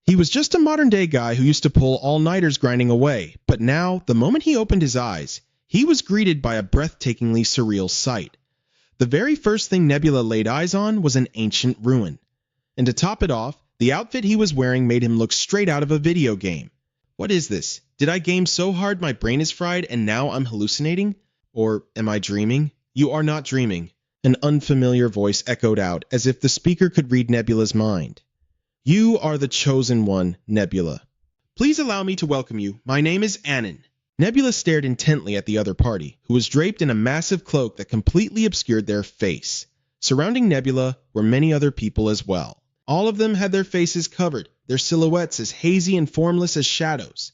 He was just a modern-day guy who used to pull all-nighters grinding away, but now, the moment he opened his eyes, he was greeted by a breathtakingly surreal sight. The very first thing Nebula laid eyes on was an ancient ruin. And to top it off, the outfit he was wearing made him look straight out of a video game. What is this? Did I game so hard my brain is fried and now I'm hallucinating? Or am I dreaming? You are not dreaming. An unfamiliar voice echoed out, as if the speaker could read Nebula's mind. You are the chosen one, Nebula. Please allow me to welcome you. My name is Anin. Nebula stared intently at the other party, who was draped in a massive cloak that completely obscured their face. Surrounding Nebula were many other people as well. All of them had their faces covered, their silhouettes as hazy and formless as shadows.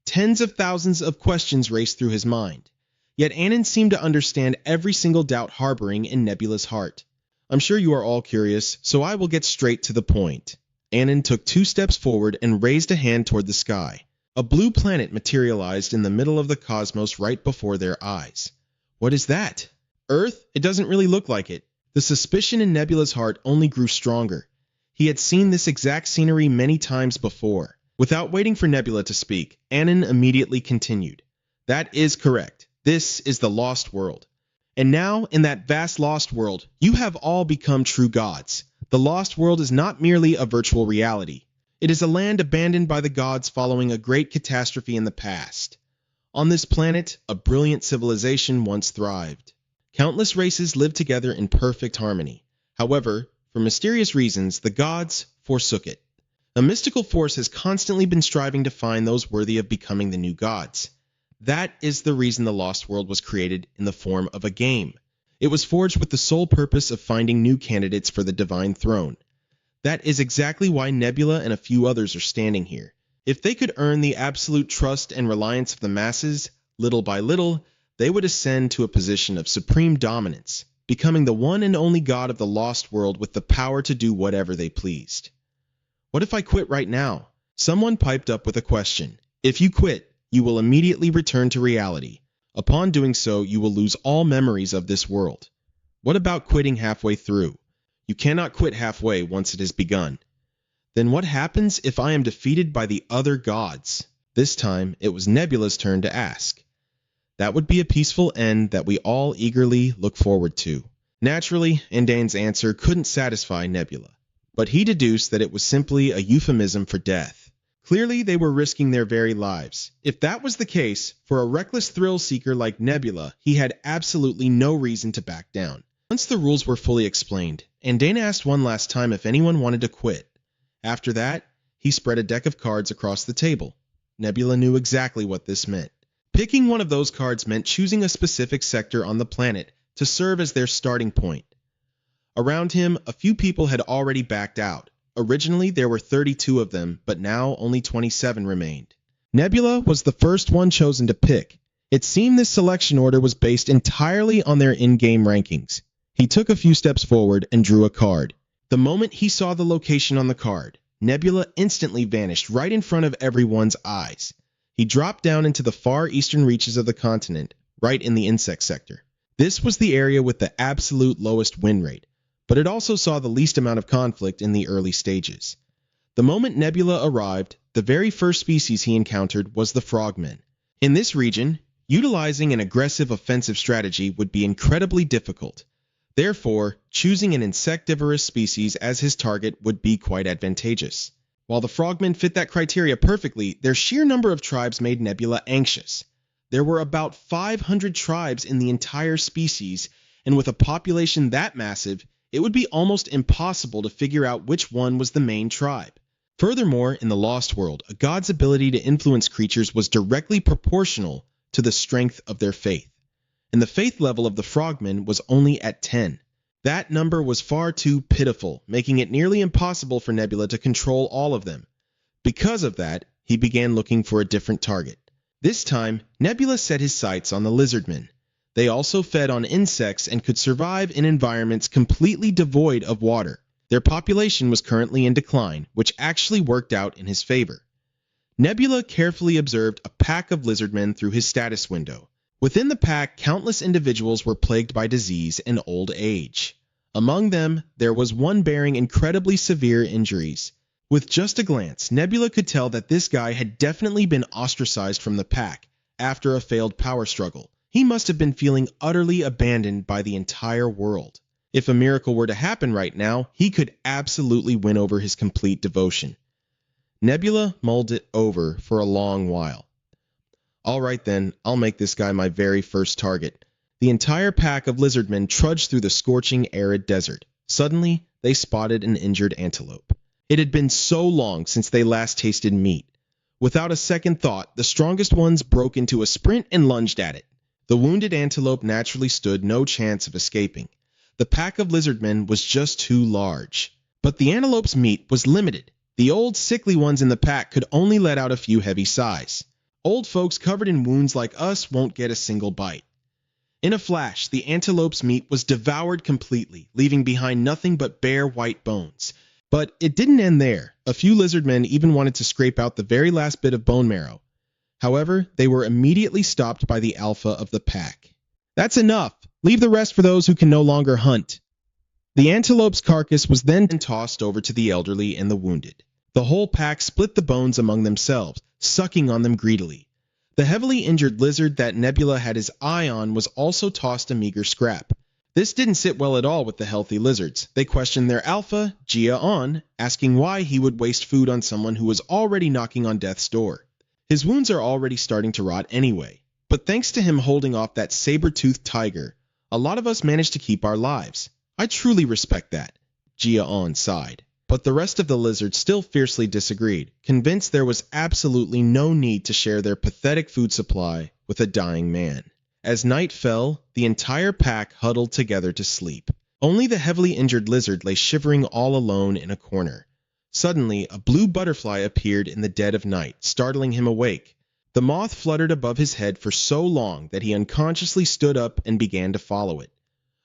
Tens of thousands of questions raced through his mind. Yet Anin seemed to understand every single doubt harboring in Nebula's heart. I'm sure you are all curious, so I will get straight to the point. Anin took 2 steps forward and raised a hand toward the sky. A blue planet materialized in the middle of the cosmos right before their eyes. What is that? Earth? It doesn't really look like it. The suspicion in Nebula's heart only grew stronger. He had seen this exact scenery many times before. Without waiting for Nebula to speak, Anin immediately continued. That is correct. This is the Lost World. And now, in that vast Lost World, you have all become true gods. The Lost World is not merely a virtual reality. It is a land abandoned by the gods following a great catastrophe in the past. On this planet, a brilliant civilization once thrived. Countless races lived together in perfect harmony. However, for mysterious reasons, the gods forsook it. A mystical force has constantly been striving to find those worthy of becoming the new gods. That is the reason the Lost World was created in the form of a game. It was forged with the sole purpose of finding new candidates for the divine throne. That is exactly why Nebula and a few others are standing here. If they could earn the absolute trust and reliance of the masses, little by little, they would ascend to a position of supreme dominance, becoming the one and only god of the Lost World with the power to do whatever they pleased. What if I quit right now? Someone piped up with a question. If you quit, you will immediately return to reality. Upon doing so, you will lose all memories of this world. What about quitting halfway through? You cannot quit halfway once it has begun. Then what happens if I am defeated by the other gods? This time, it was Nebula's turn to ask. That would be a peaceful end that we all eagerly look forward to. Naturally, Andane's answer couldn't satisfy Nebula, but he deduced that it was simply a euphemism for death. Clearly, they were risking their very lives. If that was the case, for a reckless thrill-seeker like Nebula, he had absolutely no reason to back down. Once the rules were fully explained, Andane asked one last time if anyone wanted to quit. After that, he spread a deck of cards across the table. Nebula knew exactly what this meant. Picking one of those cards meant choosing a specific sector on the planet to serve as their starting point. Around him, a few people had already backed out. Originally, there were 32 of them, but now only 27 remained. Nebula was the first one chosen to pick. It seemed this selection order was based entirely on their in-game rankings. He took a few steps forward and drew a card. The moment he saw the location on the card, Nebula instantly vanished right in front of everyone's eyes. He dropped down into the far eastern reaches of the continent, right in the insect sector. This was the area with the absolute lowest win rate, but it also saw the least amount of conflict in the early stages. The moment Nebula arrived, the very first species he encountered was the frogmen. In this region, utilizing an aggressive offensive strategy would be incredibly difficult. Therefore, choosing an insectivorous species as his target would be quite advantageous. While the frogmen fit that criteria perfectly, their sheer number of tribes made Nebula anxious. There were about 500 tribes in the entire species, and with a population that massive, it would be almost impossible to figure out which one was the main tribe. Furthermore, in the Lost World, a god's ability to influence creatures was directly proportional to the strength of their faith. And the faith level of the frogmen was only at 10. That number was far too pitiful, making it nearly impossible for Nebula to control all of them. Because of that, he began looking for a different target. This time, Nebula set his sights on the lizardmen. They also fed on insects and could survive in environments completely devoid of water. Their population was currently in decline, which actually worked out in his favor. Nebula carefully observed a pack of lizardmen through his status window. Within the pack, countless individuals were plagued by disease and old age. Among them, there was one bearing incredibly severe injuries. With just a glance, Nebula could tell that this guy had definitely been ostracized from the pack after a failed power struggle. He must have been feeling utterly abandoned by the entire world. If a miracle were to happen right now, he could absolutely win over his complete devotion. Nebula mulled it over for a long while. All right then, I'll make this guy my very first target. The entire pack of lizardmen trudged through the scorching, arid desert. Suddenly, they spotted an injured antelope. It had been so long since they last tasted meat. Without a second thought, the strongest ones broke into a sprint and lunged at it. The wounded antelope naturally stood no chance of escaping. The pack of lizardmen was just too large. But the antelope's meat was limited. The old, sickly ones in the pack could only let out a few heavy sighs. Old folks covered in wounds like us won't get a single bite. In a flash, the antelope's meat was devoured completely, leaving behind nothing but bare white bones. But it didn't end there. A few lizardmen even wanted to scrape out the very last bit of bone marrow. However, they were immediately stopped by the alpha of the pack. That's enough. Leave the rest for those who can no longer hunt. The antelope's carcass was then tossed over to the elderly and the wounded. The whole pack split the bones among themselves, sucking on them greedily. The heavily injured lizard that Nebula had his eye on was also tossed a meager scrap. This didn't sit well at all with the healthy lizards. They questioned their alpha, Gia-on, asking why he would waste food on someone who was already knocking on death's door. His wounds are already starting to rot anyway. But thanks to him holding off that saber-toothed tiger, a lot of us managed to keep our lives. I truly respect that, Gia-on sighed. But the rest of the lizards still fiercely disagreed, convinced there was absolutely no need to share their pathetic food supply with a dying man. As night fell, the entire pack huddled together to sleep. Only the heavily injured lizard lay shivering all alone in a corner. Suddenly, a blue butterfly appeared in the dead of night, startling him awake. The moth fluttered above his head for so long that he unconsciously stood up and began to follow it.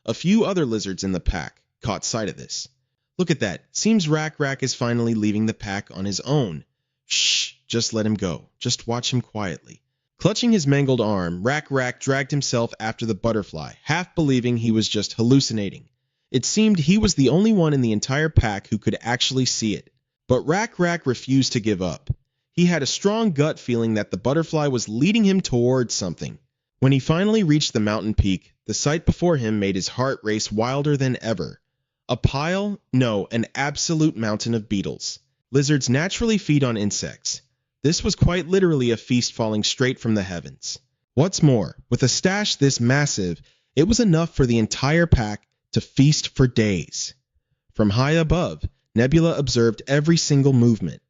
A few other lizards in the pack caught sight of this. Look at that. Seems Rack is finally leaving the pack on his own. Shh, just let him go. Just watch him quietly. Clutching his mangled arm, Rack dragged himself after the butterfly, half believing he was just hallucinating. It seemed he was the only one in the entire pack who could actually see it. But Rack refused to give up. He had a strong gut feeling that the butterfly was leading him towards something. When he finally reached the mountain peak, the sight before him made his heart race wilder than ever. An absolute mountain of beetles. Lizards naturally feed on insects. This was quite literally a feast falling straight from the heavens. What's more, with a stash this massive, it was enough for the entire pack to feast for days. From high above, Nebula observed every single movement.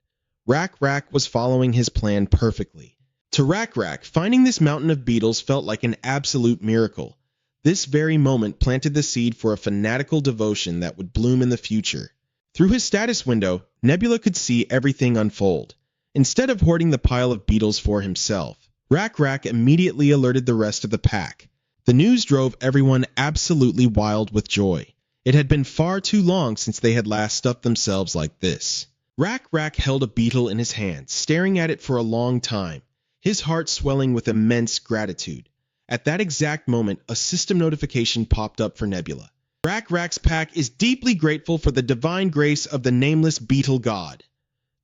Rack was following his plan perfectly. To Rack, finding this mountain of beetles felt like an absolute miracle. This very moment planted the seed for a fanatical devotion that would bloom in the future. Through his status window, Nebula could see everything unfold. Instead of hoarding the pile of beetles for himself, Rack immediately alerted the rest of the pack. The news drove everyone absolutely wild with joy. It had been far too long since they had last stuffed themselves like this. Rack held a beetle in his hand, staring at it for a long time, his heart swelling with immense gratitude. At that exact moment, a system notification popped up for Nebula. Rack's pack is deeply grateful for the divine grace of the nameless beetle god.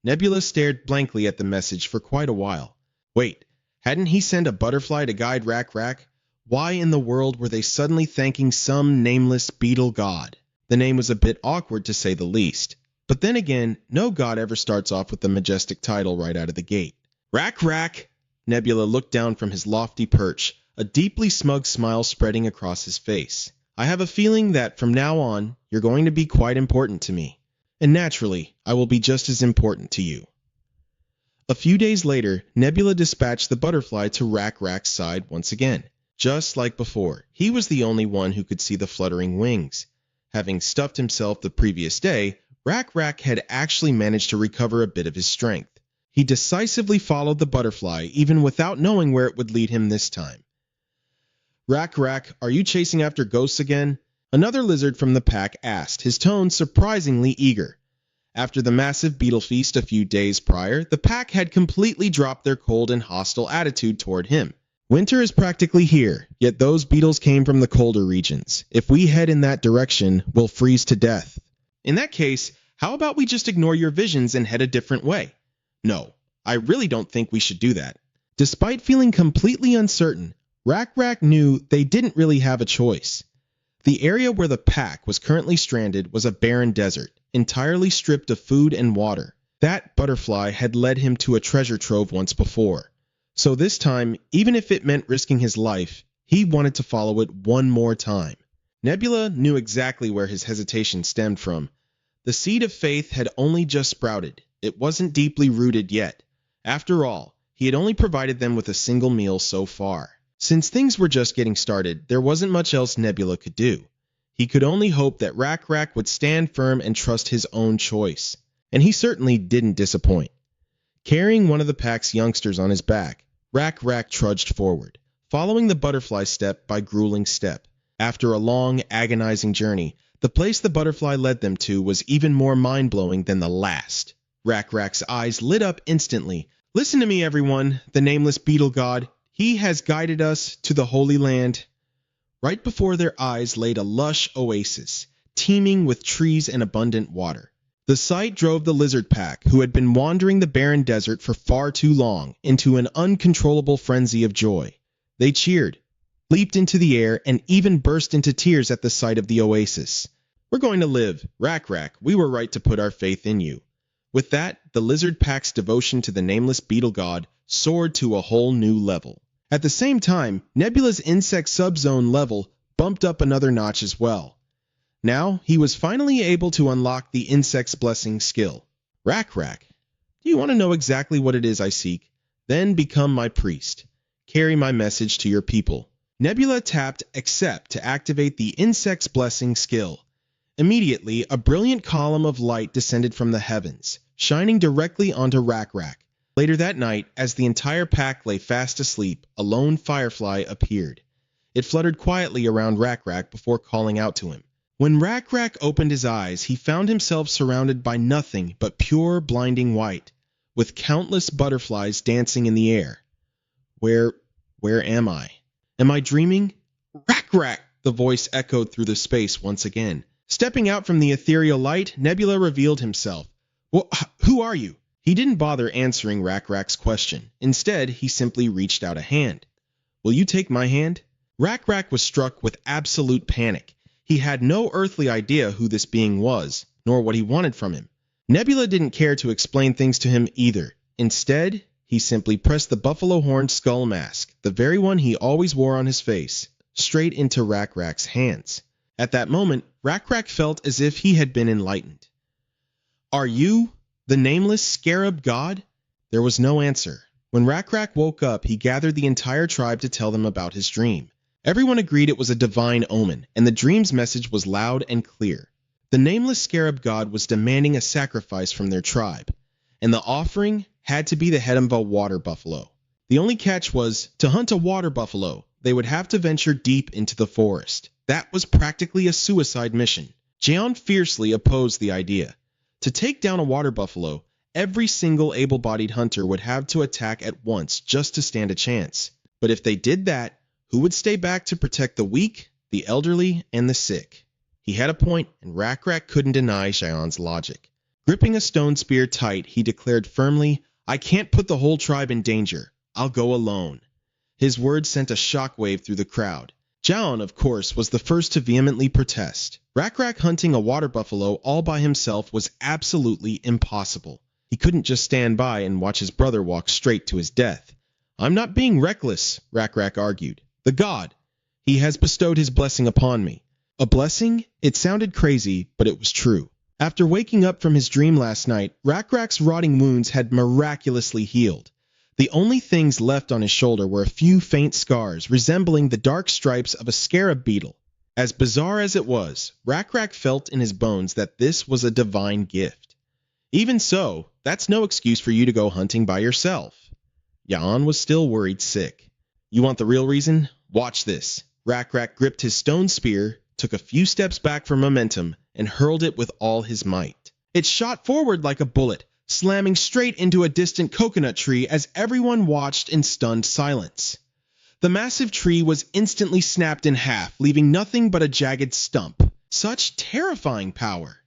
Nebula stared blankly at the message for quite a while. Wait, hadn't he sent a butterfly to guide Rack? Why in the world were they suddenly thanking some nameless beetle god? The name was a bit awkward to say the least. But then again, no god ever starts off with a majestic title right out of the gate. Rack! Nebula looked down from his lofty perch, a deeply smug smile spreading across his face. I have a feeling that from now on, you're going to be quite important to me. And naturally, I will be just as important to you. A few days later, Nebula dispatched the butterfly to Rack's side once again. Just like before, he was the only one who could see the fluttering wings. Having stuffed himself the previous day, Rack had actually managed to recover a bit of his strength. He decisively followed the butterfly, even without knowing where it would lead him this time. Rack, are you chasing after ghosts again? Another lizard from the pack asked, his tone surprisingly eager. After the massive beetle feast a few days prior, the pack had completely dropped their cold and hostile attitude toward him. Winter is practically here, yet those beetles came from the colder regions. If we head in that direction, we'll freeze to death. In that case, How about we just ignore your visions and head a different way? No, I really don't think we should do that. Despite feeling completely uncertain, Rak knew they didn't really have a choice. The area where the pack was currently stranded was a barren desert, entirely stripped of food and water. That butterfly had led him to a treasure trove once before. So this time, even if it meant risking his life, he wanted to follow it one more time. Nebula knew exactly where his hesitation stemmed from. The seed of faith had only just sprouted. It wasn't deeply rooted yet. After all, he had only provided them with a single meal so far. Since things were just getting started, there wasn't much else Nebula could do. He could only hope that Rak would stand firm and trust his own choice. And he certainly didn't disappoint. Carrying one of the pack's youngsters on his back, Rak trudged forward, following the butterfly step by grueling step. After a long, agonizing journey, the place the butterfly led them to was even more mind-blowing than the last. Rak's eyes lit up instantly. Listen to me, everyone, the nameless beetle god. He has guided us to the Holy Land. Right before their eyes laid a lush oasis, teeming with trees and abundant water. The sight drove the lizard pack, who had been wandering the barren desert for far too long, into an uncontrollable frenzy of joy. They cheered, leaped into the air, and even burst into tears at the sight of the oasis. We're going to live, Rak. We were right to put our faith in you. With that, the lizard pack's devotion to the nameless beetle god soared to a whole new level. At the same time, Nebula's insect subzone level bumped up another notch as well. Now, he was finally able to unlock the Insect's Blessing skill. Rak, do you want to know exactly what it is I seek? Then become my priest. Carry my message to your people. Nebula tapped Accept to activate the Insect's Blessing skill. Immediately, a brilliant column of light descended from the heavens, shining directly onto Rak. Later that night, as the entire pack lay fast asleep, a lone firefly appeared. It fluttered quietly around Rak before calling out to him. When Rak opened his eyes, he found himself surrounded by nothing but pure, blinding white, with countless butterflies dancing in the air. Where am I? Am I dreaming? Rak! The voice echoed through the space once again. Stepping out from the ethereal light, Nebula revealed himself. Well, who are you? He didn't bother answering Rak's question. Instead, he simply reached out a hand. Will you take my hand? Rak was struck with absolute panic. He had no earthly idea who this being was, nor what he wanted from him. Nebula didn't care to explain things to him either. Instead, he simply pressed the buffalo horn skull mask, the very one he always wore on his face, straight into Rak's hands. At that moment, Rak felt as if he had been enlightened. Are you the nameless scarab god? There was no answer. When Rak woke up, he gathered the entire tribe to tell them about his dream. Everyone agreed it was a divine omen, and the dream's message was loud and clear. The nameless scarab god was demanding a sacrifice from their tribe, and the offering had to be the head of a water buffalo. The only catch was, to hunt a water buffalo, they would have to venture deep into the forest. That was practically a suicide mission. Jeon fiercely opposed the idea. To take down a water buffalo, every single able-bodied hunter would have to attack at once just to stand a chance. But if they did that, who would stay back to protect the weak, the elderly, and the sick? He had a point, and Rak couldn't deny Jeon's logic. Gripping a stone spear tight, he declared firmly, I can't put the whole tribe in danger. I'll go alone. His words sent a shockwave through the crowd. Jeon, of course, was the first to vehemently protest. Rak hunting a water buffalo all by himself was absolutely impossible. He couldn't just stand by and watch his brother walk straight to his death. I'm not being reckless, Rak argued. The god, he has bestowed his blessing upon me. A blessing? It sounded crazy, but it was true. After waking up from his dream last night, Rak's rotting wounds had miraculously healed. The only things left on his shoulder were a few faint scars resembling the dark stripes of a scarab beetle. As bizarre as it was, Rak felt in his bones that this was a divine gift. Even so, that's no excuse for you to go hunting by yourself. Jeon was still worried sick. You want the real reason? Watch this. Rak gripped his stone spear, took a few steps back for momentum, and hurled it with all his might. It shot forward like a bullet, slamming straight into a distant coconut tree as everyone watched in stunned silence. The massive tree was instantly snapped in half, leaving nothing but a jagged stump. Such terrifying power!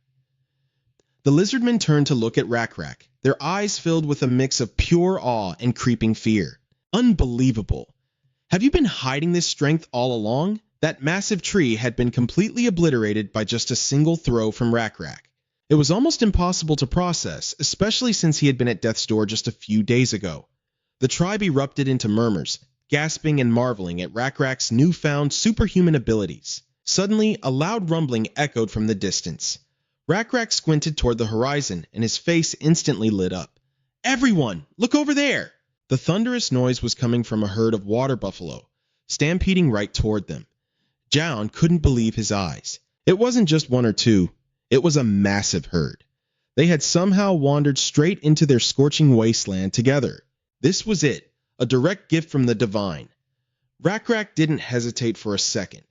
The lizardmen turned to look at Rak, their eyes filled with a mix of pure awe and creeping fear. Unbelievable. Have you been hiding this strength all along? That massive tree had been completely obliterated by just a single throw from Rak. It was almost impossible to process, especially since he had been at death's door just a few days ago. The tribe erupted into murmurs, gasping and marveling at Rak's newfound superhuman abilities. Suddenly, a loud rumbling echoed from the distance. Rak squinted toward the horizon, and his face instantly lit up. "Everyone, look over there!" The thunderous noise was coming from a herd of water buffalo, stampeding right toward them. Jaon couldn't believe his eyes. It wasn't just one or two, it was a massive herd. They had somehow wandered straight into their scorching wasteland together. This was it, a direct gift from the divine. Rak didn't hesitate for a second.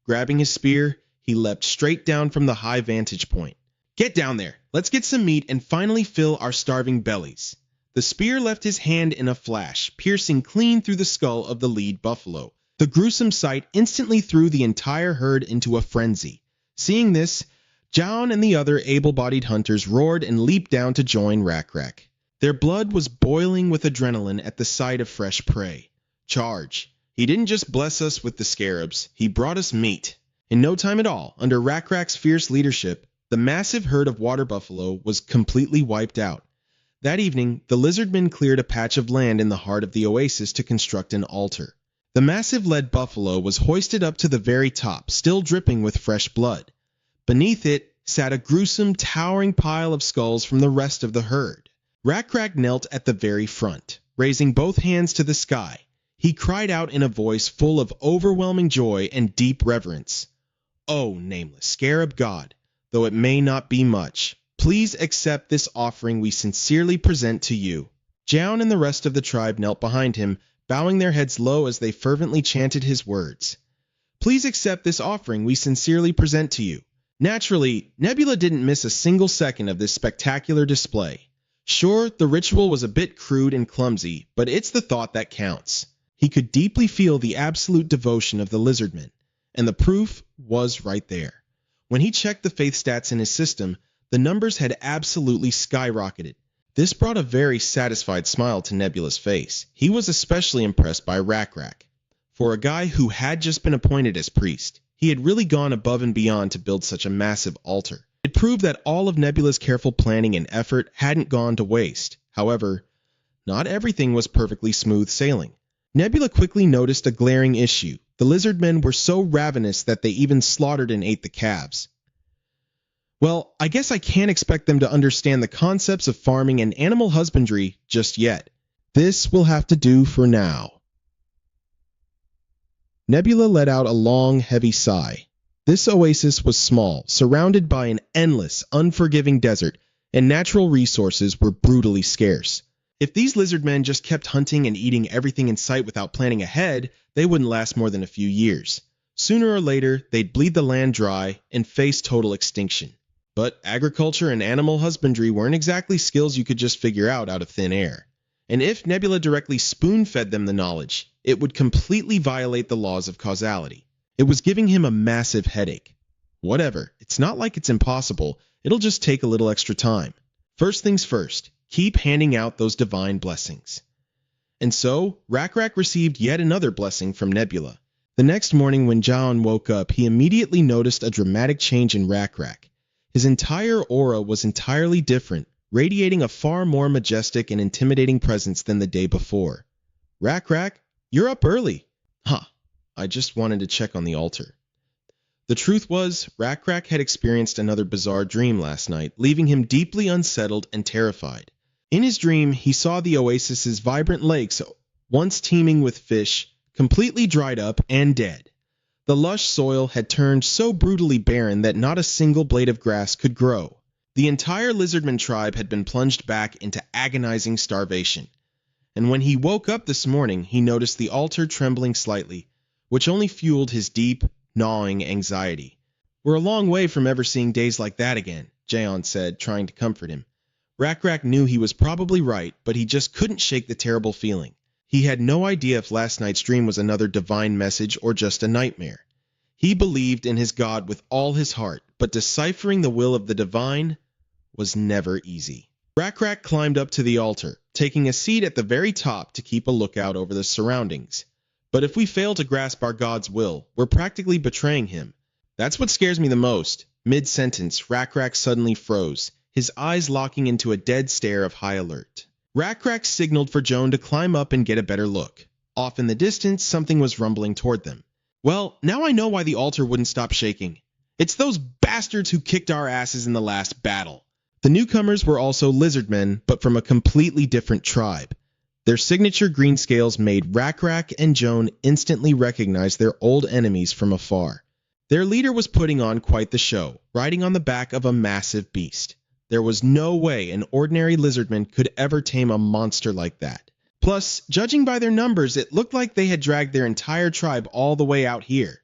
Grabbing his spear, he leapt straight down from the high vantage point. "Get down there, let's get some meat and finally fill our starving bellies." The spear left his hand in a flash, piercing clean through the skull of the lead buffalo. The gruesome sight instantly threw the entire herd into a frenzy. Seeing this, Jaon and the other able-bodied hunters roared and leaped down to join Rak. Their blood was boiling with adrenaline at the sight of fresh prey. Charge! He didn't just bless us with the scarabs, he brought us meat. In no time at all, under Rak's fierce leadership, the massive herd of water buffalo was completely wiped out. That evening, the lizardmen cleared a patch of land in the heart of the oasis to construct an altar. The massive lead buffalo was hoisted up to the very top, still dripping with fresh blood. Beneath it sat a gruesome, towering pile of skulls from the rest of the herd. Rak knelt at the very front, raising both hands to the sky. He cried out in a voice full of overwhelming joy and deep reverence. "O nameless scarab god, though it may not be much, please accept this offering we sincerely present to you." Jaon and the rest of the tribe knelt behind him, bowing their heads low as they fervently chanted his words. "Please accept this offering we sincerely present to you." Naturally, Nebula didn't miss a single second of this spectacular display. Sure, the ritual was a bit crude and clumsy, but it's the thought that counts. He could deeply feel the absolute devotion of the lizardmen, and the proof was right there. When he checked the faith stats in his system, the numbers had absolutely skyrocketed. This brought a very satisfied smile to Nebula's face. He was especially impressed by Rak. For a guy who had just been appointed as priest, he had really gone above and beyond to build such a massive altar. It proved that all of Nebula's careful planning and effort hadn't gone to waste. However, not everything was perfectly smooth sailing. Nebula quickly noticed a glaring issue. The lizardmen were so ravenous that they even slaughtered and ate the calves. Well, I guess I can't expect them to understand the concepts of farming and animal husbandry just yet. This will have to do for now. Nebula let out a long, heavy sigh. This oasis was small, surrounded by an endless, unforgiving desert, and natural resources were brutally scarce. If these lizardmen just kept hunting and eating everything in sight without planning ahead, they wouldn't last more than a few years. Sooner or later, they'd bleed the land dry and face total extinction. But agriculture and animal husbandry weren't exactly skills you could just figure out of thin air. And if Nebula directly spoon-fed them the knowledge, it would completely violate the laws of causality. It was giving him a massive headache. Whatever, it's not like it's impossible, it'll just take a little extra time. First things first, keep handing out those divine blessings. And so, Rak received yet another blessing from Nebula. The next morning when Jaon woke up, he immediately noticed a dramatic change in Rak. His entire aura was entirely different, radiating a far more majestic and intimidating presence than the day before. "Rak, you're up early." "Huh, I just wanted to check on the altar." The truth was, Rak had experienced another bizarre dream last night, leaving him deeply unsettled and terrified. In his dream, he saw the oasis's vibrant lakes, once teeming with fish, completely dried up and dead. The lush soil had turned so brutally barren that not a single blade of grass could grow. The entire lizardman tribe had been plunged back into agonizing starvation. And when he woke up this morning, he noticed the altar trembling slightly, which only fueled his deep, gnawing anxiety. "We're a long way from ever seeing days like that again," Jaon said, trying to comfort him. Rak knew he was probably right, but he just couldn't shake the terrible feeling. He had no idea if last night's dream was another divine message or just a nightmare. He believed in his God with all his heart, but deciphering the will of the divine? was never easy. Rak climbed up to the altar, taking a seat at the very top to keep a lookout over the surroundings. But if we fail to grasp our God's will, we're practically betraying him. That's what scares me the most. Mid-sentence, Rak suddenly froze, his eyes locking into a dead stare of high alert. Rak signaled for Joan to climb up and get a better look. Off in the distance, something was rumbling toward them. Well, now I know why the altar wouldn't stop shaking. It's those bastards who kicked our asses in the last battle. The newcomers were also lizardmen, but from a completely different tribe. Their signature green scales made Rak and Joan instantly recognize their old enemies from afar. Their leader was putting on quite the show, riding on the back of a massive beast. There was no way an ordinary lizardman could ever tame a monster like that. Plus, judging by their numbers, it looked like they had dragged their entire tribe all the way out here.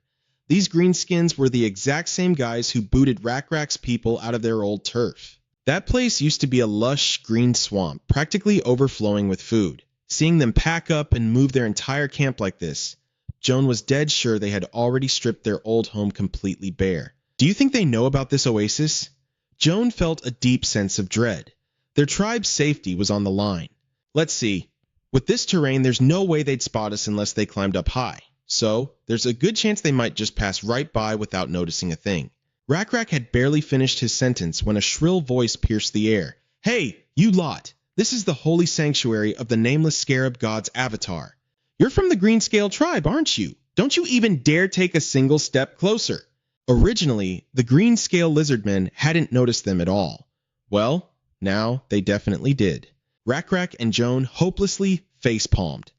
These greenskins were the exact same guys who booted Rak's people out of their old turf. That place used to be a lush green swamp, practically overflowing with food. Seeing them pack up and move their entire camp like this, Joan was dead sure they had already stripped their old home completely bare. Do you think they know about this oasis? Joan felt a deep sense of dread. Their tribe's safety was on the line. Let's see. With this terrain, there's no way they'd spot us unless they climbed up high. So, there's a good chance they might just pass right by without noticing a thing. Rak had barely finished his sentence when a shrill voice pierced the air. Hey, you lot! This is the holy sanctuary of the nameless scarab god's avatar. You're from the Greenscale tribe, aren't you? Don't you even dare take a single step closer. Originally, the Greenscale lizardmen hadn't noticed them at all. Well, now they definitely did. Rak and Joan hopelessly face-palmed.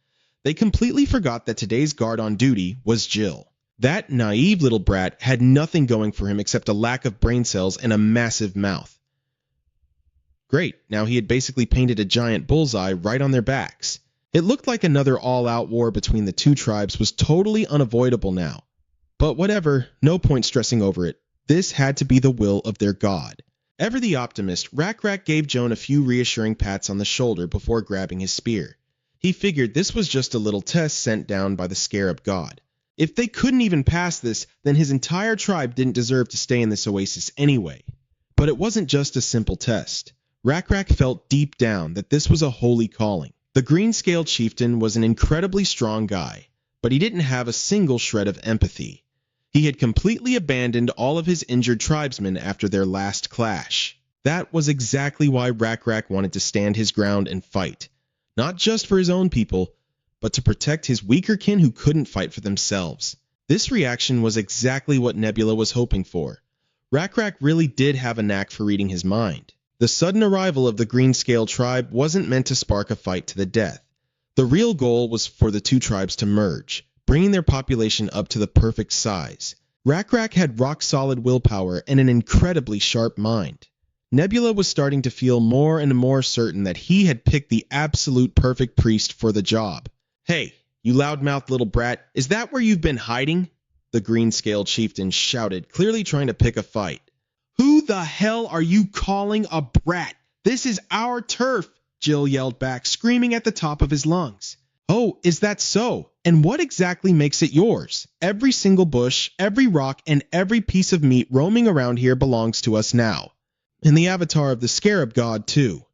They completely forgot that today's guard on duty was Jill. That naive little brat had nothing going for him except a lack of brain cells and a massive mouth. Great, now he had basically painted a giant bullseye right on their backs. It looked like another all-out war between the two tribes was totally unavoidable now. But whatever, no point stressing over it. This had to be the will of their god. Ever the optimist, Rak gave Joan a few reassuring pats on the shoulder before grabbing his spear. He figured this was just a little test sent down by the scarab god. If they couldn't even pass this, then his entire tribe didn't deserve to stay in this oasis anyway. But it wasn't just a simple test. Rak felt deep down that this was a holy calling. The Greenscale chieftain was an incredibly strong guy, but he didn't have a single shred of empathy. He had completely abandoned all of his injured tribesmen after their last clash. That was exactly why Rak wanted to stand his ground and fight. Not just for his own people, but to protect his weaker kin who couldn't fight for themselves. This reaction was exactly what Nebula was hoping for. Rak really did have a knack for reading his mind. The sudden arrival of the Greenscale tribe wasn't meant to spark a fight to the death. The real goal was for the two tribes to merge, bringing their population up to the perfect size. Rak had rock-solid willpower and an incredibly sharp mind. Nebula was starting to feel more and more certain that he had picked the absolute perfect priest for the job. Hey, you loudmouthed little brat, is that where you've been hiding? The Greenscale chieftain shouted, clearly trying to pick a fight. Who the hell are you calling a brat? This is our turf, Jill yelled back, screaming at the top of his lungs. Oh, is that so? And what exactly makes it yours? Every single bush, every rock, and every piece of meat roaming around here belongs to us now. And the avatar of the scarab god, too.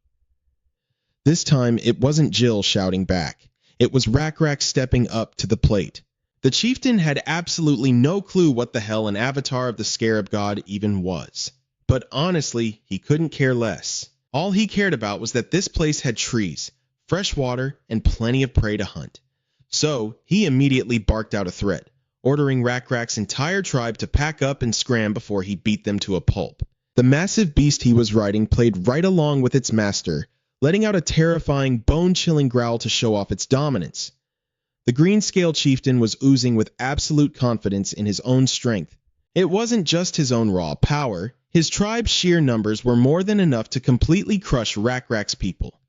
This time, it wasn't Jill shouting back. It was Rak stepping up to the plate. The chieftain had absolutely no clue what the hell an avatar of the scarab god even was. But honestly, he couldn't care less. All he cared about was that this place had trees, fresh water, and plenty of prey to hunt. So, he immediately barked out a threat, ordering Rak's entire tribe to pack up and scram before he beat them to a pulp. The massive beast he was riding played right along with its master, letting out a terrifying, bone-chilling growl to show off its dominance. The Greenscale chieftain was oozing with absolute confidence in his own strength. It wasn't just his own raw power. His tribe's sheer numbers were more than enough to completely crush Rak's people.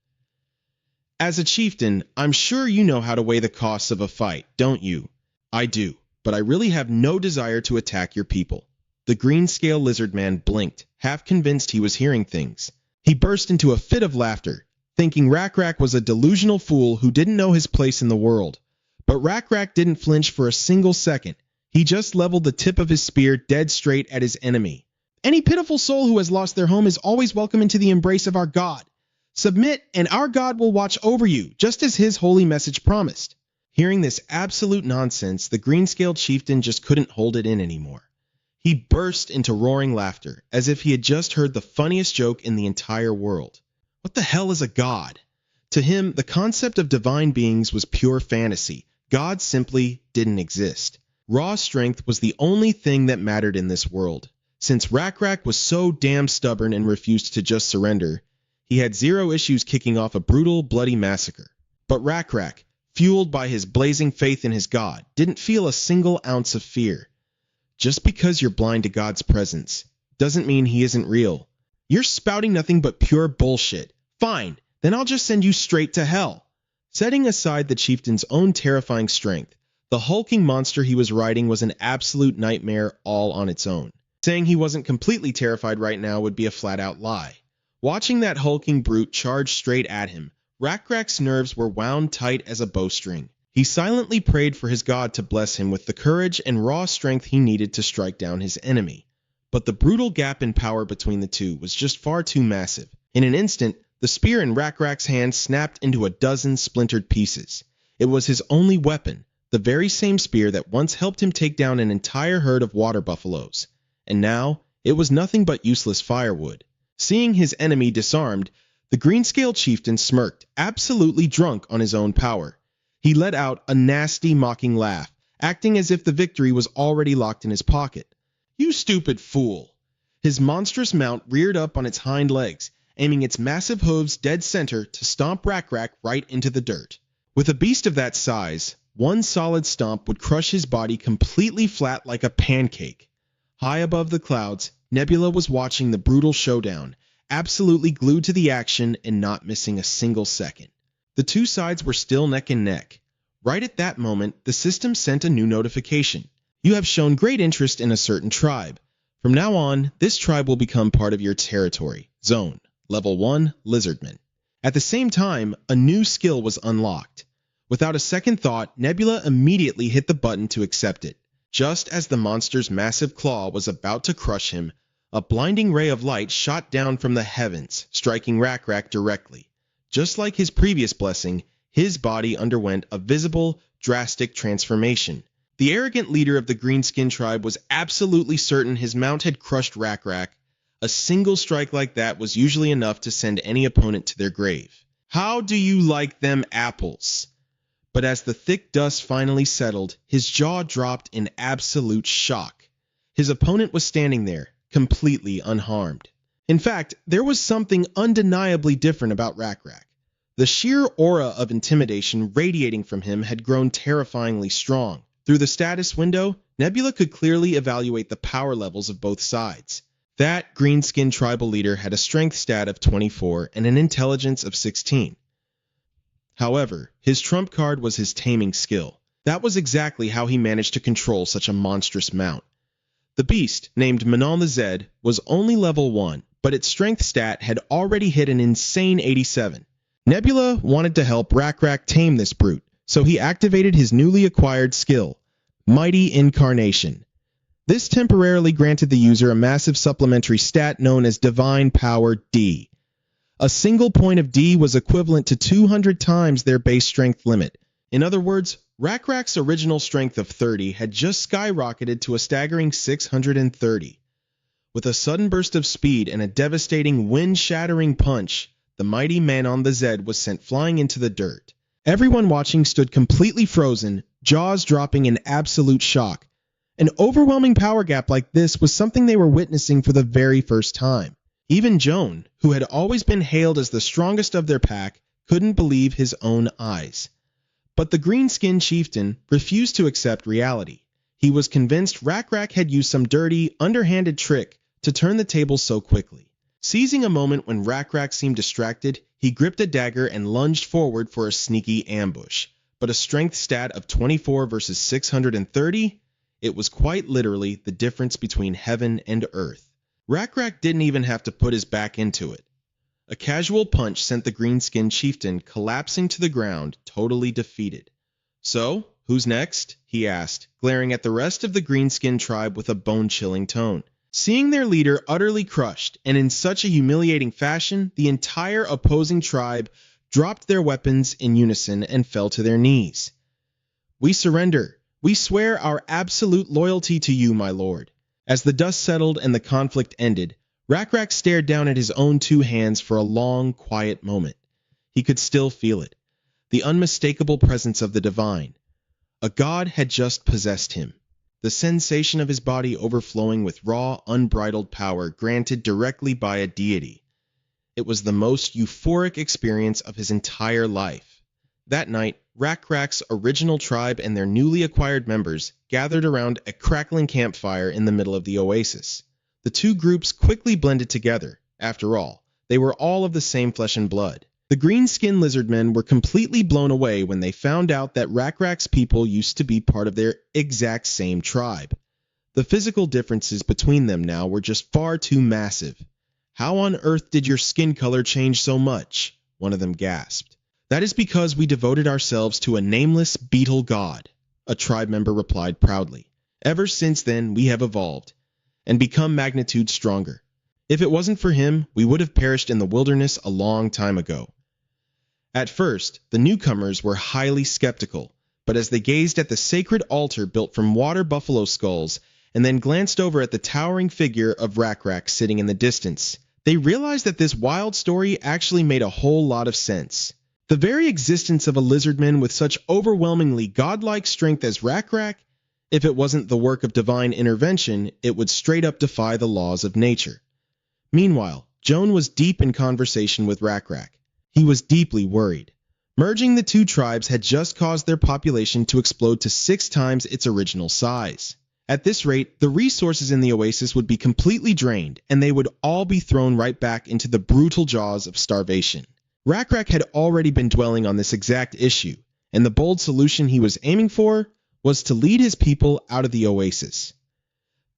As a chieftain, I'm sure you know how to weigh the costs of a fight, don't you? I do, but I really have no desire to attack your people. The Greenscale lizard man blinked, half convinced he was hearing things. He burst into a fit of laughter, thinking Rak was a delusional fool who didn't know his place in the world. But Rak didn't flinch for a single second. He just leveled the tip of his spear dead straight at his enemy. Any pitiful soul who has lost their home is always welcome into the embrace of our God. Submit, and our God will watch over you, just as his holy message promised. Hearing this absolute nonsense, the green-scaled chieftain just couldn't hold it in anymore. He burst into roaring laughter, as if he had just heard the funniest joke in the entire world. What the hell is a god? To him, the concept of divine beings was pure fantasy. God simply didn't exist. Raw strength was the only thing that mattered in this world. Since Rakrak was so damn stubborn and refused to just surrender, he had zero issues kicking off a brutal, bloody massacre. But Rakrak, fueled by his blazing faith in his god, didn't feel a single ounce of fear. Just because you're blind to God's presence doesn't mean he isn't real. You're spouting nothing but pure bullshit. Fine, then I'll just send you straight to hell. Setting aside the chieftain's own terrifying strength, the hulking monster he was riding was an absolute nightmare all on its own. Saying he wasn't completely terrified right now would be a flat-out lie. Watching that hulking brute charge straight at him, Rakrak's nerves were wound tight as a bowstring. He silently prayed for his god to bless him with the courage and raw strength he needed to strike down his enemy. But the brutal gap in power between the two was just far too massive. In an instant, the spear in Rakrak's hand snapped into a dozen splintered pieces. It was his only weapon, the very same spear that once helped him take down an entire herd of water buffaloes. And now, it was nothing but useless firewood. Seeing his enemy disarmed, the green-scaled chieftain smirked, absolutely drunk on his own power. He let out a nasty, mocking laugh, acting as if the victory was already locked in his pocket. "You stupid fool!" His monstrous mount reared up on its hind legs, aiming its massive hooves dead center to stomp Rakrak right into the dirt. With a beast of that size, one solid stomp would crush his body completely flat like a pancake. High above the clouds, Nebula was watching the brutal showdown, absolutely glued to the action and not missing a single second. The two sides were still neck and neck. Right at that moment, the system sent a new notification. You have shown great interest in a certain tribe. From now on, this tribe will become part of your territory. Zone. Level 1, Lizardman. At the same time, a new skill was unlocked. Without a second thought, Nebula immediately hit the button to accept it. Just as the monster's massive claw was about to crush him, a blinding ray of light shot down from the heavens, striking Rakrak directly. Just like his previous blessing, his body underwent a visible, drastic transformation. The arrogant leader of the Greenskin tribe was absolutely certain his mount had crushed Rakrak. A single strike like that was usually enough to send any opponent to their grave. "How do you like them apples?" But as the thick dust finally settled, his jaw dropped in absolute shock. His opponent was standing there, completely unharmed. In fact, there was something undeniably different about Rakrak. The sheer aura of intimidation radiating from him had grown terrifyingly strong. Through the status window, Nebula could clearly evaluate the power levels of both sides. That Greenskin tribal leader had a strength stat of 24 and an intelligence of 16. However, his trump card was his taming skill. That was exactly how he managed to control such a monstrous mount. The beast, named Manon the Zed, was only level 1, but its strength stat had already hit an insane 87. Nebula wanted to help Rakrak tame this brute, so he activated his newly acquired skill, Mighty Incarnation. This temporarily granted the user a massive supplementary stat known as Divine Power D. A single point of D was equivalent to 200 times their base strength limit. In other words, Rakrak's original strength of 30 had just skyrocketed to a staggering 630. With a sudden burst of speed and a devastating, wind-shattering punch, the mighty Manon the Zed was sent flying into the dirt. Everyone watching stood completely frozen, jaws dropping in absolute shock. An overwhelming power gap like this was something they were witnessing for the very first time. Even Joan, who had always been hailed as the strongest of their pack, couldn't believe his own eyes. But the green-skinned chieftain refused to accept reality. He was convinced Rakrak had used some dirty, underhanded trick to turn the tables so quickly. Seizing a moment when Rakrak seemed distracted, he gripped a dagger and lunged forward for a sneaky ambush. But a strength stat of 24 versus 630? It was quite literally the difference between heaven and earth. Rakrak didn't even have to put his back into it. A casual punch sent the green-skinned chieftain collapsing to the ground, totally defeated. "So, who's next?" he asked, glaring at the rest of the green-skinned tribe with a bone-chilling tone. Seeing their leader utterly crushed, and in such a humiliating fashion, the entire opposing tribe dropped their weapons in unison and fell to their knees. "We surrender. We swear our absolute loyalty to you, my lord." As the dust settled and the conflict ended, Rakrak stared down at his own two hands for a long, quiet moment. He could still feel it, the unmistakable presence of the divine. A god had just possessed him, the sensation of his body overflowing with raw, unbridled power granted directly by a deity. It was the most euphoric experience of his entire life. That night, Rakrak's original tribe and their newly acquired members gathered around a crackling campfire in the middle of the oasis. The two groups quickly blended together. After all, they were all of the same flesh and blood. The green-skinned lizardmen were completely blown away when they found out that Rakrak's people used to be part of their exact same tribe. The physical differences between them now were just far too massive. "How on earth did your skin color change so much?" one of them gasped. "That is because we devoted ourselves to a nameless beetle god," a tribe member replied proudly. "Ever since then, we have evolved and become magnitude stronger. If it wasn't for him, we would have perished in the wilderness a long time ago." At first, the newcomers were highly skeptical, but as they gazed at the sacred altar built from water buffalo skulls and then glanced over at the towering figure of Rakrak sitting in the distance, they realized that this wild story actually made a whole lot of sense. The very existence of a lizardman with such overwhelmingly godlike strength as Rakrak, if it wasn't the work of divine intervention, it would straight up defy the laws of nature. Meanwhile, Joan was deep in conversation with Rakrak. He was deeply worried. Merging the two tribes had just caused their population to explode to 6 times its original size. At this rate, the resources in the oasis would be completely drained, and they would all be thrown right back into the brutal jaws of starvation. Rakrak had already been dwelling on this exact issue, and the bold solution he was aiming for was to lead his people out of the oasis.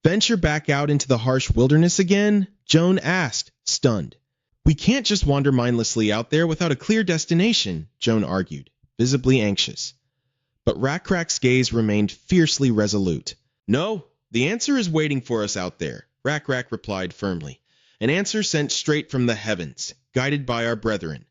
"Venture back out into the harsh wilderness again?" Joan asked, stunned. "We can't just wander mindlessly out there without a clear destination," Joan argued, visibly anxious. But Rakrak's gaze remained fiercely resolute. "No, the answer is waiting for us out there," Rakrak replied firmly. "An answer sent straight from the heavens, guided by our brethren."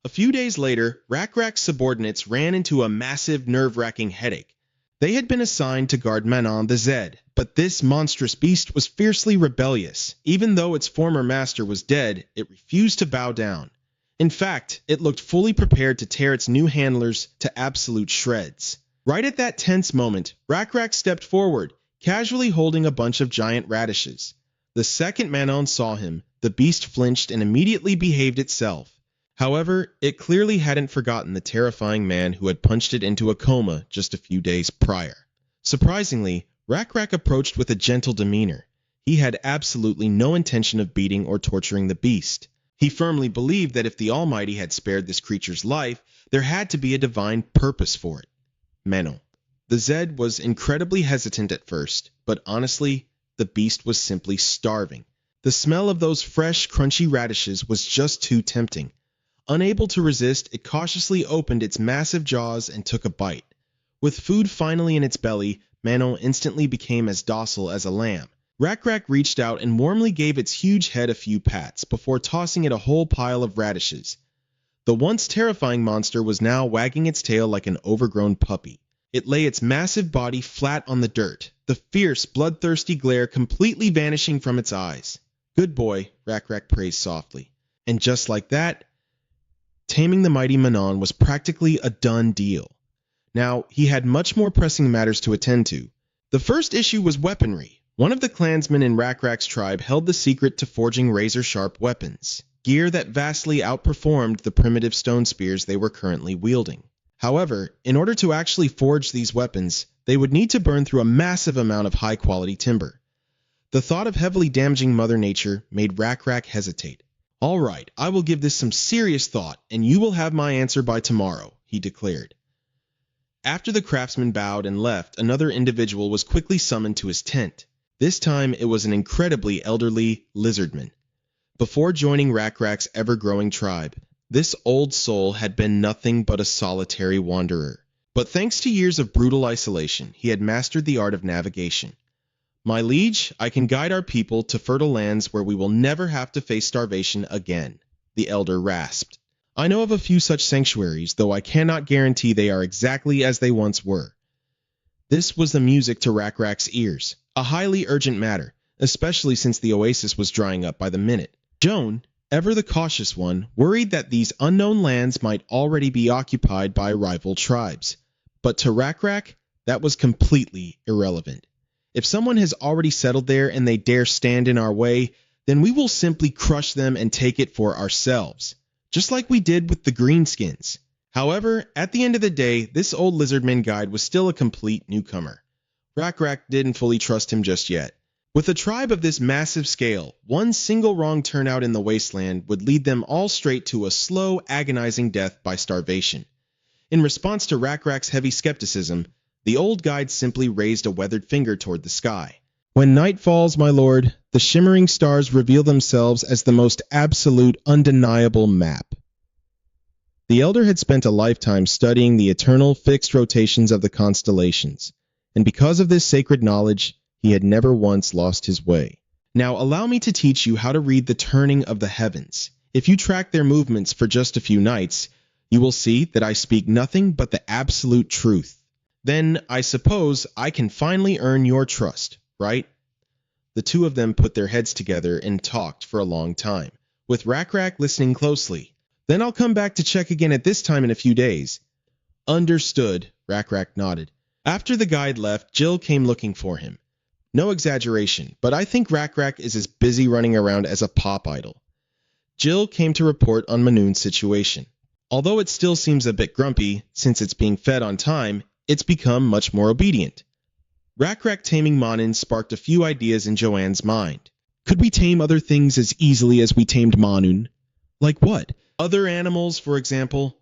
A few days later, Rakrak's subordinates ran into a massive, nerve-wracking headache. They had been assigned to guard Manon the Zed, but this monstrous beast was fiercely rebellious. Even though its former master was dead, it refused to bow down. In fact, it looked fully prepared to tear its new handlers to absolute shreds. Right at that tense moment, Rakrak stepped forward, casually holding a bunch of giant radishes. The second Manon saw him, the beast flinched and immediately behaved itself. However, it clearly hadn't forgotten the terrifying man who had punched it into a coma just a few days prior. Surprisingly, Rakrak approached with a gentle demeanor. He had absolutely no intention of beating or torturing the beast. He firmly believed that if the Almighty had spared this creature's life, there had to be a divine purpose for it. Manon. The Zed was incredibly hesitant at first, but honestly, the beast was simply starving. The smell of those fresh, crunchy radishes was just too tempting. Unable to resist, it cautiously opened its massive jaws and took a bite. With food finally in its belly, Manon instantly became as docile as a lamb. Rakrak reached out and warmly gave its huge head a few pats before tossing it a whole pile of radishes. The once terrifying monster was now wagging its tail like an overgrown puppy. It lay its massive body flat on the dirt, the fierce, bloodthirsty glare completely vanishing from its eyes. "Good boy," Rakrak praised softly. And just like that, taming the mighty Manon was practically a done deal. Now, he had much more pressing matters to attend to. The first issue was weaponry. One of the clansmen in Rakrak's tribe held the secret to forging razor-sharp weapons, gear that vastly outperformed the primitive stone spears they were currently wielding. However, in order to actually forge these weapons, they would need to burn through a massive amount of high-quality timber. The thought of heavily damaging Mother Nature made Rakrak hesitate. "All right, I will give this some serious thought, and you will have my answer by tomorrow," he declared. After the craftsman bowed and left, another individual was quickly summoned to his tent. This time it was an incredibly elderly lizardman. Before joining Rakrak's ever-growing tribe, this old soul had been nothing but a solitary wanderer. But thanks to years of brutal isolation, he had mastered the art of navigation. My liege, I can guide our people to fertile lands where we will never have to face starvation again, the elder rasped. I know of a few such sanctuaries, though I cannot guarantee they are exactly as they once were. This was the music to Rakrak's ears, a highly urgent matter, especially since the oasis was drying up by the minute. Joan, ever the cautious one, worried that these unknown lands might already be occupied by rival tribes. But to Rakrak, that was completely irrelevant. If someone has already settled there and they dare stand in our way, then we will simply crush them and take it for ourselves, just like we did with the Greenskins. However, at the end of the day, this old lizardman guide was still a complete newcomer. Rakrak didn't fully trust him just yet. With a tribe of this massive scale, one single wrong turnout in the wasteland would lead them all straight to a slow, agonizing death by starvation. In response to Rakrak's heavy skepticism, the old guide simply raised a weathered finger toward the sky. When night falls, my lord, the shimmering stars reveal themselves as the most absolute, undeniable map. The elder had spent a lifetime studying the eternal, fixed rotations of the constellations, and because of this sacred knowledge, he had never once lost his way. Now allow me to teach you how to read the turning of the heavens. If you track their movements for just a few nights, you will see that I speak nothing but the absolute truth. Then, I suppose, I can finally earn your trust, right? The two of them put their heads together and talked for a long time, with Rakrak listening closely. Then I'll come back to check again at this time in a few days. Understood, Rakrak nodded. After the guide left, Jill came looking for him. No exaggeration, but I think Rakrak is as busy running around as a pop idol. Jill came to report on Manoon's situation. Although it still seems a bit grumpy, since it's being fed on time, it's become much more obedient. Rakrak taming Manin sparked a few ideas in Joanne's mind. Could we tame other things as easily as we tamed Manun? Like what? Other animals, for example?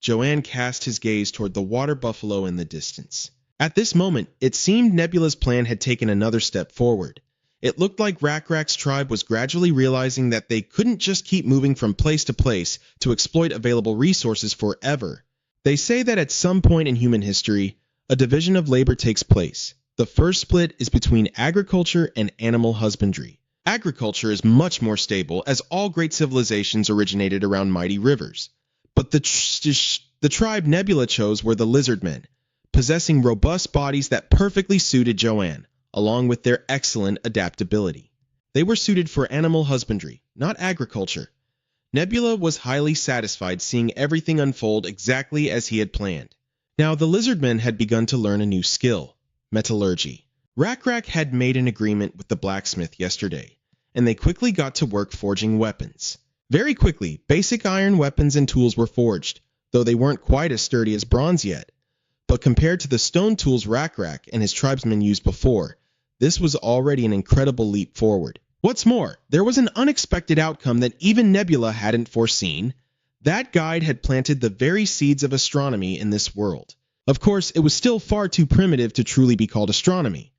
Joanne cast his gaze toward the water buffalo in the distance. At this moment, it seemed Nebula's plan had taken another step forward. It looked like Rakrak's tribe was gradually realizing that they couldn't just keep moving from place to place to exploit available resources forever. They say that at some point in human history, a division of labor takes place. The first split is between agriculture and animal husbandry. Agriculture is much more stable, as all great civilizations originated around mighty rivers. But the tribe Nebula chose were the lizardmen, possessing robust bodies that perfectly suited Joanne, along with their excellent adaptability. They were suited for animal husbandry, not agriculture. Nebula was highly satisfied seeing everything unfold exactly as he had planned. Now the lizardmen had begun to learn a new skill, metallurgy. Rakrak had made an agreement with the blacksmith yesterday, and they quickly got to work forging weapons. Very quickly, basic iron weapons and tools were forged, though they weren't quite as sturdy as bronze yet. But compared to the stone tools Rakrak and his tribesmen used before, this was already an incredible leap forward. What's more, there was an unexpected outcome that even Nebula hadn't foreseen. That guide had planted the very seeds of astronomy in this world. Of course, it was still far too primitive to truly be called astronomy,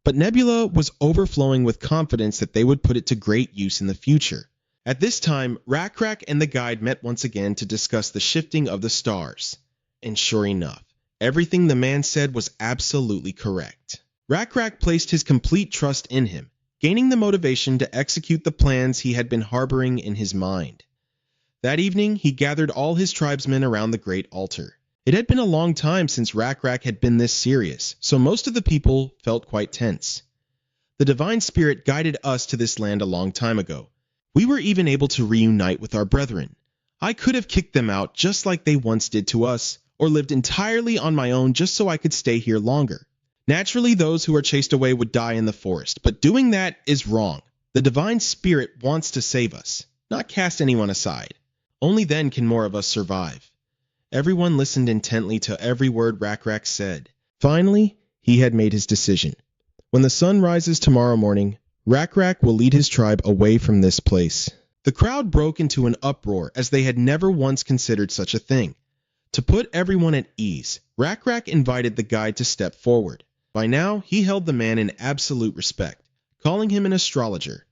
but Nebula was overflowing with confidence that they would put it to great use in the future. At this time, Rakrak and the guide met once again to discuss the shifting of the stars. And sure enough, everything the man said was absolutely correct. Rakrak placed his complete trust in him, gaining the motivation to execute the plans he had been harboring in his mind. That evening, he gathered all his tribesmen around the great altar. It had been a long time since Rakrak had been this serious, so most of the people felt quite tense. The divine spirit guided us to this land a long time ago. We were even able to reunite with our brethren. I could have kicked them out just like they once did to us, or lived entirely on my own just so I could stay here longer. Naturally, those who are chased away would die in the forest, but doing that is wrong. The divine spirit wants to save us, not cast anyone aside. Only then can more of us survive. Everyone listened intently to every word Rakrak said. Finally, he had made his decision. When the sun rises tomorrow morning, Rakrak will lead his tribe away from this place. The crowd broke into an uproar as they had never once considered such a thing. To put everyone at ease, Rakrak invited the guide to step forward. By now, he held the man in absolute respect, calling him an astrologer.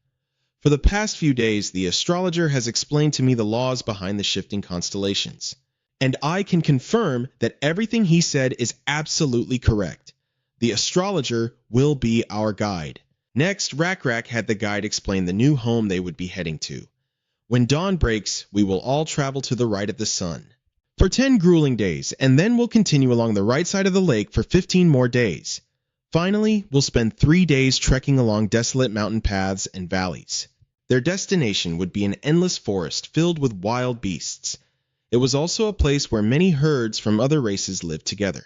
For the past few days, the astrologer has explained to me the laws behind the shifting constellations. And I can confirm that everything he said is absolutely correct. The astrologer will be our guide. Next, Rak had the guide explain the new home they would be heading to. When dawn breaks, we will all travel to the right of the sun for 10 grueling days, and then we'll continue along the right side of the lake for 15 more days. Finally, we'll spend 3 days trekking along desolate mountain paths and valleys. Their destination would be an endless forest filled with wild beasts. It was also a place where many herds from other races lived together.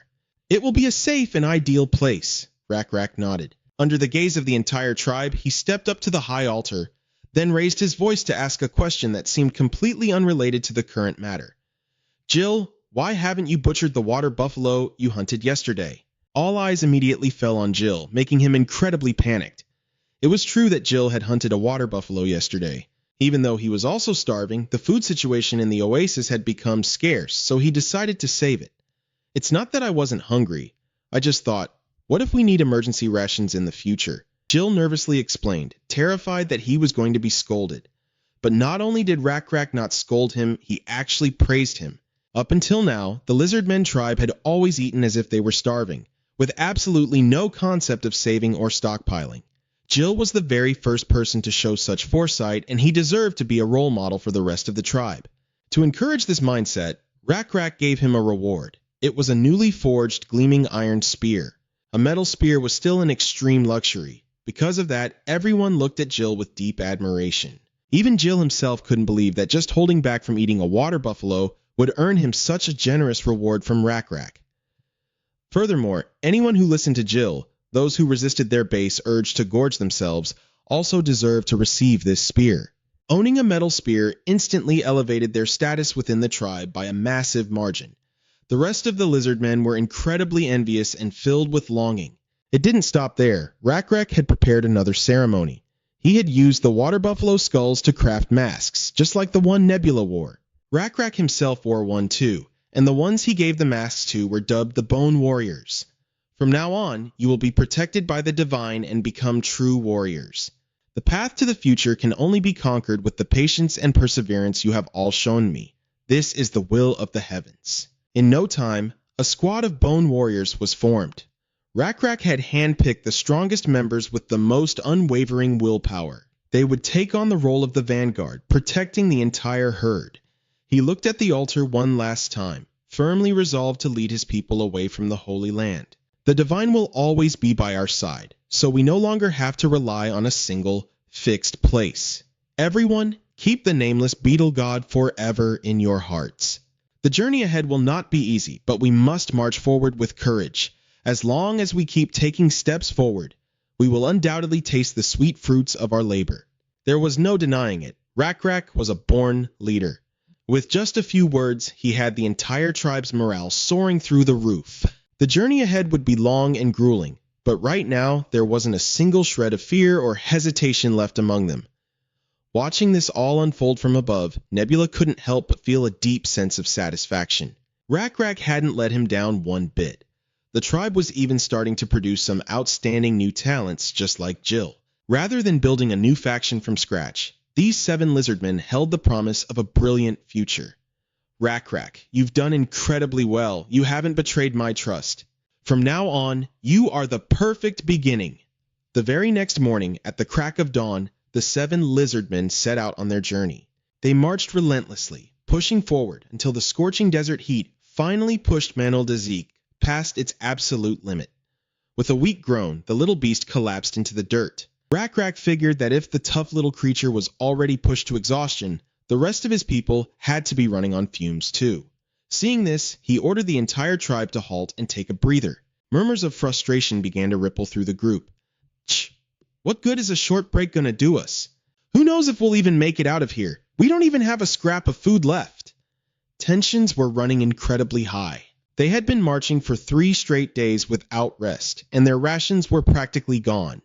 It will be a safe and ideal place, Rak nodded. Under the gaze of the entire tribe, he stepped up to the high altar, then raised his voice to ask a question that seemed completely unrelated to the current matter. Jill, why haven't you butchered the water buffalo you hunted yesterday? All eyes immediately fell on Jill, making him incredibly panicked. It was true that Jill had hunted a water buffalo yesterday. Even though he was also starving, the food situation in the oasis had become scarce, so he decided to save it. It's not that I wasn't hungry. I just thought, what if we need emergency rations in the future? Jill nervously explained, terrified that he was going to be scolded. But not only did Rak not scold him, he actually praised him. Up until now, the Lizardmen tribe had always eaten as if they were starving, with absolutely no concept of saving or stockpiling. Jill was the very first person to show such foresight, and he deserved to be a role model for the rest of the tribe. To encourage this mindset, Rak gave him a reward. It was a newly forged, gleaming iron spear. A metal spear was still an extreme luxury. Because of that, everyone looked at Jill with deep admiration. Even Jill himself couldn't believe that just holding back from eating a water buffalo would earn him such a generous reward from Rak. Furthermore, anyone who listened to Jill, those who resisted their base urge to gorge themselves, also deserved to receive this spear. Owning a metal spear instantly elevated their status within the tribe by a massive margin. The rest of the Lizardmen were incredibly envious and filled with longing. It didn't stop there. Rak had prepared another ceremony. He had used the water buffalo skulls to craft masks, just like the one Nebula wore. Rak himself wore one too, and the ones he gave the masks to were dubbed the Bone Warriors. From now on, you will be protected by the divine and become true warriors. The path to the future can only be conquered with the patience and perseverance you have all shown me. This is the will of the heavens. In no time, a squad of Bone Warriors was formed. Rak had handpicked the strongest members with the most unwavering willpower. They would take on the role of the vanguard, protecting the entire herd. He looked at the altar one last time, firmly resolved to lead his people away from the Holy Land. The divine will always be by our side, so we no longer have to rely on a single, fixed place. Everyone, keep the nameless beetle god forever in your hearts. The journey ahead will not be easy, but we must march forward with courage. As long as we keep taking steps forward, we will undoubtedly taste the sweet fruits of our labor. There was no denying it. Rak was a born leader. With just a few words, he had the entire tribe's morale soaring through the roof. The journey ahead would be long and grueling, but right now there wasn't a single shred of fear or hesitation left among them. Watching this all unfold from above, Nebula couldn't help but feel a deep sense of satisfaction. Rak hadn't let him down one bit. The tribe was even starting to produce some outstanding new talents just like Jill. Rather than building a new faction from scratch, these 7 Lizardmen held the promise of a brilliant future. Rak, you've done incredibly well. You haven't betrayed my trust. From now on, you are the perfect beginning. The very next morning, at the crack of dawn, the 7 Lizardmen set out on their journey. They marched relentlessly, pushing forward until the scorching desert heat finally pushed Manhwa past its absolute limit. With a weak groan, the little beast collapsed into the dirt. Rak figured that if the tough little creature was already pushed to exhaustion, the rest of his people had to be running on fumes too. Seeing this, he ordered the entire tribe to halt and take a breather. Murmurs of frustration began to ripple through the group. Tch! What good is a short break gonna do us? Who knows if we'll even make it out of here? We don't even have a scrap of food left. Tensions were running incredibly high. They had been marching for 3 straight days without rest, and their rations were practically gone.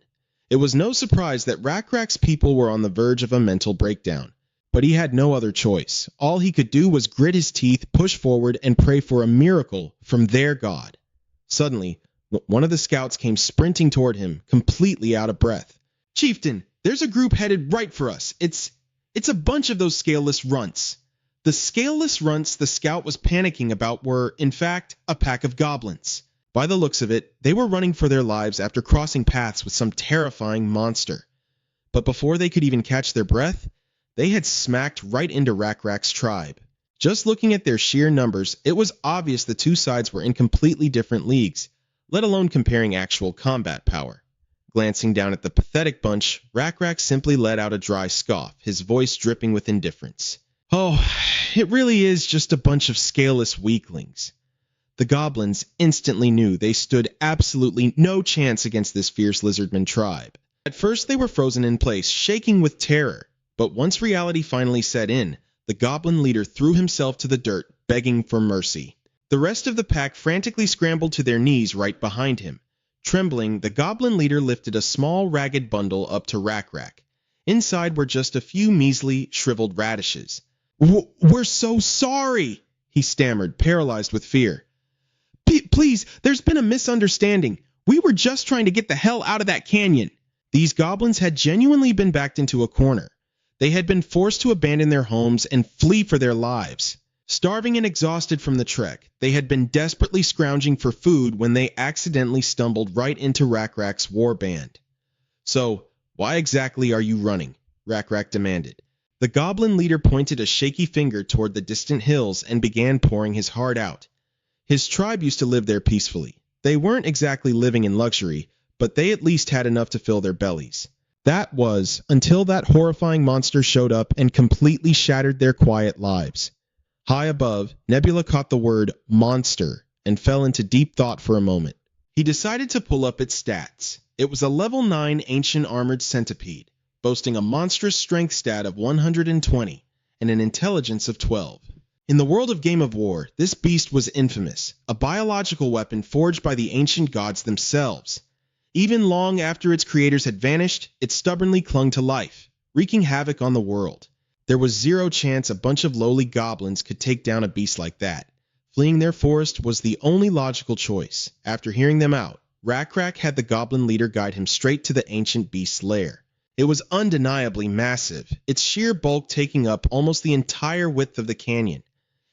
It was no surprise that Rak's people were on the verge of a mental breakdown. But he had no other choice. All he could do was grit his teeth, push forward, and pray for a miracle from their god. Suddenly, one of the scouts came sprinting toward him, completely out of breath. Chieftain, there's a group headed right for us. It's a bunch of those scaleless runts. The scaleless runts the scout was panicking about were, in fact, a pack of goblins. By the looks of it, they were running for their lives after crossing paths with some terrifying monster. But before they could even catch their breath, they had smacked right into Rakrak's tribe. Just looking at their sheer numbers, it was obvious the two sides were in completely different leagues, let alone comparing actual combat power. Glancing down at the pathetic bunch, Rakrak simply let out a dry scoff, his voice dripping with indifference. Oh, it really is just a bunch of scaleless weaklings. The goblins instantly knew they stood absolutely no chance against this fierce lizardman tribe. At first they were frozen in place, shaking with terror, but once reality finally set in, the goblin leader threw himself to the dirt, begging for mercy. The rest of the pack frantically scrambled to their knees right behind him. Trembling, the goblin leader lifted a small, ragged bundle up to Rakrak. Inside were just a few measly, shriveled radishes. We're so sorry, he stammered, paralyzed with fear. Please, there's been a misunderstanding. We were just trying to get the hell out of that canyon. These goblins had genuinely been backed into a corner. They had been forced to abandon their homes and flee for their lives. Starving and exhausted from the trek, they had been desperately scrounging for food when they accidentally stumbled right into Rakrak's war band. So, why exactly are you running? Rakrak demanded. The goblin leader pointed a shaky finger toward the distant hills and began pouring his heart out. His tribe used to live there peacefully. They weren't exactly living in luxury, but they at least had enough to fill their bellies. That was until that horrifying monster showed up and completely shattered their quiet lives. High above, Nebula caught the word monster and fell into deep thought for a moment. He decided to pull up its stats. It was a level 9 ancient armored centipede, boasting a monstrous strength stat of 120 and an intelligence of 12. In the world of Game of War, this beast was infamous, a biological weapon forged by the ancient gods themselves. Even long after its creators had vanished, it stubbornly clung to life, wreaking havoc on the world. There was zero chance a bunch of lowly goblins could take down a beast like that. Fleeing their forest was the only logical choice. After hearing them out, Rakrak had the goblin leader guide him straight to the ancient beast's lair. It was undeniably massive, its sheer bulk taking up almost the entire width of the canyon.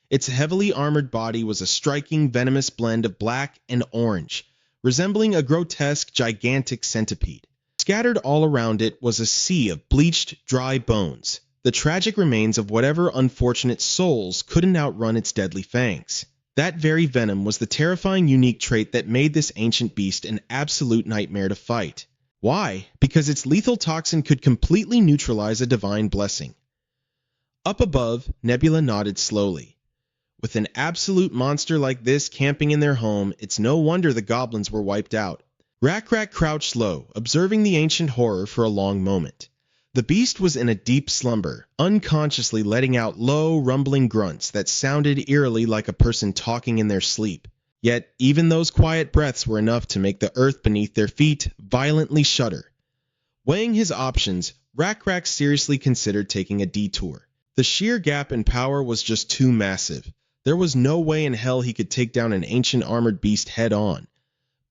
Its heavily armored body was a striking, venomous blend of black and orange, resembling a grotesque, gigantic centipede. Scattered all around it was a sea of bleached, dry bones, the tragic remains of whatever unfortunate souls couldn't outrun its deadly fangs. That very venom was the terrifying, unique trait that made this ancient beast an absolute nightmare to fight. Why? Because its lethal toxin could completely neutralize a divine blessing. Up above, Nebula nodded slowly. With an absolute monster like this camping in their home, it's no wonder the goblins were wiped out. Rakrak crouched low, observing the ancient horror for a long moment. The beast was in a deep slumber, unconsciously letting out low, rumbling grunts that sounded eerily like a person talking in their sleep. Yet, even those quiet breaths were enough to make the earth beneath their feet violently shudder. Weighing his options, Rakrak seriously considered taking a detour. The sheer gap in power was just too massive. There was no way in hell he could take down an ancient armored beast head-on.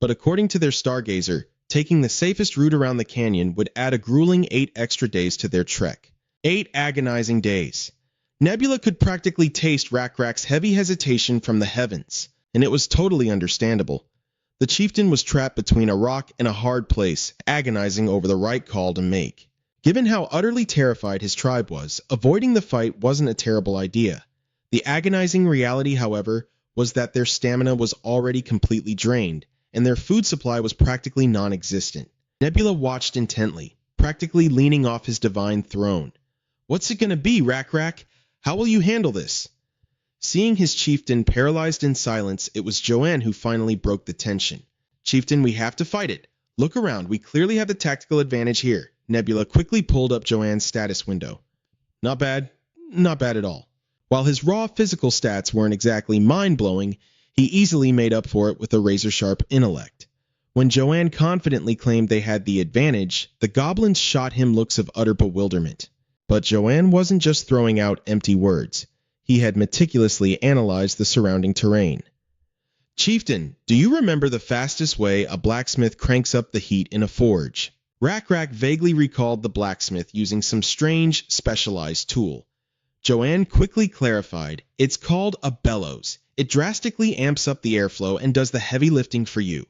But according to their stargazer, taking the safest route around the canyon would add a grueling 8 extra days to their trek. 8 agonizing days. Nebula could practically taste Rakrak's heavy hesitation from the heavens, and it was totally understandable. The chieftain was trapped between a rock and a hard place, agonizing over the right call to make. Given how utterly terrified his tribe was, avoiding the fight wasn't a terrible idea. The agonizing reality, however, was that their stamina was already completely drained, and their food supply was practically non-existent. Nebula watched intently, practically leaning off his divine throne. What's it gonna be, Rakrak? How will you handle this? Seeing his chieftain paralyzed in silence, it was Joanne who finally broke the tension. Chieftain, we have to fight it. Look around, we clearly have the tactical advantage here. Nebula quickly pulled up Joanne's status window. Not bad at all. While his raw physical stats weren't exactly mind-blowing, he easily made up for it with a razor-sharp intellect. When Joanne confidently claimed they had the advantage, the goblins shot him looks of utter bewilderment. But Joanne wasn't just throwing out empty words. He had meticulously analyzed the surrounding terrain. Chieftain, do you remember the fastest way a blacksmith cranks up the heat in a forge? Rakrak vaguely recalled the blacksmith using some strange, specialized tool. Joanne quickly clarified, it's called a bellows. It drastically amps up the airflow and does the heavy lifting for you.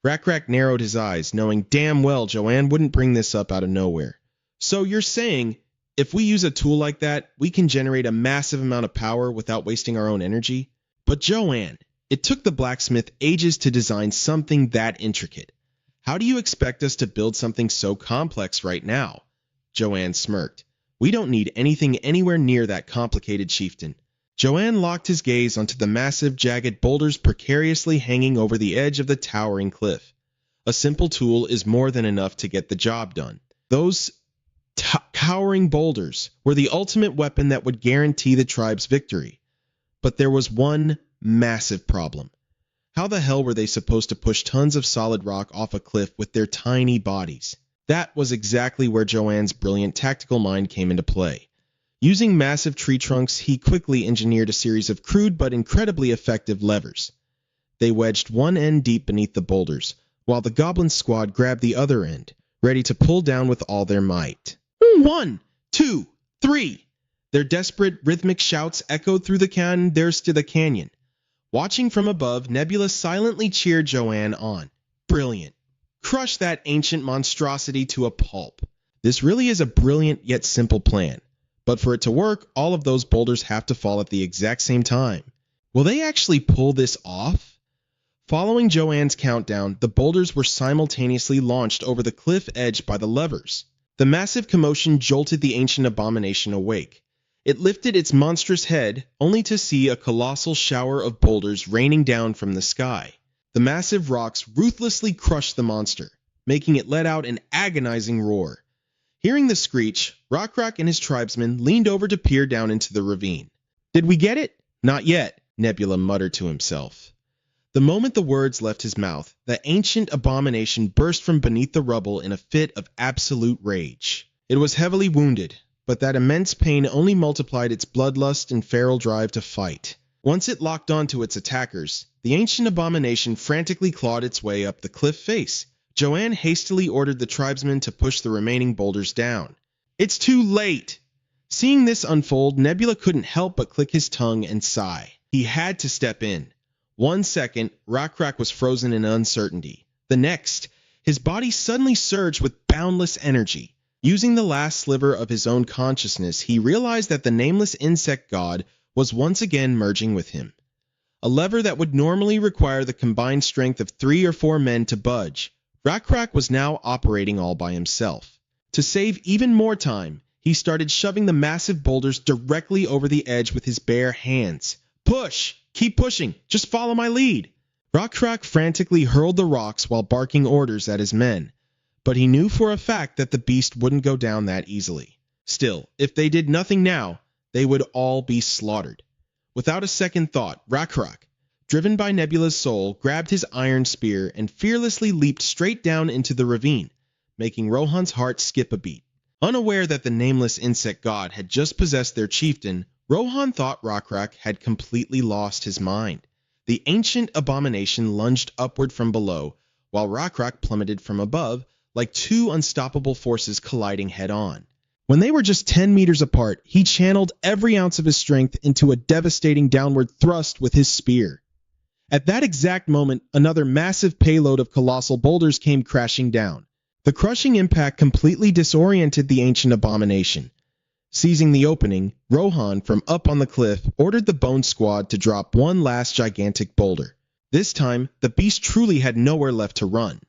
Rakrak narrowed his eyes, knowing damn well Joanne wouldn't bring this up out of nowhere. So you're saying, if we use a tool like that, we can generate a massive amount of power without wasting our own energy? But Joanne, it took the blacksmith ages to design something that intricate. How do you expect us to build something so complex right now? Joanne smirked. We don't need anything anywhere near that complicated, chieftain. Joanne locked his gaze onto the massive, jagged boulders precariously hanging over the edge of the towering cliff. A simple tool is more than enough to get the job done. Those towering boulders were the ultimate weapon that would guarantee the tribe's victory. But there was one massive problem. How the hell were they supposed to push tons of solid rock off a cliff with their tiny bodies? That was exactly where Joanne's brilliant tactical mind came into play. Using massive tree trunks, he quickly engineered a series of crude but incredibly effective levers. They wedged one end deep beneath the boulders, while the goblin squad grabbed the other end, ready to pull down with all their might. 1, 2, 3! Their desperate, rhythmic shouts echoed through the canyon. Watching from above, Nebula silently cheered Joanne on. Brilliant. Crush that ancient monstrosity to a pulp. This really is a brilliant yet simple plan. But for it to work, all of those boulders have to fall at the exact same time. Will they actually pull this off? Following Joanne's countdown, the boulders were simultaneously launched over the cliff edge by the levers. The massive commotion jolted the ancient abomination awake. It lifted its monstrous head, only to see a colossal shower of boulders raining down from the sky. The massive rocks ruthlessly crushed the monster, making it let out an agonizing roar. Hearing the screech, Rakrak and his tribesmen leaned over to peer down into the ravine. Did we get it? Not yet, Nebula muttered to himself. The moment the words left his mouth, the ancient abomination burst from beneath the rubble in a fit of absolute rage. It was heavily wounded, but that immense pain only multiplied its bloodlust and feral drive to fight. Once it locked onto its attackers, the ancient abomination frantically clawed its way up the cliff face. Joanne hastily ordered the tribesmen to push the remaining boulders down. It's too late! Seeing this unfold, Nebula couldn't help but click his tongue and sigh. He had to step in. 1 second, Rakrak was frozen in uncertainty. The next, his body suddenly surged with boundless energy. Using the last sliver of his own consciousness, he realized that the nameless insect god was once again merging with him. A lever that would normally require the combined strength of 3 or 4 men to budge, Rakrak was now operating all by himself. To save even more time, he started shoving the massive boulders directly over the edge with his bare hands. Push! Keep pushing! Just follow my lead! Rakrak frantically hurled the rocks while barking orders at his men, but he knew for a fact that the beast wouldn't go down that easily. Still, if they did nothing now, they would all be slaughtered. Without a second thought, Rakrak, driven by Nebula's soul, grabbed his iron spear and fearlessly leaped straight down into the ravine, making Rohan's heart skip a beat. Unaware that the nameless insect god had just possessed their chieftain, Rohan thought Rakrak had completely lost his mind. The ancient abomination lunged upward from below, while Rakrak plummeted from above, like two unstoppable forces colliding head-on. When they were just 10 meters apart, he channeled every ounce of his strength into a devastating downward thrust with his spear. At that exact moment, another massive payload of colossal boulders came crashing down. The crushing impact completely disoriented the ancient abomination. Seizing the opening, Rohan, from up on the cliff, ordered the Bone Squad to drop one last gigantic boulder. This time, the beast truly had nowhere left to run.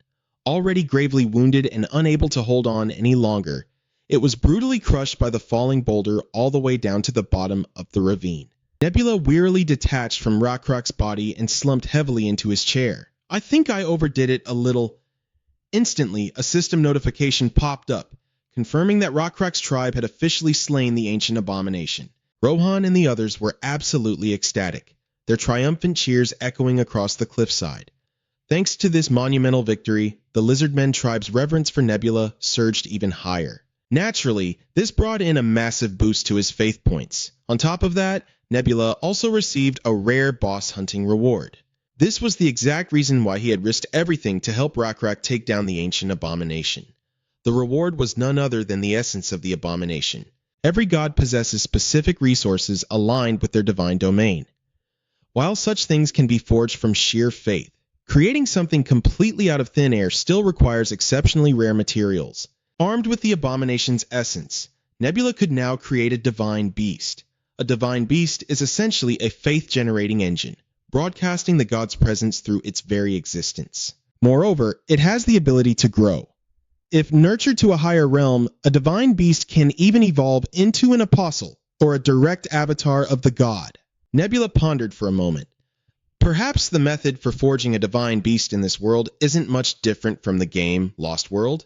Already gravely wounded and unable to hold on any longer, it was brutally crushed by the falling boulder all the way down to the bottom of the ravine. Nebula wearily detached from Rakrak's body and slumped heavily into his chair. I think I overdid it a little. Instantly, a system notification popped up, confirming that Rakrak's tribe had officially slain the ancient abomination. Rohan and the others were absolutely ecstatic, their triumphant cheers echoing across the cliffside. Thanks to this monumental victory, the Lizardmen tribe's reverence for Nebula surged even higher. Naturally, this brought in a massive boost to his faith points. On top of that, Nebula also received a rare boss hunting reward. This was the exact reason why he had risked everything to help Rakrak take down the ancient abomination. The reward was none other than the essence of the abomination. Every god possesses specific resources aligned with their divine domain. While such things can be forged from sheer faith, creating something completely out of thin air still requires exceptionally rare materials. Armed with the abomination's essence, Nebula could now create a divine beast. A divine beast is essentially a faith-generating engine, broadcasting the god's presence through its very existence. Moreover, it has the ability to grow. If nurtured to a higher realm, a divine beast can even evolve into an apostle, or a direct avatar of the god. Nebula pondered for a moment. Perhaps the method for forging a divine beast in this world isn't much different from the game Lost World.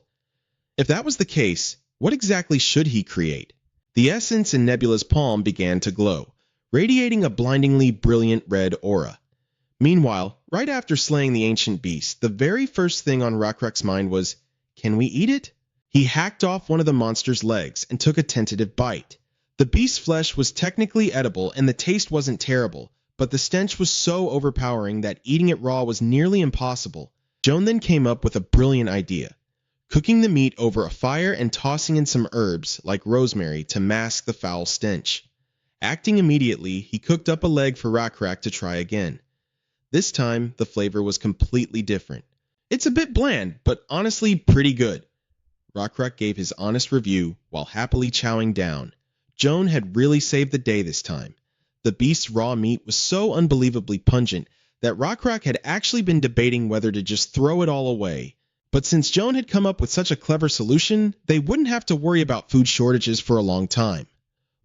If that was the case, what exactly should he create? The essence in Nebula's palm began to glow, radiating a blindingly brilliant red aura. Meanwhile, right after slaying the ancient beast, the very first thing on Rockrock's mind was, can we eat it? He hacked off one of the monster's legs and took a tentative bite. The beast's flesh was technically edible and the taste wasn't terrible, but the stench was so overpowering that eating it raw was nearly impossible. Joan then came up with a brilliant idea, cooking the meat over a fire and tossing in some herbs, like rosemary, to mask the foul stench. Acting immediately, he cooked up a leg for Rockrock to try again. This time, the flavor was completely different. It's a bit bland, but honestly pretty good. Rockrock gave his honest review while happily chowing down. Joan had really saved the day this time. The beast's raw meat was so unbelievably pungent that Rockrock had actually been debating whether to just throw it all away. But since Joan had come up with such a clever solution, they wouldn't have to worry about food shortages for a long time.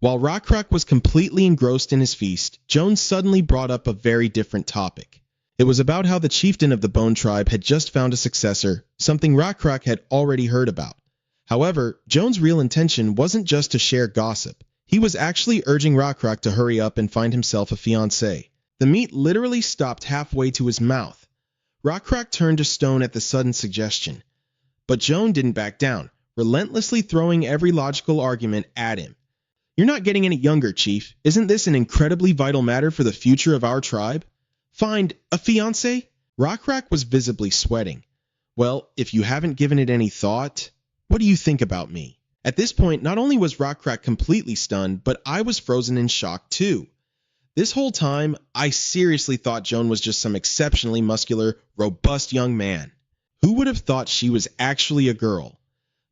While Rockrock was completely engrossed in his feast, Joan suddenly brought up a very different topic. It was about how the chieftain of the Bone Tribe had just found a successor, something Rockrock had already heard about. However, Joan's real intention wasn't just to share gossip. He was actually urging Rockrock to hurry up and find himself a fiancée. The meat literally stopped halfway to his mouth. Rockrock turned to stone at the sudden suggestion. But Joan didn't back down, relentlessly throwing every logical argument at him. You're not getting any younger, Chief. Isn't this an incredibly vital matter for the future of our tribe? Find a fiancé? Rockrock was visibly sweating. Well, if you haven't given it any thought, what do you think about me? At this point, not only was Rockrock completely stunned, but I was frozen in shock too. This whole time, I seriously thought Joan was just some exceptionally muscular, robust young man. Who would have thought she was actually a girl?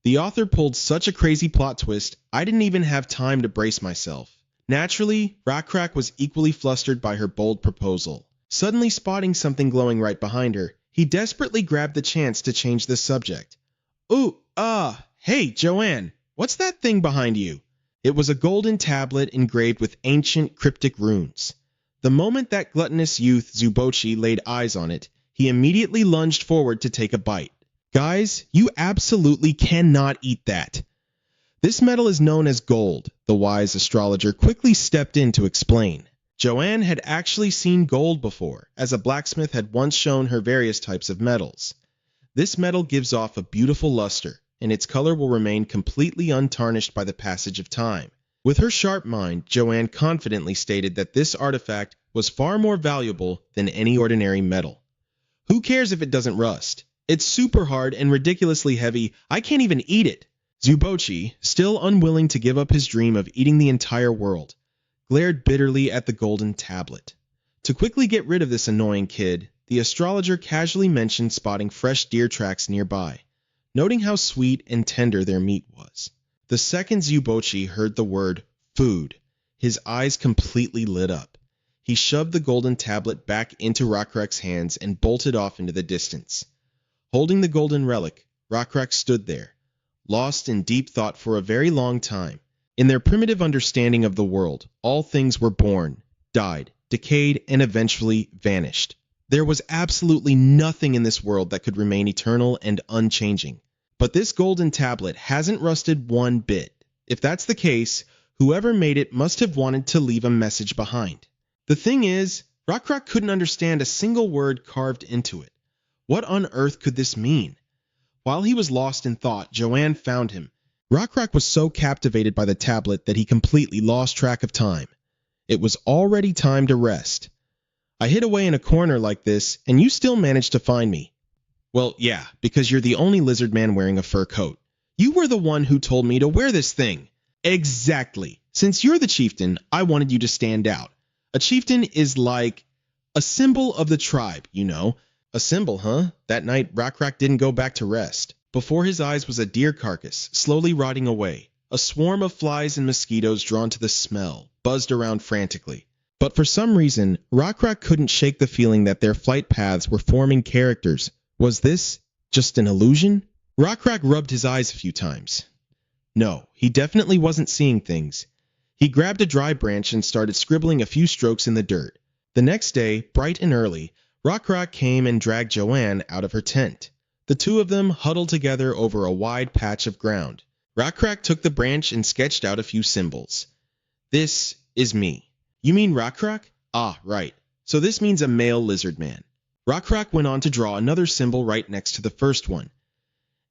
The author pulled such a crazy plot twist, I didn't even have time to brace myself. Naturally, Rockrock was equally flustered by her bold proposal. Suddenly spotting something glowing right behind her, he desperately grabbed the chance to change the subject. Hey, Joanne, what's that thing behind you? It was a golden tablet engraved with ancient cryptic runes. The moment that gluttonous youth Zubochi laid eyes on it, he immediately lunged forward to take a bite. Guys, you absolutely cannot eat that. This metal is known as gold, the wise astrologer quickly stepped in to explain. Joanne had actually seen gold before, as a blacksmith had once shown her various types of metals. This metal gives off a beautiful luster, and its color will remain completely untarnished by the passage of time. With her sharp mind, Joanne confidently stated that this artifact was far more valuable than any ordinary metal. Who cares if it doesn't rust? It's super hard and ridiculously heavy, I can't even eat it. Zubochi, still unwilling to give up his dream of eating the entire world, glared bitterly at the golden tablet. To quickly get rid of this annoying kid, the astrologer casually mentioned spotting fresh deer tracks nearby, noting how sweet and tender their meat was. The second Zubochi heard the word food, his eyes completely lit up. He shoved the golden tablet back into Rockrock's hands and bolted off into the distance. Holding the golden relic, Rockrock stood there, lost in deep thought for a very long time. In their primitive understanding of the world, all things were born, died, decayed, and eventually vanished. There was absolutely nothing in this world that could remain eternal and unchanging. But this golden tablet hasn't rusted one bit. If that's the case, whoever made it must have wanted to leave a message behind. The thing is, Rockrock couldn't understand a single word carved into it. What on earth could this mean? While he was lost in thought, Joanne found him. Rockrock was so captivated by the tablet that he completely lost track of time. It was already time to rest. I hid away in a corner like this, and you still managed to find me. Well, yeah, because you're the only lizard man wearing a fur coat. You were the one who told me to wear this thing. Exactly. Since you're the chieftain, I wanted you to stand out. A chieftain is like A symbol of the tribe, you know. A symbol, huh? That night, Rockrock didn't go back to rest. Before his eyes was a deer carcass, slowly rotting away. A swarm of flies and mosquitoes drawn to the smell buzzed around frantically. But for some reason, Rockrock couldn't shake the feeling that their flight paths were forming characters. Was this just an illusion? Rockrock rubbed his eyes a few times. No, he definitely wasn't seeing things. He grabbed a dry branch and started scribbling a few strokes in the dirt. The next day, bright and early, Rockrock came and dragged Joanne out of her tent. The two of them huddled together over a wide patch of ground. Rockrock took the branch and sketched out a few symbols. This is me. You mean Rockrock? Ah, right. So this means a male lizard man. Rockrock went on to draw another symbol right next to the first one.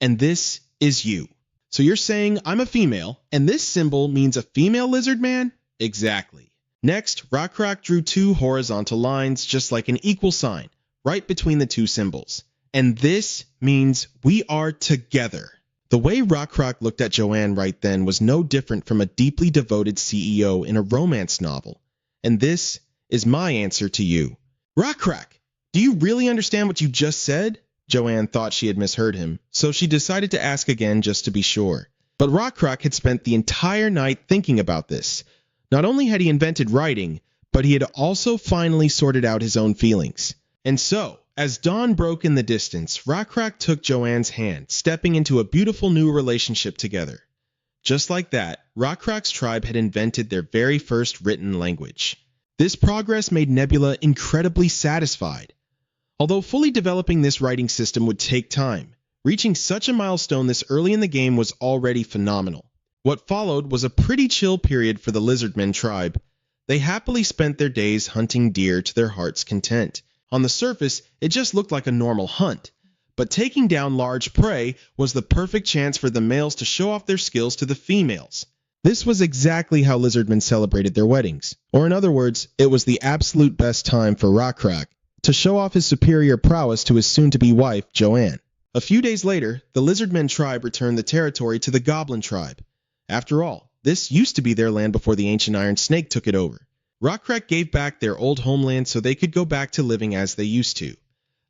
And this is you. So you're saying I'm a female, and this symbol means a female lizard man? Exactly. Next, Rockrock drew two horizontal lines just like an equal sign, right between the two symbols. And this means we are together. The way Rockrock looked at Joanne right then was no different from a deeply devoted CEO in a romance novel. And this is my answer to you. Rockrock, do you really understand what you just said? Joanne thought she had misheard him, so she decided to ask again just to be sure. But Rockrock had spent the entire night thinking about this. Not only had he invented writing, but he had also finally sorted out his own feelings. And so, as dawn broke in the distance, Rockrock took Joanne's hand, stepping into a beautiful new relationship together. Just like that, Rockrock's tribe had invented their very first written language. This progress made Nebula incredibly satisfied. Although fully developing this writing system would take time, reaching such a milestone this early in the game was already phenomenal. What followed was a pretty chill period for the Lizardmen tribe. They happily spent their days hunting deer to their heart's content. On the surface, it just looked like a normal hunt. But taking down large prey was the perfect chance for the males to show off their skills to the females. This was exactly how Lizardmen celebrated their weddings. Or in other words, it was the absolute best time for Rockrock to show off his superior prowess to his soon-to-be wife, Joanne. A few days later, the Lizardmen tribe returned the territory to the Goblin tribe. After all, this used to be their land before the ancient Iron Snake took it over. Rockrock gave back their old homeland so they could go back to living as they used to.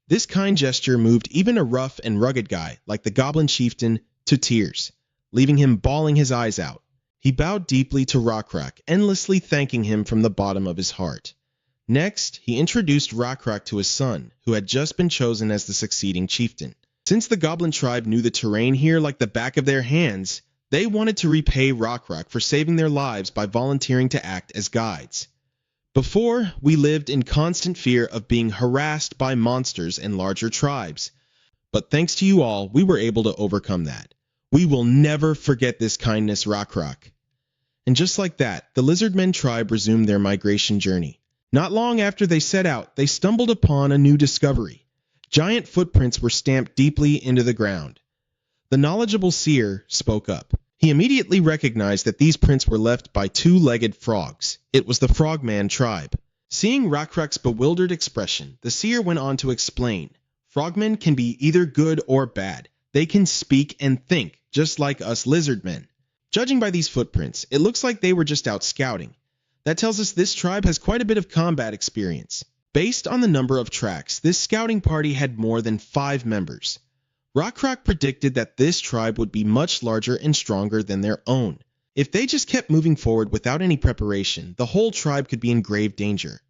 This kind gesture moved even a rough and rugged guy like the Goblin chieftain to tears, leaving him bawling his eyes out. He bowed deeply to Rockrock, endlessly thanking him from the bottom of his heart. Next, he introduced Rockrock to his son, who had just been chosen as the succeeding chieftain. Since the Goblin tribe knew the terrain here like the back of their hands, they wanted to repay Rockrock for saving their lives by volunteering to act as guides. Before, we lived in constant fear of being harassed by monsters and larger tribes. But thanks to you all, we were able to overcome that. We will never forget this kindness, Rockrock. And just like that, the Lizardmen tribe resumed their migration journey. Not long after they set out, they stumbled upon a new discovery. Giant footprints were stamped deeply into the ground. The knowledgeable seer spoke up. He immediately recognized that these prints were left by two-legged frogs. It was the Frogman tribe. Seeing Rockrock's bewildered expression, the seer went on to explain. Frogmen can be either good or bad. They can speak and think, just like us lizardmen. Judging by these footprints, it looks like they were just out scouting. That tells us this tribe has quite a bit of combat experience. Based on the number of tracks, this scouting party had more than 5 members. Rockrock predicted that this tribe would be much larger and stronger than their own. If they just kept moving forward without any preparation, the whole tribe could be in grave danger.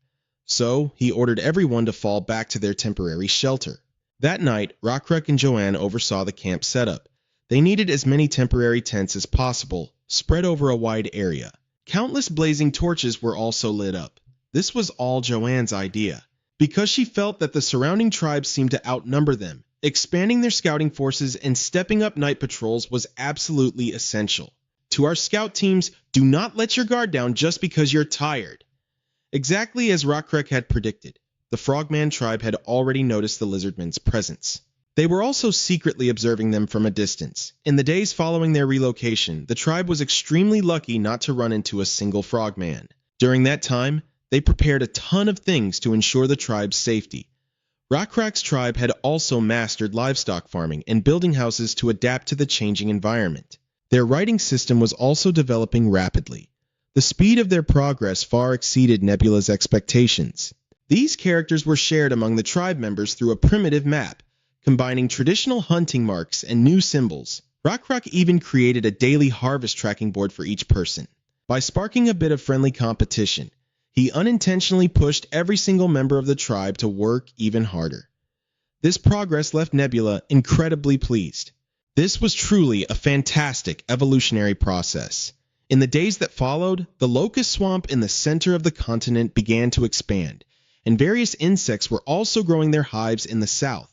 So, he ordered everyone to fall back to their temporary shelter. That night, Rockrock and Joanne oversaw the camp setup. They needed as many temporary tents as possible, spread over a wide area. Countless blazing torches were also lit up. This was all Joanne's idea. Because she felt that the surrounding tribes seemed to outnumber them, expanding their scouting forces and stepping up night patrols was absolutely essential. To our scout teams, do not let your guard down just because you're tired. Exactly as Rockrock had predicted, the Frogman tribe had already noticed the Lizardmen's presence. They were also secretly observing them from a distance. In the days following their relocation, the tribe was extremely lucky not to run into a single Frogman. During that time, they prepared a ton of things to ensure the tribe's safety. Rockrock's tribe had also mastered livestock farming and building houses to adapt to the changing environment. Their writing system was also developing rapidly. The speed of their progress far exceeded Nebula's expectations. These characters were shared among the tribe members through a primitive map, combining traditional hunting marks and new symbols. Rockrock even created a daily harvest tracking board for each person. By sparking a bit of friendly competition, he unintentionally pushed every single member of the tribe to work even harder. This progress left Nebula incredibly pleased. This was truly a fantastic evolutionary process. In the days that followed, the locust swamp in the center of the continent began to expand, and various insects were also growing their hives in the south.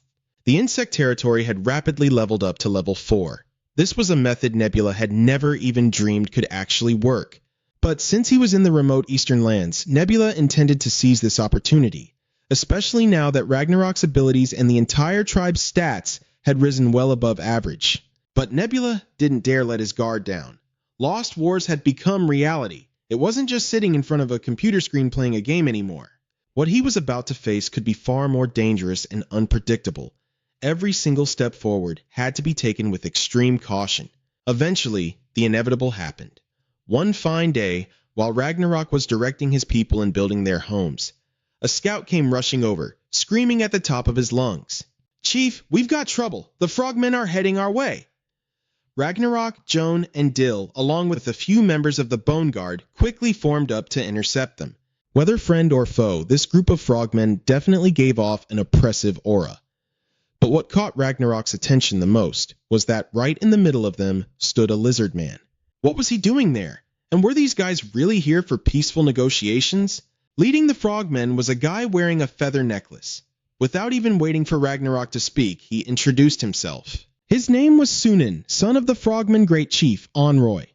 The insect territory had rapidly leveled up to level 4. This was a method Nebula had never even dreamed could actually work. But since he was in the remote eastern lands, Nebula intended to seize this opportunity, especially now that Ragnarok's abilities and the entire tribe's stats had risen well above average. But Nebula didn't dare let his guard down. Lost Wars had become reality. It wasn't just sitting in front of a computer screen playing a game anymore. What he was about to face could be far more dangerous and unpredictable. Every single step forward had to be taken with extreme caution. Eventually, the inevitable happened. One fine day, while Ragnarok was directing his people in building their homes, a scout came rushing over, screaming at the top of his lungs. "Chief, we've got trouble. The frogmen are heading our way." Ragnarok, Joan, and Dill, along with a few members of the Bone Guard, quickly formed up to intercept them. Whether friend or foe, this group of frogmen definitely gave off an oppressive aura. But what caught Ragnarok's attention the most was that right in the middle of them stood a lizard man. What was he doing there? And were these guys really here for peaceful negotiations? Leading the frogmen was a guy wearing a feather necklace. Without even waiting for Ragnarok to speak, he introduced himself. His name was Sunan, son of the frogman great chief, Onroy.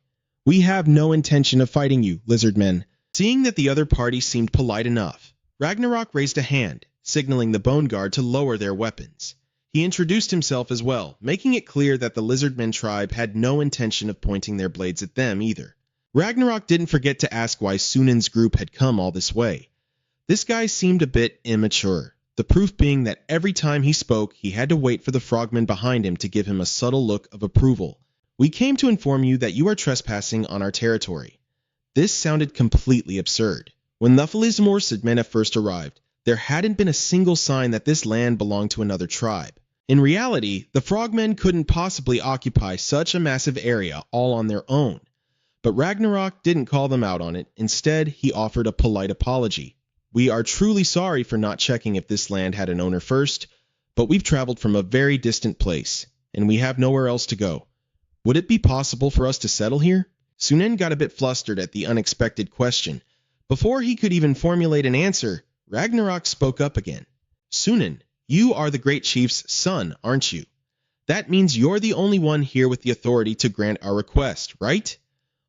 "We have no intention of fighting you, lizard men." Seeing that the other party seemed polite enough, Ragnarok raised a hand, signaling the Bone Guard to lower their weapons. He introduced himself as well, making it clear that the Lizardmen tribe had no intention of pointing their blades at them either. Ragnarok didn't forget to ask why Sunan's group had come all this way. This guy seemed a bit immature, the proof being that every time he spoke, he had to wait for the frogmen behind him to give him a subtle look of approval. "We came to inform you that you are trespassing on our territory." This sounded completely absurd. When the Morsidmen at first arrived, there hadn't been a single sign that this land belonged to another tribe. In reality, the frogmen couldn't possibly occupy such a massive area all on their own. But Ragnarok didn't call them out on it. Instead, he offered a polite apology. "We are truly sorry for not checking if this land had an owner first, but we've traveled from a very distant place, and we have nowhere else to go. Would it be possible for us to settle here?" Sunan got a bit flustered at the unexpected question. Before he could even formulate an answer, Ragnarok spoke up again. "Sunan, you are the great chief's son, aren't you? That means you're the only one here with the authority to grant our request, right?"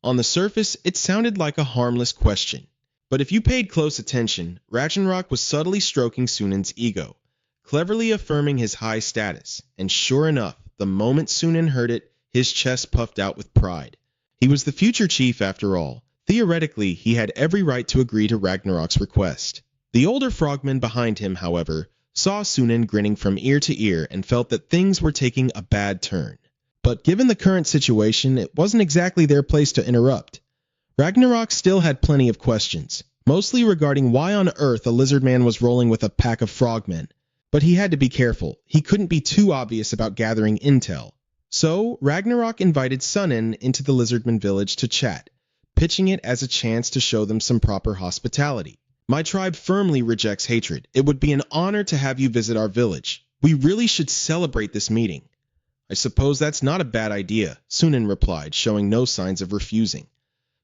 On the surface, it sounded like a harmless question. But if you paid close attention, Ragnarok was subtly stroking Sunan's ego, cleverly affirming his high status. And sure enough, the moment Sunan heard it, his chest puffed out with pride. He was the future chief after all. Theoretically, he had every right to agree to Ragnarok's request. The older frogman behind him, however, saw Sunan grinning from ear to ear and felt that things were taking a bad turn. But given the current situation, it wasn't exactly their place to interrupt. Ragnarok still had plenty of questions, mostly regarding why on earth a lizard man was rolling with a pack of frogmen. But he had to be careful. He couldn't be too obvious about gathering intel. So, Ragnarok invited Sunan into the lizardman village to chat, pitching it as a chance to show them some proper hospitality. "My tribe firmly rejects hatred. It would be an honor to have you visit our village. We really should celebrate this meeting." "I suppose that's not a bad idea," Sunan replied, showing no signs of refusing.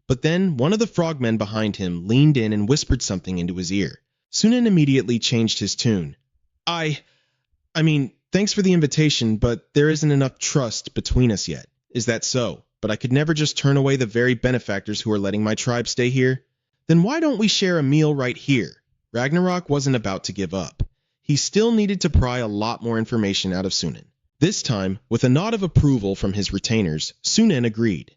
But then one of the frogmen behind him leaned in and whispered something into his ear. Sunan immediately changed his tune. I mean, thanks for the invitation, but there isn't enough trust between us yet." "Is that so? But I could never just turn away the very benefactors who are letting my tribe stay here." "Then why don't we share a meal right here?" Ragnarok wasn't about to give up. He still needed to pry a lot more information out of Sunan. This time, with a nod of approval from his retainers, Sunan agreed.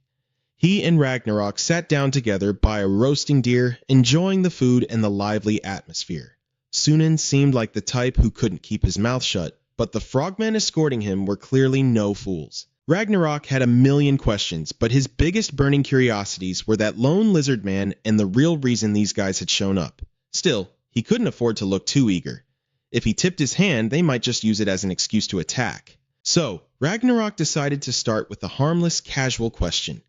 He and Ragnarok sat down together by a roasting deer, enjoying the food and the lively atmosphere. Sunan seemed like the type who couldn't keep his mouth shut, but the frogmen escorting him were clearly no fools. Ragnarok had a million questions, but his biggest burning curiosities were that lone lizard man and the real reason these guys had shown up. Still, He couldn't afford to look too eager. If he tipped his hand, they might just use it as an excuse to attack. So, Ragnarok decided to start with a harmless, casual question.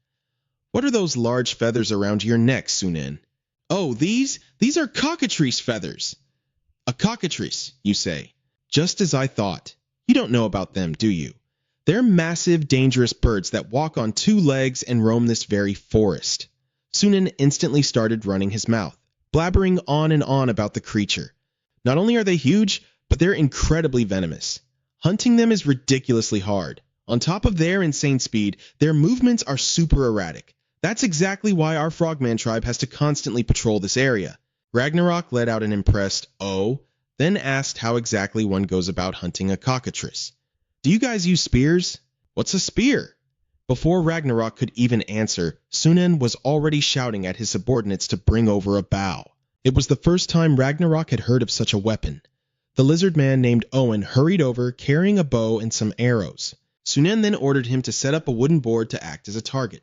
What are those large feathers around your neck, Sunen? Oh, these are cockatrice feathers. A cockatrice, you say. Just as I thought. You don't know about them, do you? They're massive, dangerous birds that walk on two legs and roam this very forest. Sunen instantly started running his mouth, blabbering on and on about the creature. Not only are they huge, but they're incredibly venomous. Hunting them is ridiculously hard. On top of their insane speed, their movements are super erratic. That's exactly why our Frogman tribe has to constantly patrol this area. Ragnarok let out an impressed "oh," then asked how exactly one goes about hunting a cockatrice. Do you guys use spears? What's a spear? Before Ragnarok could even answer, Sunen was already shouting at his subordinates to bring over a bow. It was the first time Ragnarok had heard of such a weapon. The lizard man named Owen hurried over, carrying a bow and some arrows. Sunen then ordered him to set up a wooden board to act as a target.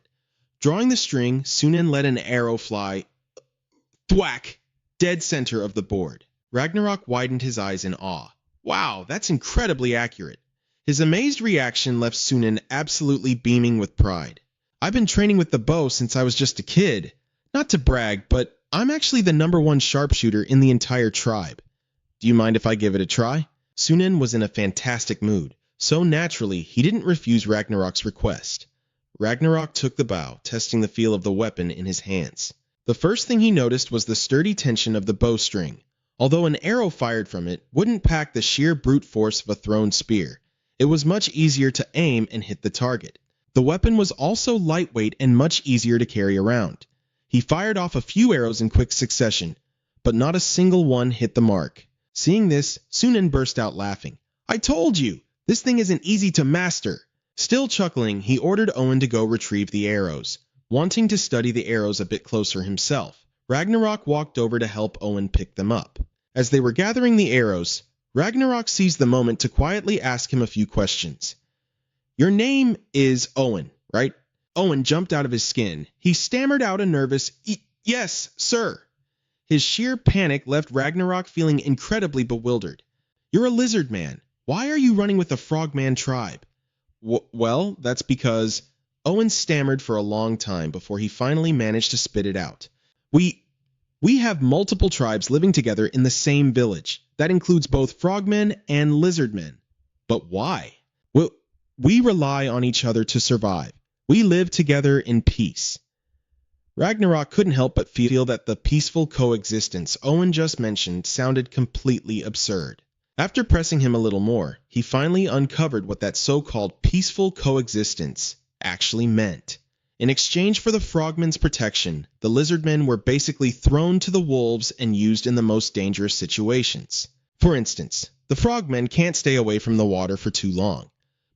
Drawing the string, Sunen let an arrow fly, thwack, dead center of the board. Ragnarok widened his eyes in awe. Wow, that's incredibly accurate. His amazed reaction left Sunen absolutely beaming with pride. I've been training with the bow since I was just a kid. Not to brag, but I'm actually the #1 sharpshooter in the entire tribe. Do you mind if I give it a try? Sunen was in a fantastic mood, so naturally he didn't refuse Ragnarok's request. Ragnarok took the bow, testing the feel of the weapon in his hands. The first thing he noticed was the sturdy tension of the bowstring. Although an arrow fired from it wouldn't pack the sheer brute force of a thrown spear, it was much easier to aim and hit the target. The weapon was also lightweight and much easier to carry around. He fired off a few arrows in quick succession, but not a single one hit the mark. Seeing this, Sunen burst out laughing. I told you! This thing isn't easy to master! Still chuckling, he ordered Owen to go retrieve the arrows. Wanting to study the arrows a bit closer himself, Ragnarok walked over to help Owen pick them up. As they were gathering the arrows, Ragnarok seized the moment to quietly ask him a few questions. Your name is Owen, right? Owen jumped out of his skin. He stammered out a nervous, yes, sir. His sheer panic left Ragnarok feeling incredibly bewildered. You're a lizard man. Why are you running with the Frogman tribe? Well, that's because... Owen stammered for a long time before he finally managed to spit it out. We have multiple tribes living together in the same village. That includes both frogmen and lizardmen. But why? Well, we rely on each other to survive. We live together in peace. Ragnarok couldn't help but feel that the peaceful coexistence Owen just mentioned sounded completely absurd. After pressing him a little more, he finally uncovered what that so-called peaceful coexistence actually meant. In exchange for the frogmen's protection, the lizardmen were basically thrown to the wolves and used in the most dangerous situations. For instance, the frogmen can't stay away from the water for too long.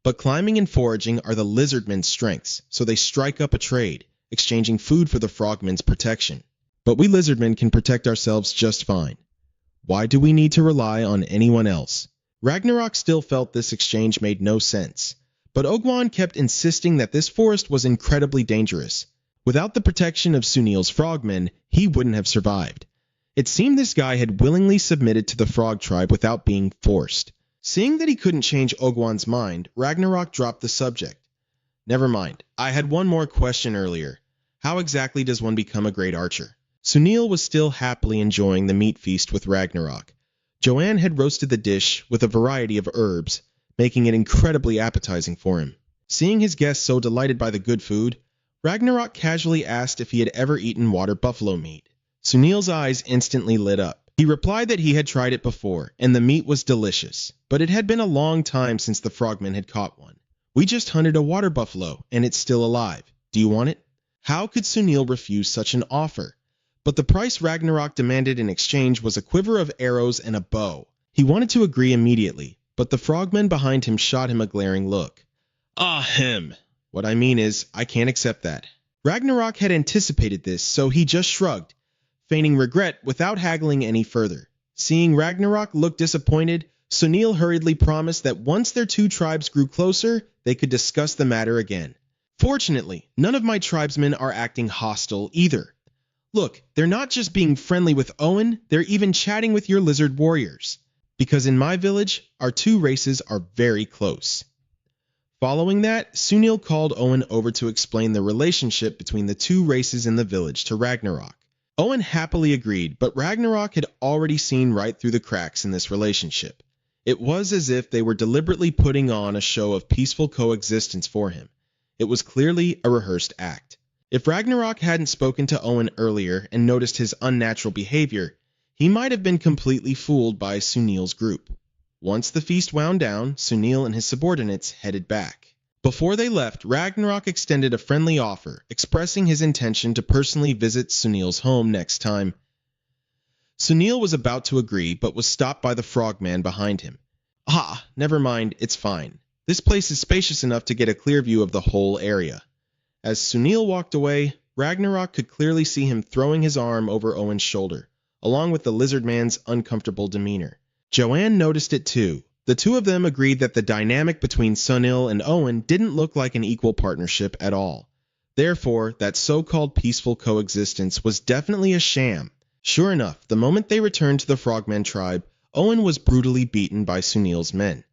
But climbing and foraging are the lizardmen's strengths, so they strike up a trade, exchanging food for the frogmen's protection. But we lizardmen can protect ourselves just fine. Why do we need to rely on anyone else? Ragnarok still felt this exchange made no sense. But Ogwan kept insisting that this forest was incredibly dangerous. Without the protection of Sunil's frogmen, he wouldn't have survived. It seemed this guy had willingly submitted to the frog tribe without being forced. Seeing that he couldn't change Ogwan's mind, Ragnarok dropped the subject. Never mind, I had one more question earlier. How exactly does one become a great archer? Sunil was still happily enjoying the meat feast with Ragnarok. Joanne had roasted the dish with a variety of herbs, making it incredibly appetizing for him. Seeing his guest so delighted by the good food, Ragnarok casually asked if he had ever eaten water buffalo meat. Sunil's eyes instantly lit up. He replied that he had tried it before, and the meat was delicious, but it had been a long time since the frogmen had caught one. We just hunted a water buffalo, and it's still alive. Do you want it? How could Sunil refuse such an offer? But the price Ragnarok demanded in exchange was a quiver of arrows and a bow. He wanted to agree immediately, but the frogmen behind him shot him a glaring look. Ahem. What I mean is, I can't accept that. Ragnarok had anticipated this, so he just shrugged, feigning regret without haggling any further. Seeing Ragnarok look disappointed, Sunil hurriedly promised that once their two tribes grew closer, they could discuss the matter again. Fortunately, none of my tribesmen are acting hostile either. Look, they're not just being friendly with Owen, they're even chatting with your lizard warriors. Because in my village, our two races are very close. Following that, Sunil called Owen over to explain the relationship between the two races in the village to Ragnarok. Owen happily agreed, but Ragnarok had already seen right through the cracks in this relationship. It was as if they were deliberately putting on a show of peaceful coexistence for him. It was clearly a rehearsed act. If Ragnarok hadn't spoken to Owen earlier and noticed his unnatural behavior, he might have been completely fooled by Sunil's group. Once the feast wound down, Sunil and his subordinates headed back. Before they left, Ragnarok extended a friendly offer, expressing his intention to personally visit Sunil's home next time. Sunil was about to agree, but was stopped by the frogman behind him. Ah, never mind, it's fine. This place is spacious enough to get a clear view of the whole area. As Sunil walked away, Ragnarok could clearly see him throwing his arm over Owen's shoulder, along with the lizard man's uncomfortable demeanor. Joanne noticed it too. The two of them agreed that the dynamic between Sunil and Owen didn't look like an equal partnership at all. Therefore, that so-called peaceful coexistence was definitely a sham. Sure enough, the moment they returned to the Frogman tribe, Owen was brutally beaten by Sunil's men.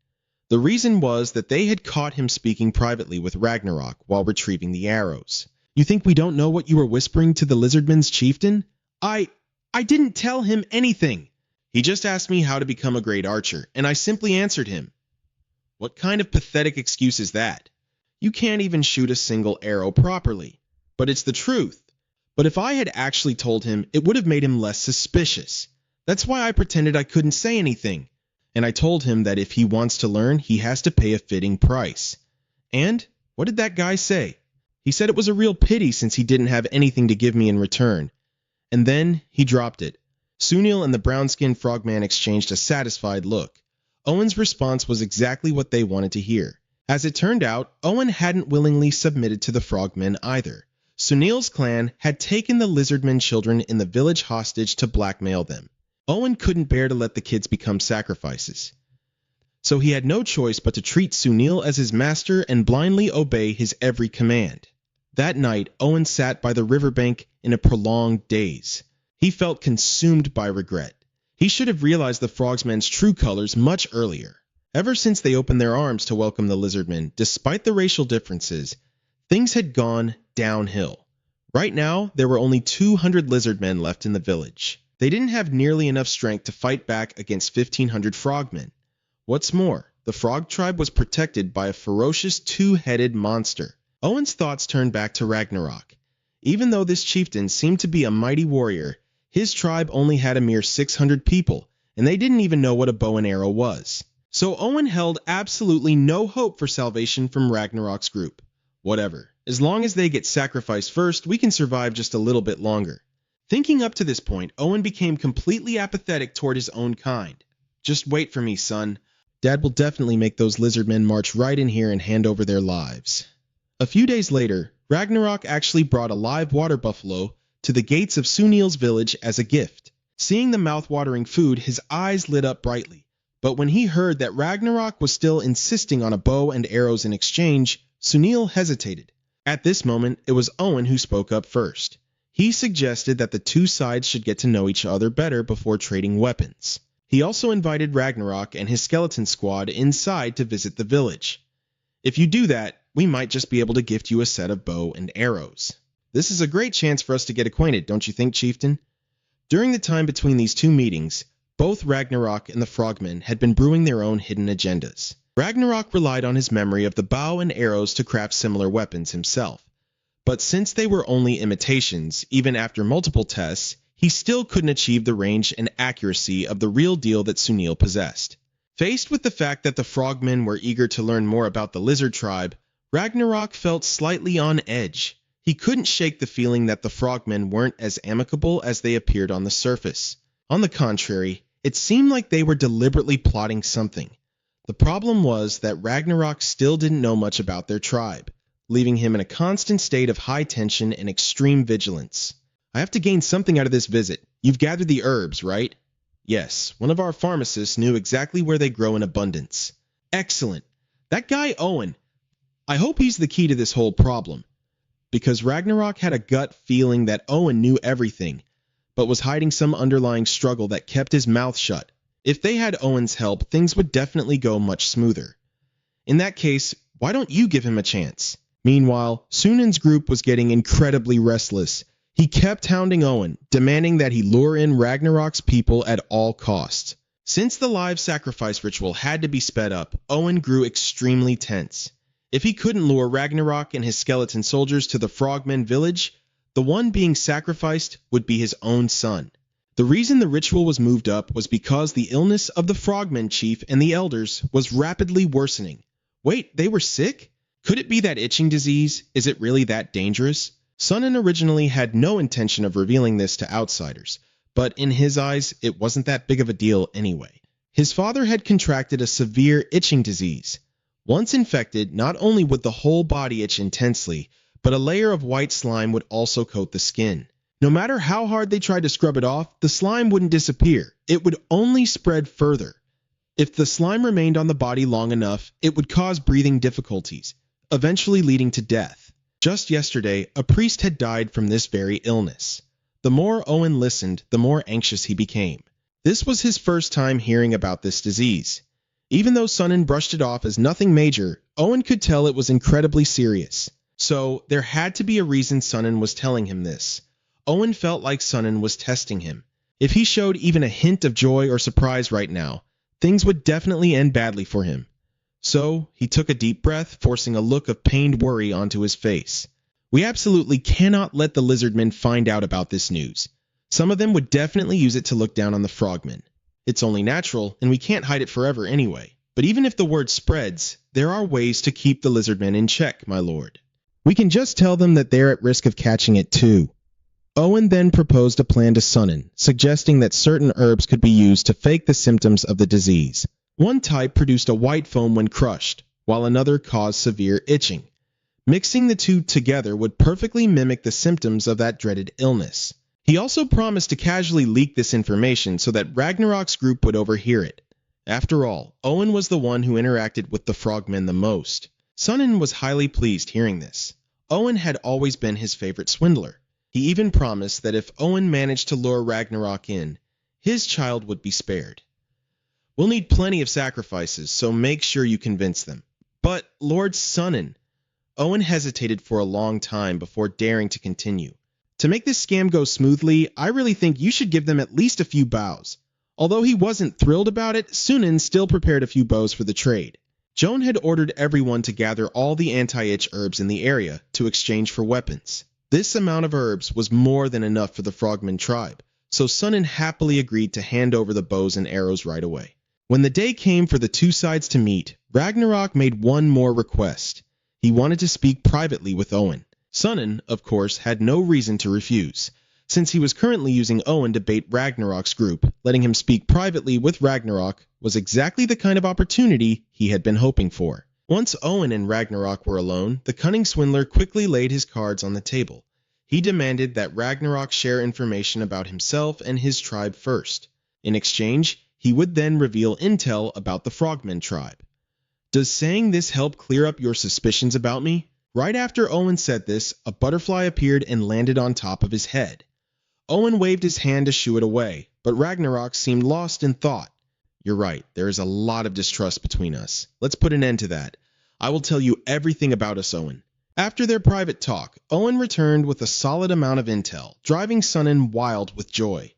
The reason was that they had caught him speaking privately with Ragnarok while retrieving the arrows. You think we don't know what you were whispering to the Lizardman's chieftain? I didn't tell him anything. He just asked me how to become a great archer, and I simply answered him. What kind of pathetic excuse is that? You can't even shoot a single arrow properly. But it's the truth. But if I had actually told him, it would have made him less suspicious. That's why I pretended I couldn't say anything. And I told him that if he wants to learn, he has to pay a fitting price. And what did that guy say? He said it was a real pity since he didn't have anything to give me in return. And then he dropped it. Sunil and the brown-skinned frogman exchanged a satisfied look. Owen's response was exactly what they wanted to hear. As it turned out, Owen hadn't willingly submitted to the frogmen either. Sunil's clan had taken the lizardmen children in the village hostage to blackmail them. Owen couldn't bear to let the kids become sacrifices. So he had no choice but to treat Sunil as his master and blindly obey his every command. That night, Owen sat by the riverbank in a prolonged daze. He felt consumed by regret. He should have realized the Frogsmen's true colors much earlier. Ever since they opened their arms to welcome the Lizardmen, despite the racial differences, things had gone downhill. Right now, there were only 200 Lizardmen left in the village. They didn't have nearly enough strength to fight back against 1,500 Frogmen. What's more, the Frog tribe was protected by a ferocious two-headed monster. Owen's thoughts turned back to Ragnarok. Even though this chieftain seemed to be a mighty warrior, his tribe only had a mere 600 people, and they didn't even know what a bow and arrow was. So Owen held absolutely no hope for salvation from Ragnarok's group. Whatever. As long as they get sacrificed first, we can survive just a little bit longer. Thinking up to this point, Owen became completely apathetic toward his own kind. Just wait for me, son. Dad will definitely make those lizardmen march right in here and hand over their lives. A few days later, Ragnarok actually brought a live water buffalo to the gates of Sunil's village as a gift. Seeing the mouth-watering food, his eyes lit up brightly. But when he heard that Ragnarok was still insisting on a bow and arrows in exchange, Sunil hesitated. At this moment, it was Owen who spoke up first. He suggested that the two sides should get to know each other better before trading weapons. He also invited Ragnarok and his skeleton squad inside to visit the village. If you do that, we might just be able to gift you a set of bow and arrows. This is a great chance for us to get acquainted, don't you think, Chieftain? During the time between these two meetings, both Ragnarok and the Frogmen had been brewing their own hidden agendas. Ragnarok relied on his memory of the bow and arrows to craft similar weapons himself. But since they were only imitations, even after multiple tests, he still couldn't achieve the range and accuracy of the real deal that Sunil possessed. Faced with the fact that the Frogmen were eager to learn more about the lizard tribe, Ragnarok felt slightly on edge. He couldn't shake the feeling that the Frogmen weren't as amicable as they appeared on the surface. On the contrary, it seemed like they were deliberately plotting something. The problem was that Ragnarok still didn't know much about their tribe, leaving him in a constant state of high tension and extreme vigilance. I have to gain something out of this visit. You've gathered the herbs, right? Yes, one of our pharmacists knew exactly where they grow in abundance. Excellent. That guy Owen. I hope he's the key to this whole problem. because Ragnarok had a gut feeling that Owen knew everything, but was hiding some underlying struggle that kept his mouth shut. If they had Owen's help, things would definitely go much smoother. In that case, why don't you give him a chance? Meanwhile, Sunan's group was getting incredibly restless. He kept hounding Owen, demanding that he lure in Ragnarok's people at all costs. Since the live sacrifice ritual had to be sped up, Owen grew extremely tense. If he couldn't lure Ragnarok and his skeleton soldiers to the Frogmen village, the one being sacrificed would be his own son. The reason the ritual was moved up was because the illness of the Frogmen chief and the elders was rapidly worsening. Wait, they were sick? Could it be that itching disease? Is it really that dangerous? Sunan originally had no intention of revealing this to outsiders, but in his eyes, it wasn't that big of a deal anyway. His father had contracted a severe itching disease. Once infected, not only would the whole body itch intensely, but a layer of white slime would also coat the skin. No matter how hard they tried to scrub it off, the slime wouldn't disappear. It would only spread further. If the slime remained on the body long enough, it would cause breathing difficulties, eventually leading to death. Just yesterday, a priest had died from this very illness. The more Owen listened, the more anxious he became. This was his first time hearing about this disease. Even though Sunan brushed it off as nothing major, Owen could tell it was incredibly serious. So, there had to be a reason Sunan was telling him this. Owen felt like Sunan was testing him. If he showed even a hint of joy or surprise right now, things would definitely end badly for him. So, he took a deep breath, forcing a look of pained worry onto his face. We absolutely cannot let the lizardmen find out about this news. Some of them would definitely use it to look down on the frogmen. It's only natural, and we can't hide it forever anyway. But even if the word spreads, there are ways to keep the lizardmen in check, my lord. We can just tell them that they're at risk of catching it too. Owen then proposed a plan to Sunan, suggesting that certain herbs could be used to fake the symptoms of the disease. One type produced a white foam when crushed, while another caused severe itching. Mixing the two together would perfectly mimic the symptoms of that dreaded illness. He also promised to casually leak this information so that Ragnarok's group would overhear it. After all, Owen was the one who interacted with the frogmen the most. Sunan was highly pleased hearing this. Owen had always been his favorite swindler. He even promised that if Owen managed to lure Ragnarok in, his child would be spared. We'll need plenty of sacrifices, so make sure you convince them. But, Lord Sunan, Owen hesitated for a long time before daring to continue. To make this scam go smoothly, I really think you should give them at least a few bows. Although he wasn't thrilled about it, Sunan still prepared a few bows for the trade. Joan had ordered everyone to gather all the anti-itch herbs in the area to exchange for weapons. This amount of herbs was more than enough for the Frogman tribe, so Sunan happily agreed to hand over the bows and arrows right away. When the day came for the two sides to meet, Ragnarok made one more request. He wanted to speak privately with Owen. Sunan, of course, had no reason to refuse. Since he was currently using Owen to bait Ragnarok's group, letting him speak privately with Ragnarok was exactly the kind of opportunity he had been hoping for. Once Owen and Ragnarok were alone, the cunning swindler quickly laid his cards on the table. He demanded that Ragnarok share information about himself and his tribe first. In exchange, he would then reveal intel about the Frogmen tribe. Does saying this help clear up your suspicions about me? Right after Owen said this, a butterfly appeared and landed on top of his head. Owen waved his hand to shoo it away, but Ragnarok seemed lost in thought. You're right, there is a lot of distrust between us. Let's put an end to that. I will tell you everything about us, Owen. After their private talk, Owen returned with a solid amount of intel, driving Sunan wild with joy.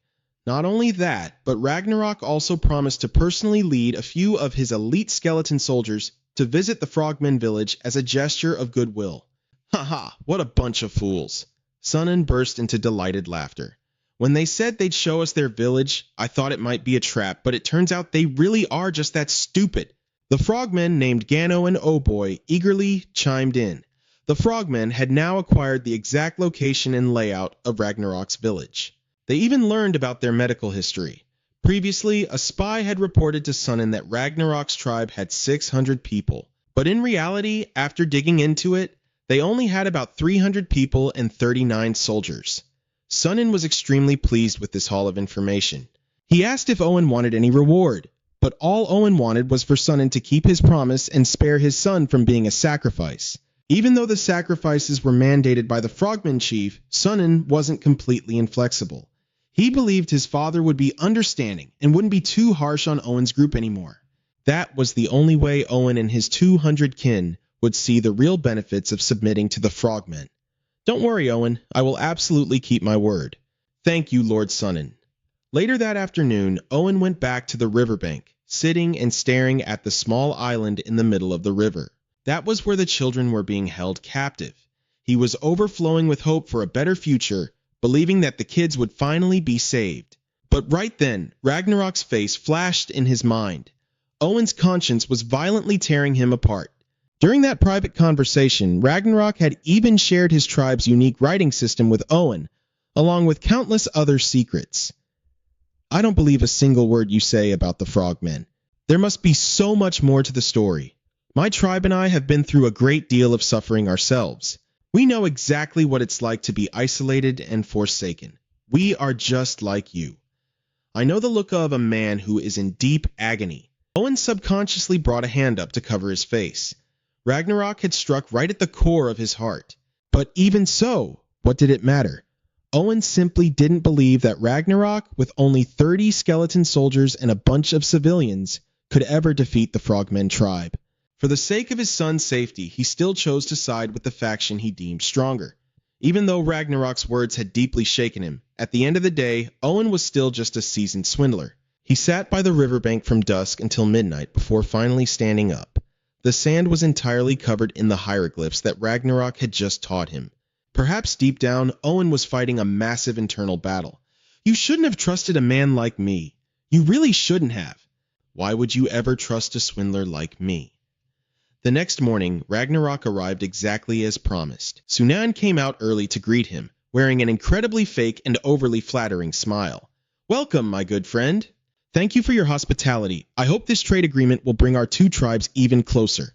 Not only that, but Ragnarok also promised to personally lead a few of his elite skeleton soldiers to visit the Frogmen village as a gesture of goodwill. Haha, what a bunch of fools. Sunan burst into delighted laughter. When they said they'd show us their village, I thought it might be a trap, but it turns out they really are just that stupid. The frogmen named Gano and Oboy eagerly chimed in. The frogmen had now acquired the exact location and layout of Ragnarok's village. They even learned about their medical history. Previously, a spy had reported to Sunan that Ragnarok's tribe had 600 people. But in reality, after digging into it, they only had about 300 people and 39 soldiers. Sunan was extremely pleased with this haul of information. He asked if Owen wanted any reward, but all Owen wanted was for Sunan to keep his promise and spare his son from being a sacrifice. Even though the sacrifices were mandated by the Frogman chief, Sunan wasn't completely inflexible. He believed his father would be understanding and wouldn't be too harsh on Owen's group anymore. That was the only way Owen and his 200 kin would see the real benefits of submitting to the Frogmen. Don't worry, Owen. I will absolutely keep my word. Thank you, Lord Sunan. Later that afternoon, Owen went back to the riverbank, sitting and staring at the small island in the middle of the river. That was where the children were being held captive. He was overflowing with hope for a better future, believing that the kids would finally be saved. But right then, Ragnarok's face flashed in his mind. Owen's conscience was violently tearing him apart. During that private conversation, Ragnarok had even shared his tribe's unique writing system with Owen, along with countless other secrets. I don't believe a single word you say about the Frogmen. There must be so much more to the story. My tribe and I have been through a great deal of suffering ourselves. We know exactly what it's like to be isolated and forsaken. We are just like you. I know the look of a man who is in deep agony. Owen subconsciously brought a hand up to cover his face. Ragnarok had struck right at the core of his heart. But even so, what did it matter? Owen simply didn't believe that Ragnarok, with only 30 skeleton soldiers and a bunch of civilians, could ever defeat the Frogmen tribe. For the sake of his son's safety, he still chose to side with the faction he deemed stronger. Even though Ragnarok's words had deeply shaken him, at the end of the day, Owen was still just a seasoned swindler. He sat by the riverbank from dusk until midnight before finally standing up. The sand was entirely covered in the hieroglyphs that Ragnarok had just taught him. Perhaps deep down, Owen was fighting a massive internal battle. You shouldn't have trusted a man like me. You really shouldn't have. Why would you ever trust a swindler like me? The next morning, Ragnarok arrived exactly as promised. Sunan came out early to greet him, wearing an incredibly fake and overly flattering smile. Welcome, my good friend. Thank you for your hospitality. I hope this trade agreement will bring our two tribes even closer.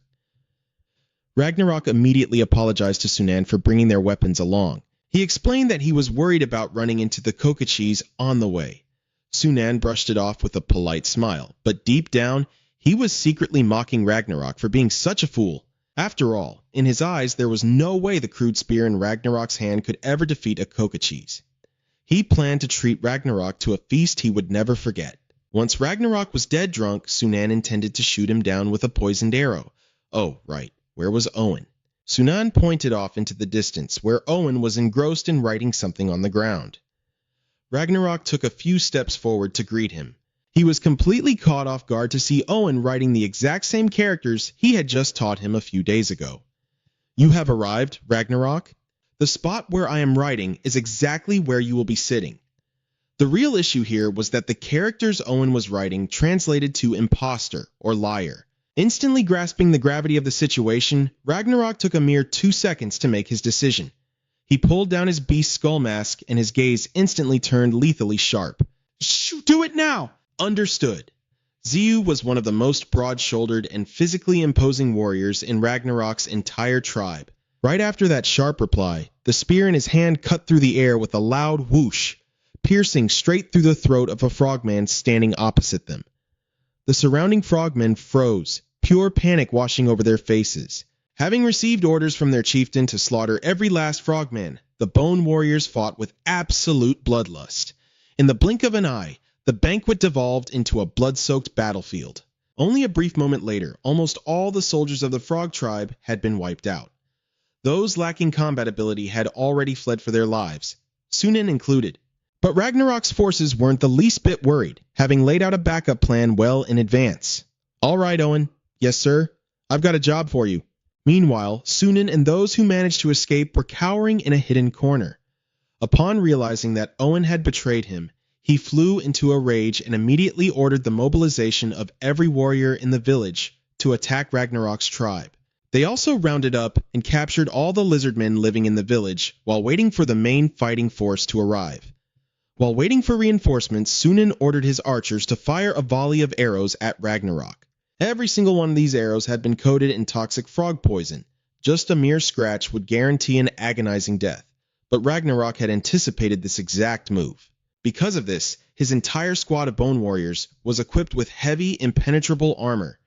Ragnarok immediately apologized to Sunan for bringing their weapons along. He explained that he was worried about running into the Kokachis on the way. Sunan brushed it off with a polite smile, but deep down, he was secretly mocking Ragnarok for being such a fool. After all, in his eyes, there was no way the crude spear in Ragnarok's hand could ever defeat a Kokachis. He planned to treat Ragnarok to a feast he would never forget. Once Ragnarok was dead drunk, Sunan intended to shoot him down with a poisoned arrow. Oh, right. Where was Owen? Sunan pointed off into the distance, where Owen was engrossed in writing something on the ground. Ragnarok took a few steps forward to greet him. He was completely caught off guard to see Owen writing the exact same characters he had just taught him a few days ago. You have arrived, Ragnarok. The spot where I am writing is exactly where you will be sitting. The real issue here was that the characters Owen was writing translated to imposter or liar. Instantly grasping the gravity of the situation, Ragnarok took a mere 2 seconds to make his decision. He pulled down his beast skull mask and his gaze instantly turned lethally sharp. Do it now! Understood. Ziyu was one of the most broad-shouldered and physically imposing warriors in Ragnarok's entire tribe. Right after that sharp reply, the spear in his hand cut through the air with a loud whoosh, piercing straight through the throat of a frogman standing opposite them. The surrounding frogmen froze, pure panic washing over their faces. Having received orders from their chieftain to slaughter every last frogman, the Bone Warriors fought with absolute bloodlust. In the blink of an eye, the banquet devolved into a blood-soaked battlefield. Only a brief moment later, almost all the soldiers of the Frog tribe had been wiped out. Those lacking combat ability had already fled for their lives, Sunan included. But Ragnarok's forces weren't the least bit worried, having laid out a backup plan well in advance. All right, Owen. Yes, sir. I've got a job for you. Meanwhile, Sunan and those who managed to escape were cowering in a hidden corner. Upon realizing that Owen had betrayed him, he flew into a rage and immediately ordered the mobilization of every warrior in the village to attack Ragnarok's tribe. They also rounded up and captured all the lizardmen living in the village while waiting for the main fighting force to arrive. While waiting for reinforcements, Sunan ordered his archers to fire a volley of arrows at Ragnarok. Every single one of these arrows had been coated in toxic frog poison. Just a mere scratch would guarantee an agonizing death. But Ragnarok had anticipated this exact move. Because of this, his entire squad of bone warriors was equipped with heavy, impenetrable armor.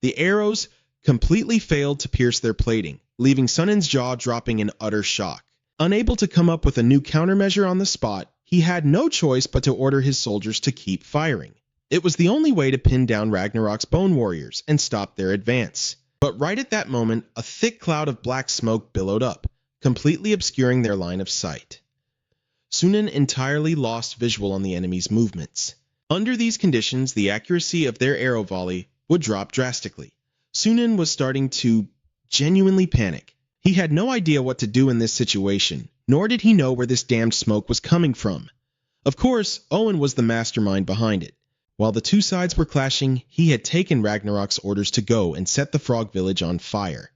The arrows completely failed to pierce their plating, leaving Sunen's jaw dropping in utter shock. Unable to come up with a new countermeasure on the spot, he had no choice but to order his soldiers to keep firing. It was the only way to pin down Ragnarok's Bone Warriors and stop their advance. But right at that moment, a thick cloud of black smoke billowed up, completely obscuring their line of sight. Sunen entirely lost visual on the enemy's movements. Under these conditions, the accuracy of their arrow volley would drop drastically. Sunen was starting to genuinely panic. He had no idea what to do in this situation, nor did he know where this damned smoke was coming from. Of course, Owen was the mastermind behind it. While the two sides were clashing, he had taken Ragnarok's orders to go and set the frog village on fire.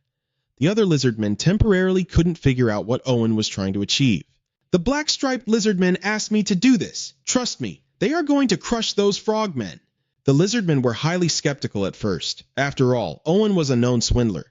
The other lizardmen temporarily couldn't figure out what Owen was trying to achieve. "The black-striped lizardmen asked me to do this. Trust me, they are going to crush those frogmen." The lizardmen were highly skeptical at first. After all, Owen was a known swindler.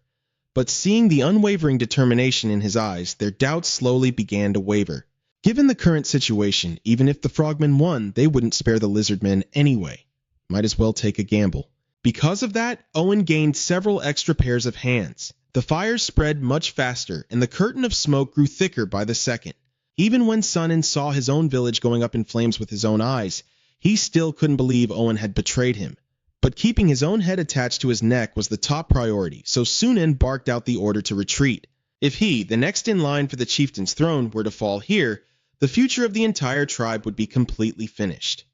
But seeing the unwavering determination in his eyes, their doubts slowly began to waver. Given the current situation, even if the frogmen won, they wouldn't spare the lizardmen anyway. Might as well take a gamble. Because of that, Owen gained several extra pairs of hands. The fires spread much faster, and the curtain of smoke grew thicker by the second. Even when Sunen saw his own village going up in flames with his own eyes, he still couldn't believe Owen had betrayed him. But keeping his own head attached to his neck was the top priority, so Sunen barked out the order to retreat. If he, the next in line for the chieftain's throne, were to fall here, the future of the entire tribe would be completely finished.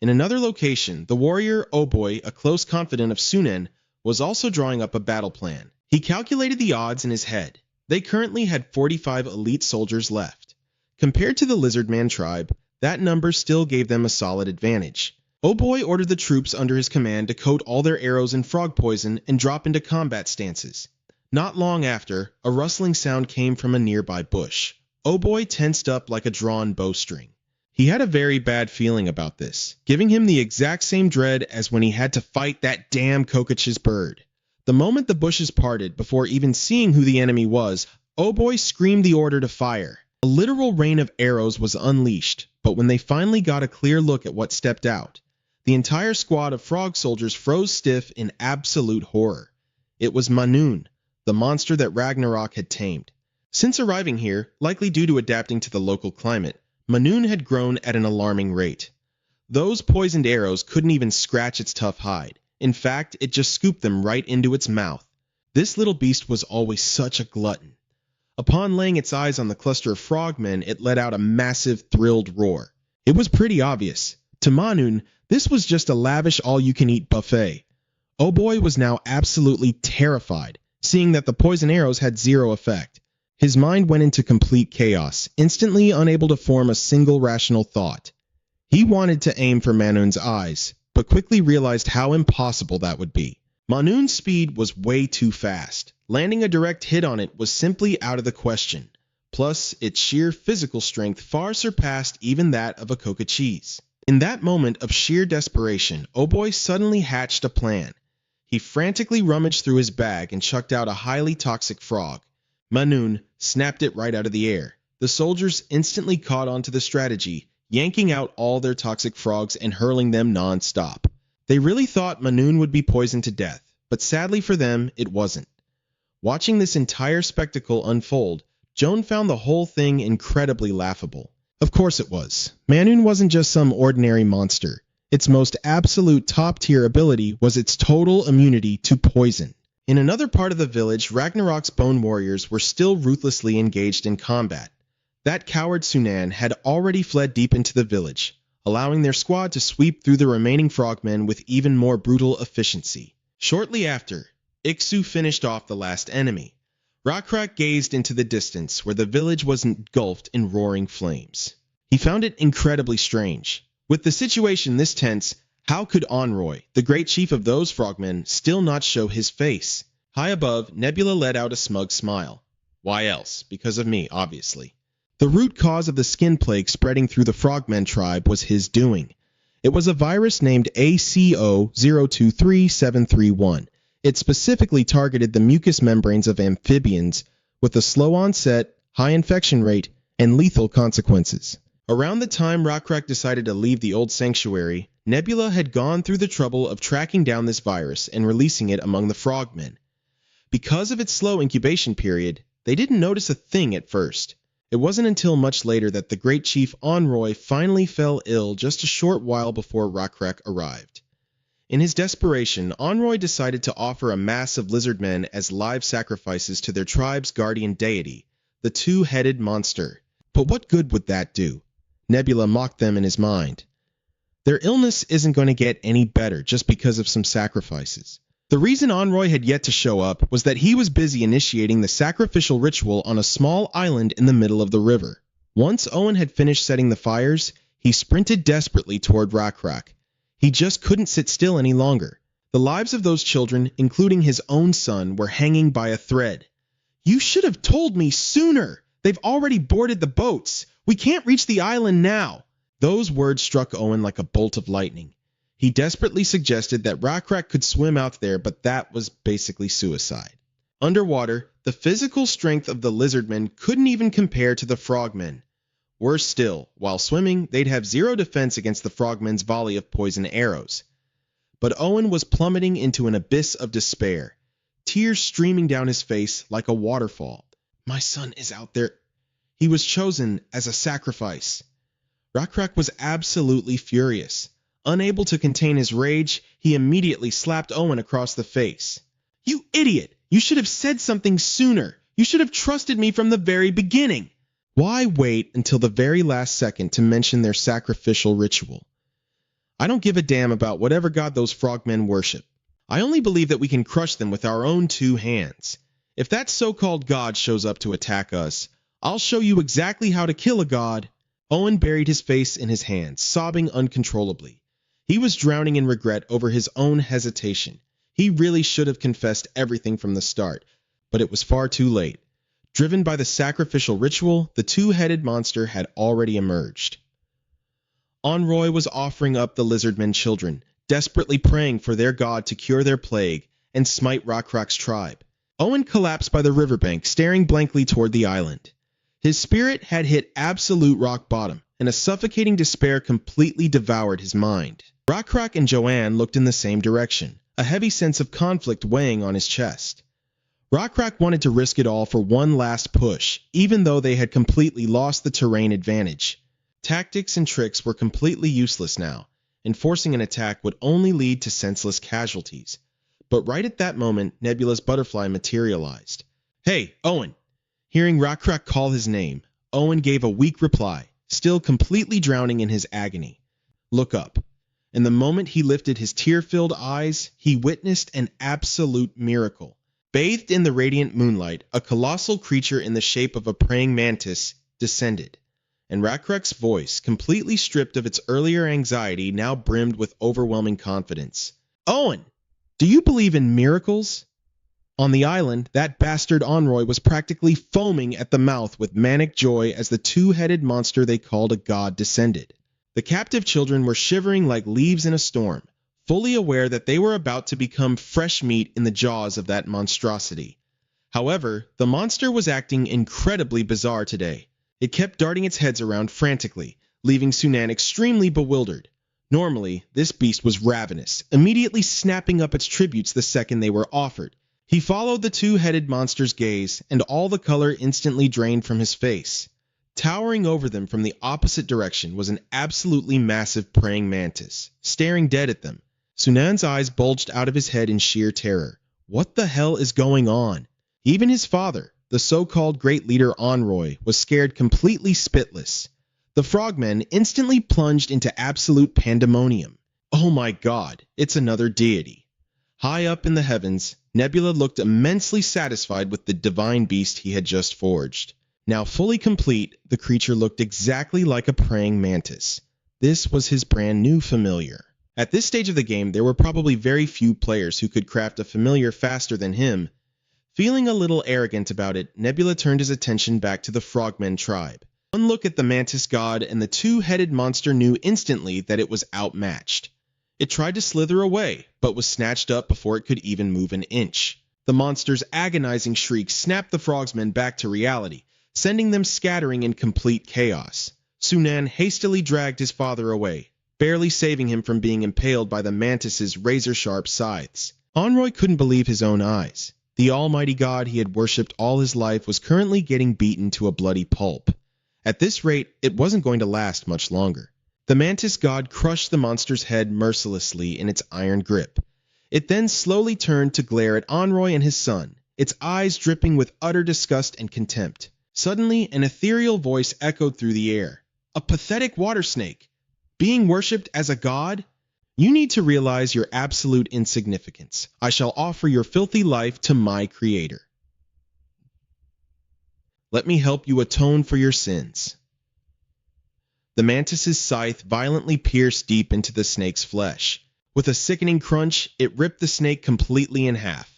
In another location, the warrior Oboy, a close confidant of Sunen, was also drawing up a battle plan. He calculated the odds in his head. They currently had 45 elite soldiers left. Compared to the Lizardman tribe, that number still gave them a solid advantage. Oboy ordered the troops under his command to coat all their arrows in frog poison and drop into combat stances. Not long after, a rustling sound came from a nearby bush. Oboy tensed up like a drawn bowstring. He had a very bad feeling about this, giving him the exact same dread as when he had to fight that damn Kokach's bird. The moment the bushes parted, before even seeing who the enemy was, Oboy screamed the order to fire. A literal rain of arrows was unleashed, but when they finally got a clear look at what stepped out, the entire squad of frog soldiers froze stiff in absolute horror. It was Manhwa, the monster that Ragnarok had tamed. Since arriving here, likely due to adapting to the local climate, Manhwa had grown at an alarming rate. Those poisoned arrows couldn't even scratch its tough hide. In fact, it just scooped them right into its mouth. This little beast was always such a glutton. Upon laying its eyes on the cluster of frogmen, it let out a massive, thrilled roar. It was pretty obvious. To Manhwa, this was just a lavish all-you-can-eat buffet. Oboy was now absolutely terrified, seeing that the poison arrows had zero effect. His mind went into complete chaos, instantly unable to form a single rational thought. He wanted to aim for Manhwa's eyes, but quickly realized how impossible that would be. Manhwa's speed was way too fast. Landing a direct hit on it was simply out of the question. Plus, its sheer physical strength far surpassed even that of a Kokachis. In that moment of sheer desperation, Oboy suddenly hatched a plan. He frantically rummaged through his bag and chucked out a highly toxic frog. Manhwa snapped it right out of the air. The soldiers instantly caught on to the strategy, yanking out all their toxic frogs and hurling them non-stop. They really thought Manhwa would be poisoned to death, but sadly for them, it wasn't. Watching this entire spectacle unfold, Joan found the whole thing incredibly laughable. Of course it was. Manhwa wasn't just some ordinary monster. Its most absolute top-tier ability was its total immunity to poison. In another part of the village, Ragnarok's Bone Warriors were still ruthlessly engaged in combat. That coward Sunan had already fled deep into the village, allowing their squad to sweep through the remaining frogmen with even more brutal efficiency. Shortly after, Iksu finished off the last enemy. Rakrak gazed into the distance where the village was engulfed in roaring flames. He found it incredibly strange. With the situation this tense, how could Onroy, the great chief of those frogmen, still not show his face? High above, Nebula let out a smug smile. Why else? Because of me, obviously. The root cause of the skin plague spreading through the frogmen tribe was his doing. It was a virus named ACO023731. It specifically targeted the mucous membranes of amphibians with a slow onset, high infection rate, and lethal consequences. Around the time Rakrak decided to leave the old sanctuary, Nebula had gone through the trouble of tracking down this virus and releasing it among the frogmen. Because of its slow incubation period, they didn't notice a thing at first. It wasn't until much later that the great chief Enroy finally fell ill just a short while before Rakrak arrived. In his desperation, Enroy decided to offer a mass of lizardmen as live sacrifices to their tribe's guardian deity, the two-headed monster. But what good would that do? Nebula mocked them in his mind. Their illness isn't going to get any better just because of some sacrifices. The reason Enroy had yet to show up was that he was busy initiating the sacrificial ritual on a small island in the middle of the river. Once Owen had finished setting the fires, he sprinted desperately toward Rakrak. He just couldn't sit still any longer. The lives of those children, including his own son, were hanging by a thread. "You should have told me sooner! They've already boarded the boats! We can't reach the island now!" Those words struck Owen like a bolt of lightning. He desperately suggested that Rakrak could swim out there, but that was basically suicide. Underwater, the physical strength of the lizardmen couldn't even compare to the frogmen. Worse still, while swimming, they'd have zero defense against the frogmen's volley of poison arrows. But Owen was plummeting into an abyss of despair, tears streaming down his face like a waterfall. "My son is out there. He was chosen as a sacrifice." Rakrak was absolutely furious. Unable to contain his rage, he immediately slapped Owen across the face. "You idiot! You should have said something sooner! You should have trusted me from the very beginning!" Why wait until the very last second to mention their sacrificial ritual? I don't give a damn about whatever god those frogmen worship. I only believe that we can crush them with our own two hands. If that so-called god shows up to attack us, I'll show you exactly how to kill a god. Owen buried his face in his hands, sobbing uncontrollably. He was drowning in regret over his own hesitation. He really should have confessed everything from the start, but it was far too late. Driven by the sacrificial ritual, the two-headed monster had already emerged. Enroy was offering up the lizardmen children, desperately praying for their god to cure their plague and smite Rakrak's tribe. Owen collapsed by the riverbank, staring blankly toward the island. His spirit had hit absolute rock bottom, and a suffocating despair completely devoured his mind. Rakrak and Joanne looked in the same direction, a heavy sense of conflict weighing on his chest. Rakrak wanted to risk it all for one last push, even though they had completely lost the terrain advantage. Tactics and tricks were completely useless now, and forcing an attack would only lead to senseless casualties. But right at that moment, Nebula's butterfly materialized. "Hey, Owen!" Hearing Rakrak call his name, Owen gave a weak reply, still completely drowning in his agony. "Look up." And the moment he lifted his tear-filled eyes, he witnessed an absolute miracle. Bathed in the radiant moonlight, a colossal creature in the shape of a praying mantis descended, and Rakrak's voice, completely stripped of its earlier anxiety, now brimmed with overwhelming confidence. "Owen, do you believe in miracles?" On the island, that bastard Enroy was practically foaming at the mouth with manic joy as the two-headed monster they called a god descended. The captive children were shivering like leaves in a storm, fully aware that they were about to become fresh meat in the jaws of that monstrosity. However, the monster was acting incredibly bizarre today. It kept darting its heads around frantically, leaving Sunan extremely bewildered. Normally, this beast was ravenous, immediately snapping up its tributes the second they were offered. He followed the two-headed monster's gaze, and all the color instantly drained from his face. Towering over them from the opposite direction was an absolutely massive praying mantis, staring dead at them. Sunan's eyes bulged out of his head in sheer terror. What the hell is going on? Even his father, the so-called great leader Enroy, was scared completely spitless. The frogmen instantly plunged into absolute pandemonium. Oh my god, it's another deity. High up in the heavens, Nebula looked immensely satisfied with the divine beast he had just forged. Now fully complete, the creature looked exactly like a praying mantis. This was his brand new familiar. At this stage of the game, there were probably very few players who could craft a familiar faster than him. Feeling a little arrogant about it, Nebula turned his attention back to the frogmen tribe. One look at the mantis god and the two-headed monster knew instantly that it was outmatched. It tried to slither away, but was snatched up before it could even move an inch. The monster's agonizing shriek snapped the frogsmen back to reality, sending them scattering in complete chaos. Sunan hastily dragged his father away, barely saving him from being impaled by the mantis's razor-sharp scythes. Enroy couldn't believe his own eyes. The almighty god he had worshipped all his life was currently getting beaten to a bloody pulp. At this rate, it wasn't going to last much longer. The mantis god crushed the monster's head mercilessly in its iron grip. It then slowly turned to glare at Enroy and his son, its eyes dripping with utter disgust and contempt. Suddenly, an ethereal voice echoed through the air. A pathetic water snake. Being worshipped as a god? You need to realize your absolute insignificance. I shall offer your filthy life to my creator. Let me help you atone for your sins. The mantis's scythe violently pierced deep into the snake's flesh. With a sickening crunch, it ripped the snake completely in half.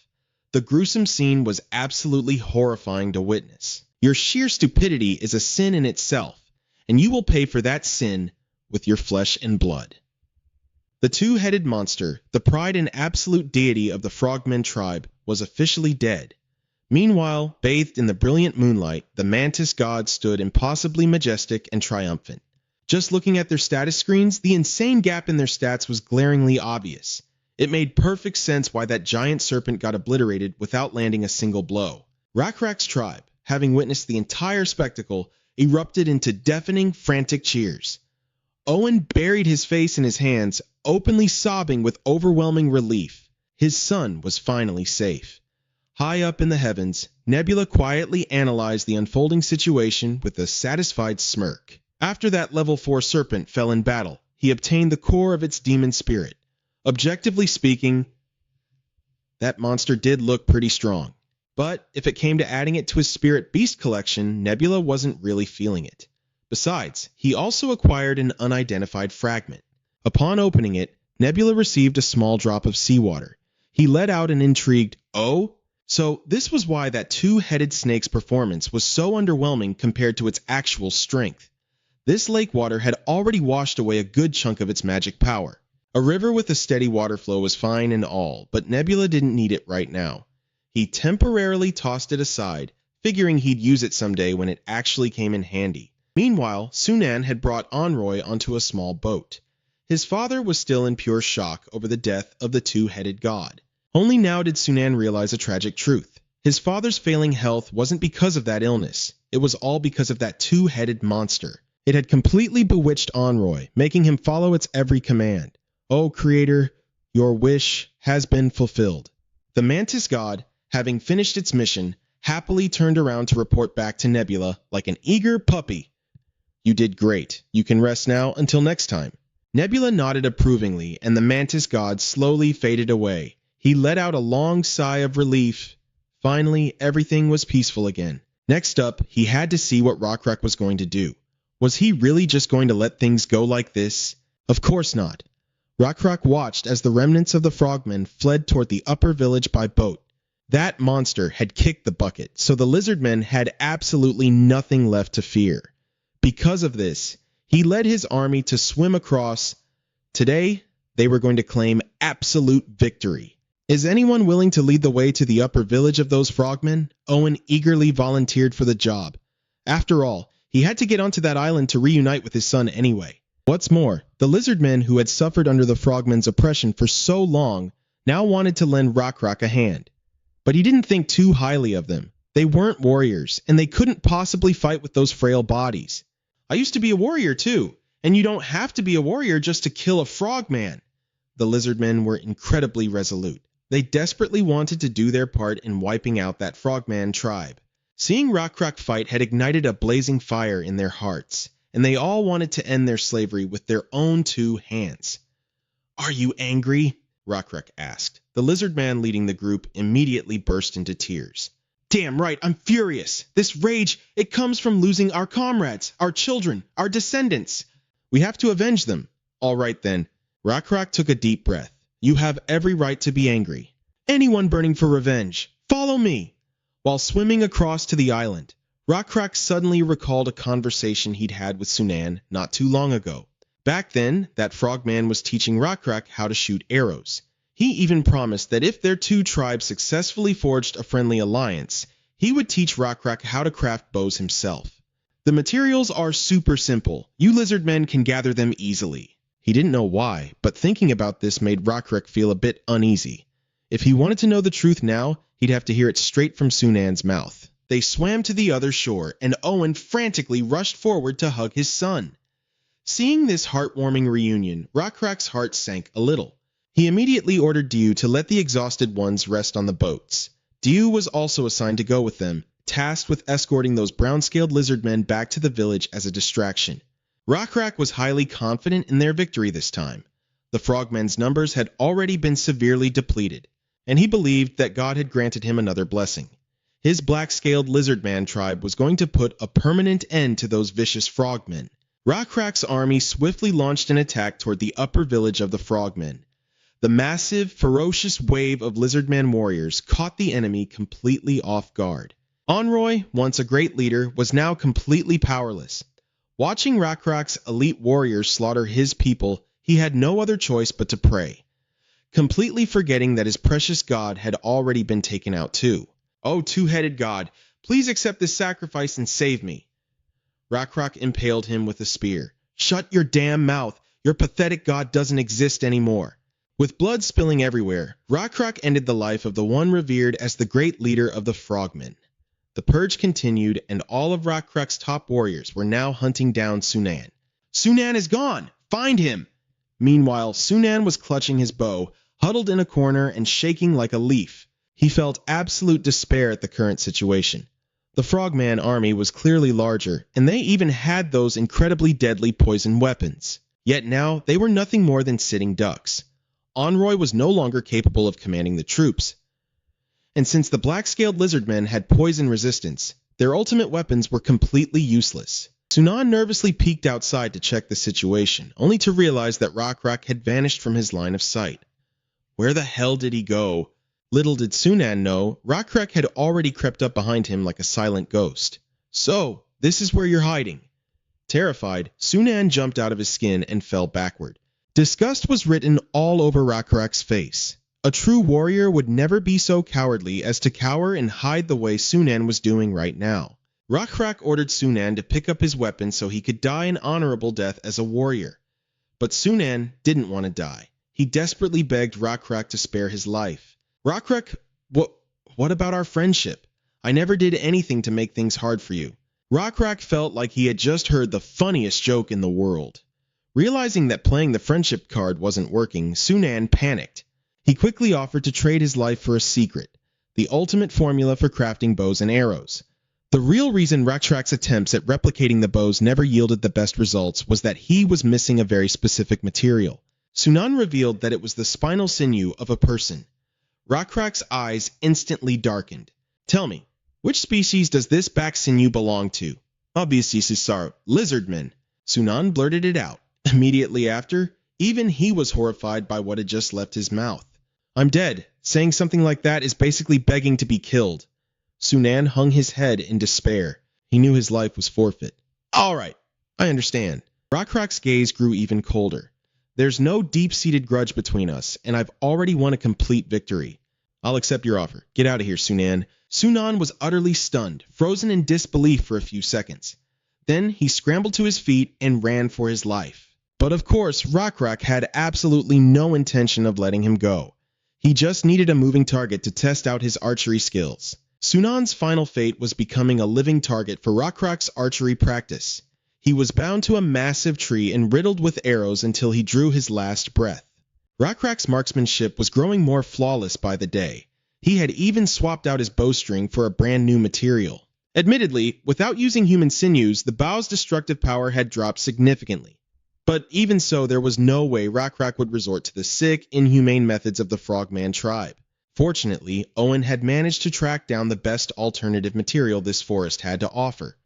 The gruesome scene was absolutely horrifying to witness. Your sheer stupidity is a sin in itself, and you will pay for that sin with your flesh and blood. The two-headed monster, the pride and absolute deity of the Frogmen tribe, was officially dead. Meanwhile, bathed in the brilliant moonlight, the mantis god stood impossibly majestic and triumphant. Just looking at their status screens, the insane gap in their stats was glaringly obvious. It made perfect sense why that giant serpent got obliterated without landing a single blow. Rakrak's tribe, having witnessed the entire spectacle, erupted into deafening, frantic cheers. Owen buried his face in his hands, openly sobbing with overwhelming relief. His son was finally safe. High up in the heavens, Nebula quietly analyzed the unfolding situation with a satisfied smirk. After that level 4 serpent fell in battle, he obtained the core of its demon spirit. Objectively speaking, that monster did look pretty strong. But if it came to adding it to his spirit beast collection, Nebula wasn't really feeling it. Besides, he also acquired an unidentified fragment. Upon opening it, Nebula received a small drop of seawater. He let out an intrigued, "Oh?" So this was why that two-headed snake's performance was so underwhelming compared to its actual strength. This lake water had already washed away a good chunk of its magic power. A river with a steady water flow was fine and all, but Nebula didn't need it right now. He temporarily tossed it aside, figuring he'd use it someday when it actually came in handy. Meanwhile, Sunan had brought Enroy onto a small boat. His father was still in pure shock over the death of the two-headed god. Only now did Sunan realize a tragic truth. His father's failing health wasn't because of that illness. It was all because of that two-headed monster. It had completely bewitched Enroy, making him follow its every command. Oh, Creator, your wish has been fulfilled. The mantis god, having finished its mission, happily turned around to report back to Nebula like an eager puppy. You did great. You can rest now until next time. Nebula nodded approvingly, and the mantis god slowly faded away. He let out a long sigh of relief. Finally, everything was peaceful again. Next up, he had to see what Rakrak was going to do. Was he really just going to let things go like this? Of course not. Rakrak watched as the remnants of the frogmen fled toward the upper village by boat. That monster had kicked the bucket, so the lizardmen had absolutely nothing left to fear. Because of this, he led his army to swim across. Today, they were going to claim absolute victory. Is anyone willing to lead the way to the upper village of those frogmen? Owen eagerly volunteered for the job. After all, he had to get onto that island to reunite with his son anyway. What's more, the lizardmen who had suffered under the frogmen's oppression for so long now wanted to lend Rakrak a hand. But he didn't think too highly of them. They weren't warriors, and they couldn't possibly fight with those frail bodies. I used to be a warrior too, and you don't have to be a warrior just to kill a frogman. The lizardmen were incredibly resolute. They desperately wanted to do their part in wiping out that frogman tribe. Seeing Rakrak fight had ignited a blazing fire in their hearts, and they all wanted to end their slavery with their own two hands. "Are you angry?" Rakrak asked. The lizard man leading the group immediately burst into tears. "Damn right, I'm furious. This rage, it comes from losing our comrades, our children, our descendants. We have to avenge them." "All right then." Rakrak took a deep breath. "You have every right to be angry. Anyone burning for revenge, follow me." While swimming across to the island, Rakrak suddenly recalled a conversation he'd had with Sunan not too long ago. Back then, that frogman was teaching Rakrak how to shoot arrows. He even promised that if their two tribes successfully forged a friendly alliance, he would teach Rakrak how to craft bows himself. The materials are super simple. You lizardmen can gather them easily. He didn't know why, but thinking about this made Rakrak feel a bit uneasy. If he wanted to know the truth now, He'd have to hear it straight from Sunan's mouth. They swam to the other shore, and Owen frantically rushed forward to hug his son. Seeing this heartwarming reunion, Rockcrack's heart sank a little. He immediately ordered Dew to let the exhausted ones rest on the boats. Dew was also assigned to go with them, tasked with escorting those brown-scaled lizard men back to the village as a distraction. Rockcrack was highly confident in their victory this time. The frogmen's numbers had already been severely depleted, and he believed that God had granted him another blessing. His black-scaled lizardman tribe was going to put a permanent end to those vicious frogmen. Rockcrack's army swiftly launched an attack toward the upper village of the frogmen. The massive, ferocious wave of lizardman warriors caught the enemy completely off guard. Enroy, once a great leader, was now completely powerless. Watching Rockcrack's elite warriors slaughter his people, he had no other choice but to pray, completely forgetting that his precious god had already been taken out too. "Oh, two-headed god, please accept this sacrifice and save me." Rockcrack impaled him with a spear. "Shut your damn mouth! Your pathetic god doesn't exist anymore." With blood spilling everywhere, Rockcrack ended the life of the one revered as the great leader of the frogmen. The purge continued, and all of Rockcrack's top warriors were now hunting down Sunan. "Sunan is gone! Find him!" Meanwhile, Sunan was clutching his bow, huddled in a corner and shaking like a leaf. He felt absolute despair at the current situation. The frogman army was clearly larger, and they even had those incredibly deadly poison weapons. Yet now they were nothing more than sitting ducks. Enroy was no longer capable of commanding the troops. And since the black-scaled lizardmen had poison resistance, their ultimate weapons were completely useless. Sunan nervously peeked outside to check the situation, only to realize that Rockcrack had vanished from his line of sight. Where the hell did he go? Little did Sunan know, Rockcrack had already crept up behind him like a silent ghost. "So, this is where you're hiding." Terrified, Sunan jumped out of his skin and fell backward. Disgust was written all over Rockcrack's face. A true warrior would never be so cowardly as to cower and hide the way Sunan was doing right now. Rockcrack ordered Sunan to pick up his weapon so he could die an honorable death as a warrior. But Sunan didn't want to die. He desperately begged Rockcrack to spare his life. "Rockcrack, what about our friendship? I never did anything to make things hard for you." Rockcrack felt like he had just heard the funniest joke in the world. Realizing that playing the friendship card wasn't working, Sunan panicked. He quickly offered to trade his life for a secret, the ultimate formula for crafting bows and arrows. The real reason Rockcrack's attempts at replicating the bows never yielded the best results was that he was missing a very specific material. Sunan revealed that it was the spinal sinew of a person. Rockcrack's eyes instantly darkened. "Tell me, which species does this back sinew belong to?" "Obviously, Cesar, lizardmen." Sunan blurted it out. Immediately after, even he was horrified by what had just left his mouth. "I'm dead. Saying something like that is basically begging to be killed." Sunan hung his head in despair. He knew his life was forfeit. "All right, I understand." Rockcrack's gaze grew even colder. "There's no deep-seated grudge between us, and I've already won a complete victory. I'll accept your offer. Get out of here, Sunan." Sunan was utterly stunned, frozen in disbelief for a few seconds. Then he scrambled to his feet and ran for his life. But of course, Rockcrack had absolutely no intention of letting him go. He just needed a moving target to test out his archery skills. Sunan's final fate was becoming a living target for Rockcrack's archery practice. He was bound to a massive tree and riddled with arrows until he drew his last breath. Rockcrack's marksmanship was growing more flawless by the day. He had even swapped out his bowstring for a brand new material. Admittedly, without using human sinews, the bow's destructive power had dropped significantly. But even so, there was no way Rockcrack would resort to the sick, inhumane methods of the Frogman tribe. Fortunately, Owen had managed to track down the best alternative material this forest had to offer.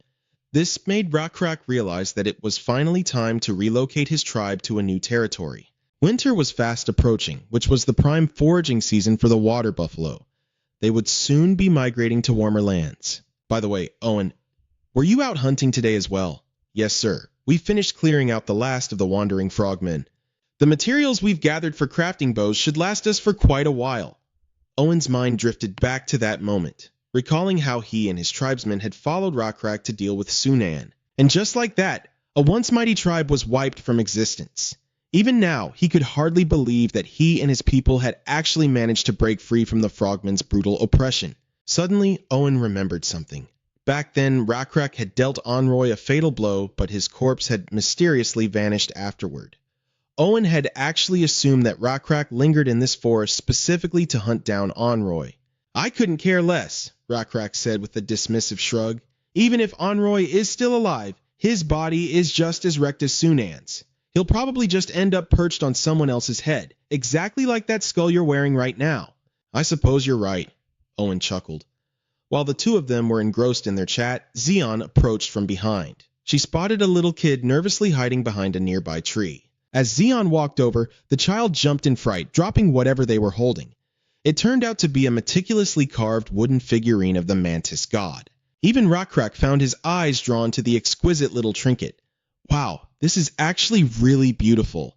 This made Rockcrack realize that it was finally time to relocate his tribe to a new territory. Winter was fast approaching, which was the prime foraging season for the water buffalo. They would soon be migrating to warmer lands. By the way, Owen, were you out hunting today as well? "Yes, sir. We finished clearing out the last of the wandering frogmen. The materials we've gathered for crafting bows should last us for quite a while." Owen's mind drifted back to that moment, recalling how he and his tribesmen had followed Rockcrack to deal with Sunan. And just like that, a once mighty tribe was wiped from existence. Even now, he could hardly believe that he and his people had actually managed to break free from the frogmen's brutal oppression. Suddenly, Owen remembered something. Back then, Rakrak had dealt Onroy a fatal blow, but his corpse had mysteriously vanished afterward. Owen had actually assumed that Rakrak lingered in this forest specifically to hunt down Onroy. "I couldn't care less," Rakrak said with a dismissive shrug. "Even if Onroy is still alive, his body is just as wrecked as Sunan's. He'll probably just end up perched on someone else's head, exactly like that skull you're wearing right now." "I suppose you're right," Owen chuckled. While the two of them were engrossed in their chat, Zeon approached from behind. She spotted a little kid nervously hiding behind a nearby tree. As Zeon walked over, the child jumped in fright, dropping whatever they were holding. It turned out to be a meticulously carved wooden figurine of the mantis god. Even Rakrak found his eyes drawn to the exquisite little trinket. "Wow, this is actually really beautiful."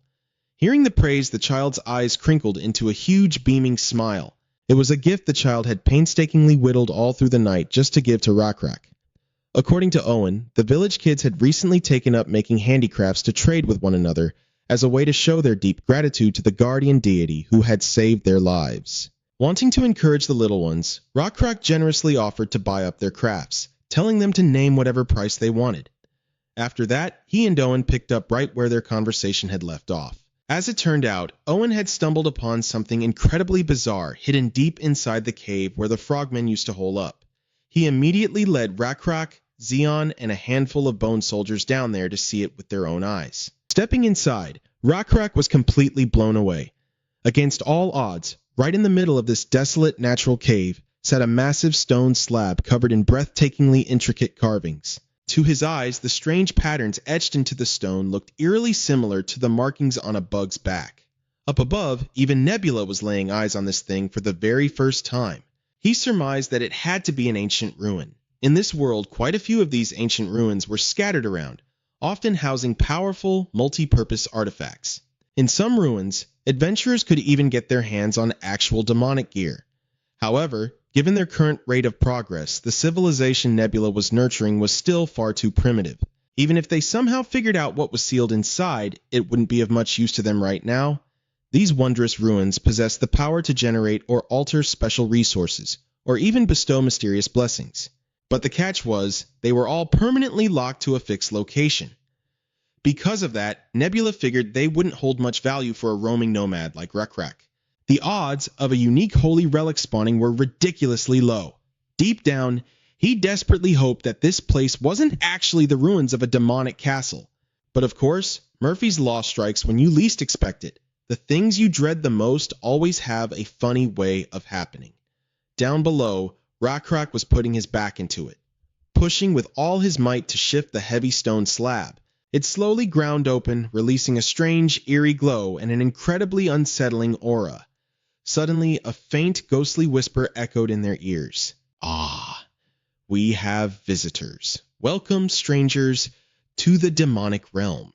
Hearing the praise, the child's eyes crinkled into a huge beaming smile. It was a gift the child had painstakingly whittled all through the night just to give to Rakrak. According to Owen, the village kids had recently taken up making handicrafts to trade with one another as a way to show their deep gratitude to the guardian deity who had saved their lives. Wanting to encourage the little ones, Rakrak generously offered to buy up their crafts, telling them to name whatever price they wanted. After that, he and Owen picked up right where their conversation had left off. As it turned out, Owen had stumbled upon something incredibly bizarre hidden deep inside the cave where the frogmen used to hole up. He immediately led Rakrak, Zeon, and a handful of bone soldiers down there to see it with their own eyes. Stepping inside, Rakrak was completely blown away. Against all odds, right in the middle of this desolate natural cave, sat a massive stone slab covered in breathtakingly intricate carvings. To his eyes, the strange patterns etched into the stone looked eerily similar to the markings on a bug's back. Up above, even Nebula was laying eyes on this thing for the very first time. He surmised that it had to be an ancient ruin. In this world, quite a few of these ancient ruins were scattered around, often housing powerful, multi-purpose artifacts. In some ruins, adventurers could even get their hands on actual demonic gear. However, given their current rate of progress, the civilization Nebula was nurturing was still far too primitive. Even if they somehow figured out what was sealed inside, it wouldn't be of much use to them right now. These wondrous ruins possessed the power to generate or alter special resources, or even bestow mysterious blessings. But the catch was, they were all permanently locked to a fixed location. Because of that, Nebula figured they wouldn't hold much value for a roaming nomad like Rakrak. The odds of a unique holy relic spawning were ridiculously low. Deep down, he desperately hoped that this place wasn't actually the ruins of a demonic castle. But of course, Murphy's Law strikes when you least expect it. The things you dread the most always have a funny way of happening. Down below, Rakrak was putting his back into it, pushing with all his might to shift the heavy stone slab. It slowly ground open, releasing a strange, eerie glow and an incredibly unsettling aura. Suddenly, a faint, ghostly whisper echoed in their ears. "Ah, we have visitors. Welcome, strangers, to the demonic realm."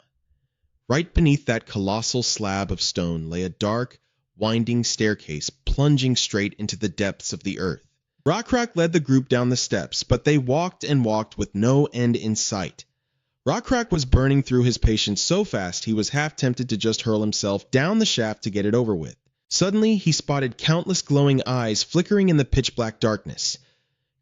Right beneath that colossal slab of stone lay a dark, winding staircase plunging straight into the depths of the earth. Rakrak led the group down the steps, but they walked and walked with no end in sight. Rakrak was burning through his patience so fast he was half tempted to just hurl himself down the shaft to get it over with. Suddenly, he spotted countless glowing eyes flickering in the pitch-black darkness.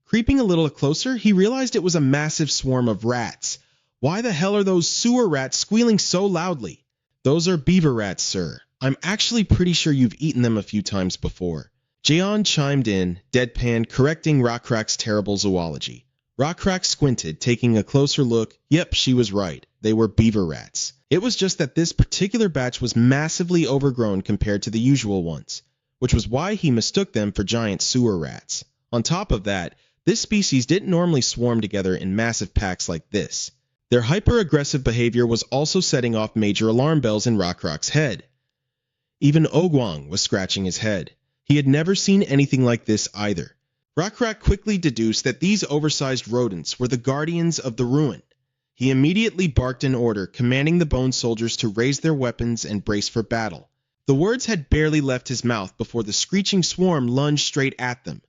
Creeping a little closer, he realized it was a massive swarm of rats. "Why the hell are those sewer rats squealing so loudly?" "Those are beaver rats, sir. I'm actually pretty sure you've eaten them a few times before." Jeon chimed in, deadpan, correcting Rakrak's terrible zoology. Rakrak squinted, taking a closer look. Yep, she was right. They were beaver rats. It was just that this particular batch was massively overgrown compared to the usual ones, which was why he mistook them for giant sewer rats. On top of that, this species didn't normally swarm together in massive packs like this. Their hyper-aggressive behavior was also setting off major alarm bells in Rakrak's head. Even Ogwang was scratching his head. He had never seen anything like this either. Rakrak quickly deduced that these oversized rodents were the guardians of the ruin. He immediately barked an order, commanding the bone soldiers to raise their weapons and brace for battle. The words had barely left his mouth before the screeching swarm lunged straight at them.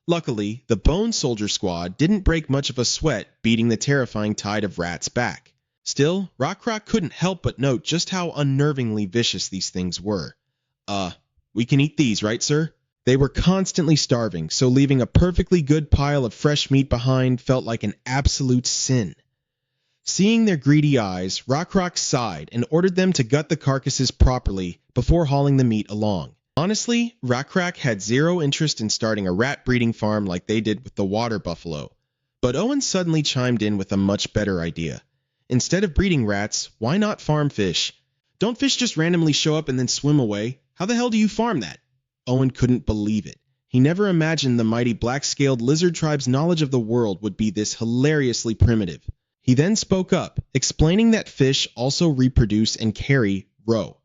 Luckily, the bone soldier squad didn't break much of a sweat beating the terrifying tide of rats back. Still, Rockrock couldn't help but note just how unnervingly vicious these things were. We can eat these, right, sir? They were constantly starving, so leaving a perfectly good pile of fresh meat behind felt like an absolute sin. Seeing their greedy eyes, Rockrock sighed and ordered them to gut the carcasses properly before hauling the meat along. Honestly, Rockrock had zero interest in starting a rat breeding farm like they did with the water buffalo. But Owen suddenly chimed in with a much better idea. Instead of breeding rats, why not farm fish? Don't fish just randomly show up and then swim away? How the hell do you farm that? Owen couldn't believe it. He never imagined the mighty black-scaled lizard tribe's knowledge of the world would be this hilariously primitive. He then spoke up, explaining that fish also reproduce and carry roe.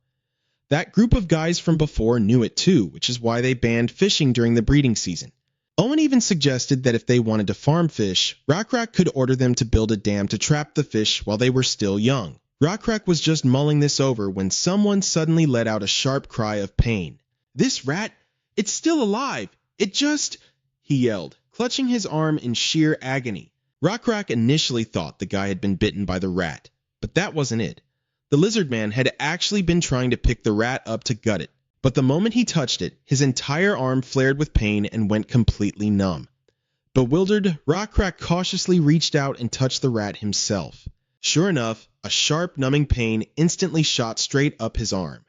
That group of guys from before knew it too, which is why they banned fishing during the breeding season. Owen even suggested that if they wanted to farm fish, Rockrock could order them to build a dam to trap the fish while they were still young. Rockrock was just mulling this over when someone suddenly let out a sharp cry of pain. "This rat, it's still alive! It just—" he yelled, clutching his arm in sheer agony. Rockrock initially thought the guy had been bitten by the rat, but that wasn't it. The lizard man had actually been trying to pick the rat up to gut it, but the moment he touched it, his entire arm flared with pain and went completely numb. Bewildered, Rockrock cautiously reached out and touched the rat himself. Sure enough, a sharp, numbing pain instantly shot straight up his arm.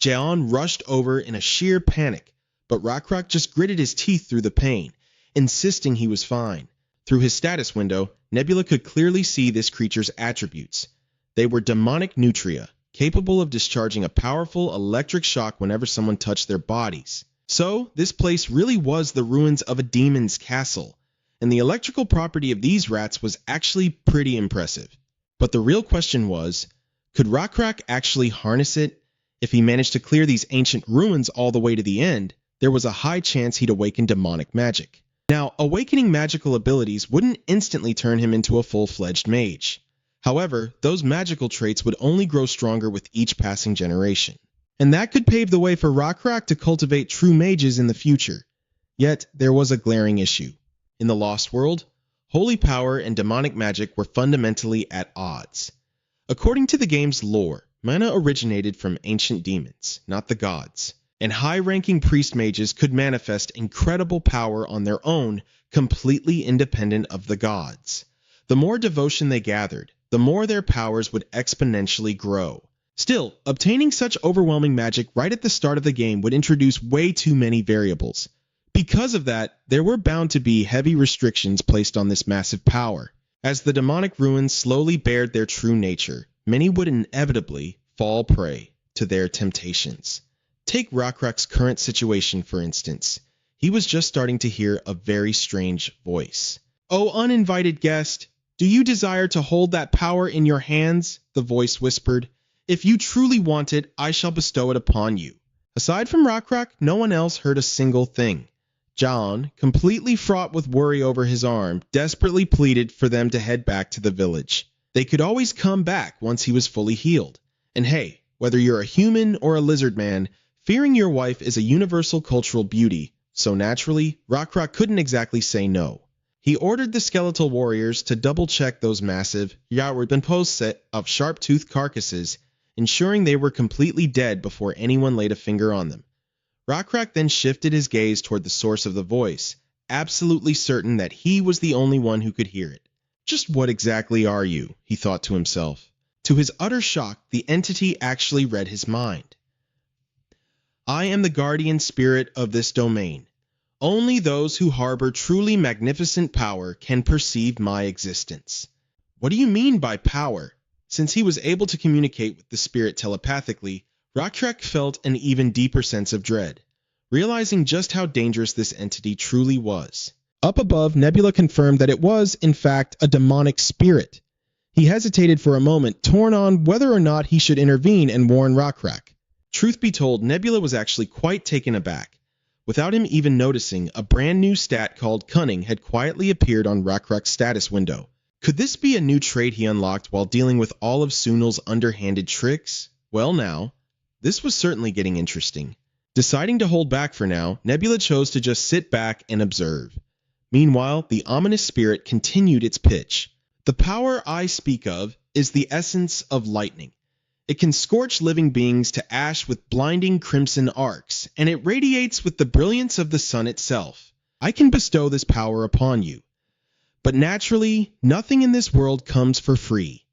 Jaon rushed over in a sheer panic, but Rockrock just gritted his teeth through the pain, insisting he was fine. Through his status window, Nebula could clearly see this creature's attributes. They were demonic nutria, capable of discharging a powerful electric shock whenever someone touched their bodies. So, this place really was the ruins of a demon's castle, and the electrical property of these rats was actually pretty impressive. But the real question was, could Rockrock actually harness it? If he managed to clear these ancient ruins all the way to the end, there was a high chance he'd awaken demonic magic. Now, awakening magical abilities wouldn't instantly turn him into a full-fledged mage. However, those magical traits would only grow stronger with each passing generation. And that could pave the way for Rockrock to cultivate true mages in the future. Yet, there was a glaring issue. In the Lost World, holy power and demonic magic were fundamentally at odds. According to the game's lore, mana originated from ancient demons, not the gods, and high-ranking priest mages could manifest incredible power on their own, completely independent of the gods. The more devotion they gathered, the more their powers would exponentially grow. Still, obtaining such overwhelming magic right at the start of the game would introduce way too many variables. Because of that, there were bound to be heavy restrictions placed on this massive power. As the demonic ruins slowly bared their true nature, many would inevitably fall prey to their temptations. Take Rockrock's current situation, for instance. He was just starting to hear a very strange voice. "Oh, uninvited guest, do you desire to hold that power in your hands?" the voice whispered. "If you truly want it, I shall bestow it upon you." Aside from Rockrock, no one else heard a single thing. John, completely fraught with worry over his arm, desperately pleaded for them to head back to the village. They could always come back once he was fully healed. And hey, whether you're a human or a lizard man, fearing your wife is a universal cultural beauty, so naturally, Rockrock couldn't exactly say no. He ordered the skeletal warriors to double-check those massive, Yarwardbenpo set of sharp-toothed carcasses, ensuring they were completely dead before anyone laid a finger on them. Rockrock then shifted his gaze toward the source of the voice, absolutely certain that he was the only one who could hear it. "Just what exactly are you?" he thought to himself. To his utter shock, the entity actually read his mind. "I am the guardian spirit of this domain. Only those who harbor truly magnificent power can perceive my existence." What do you mean by power? Since he was able to communicate with the spirit telepathically, Rockrock felt an even deeper sense of dread, realizing just how dangerous this entity truly was. Up above, Nebula confirmed that it was, in fact, a demonic spirit. He hesitated for a moment, torn on whether or not he should intervene and warn Rockrock. Truth be told, Nebula was actually quite taken aback. Without him even noticing, a brand new stat called Cunning had quietly appeared on Rockrock's status window. Could this be a new trait he unlocked while dealing with all of Sunil's underhanded tricks? Well now, this was certainly getting interesting. Deciding to hold back for now, Nebula chose to just sit back and observe. Meanwhile, the ominous spirit continued its pitch. "The power I speak of is the essence of lightning. It can scorch living beings to ash with blinding crimson arcs, and it radiates with the brilliance of the sun itself. I can bestow this power upon you. But naturally, nothing in this world comes for free.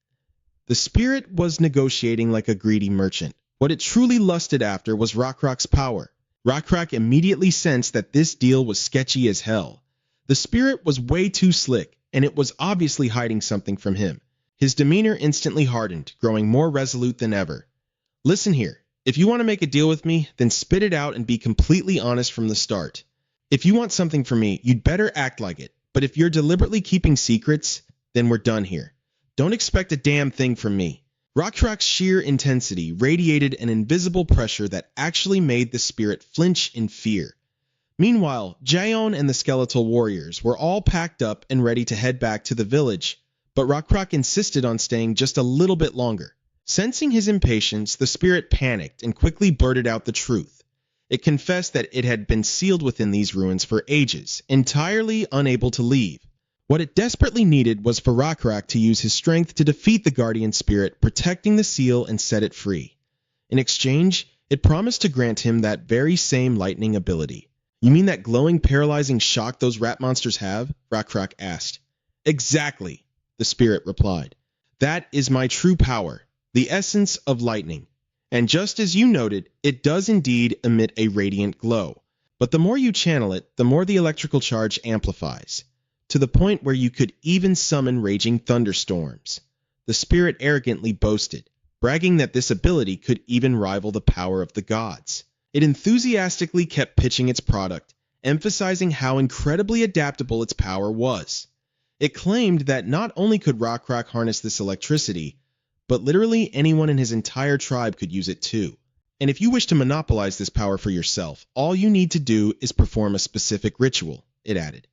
The spirit was negotiating like a greedy merchant. What it truly lusted after was Rockrock's power. Rockrock immediately sensed that this deal was sketchy as hell. The spirit was way too slick, and it was obviously hiding something from him. His demeanor instantly hardened, growing more resolute than ever. Listen here, if you want to make a deal with me, then spit it out and be completely honest from the start. If you want something from me, you'd better act like it. But if you're deliberately keeping secrets, then we're done here. Don't expect a damn thing from me. Rockrock's sheer intensity radiated an invisible pressure that actually made the spirit flinch in fear. Meanwhile, Jaeon and the skeletal warriors were all packed up and ready to head back to the village, but Rockrock insisted on staying just a little bit longer. Sensing his impatience, the spirit panicked and quickly blurted out the truth. It confessed that it had been sealed within these ruins for ages, entirely unable to leave. What it desperately needed was for Rockrock to use his strength to defeat the guardian spirit, protecting the seal and set it free. In exchange, it promised to grant him that very same lightning ability. You mean that glowing, paralyzing shock those rat monsters have? Rockrock asked. Exactly, the spirit replied. That is my true power, the essence of lightning. And just as you noted, it does indeed emit a radiant glow. But the more you channel it, the more the electrical charge amplifies, to the point where you could even summon raging thunderstorms. The spirit arrogantly boasted, bragging that this ability could even rival the power of the gods. It enthusiastically kept pitching its product, emphasizing how incredibly adaptable its power was. It claimed that not only could Rockrock harness this electricity, but literally anyone in his entire tribe could use it too. And if you wish to monopolize this power for yourself, all you need to do is perform a specific ritual, it added.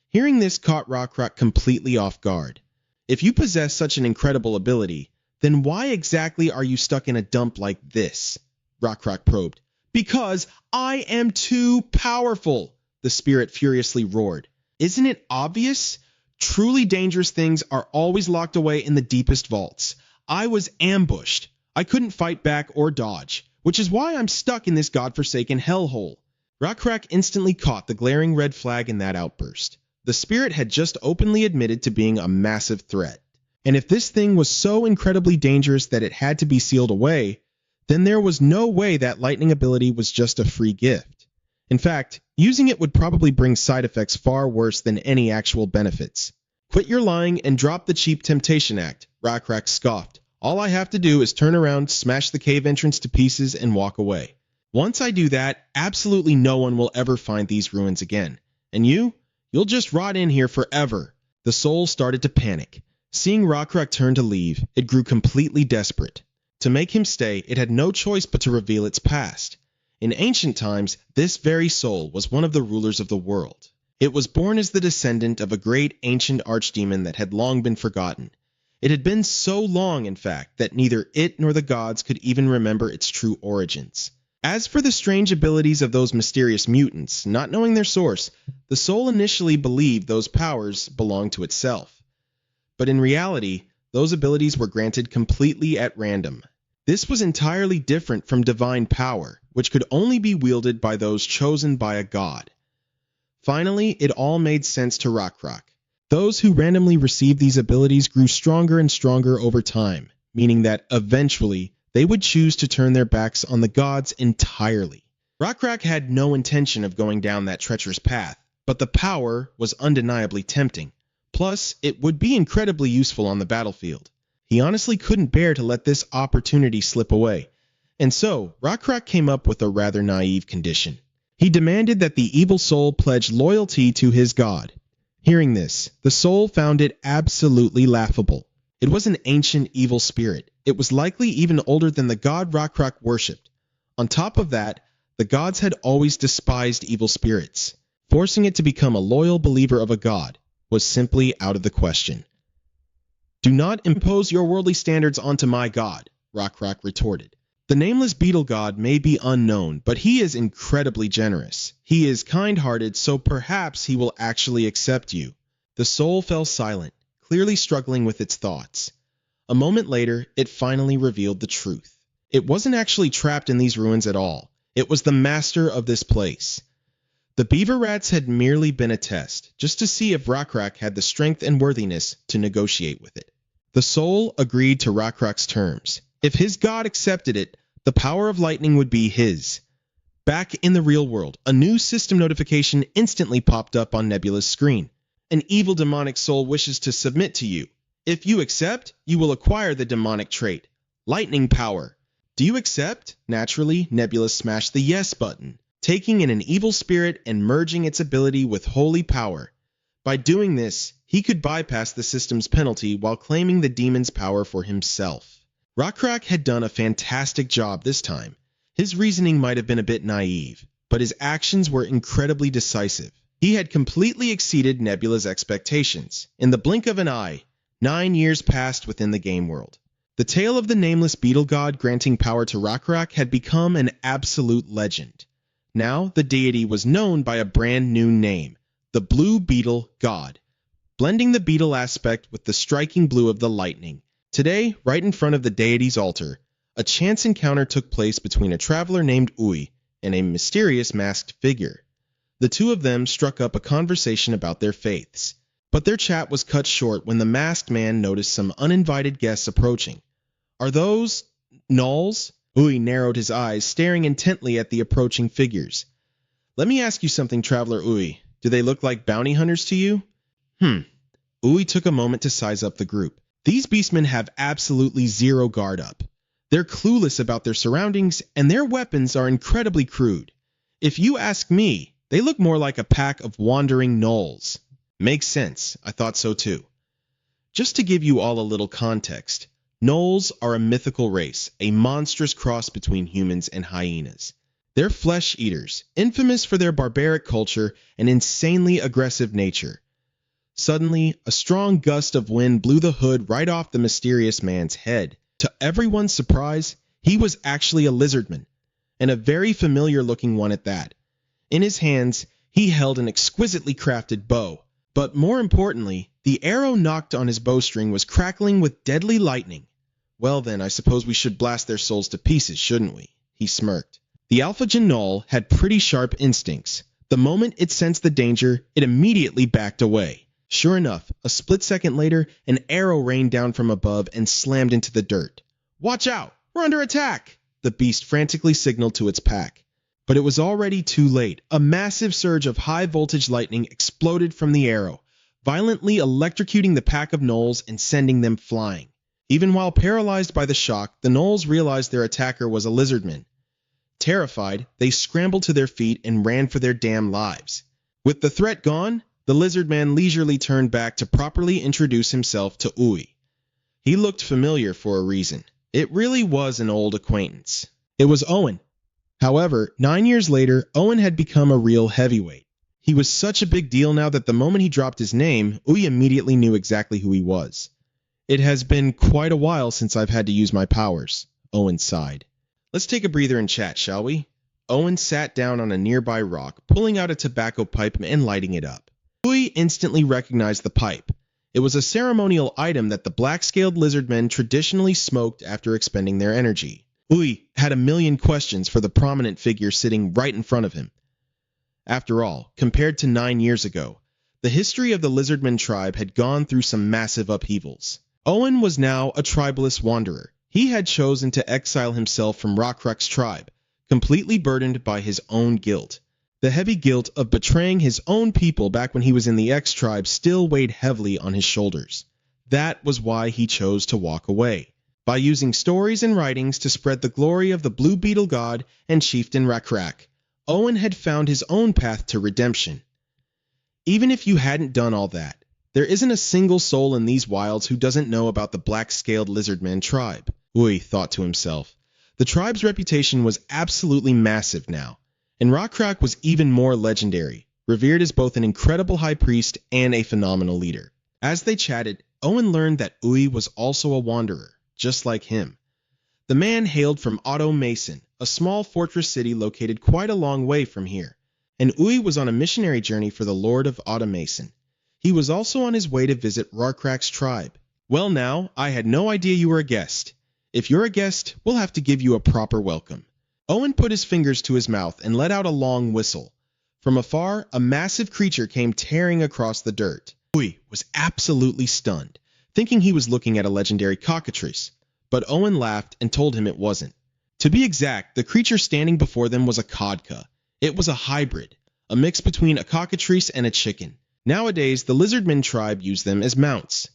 Hearing this caught Rockrock completely off guard. If you possess such an incredible ability, then why exactly are you stuck in a dump like this? Rockrock probed. Because I am too powerful, the spirit furiously roared. Isn't it obvious? Truly dangerous things are always locked away in the deepest vaults. I was ambushed. I couldn't fight back or dodge, which is why I'm stuck in this godforsaken hellhole. Rockrock instantly caught the glaring red flag in that outburst. The spirit had just openly admitted to being a massive threat. And if this thing was so incredibly dangerous that it had to be sealed away, then there was no way that lightning ability was just a free gift. In fact, using it would probably bring side effects far worse than any actual benefits. Quit your lying and drop the cheap temptation act, Rockrock scoffed. All I have to do is turn around, smash the cave entrance to pieces, and walk away. Once I do that, absolutely no one will ever find these ruins again. And you'll just rot in here forever. The soul started to panic. Seeing Rockrock turn to leave, it grew completely desperate. To make him stay, it had no choice but to reveal its past. In ancient times, this very soul was one of the rulers of the world. It was born as the descendant of a great ancient archdemon that had long been forgotten. It had been so long, in fact, that neither it nor the gods could even remember its true origins. As for the strange abilities of those mysterious mutants, not knowing their source, the soul initially believed those powers belonged to itself. But in reality, those abilities were granted completely at random. This was entirely different from divine power, which could only be wielded by those chosen by a god. Finally, it all made sense to Rockrock. Those who randomly received these abilities grew stronger and stronger over time, meaning that eventually they would choose to turn their backs on the gods entirely. Rockrock had no intention of going down that treacherous path, but the power was undeniably tempting. Plus, it would be incredibly useful on the battlefield. He honestly couldn't bear to let this opportunity slip away. And so, Rockrock came up with a rather naive condition. He demanded that the evil soul pledge loyalty to his god. Hearing this, the soul found it absolutely laughable. It was an ancient evil spirit. It was likely even older than the god Rockrock worshipped. On top of that, the gods had always despised evil spirits. Forcing it to become a loyal believer of a god was simply out of the question. Do not impose your worldly standards onto my god, Rockrock retorted. The nameless beetle god may be unknown, but he is incredibly generous. He is kind-hearted, so perhaps he will actually accept you. The soul fell silent, clearly struggling with its thoughts. A moment later, it finally revealed the truth. It wasn't actually trapped in these ruins at all. It was the master of this place. The beaver rats had merely been a test, just to see if Rakrak had the strength and worthiness to negotiate with it. The soul agreed to Rakrak's terms. If his god accepted it, the power of lightning would be his. Back in the real world, a new system notification instantly popped up on Nebula's screen. An evil demonic soul wishes to submit to you. If you accept, you will acquire the demonic trait, lightning power. Do you accept? Naturally, Nebula smashed the yes button, taking in an evil spirit and merging its ability with holy power. By doing this, he could bypass the system's penalty while claiming the demon's power for himself. Rakrak had done a fantastic job this time. His reasoning might have been a bit naive, but his actions were incredibly decisive. He had completely exceeded Nebula's expectations. In the blink of an eye, 9 years passed within the game world. The tale of the nameless beetle god granting power to Rakrak had become an absolute legend. Now the deity was known by a brand new name, the Blue Beetle God, blending the beetle aspect with the striking blue of the lightning. Today, right in front of the deity's altar, a chance encounter took place between a traveler named Ui and a mysterious masked figure. The two of them struck up a conversation about their faiths, but their chat was cut short when the masked man noticed some uninvited guests approaching. Are those gnolls? Ui narrowed his eyes, staring intently at the approaching figures. Let me ask you something, Traveler Ui. Do they look like bounty hunters to you? Ui took a moment to size up the group. These beastmen have absolutely zero guard up. They're clueless about their surroundings, and their weapons are incredibly crude. If you ask me, they look more like a pack of wandering gnolls. Makes sense, I thought so too. Just to give you all a little context, gnolls are a mythical race, a monstrous cross between humans and hyenas. They're flesh eaters, infamous for their barbaric culture and insanely aggressive nature. Suddenly, a strong gust of wind blew the hood right off the mysterious man's head. To everyone's surprise, he was actually a lizardman, and a very familiar-looking one at that. In his hands, he held an exquisitely crafted bow, but more importantly, the arrow knocked on his bowstring was crackling with deadly lightning. Well then, I suppose we should blast their souls to pieces, shouldn't we? He smirked. The Alpha Gnoll had pretty sharp instincts. The moment it sensed the danger, it immediately backed away. Sure enough, a split second later, an arrow rained down from above and slammed into the dirt. Watch out! We're under attack! The beast frantically signaled to its pack. But it was already too late. A massive surge of high-voltage lightning exploded from the arrow, violently electrocuting the pack of gnolls and sending them flying. Even while paralyzed by the shock, the gnolls realized their attacker was a lizardman. Terrified, they scrambled to their feet and ran for their damn lives. With the threat gone, the lizardman leisurely turned back to properly introduce himself to Ui. He looked familiar for a reason. It really was an old acquaintance. It was Owen. However, 9 years later, Owen had become a real heavyweight. He was such a big deal now that the moment he dropped his name, Ui immediately knew exactly who he was. It has been quite a while since I've had to use my powers, Owen sighed. Let's take a breather and chat, shall we? Owen sat down on a nearby rock, pulling out a tobacco pipe and lighting it up. Ui instantly recognized the pipe. It was a ceremonial item that the black-scaled lizardmen traditionally smoked after expending their energy. Ui had a million questions for the prominent figure sitting right in front of him. After all, compared to 9 years ago, the history of the lizardman tribe had gone through some massive upheavals. Owen was now a tribalist wanderer. He had chosen to exile himself from Rakrak's tribe, completely burdened by his own guilt. The heavy guilt of betraying his own people back when he was in the X tribe still weighed heavily on his shoulders. That was why he chose to walk away. By using stories and writings to spread the glory of the Blue Beetle God and Chieftain Rakrak, Owen had found his own path to redemption. Even if you hadn't done all that, there isn't a single soul in these wilds who doesn't know about the black-scaled lizardman tribe, Ui thought to himself. The tribe's reputation was absolutely massive now, and Rakrak was even more legendary, revered as both an incredible high priest and a phenomenal leader. As they chatted, Owen learned that Ui was also a wanderer, just like him. The man hailed from Otto Mason, a small fortress city located quite a long way from here, and Ui was on a missionary journey for the Lord of Otto Mason. He was also on his way to visit Rakrak's tribe. Well now, I had no idea you were a guest. If you're a guest, we'll have to give you a proper welcome. Owen put his fingers to his mouth and let out a long whistle. From afar, a massive creature came tearing across the dirt. Ui was absolutely stunned, thinking he was looking at a legendary cockatrice, but Owen laughed and told him it wasn't. To be exact, the creature standing before them was a kodka. It was a hybrid, a mix between a cockatrice and a chicken. Nowadays, the lizardmen tribe use them as mounts.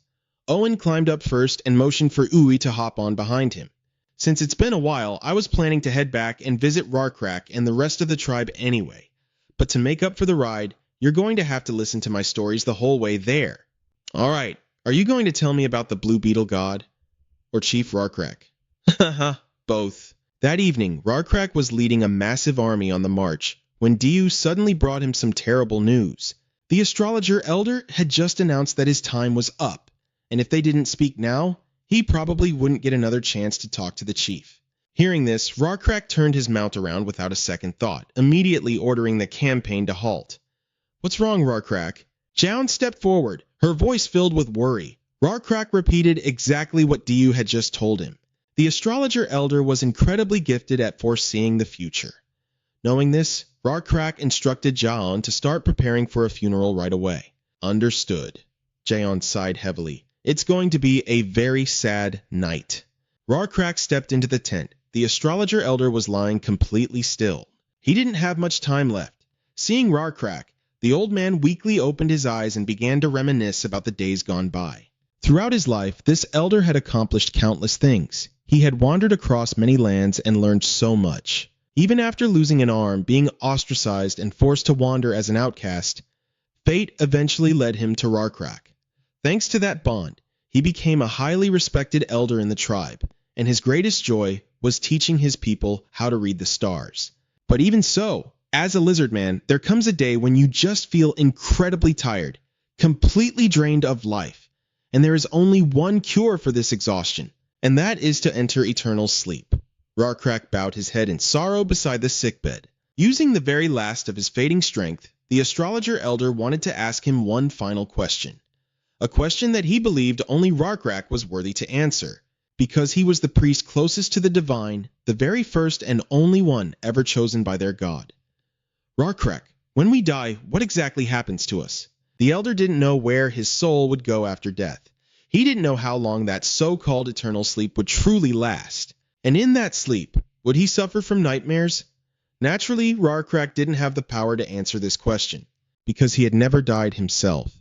Owen climbed up first and motioned for Ui to hop on behind him. Since it's been a while, I was planning to head back and visit Rarkrak and the rest of the tribe anyway. But to make up for the ride, you're going to have to listen to my stories the whole way there. Alright, are you going to tell me about the Blue Beetle God? Or Chief Rarkrak? Haha, both. That evening, Rarkrak was leading a massive army on the march when Diu suddenly brought him some terrible news. The astrologer elder had just announced that his time was up, and if they didn't speak now, he probably wouldn't get another chance to talk to the chief. Hearing this, Rarkrak turned his mount around without a second thought, immediately ordering the campaign to halt. What's wrong, Rarkrak? Joun stepped forward, her voice filled with worry. Rarkrak repeated exactly what Diu had just told him. The astrologer elder was incredibly gifted at foreseeing the future. Knowing this, Rarkrak instructed Jaon to start preparing for a funeral right away. Understood. Jaon sighed heavily. It's going to be a very sad night. Rarkrak stepped into the tent. The astrologer elder was lying completely still. He didn't have much time left. Seeing Rarkrak, the old man weakly opened his eyes and began to reminisce about the days gone by. Throughout his life, this elder had accomplished countless things. He had wandered across many lands and learned so much. Even after losing an arm, being ostracized, and forced to wander as an outcast, fate eventually led him to Rarkrak. Thanks to that bond, he became a highly respected elder in the tribe, and his greatest joy was teaching his people how to read the stars. But even so, as a lizard man, there comes a day when you just feel incredibly tired, completely drained of life, and there is only one cure for this exhaustion, and that is to enter eternal sleep. Rarkrak bowed his head in sorrow beside the sickbed. Using the very last of his fading strength, the astrologer elder wanted to ask him one final question. A question that he believed only Rarkrak was worthy to answer, because he was the priest closest to the divine, the very first and only one ever chosen by their god. Rarkrak, when we die, what exactly happens to us? The elder didn't know where his soul would go after death. He didn't know how long that so-called eternal sleep would truly last. And in that sleep, would he suffer from nightmares? Naturally, Rarkrak didn't have the power to answer this question, because he had never died himself.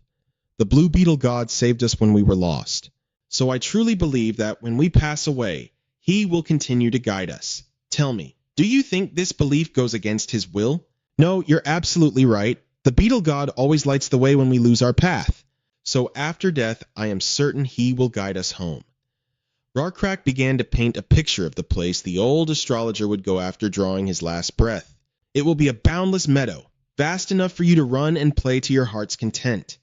The Blue Beetle God saved us when we were lost. So I truly believe that when we pass away, he will continue to guide us. Tell me, do you think this belief goes against his will? No, you're absolutely right. The Beetle God always lights the way when we lose our path. So after death, I am certain he will guide us home. Rarkrak began to paint a picture of the place the old astrologer would go after drawing his last breath. It will be a boundless meadow, vast enough for you to run and play to your heart's content.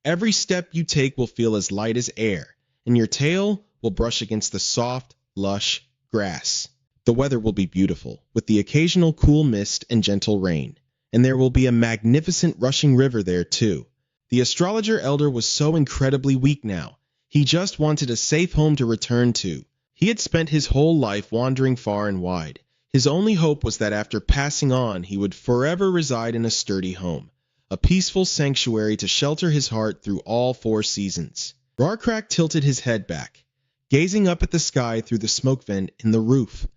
Every step you take will feel as light as air, and your tail will brush against the soft, lush grass. The weather will be beautiful, with the occasional cool mist and gentle rain, and there will be a magnificent rushing river there too. The astrologer elder was so incredibly weak now. He just wanted a safe home to return to. He had spent his whole life wandering far and wide. His only hope was that after passing on, he would forever reside in a sturdy home, a peaceful sanctuary to shelter his heart through all 4 seasons. Rarkrak tilted his head back, gazing up at the sky through the smoke vent in the roof.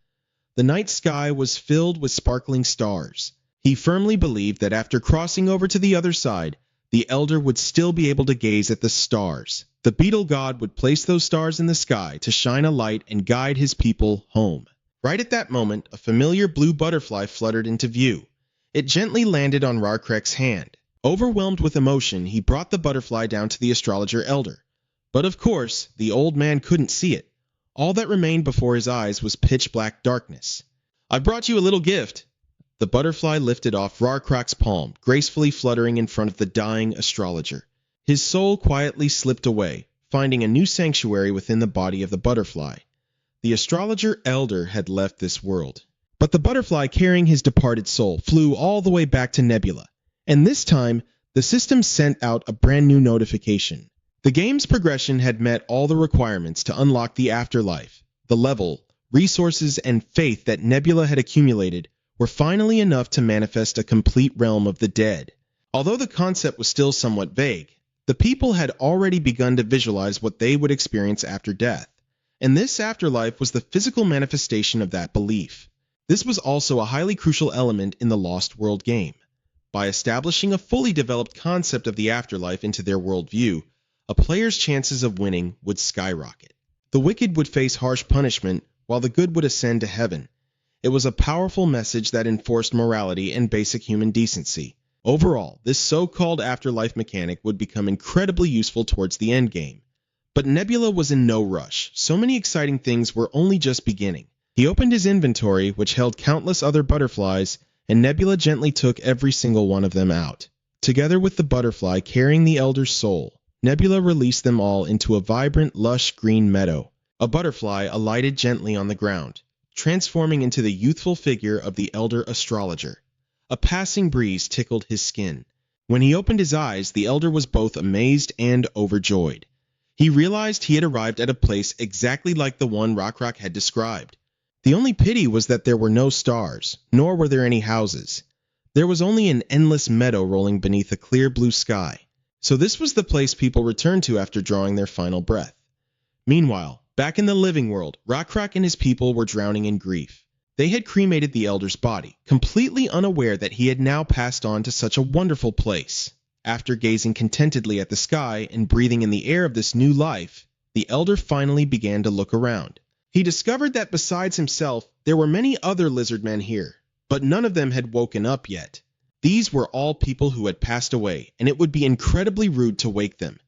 The night sky was filled with sparkling stars. He firmly believed that after crossing over to the other side, the elder would still be able to gaze at the stars. The Beetle God would place those stars in the sky to shine a light and guide his people home. Right at that moment, a familiar blue butterfly fluttered into view. It gently landed on Rarkrak's hand. Overwhelmed with emotion, he brought the butterfly down to the astrologer elder. But of course, the old man couldn't see it. All that remained before his eyes was pitch-black darkness. "I brought you a little gift." The butterfly lifted off Rarkrak's palm, gracefully fluttering in front of the dying astrologer. His soul quietly slipped away, finding a new sanctuary within the body of the butterfly. The astrologer elder had left this world. But the butterfly carrying his departed soul flew all the way back to Nebula. And this time, the system sent out a brand new notification. The game's progression had met all the requirements to unlock the afterlife. The level, resources, and faith that Nebula had accumulated were finally enough to manifest a complete realm of the dead. Although the concept was still somewhat vague, the people had already begun to visualize what they would experience after death, and this afterlife was the physical manifestation of that belief. This was also a highly crucial element in the Lost World game. By establishing a fully developed concept of the afterlife into their worldview, a player's chances of winning would skyrocket. The wicked would face harsh punishment, while the good would ascend to heaven. It was a powerful message that enforced morality and basic human decency. Overall, this so-called afterlife mechanic would become incredibly useful towards the endgame. But Nebula was in no rush. So many exciting things were only just beginning. He opened his inventory, which held countless other butterflies, and Nebula gently took every single one of them out. Together with the butterfly carrying the Elder's soul, Nebula released them all into a vibrant, lush green meadow. A butterfly alighted gently on the ground, transforming into the youthful figure of the Elder Astrologer. A passing breeze tickled his skin. When he opened his eyes, the Elder was both amazed and overjoyed. He realized he had arrived at a place exactly like the one Rock had described. The only pity was that there were no stars, nor were there any houses. There was only an endless meadow rolling beneath a clear blue sky. So this was the place people returned to after drawing their final breath. Meanwhile, back in the living world, Rock and his people were drowning in grief. They had cremated the Elder's body, completely unaware that he had now passed on to such a wonderful place. After gazing contentedly at the sky and breathing in the air of this new life, the Elder finally began to look around. He discovered that besides himself, there were many other lizard men here, but none of them had woken up yet. These were all people who had passed away, and it would be incredibly rude to wake them.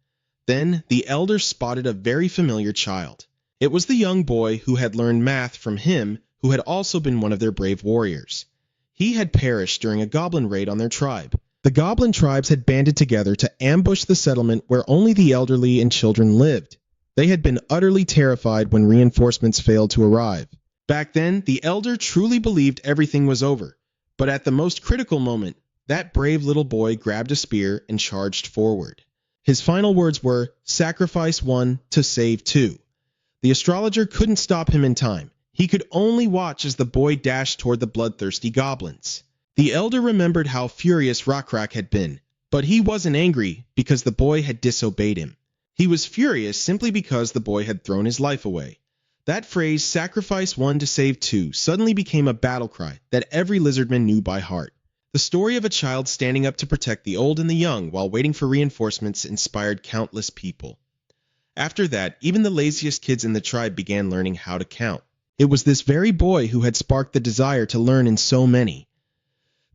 Then the Elder spotted a very familiar child. It was the young boy who had learned math from him, who had also been one of their brave warriors. He had perished during a goblin raid on their tribe. The goblin tribes had banded together to ambush the settlement where only the elderly and children lived. They had been utterly terrified when reinforcements failed to arrive. Back then, the Elder truly believed everything was over. But at the most critical moment, that brave little boy grabbed a spear and charged forward. His final words were, "Sacrifice one to save two." The astrologer couldn't stop him in time. He could only watch as the boy dashed toward the bloodthirsty goblins. The Elder remembered how furious Rock had been, but he wasn't angry because the boy had disobeyed him. He was furious simply because the boy had thrown his life away. That phrase, "sacrifice one to save two," suddenly became a battle cry that every lizardman knew by heart. The story of a child standing up to protect the old and the young while waiting for reinforcements inspired countless people. After that, even the laziest kids in the tribe began learning how to count. It was this very boy who had sparked the desire to learn in so many.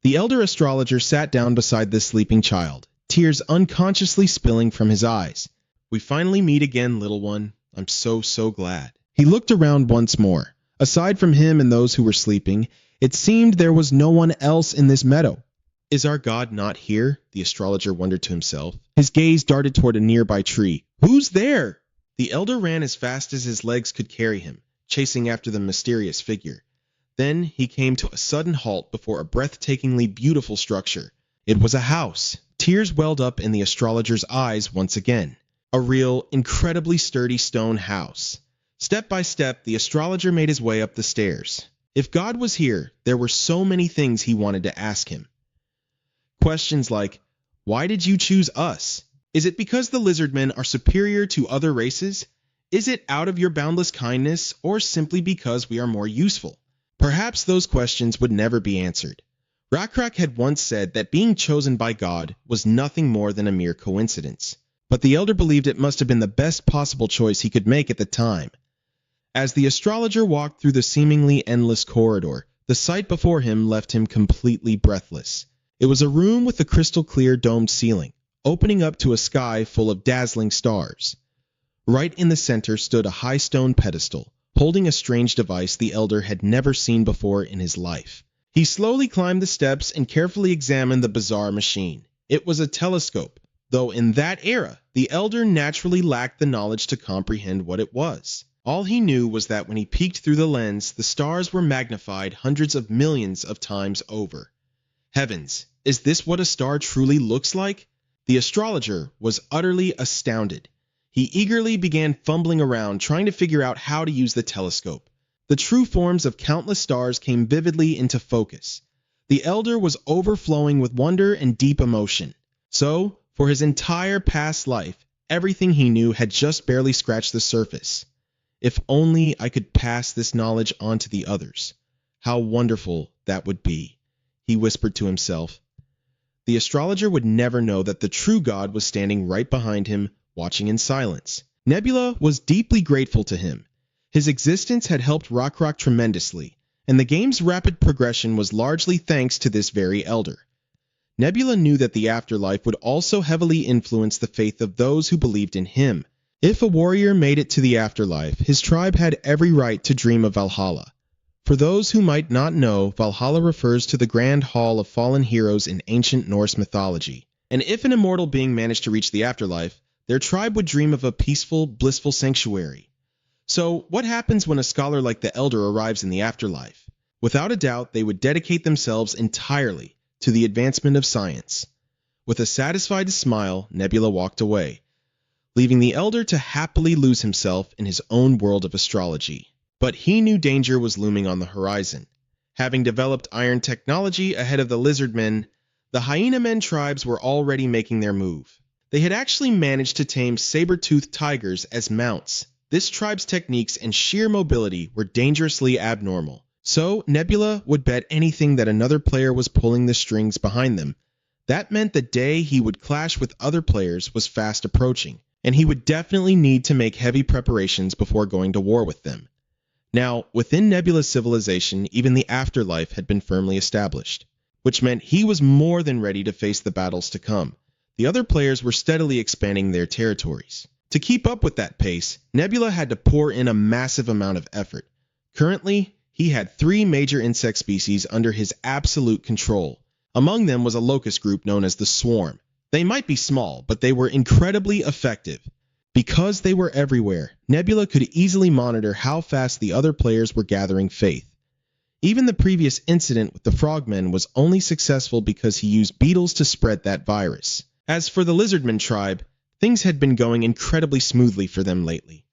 The Elder Astrologer sat down beside this sleeping child, tears unconsciously spilling from his eyes. "We finally meet again, little one. I'm so glad." He looked around once more. Aside from him and those who were sleeping, it seemed there was no one else in this meadow. "Is our God not here?" the astrologer wondered to himself. His gaze darted toward a nearby tree. "Who's there?" The Elder ran as fast as his legs could carry him, chasing after the mysterious figure. Then he came to a sudden halt before a breathtakingly beautiful structure. It was a house. Tears welled up in the astrologer's eyes once again. A real, incredibly sturdy stone house. Step by step, the astrologer made his way up the stairs. If God was here, there were so many things he wanted to ask him. Questions like, why did you choose us? Is it because the lizardmen are superior to other races? Is it out of your boundless kindness, or simply because we are more useful? Perhaps those questions would never be answered. Rock had once said that being chosen by God was nothing more than a mere coincidence. But the Elder believed it must have been the best possible choice he could make at the time. As the astrologer walked through the seemingly endless corridor, the sight before him left him completely breathless. It was a room with a crystal-clear domed ceiling, opening up to a sky full of dazzling stars. Right in the center stood a high stone pedestal, holding a strange device the Elder had never seen before in his life. He slowly climbed the steps and carefully examined the bizarre machine. It was a telescope, though in that era, the Elder naturally lacked the knowledge to comprehend what it was. All he knew was that when he peeked through the lens, the stars were magnified hundreds of millions of times over. Heavens, is this what a star truly looks like? The astrologer was utterly astounded. He eagerly began fumbling around trying to figure out how to use the telescope. The true forms of countless stars came vividly into focus. The elder was overflowing with wonder and deep emotion. So, for his entire past life, everything he knew had just barely scratched the surface. If only I could pass this knowledge on to the others. How wonderful that would be, he whispered to himself. The astrologer would never know that the true God was standing right behind him, watching in silence. Nebula was deeply grateful to him. His existence had helped Rock tremendously, and the game's rapid progression was largely thanks to this very elder. Nebula knew that the afterlife would also heavily influence the faith of those who believed in him. If a warrior made it to the afterlife, his tribe had every right to dream of Valhalla. For those who might not know, Valhalla refers to the grand hall of fallen heroes in ancient Norse mythology. And if an immortal being managed to reach the afterlife, their tribe would dream of a peaceful, blissful sanctuary. So, what happens when a scholar like the Elder arrives in the afterlife? Without a doubt, they would dedicate themselves entirely to the advancement of science. With a satisfied smile, Nebula walked away, leaving the Elder to happily lose himself in his own world of astrology. But he knew danger was looming on the horizon. Having developed iron technology ahead of the lizardmen, the hyena men tribes were already making their move. They had actually managed to tame saber-toothed tigers as mounts. This tribe's techniques and sheer mobility were dangerously abnormal. So Nebula would bet anything that another player was pulling the strings behind them. That meant the day he would clash with other players was fast approaching, and he would definitely need to make heavy preparations before going to war with them. Now, within Nebula's civilization, even the afterlife had been firmly established, which meant he was more than ready to face the battles to come. The other players were steadily expanding their territories. To keep up with that pace, Nebula had to pour in a massive amount of effort. Currently, he had 3 major insect species under his absolute control. Among them was a locust group known as the Swarm. They might be small, but they were incredibly effective. Because they were everywhere, Nebula could easily monitor how fast the other players were gathering faith. Even the previous incident with the frogmen was only successful because he used beetles to spread that virus. As for the lizardman tribe, things had been going incredibly smoothly for them lately.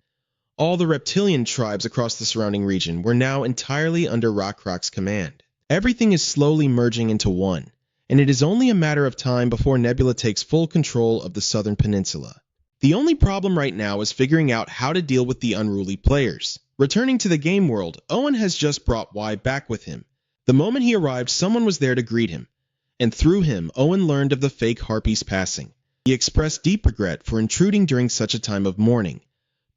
All the reptilian tribes across the surrounding region were now entirely under Rock's command. Everything is slowly merging into one, and it is only a matter of time before Nebula takes full control of the southern peninsula. The only problem right now is figuring out how to deal with the unruly players. Returning to the game world, Owen has just brought Y back with him. The moment he arrived, someone was there to greet him, and through him, Owen learned of the fake harpy's passing. He expressed deep regret for intruding during such a time of mourning,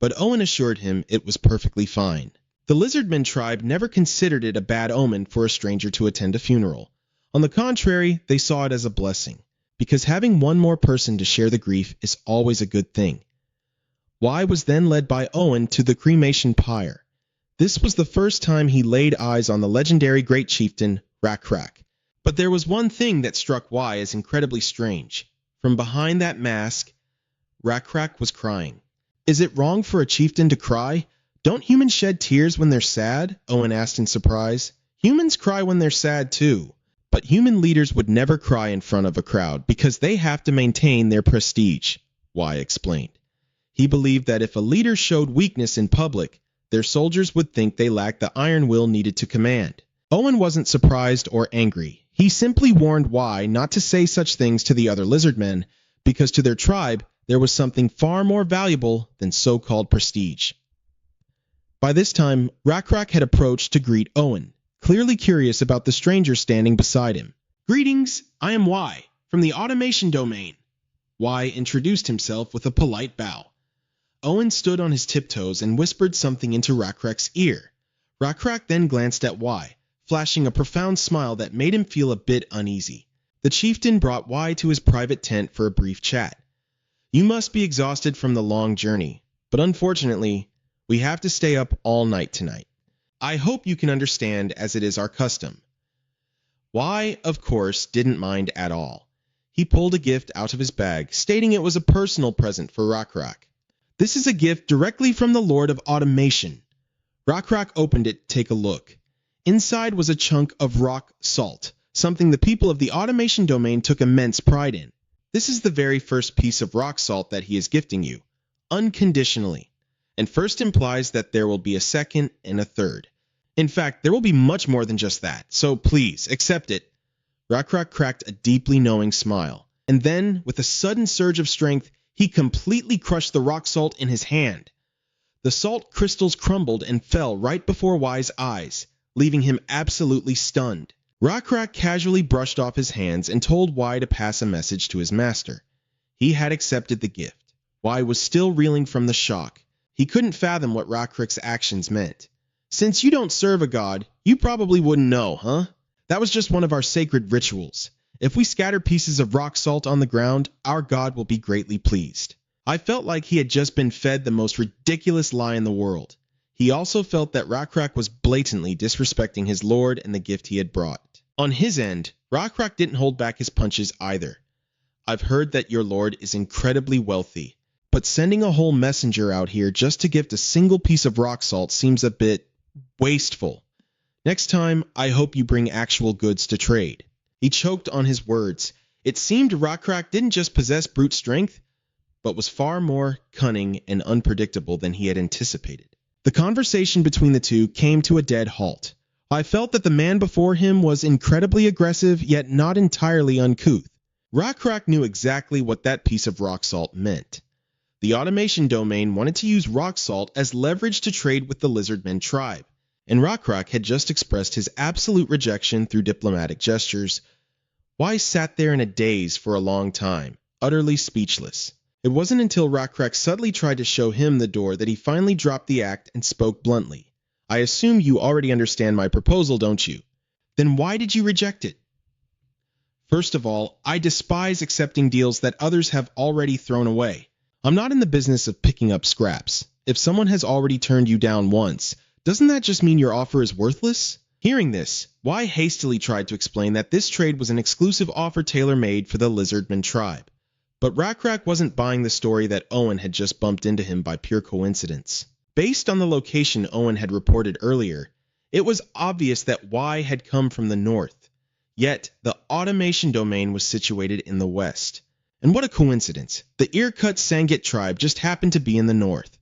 but Owen assured him it was perfectly fine. The lizardmen tribe never considered it a bad omen for a stranger to attend a funeral. On the contrary, they saw it as a blessing, because having one more person to share the grief is always a good thing. Y was then led by Owen to the cremation pyre. This was the first time he laid eyes on the legendary great chieftain, Rock. But there was one thing that struck Y as incredibly strange. From behind that mask, Rock was crying. Is it wrong for a chieftain to cry? Don't humans shed tears when they're sad? Owen asked in surprise. Humans cry when they're sad too. But human leaders would never cry in front of a crowd because they have to maintain their prestige, Y explained. He believed that if a leader showed weakness in public, their soldiers would think they lacked the iron will needed to command. Owen wasn't surprised or angry. He simply warned Y not to say such things to the other lizardmen because to their tribe, there was something far more valuable than so-called prestige. By this time, Rock had approached to greet Owen, clearly curious about the stranger standing beside him. Greetings, I am Y, from the automation domain. Y introduced himself with a polite bow. Owen stood on his tiptoes and whispered something into Rock's ear. Rock then glanced at Y, flashing a profound smile that made him feel a bit uneasy. The chieftain brought Y to his private tent for a brief chat. You must be exhausted from the long journey, but unfortunately, we have to stay up all night tonight. I hope you can understand as it is our custom. Y, of course, didn't mind at all. He pulled a gift out of his bag, stating it was a personal present for Rock. This is a gift directly from the Lord of Automation. Rock opened it to take a look. Inside was a chunk of rock salt, something the people of the automation domain took immense pride in. This is the very first piece of rock salt that he is gifting you. unconditionally, and first implies that there will be a second and a third. In fact, there will be much more than just that, so please, accept it. Rockrock cracked a deeply knowing smile, and then, with a sudden surge of strength, he completely crushed the rock salt in his hand. The salt crystals crumbled and fell right before Y's eyes, leaving him absolutely stunned. Rockrock casually brushed off his hands and told Y to pass a message to his master. He had accepted the gift. Y was still reeling from the shock. He couldn't fathom what Rockrock's actions meant. Since you don't serve a god, you probably wouldn't know, huh? That was just one of our sacred rituals. If we scatter pieces of rock salt on the ground, our god will be greatly pleased. I felt like he had just been fed the most ridiculous lie in the world. He also felt that Rockrock was blatantly disrespecting his lord and the gift he had brought. On his end, Rockrock didn't hold back his punches either. I've heard that your lord is incredibly wealthy, but sending a whole messenger out here just to gift a single piece of rock salt seems a bit wasteful. Next time, I hope you bring actual goods to trade. He choked on his words. It seemed Rockrock didn't just possess brute strength, but was far more cunning and unpredictable than he had anticipated. The conversation between the two came to a dead halt. I felt that the man before him was incredibly aggressive, yet not entirely uncouth. Rockrock knew exactly what that piece of rock salt meant. The automation domain wanted to use rock salt as leverage to trade with the Lizardmen tribe, and Rockrock had just expressed his absolute rejection through diplomatic gestures. Y sat there in a daze for a long time, utterly speechless. It wasn't until Rockrock subtly tried to show him the door that he finally dropped the act and spoke bluntly. I assume you already understand my proposal, don't you? Then why did you reject it? First of all, I despise accepting deals that others have already thrown away. I'm not in the business of picking up scraps. If someone has already turned you down once, doesn't that just mean your offer is worthless? Hearing this, Y hastily tried to explain that this trade was an exclusive offer tailor-made for the Lizardman tribe. But Rockrock wasn't buying the story that Owen had just bumped into him by pure coincidence. Based on the location Owen had reported earlier, it was obvious that Y had come from the north. Yet, the automation domain was situated in the west. And what a coincidence. The ear-cut Sangit tribe just happened to be in the north.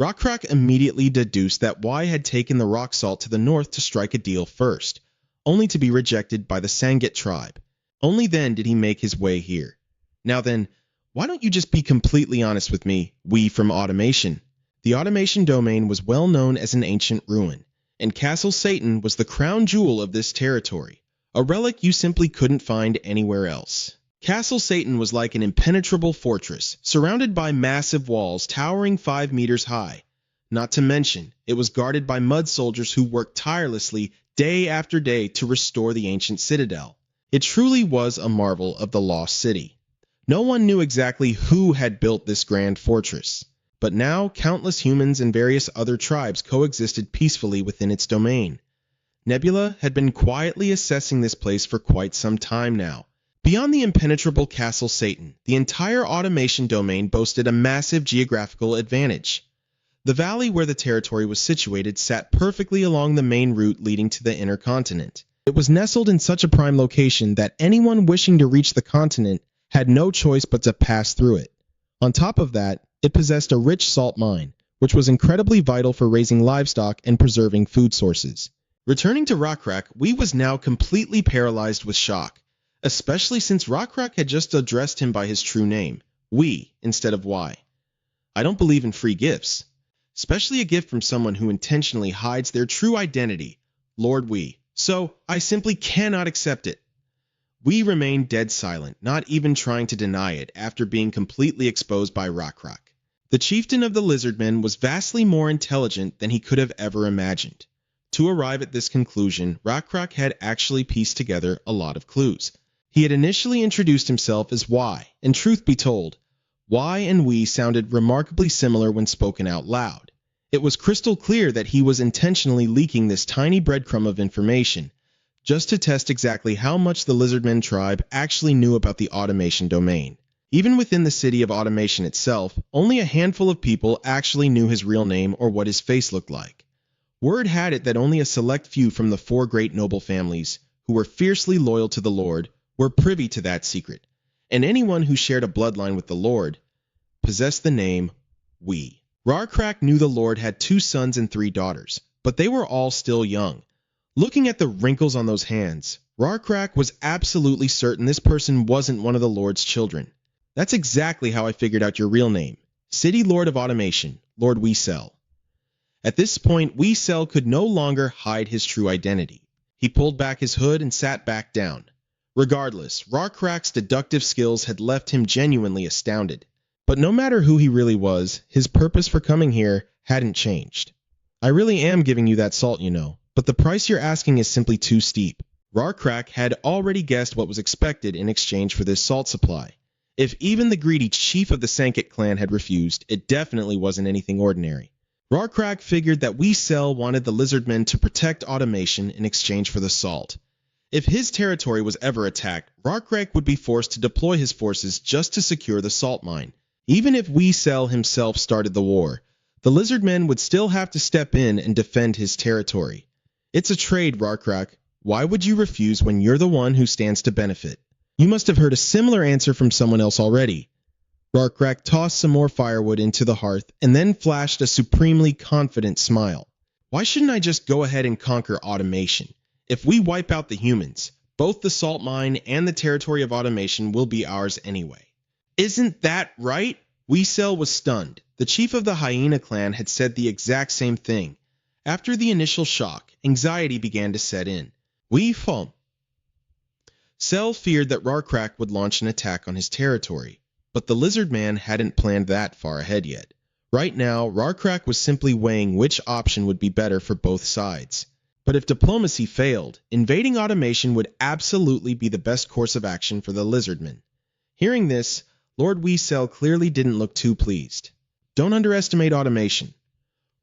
Rockrock immediately deduced that Y had taken the rock salt to the north to strike a deal first, only to be rejected by the Sangit tribe. Only then did he make his way here. Now then, why don't you just be completely honest with me, we from automation? The automation domain was well known as an ancient ruin, and Castle Satan was the crown jewel of this territory, a relic you simply couldn't find anywhere else. Castle Satan was like an impenetrable fortress, surrounded by massive walls towering 5 meters high. Not to mention, it was guarded by mud soldiers who worked tirelessly day after day to restore the ancient citadel. It truly was a marvel of the lost city. No one knew exactly who had built this grand fortress, but now countless humans and various other tribes coexisted peacefully within its domain. Nebula had been quietly assessing this place for quite some time now. Beyond the impenetrable Castle Satan, the entire automation domain boasted a massive geographical advantage. The valley where the territory was situated sat perfectly along the main route leading to the inner continent. It was nestled in such a prime location that anyone wishing to reach the continent had no choice but to pass through it. On top of that, it possessed a rich salt mine, which was incredibly vital for raising livestock and preserving food sources. Returning to Rockrock, we was now completely paralyzed with shock, especially since Rockrock had just addressed him by his true name, we, instead of Y. I don't believe in free gifts, especially a gift from someone who intentionally hides their true identity, Lord We. So, I simply cannot accept it. We remained dead silent, not even trying to deny it after being completely exposed by Rockrock. The chieftain of the Lizardmen was vastly more intelligent than he could have ever imagined. To arrive at this conclusion, Rockrock had actually pieced together a lot of clues. He had initially introduced himself as Y, and truth be told, Y and we sounded remarkably similar when spoken out loud. It was crystal clear that he was intentionally leaking this tiny breadcrumb of information, just to test exactly how much the Lizardmen tribe actually knew about the automation domain. Even within the city of automation itself, only a handful of people actually knew his real name or what his face looked like. Word had it that only a select few from the 4 great noble families, who were fiercely loyal to the Lord, were privy to that secret, and anyone who shared a bloodline with the Lord possessed the name we. Rarcrack knew the Lord had 2 sons and 3 daughters, but they were all still young. Looking at the wrinkles on those hands, Rarcrack was absolutely certain this person wasn't one of the Lord's children. That's exactly how I figured out your real name. City Lord of Automation, Lord Weasel. At this point, Weasel could no longer hide his true identity. He pulled back his hood and sat back down. Regardless, Rarcrack's deductive skills had left him genuinely astounded. But no matter who he really was, his purpose for coming here hadn't changed. I really am giving you that salt, you know, but the price you're asking is simply too steep. Rarcrack had already guessed what was expected in exchange for this salt supply. If even the greedy chief of the Sanket clan had refused, it definitely wasn't anything ordinary. Rarcrack figured that Weasel wanted the lizardmen to protect automation in exchange for the salt. If his territory was ever attacked, Rarcrack would be forced to deploy his forces just to secure the salt mine. Even if Weasel himself started the war, the lizardmen would still have to step in and defend his territory. It's a trade, Rarcrack. Why would you refuse when you're the one who stands to benefit? You must have heard a similar answer from someone else already. Rarcrack tossed some more firewood into the hearth and then flashed a supremely confident smile. Why shouldn't I just go ahead and conquer automation? If we wipe out the humans, both the salt mine and the territory of automation will be ours anyway. Isn't that right? Weasel was stunned. The chief of the hyena clan had said the exact same thing. After the initial shock, anxiety began to set in. Cell feared that Rarcrack would launch an attack on his territory, but the lizard man hadn't planned that far ahead yet. Right now, Rarcrack was simply weighing which option would be better for both sides. But if diplomacy failed, invading automation would absolutely be the best course of action for the lizardmen. Hearing this, Lord Weasel clearly didn't look too pleased. Don't underestimate automation.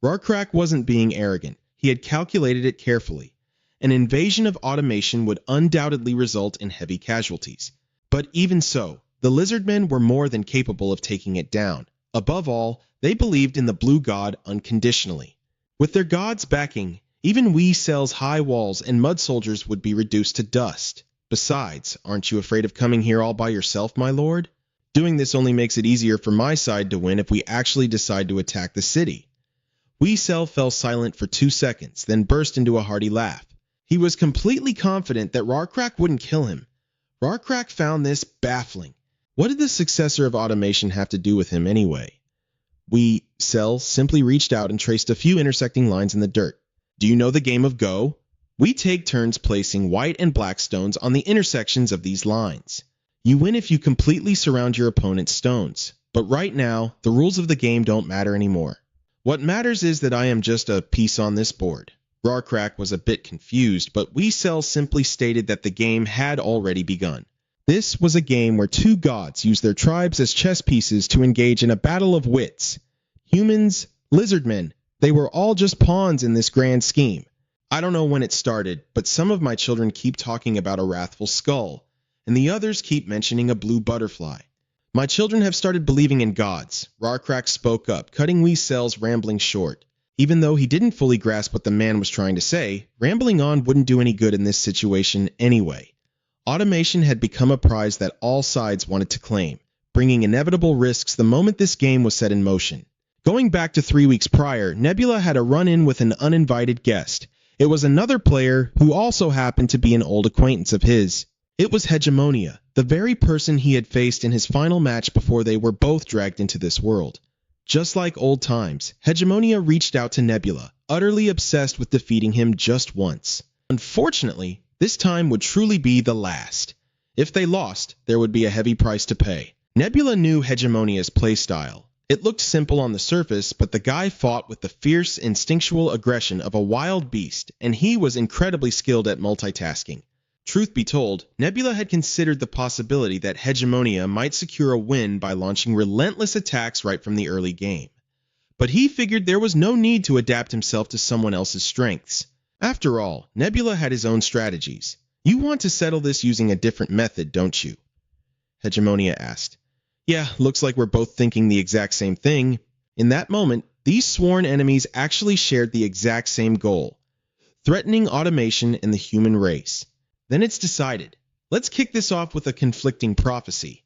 Rarcrack wasn't being arrogant. He had calculated it carefully. An invasion of automation would undoubtedly result in heavy casualties. But even so, the lizardmen were more than capable of taking it down. Above all, they believed in the blue god unconditionally. With their god's backing, even Weasel's high walls and mud soldiers would be reduced to dust. Besides, aren't you afraid of coming here all by yourself, my lord? Doing this only makes it easier for my side to win if we actually decide to attack the city. Weasel fell silent for 2 seconds, then burst into a hearty laugh. He was completely confident that Rarcrack wouldn't kill him. Rarcrack found this baffling. What did the successor of automation have to do with him anyway? Weasel simply reached out and traced a few intersecting lines in the dirt. Do you know the game of Go? We take turns placing white and black stones on the intersections of these lines. You win if you completely surround your opponent's stones. But right now, the rules of the game don't matter anymore. What matters is that I am just a piece on this board. Rarcrack was a bit confused, but Weasel simply stated that the game had already begun. This was a game where 2 gods used their tribes as chess pieces to engage in a battle of wits. Humans, lizardmen, they were all just pawns in this grand scheme. I don't know when it started, but some of my children keep talking about a wrathful skull, and the others keep mentioning a blue butterfly. My children have started believing in gods. Rarcrack spoke up, cutting Weasel's rambling short. Even though he didn't fully grasp what the man was trying to say, rambling on wouldn't do any good in this situation anyway. Automation had become a prize that all sides wanted to claim, bringing inevitable risks the moment this game was set in motion. Going back to 3 weeks prior, Nebula had a run-in with an uninvited guest. It was another player who also happened to be an old acquaintance of his. It was Hegemonia, the very person he had faced in his final match before they were both dragged into this world. Just like old times, Hegemonia reached out to Nebula, utterly obsessed with defeating him just once. Unfortunately, this time would truly be the last. If they lost, there would be a heavy price to pay. Nebula knew Hegemonia's playstyle. It looked simple on the surface, but the guy fought with the fierce, instinctual aggression of a wild beast, and he was incredibly skilled at multitasking. Truth be told, Nebula had considered the possibility that Hegemonia might secure a win by launching relentless attacks right from the early game. But he figured there was no need to adapt himself to someone else's strengths. After all, Nebula had his own strategies. You want to settle this using a different method, don't you? Hegemonia asked. Yeah, looks like we're both thinking the exact same thing. In that moment, these sworn enemies actually shared the exact same goal, threatening automation and the human race. Then it's decided. Let's kick this off with a conflicting prophecy.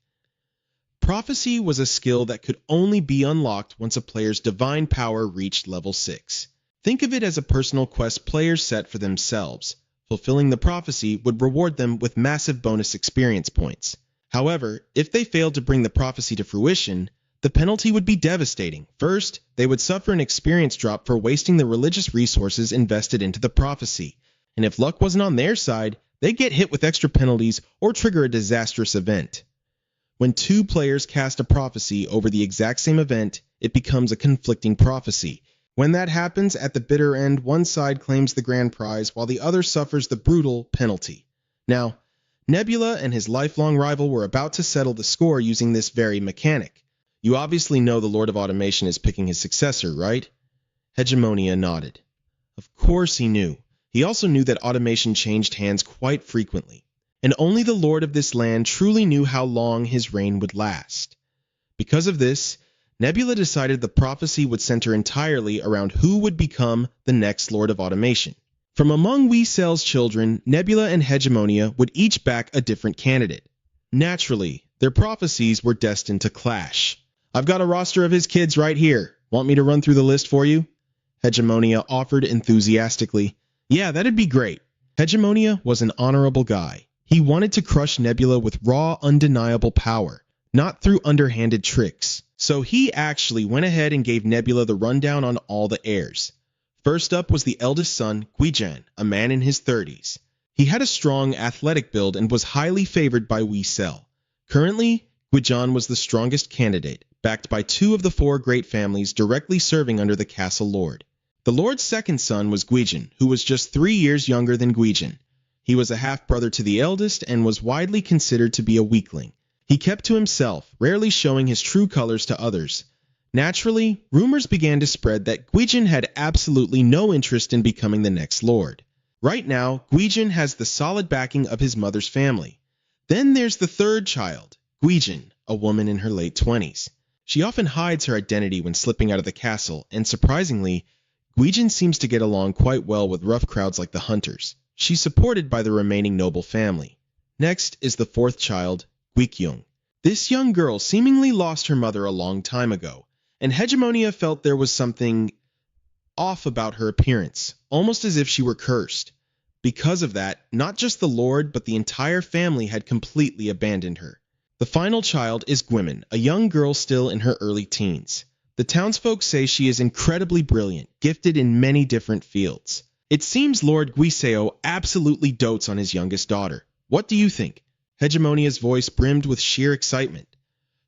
Prophecy was a skill that could only be unlocked once a player's divine power reached level 6. Think of it as a personal quest players set for themselves. Fulfilling the prophecy would reward them with massive bonus experience points. However, if they failed to bring the prophecy to fruition, the penalty would be devastating. First, they would suffer an experience drop for wasting the religious resources invested into the prophecy, and if luck wasn't on their side, they'd get hit with extra penalties or trigger a disastrous event. When two players cast a prophecy over the exact same event, it becomes a conflicting prophecy. When that happens, at the bitter end, one side claims the grand prize while the other suffers the brutal penalty. Now, Nebula and his lifelong rival were about to settle the score using this very mechanic. You obviously know the Lord of Automation is picking his successor, right? Hegemonia nodded. Of course he knew. He also knew that automation changed hands quite frequently, and only the Lord of this land truly knew how long his reign would last. Because of this, Nebula decided the prophecy would center entirely around who would become the next Lord of Automation. From among Wee Cell's children, Nebula and Hegemonia would each back a different candidate. Naturally, their prophecies were destined to clash. I've got a roster of his kids right here. Want me to run through the list for you? Hegemonia offered enthusiastically. Yeah, that'd be great. Hegemonia was an honorable guy. He wanted to crush Nebula with raw, undeniable power, not through underhanded tricks. So he actually went ahead and gave Nebula the rundown on all the heirs. First up was the eldest son, Guijan, a man in his 30s. He had a strong, athletic build and was highly favored by Wee Cell. Currently, Guijan was the strongest candidate, backed by 2 of the 4 great families directly serving under the castle lord. The lord's second son was Guijan, who was just 3 years younger than Guijan. He was a half-brother to the eldest and was widely considered to be a weakling. He kept to himself, rarely showing his true colors to others. Naturally, rumors began to spread that Guijan had absolutely no interest in becoming the next lord. Right now, Guijan has the solid backing of his mother's family. Then there's the third child, Guijan, a woman in her late 20s. She often hides her identity when slipping out of the castle, and surprisingly, Guijan seems to get along quite well with rough crowds like the Hunters. She's supported by the remaining noble family. Next is the fourth child, Guikyung. This young girl seemingly lost her mother a long time ago, and Hegemonia felt there was something off about her appearance, almost as if she were cursed. Because of that, not just the lord, but the entire family had completely abandoned her. The final child is Gwimin, a young girl still in her early teens. The townsfolk say she is incredibly brilliant, gifted in many different fields. It seems Lord Guiseo absolutely dotes on his youngest daughter. What do you think? Hegemonia's voice brimmed with sheer excitement.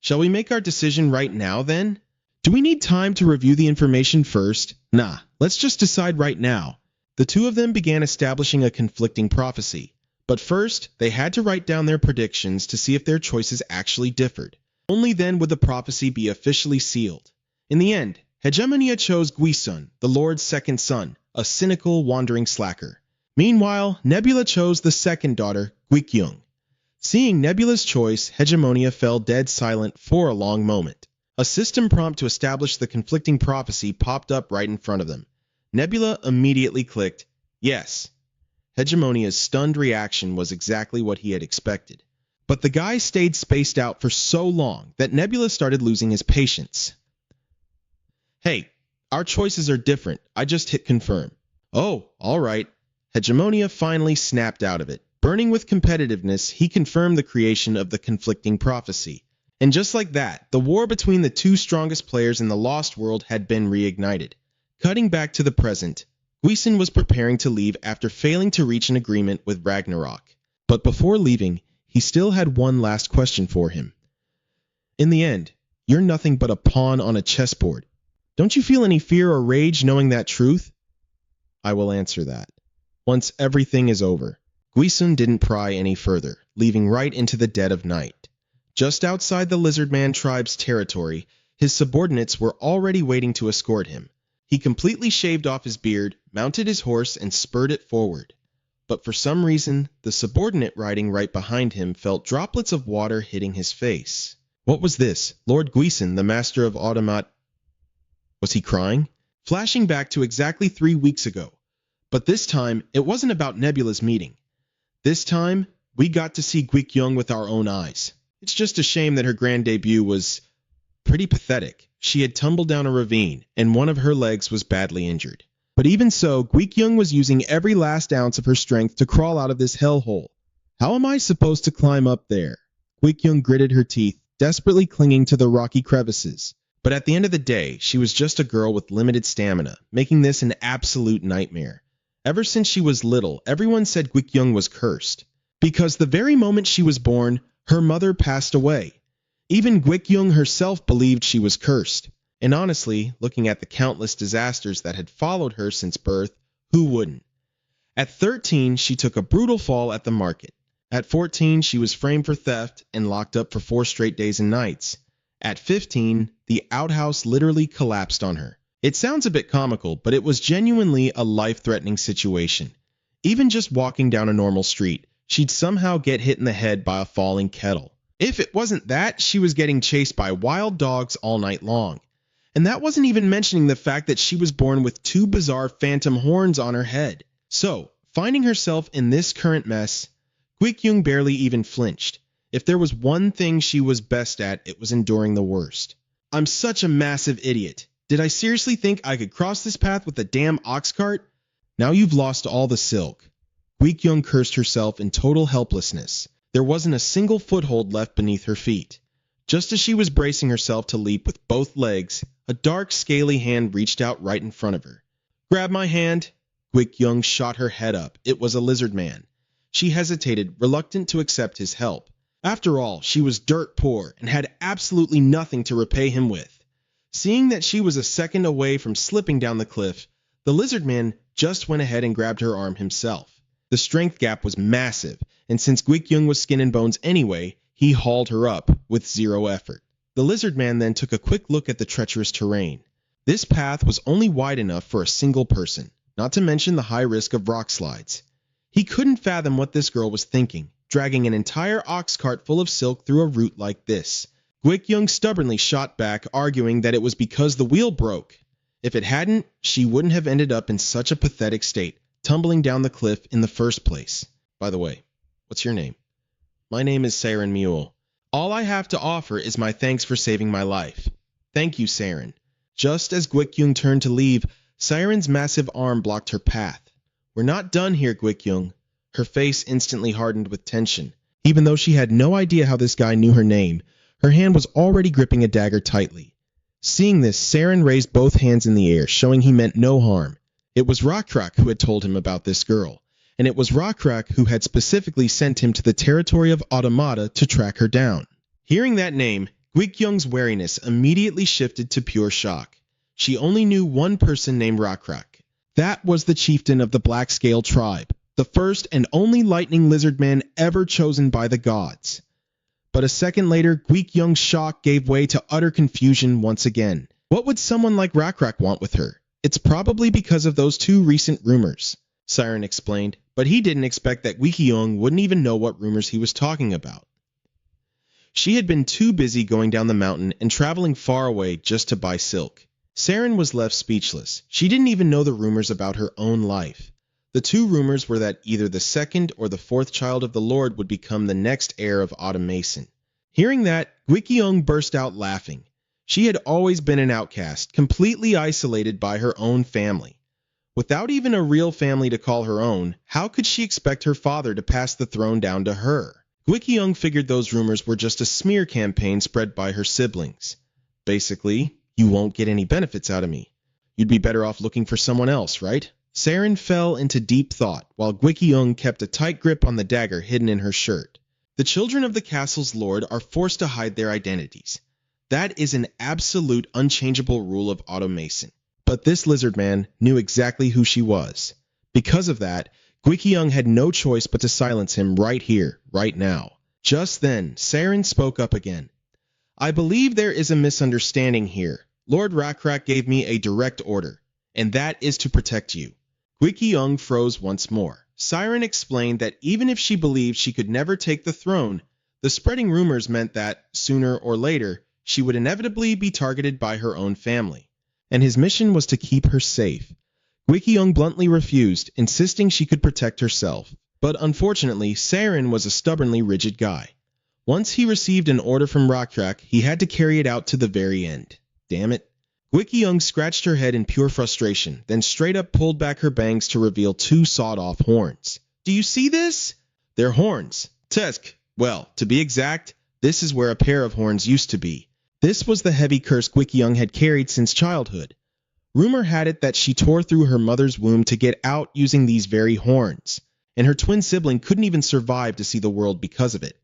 Shall we make our decision right now, then? Do we need time to review the information first? Nah, let's just decide right now. The two of them began establishing a conflicting prophecy. But first, they had to write down their predictions to see if their choices actually differed. Only then would the prophecy be officially sealed. In the end, Hegemonia chose Guisun, the Lord's second son, a cynical, wandering slacker. Meanwhile, Nebula chose the second daughter, Guikyung. Seeing Nebula's choice, Hegemonia fell dead silent for a long moment. A system prompt to establish the conflicting prophecy popped up right in front of them. Nebula immediately clicked, yes. Hegemonia's stunned reaction was exactly what he had expected. But the guy stayed spaced out for so long that Nebula started losing his patience. Hey, our choices are different. I just hit confirm. Oh, all right. Hegemonia finally snapped out of it. Burning with competitiveness, he confirmed the creation of the conflicting prophecy. And just like that, the war between the two strongest players in the Lost World had been reignited. Cutting back to the present, Guisun was preparing to leave after failing to reach an agreement with Ragnarok. But before leaving, he still had one last question for him. In the end, you're nothing but a pawn on a chessboard. Don't you feel any fear or rage knowing that truth? I will answer that. Once everything is over. Guisun didn't pry any further, leaving right into the dead of night. Just outside the Lizardman tribe's territory, his subordinates were already waiting to escort him. He completely shaved off his beard, mounted his horse, and spurred it forward. But for some reason, the subordinate riding right behind him felt droplets of water hitting his face. What was this? Lord Guisun, the master of automat... Was he crying? Flashing back to exactly 3 weeks ago. But this time, it wasn't about Nebula's meeting. This time, we got to see Guikyung with our own eyes. It's just a shame that her grand debut was pretty pathetic. She had tumbled down a ravine, and one of her legs was badly injured. But even so, Gwekyung was using every last ounce of her strength to crawl out of this hellhole. How am I supposed to climb up there? Gwekyung gritted her teeth, desperately clinging to the rocky crevices. But at the end of the day, she was just a girl with limited stamina, making this an absolute nightmare. Ever since she was little, everyone said Gwekyung was cursed. Because the very moment she was born, her mother passed away. Even Gwekyung herself believed she was cursed. And honestly, looking at the countless disasters that had followed her since birth, who wouldn't? At 13, she took a brutal fall at the market. At 14, she was framed for theft and locked up for 4 straight days and nights. At 15, the outhouse literally collapsed on her. It sounds a bit comical, but it was genuinely a life-threatening situation. Even just walking down a normal street, she'd somehow get hit in the head by a falling kettle. If it wasn't that, she was getting chased by wild dogs all night long. And that wasn't even mentioning the fact that she was born with 2 bizarre phantom horns on her head. So, finding herself in this current mess, Gwekyung barely even flinched. If there was one thing she was best at, it was enduring the worst. I'm such a massive idiot. Did I seriously think I could cross this path with a damn ox cart? Now you've lost all the silk. Gwekyung cursed herself in total helplessness. There wasn't a single foothold left beneath her feet. Just as she was bracing herself to leap with both legs, a dark, scaly hand reached out right in front of her. Grab my hand. Gwekyung shot her head up. It was a lizard man. She hesitated, reluctant to accept his help. After all, she was dirt poor and had absolutely nothing to repay him with. Seeing that she was a second away from slipping down the cliff, the lizard man just went ahead and grabbed her arm himself. The strength gap was massive, and since Gwekyung was skin and bones anyway, he hauled her up with 0 effort. The lizard man then took a quick look at the treacherous terrain. This path was only wide enough for a single person, not to mention the high risk of rock slides. He couldn't fathom what this girl was thinking, dragging an entire ox cart full of silk through a route like this. Gwekyung stubbornly shot back, arguing that it was because the wheel broke. If it hadn't, she wouldn't have ended up in such a pathetic state, tumbling down the cliff in the first place. By the way, what's your name? My name is Saren Mule. All I have to offer is my thanks for saving my life. Thank you, Saren. Just as Gwekyung turned to leave, Saren's massive arm blocked her path. We're not done here, Gwekyung. Her face instantly hardened with tension. Even though she had no idea how this guy knew her name, her hand was already gripping a dagger tightly. Seeing this, Saren raised both hands in the air, showing he meant no harm. It was Rakrak who had told him about this girl, and it was Rakrak who had specifically sent him to the territory of Automata to track her down. Hearing that name, Gwekyung's wariness immediately shifted to pure shock. She only knew one person named Rakrak. That was the chieftain of the Black Scale tribe, the first and only lightning lizard man ever chosen by the gods. But a second later, Gwekyung's shock gave way to utter confusion once again. What would someone like Rakrak want with her? It's probably because of those 2 recent rumors, Saren explained, but he didn't expect that Gwekyung wouldn't even know what rumors he was talking about. She had been too busy going down the mountain and traveling far away just to buy silk. Saren was left speechless. She didn't even know the rumors about her own life. The 2 rumors were that either the 2nd or the 4th child of the Lord would become the next heir of Autumn Mason. Hearing that, Gwekyung burst out laughing. She had always been an outcast, completely isolated by her own family. Without even a real family to call her own, how could she expect her father to pass the throne down to her? Gwekyung figured those rumors were just a smear campaign spread by her siblings. Basically, you won't get any benefits out of me. You'd be better off looking for someone else, right? Saren fell into deep thought, while Gwekyung kept a tight grip on the dagger hidden in her shirt. The children of the castle's lord are forced to hide their identities. That is an absolute unchangeable rule of Autumn Mason. But this lizard man knew exactly who she was. Because of that, Gwekyung had no choice but to silence him right here, right now. Just then, Saren spoke up again. I believe there is a misunderstanding here. Lord Rakrak gave me a direct order, and that is to protect you. Gwekyung froze once more. Saren explained that even if she believed she could never take the throne, the spreading rumors meant that, sooner or later, she would inevitably be targeted by her own family, and his mission was to keep her safe. Gwekyung bluntly refused, insisting she could protect herself. But unfortunately, Saren was a stubbornly rigid guy. Once he received an order from Rocktrack, he had to carry it out to the very end. Damn it. Gwikiyoung scratched her head in pure frustration, then straight up pulled back her bangs to reveal two sawed-off horns. Do you see this? They're horns. Tusk. Well, to be exact, this is where a pair of horns used to be. This was the heavy curse Gwikiyoung had carried since childhood. Rumor had it that she tore through her mother's womb to get out using these very horns, and her twin sibling couldn't even survive to see the world because of it.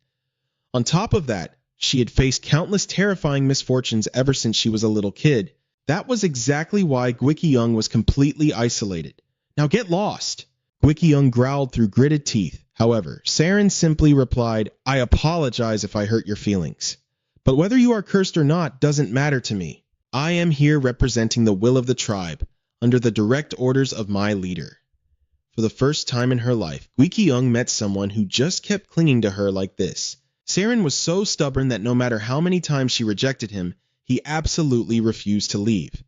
On top of that, she had faced countless terrifying misfortunes ever since she was a little kid. That was exactly why Gwikiyoung was completely isolated. Now get lost! Gwikiyoung growled through gritted teeth. However, Saren simply replied, I apologize if I hurt your feelings. But whether you are cursed or not doesn't matter to me. I am here representing the will of the tribe, under the direct orders of my leader. For the first time in her life, Gwikiyoung met someone who just kept clinging to her like this. Saren was so stubborn that no matter how many times she rejected him, he absolutely refused to leave.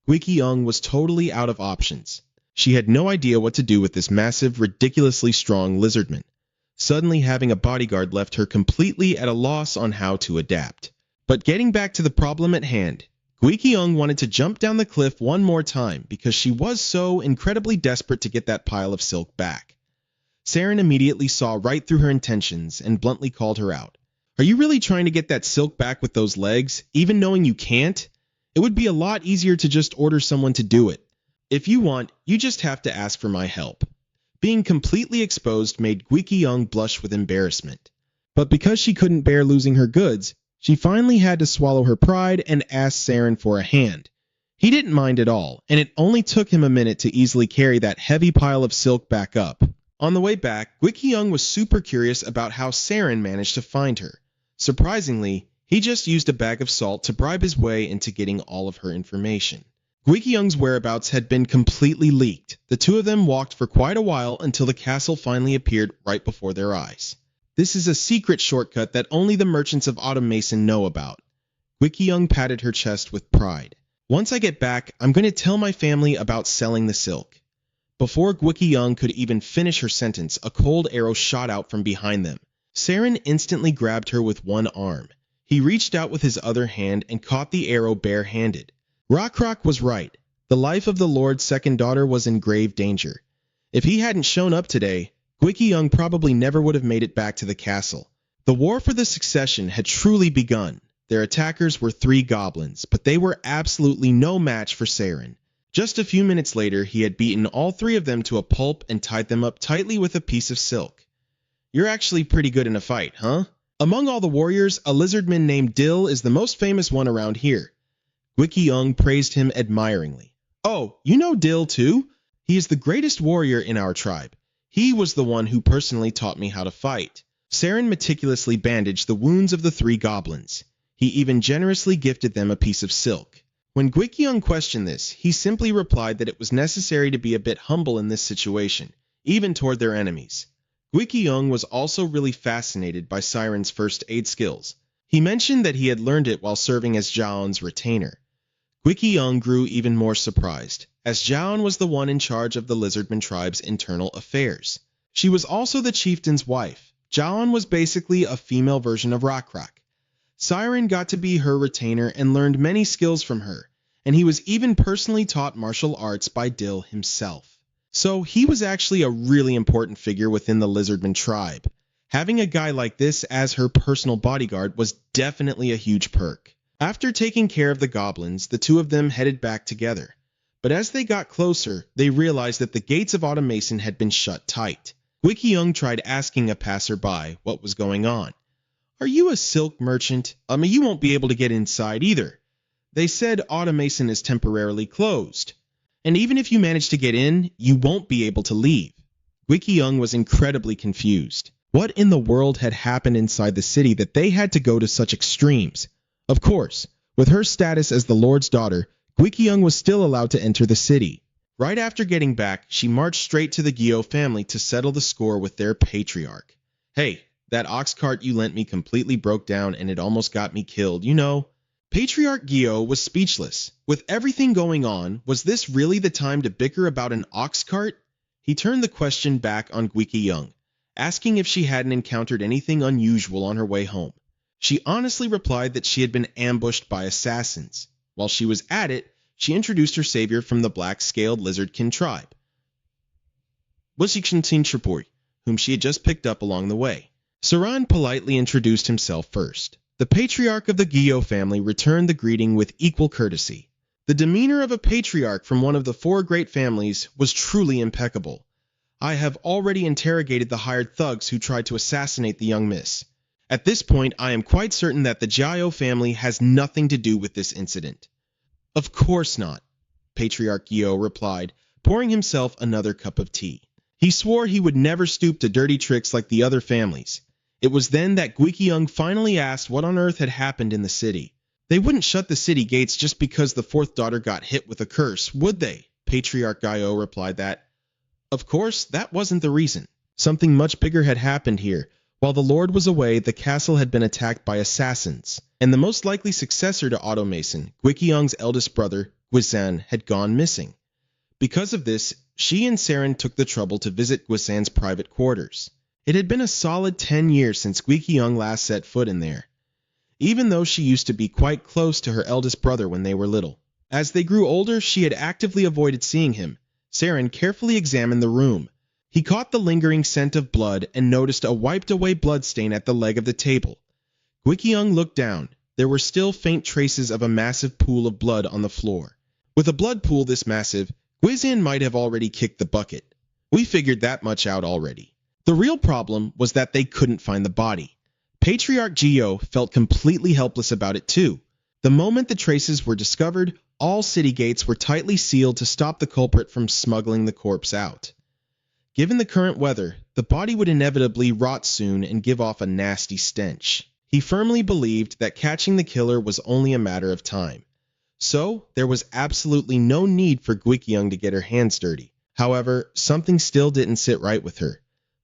Gwikiyoung was totally out of options. She had no idea what to do with this massive, ridiculously strong lizardman. Suddenly having a bodyguard left her completely at a loss on how to adapt. But getting back to the problem at hand, Gwikiyoung wanted to jump down the cliff one more time because she was so incredibly desperate to get that pile of silk back. Saren immediately saw right through her intentions and bluntly called her out. Are you really trying to get that silk back with those legs, even knowing you can't? It would be a lot easier to just order someone to do it. If you want, you just have to ask for my help. Being completely exposed made Gwikiyoung blush with embarrassment. But because she couldn't bear losing her goods, she finally had to swallow her pride and ask Saren for a hand. He didn't mind at all, and it only took him a minute to easily carry that heavy pile of silk back up. On the way back, Gwikiyoung was super curious about how Saren managed to find her. Surprisingly, he just used a bag of salt to bribe his way into getting all of her information. Gwikiyoung's whereabouts had been completely leaked. The two of them walked for quite a while until the castle finally appeared right before their eyes. This is a secret shortcut that only the merchants of Autumn Mason know about. Gwikiyoung patted her chest with pride. Once I get back, I'm going to tell my family about selling the silk. Before Gwikiyoung could even finish her sentence, a cold arrow shot out from behind them. Saren instantly grabbed her with one arm. He reached out with his other hand and caught the arrow bare-handed. Rockrock was right. The life of the Lord's second daughter was in grave danger. If he hadn't shown up today, Gwikiyoung probably never would have made it back to the castle. The war for the succession had truly begun. Their attackers were 3 goblins, but they were absolutely no match for Saren. Just a few minutes later, he had beaten all 3 of them to a pulp and tied them up tightly with a piece of silk. You're actually pretty good in a fight, huh? Among all the warriors, a lizardman named Dill is the most famous one around here. Gwikiyoung praised him admiringly. Oh, you know Dill too? He is the greatest warrior in our tribe. He was the one who personally taught me how to fight. Saren meticulously bandaged the wounds of the 3 goblins. He even generously gifted them a piece of silk. When Gwikiyoung questioned this, he simply replied that it was necessary to be a bit humble in this situation, even toward their enemies. Gwikiyoung was also really fascinated by Saren's first aid skills. He mentioned that he had learned it while serving as Zhaon's retainer. Gwikiyoung grew even more surprised, as Zhaon was the one in charge of the Lizardman tribe's internal affairs. She was also the chieftain's wife. Zhaon was basically a female version of Rockrock. Saren got to be her retainer and learned many skills from her, and he was even personally taught martial arts by Dill himself. So he was actually a really important figure within the Lizardman tribe. Having a guy like this as her personal bodyguard was definitely a huge perk. After taking care of the goblins, the 2 of them headed back together. But as they got closer, they realized that the gates of Autumn Mason had been shut tight. Gwikiyoung tried asking a passerby what was going on. Are you a silk merchant? You won't be able to get inside either. They said Autumn Mason is temporarily closed. And even if you manage to get in, you won't be able to leave. Gwikiyoung was incredibly confused. What in the world had happened inside the city that they had to go to such extremes? Of course, with her status as the Lord's daughter, Gwikiyoung was still allowed to enter the city. Right after getting back, she marched straight to the Gyo family to settle the score with their patriarch. Hey, that ox cart you lent me completely broke down and it almost got me killed, you know. Patriarch Gyo was speechless. With everything going on, was this really the time to bicker about an ox cart? He turned the question back on Gwikiyoung. asking if she hadn't encountered anything unusual on her way home. She honestly replied that she had been ambushed by assassins. While she was at it, she introduced her savior from the black-scaled lizardkin tribe, Washington, whom she had just picked up along the way. Saran politely introduced himself first. The patriarch of the Gyo family returned the greeting with equal courtesy. The demeanor of a patriarch from one of the four great families was truly impeccable. I have already interrogated the hired thugs who tried to assassinate the young miss. At this point, I am quite certain that the Gyo family has nothing to do with this incident. Of course not, Patriarch Gyo replied, pouring himself another cup of tea. He swore he would never stoop to dirty tricks like the other families. It was then that Gwikiung finally asked what on earth had happened in the city. They wouldn't shut the city gates just because the fourth daughter got hit with a curse, would they? Patriarch Gyo replied that, of course, that wasn't the reason. Something much bigger had happened here. While the Lord was away, the castle had been attacked by assassins, and the most likely successor to Automason, Gwikiung's eldest brother, Gwizan, had gone missing. Because of this, she and Saren took the trouble to visit Gwizan's private quarters. It had been a solid 10 years since Gwikiung last set foot in there, even though she used to be quite close to her eldest brother when they were little. As they grew older, she had actively avoided seeing him. Saren carefully examined the room. He caught the lingering scent of blood and noticed a wiped-away bloodstain at the leg of the table. Gwikiung looked down. There were still faint traces of a massive pool of blood on the floor. With a blood pool this massive, Gwizan might have already kicked the bucket. We figured that much out already. The real problem was that they couldn't find the body. Patriarch Gyo felt completely helpless about it too. The moment the traces were discovered, all city gates were tightly sealed to stop the culprit from smuggling the corpse out. Given the current weather, the body would inevitably rot soon and give off a nasty stench. He firmly believed that catching the killer was only a matter of time. So, there was absolutely no need for Gwikiung to get her hands dirty. However, something still didn't sit right with her.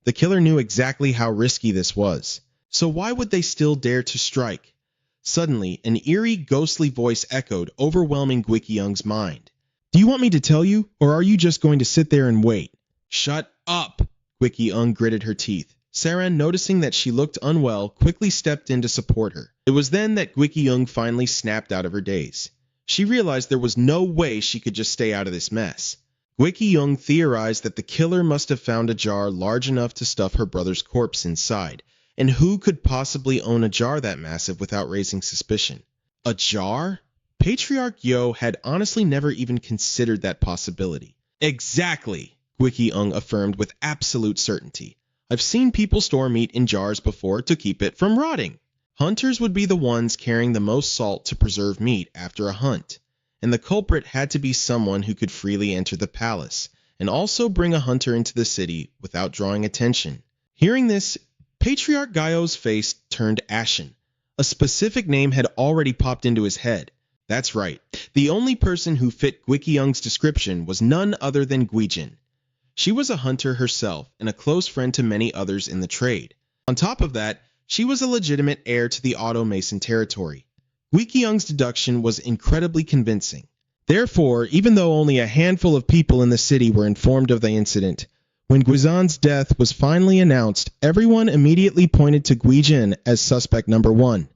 The killer knew exactly how risky this was. So why would they still dare to strike? Suddenly, an eerie, ghostly voice echoed, overwhelming Gwikiung's mind. Do you want me to tell you, or are you just going to sit there and wait? Shut up! Gwikiung gritted her teeth. Saren, noticing that she looked unwell, quickly stepped in to support her. It was then that Gwikiung finally snapped out of her daze. She realized there was no way she could just stay out of this mess. Gwikiung theorized that the killer must have found a jar large enough to stuff her brother's corpse inside. And who could possibly own a jar that massive without raising suspicion? A jar? Patriarch Gyo had honestly never even considered that possibility. Exactly, Gwikiung affirmed with absolute certainty. I've seen people store meat in jars before to keep it from rotting. Hunters would be the ones carrying the most salt to preserve meat after a hunt, and the culprit had to be someone who could freely enter the palace, and also bring a hunter into the city without drawing attention. Hearing this, Patriarch Gyo's face turned ashen. A specific name had already popped into his head. That's right, the only person who fit Gwikiung's description was none other than Gwijin. She was a hunter herself and a close friend to many others in the trade. On top of that, she was a legitimate heir to the Automason territory. Gwikiung's deduction was incredibly convincing. Therefore, even though only a handful of people in the city were informed of the incident, when Gwizan's death was finally announced, everyone immediately pointed to Gwijin as suspect number one,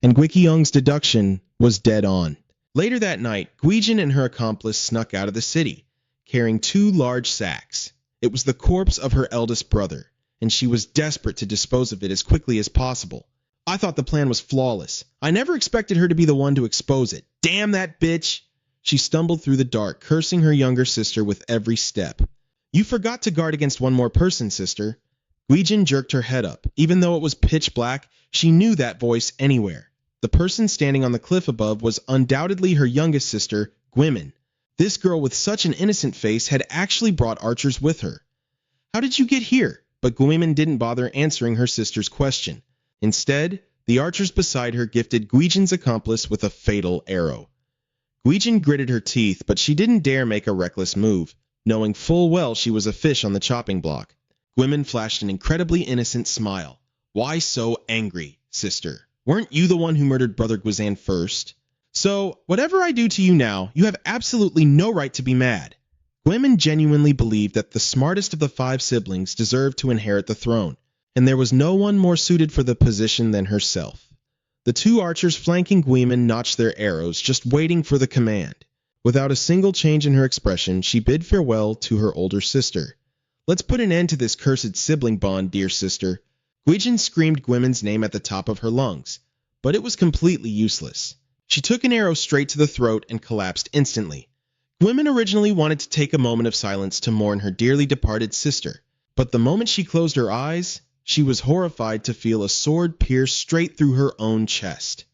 and Gwikiung's deduction was dead on. Later that night, Gwijin and her accomplice snuck out of the city, carrying 2 large sacks. It was the corpse of her eldest brother, and she was desperate to dispose of it as quickly as possible. I thought the plan was flawless. I never expected her to be the one to expose it. Damn that bitch! She stumbled through the dark, cursing her younger sister with every step. You forgot to guard against one more person, sister. Gwijin jerked her head up. Even though it was pitch black, she knew that voice anywhere. The person standing on the cliff above was undoubtedly her youngest sister, Gwimin. This girl with such an innocent face had actually brought archers with her. How did you get here? But Gwimin didn't bother answering her sister's question. Instead, the archers beside her gifted Gwijin's accomplice with a fatal arrow. Gwijin gritted her teeth, but she didn't dare make a reckless move, knowing full well she was a fish on the chopping block. Gwimin flashed an incredibly innocent smile. Why so angry, sister? Weren't you the one who murdered Brother Gwizan first? So, whatever I do to you now, you have absolutely no right to be mad. Women genuinely believed that the smartest of the 5 siblings deserved to inherit the throne, and there was no one more suited for the position than herself. The 2 archers flanking Guiman notched their arrows, just waiting for the command. Without a single change in her expression, she bid farewell to her older sister. "Let's put an end to this cursed sibling bond, dear sister." Guijin screamed Guiman's name at the top of her lungs, but it was completely useless. She took an arrow straight to the throat and collapsed instantly. Guiman originally wanted to take a moment of silence to mourn her dearly departed sister, but the moment she closed her eyes, she was horrified to feel a sword pierce straight through her own chest.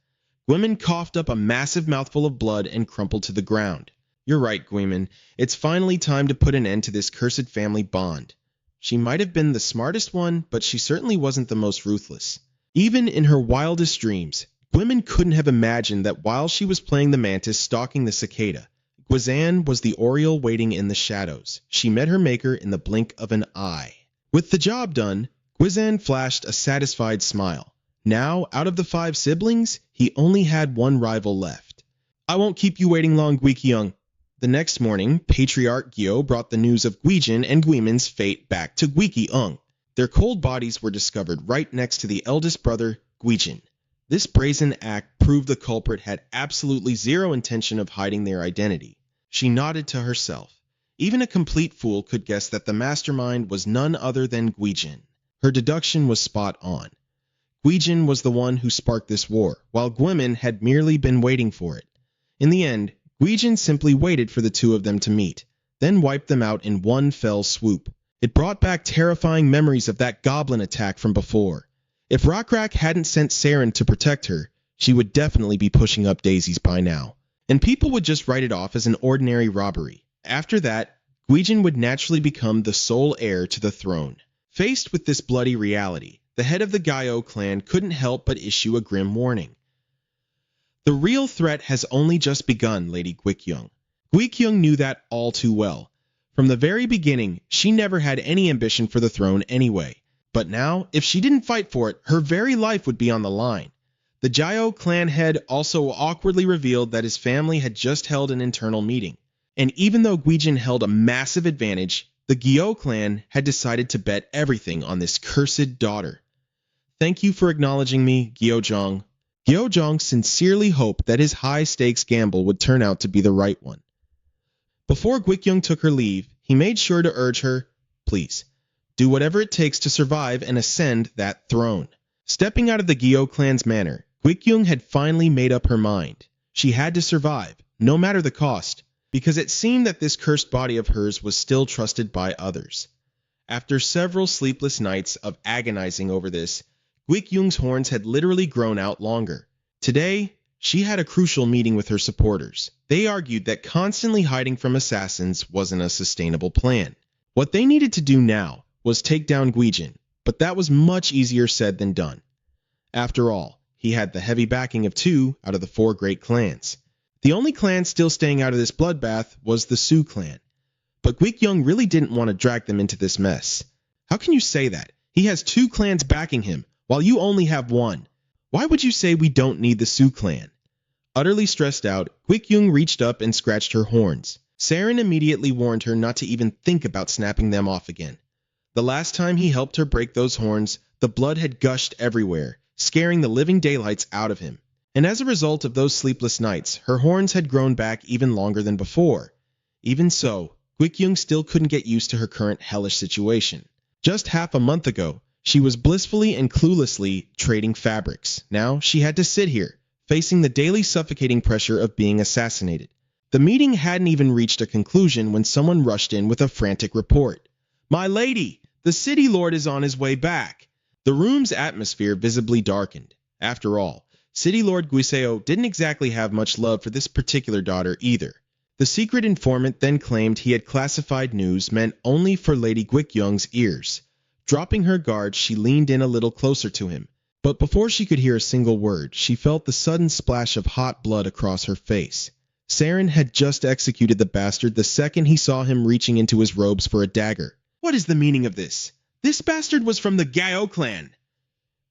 Guiman coughed up a massive mouthful of blood and crumpled to the ground. "You're right, Guiman. It's finally time to put an end to this cursed family bond." She might have been the smartest one, but she certainly wasn't the most ruthless. Even in her wildest dreams, Guiman couldn't have imagined that while she was playing the mantis stalking the cicada, Guizan was the oriole waiting in the shadows. She met her maker in the blink of an eye. With the job done, Guizan flashed a satisfied smile. Now, out of the 5 siblings, he only had one rival left. "I won't keep you waiting long, Guikyung." The next morning, Patriarch Gyo brought the news of Guijin and Guiman's fate back to Guikyung. Their cold bodies were discovered right next to the eldest brother, Guijin. This brazen act proved the culprit had absolutely zero intention of hiding their identity. She nodded to herself. Even a complete fool could guess that the mastermind was none other than Guijin. Her deduction was spot on. Guijin was the one who sparked this war, while Guiman had merely been waiting for it. In the end, Guijin simply waited for the 2 of them to meet, then wiped them out in one fell swoop. It brought back terrifying memories of that goblin attack from before. If Rockrak hadn't sent Saren to protect her, she would definitely be pushing up daisies by now. And people would just write it off as an ordinary robbery. After that, Guijin would naturally become the sole heir to the throne. Faced with this bloody reality, the head of the Gyo clan couldn't help but issue a grim warning. "The real threat has only just begun, Lady Guikyung." Guikyung knew that all too well. From the very beginning, she never had any ambition for the throne anyway. But now, if she didn't fight for it, her very life would be on the line. The Gyo clan head also awkwardly revealed that his family had just held an internal meeting. And even though Guijin held a massive advantage, the Gyo clan had decided to bet everything on this cursed daughter. "Thank you for acknowledging me, Gyojong." Gyojong sincerely hoped that his high-stakes gamble would turn out to be the right one. Before Guikyung took her leave, he made sure to urge her, "Please, do whatever it takes to survive and ascend that throne." Stepping out of the Gyo clan's manor, Guikyung had finally made up her mind. She had to survive, no matter the cost, because it seemed that this cursed body of hers was still trusted by others. After several sleepless nights of agonizing over this, Guikyung's horns had literally grown out longer. Today, she had a crucial meeting with her supporters. They argued that constantly hiding from assassins wasn't a sustainable plan. What they needed to do now was take down Guijin, but that was much easier said than done. After all, he had the heavy backing of 2 out of the 4 great clans. The only clan still staying out of this bloodbath was the Su clan. But Guikyung really didn't want to drag them into this mess. How can you say that? He has 2 clans backing him, while you only have 1. Why would you say we don't need the Su clan? Utterly stressed out, Guikyung reached up and scratched her horns. Saren immediately warned her not to even think about snapping them off again. The last time he helped her break those horns, the blood had gushed everywhere, scaring the living daylights out of him. And as a result of those sleepless nights, her horns had grown back even longer than before. Even so, Guikyung still couldn't get used to her current hellish situation. Just half a month ago, she was blissfully and cluelessly trading fabrics. Now she had to sit here, facing the daily suffocating pressure of being assassinated. The meeting hadn't even reached a conclusion when someone rushed in with a frantic report. "My lady, the city lord is on his way back." The room's atmosphere visibly darkened. After all, City Lord Guiseo didn't exactly have much love for this particular daughter either. The secret informant then claimed he had classified news meant only for Lady Guikyung's ears. Dropping her guard, she leaned in a little closer to him. But before she could hear a single word, she felt the sudden splash of hot blood across her face. Saren had just executed the bastard the second he saw him reaching into his robes for a dagger. "What is the meaning of this? This bastard was from the Gyo clan!"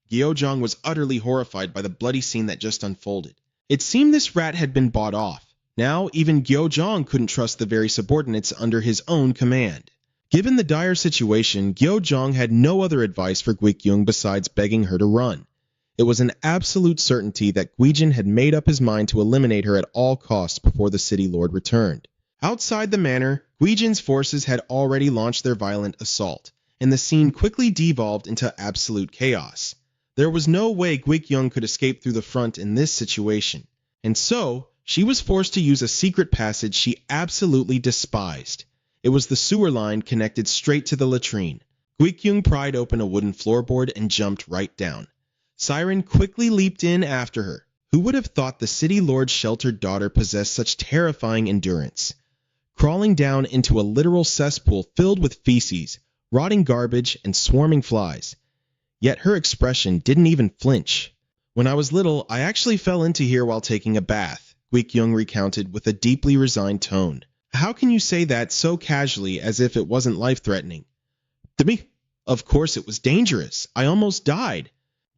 Gyojong was utterly horrified by the bloody scene that just unfolded. It seemed this rat had been bought off. Now, even Gyojong couldn't trust the very subordinates under his own command. Given the dire situation, Gyojong had no other advice for Gwikyung besides begging her to run. It was an absolute certainty that Gwijin had made up his mind to eliminate her at all costs before the city lord returned. Outside the manor, Gwijin's forces had already launched their violent assault, and the scene quickly devolved into absolute chaos. There was no way Gwikyung could escape through the front in this situation, and so she was forced to use a secret passage she absolutely despised. It was the sewer line connected straight to the latrine. Gwikyung pried open a wooden floorboard and jumped right down. Siren quickly leaped in after her. Who would have thought the city lord's sheltered daughter possessed such terrifying endurance? Crawling down into a literal cesspool filled with feces, rotting garbage, and swarming flies. Yet her expression didn't even flinch. When I was little, I actually fell into here while taking a bath, Gwikyung recounted with a deeply resigned tone. How can you say that so casually as if it wasn't life-threatening? To me, of course it was dangerous. I almost died.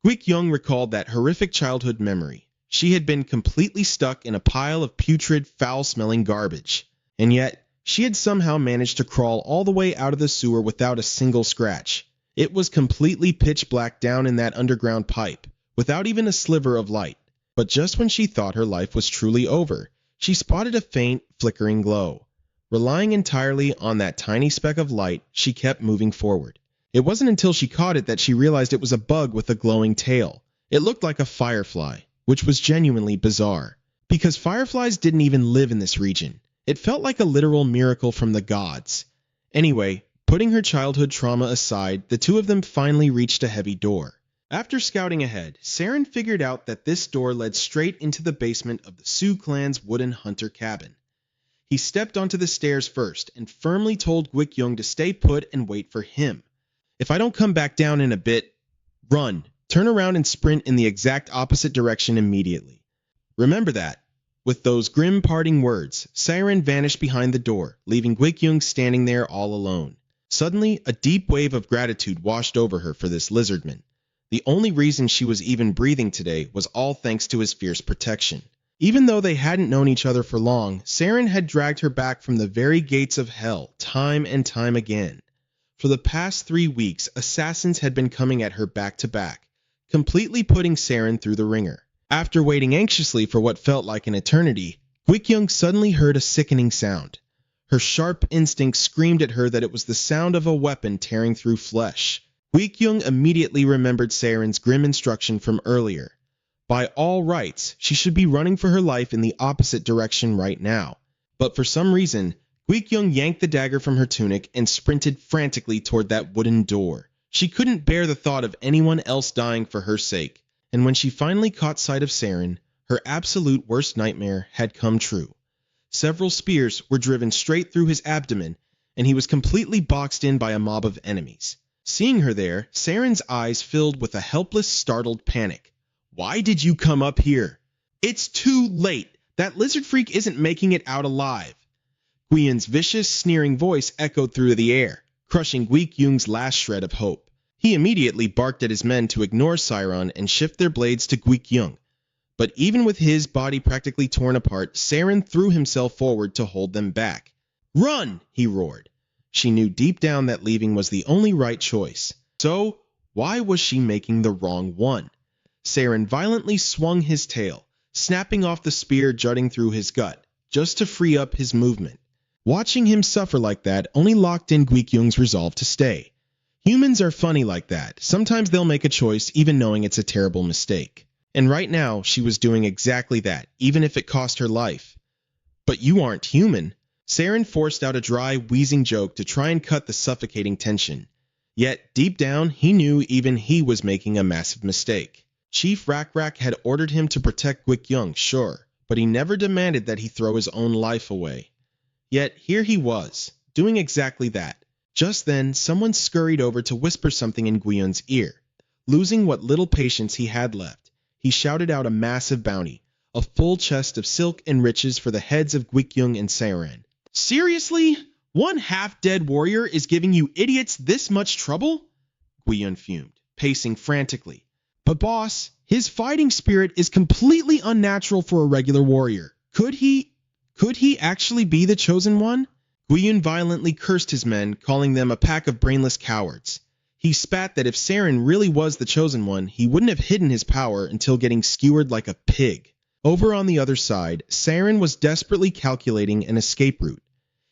Gwikyung recalled that horrific childhood memory. She had been completely stuck in a pile of putrid, foul-smelling garbage. And yet, she had somehow managed to crawl all the way out of the sewer without a single scratch. It was completely pitch black down in that underground pipe, without even a sliver of light. But just when she thought her life was truly over, she spotted a faint, flickering glow. Relying entirely on that tiny speck of light, she kept moving forward. It wasn't until she caught it that she realized it was a bug with a glowing tail. It looked like a firefly, which was genuinely bizarre. Because fireflies didn't even live in this region. It felt like a literal miracle from the gods. Anyway, putting her childhood trauma aside, the two of them finally reached a heavy door. After scouting ahead, Saren figured out that this door led straight into the basement of the Sioux clan's wooden hunter cabin. He stepped onto the stairs first and firmly told Gwikyung to stay put and wait for him. If I don't come back down in a bit, run, turn around and sprint in the exact opposite direction immediately. Remember that. With those grim parting words, Saren vanished behind the door, leaving Gwikyung standing there all alone. Suddenly, a deep wave of gratitude washed over her for this lizardman. The only reason she was even breathing today was all thanks to his fierce protection. Even though they hadn't known each other for long, Saren had dragged her back from the very gates of hell time and time again. For the past 3 weeks, assassins had been coming at her back to back, completely putting Saren through the ringer. After waiting anxiously for what felt like an eternity, Gwikyung suddenly heard a sickening sound. Her sharp instinct screamed at her that it was the sound of a weapon tearing through flesh. Gwikyung immediately remembered Saren's grim instruction from earlier. By all rights, she should be running for her life in the opposite direction right now. But for some reason, Gwikyung yanked the dagger from her tunic and sprinted frantically toward that wooden door. She couldn't bear the thought of anyone else dying for her sake, and when she finally caught sight of Saren, her absolute worst nightmare had come true. Several spears were driven straight through his abdomen, and he was completely boxed in by a mob of enemies. Seeing her there, Saren's eyes filled with a helpless, startled panic. Why did you come up here? It's too late. That lizard freak isn't making it out alive. Gwyin's vicious, sneering voice echoed through the air, crushing Gwikyung's last shred of hope. He immediately barked at his men to ignore Saren and shift their blades to Gwikyung. But even with his body practically torn apart, Saren threw himself forward to hold them back. Run! He roared. She knew deep down that leaving was the only right choice. So, why was she making the wrong one? Saren violently swung his tail, snapping off the spear jutting through his gut, just to free up his movement. Watching him suffer like that only locked in Gwikyung's resolve to stay. Humans are funny like that. Sometimes they'll make a choice even knowing it's a terrible mistake. And right now, she was doing exactly that, even if it cost her life. But you aren't human. Saren forced out a dry, wheezing joke to try and cut the suffocating tension. Yet, deep down, he knew even he was making a massive mistake. Chief Rakrak had ordered him to protect Gwikyung, sure, but he never demanded that he throw his own life away. Yet here he was, doing exactly that. Just then, someone scurried over to whisper something in Gwyin's ear. Losing what little patience he had left, he shouted out a massive bounty, a full chest of silk and riches for the heads of Gwikyung and Saren. Seriously? One half-dead warrior is giving you idiots this much trouble? Gwiin fumed, pacing frantically. But boss, his fighting spirit is completely unnatural for a regular warrior. Could Could he actually be the chosen one? Guiyun violently cursed his men, calling them a pack of brainless cowards. He spat that if Saren really was the chosen one, he wouldn't have hidden his power until getting skewered like a pig. Over on the other side, Saren was desperately calculating an escape route.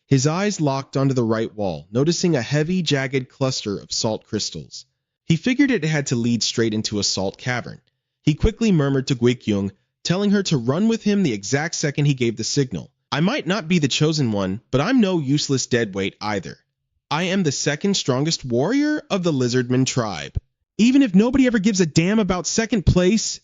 His eyes locked onto the right wall, noticing a heavy, jagged cluster of salt crystals. He figured it had to lead straight into a salt cavern. He quickly murmured to Guikyung, telling her to run with him the exact second he gave the signal. I might not be the chosen one, but I'm no useless deadweight either. I am the second strongest warrior of the Lizardman tribe. Even if nobody ever gives a damn about second place...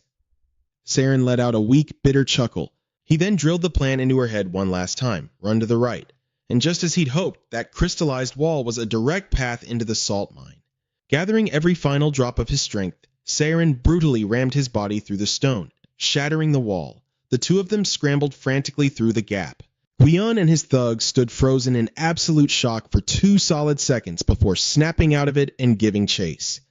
Saren let out a weak, bitter chuckle. He then drilled the plan into her head one last time, run to the right. And just as he'd hoped, that crystallized wall was a direct path into the salt mine. Gathering every final drop of his strength, Saren brutally rammed his body through the stone, shattering the wall. The two of them scrambled frantically through the gap. Guiyun and his thugs stood frozen in absolute shock for 2 solid seconds before snapping out of it and giving chase.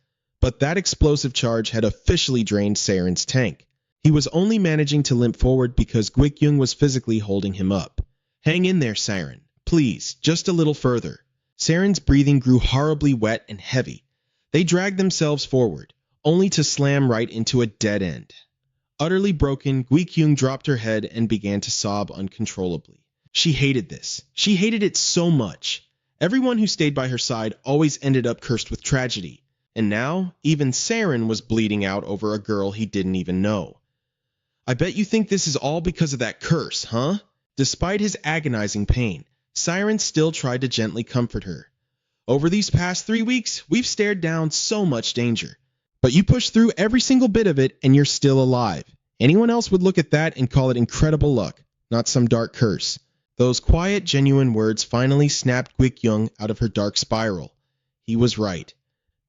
But that explosive charge had officially drained Saren's tank. He was only managing to limp forward because Guikyung was physically holding him up. Hang in there, Saren. Please, just a little further. Saren's breathing grew horribly wet and heavy. They dragged themselves forward, only to slam right into a dead end. Utterly broken, Guikyung dropped her head and began to sob uncontrollably. She hated this. She hated it so much. Everyone who stayed by her side always ended up cursed with tragedy. And now, even Saren was bleeding out over a girl he didn't even know. I bet you think this is all because of that curse, huh? Despite his agonizing pain, Saren still tried to gently comfort her. Over these past 3 weeks, we've stared down so much danger. But you pushed through every single bit of it and you're still alive. Anyone else would look at that and call it incredible luck, not some dark curse. Those quiet, genuine words finally snapped Guikyung out of her dark spiral. He was right.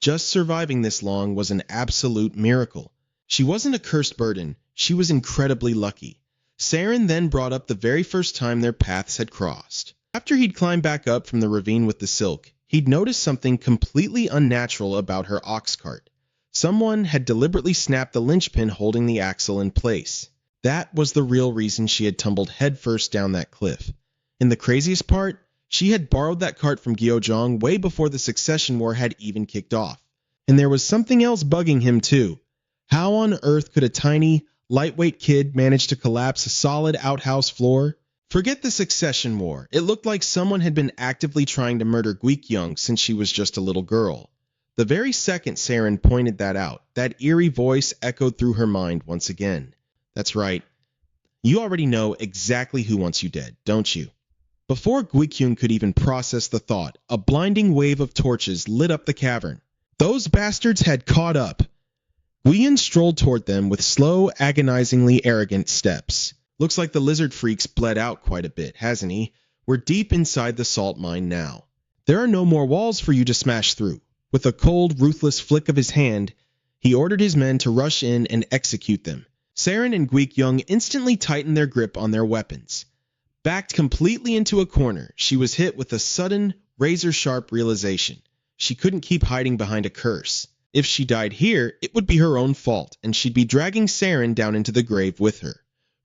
Just surviving this long was an absolute miracle. She wasn't a cursed burden, she was incredibly lucky. Saren then brought up the very first time their paths had crossed. After he'd climbed back up from the ravine with the silk, he'd noticed something completely unnatural about her ox cart. Someone had deliberately snapped the linchpin holding the axle in place. That was the real reason she had tumbled headfirst down that cliff. And the craziest part, she had borrowed that cart from Gyojong way before the succession war had even kicked off. And there was something else bugging him too. How on earth could a tiny, lightweight kid manage to collapse a solid outhouse floor? Forget the succession war. It looked like someone had been actively trying to murder Guikyung since she was just a little girl. The very second Saren pointed that out, that eerie voice echoed through her mind once again. That's right. You already know exactly who wants you dead, don't you? Before Guikyung could even process the thought, a blinding wave of torches lit up the cavern. Those bastards had caught up. Guiyun strolled toward them with slow, agonizingly arrogant steps. Looks like the lizard freak's bled out quite a bit, hasn't he? We're deep inside the salt mine now. There are no more walls for you to smash through. With a cold, ruthless flick of his hand, he ordered his men to rush in and execute them. Saren and Guikyung instantly tightened their grip on their weapons. Backed completely into a corner, she was hit with a sudden, razor-sharp realization. She couldn't keep hiding behind a curse. If she died here, it would be her own fault, and she'd be dragging Saren down into the grave with her.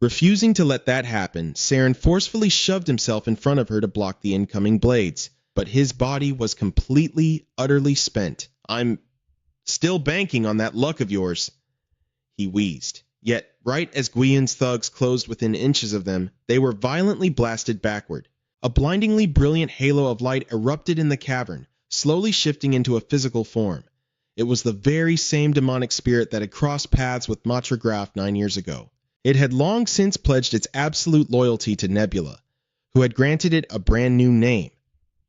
Refusing to let that happen, Saren forcefully shoved himself in front of her to block the incoming blades. But his body was completely, utterly spent. I'm still banking on that luck of yours, he wheezed. Yet, right as Guiyun's thugs closed within inches of them, they were violently blasted backward. A blindingly brilliant halo of light erupted in the cavern, slowly shifting into a physical form. It was the very same demonic spirit that had crossed paths with Matra Graf 9 years ago. It had long since pledged its absolute loyalty to Nebula, who had granted it a brand new name,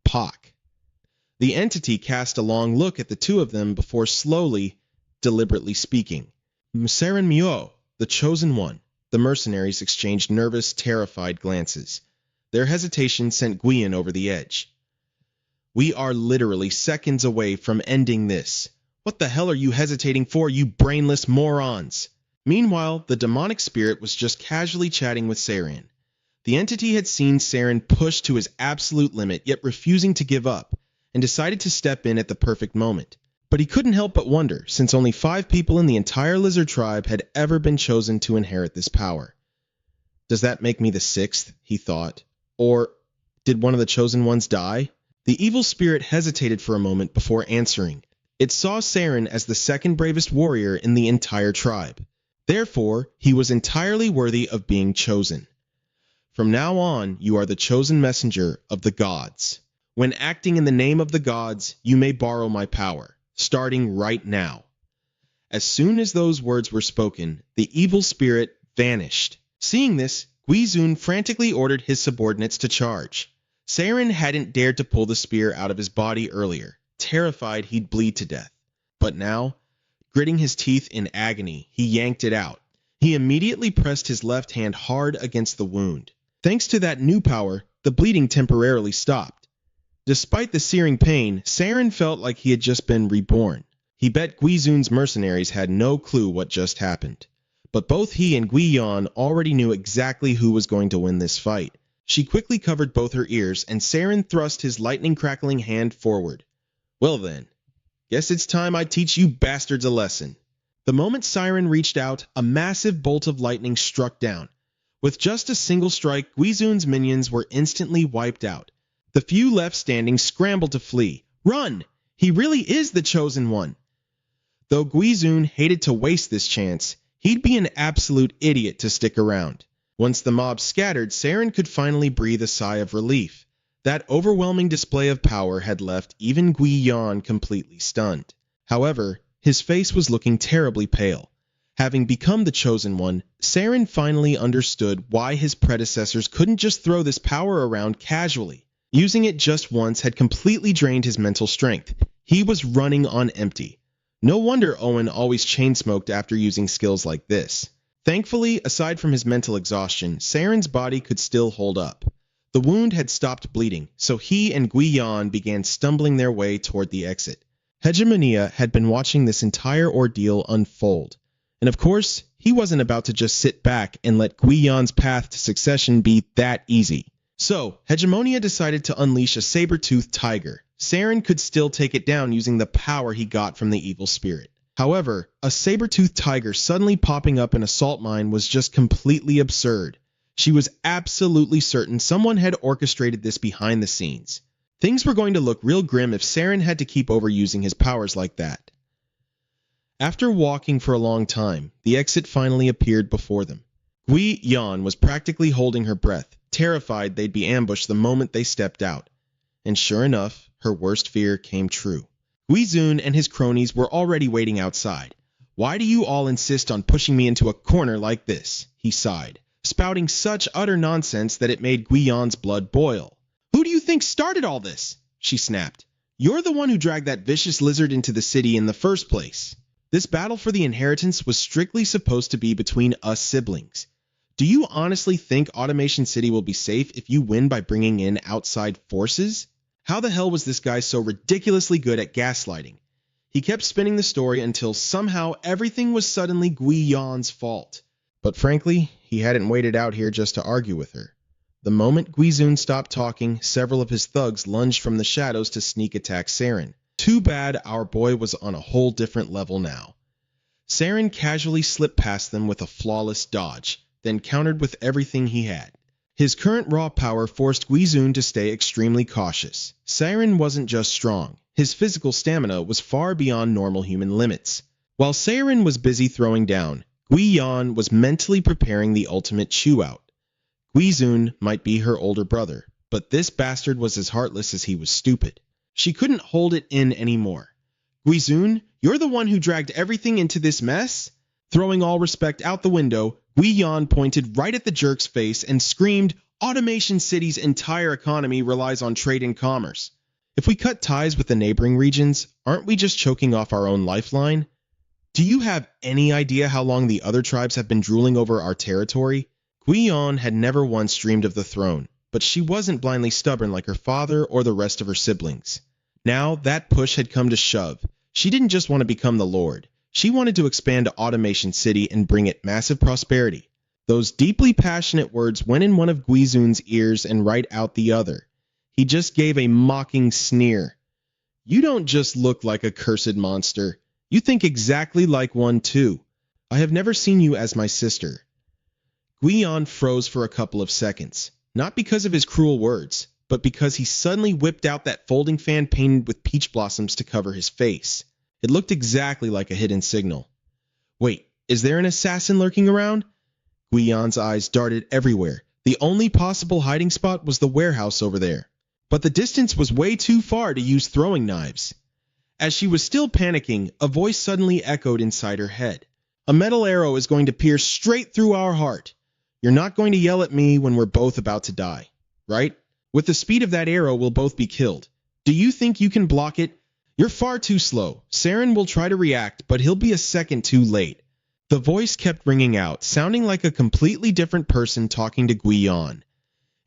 Pak. The entity cast a long look at the two of them before slowly, deliberately speaking. Saren Myo, the chosen one. The mercenaries exchanged nervous, terrified glances. Their hesitation sent Guiyun over the edge. We are literally seconds away from ending this. What the hell are you hesitating for, you brainless morons? Meanwhile, the demonic spirit was just casually chatting with Saren. The entity had seen Saren push to his absolute limit, yet refusing to give up, and decided to step in at the perfect moment. But he couldn't help but wonder, since only 5 people in the entire lizard tribe had ever been chosen to inherit this power. Does that make me the sixth? He thought. Or did one of the chosen ones die? The evil spirit hesitated for a moment before answering. It saw Saren as the second bravest warrior in the entire tribe. Therefore, he was entirely worthy of being chosen. From now on, you are the chosen messenger of the gods. When acting in the name of the gods, you may borrow my power, starting right now. As soon as those words were spoken, the evil spirit vanished. Seeing this, Guizun frantically ordered his subordinates to charge. Saren hadn't dared to pull the spear out of his body earlier, terrified he'd bleed to death. But now, gritting his teeth in agony, he yanked it out. He immediately pressed his left hand hard against the wound. Thanks to that new power, the bleeding temporarily stopped. Despite the searing pain, Saren felt like he had just been reborn. He bet Guizun's mercenaries had no clue what just happened. But both he and Guiyan already knew exactly who was going to win this fight. She quickly covered both her ears, and Saren thrust his lightning-crackling hand forward. Well then, guess it's time I teach you bastards a lesson. The moment Saren reached out, a massive bolt of lightning struck down. With just a single strike, Guizun's minions were instantly wiped out. The few left standing scrambled to flee. Run! He really is the chosen one! Though Guizun hated to waste this chance, he'd be an absolute idiot to stick around. Once the mob scattered, Saren could finally breathe a sigh of relief. That overwhelming display of power had left even Guiyan completely stunned. However, his face was looking terribly pale. Having become the chosen one, Saren finally understood why his predecessors couldn't just throw this power around casually. Using it just once had completely drained his mental strength. He was running on empty. No wonder Owen always chain-smoked after using skills like this. Thankfully, aside from his mental exhaustion, Saren's body could still hold up. The wound had stopped bleeding, so he and Guiyan began stumbling their way toward the exit. Hegemonia had been watching this entire ordeal unfold. And of course, he wasn't about to just sit back and let Guiyan's path to succession be that easy. So, Hegemonia decided to unleash a saber-toothed tiger. Saren could still take it down using the power he got from the evil spirit. However, a saber-toothed tiger suddenly popping up in a salt mine was just completely absurd. She was absolutely certain someone had orchestrated this behind the scenes. Things were going to look real grim if Saren had to keep overusing his powers like that. After walking for a long time, the exit finally appeared before them. Guiyan was practically holding her breath, terrified they'd be ambushed the moment they stepped out. And sure enough, her worst fear came true. Guizun and his cronies were already waiting outside. "Why do you all insist on pushing me into a corner like this?" he sighed, spouting such utter nonsense that it made Guiyan's blood boil. "Who do you think started all this?" she snapped. "You're the one who dragged that vicious lizard into the city in the first place. This battle for the inheritance was strictly supposed to be between us siblings. Do you honestly think Automation City will be safe if you win by bringing in outside forces? How the hell was this guy so ridiculously good at gaslighting?" He kept spinning the story until somehow everything was suddenly Guiyan's fault. But frankly, he hadn't waited out here just to argue with her. The moment Guizun stopped talking, several of his thugs lunged from the shadows to sneak attack Saren. Too bad our boy was on a whole different level now. Saren casually slipped past them with a flawless dodge, then countered with everything he had. His current raw power forced Guizun to stay extremely cautious. Saren wasn't just strong. His physical stamina was far beyond normal human limits. While Saren was busy throwing down, Guiyan was mentally preparing the ultimate chew-out. Guizun might be her older brother, but this bastard was as heartless as he was stupid. She couldn't hold it in anymore. "Guizun, you're the one who dragged everything into this mess?" Throwing all respect out the window, Guiyan pointed right at the jerk's face and screamed, "Automation City's entire economy relies on trade and commerce. If we cut ties with the neighboring regions, aren't we just choking off our own lifeline? Do you have any idea how long the other tribes have been drooling over our territory?" Guiyan had never once dreamed of the throne, but she wasn't blindly stubborn like her father or the rest of her siblings. Now that push had come to shove. She didn't just want to become the Lord. She wanted to expand to Automation City and bring it massive prosperity. Those deeply passionate words went in one of Guizun's ears and right out the other. He just gave a mocking sneer. "You don't just look like a cursed monster. You think exactly like one too. I have never seen you as my sister." Guion froze for a couple of seconds, not because of his cruel words, but because he suddenly whipped out that folding fan painted with peach blossoms to cover his face. It looked exactly like a hidden signal. Wait, is there an assassin lurking around? Guion's eyes darted everywhere. The only possible hiding spot was the warehouse over there. But the distance was way too far to use throwing knives. As she was still panicking, a voice suddenly echoed inside her head. A metal arrow is going to pierce straight through our heart. You're not going to yell at me when we're both about to die, right? With the speed of that arrow, we'll both be killed. Do you think you can block it? You're far too slow. Saren will try to react, but he'll be a second too late. The voice kept ringing out, sounding like a completely different person talking to Guion.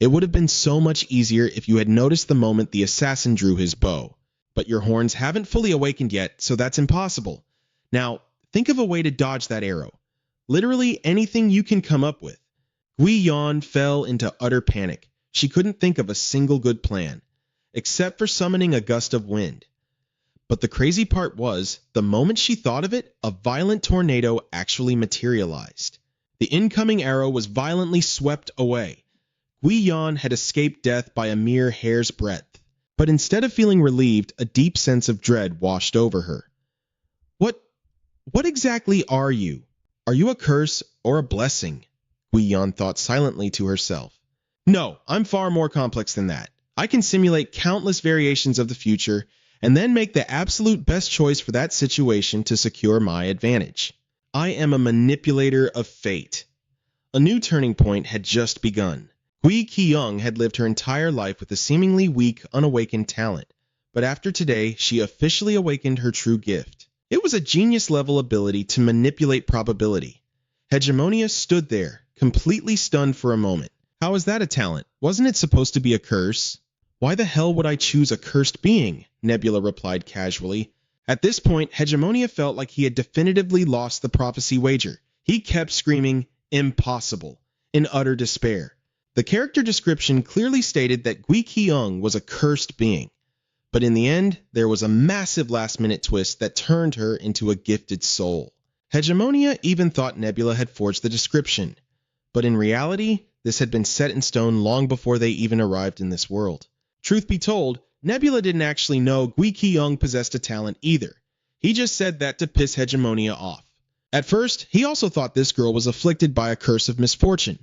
It would have been so much easier if you had noticed the moment the assassin drew his bow. But your horns haven't fully awakened yet, so that's impossible. Now, think of a way to dodge that arrow. Literally anything you can come up with. Guion fell into utter panic. She couldn't think of a single good plan, except for summoning a gust of wind. But the crazy part was, the moment she thought of it, a violent tornado actually materialized. The incoming arrow was violently swept away. Guion had escaped death by a mere hair's breadth. But instead of feeling relieved, a deep sense of dread washed over her. What exactly are you? Are you a curse or a blessing? Guion thought silently to herself. No, I'm far more complex than that. I can simulate countless variations of the future and then make the absolute best choice for that situation to secure my advantage. I am a manipulator of fate. A new turning point had just begun. Gui Qiyong had lived her entire life with a seemingly weak, unawakened talent, but after today, she officially awakened her true gift. It was a genius-level ability to manipulate probability. Hegemonia stood there, completely stunned for a moment. How is that a talent? Wasn't it supposed to be a curse? Why the hell would I choose a cursed being? Nebula replied casually. At this point, Hegemonia felt like he had definitively lost the prophecy wager. He kept screaming, "Impossible," in utter despair. The character description clearly stated that Gui Qiyong was a cursed being. But in the end, there was a massive last-minute twist that turned her into a gifted soul. Hegemonia even thought Nebula had forged the description. But in reality, this had been set in stone long before they even arrived in this world. Truth be told, Nebula didn't actually know Gui Qiyong possessed a talent either. He just said that to piss Hegemonia off. At first, he also thought this girl was afflicted by a curse of misfortune.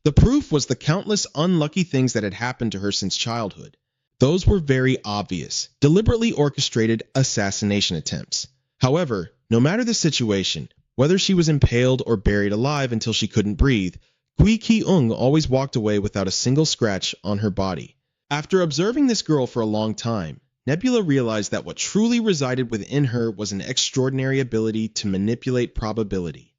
The proof was the countless unlucky things that had happened to her since childhood. Those were very obvious, deliberately orchestrated assassination attempts. However, no matter the situation, whether she was impaled or buried alive until she couldn't breathe, Gui Qiyong always walked away without a single scratch on her body. After observing this girl for a long time, Nebula realized that what truly resided within her was an extraordinary ability to manipulate probability.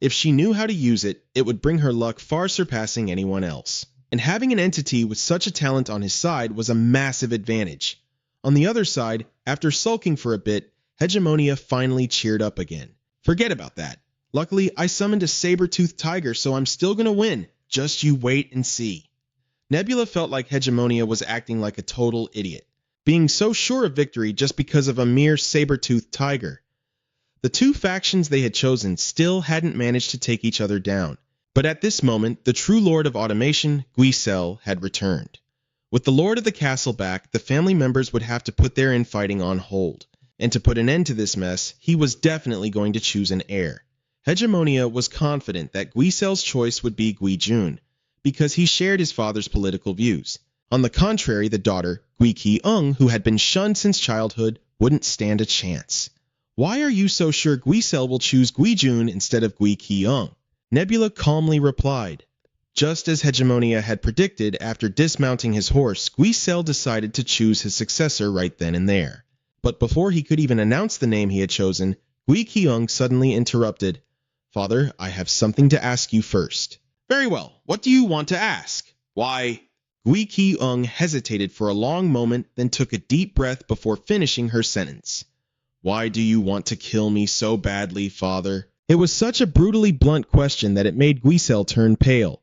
If she knew how to use it, it would bring her luck far surpassing anyone else. And having an entity with such a talent on his side was a massive advantage. On the other side, after sulking for a bit, Hegemonia finally cheered up again. Forget about that. Luckily, I summoned a saber-toothed tiger, so I'm still gonna win. Just you wait and see. Nebula felt like Hegemonia was acting like a total idiot, being so sure of victory just because of a mere saber-toothed tiger. The two factions they had chosen still hadn't managed to take each other down. But at this moment, the true Lord of Automation, Guisel, had returned. With the Lord of the Castle back, the family members would have to put their infighting on hold. And to put an end to this mess, he was definitely going to choose an heir. Hegemonia was confident that Guisel's choice would be Guijun, because he shared his father's political views. On the contrary, the daughter, Gui Qiyong, who had been shunned since childhood, wouldn't stand a chance. Why are you so sure Guisel will choose Guijun instead of Gui Qiyong? Nebula calmly replied. Just as Hegemonia had predicted, after dismounting his horse, Guisel decided to choose his successor right then and there. But before he could even announce the name he had chosen, Gui Qiyong suddenly interrupted. Father, I have something to ask you first. Very well, what do you want to ask? Why? Gui Qiyong hesitated for a long moment, then took a deep breath before finishing her sentence. Why do you want to kill me so badly, father? It was such a brutally blunt question that it made Guisel turn pale.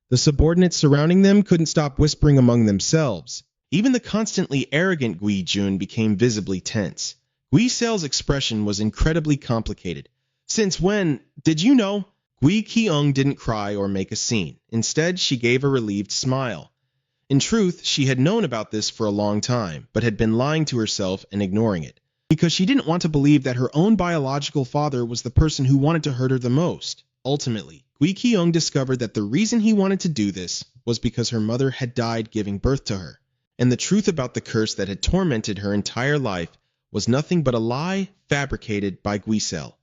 The subordinates surrounding them couldn't stop whispering among themselves. Even the constantly arrogant Guijun became visibly tense. Guisel's expression was incredibly complicated. Since when, did you know? Gui Keung didn't cry or make a scene. Instead, she gave a relieved smile. In truth, she had known about this for a long time, but had been lying to herself and ignoring it, because she didn't want to believe that her own biological father was the person who wanted to hurt her the most. Ultimately, Gui Keung discovered that the reason he wanted to do this was because her mother had died giving birth to her, and the truth about the curse that had tormented her entire life was nothing but a lie fabricated by Guisel.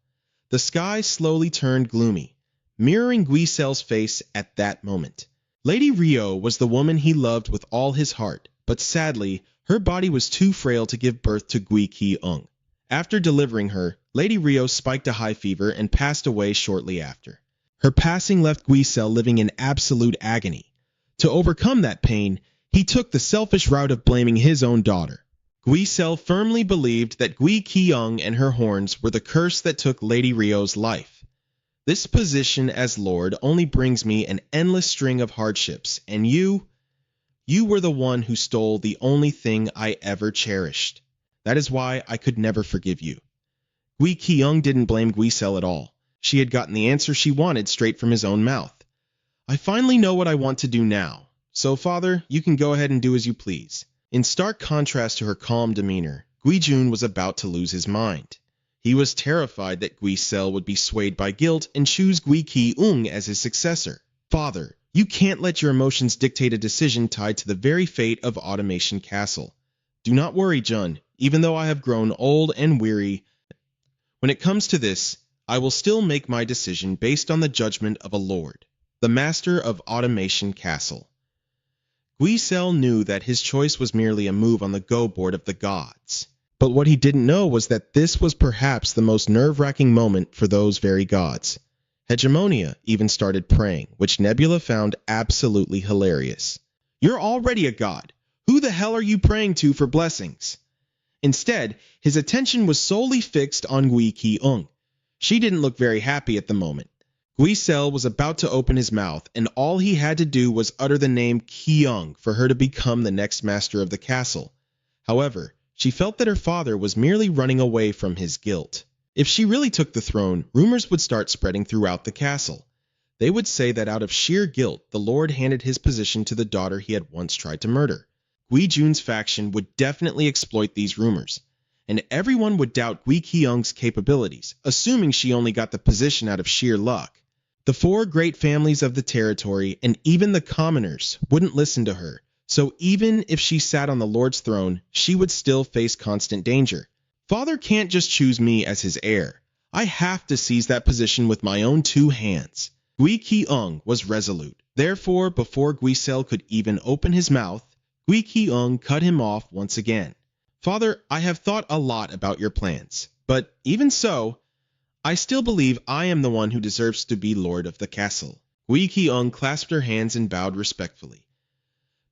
The sky slowly turned gloomy, mirroring Guisel's face at that moment. Lady Rio was the woman he loved with all his heart, but sadly, her body was too frail to give birth to Gui Keung. After delivering her, Lady Rio spiked a high fever and passed away shortly after. Her passing left Guisel living in absolute agony. To overcome that pain, he took the selfish route of blaming his own daughter. Guisel firmly believed that Gui Keung and her horns were the curse that took Lady Rio's life. This position as Lord only brings me an endless string of hardships, and you were the one who stole the only thing I ever cherished. That is why I could never forgive you. Gui Keung didn't blame Guisel at all. She had gotten the answer she wanted straight from his own mouth. I finally know what I want to do now. So, Father, you can go ahead and do as you please. In stark contrast to her calm demeanor, Guijun was about to lose his mind. He was terrified that Guisel would be swayed by guilt and choose Gui Keung as his successor. Father, you can't let your emotions dictate a decision tied to the very fate of Automation Castle. Do not worry, Jun. Even though I have grown old and weary, when it comes to this, I will still make my decision based on the judgment of a lord, the master of Automation Castle. Guisel knew that his choice was merely a move on the go board of the gods. But what he didn't know was that this was perhaps the most nerve-wracking moment for those very gods. Hegemonia even started praying, which Nebula found absolutely hilarious. You're already a god. Who the hell are you praying to for blessings? Instead, his attention was solely fixed on Gui Keung. She didn't look very happy at the moment. Guisel was about to open his mouth, and all he had to do was utter the name Keung for her to become the next master of the castle. However, she felt that her father was merely running away from his guilt. If she really took the throne, rumors would start spreading throughout the castle. They would say that out of sheer guilt, the Lord handed his position to the daughter he had once tried to murder. Guijun's faction would definitely exploit these rumors, and everyone would doubt Gui Keung's capabilities, assuming she only got the position out of sheer luck. The four great families of the territory, and even the commoners, wouldn't listen to her. So even if she sat on the Lord's throne, she would still face constant danger. Father can't just choose me as his heir. I have to seize that position with my own two hands. Gui Keung was resolute. Therefore, before Guisel could even open his mouth, Gui Keung cut him off once again. Father, I have thought a lot about your plans, but even so, I still believe I am the one who deserves to be Lord of the castle. Gui Keung clasped her hands and bowed respectfully,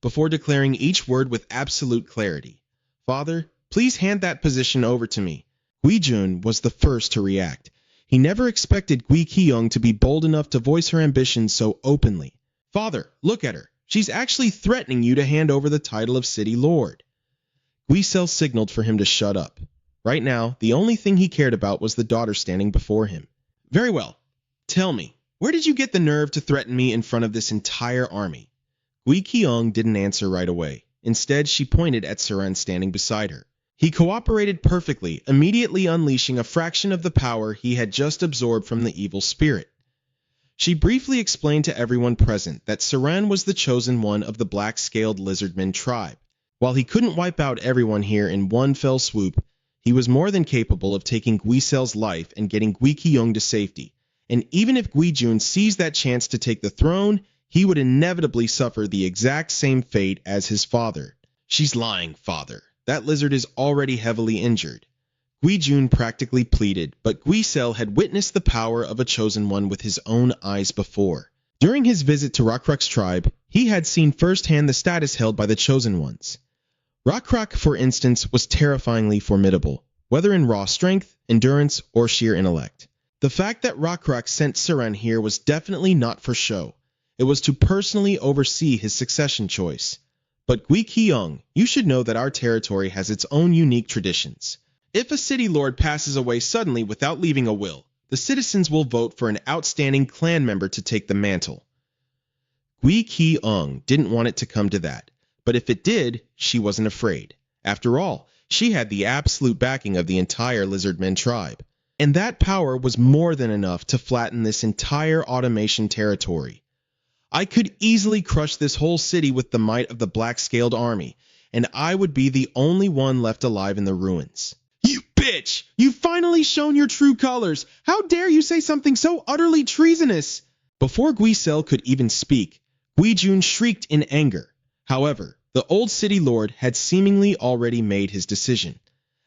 before declaring each word with absolute clarity. Father, please hand that position over to me. Guijun was the first to react. He never expected Gui Keung to be bold enough to voice her ambitions so openly. Father, look at her. She's actually threatening you to hand over the title of City Lord. Guisel signaled for him to shut up. Right now, the only thing he cared about was the daughter standing before him. Very well. Tell me, where did you get the nerve to threaten me in front of this entire army? Gui Keung didn't answer right away. Instead, she pointed at Seren standing beside her. He cooperated perfectly, immediately unleashing a fraction of the power he had just absorbed from the evil spirit. She briefly explained to everyone present that Seren was the chosen one of the black-scaled lizardman tribe. While he couldn't wipe out everyone here in one fell swoop, he was more than capable of taking Guisel's life and getting Gui Keung to safety. And even if Guijun seized that chance to take the throne, he would inevitably suffer the exact same fate as his father. She's lying, Father. That lizard is already heavily injured. Guijun practically pleaded, but Guisel had witnessed the power of a chosen one with his own eyes before. During his visit to Rockrock's tribe, he had seen firsthand the status held by the chosen ones. Rockrock, for instance, was terrifyingly formidable, whether in raw strength, endurance, or sheer intellect. The fact that Rockrock sent Seren here was definitely not for show. It was to personally oversee his succession choice. But Gui Keung, you should know that our territory has its own unique traditions. If a city lord passes away suddenly without leaving a will, The citizens will vote for an outstanding clan member to take the mantle. Gui Ki-ung didn't want it to come to that, but if it did, she wasn't afraid. After all, she had the absolute backing of the entire Lizardmen tribe. And that power was more than enough to flatten this entire automation territory. I could easily crush this whole city with the might of the black-scaled army, and I would be the only one left alive in the ruins. You bitch! You've finally shown your true colors! How dare you say something so utterly treasonous! Before Guisel could even speak, Guijun shrieked in anger. However, the old city lord had seemingly already made his decision.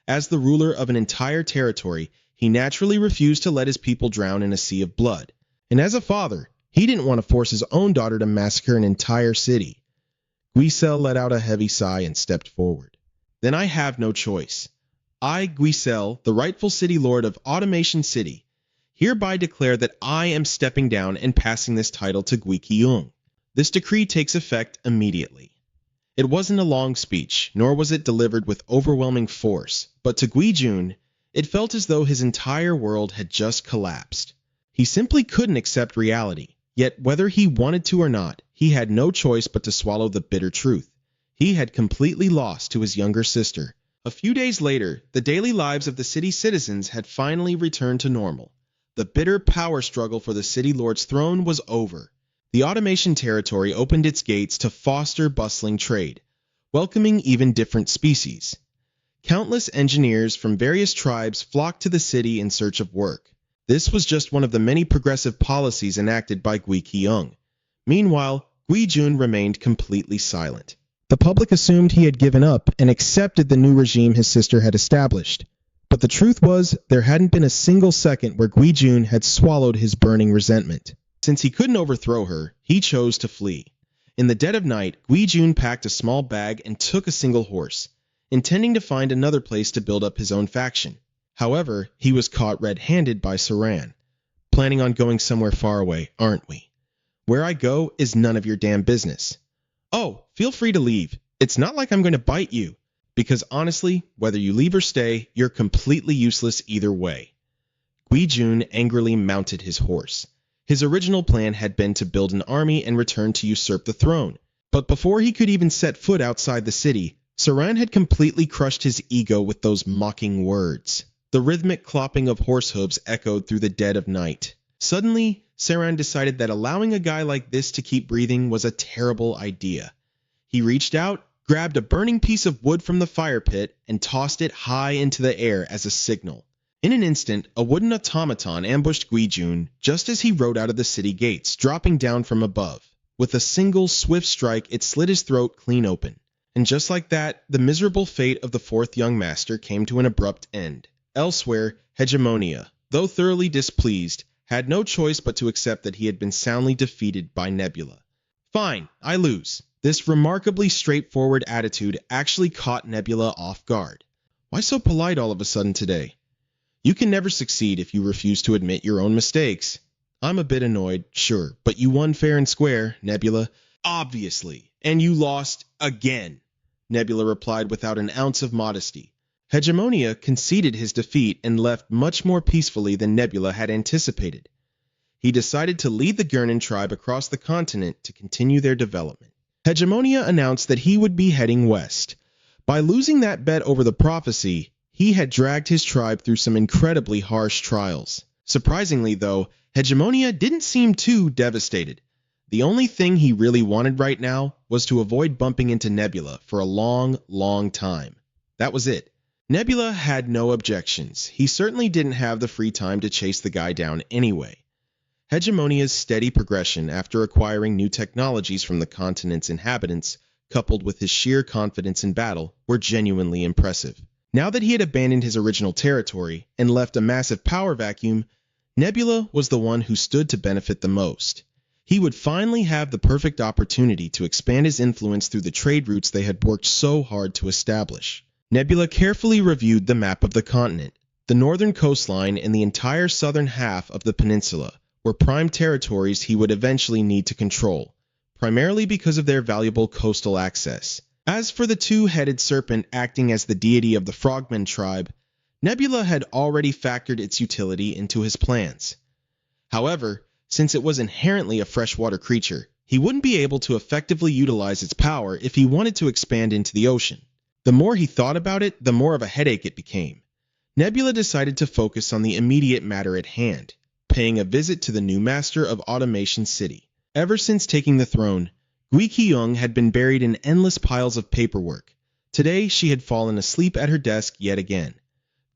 As the ruler of an entire territory, he naturally refused to let his people drown in a sea of blood. And as a father, he didn't want to force his own daughter to massacre an entire city. Guisel let out a heavy sigh and stepped forward. Then I have no choice. I, Guisel, the rightful city lord of Automation City, hereby declare that I am stepping down and passing this title to Gui Kyung. This decree takes effect immediately. It wasn't a long speech, nor was it delivered with overwhelming force, but to Guijun, it felt as though his entire world had just collapsed. He simply couldn't accept reality, yet whether he wanted to or not, he had no choice but to swallow the bitter truth. He had completely lost to his younger sister. A few days later, the daily lives of the city's citizens had finally returned to normal. The bitter power struggle for the city lord's throne was over. The automation territory opened its gates to foster bustling trade, welcoming even different species. Countless engineers from various tribes flocked to the city in search of work. This was just one of the many progressive policies enacted by Gui Kyung. Meanwhile, Guijun remained completely silent. The public assumed he had given up and accepted the new regime his sister had established. But the truth was, there hadn't been a single second where Guijun had swallowed his burning resentment. Since he couldn't overthrow her, he chose to flee. In the dead of night, Guijun packed a small bag and took a single horse, intending to find another place to build up his own faction. However, he was caught red-handed by Saran. Planning on going somewhere far away, aren't we? Where I go is none of your damn business. Oh, feel free to leave. It's not like I'm going to bite you. Because honestly, whether you leave or stay, you're completely useless either way. Guijun angrily mounted his horse. His original plan had been to build an army and return to usurp the throne. But before he could even set foot outside the city, Saran had completely crushed his ego with those mocking words. The rhythmic clopping of horse hooves echoed through the dead of night. Suddenly, Saran decided that allowing a guy like this to keep breathing was a terrible idea. He reached out, grabbed a burning piece of wood from the fire pit, and tossed it high into the air as a signal. In an instant, a wooden automaton ambushed Guijun just as he rode out of the city gates, dropping down from above. With a single swift strike, it slit his throat clean open. And just like that, the miserable fate of the fourth young master came to an abrupt end. Elsewhere, Hegemonia, though thoroughly displeased, had no choice but to accept that he had been soundly defeated by Nebula. Fine, I lose. This remarkably straightforward attitude actually caught Nebula off guard. Why so polite all of a sudden today? You can never succeed if you refuse to admit your own mistakes. I'm a bit annoyed, sure, but you won fair and square, Nebula. Obviously. And you lost again, Nebula replied without an ounce of modesty. Hegemonia conceded his defeat and left much more peacefully than Nebula had anticipated. He decided to lead the Gurnin tribe across the continent to continue their development. Hegemonia announced that he would be heading west. By losing that bet over the prophecy, he had dragged his tribe through some incredibly harsh trials. Surprisingly, though, Hegemonia didn't seem too devastated. The only thing he really wanted right now was to avoid bumping into Nebula for a long, long time. That was it. Nebula had no objections. He certainly didn't have the free time to chase the guy down anyway. Hegemonia's steady progression after acquiring new technologies from the continent's inhabitants, coupled with his sheer confidence in battle, were genuinely impressive. Now that he had abandoned his original territory and left a massive power vacuum, Nebula was the one who stood to benefit the most. He would finally have the perfect opportunity to expand his influence through the trade routes they had worked so hard to establish. Nebula carefully reviewed the map of the continent. The northern coastline and the entire southern half of the peninsula were prime territories he would eventually need to control, primarily because of their valuable coastal access. As for the two-headed serpent acting as the deity of the Frogman tribe, Nebula had already factored its utility into his plans. However, since it was inherently a freshwater creature, he wouldn't be able to effectively utilize its power if he wanted to expand into the ocean. The more he thought about it, the more of a headache it became. Nebula decided to focus on the immediate matter at hand, paying a visit to the new master of Automation City. Ever since taking the throne, Gui Qiyong had been buried in endless piles of paperwork. Today, she had fallen asleep at her desk yet again.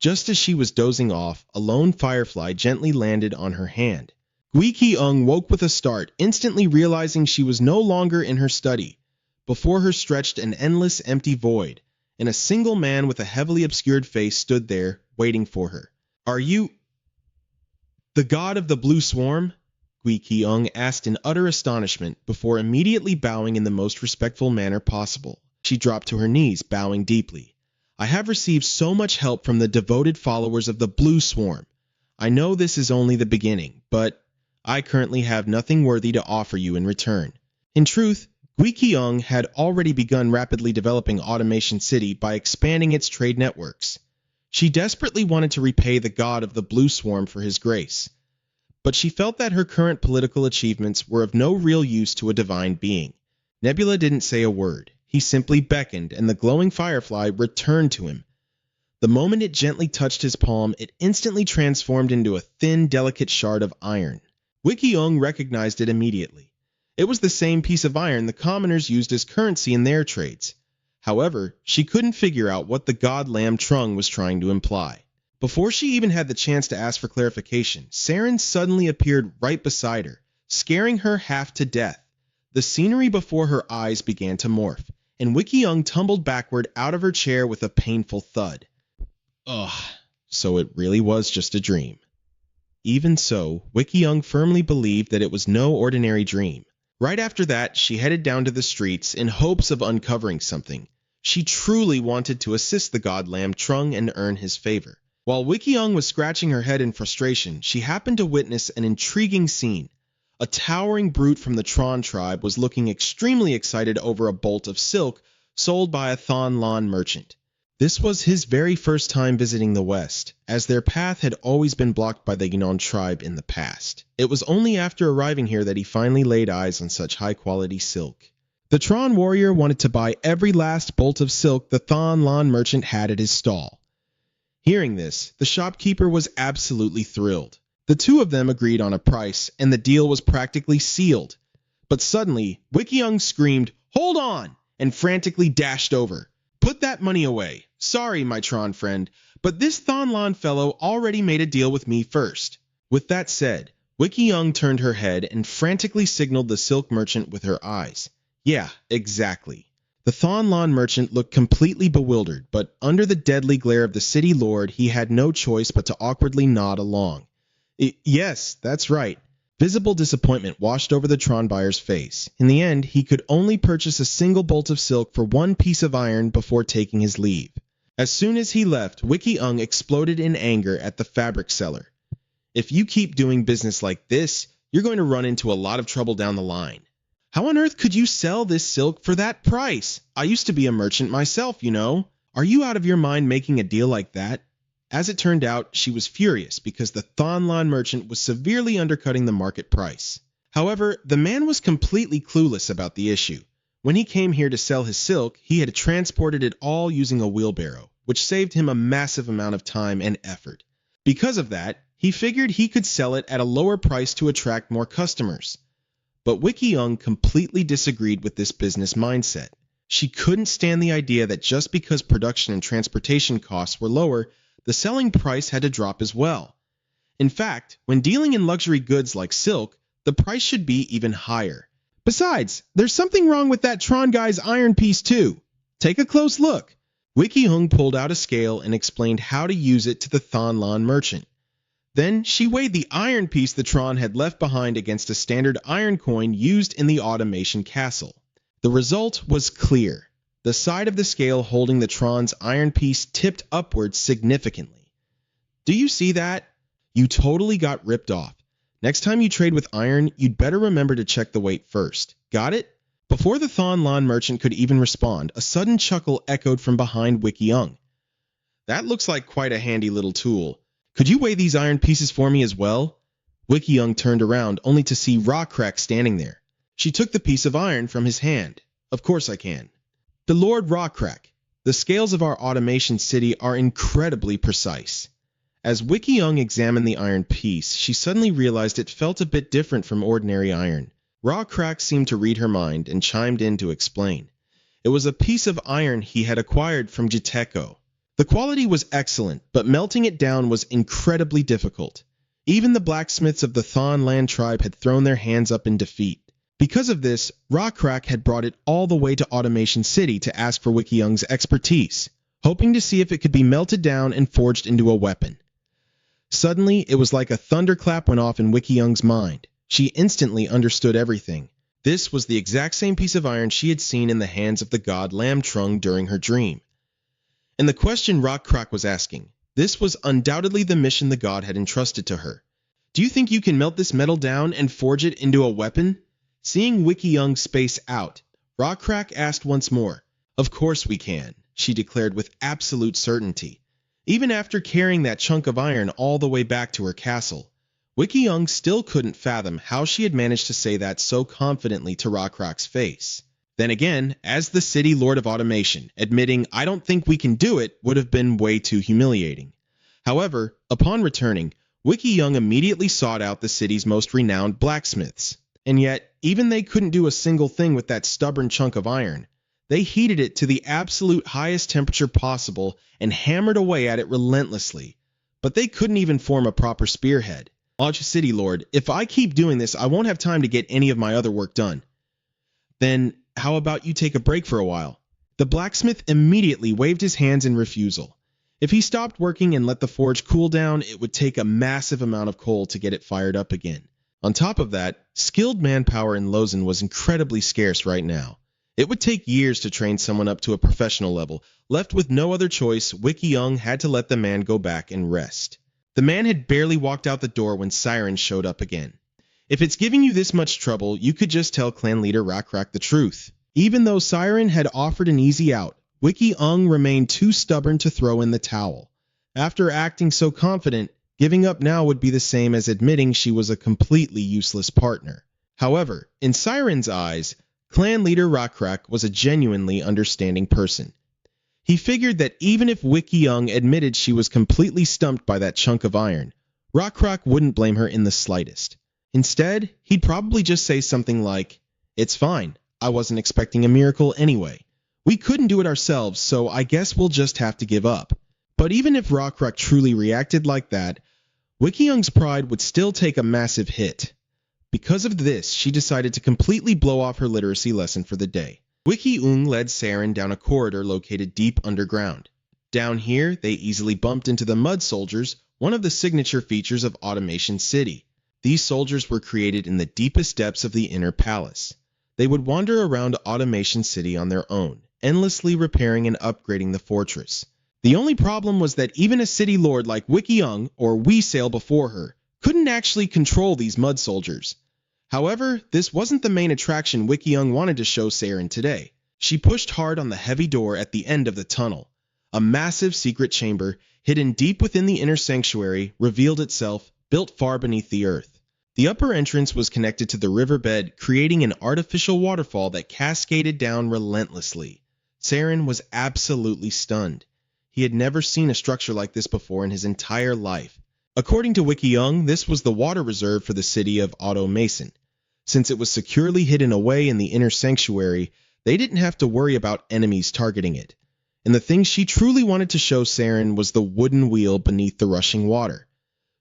Just as she was dozing off, a lone firefly gently landed on her hand. Gui Qiyong woke with a start, instantly realizing she was no longer in her study. Before her stretched an endless empty void, and a single man with a heavily obscured face stood there, waiting for her. "Are you the god of the blue swarm?" Gui Qiyong asked in utter astonishment, before immediately bowing in the most respectful manner possible. She dropped to her knees, bowing deeply. "I have received so much help from the devoted followers of the blue swarm. I know this is only the beginning, but I currently have nothing worthy to offer you in return." In truth, Gui Qiyong had already begun rapidly developing Automation City by expanding its trade networks. She desperately wanted to repay the god of the blue swarm for his grace. But she felt that her current political achievements were of no real use to a divine being. Nebula didn't say a word. He simply beckoned, and the glowing firefly returned to him. The moment it gently touched his palm, it instantly transformed into a thin, delicate shard of iron. Gui Qiyong recognized it immediately. It was the same piece of iron the commoners used as currency in their trades. However, she couldn't figure out what the god Lam Trung was trying to imply. Before she even had the chance to ask for clarification, Saren suddenly appeared right beside her, scaring her half to death. The scenery before her eyes began to morph, and Gui Qiyong tumbled backward out of her chair with a painful thud. Ugh, so it really was just a dream. Even so, Gui Qiyong firmly believed that it was no ordinary dream. Right after that, she headed down to the streets in hopes of uncovering something. She truly wanted to assist the god Lam Trung and earn his favor. While Gui Qiyong was scratching her head in frustration, she happened to witness an intriguing scene. A towering brute from the Tron tribe was looking extremely excited over a bolt of silk sold by a Thon Lan merchant. This was his very first time visiting the West, as their path had always been blocked by the Yunnan tribe in the past. It was only after arriving here that he finally laid eyes on such high-quality silk. The Tron warrior wanted to buy every last bolt of silk the Thon Lan merchant had at his stall. Hearing this, the shopkeeper was absolutely thrilled. The two of them agreed on a price, and the deal was practically sealed. But suddenly, Gui Qiyong screamed, "Hold on!" and frantically dashed over. "Put that money away. Sorry, my Tron friend, but this Thon Lan fellow already made a deal with me first." With that said, Gui Qiyong turned her head and frantically signaled the silk merchant with her eyes. Yeah, exactly. The Thon Lan merchant looked completely bewildered, but under the deadly glare of the city lord, he had no choice but to awkwardly nod along. Yes, that's right. Visible disappointment washed over the Tron buyer's face. In the end, he could only purchase a single bolt of silk for one piece of iron before taking his leave. As soon as he left, Gui Qiyong exploded in anger at the fabric seller. "If you keep doing business like this, you're going to run into a lot of trouble down the line. How on earth could you sell this silk for that price? I used to be a merchant myself, you know. Are you out of your mind making a deal like that?" As it turned out, she was furious because the Thon Lan merchant was severely undercutting the market price. However, the man was completely clueless about the issue. When he came here to sell his silk, he had transported it all using a wheelbarrow, which saved him a massive amount of time and effort. Because of that, he figured he could sell it at a lower price to attract more customers. But Gui Qiyong completely disagreed with this business mindset. She couldn't stand the idea that just because production and transportation costs were lower, the selling price had to drop as well. In fact, when dealing in luxury goods like silk, the price should be even higher. Besides, there's something wrong with that Tron guy's iron piece too. Take a close look. Gui Qiyong pulled out a scale and explained how to use it to the Thon Lan merchant. Then she weighed the iron piece the Tron had left behind against a standard iron coin used in the automation castle. The result was clear. The side of the scale holding the Tron's iron piece tipped upwards significantly. Do you see that? You totally got ripped off. Next time you trade with iron, you'd better remember to check the weight first. Got it? Before the Thon Lan merchant could even respond, a sudden chuckle echoed from behind Gui Qiyong. That looks like quite a handy little tool. Could you weigh these iron pieces for me as well? Wickyung turned around only to see Rockcrack standing there. She took the piece of iron from his hand. Of course I can. The Lord Rockcrack, the scales of our automation city are incredibly precise. As Wickyung examined the iron piece, she suddenly realized it felt a bit different from ordinary iron. Rockcrack seemed to read her mind and chimed in to explain. It was a piece of iron he had acquired from Jiteko. The quality was excellent, but melting it down was incredibly difficult. Even the blacksmiths of the Thon Land tribe had thrown their hands up in defeat. Because of this, Rockcrack had brought it all the way to Automation City to ask for Wickyung's expertise, hoping to see if it could be melted down and forged into a weapon. Suddenly, it was like a thunderclap went off in Wickyung's mind. She instantly understood everything. This was the exact same piece of iron she had seen in the hands of the god Lamtrung during her dream. And the question Rockcrack was asking, this was undoubtedly the mission the god had entrusted to her. Do you think you can melt this metal down and forge it into a weapon? Seeing Wickyung space out, Rockcrack asked once more. Of course we can, she declared with absolute certainty. Even after carrying that chunk of iron all the way back to her castle, Wickyung still couldn't fathom how she had managed to say that so confidently to Rockcrack's face. Then again, as the city lord of automation, admitting "I don't think we can do it" would have been way too humiliating. However, upon returning, Wickyung immediately sought out the city's most renowned blacksmiths. And yet, even they couldn't do a single thing with that stubborn chunk of iron. They heated it to the absolute highest temperature possible and hammered away at it relentlessly. But they couldn't even form a proper spearhead. City Lord, if I keep doing this, I won't have time to get any of my other work done. Then, how about you take a break for a while? The blacksmith immediately waved his hands in refusal. If he stopped working and let the forge cool down, it would take a massive amount of coal to get it fired up again. On top of that, skilled manpower in Lozan was incredibly scarce right now. It would take years to train someone up to a professional level. Left with no other choice, Wickyung had to let the man go back and rest. The man had barely walked out the door when Siren showed up again. If it's giving you this much trouble, you could just tell clan leader Rockcrack the truth. Even though Siren had offered an easy out, Wickyung remained too stubborn to throw in the towel. After acting so confident, giving up now would be the same as admitting she was a completely useless partner. However, in Siren's eyes, clan leader Rockcrack was a genuinely understanding person. He figured that even if Wickyung admitted she was completely stumped by that chunk of iron, Rockcrack wouldn't blame her in the slightest. Instead, he'd probably just say something like, "It's fine, I wasn't expecting a miracle anyway. We couldn't do it ourselves, so I guess we'll just have to give up." But even if Rockcrack truly reacted like that, Wickyung's pride would still take a massive hit. Because of this, she decided to completely blow off her literacy lesson for the day. Wickyung led Saren down a corridor located deep underground. Down here, they easily bumped into the Mud Soldiers, one of the signature features of Automation City. These soldiers were created in the deepest depths of the inner palace. They would wander around Automation City on their own, endlessly repairing and upgrading the fortress. The only problem was that even a city lord like Wickyung, or We Sail before her, couldn't actually control these Mud Soldiers. However, this wasn't the main attraction Wickyung wanted to show Saren today. She pushed hard on the heavy door at the end of the tunnel. A massive secret chamber, hidden deep within the inner sanctuary, revealed itself, built far beneath the earth. The upper entrance was connected to the riverbed, creating an artificial waterfall that cascaded down relentlessly. Saren was absolutely stunned. He had never seen a structure like this before in his entire life. According to Wickyung, this was the water reserve for the city of Automation. Since it was securely hidden away in the inner sanctuary, they didn't have to worry about enemies targeting it. And the thing she truly wanted to show Saren was the wooden wheel beneath the rushing water.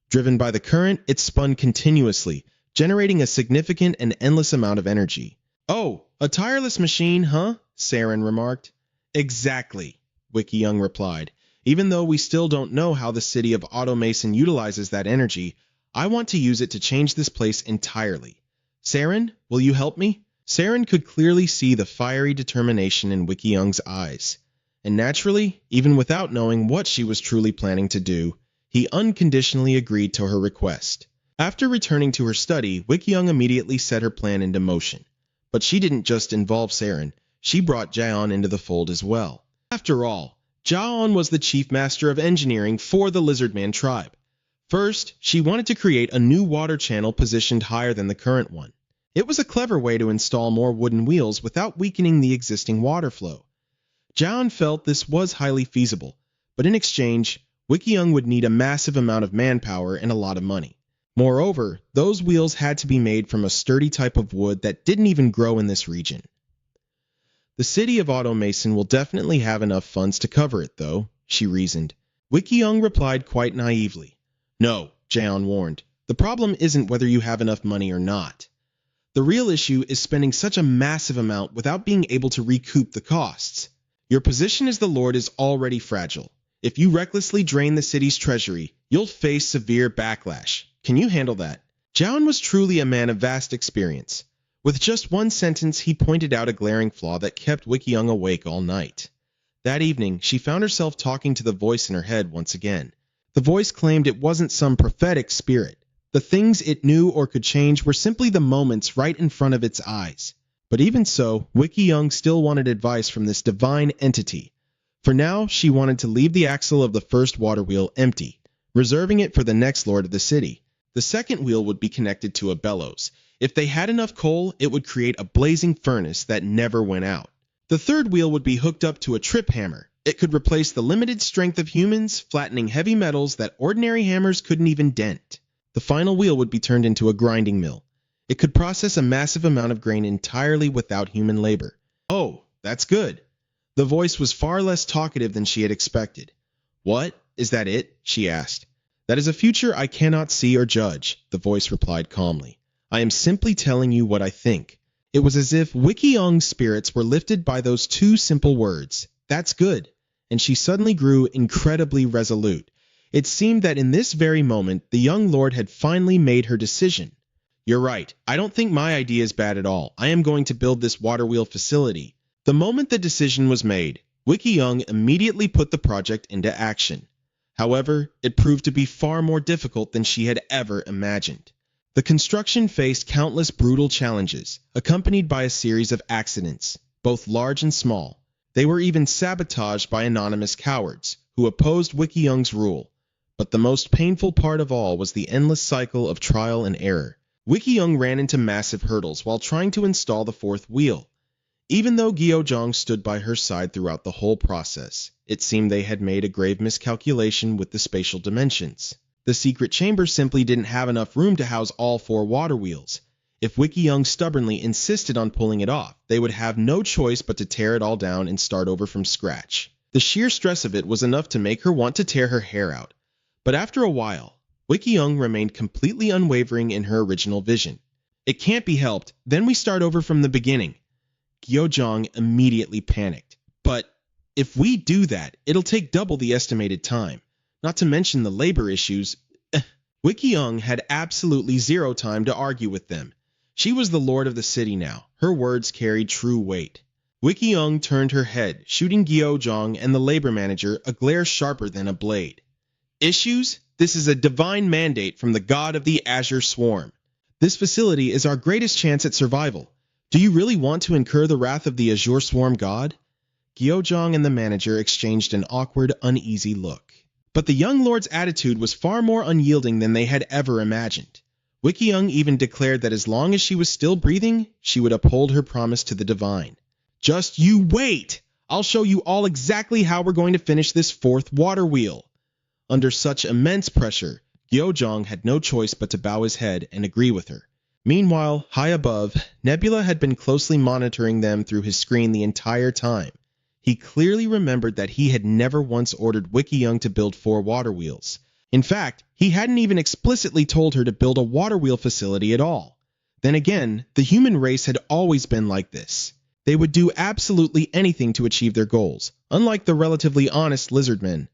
Driven by the current, it spun continuously, generating a significant and endless amount of energy. "Oh, a tireless machine, huh?" Saren remarked. "Exactly," Wickyung replied. "Even though we still don't know how the city of Automation utilizes that energy, I want to use it to change this place entirely. Saren, will you help me?" Saren could clearly see the fiery determination in Wickyung's eyes. And naturally, even without knowing what she was truly planning to do, he unconditionally agreed to her request. After returning to her study, Wickyung immediately set her plan into motion. But she didn't just involve Saren, she brought Jaeon into the fold as well. After all, Jaon was the chief master of engineering for the Lizardman tribe. First, she wanted to create a new water channel positioned higher than the current one. It was a clever way to install more wooden wheels without weakening the existing water flow. Jaon felt this was highly feasible, but in exchange, Wickyung would need a massive amount of manpower and a lot of money. Moreover, those wheels had to be made from a sturdy type of wood that didn't even grow in this region. The city of Automason will definitely have enough funds to cover it, though, she reasoned. Wickyung replied quite naively. No, Jaon warned. The problem isn't whether you have enough money or not. The real issue is spending such a massive amount without being able to recoup the costs. Your position as the Lord is already fragile. If you recklessly drain the city's treasury, you'll face severe backlash. Can you handle that? Jaon was truly a man of vast experience. With just one sentence, he pointed out a glaring flaw that kept Wickyung awake all night. That evening, she found herself talking to the voice in her head once again. The voice claimed it wasn't some prophetic spirit. The things it knew or could change were simply the moments right in front of its eyes. But even so, Wickyung still wanted advice from this divine entity. For now, she wanted to leave the axle of the first water wheel empty, reserving it for the next lord of the city. The second wheel would be connected to a bellows. If they had enough coal, it would create a blazing furnace that never went out. The third wheel would be hooked up to a trip hammer. It could replace the limited strength of humans, flattening heavy metals that ordinary hammers couldn't even dent. The final wheel would be turned into a grinding mill. It could process a massive amount of grain entirely without human labor. Oh, that's good. The voice was far less talkative than she had expected. What? Is that it? She asked. That is a future I cannot see or judge, the voice replied calmly. I am simply telling you what I think. It was as if Wickyung's spirits were lifted by those two simple words. That's good. And she suddenly grew incredibly resolute. It seemed that in this very moment, the young lord had finally made her decision. You're right. I don't think my idea is bad at all. I am going to build this water wheel facility. The moment the decision was made, Wickyung immediately put the project into action. However, it proved to be far more difficult than she had ever imagined. The construction faced countless brutal challenges, accompanied by a series of accidents, both large and small. They were even sabotaged by anonymous cowards, who opposed Wickyung's rule. But the most painful part of all was the endless cycle of trial and error. Wickyung ran into massive hurdles while trying to install the fourth wheel. Even though Gyeojong stood by her side throughout the whole process, it seemed they had made a grave miscalculation with the spatial dimensions. The secret chamber simply didn't have enough room to house all four water wheels. If Wickyung stubbornly insisted on pulling it off, they would have no choice but to tear it all down and start over from scratch. The sheer stress of it was enough to make her want to tear her hair out. But after a while, Wickyung remained completely unwavering in her original vision. It can't be helped, then we start over from the beginning. Gyeojong immediately panicked. But if we do that, it'll take double the estimated time. Not to mention the labor issues. Wickyung had absolutely zero time to argue with them. She was the lord of the city now. Her words carried true weight. Wickyung turned her head, shooting Gyeojong and the labor manager a glare sharper than a blade. Issues? This is a divine mandate from the god of the Azure Swarm. This facility is our greatest chance at survival. Do you really want to incur the wrath of the Azure Swarm god? Gyeojong and the manager exchanged an awkward, uneasy look. But the young lord's attitude was far more unyielding than they had ever imagined. Wickyung even declared that as long as she was still breathing, she would uphold her promise to the divine. Just you wait! I'll show you all exactly how we're going to finish this fourth water wheel. Under such immense pressure, Gyeojong had no choice but to bow his head and agree with her. Meanwhile, high above, Nebula had been closely monitoring them through his screen the entire time. He clearly remembered that he had never once ordered Wickyung to build 4 water wheels. In fact, he hadn't even explicitly told her to build a water wheel facility at all. Then again, the human race had always been like this. They would do absolutely anything to achieve their goals, unlike the relatively honest lizardmen.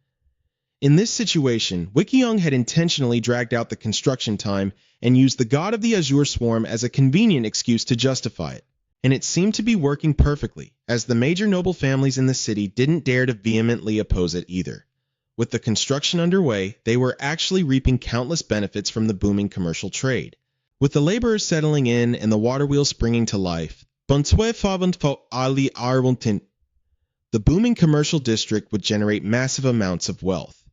In this situation, Wickyung had intentionally dragged out the construction time and used the god of the Azure Swarm as a convenient excuse to justify it. And it seemed to be working perfectly, as the major noble families in the city didn't dare to vehemently oppose it either. With the construction underway, they were actually reaping countless benefits from the booming commercial trade. With the laborers settling in and the water wheel springing to life, the The booming commercial district would generate massive amounts of wealth.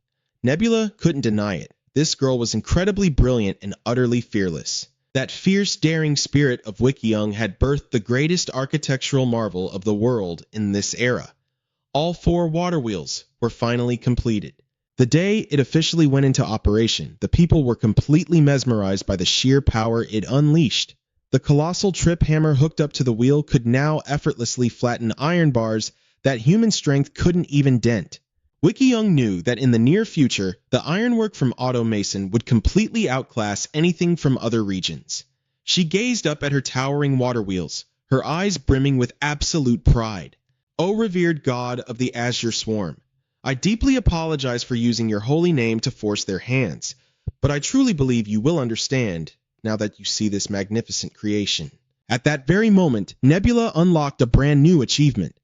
Nebula couldn't deny it. This girl was incredibly brilliant and utterly fearless. That fierce, daring spirit of Wickyung had birthed the greatest architectural marvel of the world in this era. All 4 water wheels were finally completed. The day it officially went into operation, the people were completely mesmerized by the sheer power it unleashed. The colossal trip hammer hooked up to the wheel could now effortlessly flatten iron bars that human strength couldn't even dent. Wickyung knew that in the near future, the ironwork from Automason would completely outclass anything from other regions. She gazed up at her towering water wheels, her eyes brimming with absolute pride. O revered god of the Azure Swarm, I deeply apologize for using your holy name to force their hands, but I truly believe you will understand now that you see this magnificent creation. At that very moment, Nebula unlocked a brand new achievement.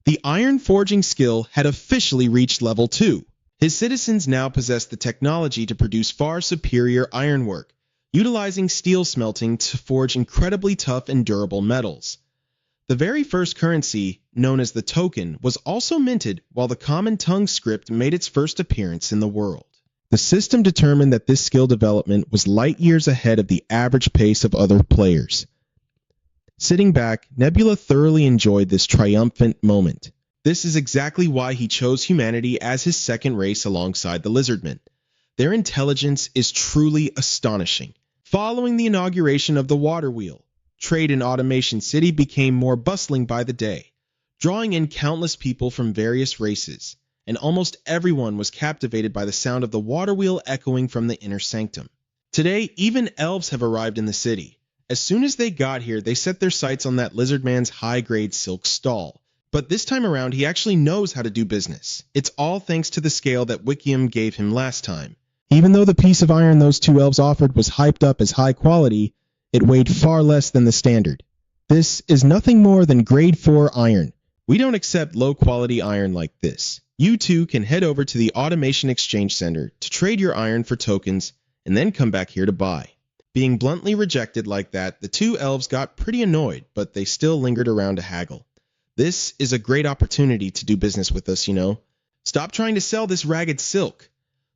The iron forging skill had officially reached level 2. His citizens now possessed the technology to produce far superior ironwork, utilizing steel smelting to forge incredibly tough and durable metals. The very first currency, known as the token, was also minted while the common tongue script made its first appearance in the world. The system determined that this skill development was light years ahead of the average pace of other players. Sitting back, Nebula thoroughly enjoyed this triumphant moment. This is exactly why he chose humanity as his second race alongside the lizardmen. Their intelligence is truly astonishing. Following the inauguration of the water wheel, trade in Automation City became more bustling by the day, drawing in countless people from various races, and almost everyone was captivated by the sound of the water wheel echoing from the inner sanctum. Today, even elves have arrived in the city. As soon as they got here, they set their sights on that lizardman's high-grade silk stall. But this time around, he actually knows how to do business. It's all thanks to the scale that Wickyum gave him last time. Even though the piece of iron those 2 elves offered was hyped up as high quality, it weighed far less than the standard. This is nothing more than grade 4 iron. We don't accept low-quality iron like this. You 2 can head over to the Automation Exchange Center to trade your iron for tokens, and then come back here to buy. Being bluntly rejected like that, the 2 elves got pretty annoyed, but they still lingered around to haggle. This is a great opportunity to do business with us, you know. Stop trying to sell this ragged silk.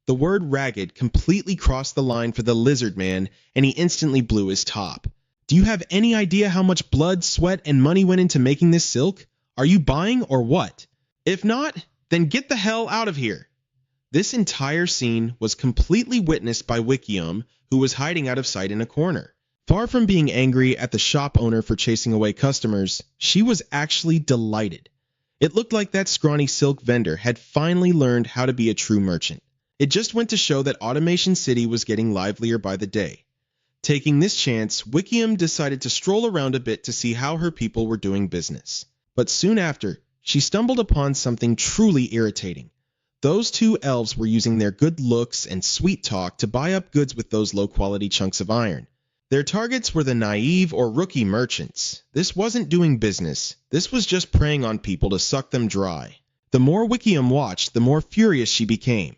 The word ragged completely crossed the line for the lizard man, and he instantly blew his top. Do you have any idea how much blood, sweat, and money went into making this silk? Are you buying or what? If not, then get the hell out of here. This entire scene was completely witnessed by Wickyum, who was hiding out of sight in a corner. Far from being angry at the shop owner for chasing away customers, she was actually delighted. It looked like that scrawny silk vendor had finally learned how to be a true merchant. It just went to show that Automation City was getting livelier by the day. Taking this chance, Wickyum decided to stroll around a bit to see how her people were doing business. But soon after, she stumbled upon something truly irritating. Those 2 elves were using their good looks and sweet talk to buy up goods with those low-quality chunks of iron. Their targets were the naive or rookie merchants. This wasn't doing business. This was just preying on people to suck them dry. The more Wickyum watched, the more furious she became.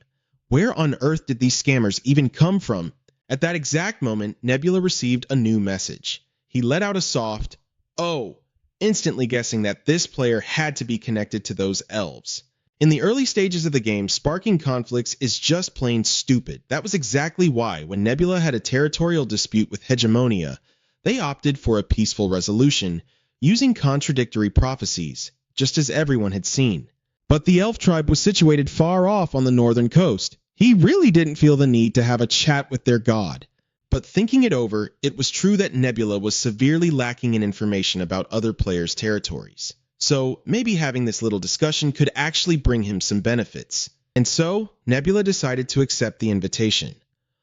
Where on earth did these scammers even come from? At that exact moment, Nebula received a new message. He let out a soft, "Oh," instantly guessing that this player had to be connected to those elves. In the early stages of the game, sparking conflicts is just plain stupid. That was exactly why, when Nebula had a territorial dispute with Hegemonia, they opted for a peaceful resolution, using contradictory prophecies, just as everyone had seen. But the elf tribe was situated far off on the northern coast. He really didn't feel the need to have a chat with their god. But thinking it over, it was true that Nebula was severely lacking in information about other players' territories. So maybe having this little discussion could actually bring him some benefits. And so, Nebula decided to accept the invitation.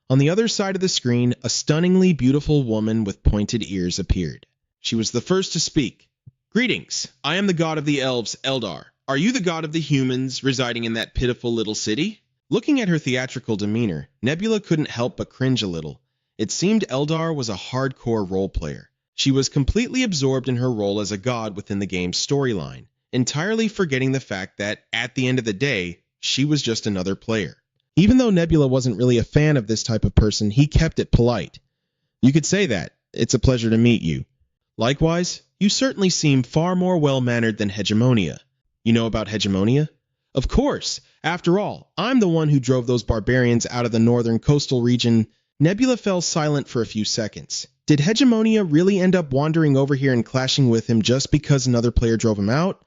On the other side of the screen, a stunningly beautiful woman with pointed ears appeared. She was the first to speak. "Greetings, I am the god of the elves, Eldar. Are you the god of the humans residing in that pitiful little city?" Looking at her theatrical demeanor, Nebula couldn't help but cringe a little. It seemed Eldar was a hardcore role player. She was completely absorbed in her role as a god within the game's storyline, entirely forgetting the fact that, at the end of the day, she was just another player. Even though Nebula wasn't really a fan of this type of person, he kept it polite. "You could say that. It's a pleasure to meet you. Likewise, you certainly seem far more well-mannered than Hegemonia. You know about hegemonia? Of course. After all, I'm the one who drove those barbarians out of the northern coastal region. Nebula fell silent for a few seconds. Did hegemonia really end up wandering over here and clashing with him just because another player drove him out?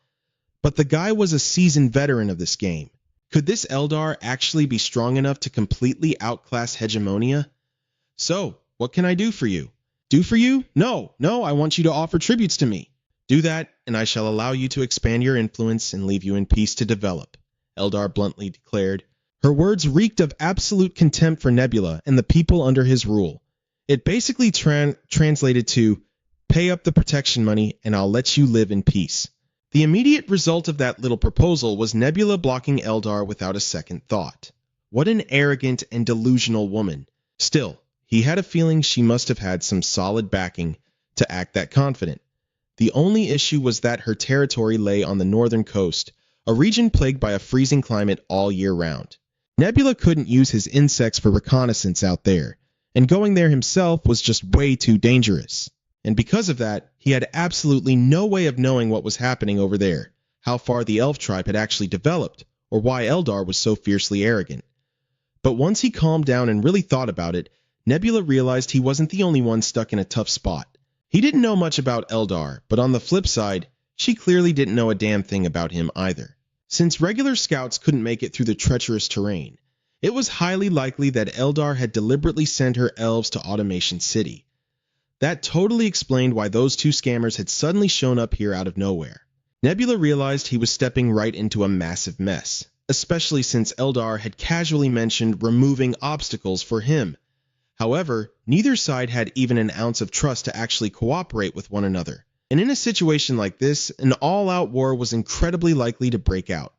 But the guy was a seasoned veteran of this game. Could this Eldar actually be strong enough to completely outclass hegemonia? So, what can I do for you? Do for you? No, I want you to offer tributes to me. Do that, and I shall allow you to expand your influence and leave you in peace to develop, Eldar bluntly declared. Her words reeked of absolute contempt for Nebula and the people under his rule. It basically translated to, pay up the protection money and I'll let you live in peace. The immediate result of that little proposal was Nebula blocking Eldar without a second thought. What an arrogant and delusional woman. Still, he had a feeling she must have had some solid backing to act that confident. The only issue was that her territory lay on the northern coast, a region plagued by a freezing climate all year round. Nebula couldn't use his insects for reconnaissance out there, and going there himself was just way too dangerous. And because of that, he had absolutely no way of knowing what was happening over there, how far the elf tribe had actually developed, or why Eldar was so fiercely arrogant. But once he calmed down and really thought about it, Nebula realized he wasn't the only one stuck in a tough spot. He didn't know much about Eldar, but on the flip side, she clearly didn't know a damn thing about him either. Since regular scouts couldn't make it through the treacherous terrain, it was highly likely that Eldar had deliberately sent her elves to Automation City. That totally explained why those two scammers had suddenly shown up here out of nowhere. Nebula realized he was stepping right into a massive mess, especially since Eldar had casually mentioned removing obstacles for him. However, neither side had even an ounce of trust to actually cooperate with one another. And in a situation like this, an all-out war was incredibly likely to break out.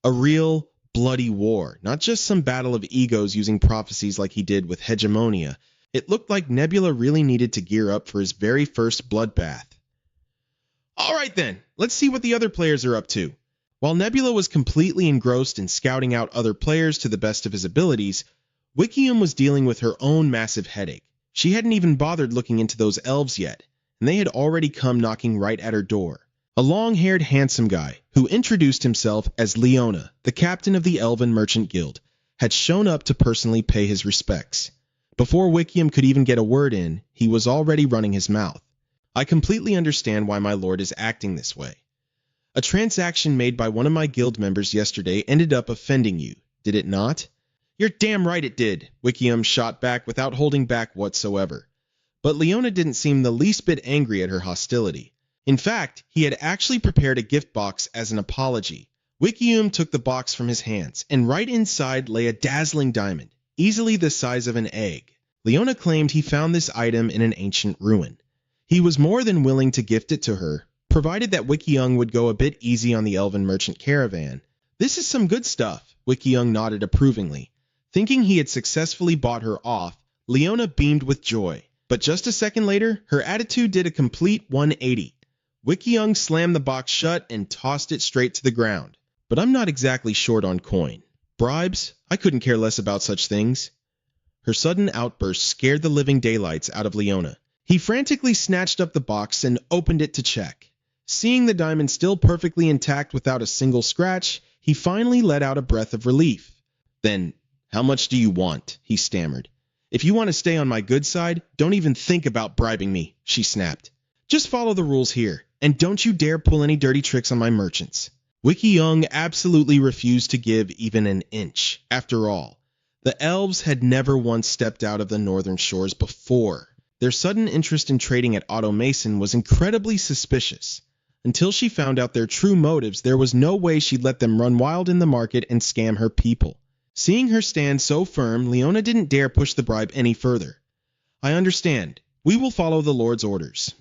A real, bloody war, not just some battle of egos using prophecies like he did with Hegemonia. It looked like Nebula really needed to gear up for his very first bloodbath. Alright then, let's see what the other players are up to. While Nebula was completely engrossed in scouting out other players to the best of his abilities, Wikium was dealing with her own massive headache. She hadn't even bothered looking into those elves yet, and they had already come knocking right at her door. A long-haired handsome guy, who introduced himself as Leona, the captain of the Elven Merchant Guild, had shown up to personally pay his respects. Before Wikium could even get a word in, he was already running his mouth. I completely understand why my lord is acting this way. A transaction made by one of my guild members yesterday ended up offending you, did it not? You're damn right it did, Wikium shot back without holding back whatsoever. But Leona didn't seem the least bit angry at her hostility. In fact, he had actually prepared a gift box as an apology. Wikium took the box from his hands, and right inside lay a dazzling diamond, easily the size of an egg. Leona claimed he found this item in an ancient ruin. He was more than willing to gift it to her, provided that Wikiung would go a bit easy on the Elven Merchant Caravan. This is some good stuff, Wikiung nodded approvingly. Thinking he had successfully bought her off, Leona beamed with joy. But just a second later, her attitude did a complete 180. Wikiung slammed the box shut and tossed it straight to the ground. But I'm not exactly short on coin. Bribes? I couldn't care less about such things. Her sudden outburst scared the living daylights out of Leona. He frantically snatched up the box and opened it to check. Seeing the diamond still perfectly intact without a single scratch, he finally let out a breath of relief. Then, how much do you want? He stammered. If you want to stay on my good side, don't even think about bribing me, she snapped. Just follow the rules here, and don't you dare pull any dirty tricks on my merchants. Wikiung absolutely refused to give even an inch. After all, the elves had never once stepped out of the northern shores before. Their sudden interest in trading at Automation was incredibly suspicious. Until she found out their true motives, there was no way she'd let them run wild in the market and scam her people. Seeing her stand so firm, Leona didn't dare push the bribe any further. I understand. We will follow the Lord's orders.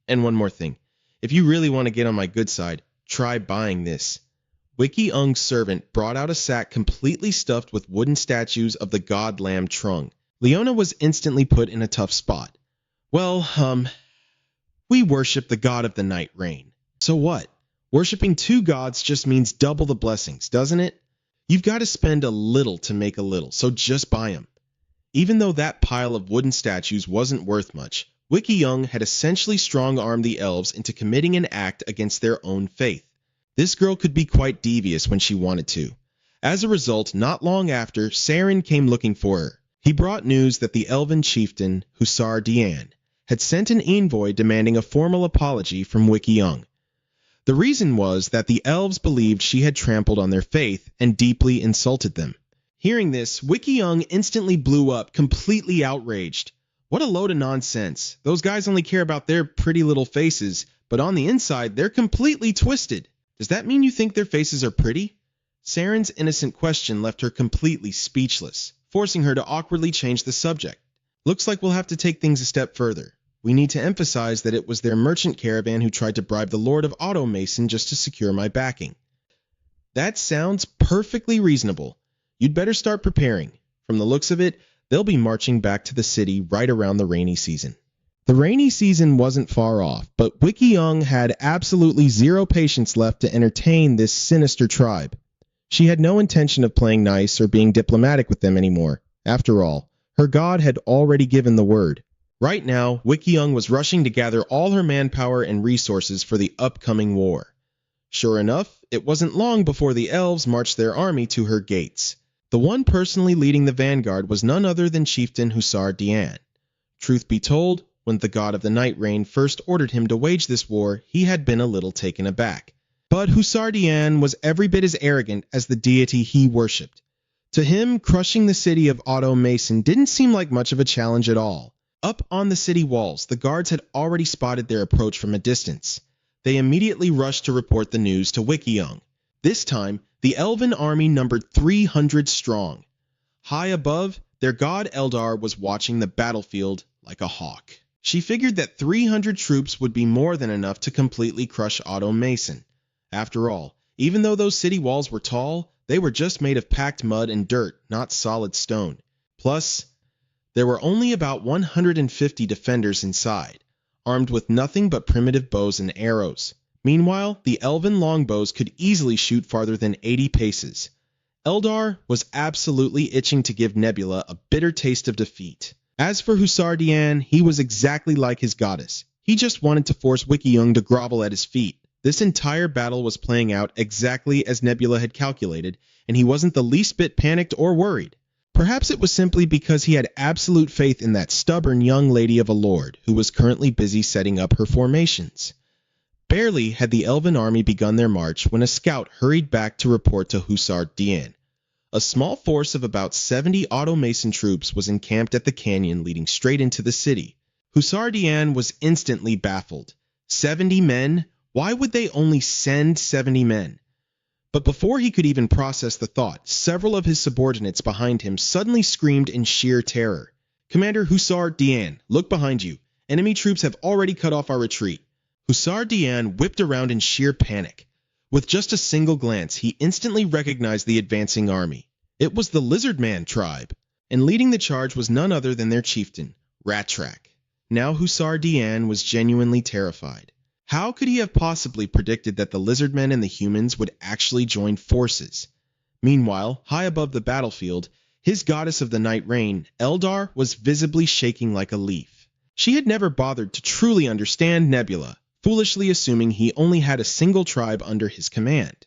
And one more thing. If you really want to get on my good side, try buying this. Wikiung's servant brought out a sack completely stuffed with wooden statues of the god lamb Trung. Leona was instantly put in a tough spot. Well, we worship the god of the night rain. So what? Worshipping two gods just means double the blessings, doesn't it? You've got to spend a little to make a little, so just buy them. Even though that pile of wooden statues wasn't worth much, Wiki Young had essentially strong-armed the elves into committing an act against their own faith. This girl could be quite devious when she wanted to. As a result, not long after, Saren came looking for her. He brought news that the elven chieftain, Hussar Dian, had sent an envoy demanding a formal apology from Wiki Young. The reason was that the elves believed she had trampled on their faith and deeply insulted them. Hearing this, Wiki Young instantly blew up, completely outraged. What a load of nonsense. Those guys only care about their pretty little faces, but on the inside, they're completely twisted. Does that mean you think their faces are pretty? Saren's innocent question left her completely speechless, forcing her to awkwardly change the subject. Looks like we'll have to take things a step further. We need to emphasize that it was their merchant caravan who tried to bribe the Lord of Automason just to secure my backing. That sounds perfectly reasonable. You'd better start preparing. From the looks of it, they'll be marching back to the city right around the rainy season. The rainy season wasn't far off, but Wiki Young had absolutely zero patience left to entertain this sinister tribe. She had no intention of playing nice or being diplomatic with them anymore. After all, her god had already given the word. Right now, Wiki Young was rushing to gather all her manpower and resources for the upcoming war. Sure enough, it wasn't long before the elves marched their army to her gates. The one personally leading the vanguard was none other than Chieftain Hussar Dian. Truth be told, when the god of the Night Rain first ordered him to wage this war, he had been a little taken aback. But Hussar Dian was every bit as arrogant as the deity he worshipped. To him, crushing the city of Automason didn't seem like much of a challenge at all. Up on the city walls, the guards had already spotted their approach from a distance. They immediately rushed to report the news to Wiki Young. This time, the elven army numbered 300 strong. High above, their god Eldar was watching the battlefield like a hawk. She figured that 300 troops would be more than enough to completely crush Automason. After all, even though those city walls were tall, they were just made of packed mud and dirt, not solid stone. Plus, there were only about 150 defenders inside, armed with nothing but primitive bows and arrows. Meanwhile, the elven longbows could easily shoot farther than 80 paces. Eldar was absolutely itching to give Nebula a bitter taste of defeat. As for Hussar Dian, he was exactly like his goddess. He just wanted to force Wiki Young to grovel at his feet. This entire battle was playing out exactly as Nebula had calculated, and he wasn't the least bit panicked or worried. Perhaps it was simply because he had absolute faith in that stubborn young lady of a lord who was currently busy setting up her formations. Barely had the elven army begun their march when a scout hurried back to report to Hussar Dian. A small force of about 70 Automason troops was encamped at the canyon leading straight into the city. Hussar Dian was instantly baffled. 70 men? Why would they only send 70 men? But before he could even process the thought, several of his subordinates behind him suddenly screamed in sheer terror. "Commander Hussar Dian, look behind you. Enemy troops have already cut off our retreat." Hussar Dian whipped around in sheer panic. With just a single glance, he instantly recognized the advancing army. It was the Lizardman tribe, and leading the charge was none other than their chieftain, Rattrack. Now Hussar Dian was genuinely terrified. How could he have possibly predicted that the Lizardmen and the humans would actually join forces? Meanwhile, high above the battlefield, his goddess of the Night Rain, Eldar, was visibly shaking like a leaf. She had never bothered to truly understand Nebula, foolishly assuming he only had a single tribe under his command.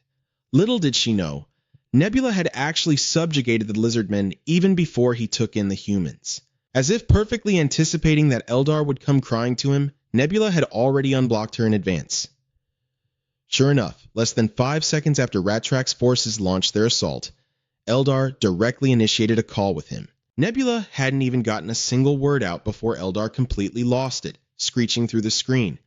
Little did she know, Nebula had actually subjugated the Lizardmen even before he took in the humans. As if perfectly anticipating that Eldar would come crying to him, Nebula had already unblocked her in advance. Sure enough, less than 5 seconds after Rattrack's forces launched their assault, Eldar directly initiated a call with him. Nebula hadn't even gotten a single word out before Eldar completely lost it, screeching through the screen.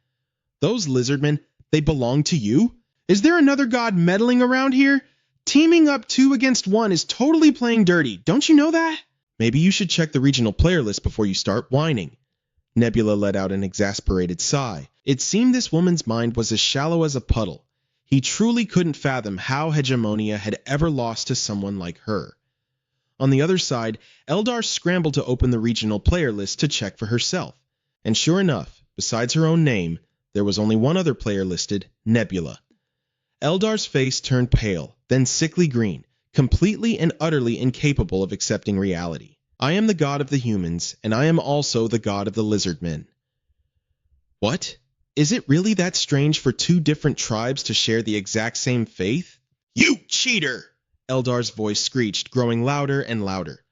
"Those Lizardmen, they belong to you? Is there another god meddling around here? Teaming up 2 against 1 is totally playing dirty, don't you know that? Maybe you should check the regional player list before you start whining." Nebula let out an exasperated sigh. It seemed this woman's mind was as shallow as a puddle. He truly couldn't fathom how Hegemonia had ever lost to someone like her. On the other side, Eldar scrambled to open the regional player list to check for herself. And sure enough, besides her own name, there was only one other player listed, Nebula. Eldar's face turned pale, then sickly green, completely and utterly incapable of accepting reality. "I am the god of the humans, and I am also the god of the Lizardmen." What? Is it really that strange for two different tribes to share the exact same faith? You cheater! Eldar's voice screeched, growing louder and louder.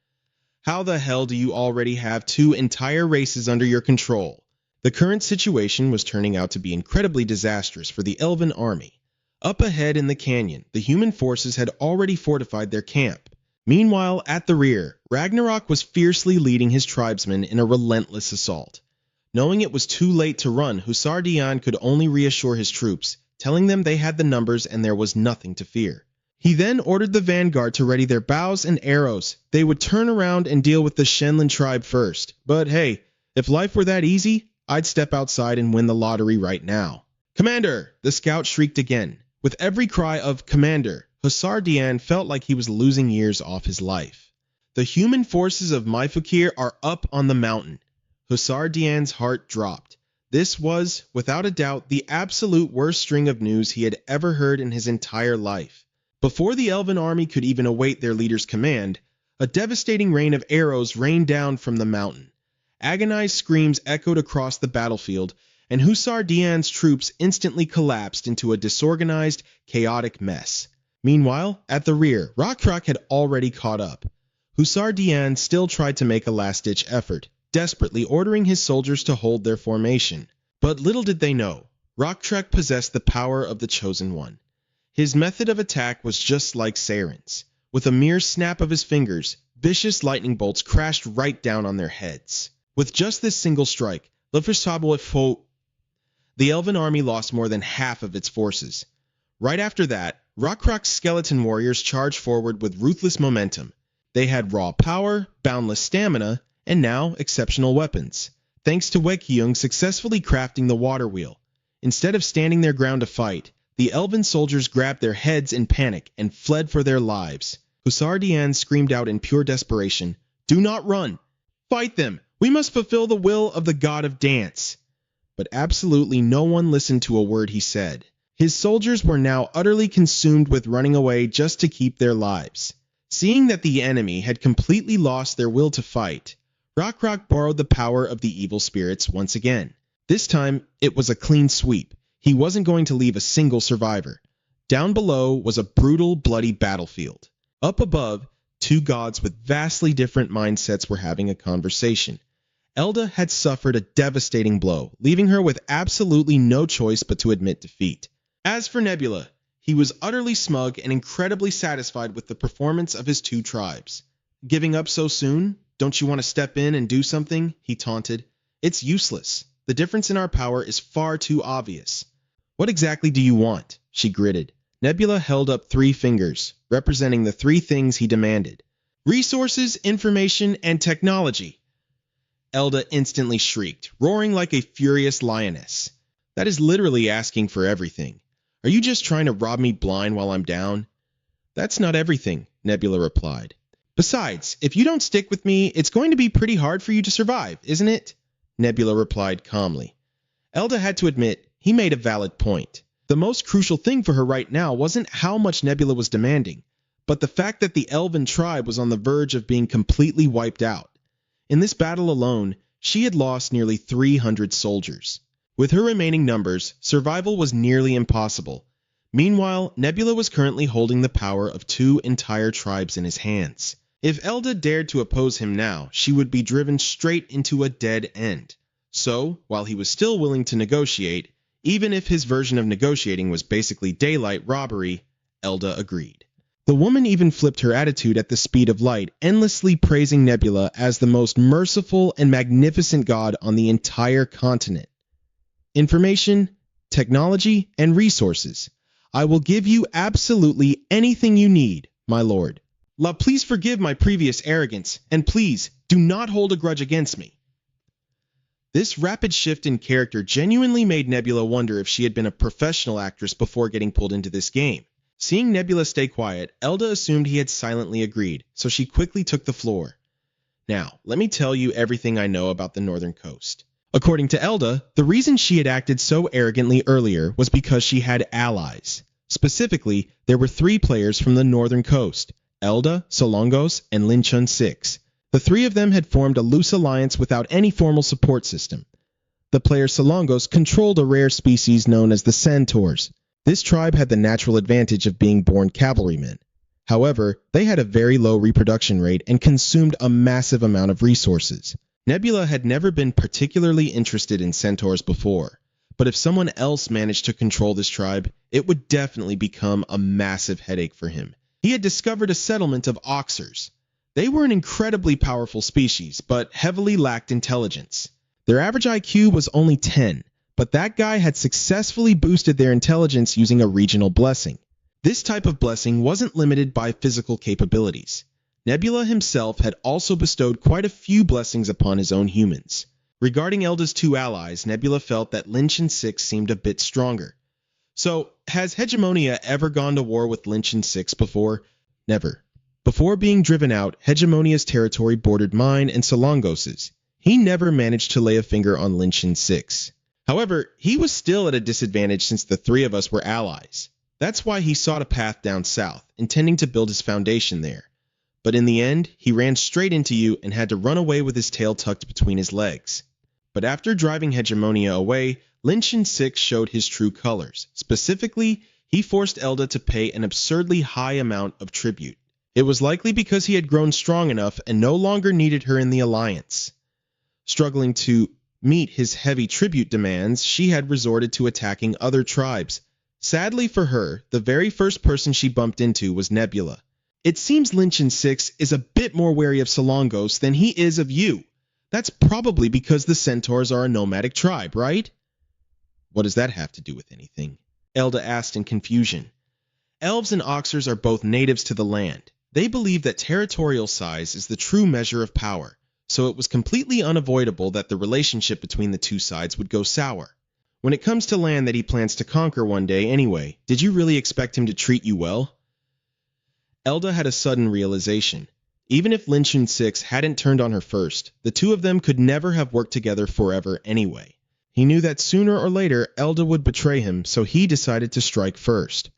How the hell do you already have two entire races under your control? The current situation was turning out to be incredibly disastrous for the Elven army. Up ahead in the canyon, the human forces had already fortified their camp. Meanwhile, at the rear, Ragnarok was fiercely leading his tribesmen in a relentless assault. Knowing it was too late to run, Hussar Dian could only reassure his troops, telling them they had the numbers and there was nothing to fear. He then ordered the vanguard to ready their bows and arrows. They would turn around and deal with the Shenlin tribe first. But hey, if life were that easy, I'd step outside and win the lottery right now. Commander! The scout shrieked again. With every cry of Commander, Hussar Dian felt like he was losing years off his life. The human forces of Myfukir are up on the mountain. Hussar Dian's heart dropped. This was, without a doubt, the absolute worst string of news he had ever heard in his entire life. Before the Elven army could even await their leader's command, a devastating rain of arrows rained down from the mountain. Agonized screams echoed across the battlefield, and Hussar Dian's troops instantly collapsed into a disorganized, chaotic mess. Meanwhile, at the rear, Ragnarok had already caught up. Hussar Dian still tried to make a last-ditch effort, desperately ordering his soldiers to hold their formation. But little did they know, Ragnarok possessed the power of the Chosen One. His method of attack was just like Saren's. With a mere snap of his fingers, vicious lightning bolts crashed right down on their heads. With just this single strike, the Elven army lost more than half of its forces. Right after that, Ragnarok's skeleton warriors charged forward with ruthless momentum. They had raw power, boundless stamina, and now exceptional weapons, thanks to Wegkyung successfully crafting the water wheel. Instead of standing their ground to fight, the Elven soldiers grabbed their heads in panic and fled for their lives. Hussar Dian screamed out in pure desperation, "Do not run! Fight them! We must fulfill the will of the god of dance!" But absolutely no one listened to a word he said. His soldiers were now utterly consumed with running away just to keep their lives. Seeing that the enemy had completely lost their will to fight, Ragnarok borrowed the power of the evil spirits once again. This time, it was a clean sweep. He wasn't going to leave a single survivor. Down below was a brutal, bloody battlefield. Up above, two gods with vastly different mindsets were having a conversation. Elda had suffered a devastating blow, leaving her with absolutely no choice but to admit defeat. As for Nebula, he was utterly smug and incredibly satisfied with the performance of his two tribes. "Giving up so soon? Don't you want to step in and do something?" he taunted. "It's useless. The difference in our power is far too obvious." "What exactly do you want?" she gritted. Nebula held up 3 fingers, representing the 3 things he demanded. "Resources, information, and technology." Elda instantly shrieked, roaring like a furious lioness. "That is literally asking for everything. Are you just trying to rob me blind while I'm down?" "That's not everything," Nebula replied. "Besides, if you don't stick with me, it's going to be pretty hard for you to survive, isn't it?" Nebula replied calmly. Elda had to admit, he made a valid point. The most crucial thing for her right now wasn't how much Nebula was demanding, but the fact that the Elven tribe was on the verge of being completely wiped out. In this battle alone, she had lost nearly 300 soldiers. With her remaining numbers, survival was nearly impossible. Meanwhile, Nebula was currently holding the power of 2 entire tribes in his hands. If Elda dared to oppose him now, she would be driven straight into a dead end. So, while he was still willing to negotiate, even if his version of negotiating was basically daylight robbery, Elda agreed. The woman even flipped her attitude at the speed of light, endlessly praising Nebula as the most merciful and magnificent god on the entire continent. "Information, technology, and resources. I will give you absolutely anything you need, my lord. Please forgive my previous arrogance, and please do not hold a grudge against me." This rapid shift in character genuinely made Nebula wonder if she had been a professional actress before getting pulled into this game. Seeing Nebula stay quiet, Elda assumed he had silently agreed, so she quickly took the floor. "Now, let me tell you everything I know about the northern coast." According to Elda, the reason she had acted so arrogantly earlier was because she had allies. Specifically, there were 3 players from the northern coast: Elda, Solongos, and Linchun 6. The 3 of them had formed a loose alliance without any formal support system. the player Solongos controlled a rare species known as the centaurs. This tribe had the natural advantage of being born cavalrymen. However, they had a very low reproduction rate and consumed a massive amount of resources. Nebula had never been particularly interested in centaurs before, but if someone else managed to control this tribe, it would definitely become a massive headache for him. He had discovered a settlement of oxers. They were an incredibly powerful species, but heavily lacked intelligence. Their average IQ was only 10, but that guy had successfully boosted their intelligence using a regional blessing. This type of blessing wasn't limited by physical capabilities. Nebula himself had also bestowed quite a few blessings upon his own humans. Regarding Elda's two allies, Nebula felt that Lynch and Six seemed a bit stronger. So, has Hegemonia ever gone to war with Lynch and Six before? Never. Before being driven out, Hegemonia's territory bordered mine and Solongos's. He never managed to lay a finger on Lynch and Six. However, he was still at a disadvantage since the three of us were allies. That's why he sought a path down south, intending to build his foundation there. But in the end, he ran straight into you and had to run away with his tail tucked between his legs. But after driving Hegemonia away, Lynch and Six showed his true colors. Specifically, he forced Elda to pay an absurdly high amount of tribute. It was likely because he had grown strong enough and no longer needed her in the alliance. Struggling to meet his heavy tribute demands, she had resorted to attacking other tribes. Sadly for her, the very first person she bumped into was Nebula. It seems Lynch and Six is a bit more wary of Solongos than he is of you. That's probably because the centaurs are a nomadic tribe, right? What does that have to do with anything? Elda asked in confusion. Elves and oxers are both natives to the land. They believe that territorial size is the true measure of power, so it was completely unavoidable that the relationship between the two sides would go sour. When it comes to land that he plans to conquer one day anyway, did you really expect him to treat you well? Elda had a sudden realization. Even if Lynch and Six hadn't turned on her first, the two of them could never have worked together forever anyway. He knew that sooner or later Elda would betray him, so he decided to strike first.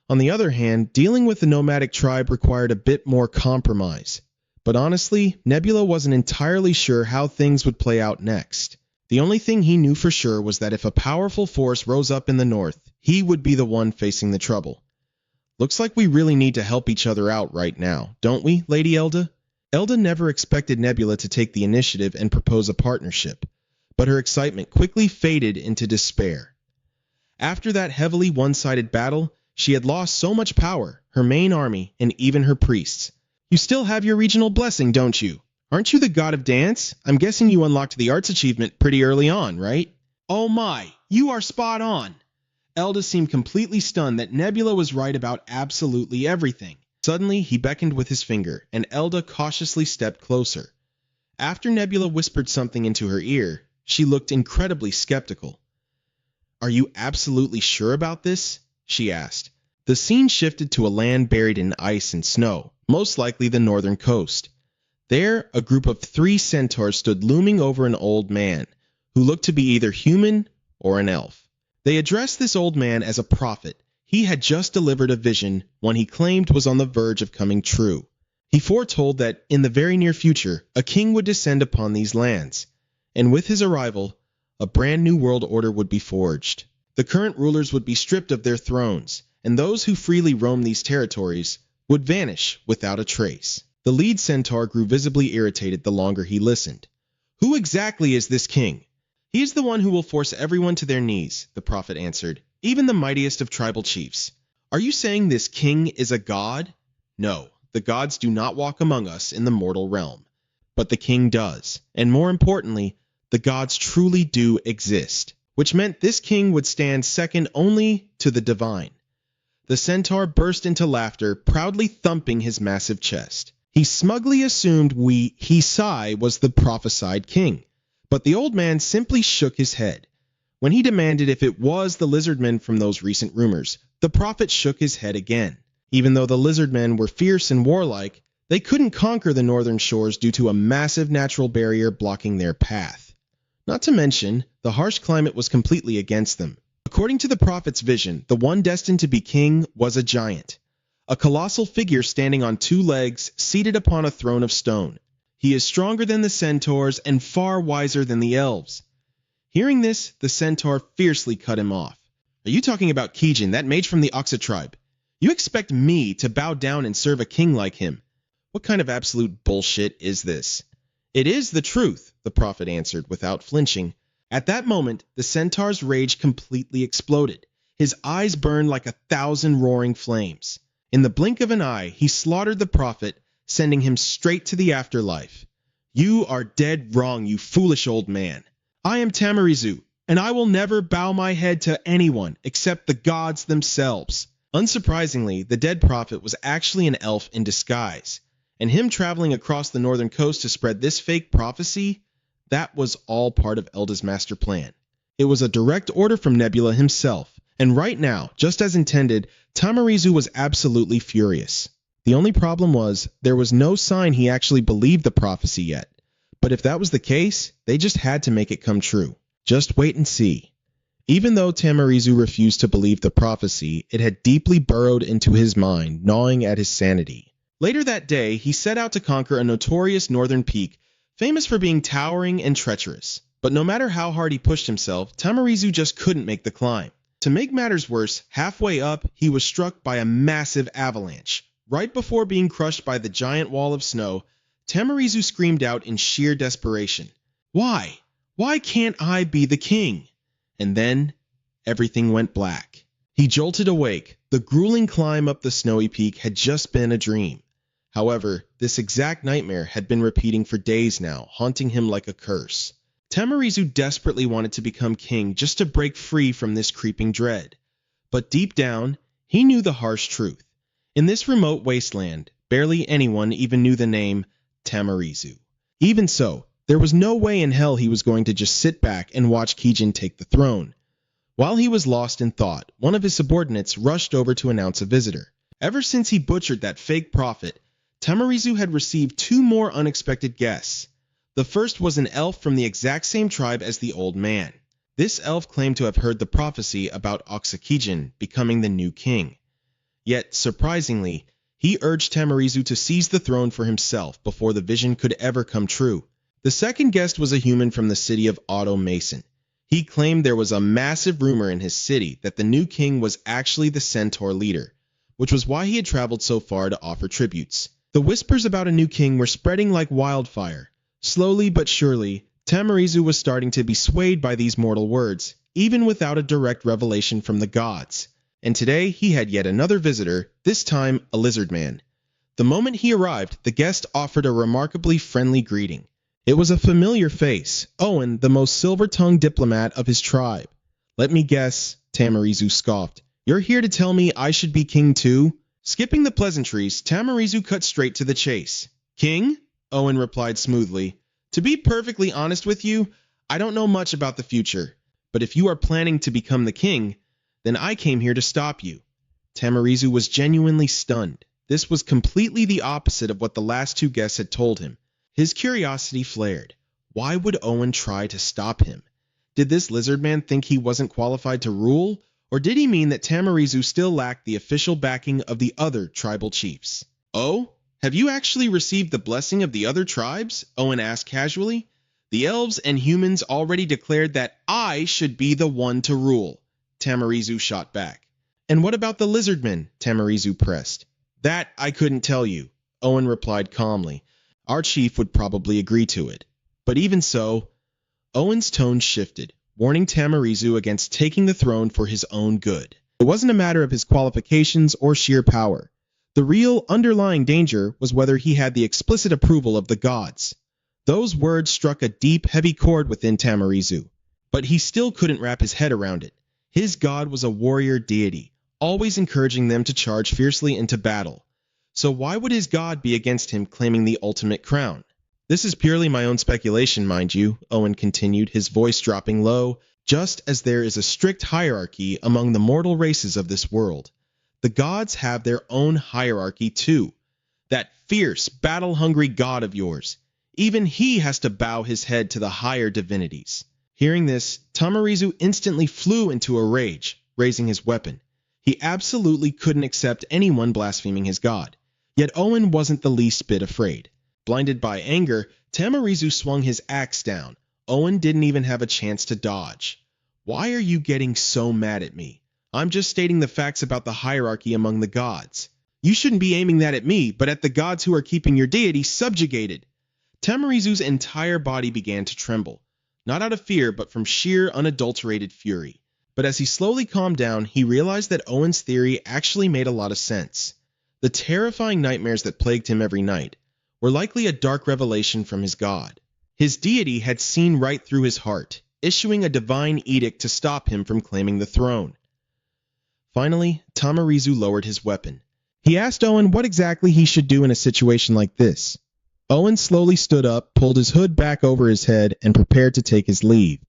On the other hand, dealing with the nomadic tribe required a bit more compromise. But honestly, Nebula wasn't entirely sure how things would play out next. The only thing he knew for sure was that if a powerful force rose up in the north, he would be the one facing the trouble. Looks like we really need to help each other out right now, don't we, Lady Elda? Elda never expected Nebula to take the initiative and propose a partnership, but her excitement quickly faded into despair. After that heavily one-sided battle, she had lost so much power, her main army, and even her priests. You still have your regional blessing, don't you? Aren't you the god of dance? I'm guessing you unlocked the arts achievement pretty early on, right? Oh my, you are spot on! Elda seemed completely stunned that Nebula was right about absolutely everything. Suddenly, he beckoned with his finger, and Elda cautiously stepped closer. After Nebula whispered something into her ear, she looked incredibly skeptical. Are you absolutely sure about this? She asked. The scene shifted to a land buried in ice and snow, most likely the northern coast. There, a group of 3 centaurs stood looming over an old man, who looked to be either human or an elf. They addressed this old man as a prophet. He had just delivered a vision, one he claimed was on the verge of coming true. He foretold that, in the very near future, a king would descend upon these lands, and with his arrival, a brand new world order would be forged. The current rulers would be stripped of their thrones, and those who freely roam these territories would vanish without a trace. The lead centaur grew visibly irritated the longer he listened. Who exactly is this king? He is the one who will force everyone to their knees, the prophet answered, even the mightiest of tribal chiefs. Are you saying this king is a god? No, the gods do not walk among us in the mortal realm. But the king does, and more importantly, the gods truly do exist, which meant this king would stand second only to the divine. The centaur burst into laughter, proudly thumping his massive chest. He smugly assumed Hisai was the prophesied king. But the old man simply shook his head. When he demanded if it was the lizardmen from those recent rumors, the prophet shook his head again. Even though the lizardmen were fierce and warlike, they couldn't conquer the northern shores due to a massive natural barrier blocking their path. Not to mention, the harsh climate was completely against them. According to the prophet's vision, the one destined to be king was a giant. A colossal figure standing on 2 legs, seated upon a throne of stone. He is stronger than the centaurs and far wiser than the elves. Hearing this, the centaur fiercely cut him off. Are you talking about Kijin, that mage from the Oxa tribe? You expect me to bow down and serve a king like him? What kind of absolute bullshit is this? It is the truth, the prophet answered without flinching. At that moment, the centaur's rage completely exploded. His eyes burned like 1,000 roaring flames. In the blink of an eye, he slaughtered the prophet, sending him straight to the afterlife. You are dead wrong, you foolish old man. I am Tamarizu, and I will never bow my head to anyone except the gods themselves. Unsurprisingly, the dead prophet was actually an elf in disguise, and him traveling across the northern coast to spread this fake prophecy, that was all part of Elda's master plan. It was a direct order from Nebula himself, and right now, just as intended, Tamarizu was absolutely furious. The only problem was, there was no sign he actually believed the prophecy yet. But if that was the case, they just had to make it come true. Just wait and see. Even though Tamarizu refused to believe the prophecy, it had deeply burrowed into his mind, gnawing at his sanity. Later that day, he set out to conquer a notorious northern peak, famous for being towering and treacherous. But no matter how hard he pushed himself, Tamarizu just couldn't make the climb. To make matters worse, halfway up, he was struck by a massive avalanche. Right before being crushed by the giant wall of snow, Tamarizu screamed out in sheer desperation, "Why? Why can't I be the king?" And then, everything went black. He jolted awake. The grueling climb up the snowy peak had just been a dream. However, this exact nightmare had been repeating for days now, haunting him like a curse. Tamarizu desperately wanted to become king just to break free from this creeping dread. But deep down, he knew the harsh truth. In this remote wasteland, barely anyone even knew the name Tamarizu. Even so, there was no way in hell he was going to just sit back and watch Kijin take the throne. While he was lost in thought, one of his subordinates rushed over to announce a visitor. Ever since he butchered that fake prophet, Tamarizu had received 2 more unexpected guests. The first was an elf from the exact same tribe as the old man. This elf claimed to have heard the prophecy about Kijin becoming the new king. Yet, surprisingly, he urged Tamarizu to seize the throne for himself before the vision could ever come true. The second guest was a human from the city of Auto Mason. He claimed there was a massive rumor in his city that the new king was actually the centaur leader, which was why he had traveled so far to offer tributes. The whispers about a new king were spreading like wildfire. Slowly but surely, Tamarizu was starting to be swayed by these mortal words, even without a direct revelation from the gods. And today he had yet another visitor, this time a lizard man. The moment he arrived, the guest offered a remarkably friendly greeting. It was a familiar face, Owen, the most silver-tongued diplomat of his tribe. "Let me guess," Tamarizu scoffed. "You're here to tell me I should be king too?" Skipping the pleasantries, Tamarizu cut straight to the chase. "King?" Owen replied smoothly. "To be perfectly honest with you, I don't know much about the future. But if you are planning to become the king, then I came here to stop you." Tamarizu was genuinely stunned. This was completely the opposite of what the last 2 guests had told him. His curiosity flared. Why would Owen try to stop him? Did this lizard man think he wasn't qualified to rule? Or did he mean that Tamarizu still lacked the official backing of the other tribal chiefs? "Oh, have you actually received the blessing of the other tribes?" Owen asked casually. "The elves and humans already declared that I should be the one to rule," Tamarizu shot back. "And what about the lizardmen?" Tamarizu pressed. "That I couldn't tell you," Owen replied calmly. "Our chief would probably agree to it. But even so," Owen's tone shifted, warning Tamarizu against taking the throne for his own good. It wasn't a matter of his qualifications or sheer power. The real underlying danger was whether he had the explicit approval of the gods. Those words struck a deep, heavy chord within Tamarizu, but he still couldn't wrap his head around it. His god was a warrior deity, always encouraging them to charge fiercely into battle. So why would his god be against him claiming the ultimate crown? "This is purely my own speculation, mind you," Owen continued, his voice dropping low, "just as there is a strict hierarchy among the mortal races of this world. The gods have their own hierarchy too. That fierce, battle-hungry god of yours, even he has to bow his head to the higher divinities." Hearing this, Tamarizu instantly flew into a rage, raising his weapon. He absolutely couldn't accept anyone blaspheming his god. Yet Owen wasn't the least bit afraid. Blinded by anger, Tamarizu swung his axe down, Owen didn't even have a chance to dodge. Why are you getting so mad at me? I'm just stating the facts about the hierarchy among the gods. You shouldn't be aiming that at me, but at the gods who are keeping your deity subjugated. Tamarizu's entire body began to tremble, not out of fear, but from sheer, unadulterated fury. But as he slowly calmed down, he realized that Owen's theory actually made a lot of sense. The terrifying nightmares that plagued him every night were likely a dark revelation from his god. His deity had seen right through his heart, issuing a divine edict to stop him from claiming the throne. Finally, Tamarizu lowered his weapon. He asked Owen what exactly he should do in a situation like this. Owen slowly stood up, pulled his hood back over his head, and prepared to take his leave.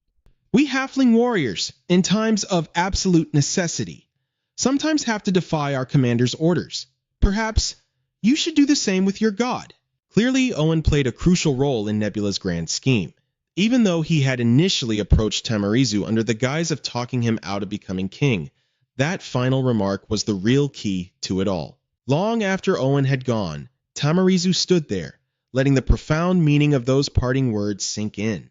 We halfling warriors, in times of absolute necessity, sometimes have to defy our commander's orders. Perhaps you should do the same with your god. Clearly, Owen played a crucial role in Nebula's grand scheme, even though he had initially approached Tamarizu under the guise of talking him out of becoming king. That final remark was the real key to it all. Long after Owen had gone, Tamarizu stood there, letting the profound meaning of those parting words sink in.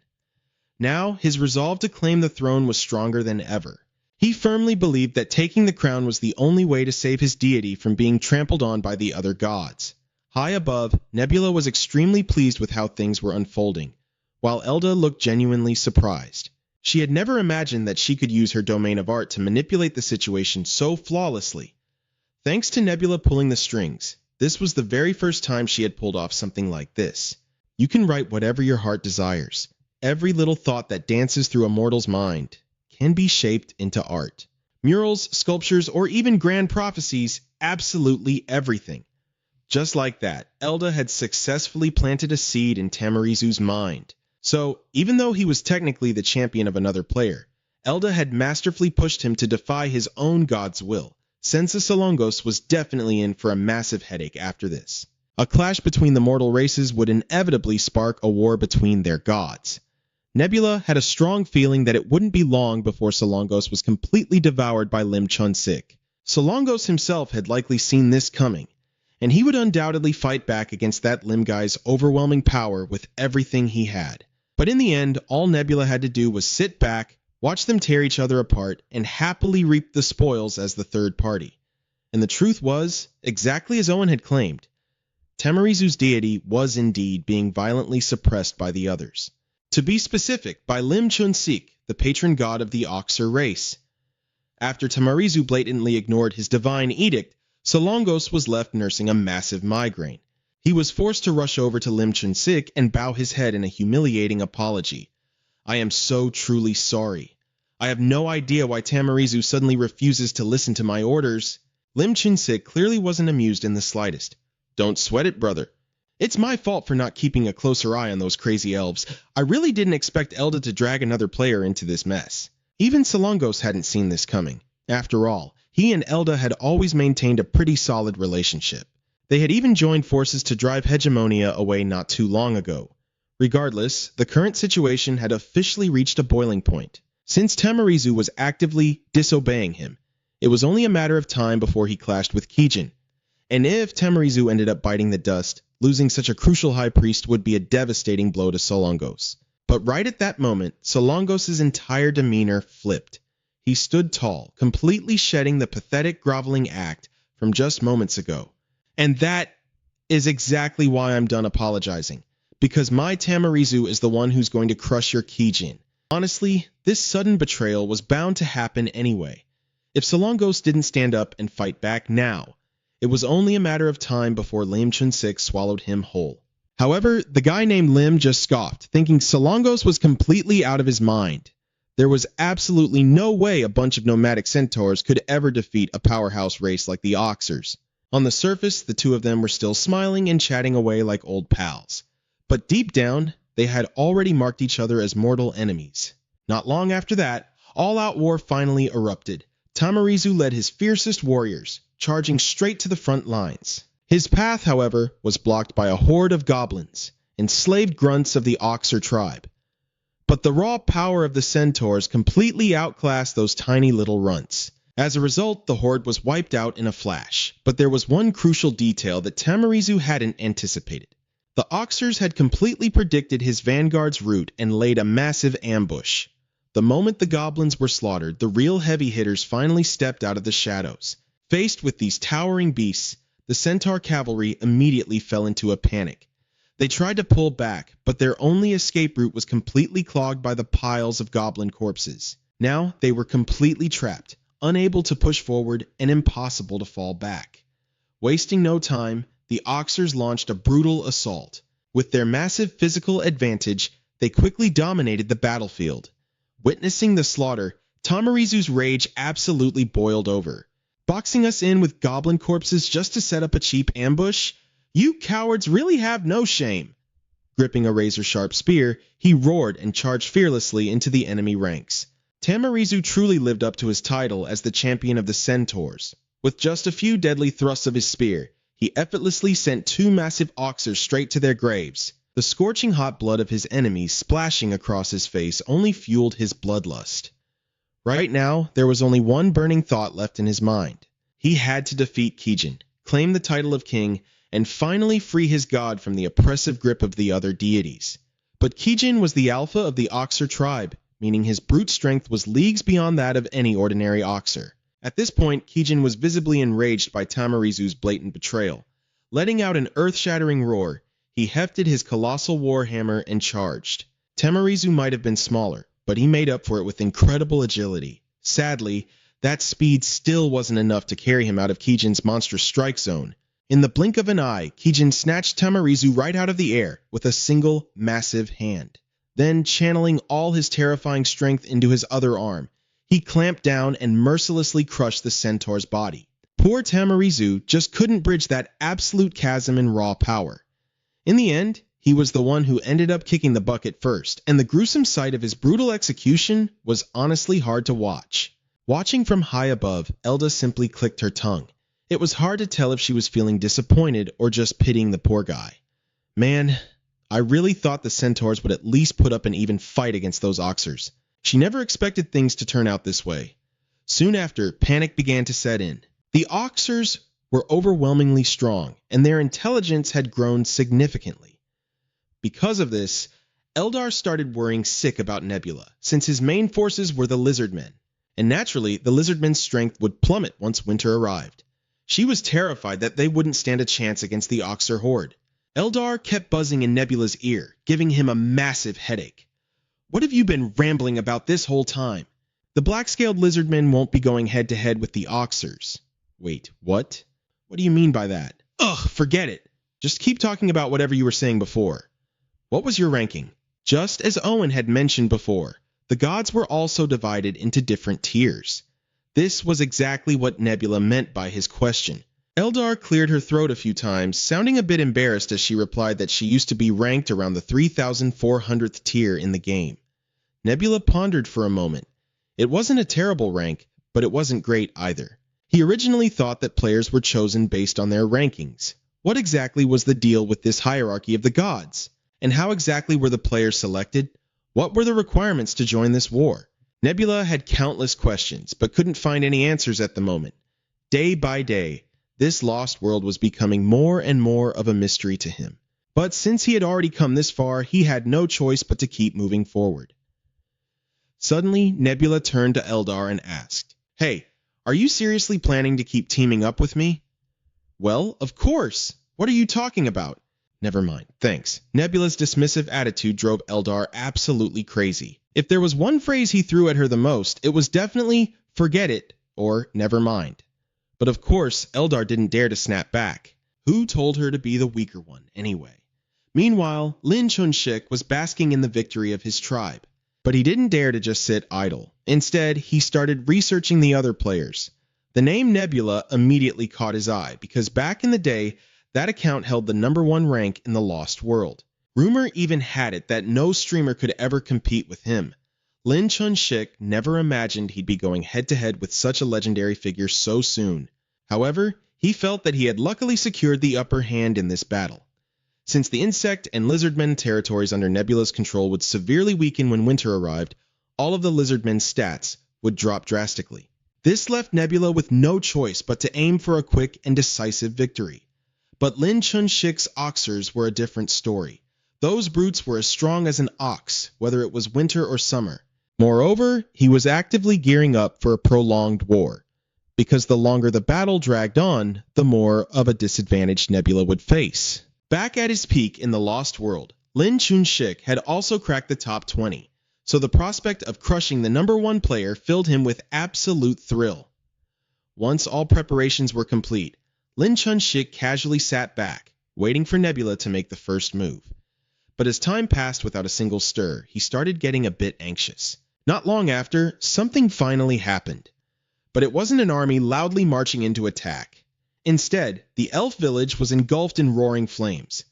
Now, his resolve to claim the throne was stronger than ever. He firmly believed that taking the crown was the only way to save his deity from being trampled on by the other gods. High above, Nebula was extremely pleased with how things were unfolding, while Elda looked genuinely surprised. She had never imagined that she could use her domain of art to manipulate the situation so flawlessly. Thanks to Nebula pulling the strings, this was the very first time she had pulled off something like this. You can write whatever your heart desires. Every little thought that dances through a mortal's mind can be shaped into art. Murals, sculptures, or even grand prophecies, absolutely everything. Just like that, Elda had successfully planted a seed in Tamarizu's mind. So, even though he was technically the champion of another player, Elda had masterfully pushed him to defy his own god's will. Senza Solongos was definitely in for a massive headache after this. A clash between the mortal races would inevitably spark a war between their gods. Nebula had a strong feeling that it wouldn't be long before Solongos was completely devoured by Lim Chun-sik. Solongos himself had likely seen this coming, and he would undoubtedly fight back against that Lim guy's overwhelming power with everything he had. But in the end, all Nebula had to do was sit back, watch them tear each other apart, and happily reap the spoils as the third party. And the truth was, exactly as Owen had claimed, Tamarizu's deity was indeed being violently suppressed by the others. To be specific, by Lim Chun-sik, the patron god of the Oxer race. After Tamarizu blatantly ignored his divine edict, Solongos was left nursing a massive migraine. He was forced to rush over to Lim Chun-sik and bow his head in a humiliating apology. I am so truly sorry. I have no idea why Tamarizu suddenly refuses to listen to my orders. Lim Chun-sik clearly wasn't amused in the slightest. Don't sweat it, brother. It's my fault for not keeping a closer eye on those crazy elves. I really didn't expect Elda to drag another player into this mess. Even Solongos hadn't seen this coming. After all, he and Elda had always maintained a pretty solid relationship. They had even joined forces to drive Hegemonia away not too long ago. Regardless, the current situation had officially reached a boiling point. Since Tamarizu was actively disobeying him, it was only a matter of time before he clashed with Kijin. And if Tamarizu ended up biting the dust, losing such a crucial high priest would be a devastating blow to Solongos. But right at that moment, Solongos' entire demeanor flipped. He stood tall, completely shedding the pathetic groveling act from just moments ago. And that is exactly why I'm done apologizing. Because my Tamarizu is the one who's going to crush your Kijin. Honestly, this sudden betrayal was bound to happen anyway. If Solongos didn't stand up and fight back now, it was only a matter of time before Lim Chun-sik swallowed him whole. However, the guy named Lim just scoffed, thinking Solongos was completely out of his mind. There was absolutely no way a bunch of nomadic centaurs could ever defeat a powerhouse race like the Oxers. On the surface, the two of them were still smiling and chatting away like old pals. But deep down, they had already marked each other as mortal enemies. Not long after that, all-out war finally erupted. Tamarizu led his fiercest warriors, charging straight to the front lines. His path, however, was blocked by a horde of goblins, enslaved grunts of the Oxer tribe. But the raw power of the centaurs completely outclassed those tiny little runts. As a result, the horde was wiped out in a flash. But there was one crucial detail that Tamarizu hadn't anticipated. The Oxers had completely predicted his vanguard's route and laid a massive ambush. The moment the goblins were slaughtered, the real heavy hitters finally stepped out of the shadows. Faced with these towering beasts, the centaur cavalry immediately fell into a panic. They tried to pull back, but their only escape route was completely clogged by the piles of goblin corpses. Now they were completely trapped, unable to push forward, and impossible to fall back. Wasting no time, the Oxers launched a brutal assault. With their massive physical advantage, they quickly dominated the battlefield. Witnessing the slaughter, Tamarizu's rage absolutely boiled over. Boxing us in with goblin corpses just to set up a cheap ambush? You cowards really have no shame. Gripping a razor-sharp spear, he roared and charged fearlessly into the enemy ranks. Tamarizu truly lived up to his title as the champion of the centaurs. With just a few deadly thrusts of his spear, he effortlessly sent two massive Oxers straight to their graves. The scorching hot blood of his enemies splashing across his face only fueled his bloodlust. Right now, there was only one burning thought left in his mind. He had to defeat Kijin, claim the title of king, and finally free his god from the oppressive grip of the other deities. But Kijin was the alpha of the Oxer tribe, meaning his brute strength was leagues beyond that of any ordinary Oxer. At this point, Kijin was visibly enraged by Tamarizu's blatant betrayal. Letting out an earth-shattering roar, he hefted his colossal warhammer and charged. Tamarizu might have been smaller, but he made up for it with incredible agility. Sadly, that speed still wasn't enough to carry him out of Kijin's monstrous strike zone. In the blink of an eye, Kijin snatched Tamarizu right out of the air with a single massive hand. Then, channeling all his terrifying strength into his other arm, he clamped down and mercilessly crushed the centaur's body. Poor Tamarizu just couldn't bridge that absolute chasm in raw power. In the end, he was the one who ended up kicking the bucket first, and the gruesome sight of his brutal execution was honestly hard to watch. Watching from high above, Elda simply clicked her tongue. It was hard to tell if she was feeling disappointed or just pitying the poor guy. Man, I really thought the centaurs would at least put up an even fight against those Oxers. She never expected things to turn out this way. Soon after, panic began to set in. The Oxers were overwhelmingly strong, and their intelligence had grown significantly. Because of this, Eldar started worrying sick about Nebula, since his main forces were the Lizardmen, and naturally, the Lizardmen's strength would plummet once winter arrived. She was terrified that they wouldn't stand a chance against the Oxer horde. Eldar kept buzzing in Nebula's ear, giving him a massive headache. What have you been rambling about this whole time? The black-scaled lizardmen won't be going head-to-head with the Oxers. Wait, what? What do you mean by that? Ugh, forget it. Just keep talking about whatever you were saying before. What was your ranking? Just as Owen had mentioned before, the gods were also divided into different tiers. This was exactly what Nebula meant by his question. Eldar cleared her throat a few times, sounding a bit embarrassed as she replied that she used to be ranked around the 3,400th tier in the game. Nebula pondered for a moment. It wasn't a terrible rank, but it wasn't great either. He originally thought that players were chosen based on their rankings. What exactly was the deal with this hierarchy of the gods? And how exactly were the players selected? What were the requirements to join this war? Nebula had countless questions, but couldn't find any answers at the moment. Day by day, this lost world was becoming more and more of a mystery to him. But since he had already come this far, he had no choice but to keep moving forward. Suddenly, Nebula turned to Eldar and asked, "Hey, are you seriously planning to keep teaming up with me?" "Well, of course. What are you talking about?" "Never mind, thanks." Nebula's dismissive attitude drove Eldar absolutely crazy. If there was one phrase he threw at her the most, it was definitely "forget it" or "never mind." But of course, Eldar didn't dare to snap back. Who told her to be the weaker one, anyway? Meanwhile, Lin Chunshik was basking in the victory of his tribe. But he didn't dare to just sit idle. Instead, he started researching the other players. The name Nebula immediately caught his eye, because back in the day, that account held the #1 rank in the Lost World. Rumor even had it that no streamer could ever compete with him. Lin Chunshik never imagined he'd be going head-to-head with such a legendary figure so soon. However, he felt that he had luckily secured the upper hand in this battle. Since the insect and lizardmen territories under Nebula's control would severely weaken when winter arrived, all of the lizardmen's stats would drop drastically. This left Nebula with no choice but to aim for a quick and decisive victory. But Lin Chun-shik's oxers were a different story. Those brutes were as strong as an ox, whether it was winter or summer. Moreover, he was actively gearing up for a prolonged war, because the longer the battle dragged on, the more of a disadvantage Nebula would face. Back at his peak in the Lost World, Lin Chun-shik had also cracked the top 20, so the prospect of crushing the #1 player filled him with absolute thrill. Once all preparations were complete, Lin Chun-shik casually sat back, waiting for Nebula to make the first move. But as time passed without a single stir, he started getting a bit anxious. Not long after, something finally happened. But it wasn't an army loudly marching in to attack. Instead, the elf village was engulfed in roaring flames.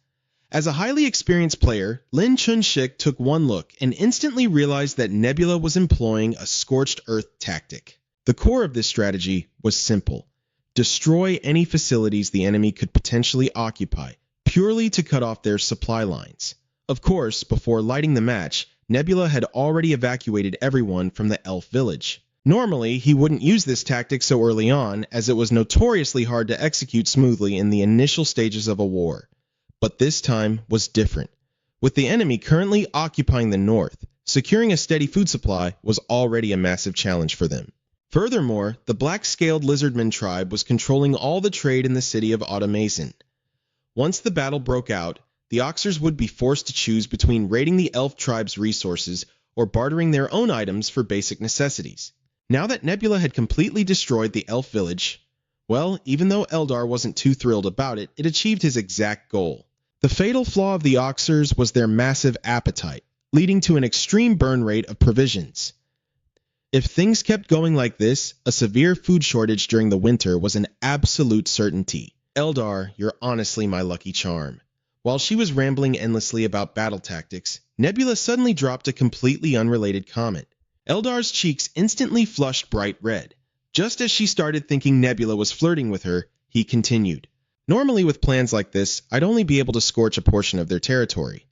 As a highly experienced player, Lin Chun-shik took one look and instantly realized that Nebula was employing a scorched earth tactic. The core of this strategy was simple: destroy any facilities the enemy could potentially occupy, purely to cut off their supply lines. Of course, before lighting the match, Nebula had already evacuated everyone from the elf village. Normally, he wouldn't use this tactic so early on, as it was notoriously hard to execute smoothly in the initial stages of a war. But this time was different. With the enemy currently occupying the north, securing a steady food supply was already a massive challenge for them. Furthermore, the black-scaled lizardman tribe was controlling all the trade in the city of Automazon. Once the battle broke out, the Oxers would be forced to choose between raiding the elf tribe's resources or bartering their own items for basic necessities. Now that Nebula had completely destroyed the elf village, well, even though Eldar wasn't too thrilled about it, it achieved his exact goal. The fatal flaw of the Oxers was their massive appetite, leading to an extreme burn rate of provisions. If things kept going like this, a severe food shortage during the winter was an absolute certainty. Eldar, you're honestly my lucky charm. While she was rambling endlessly about battle tactics, Nebula suddenly dropped a completely unrelated comment. Eldar's cheeks instantly flushed bright red. Just as she started thinking Nebula was flirting with her, he continued. Normally with plans like this, I'd only be able to scorch a portion of their territory.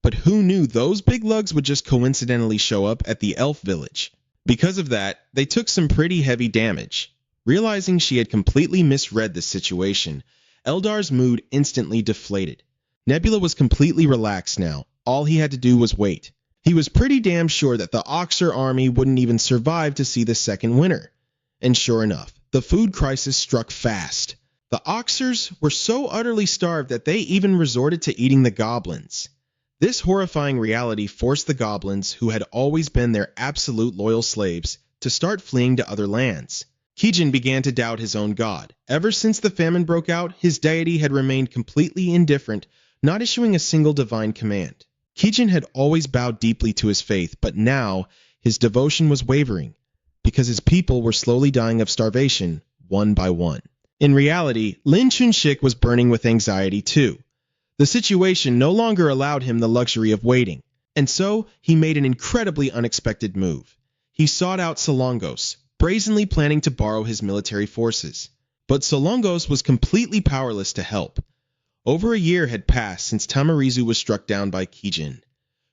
But who knew those big lugs would just coincidentally show up at the elf village? Because of that, they took some pretty heavy damage. Realizing she had completely misread the situation, Eldar's mood instantly deflated. Nebula was completely relaxed now. All he had to do was wait. He was pretty damn sure that the Oxer army wouldn't even survive to see the second winter. And sure enough, the food crisis struck fast. The Oxers were so utterly starved that they even resorted to eating the goblins. This horrifying reality forced the goblins, who had always been their absolute loyal slaves, to start fleeing to other lands. Kijin began to doubt his own god. Ever since the famine broke out, his deity had remained completely indifferent, not issuing a single divine command. Kijin had always bowed deeply to his faith, but now his devotion was wavering, because his people were slowly dying of starvation, one by one. In reality, Lin Chun-shik was burning with anxiety too. The situation no longer allowed him the luxury of waiting, and so he made an incredibly unexpected move. He sought out Solongos, brazenly planning to borrow his military forces. But Solongos was completely powerless to help. Over a year had passed since Tamarizu was struck down by Kijin.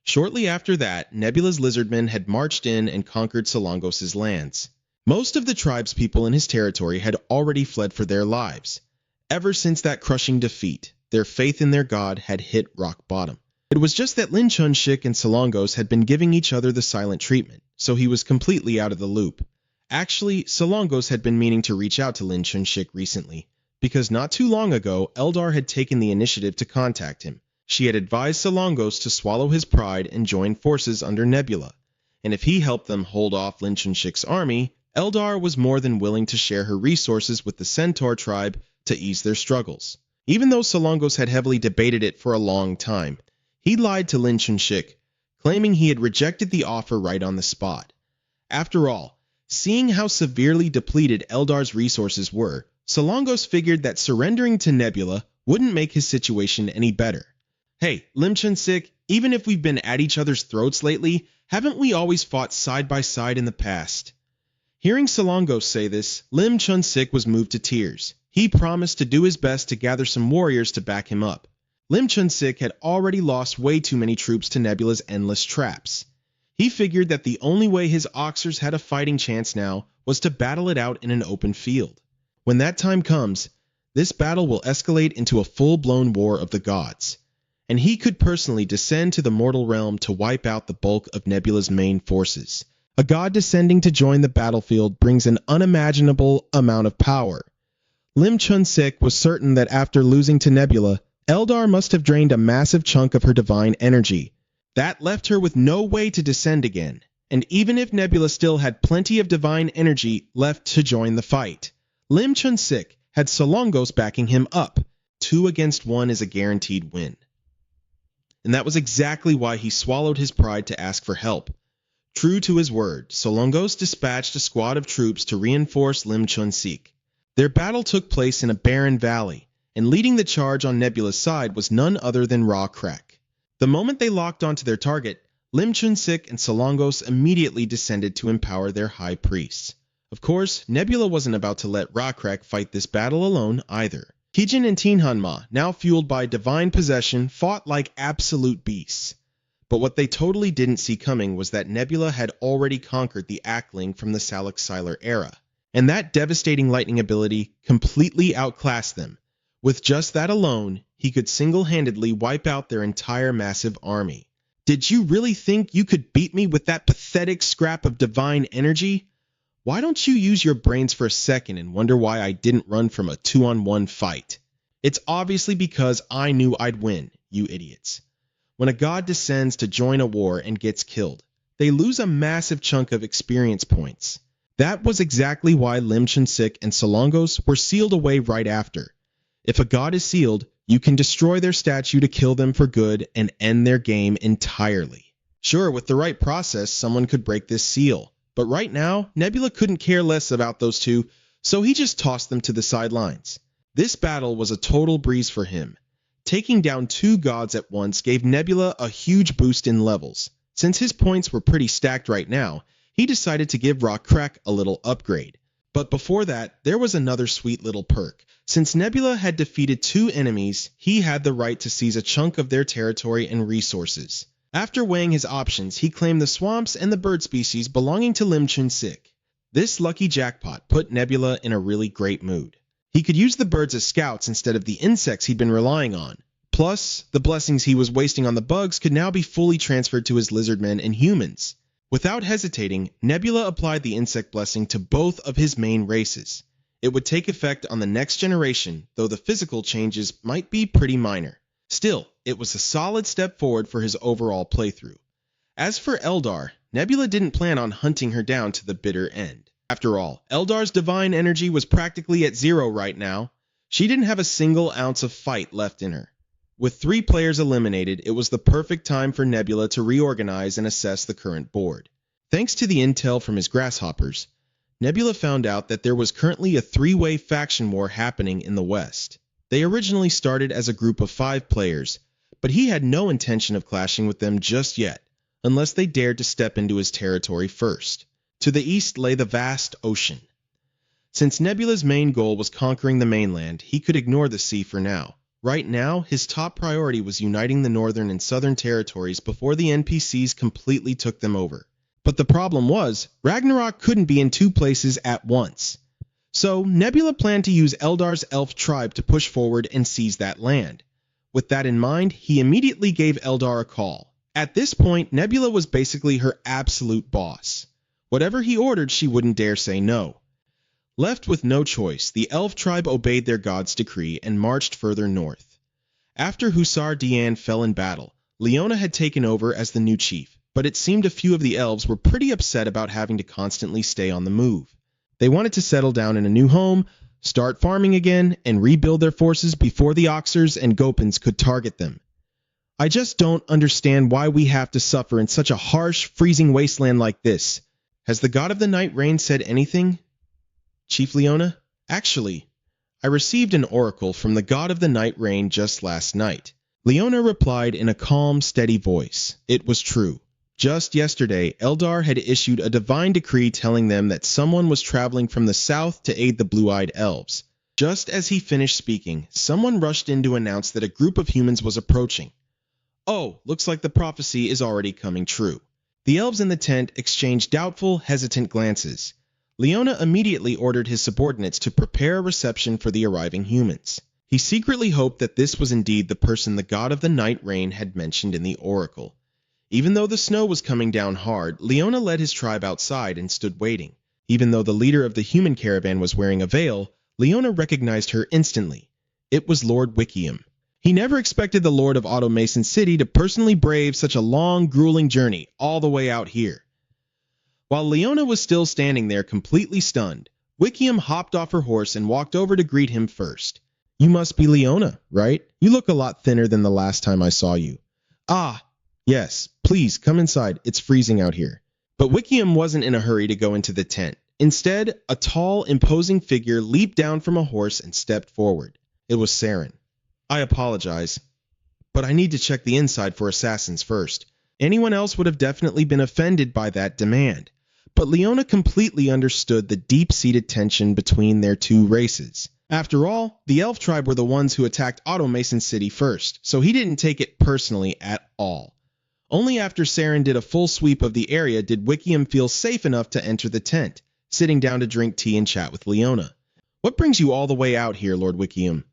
Shortly after that, Nebula's lizardmen had marched in and conquered Solongos' lands. Most of the tribespeople in his territory had already fled for their lives. Ever since that crushing defeat, their faith in their god had hit rock bottom. It was just that Lin Chun-shik and Solongos had been giving each other the silent treatment, so he was completely out of the loop. Actually, Solongos had been meaning to reach out to Lin Chun-shik recently, because not too long ago, Eldar had taken the initiative to contact him. She had advised Solongos to swallow his pride and join forces under Nebula, and if he helped them hold off Lin Chun-shik's army, Eldar was more than willing to share her resources with the Centaur tribe to ease their struggles. Even though Solongos had heavily debated it for a long time, he lied to Lin Chun-shik, claiming he had rejected the offer right on the spot. After all, seeing how severely depleted Eldar's resources were, Solongos figured that surrendering to Nebula wouldn't make his situation any better. Hey, Lim Chun-sik, even if we've been at each other's throats lately, haven't we always fought side by side in the past? Hearing Solongos say this, Lim Chun-sik was moved to tears. He promised to do his best to gather some warriors to back him up. Lim Chun-sik had already lost way too many troops to Nebula's endless traps. He figured that the only way his Oxers had a fighting chance now was to battle it out in an open field. When that time comes, This battle will escalate into a full-blown war of the gods, and he could personally descend to the mortal realm to wipe out the bulk of Nebula's main forces. A god descending to join the battlefield brings an unimaginable amount of power. Lim Chun-sik was certain that after losing to Nebula, Eldar must have drained a massive chunk of her divine energy. That left her with no way to descend again, and even if Nebula still had plenty of divine energy left to join the fight, Lim Chun-sik had Solongos backing him up. 2 against 1 is a guaranteed win. And that was exactly why he swallowed his pride to ask for help. True to his word, Solongos dispatched a squad of troops to reinforce Lim Chun-sik. Their battle took place in a barren valley, and leading the charge on Nebula's side was none other than Ra Krek. The moment they locked onto their target, Lim Chun-sik and Solongos immediately descended to empower their high priests. Of course, Nebula wasn't about to let Ra Krek fight this battle alone either. Kijin and Tianhanma, now fueled by divine possession, fought like absolute beasts. But what they totally didn't see coming was that Nebula had already conquered the Ackling from the Salak-Sylar era, and that devastating lightning ability completely outclassed them. With just that alone, he could single-handedly wipe out their entire massive army. Did you really think you could beat me with that pathetic scrap of divine energy? Why don't you use your brains for a second and wonder why I didn't run from a 2-on-1 fight? It's obviously because I knew I'd win, you idiots. When a god descends to join a war and gets killed, they lose a massive chunk of experience points. That was exactly why Lim Chun-sik and Solongos were sealed away right after. If a god is sealed, you can destroy their statue to kill them for good and end their game entirely. Sure, with the right process, someone could break this seal, but right now, Nebula couldn't care less about those two, so he just tossed them to the sidelines. This battle was a total breeze for him. Taking down 2 gods at once gave Nebula a huge boost in levels. Since his points were pretty stacked right now, he decided to give Ra Krek a little upgrade. But before that, there was another sweet little perk. Since Nebula had defeated 2 enemies, he had the right to seize a chunk of their territory and resources. After weighing his options, he claimed the swamps and the bird species belonging to Lim Chun-sik. This lucky jackpot put Nebula in a really great mood. He could use the birds as scouts instead of the insects he'd been relying on. Plus, the blessings he was wasting on the bugs could now be fully transferred to his lizardmen and humans. Without hesitating, Nebula applied the insect blessing to both of his main races. It would take effect on the next generation, though the physical changes might be pretty minor. Still, it was a solid step forward for his overall playthrough. As for Eldar, Nebula didn't plan on hunting her down to the bitter end. After all, Eldar's divine energy was practically at 0 right now. She didn't have a single ounce of fight left in her. With 3 players eliminated, it was the perfect time for Nebula to reorganize and assess the current board. Thanks to the intel from his grasshoppers, Nebula found out that there was currently a 3-way faction war happening in the West. They originally started as a group of 5 players, but he had no intention of clashing with them just yet, unless they dared to step into his territory first. To the east lay the vast ocean. Since Nebula's main goal was conquering the mainland, he could ignore the sea for now. Right now, his top priority was uniting the northern and southern territories before the NPCs completely took them over. But the problem was, Ragnarok couldn't be in 2 places at once. So, Nebula planned to use Eldar's elf tribe to push forward and seize that land. With that in mind, he immediately gave Eldar a call. At this point, Nebula was basically her absolute boss. Whatever he ordered, she wouldn't dare say no. Left with no choice, the elf tribe obeyed their god's decree and marched further north. After Hussar Dian fell in battle, Leona had taken over as the new chief, but it seemed a few of the elves were pretty upset about having to constantly stay on the move. They wanted to settle down in a new home, start farming again, and rebuild their forces before the Oxers and Gopins could target them. I just don't understand why we have to suffer in such a harsh, freezing wasteland like this. Has the god of the night rain said anything? Chief Leona? Actually, I received an oracle from the god of the night rain just last night. Leona replied in a calm, steady voice. It was true. Just yesterday, Eldar had issued a divine decree telling them that someone was traveling from the south to aid the blue-eyed elves. Just as he finished speaking, someone rushed in to announce that a group of humans was approaching. Oh, looks like the prophecy is already coming true. The elves in the tent exchanged doubtful, hesitant glances. Leona immediately ordered his subordinates to prepare a reception for the arriving humans. He secretly hoped that this was indeed the person the god of the night rain had mentioned in the oracle. Even though the snow was coming down hard, Leona led his tribe outside and stood waiting. Even though the leader of the human caravan was wearing a veil, Leona recognized her instantly. It was Lord Wickiam. He never expected the Lord of Automason City to personally brave such a long, grueling journey all the way out here. While Leona was still standing there completely stunned, Wickiam hopped off her horse and walked over to greet him first. "You must be Leona, right? You look a lot thinner than the last time I saw you." "Ah, yes, please come inside. It's freezing out here." But Wickiam wasn't in a hurry to go into the tent. Instead, a tall, imposing figure leaped down from a horse and stepped forward. It was Saren. "I apologize, but I need to check the inside for assassins first." Anyone else would have definitely been offended by that demand. But Leona completely understood the deep-seated tension between their two races. After all, the elf tribe were the ones who attacked Automason City first, so he didn't take it personally at all. Only after Saren did a full sweep of the area did Wickiam feel safe enough to enter the tent, sitting down to drink tea and chat with Leona. "What brings you all the way out here, Lord Wickiam?"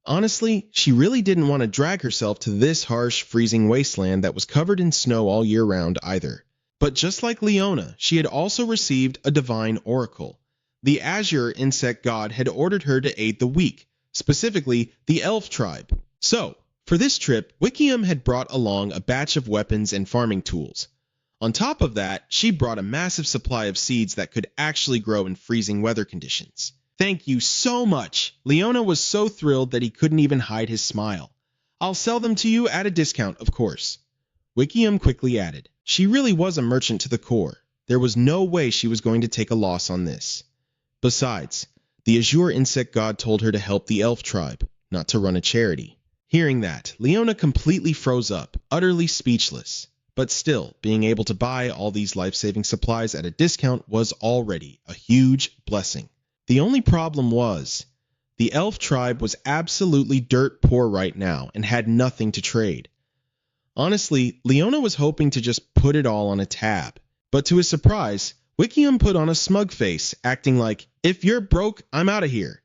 Honestly, she really didn't want to drag herself to this harsh, freezing wasteland that was covered in snow all year round either. But just like Leona, she had also received a divine oracle. The azure insect god had ordered her to aid the weak, specifically the elf tribe. So, for this trip, Wickiam had brought along a batch of weapons and farming tools. On top of that, she brought a massive supply of seeds that could actually grow in freezing weather conditions. "Thank you so much." Leona was so thrilled that he couldn't even hide his smile. "I'll sell them to you at a discount, of course." Wickiam quickly added, she really was a merchant to the core. There was no way she was going to take a loss on this. Besides, the azure insect god told her to help the elf tribe, not to run a charity. Hearing that, Leona completely froze up, utterly speechless. But still, being able to buy all these life-saving supplies at a discount was already a huge blessing. The only problem was, the elf tribe was absolutely dirt poor right now and had nothing to trade. Honestly, Leona was hoping to just put it all on a tab. But to his surprise, Wickiam put on a smug face, acting like, "If you're broke, I'm out of here."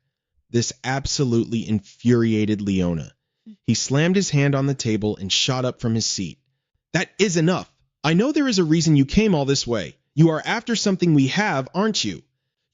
This absolutely infuriated Leona. He slammed his hand on the table and shot up from his seat. "That is enough. I know there is a reason you came all this way. You are after something we have, aren't you?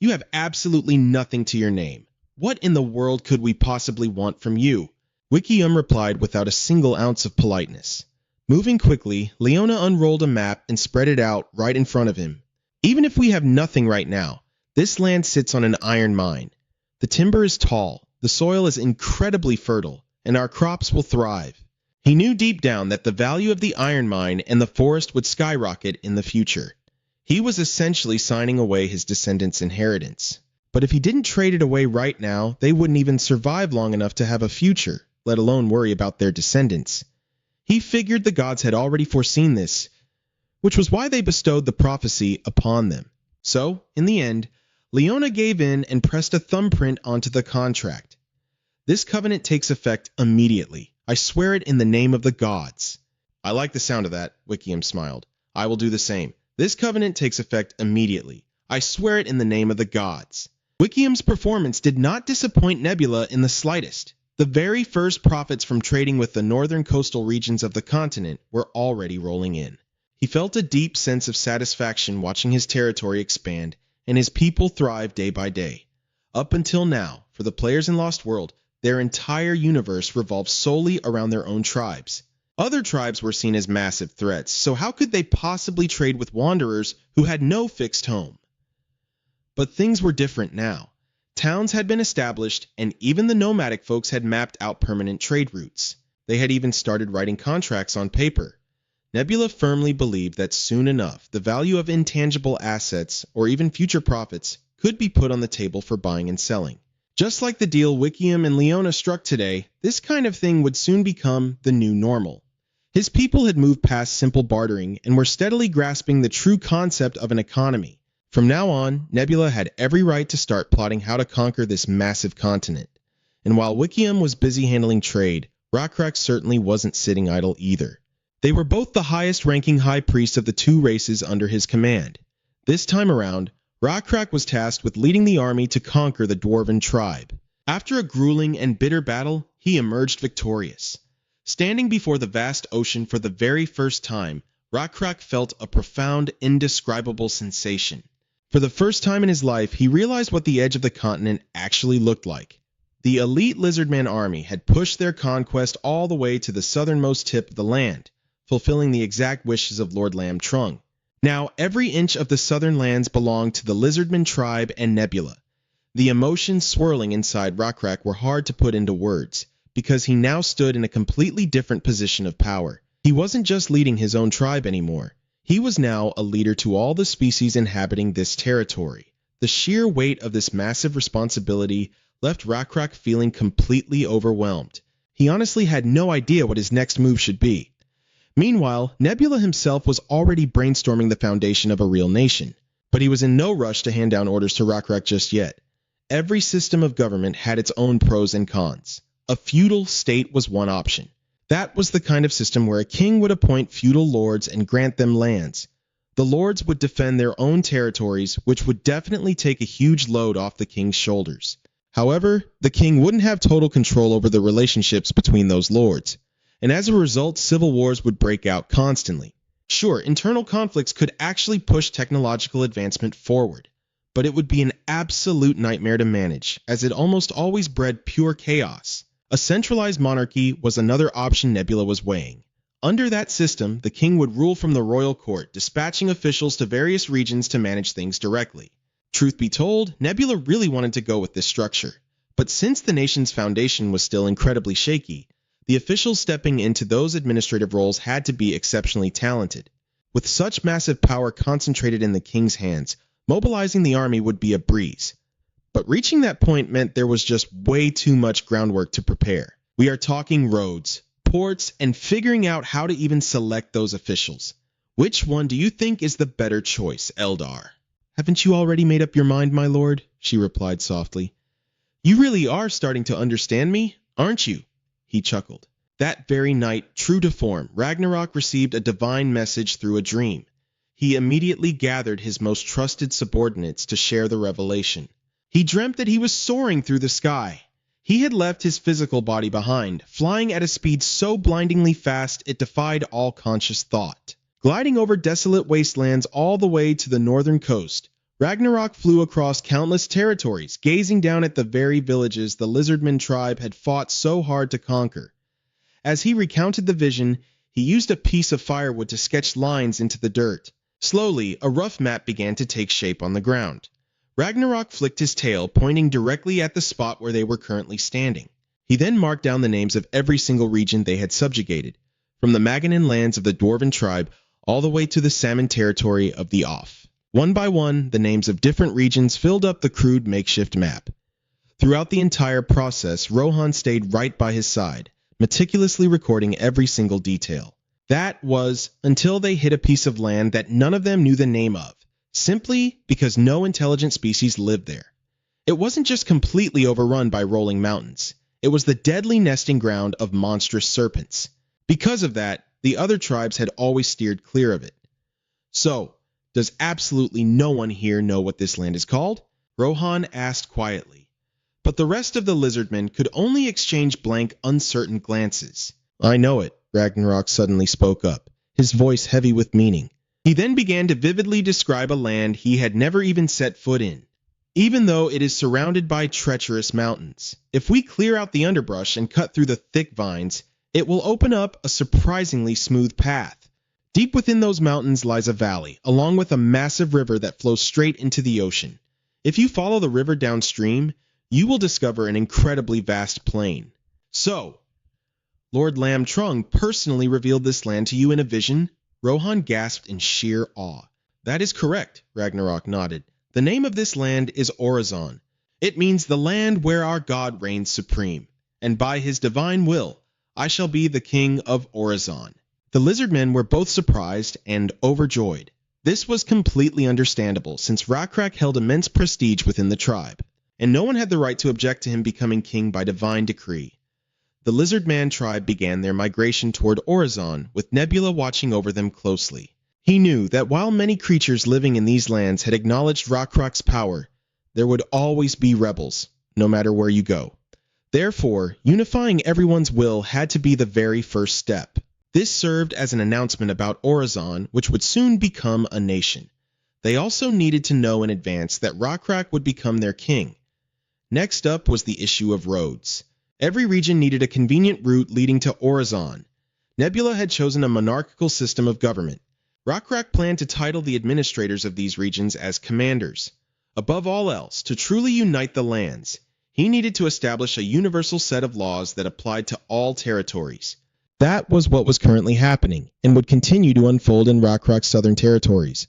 You have absolutely nothing to your name. What in the world could we possibly want from you?" Wickiam replied without a single ounce of politeness. Moving quickly, Leona unrolled a map and spread it out right in front of him. "Even if we have nothing right now, this land sits on an iron mine. The timber is tall, the soil is incredibly fertile, and our crops will thrive." He knew deep down that the value of the iron mine and the forest would skyrocket in the future. He was essentially signing away his descendants' inheritance. But if he didn't trade it away right now, they wouldn't even survive long enough to have a future, let alone worry about their descendants. He figured the gods had already foreseen this, which was why they bestowed the prophecy upon them. So, in the end, Leona gave in and pressed a thumbprint onto the contract. "This covenant takes effect immediately. I swear it in the name of the gods." "I like the sound of that," Wickiam smiled. "I will do the same. This covenant takes effect immediately. I swear it in the name of the gods." Wickiam's performance did not disappoint Nebula in the slightest. The very first profits from trading with the northern coastal regions of the continent were already rolling in. He felt a deep sense of satisfaction watching his territory expand and his people thrive day by day. Up until now, for the players in Lost World, their entire universe revolved solely around their own tribes. Other tribes were seen as massive threats, so how could they possibly trade with wanderers who had no fixed home? But things were different now. Towns had been established, and even the nomadic folks had mapped out permanent trade routes. They had even started writing contracts on paper. Nebula firmly believed that soon enough, the value of intangible assets, or even future profits, could be put on the table for buying and selling. Just like the deal Wickiam and Leona struck today, this kind of thing would soon become the new normal. His people had moved past simple bartering and were steadily grasping the true concept of an economy. From now on, Nebula had every right to start plotting how to conquer this massive continent. And while Wickiam was busy handling trade, Rockrak certainly wasn't sitting idle either. They were both the highest-ranking high priests of the two races under his command. This time around, Rakrak was tasked with leading the army to conquer the dwarven tribe. After a grueling and bitter battle, he emerged victorious. Standing before the vast ocean for the very first time, Rakrak felt a profound, indescribable sensation. For the first time in his life, he realized what the edge of the continent actually looked like. The elite Lizardman army had pushed their conquest all the way to the southernmost tip of the land, fulfilling the exact wishes of Lord Lam Trung. Now, every inch of the southern lands belonged to the Lizardman tribe and Nebula. The emotions swirling inside Rakrak were hard to put into words, because he now stood in a completely different position of power. He wasn't just leading his own tribe anymore. He was now a leader to all the species inhabiting this territory. The sheer weight of this massive responsibility left Rakrak feeling completely overwhelmed. He honestly had no idea what his next move should be. Meanwhile, Nebula himself was already brainstorming the foundation of a real nation, but he was in no rush to hand down orders to Rakrak just yet. Every system of government had its own pros and cons. A feudal state was one option. That was the kind of system where a king would appoint feudal lords and grant them lands. The lords would defend their own territories, which would definitely take a huge load off the king's shoulders. However, the king wouldn't have total control over the relationships between those lords, and as a result, civil wars would break out constantly. Sure, internal conflicts could actually push technological advancement forward, but it would be an absolute nightmare to manage, as it almost always bred pure chaos. A centralized monarchy was another option Nebula was weighing. Under that system, the king would rule from the royal court, dispatching officials to various regions to manage things directly. Truth be told, Nebula really wanted to go with this structure. But since the nation's foundation was still incredibly shaky, the officials stepping into those administrative roles had to be exceptionally talented. With such massive power concentrated in the king's hands, mobilizing the army would be a breeze. But reaching that point meant there was just way too much groundwork to prepare. We are talking roads, ports, and figuring out how to even select those officials. Which one do you think is the better choice, Eldar? Haven't you already made up your mind, my lord? She replied softly. You really are starting to understand me, aren't you? He chuckled. That very night, true to form, Ragnarok received a divine message through a dream. He immediately gathered his most trusted subordinates to share the revelation. He dreamt that he was soaring through the sky. He had left his physical body behind, flying at a speed so blindingly fast it defied all conscious thought. Gliding over desolate wastelands all the way to the northern coast, Ragnarok flew across countless territories, gazing down at the very villages the Lizardman tribe had fought so hard to conquer. As he recounted the vision, he used a piece of firewood to sketch lines into the dirt. Slowly, a rough map began to take shape on the ground. Ragnarok flicked his tail, pointing directly at the spot where they were currently standing. He then marked down the names of every single region they had subjugated, from the Maganan lands of the Dwarven tribe all the way to the Salmon territory of the Off. One by one, the names of different regions filled up the crude makeshift map. Throughout the entire process, Rohan stayed right by his side, meticulously recording every single detail. That was until they hit a piece of land that none of them knew the name of, simply because no intelligent species lived there. It wasn't just completely overrun by rolling mountains. It was the deadly nesting ground of monstrous serpents. Because of that, the other tribes had always steered clear of it. So, does absolutely no one here know what this land is called? Rohan asked quietly. But the rest of the lizardmen could only exchange blank, uncertain glances. I know it, Ragnarok suddenly spoke up, his voice heavy with meaning. He then began to vividly describe a land he had never even set foot in. Even though it is surrounded by treacherous mountains, if we clear out the underbrush and cut through the thick vines, it will open up a surprisingly smooth path. Deep within those mountains lies a valley, along with a massive river that flows straight into the ocean. If you follow the river downstream, you will discover an incredibly vast plain. So, Lord Lam Trung personally revealed this land to you in a vision? Rohan gasped in sheer awe. That is correct, Ragnarok nodded. The name of this land is Orizon. It means the land where our god reigns supreme. And by his divine will, I shall be the king of Orizon. The lizardmen were both surprised and overjoyed. This was completely understandable, since Rakrak held immense prestige within the tribe, and no one had the right to object to him becoming king by divine decree. The Lizardman tribe began their migration toward Orizon, with Nebula watching over them closely. He knew that while many creatures living in these lands had acknowledged Rockrock's power, there would always be rebels, no matter where you go. Therefore, unifying everyone's will had to be the very first step. This served as an announcement about Orizon, which would soon become a nation. They also needed to know in advance that Rockrock would become their king. Next up was the issue of roads. Every region needed a convenient route leading to Orizon. Nebula had chosen a monarchical system of government. Rockrock planned to title the administrators of these regions as commanders. Above all else, to truly unite the lands, he needed to establish a universal set of laws that applied to all territories. That was what was currently happening, and would continue to unfold in Rockrock's southern territories.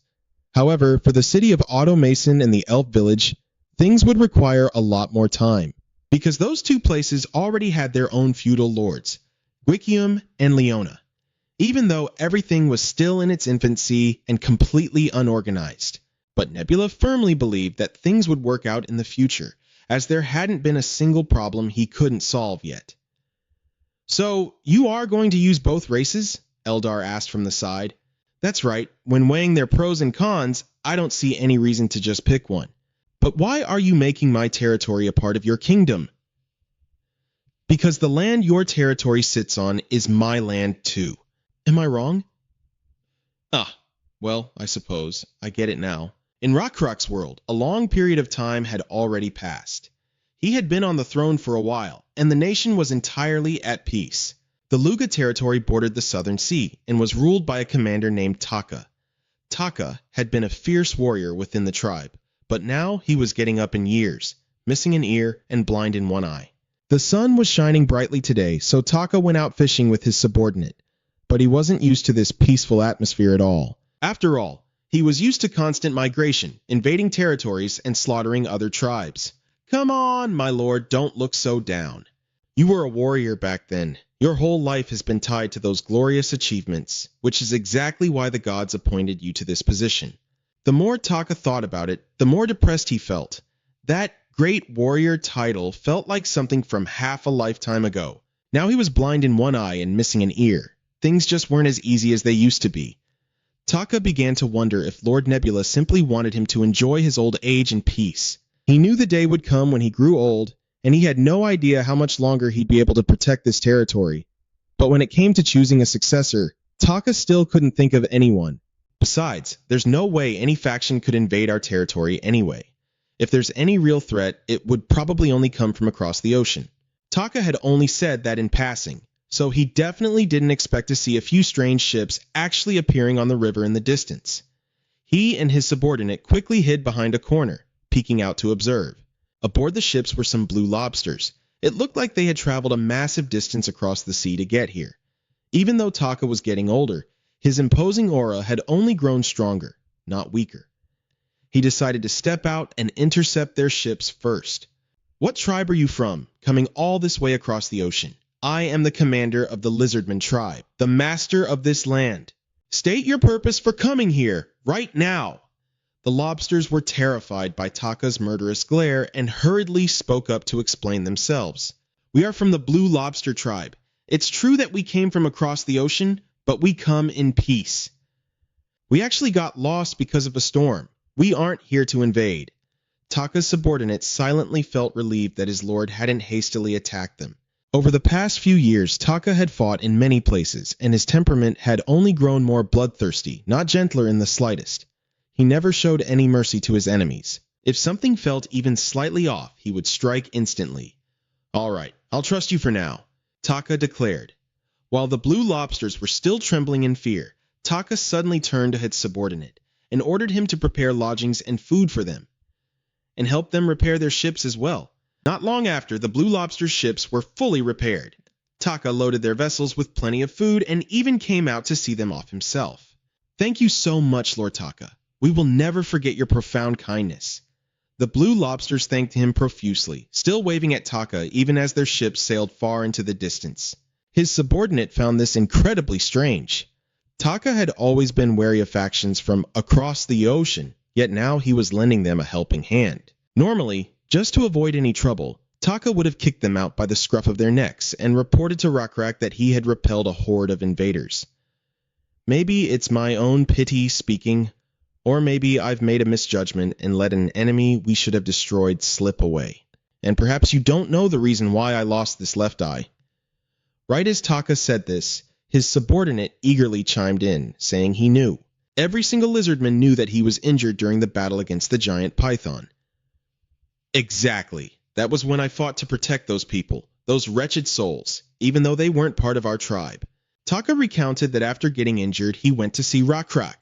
However, for the city of Automason and the Elf Village, things would require a lot more time, because those two places already had their own feudal lords, Gwiccium and Leona, even though everything was still in its infancy and completely unorganized. But Nebula firmly believed that things would work out in the future, as there hadn't been a single problem he couldn't solve yet. "So, you are going to use both races?" Eldar asked from the side. "That's right, when weighing their pros and cons, I don't see any reason to just pick one. But why are you making my territory a part of your kingdom?" "Because the land your territory sits on is my land too. Am I wrong?" "Ah, well, I suppose. I get it now." In Rockrock's world, a long period of time had already passed. He had been on the throne for a while, and the nation was entirely at peace. The Luga territory bordered the southern sea, and was ruled by a commander named Taka. Taka had been a fierce warrior within the tribe, but now he was getting up in years, missing an ear and blind in one eye. The sun was shining brightly today, so Taka went out fishing with his subordinate, but he wasn't used to this peaceful atmosphere at all. After all, he was used to constant migration, invading territories, and slaughtering other tribes. "Come on, my lord, don't look so down. You were a warrior back then. Your whole life has been tied to those glorious achievements, which is exactly why the gods appointed you to this position." The more Taka thought about it, the more depressed he felt. That great warrior title felt like something from half a lifetime ago. Now he was blind in one eye and missing an ear. Things just weren't as easy as they used to be. Taka began to wonder if Lord Nebula simply wanted him to enjoy his old age in peace. He knew the day would come when he grew old, and he had no idea how much longer he'd be able to protect this territory. But when it came to choosing a successor, Taka still couldn't think of anyone. Besides, there's no way any faction could invade our territory anyway. If there's any real threat, it would probably only come from across the ocean. Taka had only said that in passing, so he definitely didn't expect to see a few strange ships actually appearing on the river in the distance. He and his subordinate quickly hid behind a corner, peeking out to observe. Aboard the ships were some blue lobsters. It looked like they had traveled a massive distance across the sea to get here. Even though Taka was getting older, his imposing aura had only grown stronger, not weaker. He decided to step out and intercept their ships first. "What tribe are you from, coming all this way across the ocean?" "I am the commander of the Lizardman tribe, the master of this land." "State your purpose for coming here, right now." The lobsters were terrified by Taka's murderous glare and hurriedly spoke up to explain themselves. "We are from the Blue Lobster tribe. It's true that we came from across the ocean, but we come in peace. We actually got lost because of a storm. We aren't here to invade." Taka's subordinate silently felt relieved that his lord hadn't hastily attacked them. Over the past few years, Taka had fought in many places, and his temperament had only grown more bloodthirsty, not gentler in the slightest. He never showed any mercy to his enemies. If something felt even slightly off, he would strike instantly. "All right, I'll trust you for now," Taka declared. While the blue lobsters were still trembling in fear, Taka suddenly turned to his subordinate and ordered him to prepare lodgings and food for them, and help them repair their ships as well. Not long after, the Blue Lobster's ships were fully repaired. Taka loaded their vessels with plenty of food and even came out to see them off himself. "Thank you so much, Lord Taka. We will never forget your profound kindness." The Blue Lobsters thanked him profusely, still waving at Taka even as their ships sailed far into the distance. His subordinate found this incredibly strange. Taka had always been wary of factions from across the ocean, yet now he was lending them a helping hand. Normally, just to avoid any trouble, Taka would have kicked them out by the scruff of their necks and reported to Rockrock that he had repelled a horde of invaders. Maybe it's my own pity speaking, or maybe I've made a misjudgment and let an enemy we should have destroyed slip away. And perhaps you don't know the reason why I lost this left eye." Right as Taka said this, his subordinate eagerly chimed in, saying he knew. Every single lizardman knew that he was injured during the battle against the giant python. "Exactly. That was when I fought to protect those people, those wretched souls, even though they weren't part of our tribe." Taka recounted that after getting injured, he went to see Rakrak.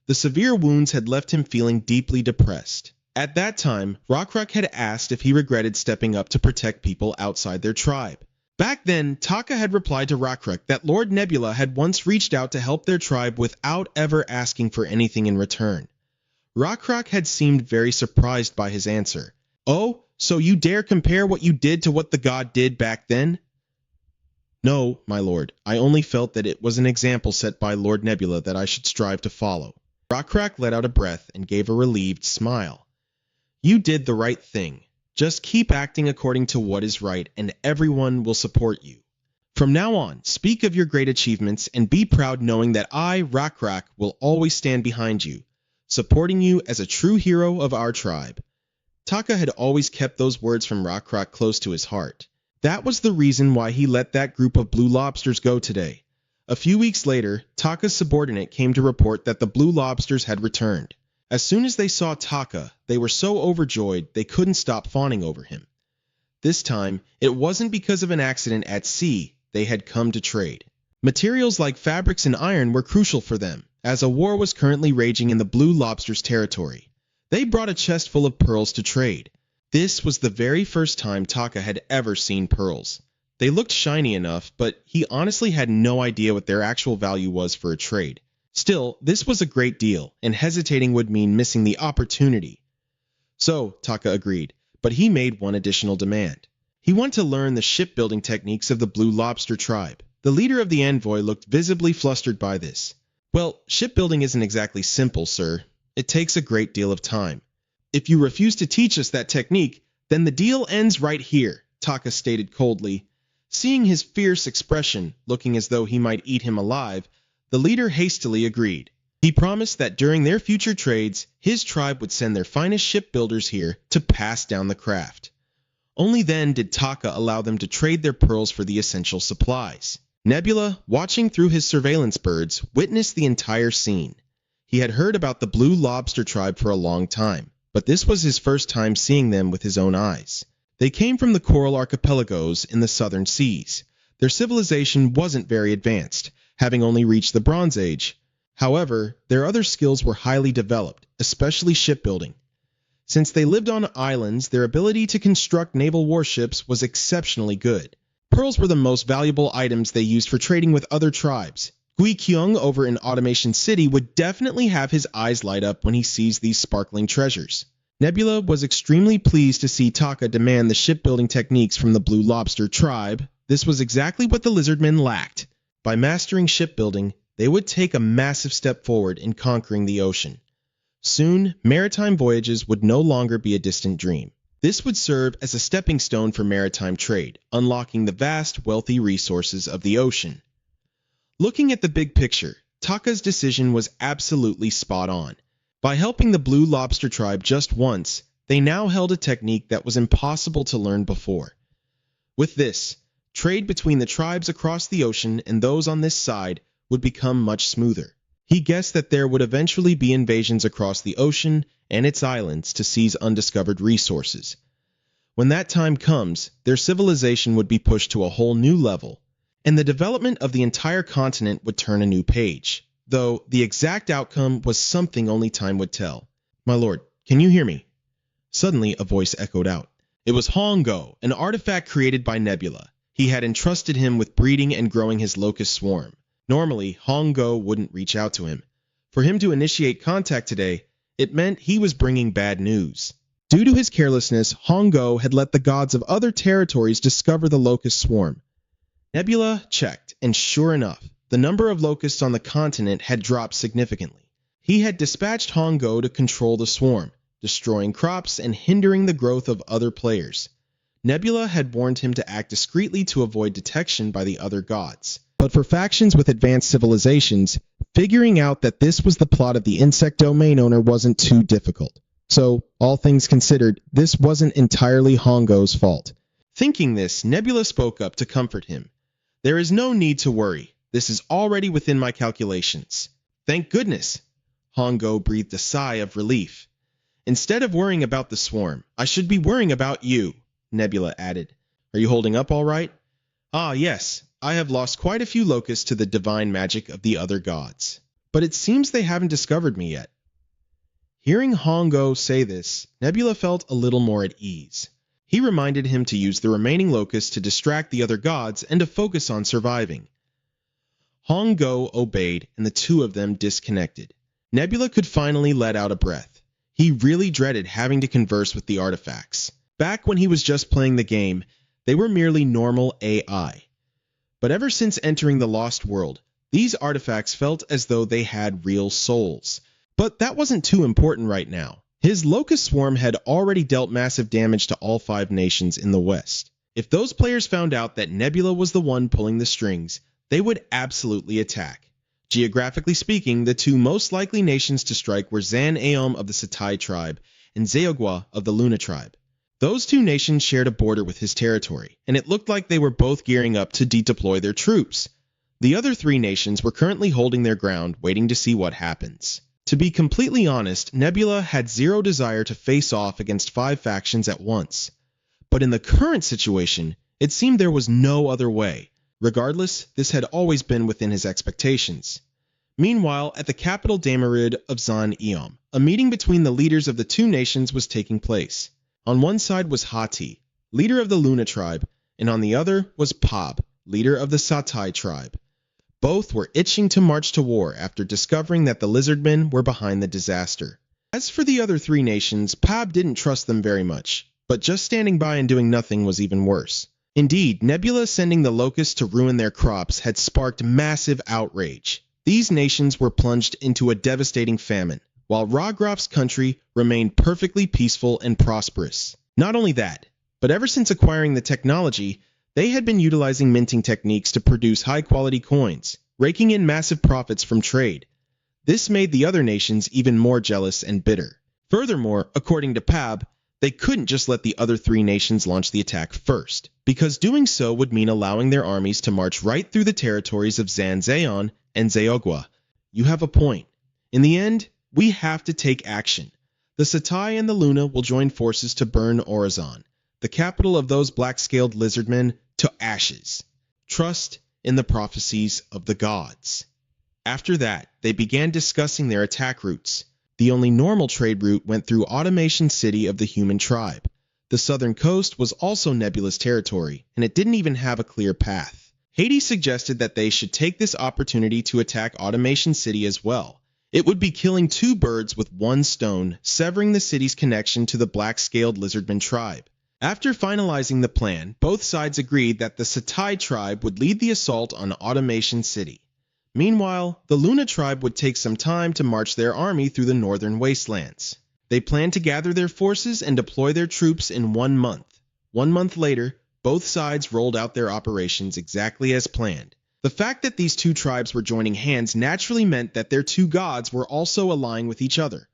The severe wounds had left him feeling deeply depressed. At that time, Rakrak had asked if he regretted stepping up to protect people outside their tribe. Back then, Taka had replied to Rakrak that Lord Nebula had once reached out to help their tribe without ever asking for anything in return. Rakrak had seemed very surprised by his answer. "Oh, so you dare compare what you did to what the god did back then?" "No, my lord, I only felt that it was an example set by Lord Nebula that I should strive to follow." Rakrak let out a breath and gave a relieved smile. "You did the right thing. Just keep acting according to what is right and everyone will support you. From now on, speak of your great achievements and be proud knowing that I, Rakrak, will always stand behind you, supporting you as a true hero of our tribe." Taka had always kept those words from Rakrak close to his heart. That was the reason why he let that group of blue lobsters go today. A few weeks later, Taka's subordinate came to report that the blue lobsters had returned. As soon as they saw Taka, they were so overjoyed they couldn't stop fawning over him. This time, it wasn't because of an accident at sea they had come to trade. Materials like fabrics and iron were crucial for them, as a war was currently raging in the blue lobsters' territory. They brought a chest full of pearls to trade. This was the very first time Taka had ever seen pearls. They looked shiny enough, but he honestly had no idea what their actual value was for a trade. Still, this was a great deal, and hesitating would mean missing the opportunity. So, Taka agreed, but he made one additional demand. He wanted to learn the shipbuilding techniques of the Blue Lobster tribe. The leader of the envoy looked visibly flustered by this. "Well, shipbuilding isn't exactly simple, sir. It takes a great deal of time. If you refuse to teach us that technique, then the deal ends right here," Taka stated coldly. Seeing his fierce expression, looking as though he might eat him alive, the leader hastily agreed. He promised that during their future trades, his tribe would send their finest shipbuilders here to pass down the craft. Only then did Taka allow them to trade their pearls for the essential supplies. Nebula, watching through his surveillance birds, witnessed the entire scene. He had heard about the Blue Lobster tribe for a long time, but this was his first time seeing them with his own eyes. They came from the coral archipelagos in the southern seas. Their civilization wasn't very advanced, having only reached the Bronze Age. However, their other skills were highly developed, especially shipbuilding. Since they lived on islands, their ability to construct naval warships was exceptionally good. Pearls were the most valuable items they used for trading with other tribes. Gui Kyung over in Automation City would definitely have his eyes light up when he sees these sparkling treasures. Nebula was extremely pleased to see Taka demand the shipbuilding techniques from the Blue Lobster tribe. This was exactly what the lizardmen lacked. By mastering shipbuilding, they would take a massive step forward in conquering the ocean. Soon, maritime voyages would no longer be a distant dream. This would serve as a stepping stone for maritime trade, unlocking the vast, wealthy resources of the ocean. Looking at the big picture, Taka's decision was absolutely spot on. By helping the Blue Lobster tribe just once, they now held a technique that was impossible to learn before. With this, trade between the tribes across the ocean and those on this side would become much smoother. He guessed that there would eventually be invasions across the ocean and its islands to seize undiscovered resources. When that time comes, their civilization would be pushed to a whole new level, and the development of the entire continent would turn a new page. Though the exact outcome was something only time would tell. "My lord, can you hear me?" Suddenly, a voice echoed out. It was Hongo, an artifact created by Nebula. He had entrusted him with breeding and growing his locust swarm. Normally, Hongo wouldn't reach out to him. For him to initiate contact today, it meant he was bringing bad news. Due to his carelessness, Hongo had let the gods of other territories discover the locust swarm. Nebula checked, and sure enough, the number of locusts on the continent had dropped significantly. He had dispatched Hongo to control the swarm, destroying crops and hindering the growth of other players. Nebula had warned him to act discreetly to avoid detection by the other gods. But for factions with advanced civilizations, figuring out that this was the plot of the insect domain owner wasn't too difficult. So, all things considered, this wasn't entirely Hongo's fault. Thinking this, Nebula spoke up to comfort him. "There is no need to worry. This is already within my calculations." "Thank goodness!" Hongo breathed a sigh of relief. "Instead of worrying about the swarm, I should be worrying about you," Nebula added. "Are you holding up all right?" "Ah, yes. I have lost quite a few locusts to the divine magic of the other gods. But it seems they haven't discovered me yet." Hearing Hongo say this, Nebula felt a little more at ease. He reminded him to use the remaining locusts to distract the other gods and to focus on surviving. Hongo obeyed, and the two of them disconnected. Nebula could finally let out a breath. He really dreaded having to converse with the artifacts. Back when he was just playing the game, they were merely normal AI. But ever since entering the Lost World, these artifacts felt as though they had real souls. But that wasn't too important right now. His locust swarm had already dealt massive damage to all 5 nations in the West. If those players found out that Nebula was the one pulling the strings, they would absolutely attack. Geographically speaking, the 2 most likely nations to strike were Zan Aom of the Satai tribe and Zeogwa of the Luna tribe. Those 2 nations shared a border with his territory, and it looked like they were both gearing up to redeploy their troops. The other 3 nations were currently holding their ground, waiting to see what happens. To be completely honest, Nebula had zero desire to face off against 5 factions at once. But in the current situation, it seemed there was no other way. Regardless, this had always been within his expectations. Meanwhile, at the capital Damarid of Zan Eom, a meeting between the leaders of the 2 nations was taking place. On one side was Hati, leader of the Luna tribe, and on the other was Pab, leader of the Satai tribe. Both were itching to march to war after discovering that the lizardmen were behind the disaster. As for the other 3 nations, Pab didn't trust them very much, but just standing by and doing nothing was even worse. Indeed, Nebula sending the locusts to ruin their crops had sparked massive outrage. These nations were plunged into a devastating famine, while Rograf's country remained perfectly peaceful and prosperous. Not only that, but ever since acquiring the technology, they had been utilizing minting techniques to produce high-quality coins, raking in massive profits from trade. This made the other nations even more jealous and bitter. Furthermore, according to Pab, they couldn't just let the other 3 nations launch the attack first, because doing so would mean allowing their armies to march right through the territories of Zanzaeon and Zeogwa. You have a point. In the end, we have to take action. The Satai and the Luna will join forces to burn Orizon, the capital of those black-scaled lizardmen, to ashes. Trust in the prophecies of the gods. After that, they began discussing their attack routes. The only normal trade route went through Automation City of the human tribe. The southern coast was also Nebula's territory, and it didn't even have a clear path. Hades suggested that they should take this opportunity to attack Automation City as well. It would be killing 2 birds with 1 stone, severing the city's connection to the black-scaled lizardman tribe. After finalizing the plan, both sides agreed that the Satai tribe would lead the assault on Automation City. Meanwhile, the Luna tribe would take some time to march their army through the northern wastelands. They planned to gather their forces and deploy their troops in 1 month. 1 month later, both sides rolled out their operations exactly as planned. The fact that these 2 tribes were joining hands naturally meant that their 2 gods were also allying with each other.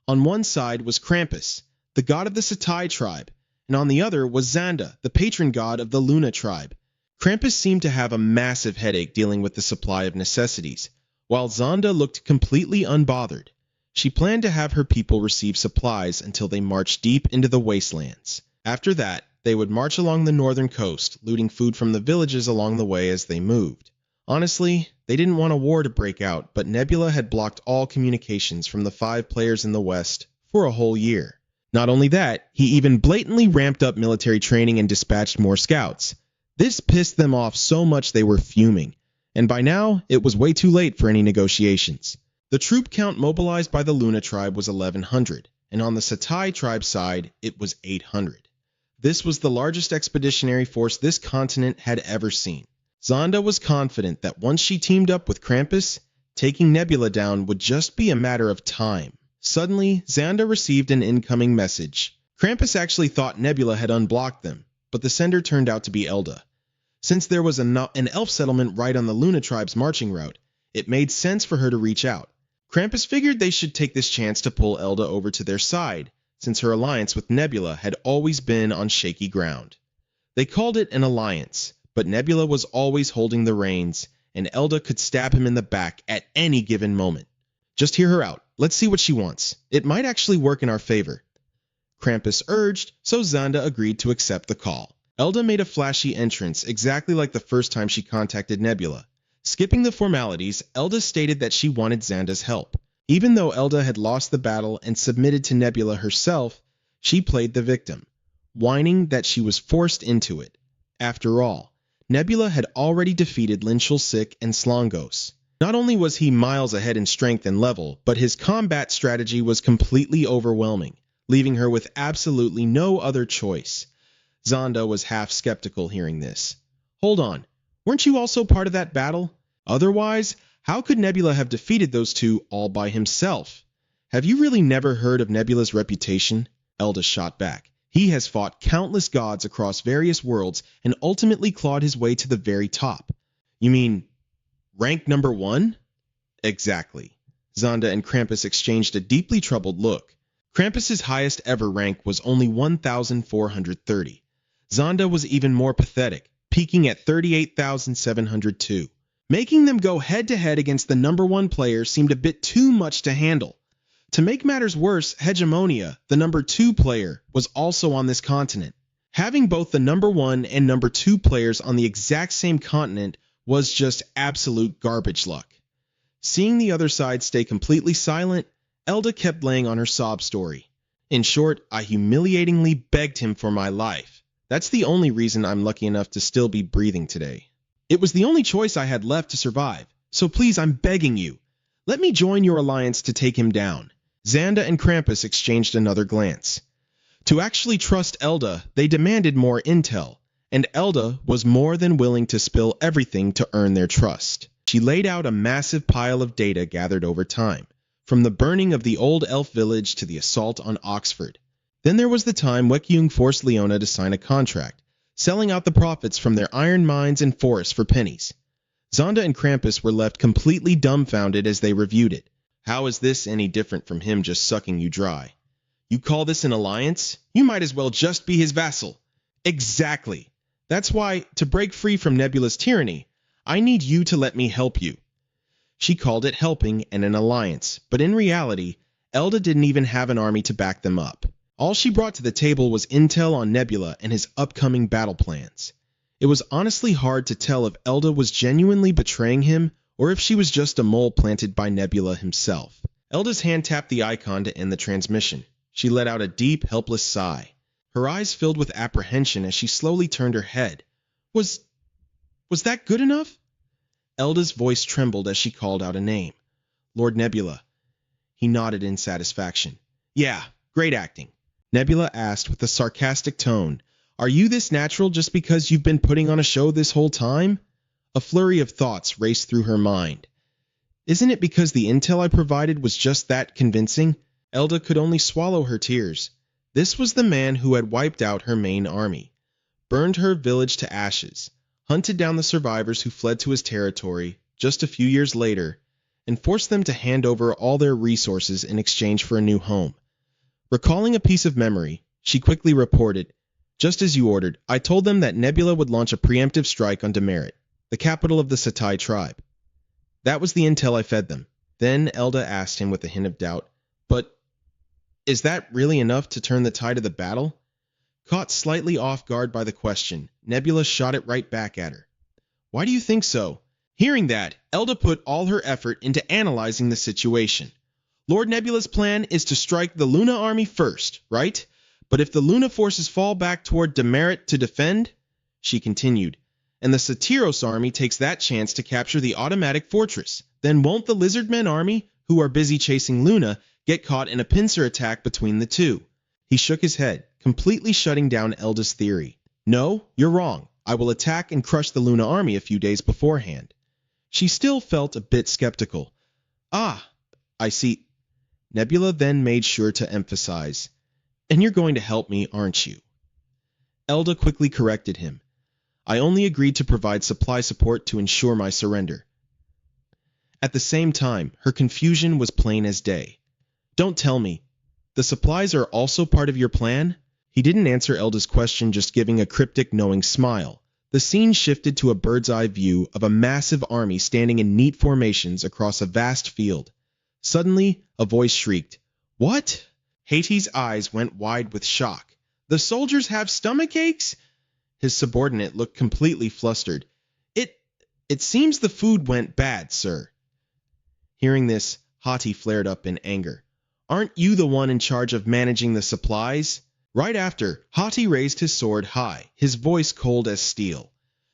On one side was Krampus, the god of the Satai tribe, and on the other was Xanda, the patron god of the Luna tribe. Krampus seemed to have a massive headache dealing with the supply of necessities, while Xanda looked completely unbothered. She planned to have her people receive supplies until they marched deep into the wastelands. After that, they would march along the northern coast, looting food from the villages along the way as they moved. Honestly, they didn't want a war to break out, but Nebula had blocked all communications from the 5 players in the West for a whole year. Not only that, he even blatantly ramped up military training and dispatched more scouts. This pissed them off so much they were fuming, and by now, it was way too late for any negotiations. The troop count mobilized by the Luna tribe was 1,100, and on the Satai tribe side, it was 800. This was the largest expeditionary force this continent had ever seen. Xanda was confident that once she teamed up with Krampus, taking Nebula down would just be a matter of time. Suddenly, Xanda received an incoming message. Krampus actually thought Nebula had unblocked them, but the sender turned out to be Elda. Since there was an elf settlement right on the Luna tribe's marching route, it made sense for her to reach out. Krampus figured they should take this chance to pull Elda over to their side, since her alliance with Nebula had always been on shaky ground. They called it an alliance, but Nebula was always holding the reins, and Elda could stab him in the back at any given moment. Just hear her out. Let's see what she wants. It might actually work in our favor. Krampus urged, so Xanda agreed to accept the call. Elda made a flashy entrance exactly like the first time she contacted Nebula. Skipping the formalities, Elda stated that she wanted Xanda's help. Even though Elda had lost the battle and submitted to Nebula herself, she played the victim, whining that she was forced into it. After all, Nebula had already defeated Linchulsik and Slongos. Not only was he miles ahead in strength and level, but his combat strategy was completely overwhelming, leaving her with absolutely no other choice. Xanda was half skeptical hearing this. Hold on, weren't you also part of that battle? Otherwise, how could Nebula have defeated those two all by himself? Have you really never heard of Nebula's reputation? Elda shot back. He has fought countless gods across various worlds and ultimately clawed his way to the very top. You mean, rank number 1? Exactly. Xanda and Krampus exchanged a deeply troubled look. Krampus's highest ever rank was only 1,430. Xanda was even more pathetic, peaking at 38,702. Making them go head-to-head against the number 1 player seemed a bit too much to handle. To make matters worse, Hegemonia, the number 2 player, was also on this continent. Having both the number 1 and number 2 players on the exact same continent was just absolute garbage luck. Seeing the other side stay completely silent, Elda kept laying on her sob story. In short, I humiliatingly begged him for my life. That's the only reason I'm lucky enough to still be breathing today. It was the only choice I had left to survive, so please, I'm begging you. Let me join your alliance to take him down. Xanda and Krampus exchanged another glance. To actually trust Elda, they demanded more intel, and Elda was more than willing to spill everything to earn their trust. She laid out a massive pile of data gathered over time, from the burning of the old elf village to the assault on Oxford. Then there was the time Wekyung forced Leona to sign a contract, selling out the profits from their iron mines and forests for pennies. Xanda and Krampus were left completely dumbfounded as they reviewed it. How is this any different from him just sucking you dry? You call this an alliance? You might as well just be his vassal. Exactly. That's why, to break free from Nebula's tyranny, I need you to let me help you. She called it helping and an alliance, but in reality, Elda didn't even have an army to back them up. All she brought to the table was intel on Nebula and his upcoming battle plans. It was honestly hard to tell if Elda was genuinely betraying him or if she was just a mole planted by Nebula himself. Elda's hand tapped the icon to end the transmission. She let out a deep, helpless sigh. Her eyes filled with apprehension as she slowly turned her head. Was that good enough? Elda's voice trembled as she called out a name. Lord Nebula. He nodded in satisfaction. Yeah, great acting. Nebula asked with a sarcastic tone, Are you this natural just because you've been putting on a show this whole time? A flurry of thoughts raced through her mind. Isn't it because the intel I provided was just that convincing? Elda could only swallow her tears. This was the man who had wiped out her main army, burned her village to ashes, hunted down the survivors who fled to his territory just a few years later, and forced them to hand over all their resources in exchange for a new home. Recalling a piece of memory, she quickly reported, Just as you ordered, I told them that Nebula would launch a preemptive strike on Demerit, the capital of the Satai tribe. That was the intel I fed them. Then Elda asked him with a hint of doubt, But is that really enough to turn the tide of the battle? Caught slightly off guard by the question, Nebula shot it right back at her. Why do you think so? Hearing that, Elda put all her effort into analyzing the situation. Lord Nebula's plan is to strike the Luna army first, right? But if the Luna forces fall back toward Demerit to defend, she continued, and the Satyros army takes that chance to capture the automatic fortress, then won't the Lizardmen army, who are busy chasing Luna, get caught in a pincer attack between the two? He shook his head, completely shutting down Elda's theory. No, you're wrong. I will attack and crush the Luna army a few days beforehand. She still felt a bit skeptical. Ah, I see. Nebula then made sure to emphasize, And you're going to help me, aren't you? Elda quickly corrected him. I only agreed to provide supply support to ensure my surrender. At the same time, her confusion was plain as day. Don't tell me. The supplies are also part of your plan? He didn't answer Elda's question, just giving a cryptic, knowing smile. The scene shifted to a bird's-eye view of a massive army standing in neat formations across a vast field. Suddenly, a voice shrieked, "What?" Haiti's eyes went wide with shock. "The soldiers have stomach aches?" His subordinate looked completely flustered. It seems the food went bad, sir." Hearing this, Hati flared up in anger. "Aren't you the one in charge of managing the supplies?" Right after, Hati raised his sword high, his voice cold as steel.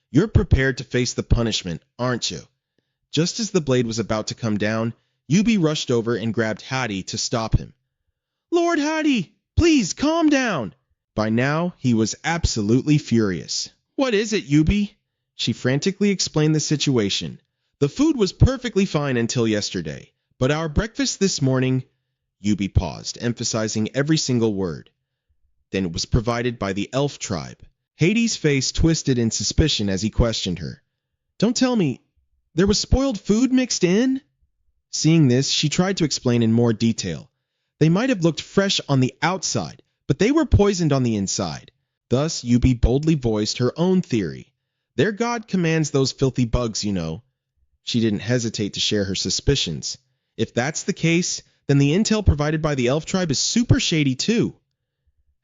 "You're prepared to face the punishment, aren't you?" Just as the blade was about to come down, Yubi rushed over and grabbed Hati to stop him. "Lord Hati, please calm down." By now, he was absolutely furious. "What is it, Yubi?" She frantically explained the situation. "The food was perfectly fine until yesterday, but our breakfast this morning—" Yubi paused, emphasizing every single word. "Then it was provided by the elf tribe." Hades' face twisted in suspicion as he questioned her. "Don't tell me, there was spoiled food mixed in?" Seeing this, she tried to explain in more detail. They might have looked fresh on the outside, but they were poisoned on the inside. Thus, Yubi boldly voiced her own theory. "Their god commands those filthy bugs, you know." She didn't hesitate to share her suspicions. If that's the case, then the intel provided by the elf tribe is super shady too.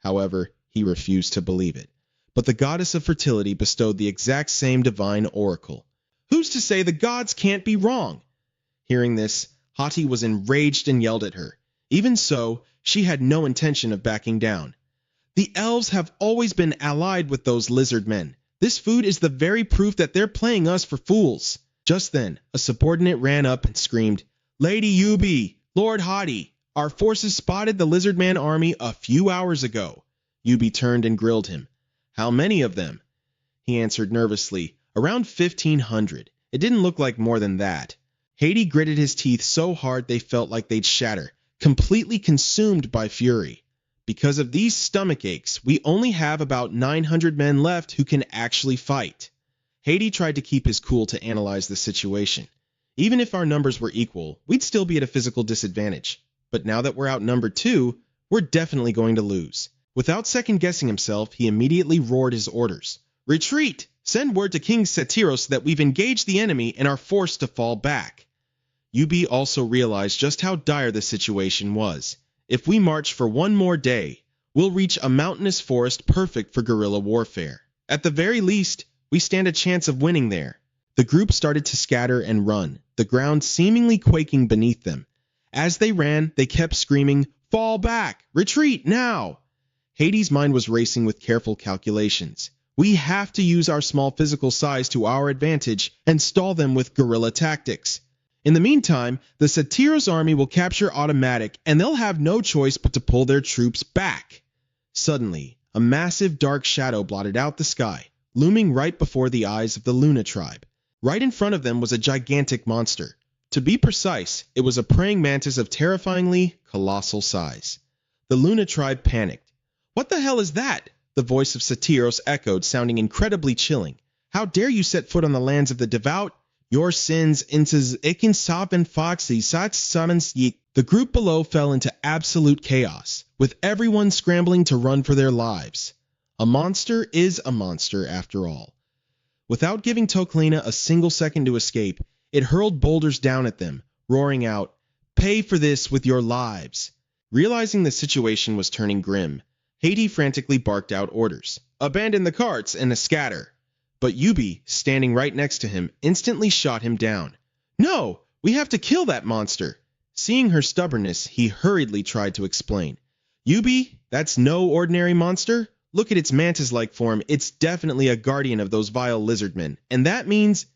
However, he refused to believe it. But the goddess of fertility bestowed the exact same divine oracle. Who's to say the gods can't be wrong? Hearing this, Hati was enraged and yelled at her. Even so, she had no intention of backing down. "The elves have always been allied with those lizard men. This food is the very proof that they're playing us for fools." Just then, a subordinate ran up and screamed, "Lady Yubi, Lord Hati, our forces spotted the lizard man army a few hours ago." Yubi turned and grilled him. "How many of them?" He answered nervously, "Around 1,500. It didn't look like more than that." Hati gritted his teeth so hard they felt like they'd shatter, completely consumed by fury. "Because of these stomach aches, we only have about 900 men left who can actually fight." Hati tried to keep his cool to analyze the situation. "Even if our numbers were equal, we'd still be at a physical disadvantage. But now that we're outnumbered too, we're definitely going to lose." Without second-guessing himself, he immediately roared his orders. "Retreat! Send word to King Satiros that we've engaged the enemy and are forced to fall back." Yubi also realized just how dire the situation was. If we march for one more day, we'll reach a mountainous forest perfect for guerrilla warfare. At the very least, we stand a chance of winning there. The group started to scatter and run, the ground seemingly quaking beneath them. As they ran, they kept screaming, "Fall back! Retreat now!" Hades' mind was racing with careful calculations. We have to use our small physical size to our advantage and stall them with guerrilla tactics. In the meantime, the Satiros army will capture Automatic, and they'll have no choice but to pull their troops back. Suddenly, a massive dark shadow blotted out the sky, looming right before the eyes of the Luna tribe. Right in front of them was a gigantic monster. To be precise, it was a praying mantis of terrifyingly colossal size. The Luna tribe panicked. "What the hell is that?" The voice of Satiros echoed, sounding incredibly chilling. "How dare you set foot on the lands of the devout? Your sins inses ikin saben foxy sats summons ye." The group below fell into absolute chaos, with everyone scrambling to run for their lives. A monster is a monster after all. Without giving Toklina a single second to escape, it hurled boulders down at them, roaring out, "Pay for this with your lives." Realizing the situation was turning grim, Hati frantically barked out orders. "Abandon the carts and scatter." But Yubi, standing right next to him, instantly shot him down. "No! We have to kill that monster!" Seeing her stubbornness, he hurriedly tried to explain. "Yubi, that's no ordinary monster. Look at its mantis-like form. It's definitely a guardian of those vile lizardmen. And that means—"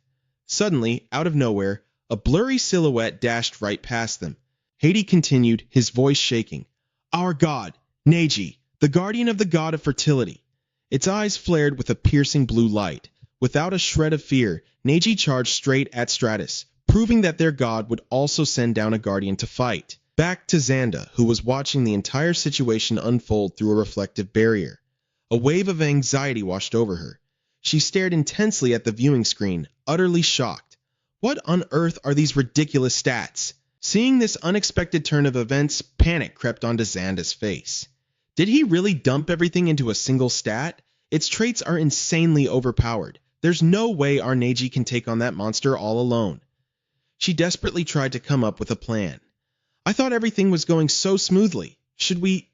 Suddenly, out of nowhere, a blurry silhouette dashed right past them. Hati continued, his voice shaking. "Our god, Neji, the guardian of the god of fertility." Its eyes flared with a piercing blue light. Without a shred of fear, Neji charged straight at Stratus, proving that their god would also send down a guardian to fight. Back to Xanda, who was watching the entire situation unfold through a reflective barrier. A wave of anxiety washed over her. She stared intensely at the viewing screen, utterly shocked. What on earth are these ridiculous stats? Seeing this unexpected turn of events, panic crept onto Xanda's face. Did he really dump everything into a single stat? Its traits are insanely overpowered. There's no way our Neji can take on that monster all alone. She desperately tried to come up with a plan. I thought everything was going so smoothly. Should we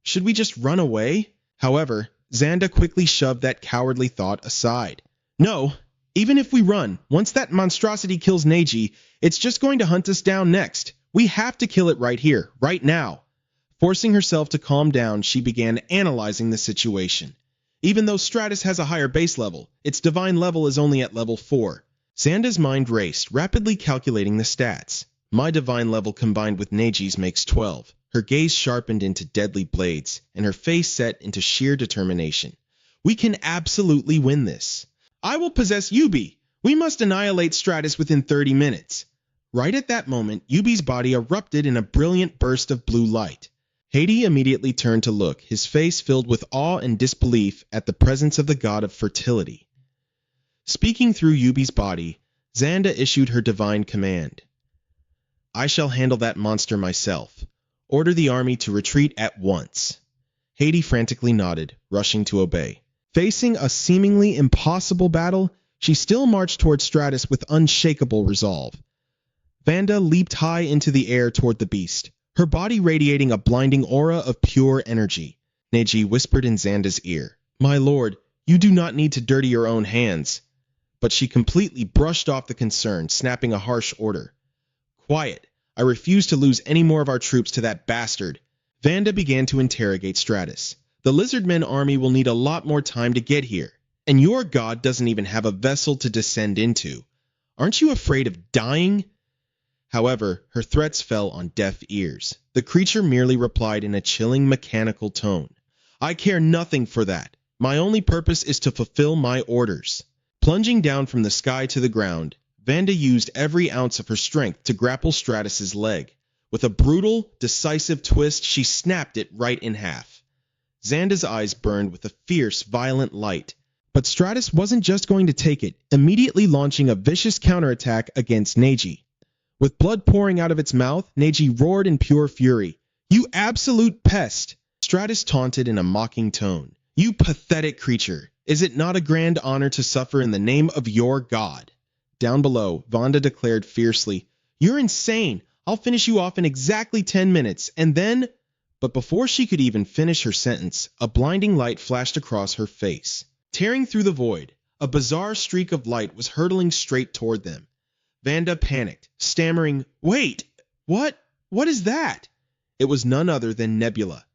just run away? However, Xanda quickly shoved that cowardly thought aside. No, even if we run, once that monstrosity kills Neji, it's just going to hunt us down next. We have to kill it right here, right now. Forcing herself to calm down, she began analyzing the situation. Even though Stratus has a higher base level, its divine level is only at level 4. Xanda's mind raced, rapidly calculating the stats. My divine level combined with Neji's makes 12. Her gaze sharpened into deadly blades, and her face set into sheer determination. We can absolutely win this. I will possess Yubi. We must annihilate Stratus within 30 minutes. Right at that moment, Yubi's body erupted in a brilliant burst of blue light. Hades immediately turned to look, his face filled with awe and disbelief at the presence of the god of fertility. Speaking through Yubi's body, Xanda issued her divine command. I shall handle that monster myself. Order the army to retreat at once. Hades frantically nodded, rushing to obey. Facing a seemingly impossible battle, she still marched toward Stratus with unshakable resolve. Vanda leaped high into the air toward the beast, her body radiating a blinding aura of pure energy. Neji whispered in Xanda's ear, My lord, you do not need to dirty your own hands. But she completely brushed off the concern, snapping a harsh order. Quiet. I refuse to lose any more of our troops to that bastard. Vanda began to interrogate Stratus. The Lizardmen army will need a lot more time to get here, and your god doesn't even have a vessel to descend into. Aren't you afraid of dying? However, her threats fell on deaf ears. The creature merely replied in a chilling, mechanical tone. I care nothing for that. My only purpose is to fulfill my orders. Plunging down from the sky to the ground, Vanda used every ounce of her strength to grapple Stratus's leg. With a brutal, decisive twist, she snapped it right in half. Xanda's eyes burned with a fierce, violent light. But Stratus wasn't just going to take it, immediately launching a vicious counterattack against Neji. With blood pouring out of its mouth, Neji roared in pure fury. You absolute pest! Stratus taunted in a mocking tone. You pathetic creature! Is it not a grand honor to suffer in the name of your god? Down below, Vanda declared fiercely, You're insane! I'll finish you off in exactly 10 minutes, and then... But before she could even finish her sentence, a blinding light flashed across her face. Tearing through the void, a bizarre streak of light was hurtling straight toward them. Vanda panicked, stammering, Wait! What? What is that? It was none other than Nebula.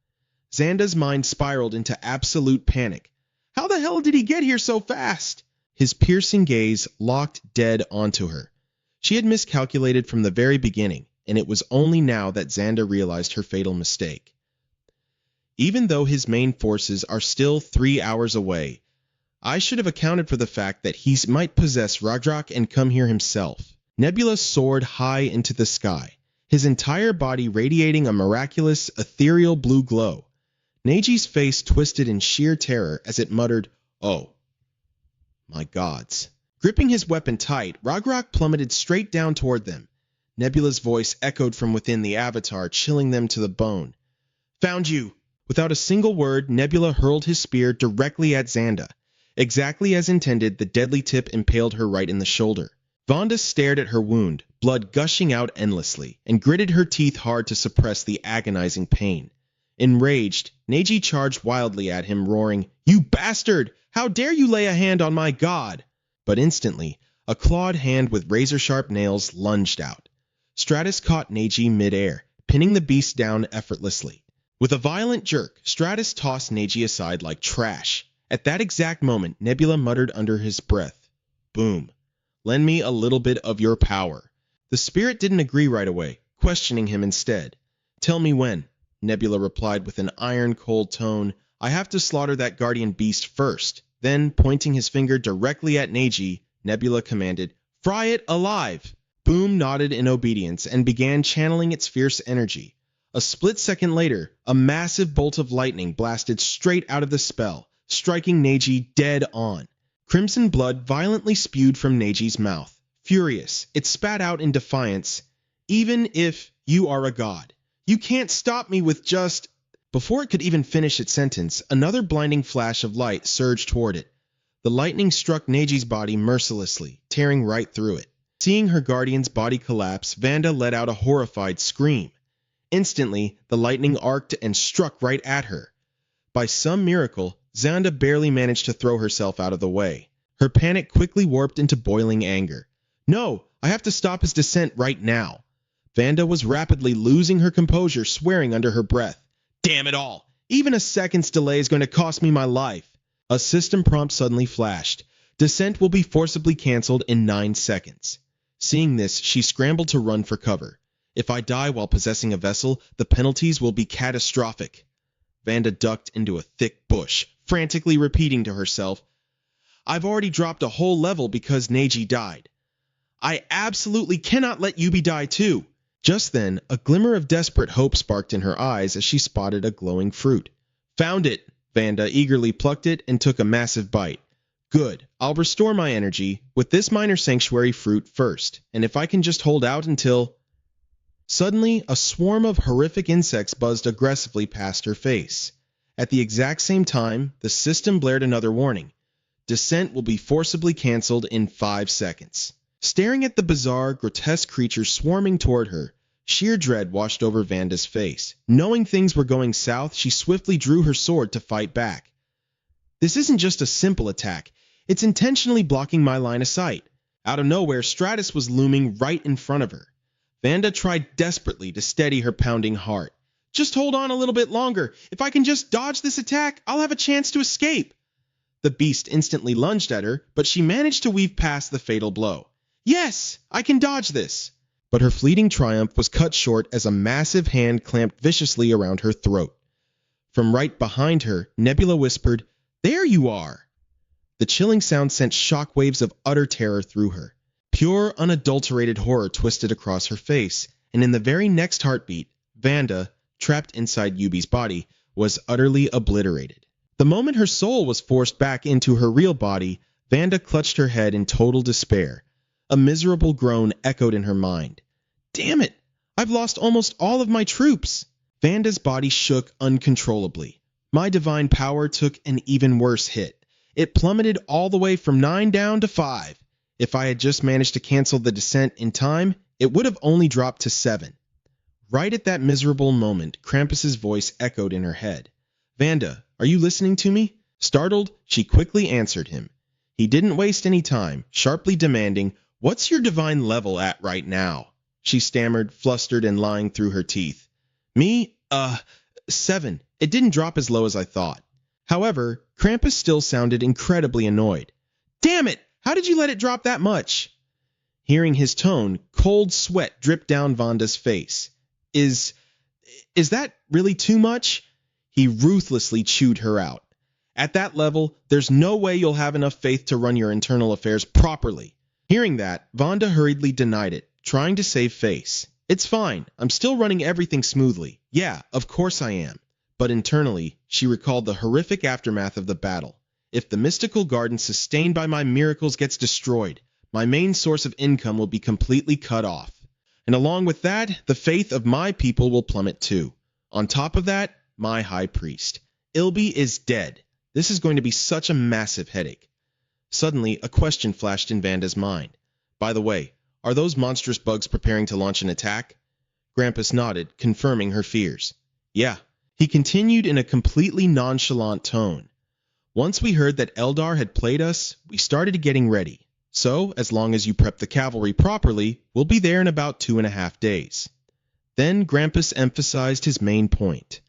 Xanda's mind spiraled into absolute panic. How the hell did he get here so fast? His piercing gaze locked dead onto her. She had miscalculated from the very beginning, and it was only now that Xanda realized her fatal mistake. Even though his main forces are still 3 hours away, I should have accounted for the fact that he might possess Ragrak and come here himself. Nebula soared high into the sky, his entire body radiating a miraculous, ethereal blue glow. Neji's face twisted in sheer terror as it muttered, Oh, my gods. Gripping his weapon tight, Ragrak plummeted straight down toward them. Nebula's voice echoed from within the avatar, chilling them to the bone. Found you! Without a single word, Nebula hurled his spear directly at Xanda. Exactly as intended, the deadly tip impaled her right in the shoulder. Vanda stared at her wound, blood gushing out endlessly, and gritted her teeth hard to suppress the agonizing pain. Enraged, Neji charged wildly at him, roaring, You bastard! How dare you lay a hand on my god? But instantly, a clawed hand with razor-sharp nails lunged out. Stratus caught Neji mid-air, pinning the beast down effortlessly. With a violent jerk, Stratus tossed Neji aside like trash. At that exact moment, Nebula muttered under his breath, Boom. Lend me a little bit of your power. The spirit didn't agree right away, questioning him instead. Tell me when, Nebula replied with an iron-cold tone. I have to slaughter that guardian beast first. Then, pointing his finger directly at Neji, Nebula commanded, Fry it alive! Boom nodded in obedience and began channeling its fierce energy. A split second later, a massive bolt of lightning blasted straight out of the spell, striking Neji dead on. Crimson blood violently spewed from Neji's mouth. Furious, it spat out in defiance. Even if you are a god, you can't stop me with just... Before it could even finish its sentence, another blinding flash of light surged toward it. The lightning struck Neji's body mercilessly, tearing right through it. Seeing her guardian's body collapse, Vanda let out a horrified scream. Instantly, the lightning arced and struck right at her. By some miracle, Xanda barely managed to throw herself out of the way. Her panic quickly warped into boiling anger. No, I have to stop his descent right now. Vanda was rapidly losing her composure, swearing under her breath. Damn it all! Even a second's delay is going to cost me my life. A system prompt suddenly flashed. Descent will be forcibly cancelled in 9 seconds. Seeing this, she scrambled to run for cover. If I die while possessing a vessel, the penalties will be catastrophic. Vanda ducked into a thick bush, frantically repeating to herself, I've already dropped a whole level because Neji died. I absolutely cannot let Yubi die too. Just then, a glimmer of desperate hope sparked in her eyes as she spotted a glowing fruit. Found it! Vanda eagerly plucked it and took a massive bite. Good, I'll restore my energy with this minor sanctuary fruit first, and if I can just hold out until... Suddenly, a swarm of horrific insects buzzed aggressively past her face. At the exact same time, the system blared another warning. Descent will be forcibly cancelled in 5 seconds. Staring at the bizarre, grotesque creatures swarming toward her, sheer dread washed over Vanda's face. Knowing things were going south, she swiftly drew her sword to fight back. This isn't just a simple attack. It's intentionally blocking my line of sight. Out of nowhere, Stratus was looming right in front of her. Vanda tried desperately to steady her pounding heart. Just hold on a little bit longer. If I can just dodge this attack, I'll have a chance to escape. The beast instantly lunged at her, but she managed to weave past the fatal blow. Yes, I can dodge this. But her fleeting triumph was cut short as a massive hand clamped viciously around her throat. From right behind her, Nebula whispered, There you are! The chilling sound sent shockwaves of utter terror through her. Pure, unadulterated horror twisted across her face, and in the very next heartbeat, Vanda, trapped inside Yubi's body, was utterly obliterated. The moment her soul was forced back into her real body, Vanda clutched her head in total despair. A miserable groan echoed in her mind. Damn it! I've lost almost all of my troops! Vanda's body shook uncontrollably. My divine power took an even worse hit. It plummeted all the way from 9 down to 5. If I had just managed to cancel the descent in time, it would have only dropped to 7. Right at that miserable moment, Krampus's voice echoed in her head. Vanda, are you listening to me? Startled, she quickly answered him. He didn't waste any time, sharply demanding, What's your divine level at right now? She stammered, flustered and lying through her teeth. Me? 7. It didn't drop as low as I thought. However, Krampus still sounded incredibly annoyed. Damn it! How did you let it drop that much? Hearing his tone, cold sweat dripped down Vanda's face. Is that really too much? He ruthlessly chewed her out. At that level, there's no way you'll have enough faith to run your internal affairs properly. Hearing that, Vanda hurriedly denied it, trying to save face. It's fine. I'm still running everything smoothly. Yeah, of course I am. But internally, she recalled the horrific aftermath of the battle. If the mystical garden sustained by my miracles gets destroyed, my main source of income will be completely cut off. And along with that, the faith of my people will plummet too. On top of that, my high priest. Ilby is dead. This is going to be such a massive headache. Suddenly, a question flashed in Vanda's mind. By the way, are those monstrous bugs preparing to launch an attack? Grampus nodded, confirming her fears. Yeah. He continued in a completely nonchalant tone. Once we heard that Eldar had played us, we started getting ready. So, as long as you prep the cavalry properly, we'll be there in about 2.5 days. Then Grampus emphasized his main point.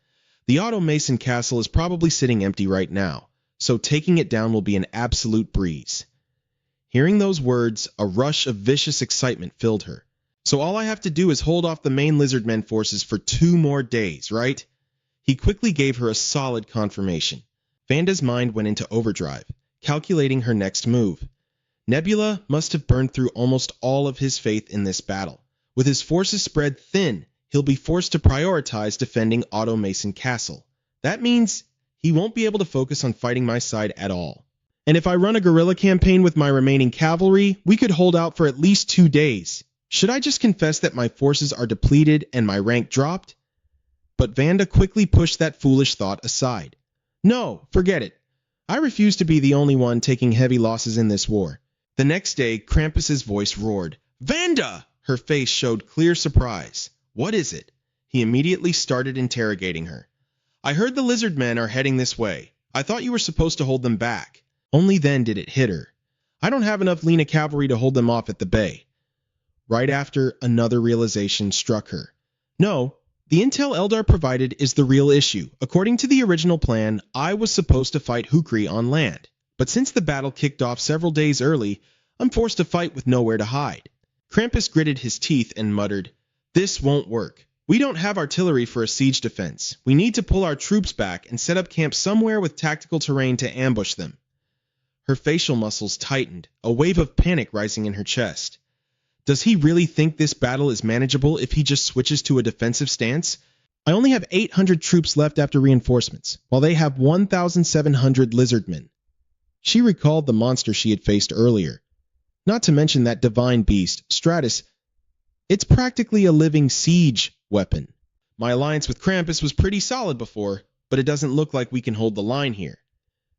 The automason castle is probably sitting empty right now, so taking it down will be an absolute breeze. Hearing those words, a rush of vicious excitement filled her. So all I have to do is hold off the main Lizardmen forces for 2 more days, right? He quickly gave her a solid confirmation. Vanda's mind went into overdrive, calculating her next move. Nebula must have burned through almost all of his faith in this battle. With his forces spread thin, he'll be forced to prioritize defending Automason Castle. That means he won't be able to focus on fighting my side at all. And if I run a guerrilla campaign with my remaining cavalry, we could hold out for at least 2 days. Should I just confess that my forces are depleted and my rank dropped? But Vanda quickly pushed that foolish thought aside. No, forget it. I refuse to be the only one taking heavy losses in this war. The next day, Krampus's voice roared. Vanda! Her face showed clear surprise. What is it? He immediately started interrogating her. I heard the lizard men are heading this way. I thought you were supposed to hold them back. Only then did it hit her. I don't have enough Lena cavalry to hold them off at the bay. Right after, another realization struck her. No, the intel Eldar provided is the real issue. According to the original plan, I was supposed to fight Hukri on land. But since the battle kicked off several days early, I'm forced to fight with nowhere to hide. Krampus gritted his teeth and muttered, This won't work. We don't have artillery for a siege defense. We need to pull our troops back and set up camp somewhere with tactical terrain to ambush them. Her facial muscles tightened, a wave of panic rising in her chest. Does he really think this battle is manageable if he just switches to a defensive stance? I only have 800 troops left after reinforcements, while they have 1,700 lizardmen. She recalled the monster she had faced earlier. Not to mention that divine beast, Stratus. It's practically a living siege weapon. My alliance with Krampus was pretty solid before, but it doesn't look like we can hold the line here.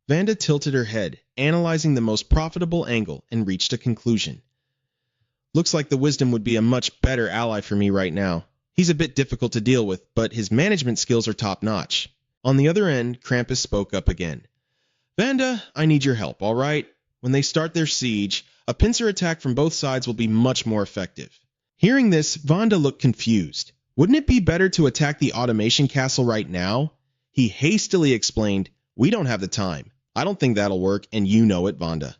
Vanda tilted her head, analyzing the most profitable angle, and reached a conclusion. Looks like the Wisdom would be a much better ally for me right now. He's a bit difficult to deal with, but his management skills are top-notch. On the other end, Krampus spoke up again. Vanda, I need your help, all right? When they start their siege, a pincer attack from both sides will be much more effective. Hearing this, Vanda looked confused. Wouldn't it be better to attack the automation castle right now? He hastily explained, We don't have the time. I don't think that'll work, and you know it, Vanda.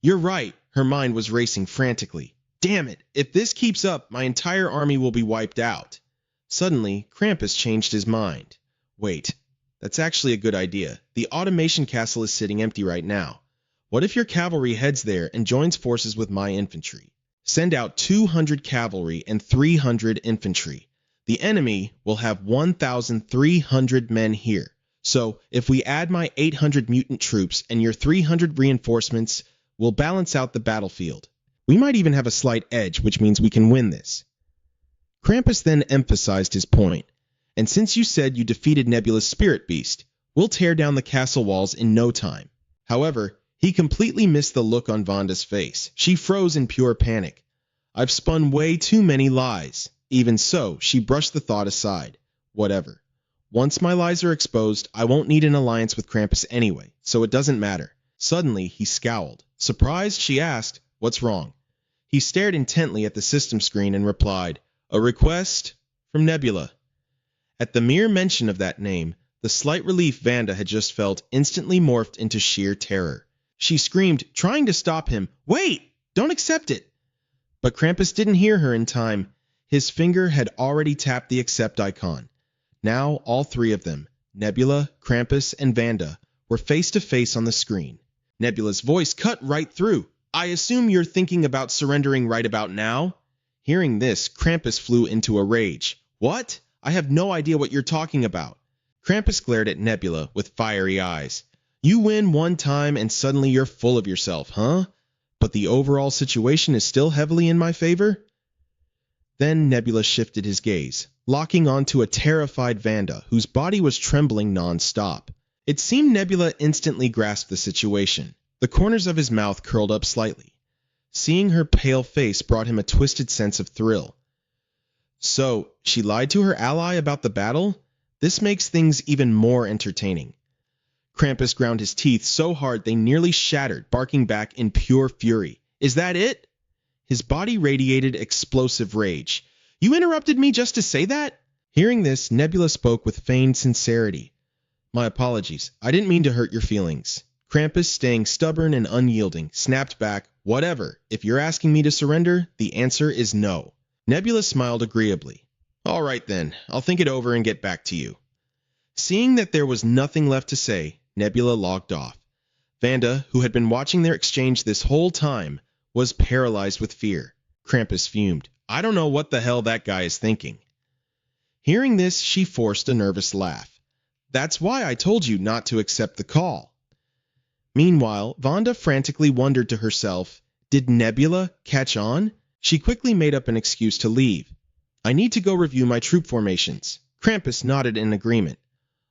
You're right. Her mind was racing frantically. Damn it, if this keeps up, my entire army will be wiped out. Suddenly, Krampus changed his mind. Wait, that's actually a good idea. The automation castle is sitting empty right now. What if your cavalry heads there and joins forces with my infantry? Send out 200 cavalry and 300 infantry. The enemy will have 1,300 men here. So, if we add my 800 mutant troops and your 300 reinforcements, we'll balance out the battlefield. We might even have a slight edge, which means we can win this. Krampus then emphasized his point. And since you said you defeated Nebula's spirit beast, we'll tear down the castle walls in no time. However, he completely missed the look on Vanda's face. She froze in pure panic. I've spun way too many lies. Even so, she brushed the thought aside. Whatever. Once my lies are exposed, I won't need an alliance with Krampus anyway, so it doesn't matter. Suddenly, he scowled. Surprised, she asked, What's wrong? He stared intently at the system screen and replied, A request from Nebula. At the mere mention of that name, the slight relief Vanda had just felt instantly morphed into sheer terror. She screamed, trying to stop him, Wait! Don't accept it! But Krampus didn't hear her in time. His finger had already tapped the accept icon. Now all three of them, Nebula, Krampus, and Vanda, were face to face on the screen. Nebula's voice cut right through. I assume you're thinking about surrendering right about now? Hearing this, Krampus flew into a rage. What? I have no idea what you're talking about. Krampus glared at Nebula with fiery eyes. You win one time and suddenly you're full of yourself, huh? But the overall situation is still heavily in my favor? Then Nebula shifted his gaze, locking onto a terrified Vanda whose body was trembling non-stop. It seemed Nebula instantly grasped the situation. The corners of his mouth curled up slightly. Seeing her pale face brought him a twisted sense of thrill. So, she lied to her ally about the battle? This makes things even more entertaining. Krampus ground his teeth so hard they nearly shattered, barking back in pure fury. Is that it? His body radiated explosive rage. You interrupted me just to say that? Hearing this, Nebula spoke with feigned sincerity. My apologies. I didn't mean to hurt your feelings. Krampus, staying stubborn and unyielding, snapped back, Whatever. If you're asking me to surrender, the answer is no. Nebula smiled agreeably. All right then, I'll think it over and get back to you. Seeing that there was nothing left to say, Nebula logged off. Vanda, who had been watching their exchange this whole time, was paralyzed with fear. Krampus fumed. I don't know what the hell that guy is thinking. Hearing this, she forced a nervous laugh. That's why I told you not to accept the call. Meanwhile, Vonda frantically wondered to herself, did Nebula catch on? She quickly made up an excuse to leave. I need to go review my troop formations. Krampus nodded in agreement.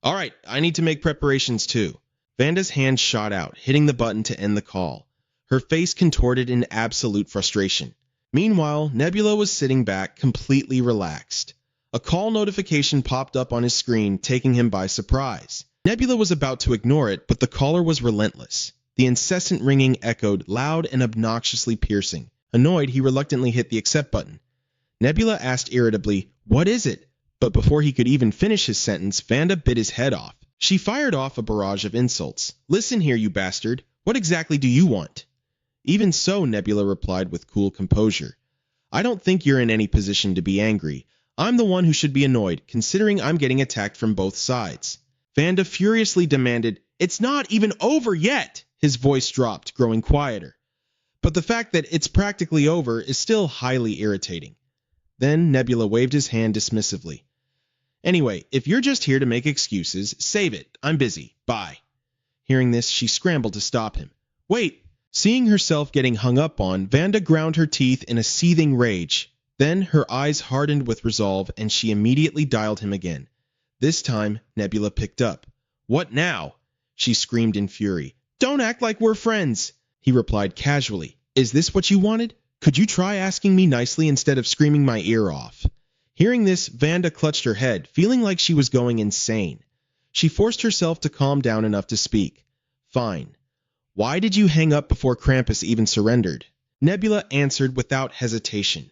All right, I need to make preparations too. Vanda's hand shot out, hitting the button to end the call. Her face contorted in absolute frustration. Meanwhile, Nebula was sitting back, completely relaxed. A call notification popped up on his screen, taking him by surprise. Nebula was about to ignore it, but the caller was relentless. The incessant ringing echoed, loud and obnoxiously piercing. Annoyed, he reluctantly hit the accept button. Nebula asked irritably, "What is it?" But before he could even finish his sentence, Vanda bit his head off. She fired off a barrage of insults. "Listen here, you bastard. What exactly do you want?" "Even so," Nebula replied with cool composure. "I don't think you're in any position to be angry. I'm the one who should be annoyed, considering I'm getting attacked from both sides." Vanda furiously demanded, "It's not even over yet!" His voice dropped, growing quieter. But the fact that it's practically over is still highly irritating. Then Nebula waved his hand dismissively. "Anyway, if you're just here to make excuses, save it. I'm busy. Bye." Hearing this, she scrambled to stop him. "Wait!" Seeing herself getting hung up on, Vanda ground her teeth in a seething rage. Then her eyes hardened with resolve, and she immediately dialed him again. This time, Nebula picked up. "What now?" she screamed in fury. "Don't act like we're friends," he replied casually. "Is this what you wanted? Could you try asking me nicely instead of screaming my ear off?" Hearing this, Vanda clutched her head, feeling like she was going insane. She forced herself to calm down enough to speak. "Fine. Why did you hang up before Krampus even surrendered?" Nebula answered without hesitation.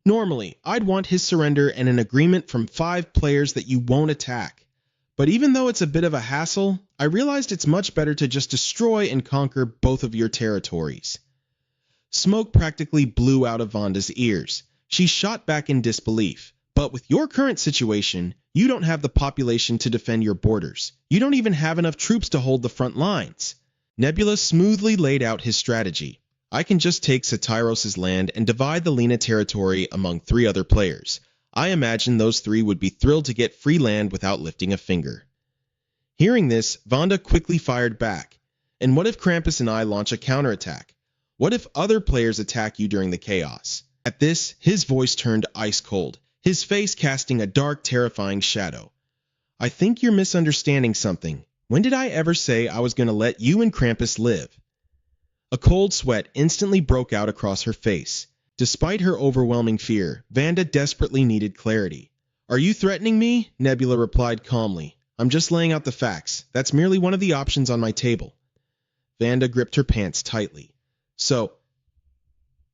"Normally, I'd want his surrender and an agreement from 5 players that you won't attack. But even though it's a bit of a hassle, I realized it's much better to just destroy and conquer both of your territories." Smoke practically blew out of Vanda's ears. She shot back in disbelief. "But with your current situation, you don't have the population to defend your borders. You don't even have enough troops to hold the front lines." Nebula smoothly laid out his strategy. "I can just take Satyros's land and divide the Lena territory among 3 other players. I imagine those 3 would be thrilled to get free land without lifting a finger." Hearing this, Vanda quickly fired back. "And what if Krampus and I launch a counterattack? What if other players attack you during the chaos?" At this, his voice turned ice cold, his face casting a dark, terrifying shadow. "I think you're misunderstanding something. When did I ever say I was going to let you and Krampus live?" A cold sweat instantly broke out across her face. Despite her overwhelming fear, Vanda desperately needed clarity. "Are you threatening me?" Nebula replied calmly. "I'm just laying out the facts. That's merely one of the options on my table." Vanda gripped her pants tightly. "So,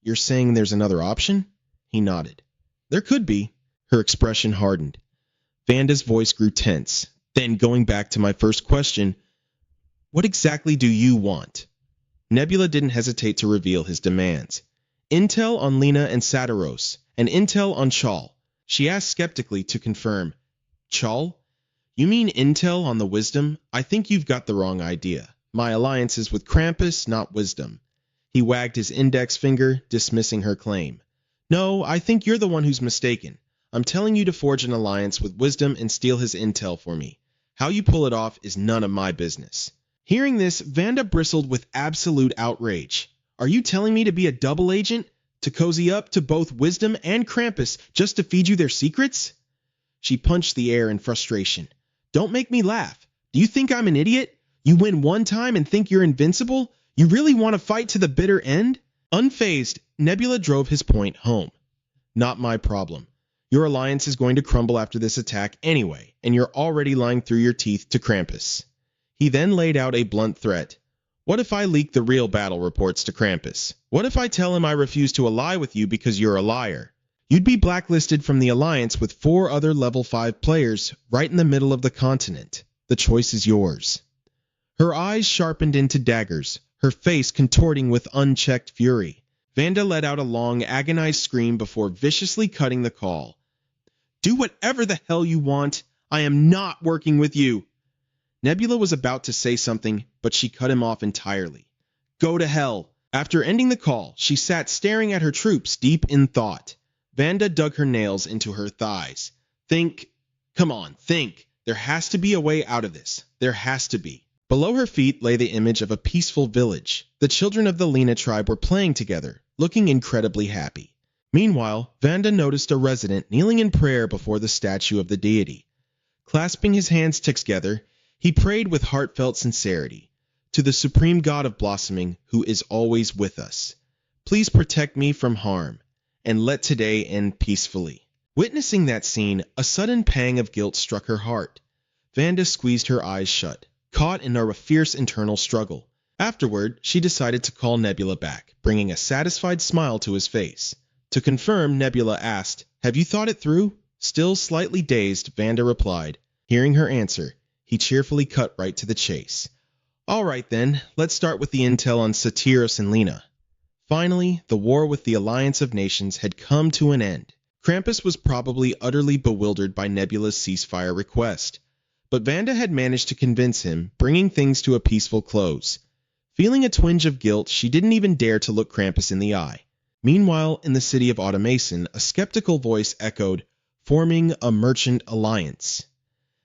you're saying there's another option?" He nodded. "There could be." Her expression hardened. Vanda's voice grew tense. Then, going back to my first question, "What exactly do you want?" Nebula didn't hesitate to reveal his demands. "Intel on Lena and Satyros, and intel on Chal." She asked skeptically to confirm. "Chal? You mean intel on the Wisdom? I think you've got the wrong idea. My alliance is with Krampus, not Wisdom." He wagged his index finger, dismissing her claim. "No, I think you're the one who's mistaken. I'm telling you to forge an alliance with Wisdom and steal his intel for me. How you pull it off is none of my business." Hearing this, Vanda bristled with absolute outrage. "Are you telling me to be a double agent? To cozy up to both Wisdom and Krampus just to feed you their secrets?" She punched the air in frustration. "Don't make me laugh. Do you think I'm an idiot? You win one time and think you're invincible? You really want to fight to the bitter end?" Unfazed, Nebula drove his point home. "Not my problem. Your alliance is going to crumble after this attack anyway, and you're already lying through your teeth to Krampus." He then laid out a blunt threat. "What if I leak the real battle reports to Krampus? What if I tell him I refuse to ally with you because you're a liar? You'd be blacklisted from the alliance with 4 other level 5 players right in the middle of the continent. The choice is yours." Her eyes sharpened into daggers, her face contorting with unchecked fury. Vanda let out a long, agonized scream before viciously cutting the call. "Do whatever the hell you want. I am not working with you." Nebula was about to say something, but she cut him off entirely. "Go to hell." After ending the call, she sat staring at her troops deep in thought. Vanda dug her nails into her thighs. "Think. Come on, think. There has to be a way out of this. There has to be." Below her feet lay the image of a peaceful village. The children of the Lena tribe were playing together, looking incredibly happy. Meanwhile, Vanda noticed a resident kneeling in prayer before the statue of the deity. Clasping his hands together, he prayed with heartfelt sincerity. To the supreme god of blossoming, who is always with us, please protect me from harm, and let today end peacefully. Witnessing that scene, a sudden pang of guilt struck her heart. Vanda squeezed her eyes shut, caught in a fierce internal struggle. Afterward, she decided to call Nebula back, bringing a satisfied smile to his face. To confirm, Nebula asked, "Have you thought it through?" Still slightly dazed, Vanda replied. Hearing her answer, he cheerfully cut right to the chase. "All right then, let's start with the intel on Satyrus and Lena." Finally, the war with the Alliance of Nations had come to an end. Krampus was probably utterly bewildered by Nebula's ceasefire request, but Vanda had managed to convince him, bringing things to a peaceful close. Feeling a twinge of guilt, she didn't even dare to look Krampus in the eye. Meanwhile, in the city of Automation, a skeptical voice echoed, "Forming a merchant alliance."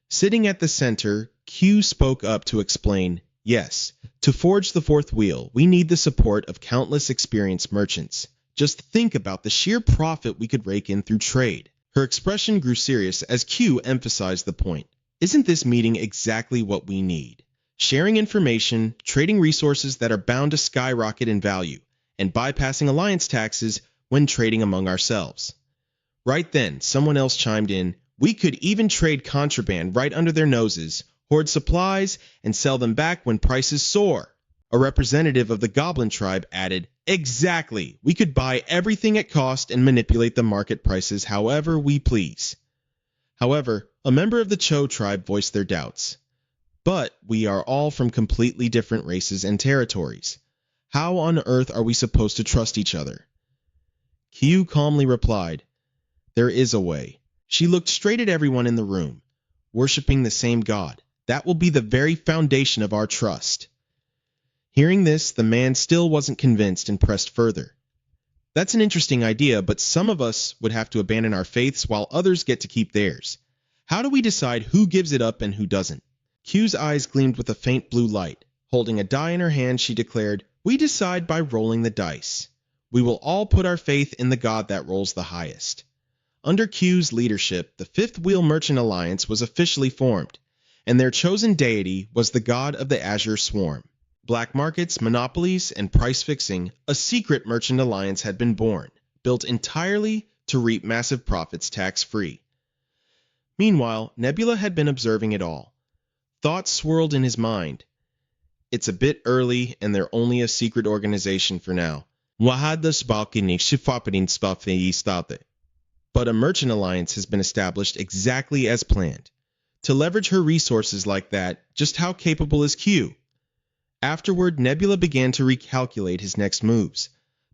Sitting at the center, Q spoke up to explain, "Yes, to forge the fourth wheel, we need the support of countless experienced merchants. Just think about the sheer profit we could rake in through trade." Her expression grew serious as Q emphasized the point. "Isn't this meeting exactly what we need? Sharing information, trading resources that are bound to skyrocket in value, and bypassing alliance taxes when trading among ourselves." Right then, someone else chimed in, "We could even trade contraband right under their noses, hoard supplies, and sell them back when prices soar." A representative of the Goblin tribe added, "Exactly! We could buy everything at cost and manipulate the market prices however we please." However, a member of the Cho tribe voiced their doubts. "But we are all from completely different races and territories. How on earth are we supposed to trust each other?" Q calmly replied, "There is a way." She looked straight at everyone in the room. "Worshipping the same God. That will be the very foundation of our trust." Hearing this, the man still wasn't convinced and pressed further. "That's an interesting idea, but some of us would have to abandon our faiths while others get to keep theirs. How do we decide who gives it up and who doesn't?" Q's eyes gleamed with a faint blue light. Holding a die in her hand, she declared, "We decide by rolling the dice. We will all put our faith in the god that rolls the highest." Under Q's leadership, the Fifth Wheel Merchant Alliance was officially formed, and their chosen deity was the god of the Azure Swarm. Black markets, monopolies, and price fixing, a secret merchant alliance had been born, built entirely to reap massive profits tax-free. Meanwhile, Nebula had been observing it all. Thoughts swirled in his mind. It's a bit early, and they're only a secret organization for now. But a merchant alliance has been established exactly as planned. To leverage her resources like that, just how capable is Q? Afterward, Nebula began to recalculate his next moves.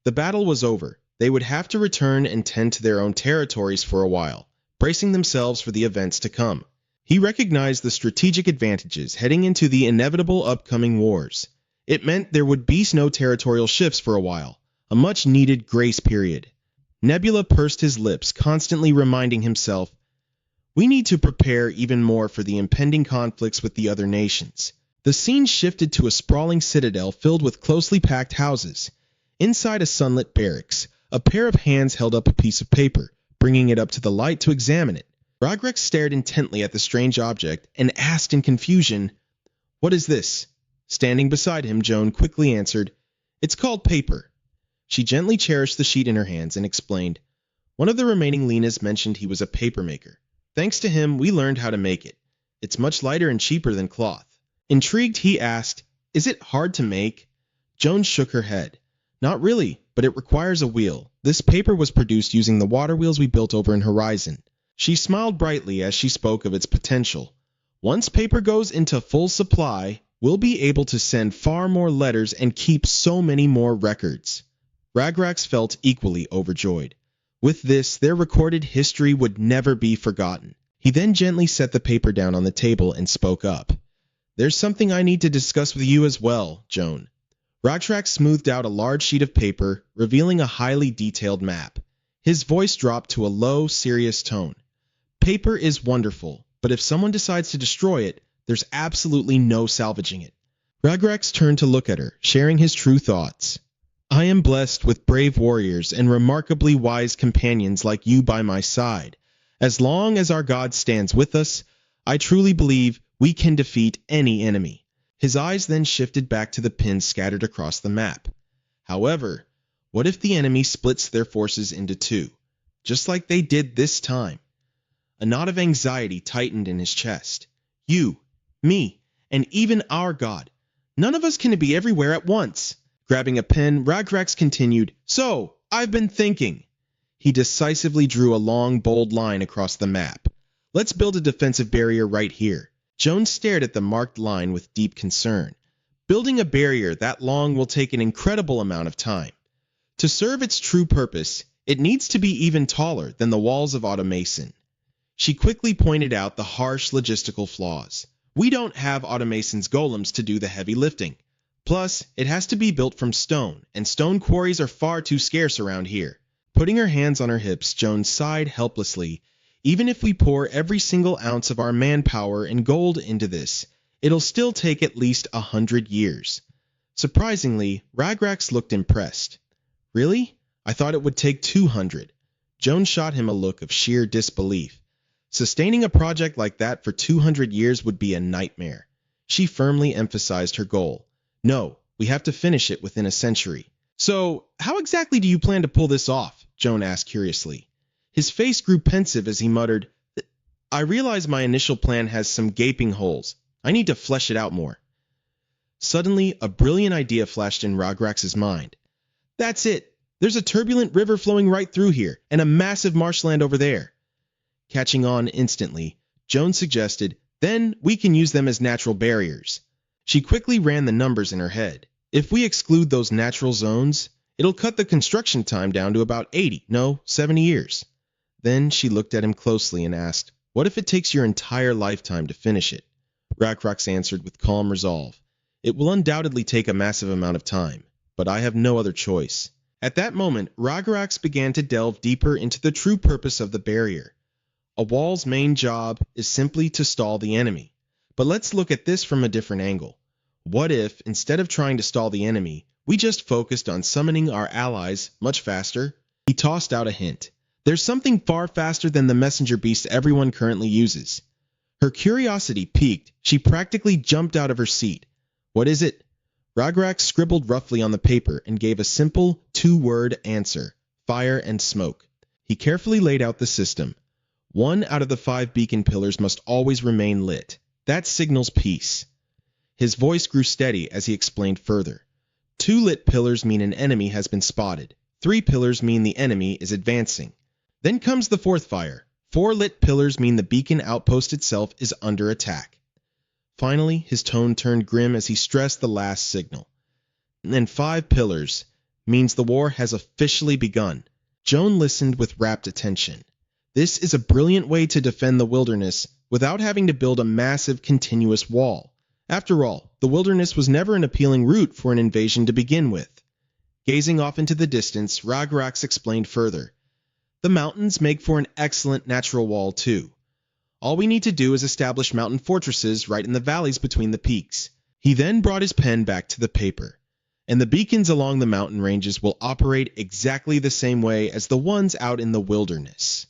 The battle was over. They would have to return and tend to their own territories for a while, bracing themselves for the events to come. He recognized the strategic advantages heading into the inevitable upcoming wars. It meant there would be no territorial shifts for a while, a much-needed grace period. Nebula pursed his lips, constantly reminding himself, "We need to prepare even more for the impending conflicts with the other nations." The scene shifted to a sprawling citadel filled with closely packed houses. Inside a sunlit barracks, a pair of hands held up a piece of paper, bringing it up to the light to examine it. Ragrex stared intently at the strange object and asked in confusion, "What is this?" Standing beside him, Joan quickly answered, "It's called paper." She gently cherished the sheet in her hands and explained, "One of the remaining Lenas mentioned he was a paper maker. Thanks to him, we learned how to make it. It's much lighter and cheaper than cloth." Intrigued, he asked, "Is it hard to make?" Joan shook her head. "Not really, but it requires a wheel. This paper was produced using the water wheels we built over in Horizon." She smiled brightly as she spoke of its potential. "Once paper goes into full supply, we'll be able to send far more letters and keep so many more records." Ragrax felt equally overjoyed. With this, their recorded history would never be forgotten. He then gently set the paper down on the table and spoke up. "There's something I need to discuss with you as well, Joan." Ragrax smoothed out a large sheet of paper, revealing a highly detailed map. His voice dropped to a low, serious tone. "Paper is wonderful, but if someone decides to destroy it, there's absolutely no salvaging it. Ragrax turned to look at her, sharing his true thoughts. I am blessed with brave warriors and remarkably wise companions like you by my side. As long as our God stands with us, I truly believe we can defeat any enemy. His eyes then shifted back to the pins scattered across the map. However, what if the enemy splits their forces into two, just like they did this time? A knot of anxiety tightened in his chest. You, me, and even our God. None of us can be everywhere at once. Grabbing a pen, Ragrax continued, So, I've been thinking. He decisively drew a long, bold line across the map. Let's build a defensive barrier right here. Jones stared at the marked line with deep concern. Building a barrier that long will take an incredible amount of time. To serve its true purpose, it needs to be even taller than the walls of automason. She quickly pointed out the harsh logistical flaws. We don't have automason's golems to do the heavy lifting. Plus, it has to be built from stone, and stone quarries are far too scarce around here. Putting her hands on her hips, Jones sighed helplessly. Even if we pour every single ounce of our manpower and gold into this, it'll still take at least 100 years. Surprisingly, Ragrax looked impressed. Really? I thought it would take 200. Jones shot him a look of sheer disbelief. Sustaining a project like that for 200 years would be a nightmare. She firmly emphasized her goal. No, we have to finish it within a century. So, how exactly do you plan to pull this off? Joan asked curiously. His face grew pensive as he muttered, I realize my initial plan has some gaping holes. I need to flesh it out more. Suddenly, a brilliant idea flashed in Ragrax's mind. That's it. There's a turbulent river flowing right through here, and a massive marshland over there. Catching on instantly, Joan suggested, then we can use them as natural barriers. She quickly ran the numbers in her head. If we exclude those natural zones, it'll cut the construction time down to about 70 years. Then she looked at him closely and asked, what if it takes your entire lifetime to finish it? Ragrax answered with calm resolve. It will undoubtedly take a massive amount of time, but I have no other choice. At that moment, Ragrax began to delve deeper into the true purpose of the barrier. A wall's main job is simply to stall the enemy. But let's look at this from a different angle. What if, instead of trying to stall the enemy, we just focused on summoning our allies much faster? He tossed out a hint. There's something far faster than the messenger beast everyone currently uses. Her curiosity piqued. She practically jumped out of her seat. What is it? Ragrax scribbled roughly on the paper and gave a simple, two-word answer. Fire and smoke. He carefully laid out the system. 1 out of the 5 beacon pillars must always remain lit. That signals peace. His voice grew steady as he explained further. 2 lit pillars mean an enemy has been spotted. 3 pillars mean the enemy is advancing. Then comes the 4th fire. 4 lit pillars mean the beacon outpost itself is under attack. Finally, his tone turned grim as he stressed the last signal. And 5 pillars means the war has officially begun. Joan listened with rapt attention. This is a brilliant way to defend the wilderness without having to build a massive continuous wall. After all, the wilderness was never an appealing route for an invasion to begin with. Gazing off into the distance, Ragrax explained further. The mountains make for an excellent natural wall too. All we need to do is establish mountain fortresses right in the valleys between the peaks. He then brought his pen back to the paper. And the beacons along the mountain ranges will operate exactly the same way as the ones out in the wilderness.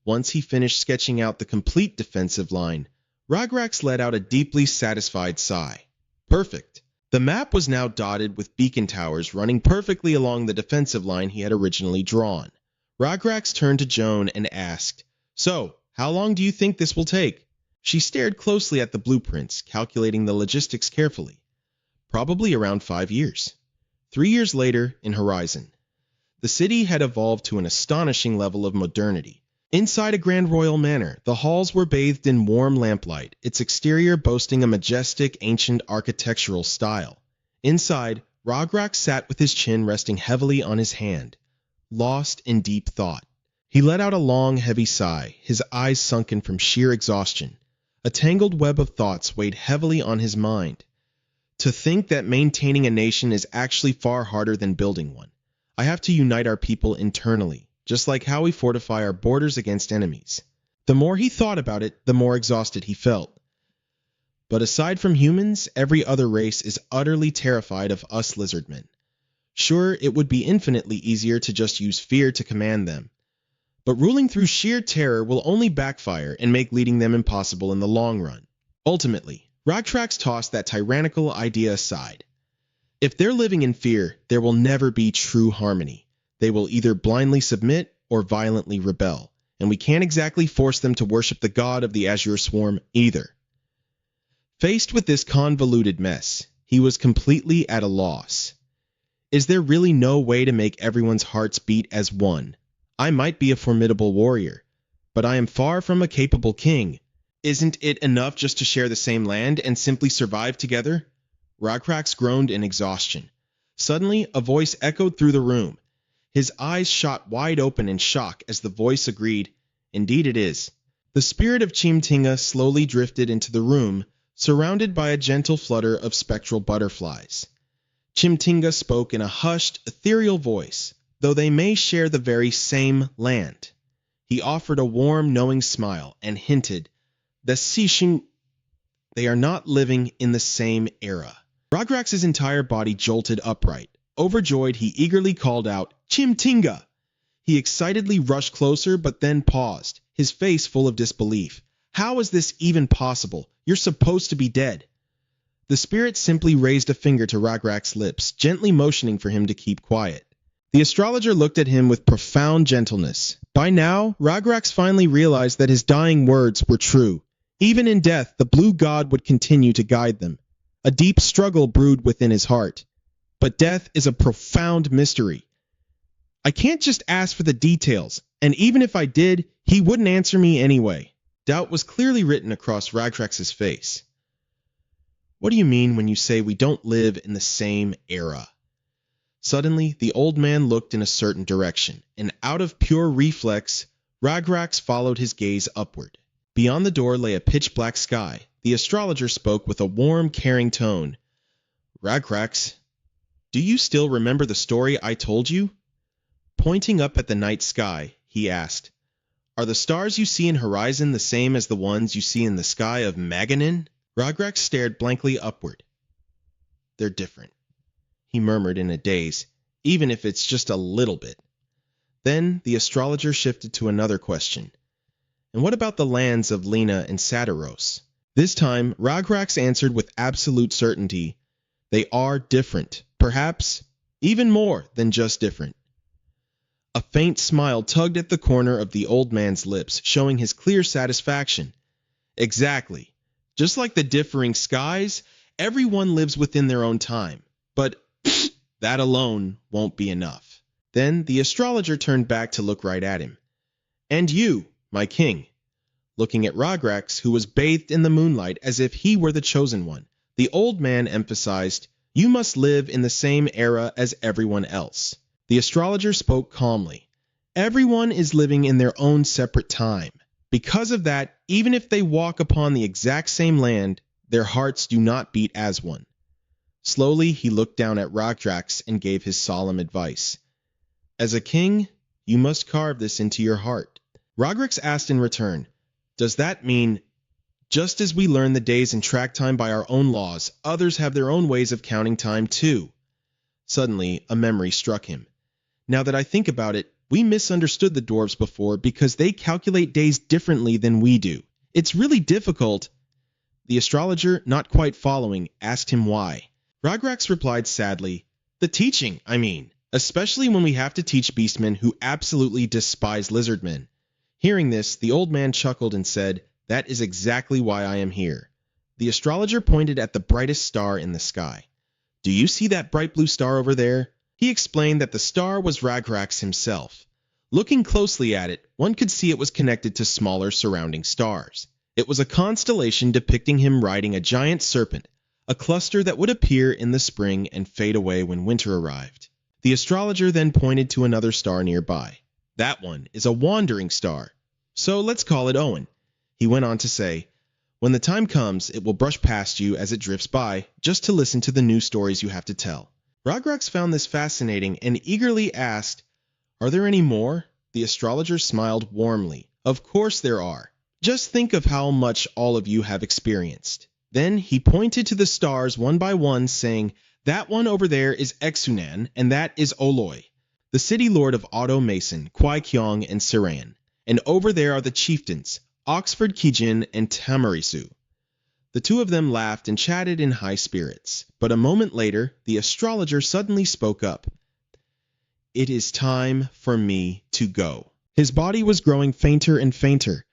Once he finished sketching out the complete defensive line, Ragrax let out a deeply satisfied sigh. Perfect. The map was now dotted with beacon towers running perfectly along the defensive line he had originally drawn. Ragrax turned to Joan and asked, So, how long do you think this will take? She stared closely at the blueprints, calculating the logistics carefully. Probably around 5 years. 3 years later, in Horizon. The city had evolved to an astonishing level of modernity. Inside a grand royal manor, the halls were bathed in warm lamplight, its exterior boasting a majestic, ancient architectural style. Inside, Ragrax sat with his chin resting heavily on his hand, lost in deep thought. He let out a long, heavy sigh, his eyes sunken from sheer exhaustion. A tangled web of thoughts weighed heavily on his mind. To think that maintaining a nation is actually far harder than building one. I have to unite our people internally, just like how we fortify our borders against enemies. The more he thought about it, the more exhausted he felt. But aside from humans, every other race is utterly terrified of us lizardmen. Sure, it would be infinitely easier to just use fear to command them. But ruling through sheer terror will only backfire and make leading them impossible in the long run. Ultimately, Rogtrax tossed that tyrannical idea aside. If they're living in fear, there will never be true harmony. They will either blindly submit or violently rebel, and we can't exactly force them to worship the god of the Azure Swarm either. Faced with this convoluted mess, he was completely at a loss. Is there really no way to make everyone's hearts beat as one? I might be a formidable warrior, but I am far from a capable king. Isn't it enough just to share the same land and simply survive together? Rogtrax groaned in exhaustion. Suddenly, a voice echoed through the room. His eyes shot wide open in shock as the voice agreed, "Indeed it is." The spirit of Chimtinga slowly drifted into the room, surrounded by a gentle flutter of spectral butterflies. Chimtinga spoke in a hushed, ethereal voice, though they may share the very same land. He offered a warm, knowing smile and hinted that they are not living in the same era. Rograx's entire body jolted upright. Overjoyed, he eagerly called out, "Chimtinga!" He excitedly rushed closer, but then paused, his face full of disbelief. "How is this even possible? You're supposed to be dead." The spirit simply raised a finger to Rograx's lips, gently motioning for him to keep quiet. The astrologer looked at him with profound gentleness. By now, Rograx finally realized that his dying words were true. Even in death, the blue god would continue to guide them. A deep struggle brewed within his heart. But death is a profound mystery. I can't just ask for the details, and even if I did, he wouldn't answer me anyway. Doubt was clearly written across Rograx's face. What do you mean when you say we don't live in the same era? Suddenly, the old man looked in a certain direction, and out of pure reflex, Rograx followed his gaze upward. Beyond the door lay a pitch-black sky. The astrologer spoke with a warm, caring tone. "Rograx, do you still remember the story I told you?" Pointing up at the night sky, he asked, "Are the stars you see in horizon the same as the ones you see in the sky of Maganin?" Rograx stared blankly upward. "They're different," he murmured in a daze, "even if it's just a little bit." Then the astrologer shifted to another question. "And what about the lands of Lena and Satiros?" This time, Rograx answered with absolute certainty. They are different, perhaps even more than just different. A faint smile tugged at the corner of the old man's lips, showing his clear satisfaction. "Exactly. Just like the differing skies, everyone lives within their own time. But that alone won't be enough." Then the astrologer turned back to look right at him. "And you, my king." Looking at Rograx, who was bathed in the moonlight as if he were the chosen one, the old man emphasized, "You must live in the same era as everyone else." The astrologer spoke calmly. "Everyone is living in their own separate time. Because of that, even if they walk upon the exact same land, their hearts do not beat as one." Slowly, he looked down at Rograx and gave his solemn advice. "As a king, you must carve this into your heart." Rograx asked in return, "Does that mean, just as we learn the days and track time by our own laws, others have their own ways of counting time too?" Suddenly, a memory struck him. "Now that I think about it, we misunderstood the dwarves before because they calculate days differently than we do. It's really difficult." The astrologer, not quite following, asked him why. Rograx replied sadly, "The teaching, I mean, especially when we have to teach beastmen who absolutely despise lizardmen." Hearing this, the old man chuckled and said, "That is exactly why I am here." The astrologer pointed at the brightest star in the sky. "Do you see that bright blue star over there?" He explained that the star was Rograx himself. Looking closely at it, one could see it was connected to smaller surrounding stars. It was a constellation depicting him riding a giant serpent, a cluster that would appear in the spring and fade away when winter arrived. The astrologer then pointed to another star nearby. "That one is a wandering star, so let's call it Owen." He went on to say, "When the time comes, it will brush past you as it drifts by, just to listen to the new stories you have to tell." Rograx found this fascinating and eagerly asked, "Are there any more?" The astrologer smiled warmly. "Of course there are. Just think of how much all of you have experienced. Then he pointed to the stars one by one, saying, "That one over there is Exunan, and that is Oloi, the city lord of Auto Mason, Kwai Kyong, and Siran. And over there are the chieftains, Oxford Kijin and Tamarisu." The two of them laughed and chatted in high spirits, but a moment later, the astrologer suddenly spoke up. "It is time for me to go." His body was growing fainter and fainter.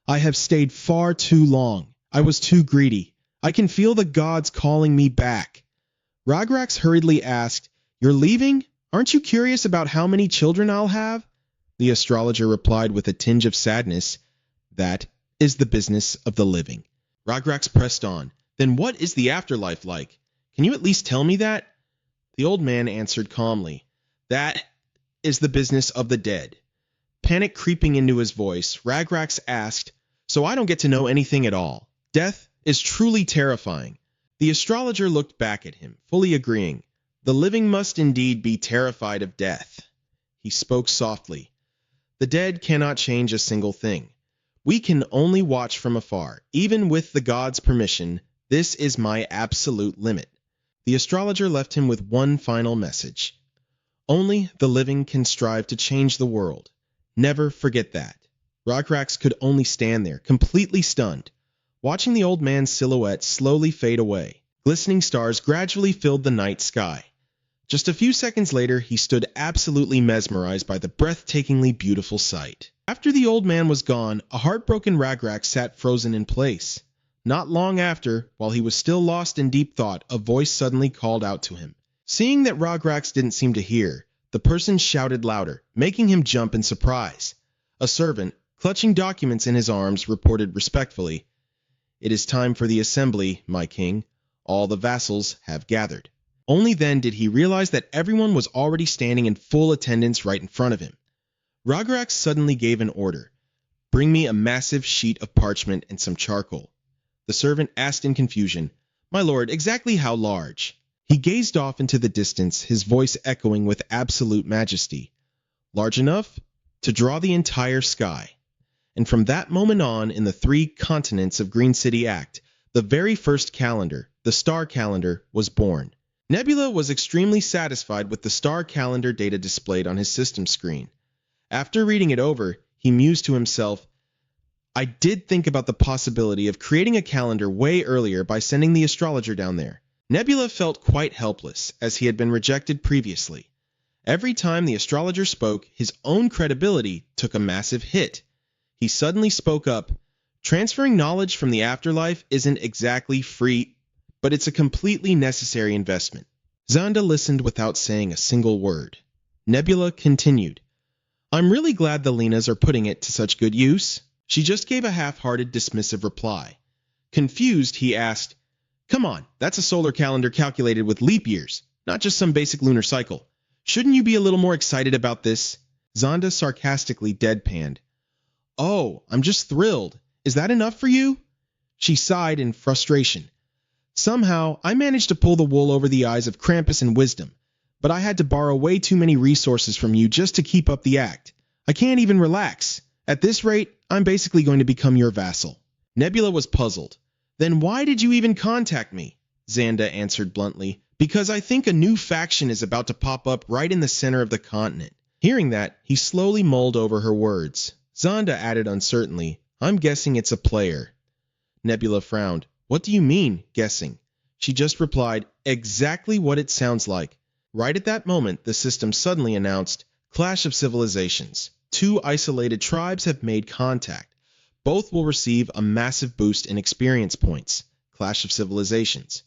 "I have stayed far too long. I was too greedy. I can feel the gods calling me back." Ragrax hurriedly asked, "You're leaving? Aren't you curious about how many children I'll have?" The astrologer replied with a tinge of sadness, "That is the business of the living." Ragrax pressed on, "Then what is the afterlife like? Can you at least tell me that?" The old man answered calmly, "That is the business of the dead." Panic creeping into his voice, Ragrax asked, "So I don't get to know anything at all? Death is truly terrifying." The astrologer looked back at him, fully agreeing. The living must indeed be terrified of death. He spoke softly. "The dead cannot change a single thing. We can only watch from afar. Even with the gods' permission, this is my absolute limit." The astrologer left him with one final message. Only the living can strive to change the world. Never forget that. Ragrax could only stand there, completely stunned, watching the old man's silhouette slowly fade away. Glistening stars gradually filled the night sky. Just a few seconds later, he stood absolutely mesmerized by the breathtakingly beautiful sight. After the old man was gone, a heartbroken Ragrax sat frozen in place. Not long after, while he was still lost in deep thought, a voice suddenly called out to him. Seeing that Ragrax didn't seem to hear, the person shouted louder, making him jump in surprise. A servant, clutching documents in his arms, reported respectfully, "It is time for the assembly, my king. All the vassals have gathered." Only then did he realize that everyone was already standing in full attendance right in front of him. Ragrax suddenly gave an order. "Bring me a massive sheet of parchment and some charcoal." The servant asked in confusion, "My lord, exactly how large?" He gazed off into the distance, his voice echoing with absolute majesty. "Large enough to draw the entire sky." And from that moment on, in the 3 continents of Green City Act, the very first calendar, the star calendar, was born. Nebula was extremely satisfied with the star calendar data displayed on his system screen. After reading it over, he mused to himself, "I did think about the possibility of creating a calendar way earlier by sending the astrologer down there." Nebula felt quite helpless, as he had been rejected previously. Every time the astrologer spoke, his own credibility took a massive hit. He suddenly spoke up, "Transferring knowledge from the afterlife isn't exactly free, but it's a completely necessary investment." Xanda listened without saying a single word. Nebula continued, "I'm really glad the Lenas are putting it to such good use." She just gave a half-hearted, dismissive reply. Confused, he asked, "Come on, that's a solar calendar calculated with leap years, not just some basic lunar cycle. Shouldn't you be a little more excited about this?" Xanda sarcastically deadpanned, "Oh, I'm just thrilled. Is that enough for you?" She sighed in frustration. "Somehow, I managed to pull the wool over the eyes of Krampus and Wisdom, but I had to borrow way too many resources from you just to keep up the act. I can't even relax. At this rate, I'm basically going to become your vassal." Nebula was puzzled. "Then why did you even contact me?" Xanda answered bluntly, "Because I think a new faction is about to pop up right in the center of the continent." Hearing that, he slowly mulled over her words. Xanda added uncertainly, "I'm guessing it's a player." Nebula frowned. "What do you mean, guessing?" She just replied, "Exactly what it sounds like." Right at that moment, the system suddenly announced, "Clash of Civilizations. 2 isolated tribes have made contact. Both will receive a massive boost in experience points. Clash of Civilizations.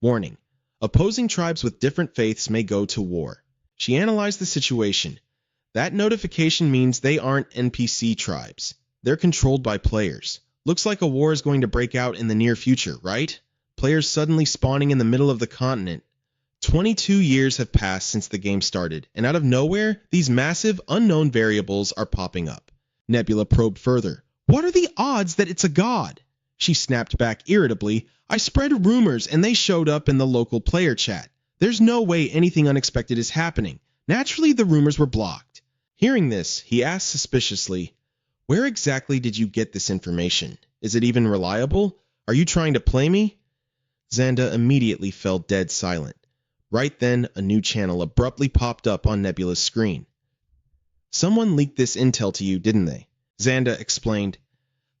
Warning: opposing tribes with different faiths may go to war." She analyzed the situation. That notification means they aren't NPC tribes. They're controlled by players. Looks like a war is going to break out in the near future, right? Players suddenly spawning in the middle of the continent. 22 years have passed since the game started, and out of nowhere, these massive, unknown variables are popping up. Nebula probed further. "What are the odds that it's a god?" She snapped back irritably, "I spread rumors and they showed up in the local player chat. There's no way anything unexpected is happening. Naturally, the rumors were blocked." Hearing this, he asked suspiciously, "Where exactly did you get this information? Is it even reliable? Are you trying to play me? Xanda immediately fell dead silent. Right then, a new channel abruptly popped up on Nebula's screen. Someone leaked this intel to you, didn't they? Xanda explained.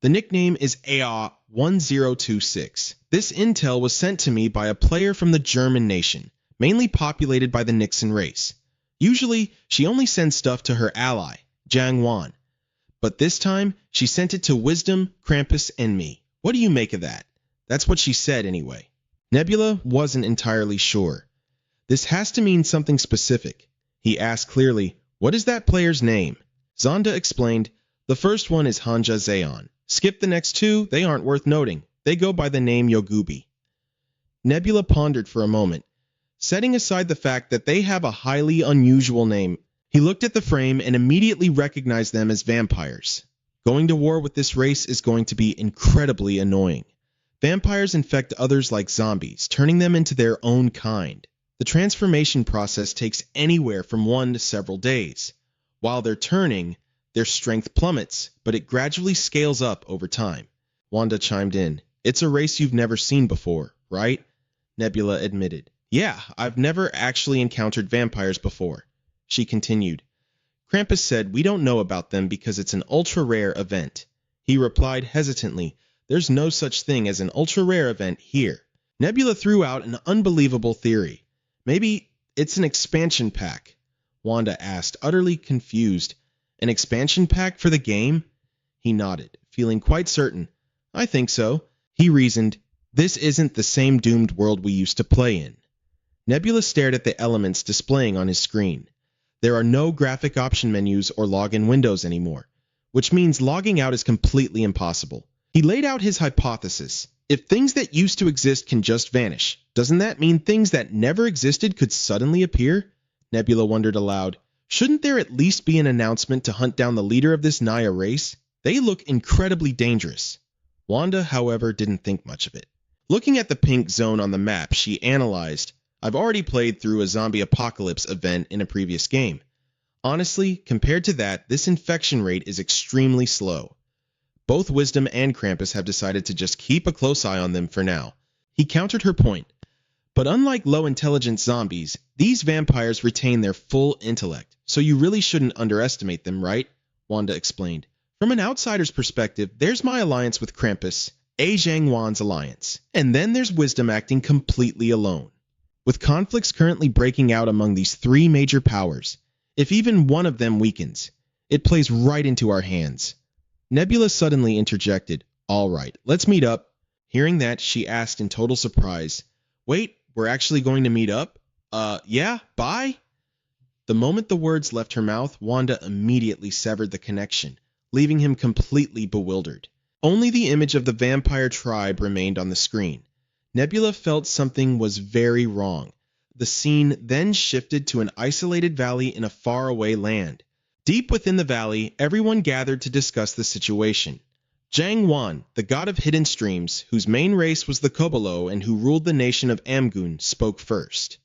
The nickname is AR1026. This intel was sent to me by a player from the German nation, mainly populated by the Nixon race. Usually, she only sends stuff to her ally, Jiang Wan. But this time, she sent it to Wisdom, Krampus, and me. What do you make of that? That's what she said anyway. Nebula wasn't entirely sure. This has to mean something specific. He asked clearly, what is that player's name? Xanda explained, the first one is Hanja Zeon. Skip the next two, they aren't worth noting. They go by the name Yogubi. Nebula pondered for a moment. Setting aside the fact that they have a highly unusual name, he looked at the frame and immediately recognized them as vampires. Going to war with this race is going to be incredibly annoying. Vampires infect others like zombies, turning them into their own kind. The transformation process takes anywhere from 1 to several days. While they're turning, their strength plummets, but it gradually scales up over time. Wanda chimed in. It's a race you've never seen before, right? Nebula admitted. Yeah, I've never actually encountered vampires before. She continued. Krampus said we don't know about them because it's an ultra-rare event. He replied hesitantly, there's no such thing as an ultra-rare event here. Nebula threw out an unbelievable theory. Maybe it's an expansion pack. Wanda asked, utterly confused. An expansion pack for the game? He nodded, feeling quite certain. I think so. He reasoned, this isn't the same doomed world we used to play in. Nebula stared at the elements displaying on his screen. There are no graphic option menus or login windows anymore, which means logging out is completely impossible. He laid out his hypothesis. If things that used to exist can just vanish, doesn't that mean things that never existed could suddenly appear? Nebula wondered aloud. Shouldn't there at least be an announcement to hunt down the leader of this Naya race? They look incredibly dangerous. Wanda, however, didn't think much of it. Looking at the pink zone on the map, she analyzed, I've already played through a zombie apocalypse event in a previous game. Honestly, compared to that, this infection rate is extremely slow. Both Wisdom and Krampus have decided to just keep a close eye on them for now. He countered her point. But unlike low-intelligence zombies, these vampires retain their full intellect, so you really shouldn't underestimate them, right? Wanda explained. From an outsider's perspective, there's my alliance with Krampus, Zhang Wan's alliance, and then there's Wisdom acting completely alone. With conflicts currently breaking out among these three major powers, if even one of them weakens, it plays right into our hands. Nebula suddenly interjected, all right, let's meet up. Hearing that, she asked in total surprise, wait, we're actually going to meet up? Yeah, bye? The moment the words left her mouth, Wanda immediately severed the connection, leaving him completely bewildered. Only the image of the vampire tribe remained on the screen. Nebula felt something was very wrong. The scene then shifted to an isolated valley in a faraway land. Deep within the valley, everyone gathered to discuss the situation. Jiang Wan, the god of hidden streams, whose main race was the Kobolo and who ruled the nation of Amgun, spoke first.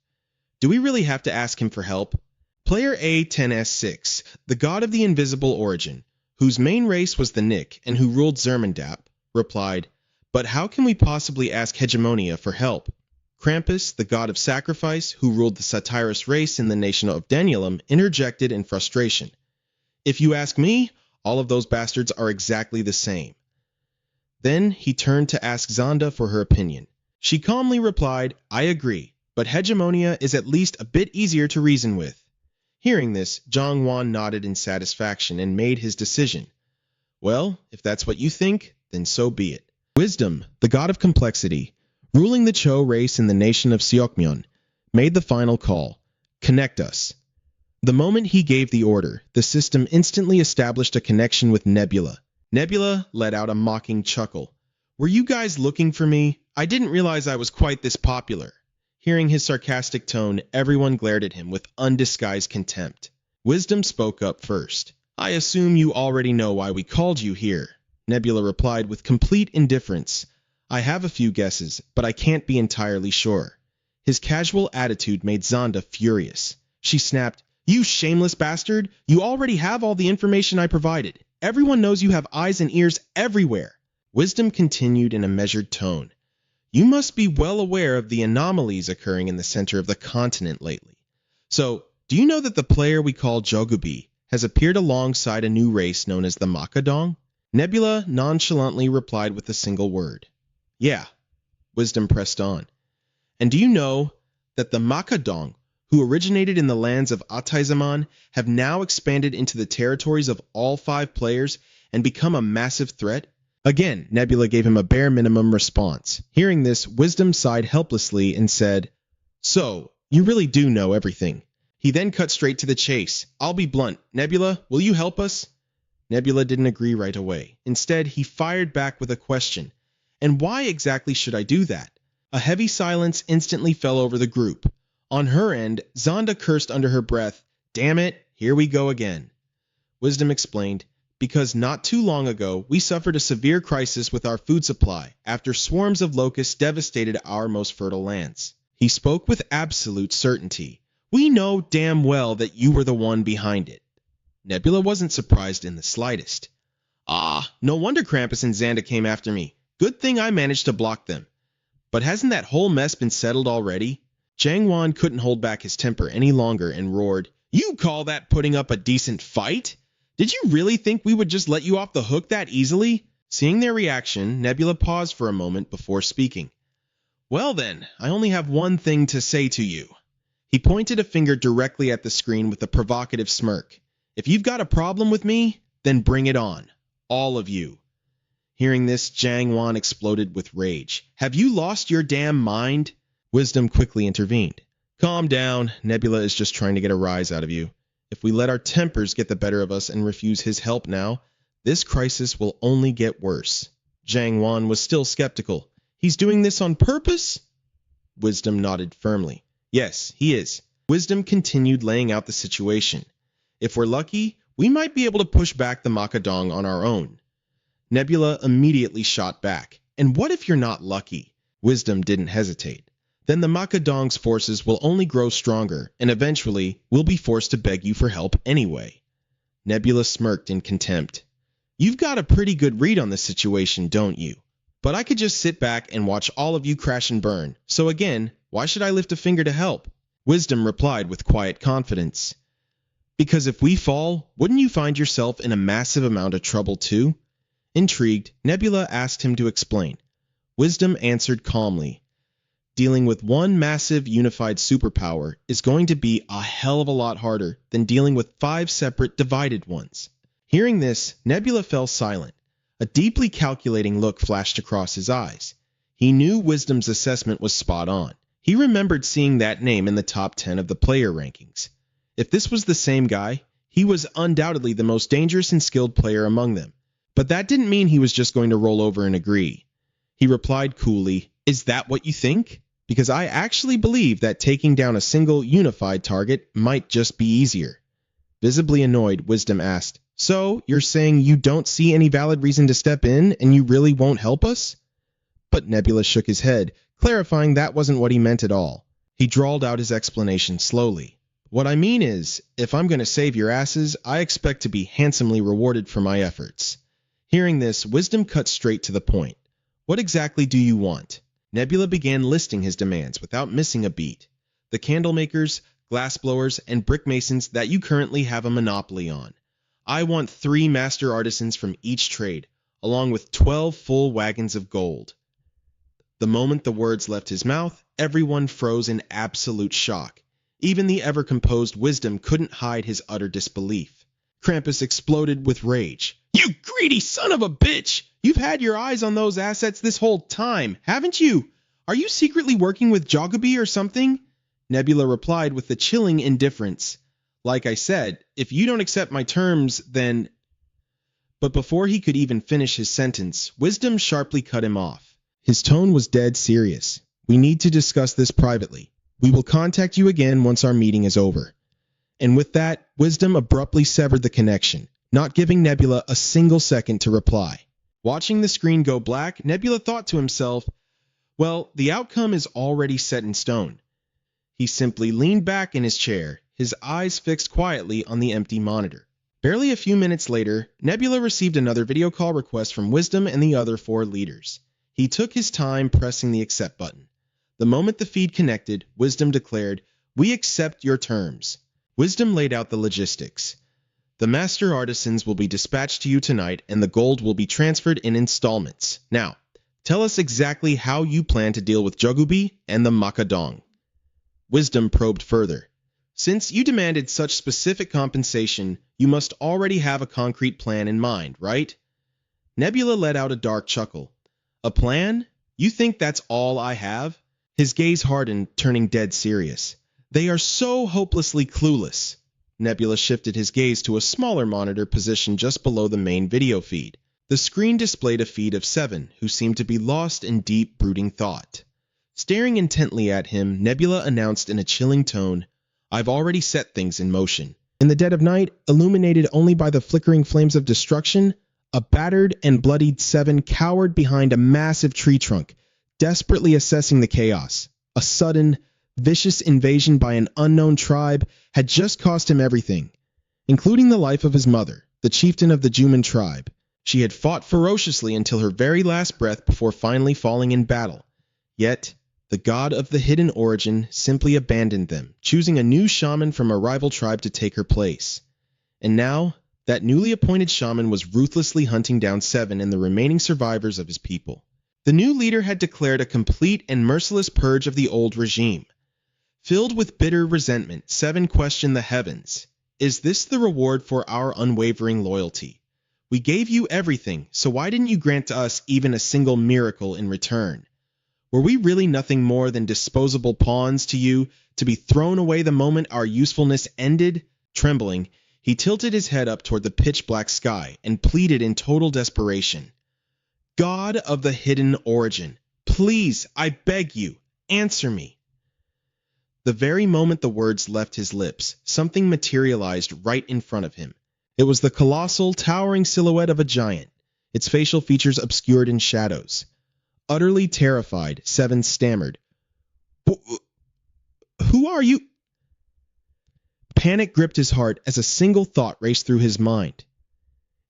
Do we really have to ask him for help? Player A10S6, the god of the invisible origin, whose main race was the Nick and who ruled Zermandap, replied, but how can we possibly ask Hegemonia for help? Krampus, the god of sacrifice, who ruled the Satyrus race in the nation of Danielum, interjected in frustration. If you ask me, all of those bastards are exactly the same. Then he turned to ask Xanda for her opinion. She calmly replied, I agree, but Hegemonia is at least a bit easier to reason with. Hearing this, Jiang Wan nodded in satisfaction and made his decision. Well, if that's what you think, then so be it. Wisdom, the god of complexity, ruling the Cho race in the nation of Seokmyeon, made the final call. Connect us. The moment he gave the order, the system instantly established a connection with Nebula. Nebula let out a mocking chuckle. Were you guys looking for me? I didn't realize I was quite this popular. Hearing his sarcastic tone, everyone glared at him with undisguised contempt. Wisdom spoke up first. I assume you already know why we called you here. Nebula replied with complete indifference. I have a few guesses, but I can't be entirely sure. His casual attitude made Xanda furious. She snapped, You shameless bastard! You already have all the information I provided. Everyone knows you have eyes and ears everywhere. Wisdom continued in a measured tone. You must be well aware of the anomalies occurring in the center of the continent lately. So, do you know that the player we call Jogubi has appeared alongside a new race known as the Makadong? Nebula nonchalantly replied with a single word. Yeah. Wisdom pressed on. And do you know that the Makadong, who originated in the lands of Ataizaman, have now expanded into the territories of all 5 players and become a massive threat? Again, Nebula gave him a bare minimum response. Hearing this, Wisdom sighed helplessly and said, So, you really do know everything. He then cut straight to the chase. I'll be blunt. Nebula, will you help us? Nebula didn't agree right away. Instead, he fired back with a question. And why exactly should I do that? A heavy silence instantly fell over the group. On her end, Zonda cursed under her breath, Damn it, here we go again. Wisdom explained, Because not too long ago, we suffered a severe crisis with our food supply after swarms of locusts devastated our most fertile lands. He spoke with absolute certainty. We know damn well that you were the one behind it. Nebula wasn't surprised in the slightest. Ah, no wonder Krampus and Xanda came after me. Good thing I managed to block them. But hasn't that whole mess been settled already? Jiangwan couldn't hold back his temper any longer and roared, You call that putting up a decent fight? Did you really think we would just let you off the hook that easily? Seeing their reaction, Nebula paused for a moment before speaking. Well then, I only have one thing to say to you. He pointed a finger directly at the screen with a provocative smirk. If you've got a problem with me, then bring it on. All of you. Hearing this, Jiangwan exploded with rage. Have you lost your damn mind? Wisdom quickly intervened. Calm down. Nebula is just trying to get a rise out of you. If we let our tempers get the better of us and refuse his help now, this crisis will only get worse. Jiangwan was still skeptical. He's doing this on purpose? Wisdom nodded firmly. Yes, he is. Wisdom continued laying out the situation. If we're lucky, we might be able to push back the Makadong on our own. Nebula immediately shot back. And what if you're not lucky? Wisdom didn't hesitate. Then the Makadong's forces will only grow stronger, and eventually we'll be forced to beg you for help anyway. Nebula smirked in contempt. You've got a pretty good read on the situation, don't you? But I could just sit back and watch all of you crash and burn. So again, why should I lift a finger to help? Wisdom replied with quiet confidence. Because if we fall, wouldn't you find yourself in a massive amount of trouble too? Intrigued, Nebula asked him to explain. Wisdom answered calmly. Dealing with one massive unified superpower is going to be a hell of a lot harder than dealing with 5 separate divided ones. Hearing this, Nebula fell silent. A deeply calculating look flashed across his eyes. He knew Wisdom's assessment was spot on. He remembered seeing that name in the top 10 of the player rankings. If this was the same guy, he was undoubtedly the most dangerous and skilled player among them. But that didn't mean he was just going to roll over and agree. He replied coolly, Is that what you think? Because I actually believe that taking down a single unified target might just be easier. Visibly annoyed, Wisdom asked, So, you're saying you don't see any valid reason to step in and you really won't help us? But Nebula shook his head, clarifying that wasn't what he meant at all. He drawled out his explanation slowly. What I mean is, if I'm going to save your asses, I expect to be handsomely rewarded for my efforts. Hearing this, Wisdom cut straight to the point. What exactly do you want? Nebula began listing his demands without missing a beat. The candlemakers, glassblowers, and brickmasons that you currently have a monopoly on. I want 3 master artisans from each trade, along with 12 full wagons of gold. The moment the words left his mouth, everyone froze in absolute shock. Even the ever-composed Wisdom couldn't hide his utter disbelief. Krampus exploded with rage. You greedy son of a bitch! You've had your eyes on those assets this whole time, haven't you? Are you secretly working with Jogubi or something? Nebula replied with a chilling indifference. Like I said, if you don't accept my terms, then... But before he could even finish his sentence, Wisdom sharply cut him off. His tone was dead serious. We need to discuss this privately. We will contact you again once our meeting is over. And with that, Wisdom abruptly severed the connection, not giving Nebula a single second to reply. Watching the screen go black, Nebula thought to himself, well, the outcome is already set in stone. He simply leaned back in his chair, his eyes fixed quietly on the empty monitor. Barely a few minutes later, Nebula received another video call request from Wisdom and the other 4 leaders. He took his time pressing the accept button. The moment the feed connected, Wisdom declared, "We accept your terms." Wisdom laid out the logistics. "The master artisans will be dispatched to you tonight, and the gold will be transferred in installments. Now, tell us exactly how you plan to deal with Jogubi and the Makadong." Wisdom probed further. "Since you demanded such specific compensation, you must already have a concrete plan in mind, right?" Nebula let out a dark chuckle. "A plan? You think that's all I have?" His gaze hardened, turning dead serious. "They are so hopelessly clueless." Nebula shifted his gaze to a smaller monitor positioned just below the main video feed. The screen displayed a feed of 7, who seemed to be lost in deep, brooding thought. Staring intently at him, Nebula announced in a chilling tone, "I've already set things in motion." In the dead of night, illuminated only by the flickering flames of destruction, a battered and bloodied 7 cowered behind a massive tree trunk, desperately assessing the chaos. A sudden, vicious invasion by an unknown tribe had just cost him everything, including the life of his mother, the chieftain of the Juman tribe. She had fought ferociously until her very last breath before finally falling in battle. Yet, the god of the hidden origin simply abandoned them, choosing a new shaman from a rival tribe to take her place. And now, that newly appointed shaman was ruthlessly hunting down 7 and the remaining survivors of his people. The new leader had declared a complete and merciless purge of the old regime. Filled with bitter resentment, 7 questioned the heavens. "Is this the reward for our unwavering loyalty? We gave you everything, so why didn't you grant to us even a single miracle in return? Were we really nothing more than disposable pawns to you, to be thrown away the moment our usefulness ended?" Trembling, he tilted his head up toward the pitch-black sky and pleaded in total desperation. "God of the hidden origin, please, I beg you, answer me." The very moment the words left his lips, something materialized right in front of him. It was the colossal, towering silhouette of a giant, its facial features obscured in shadows. Utterly terrified, 7 stammered, "Who are you?" Panic gripped his heart as a single thought raced through his mind.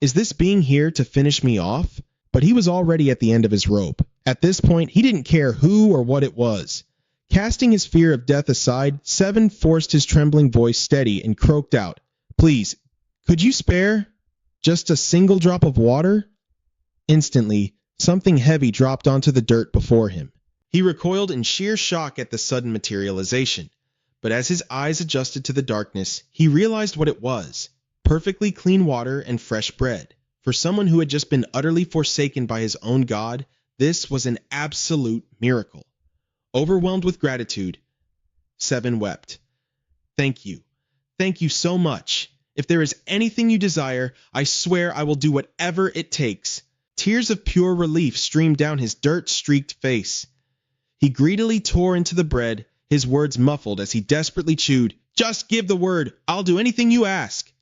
Is this being here to finish me off? But he was already at the end of his rope. At this point, he didn't care who or what it was. Casting his fear of death aside, 7 forced his trembling voice steady and croaked out, "Please, could you spare just a single drop of water?" Instantly, something heavy dropped onto the dirt before him. He recoiled in sheer shock at the sudden materialization. But as his eyes adjusted to the darkness, he realized what it was. Perfectly clean water and fresh bread. For someone who had just been utterly forsaken by his own god, this was an absolute miracle. Overwhelmed with gratitude, 7 wept. "Thank you. Thank you so much. If there is anything you desire, I swear I will do whatever it takes." Tears of pure relief streamed down his dirt-streaked face. He greedily tore into the bread, his words muffled as he desperately chewed, "Just give the word. I'll do anything you ask."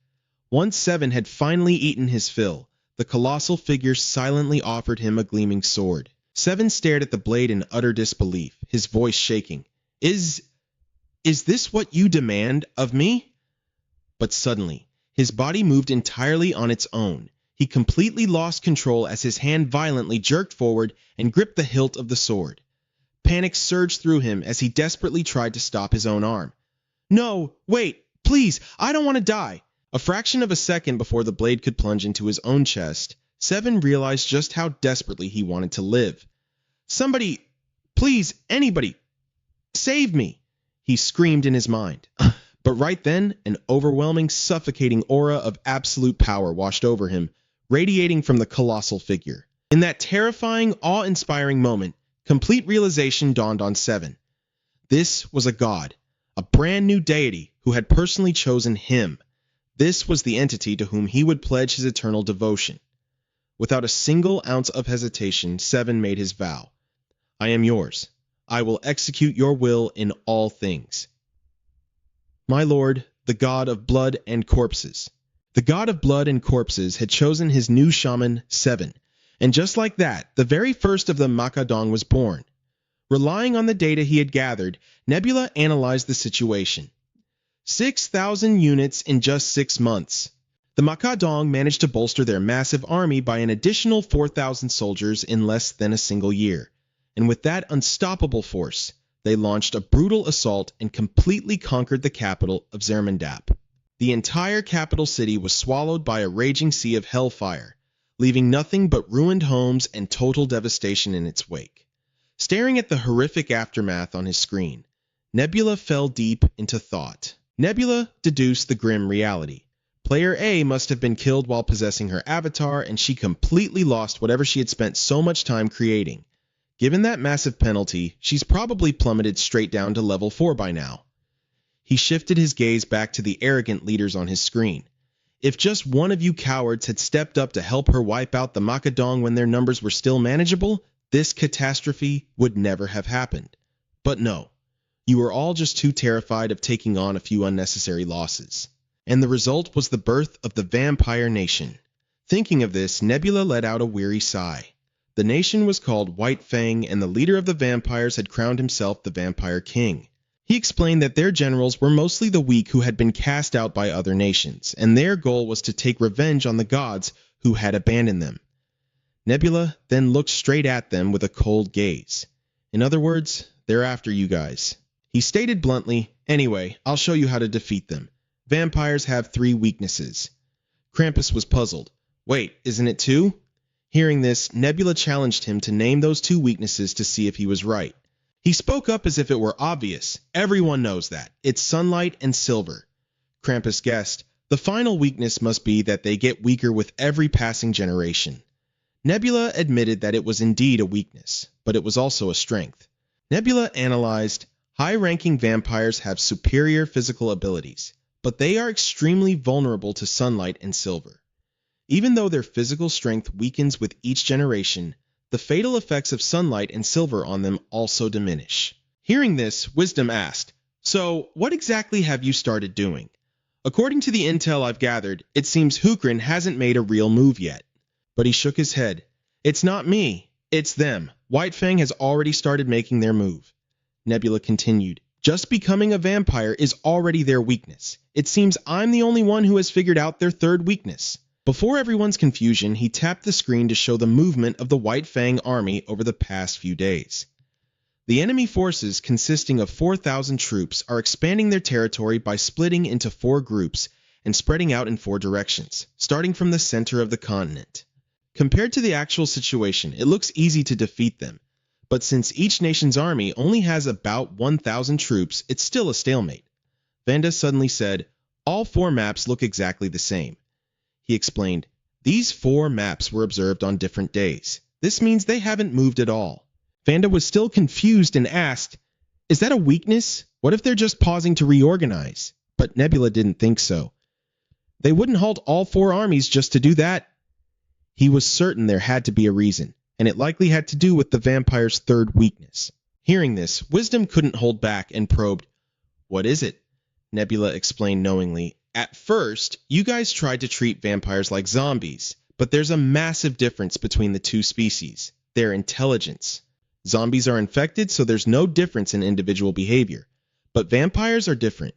Once 7 had finally eaten his fill, the colossal figure silently offered him a gleaming sword. 7 stared at the blade in utter disbelief, his voice shaking. Is this what you demand of me?" But suddenly, his body moved entirely on its own. He completely lost control as his hand violently jerked forward and gripped the hilt of the sword. Panic surged through him as he desperately tried to stop his own arm. "No, wait, please, I don't want to die." A fraction of a second before the blade could plunge into his own chest, 7 realized just how desperately he wanted to live. "Somebody, please, anybody, save me," he screamed in his mind. But right then, an overwhelming, suffocating aura of absolute power washed over him, radiating from the colossal figure. In that terrifying, awe-inspiring moment, complete realization dawned on 7. This was a god, a brand new deity who had personally chosen him. This was the entity to whom he would pledge his eternal devotion. Without a single ounce of hesitation, 7 made his vow. "I am yours. I will execute your will in all things." My lord, the god of blood and corpses. The god of blood and corpses had chosen his new shaman, 7, and just like that, the very first of the Makadong was born. Relying on the data he had gathered, Nebula analyzed the situation. 6,000 units in just 6 months. The Makadong managed to bolster their massive army by an additional 4,000 soldiers in less than a single year. And with that unstoppable force, they launched a brutal assault and completely conquered the capital of Zermandap. The entire capital city was swallowed by a raging sea of hellfire, leaving nothing but ruined homes and total devastation in its wake. Staring at the horrific aftermath on his screen, Nebula fell deep into thought. Nebula deduced the grim reality. Player A must have been killed while possessing her avatar, and she completely lost whatever she had spent so much time creating. Given that massive penalty, she's probably plummeted straight down to level 4 by now. He shifted his gaze back to the arrogant leaders on his screen. If just one of you cowards had stepped up to help her wipe out the Makadong when their numbers were still manageable, this catastrophe would never have happened. But no, you were all just too terrified of taking on a few unnecessary losses. And the result was the birth of the Vampire Nation. Thinking of this, Nebula let out a weary sigh. The nation was called White Fang, and the leader of the vampires had crowned himself the Vampire King. He explained that their generals were mostly the weak who had been cast out by other nations, and their goal was to take revenge on the gods who had abandoned them. Nebula then looked straight at them with a cold gaze. In other words, they're after you guys. He stated bluntly, "Anyway, I'll show you how to defeat them. Vampires have 3 weaknesses." Krampus was puzzled. "Wait, isn't it 2? Hearing this, Nebula challenged him to name those 2 weaknesses to see if he was right. He spoke up as if it were obvious. Everyone knows that. It's sunlight and silver. Krampus guessed. The final weakness must be that they get weaker with every passing generation. Nebula admitted that it was indeed a weakness, but it was also a strength. Nebula analyzed, high-ranking vampires have superior physical abilities, but they are extremely vulnerable to sunlight and silver. Even though their physical strength weakens with each generation, the fatal effects of sunlight and silver on them also diminish. Hearing this, Wisdom asked, "So, what exactly have you started doing?" According to the intel I've gathered, it seems Hukrin hasn't made a real move yet. But he shook his head. "It's not me, it's them. White Fang has already started making their move." Nebula continued, "Just becoming a vampire is already their weakness. It seems I'm the only one who has figured out their 3rd weakness." Before everyone's confusion, he tapped the screen to show the movement of the White Fang army over the past few days. The enemy forces, consisting of 4,000 troops, are expanding their territory by splitting into 4 groups and spreading out in 4 directions, starting from the center of the continent. Compared to the actual situation, it looks easy to defeat them, but since each nation's army only has about 1,000 troops, it's still a stalemate. Vanda suddenly said, "All 4 maps look exactly the same." He explained, "These 4 maps were observed on different days. This means they haven't moved at all." Vanda was still confused and asked, "Is that a weakness? What if they're just pausing to reorganize?" But Nebula didn't think so. They wouldn't halt all 4 armies just to do that. He was certain there had to be a reason, and it likely had to do with the vampire's 3rd weakness. Hearing this, Wisdom couldn't hold back and probed, "What is it?" Nebula explained knowingly, "At first, you guys tried to treat vampires like zombies, but there's a massive difference between the 2 species, their intelligence. Zombies are infected, so there's no difference in individual behavior. But vampires are different.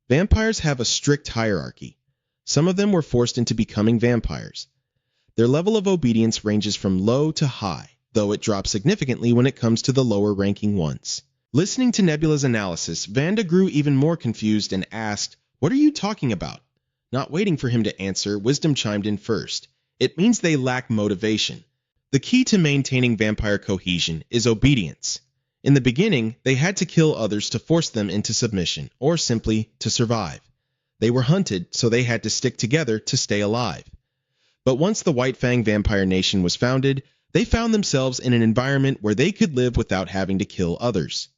Vampires have a strict hierarchy. Some of them were forced into becoming vampires. Their level of obedience ranges from low to high, though it drops significantly when it comes to the lower-ranking ones." Listening to Nebula's analysis, Vanda grew even more confused and asked, "What are you talking about?" Not waiting for him to answer, Wisdom chimed in first. "It means they lack motivation. The key to maintaining vampire cohesion is obedience. In the beginning, they had to kill others to force them into submission, or simply to survive. They were hunted, so they had to stick together to stay alive. But once the White Fang Vampire Nation was founded, they found themselves in an environment where they could live without having to kill others.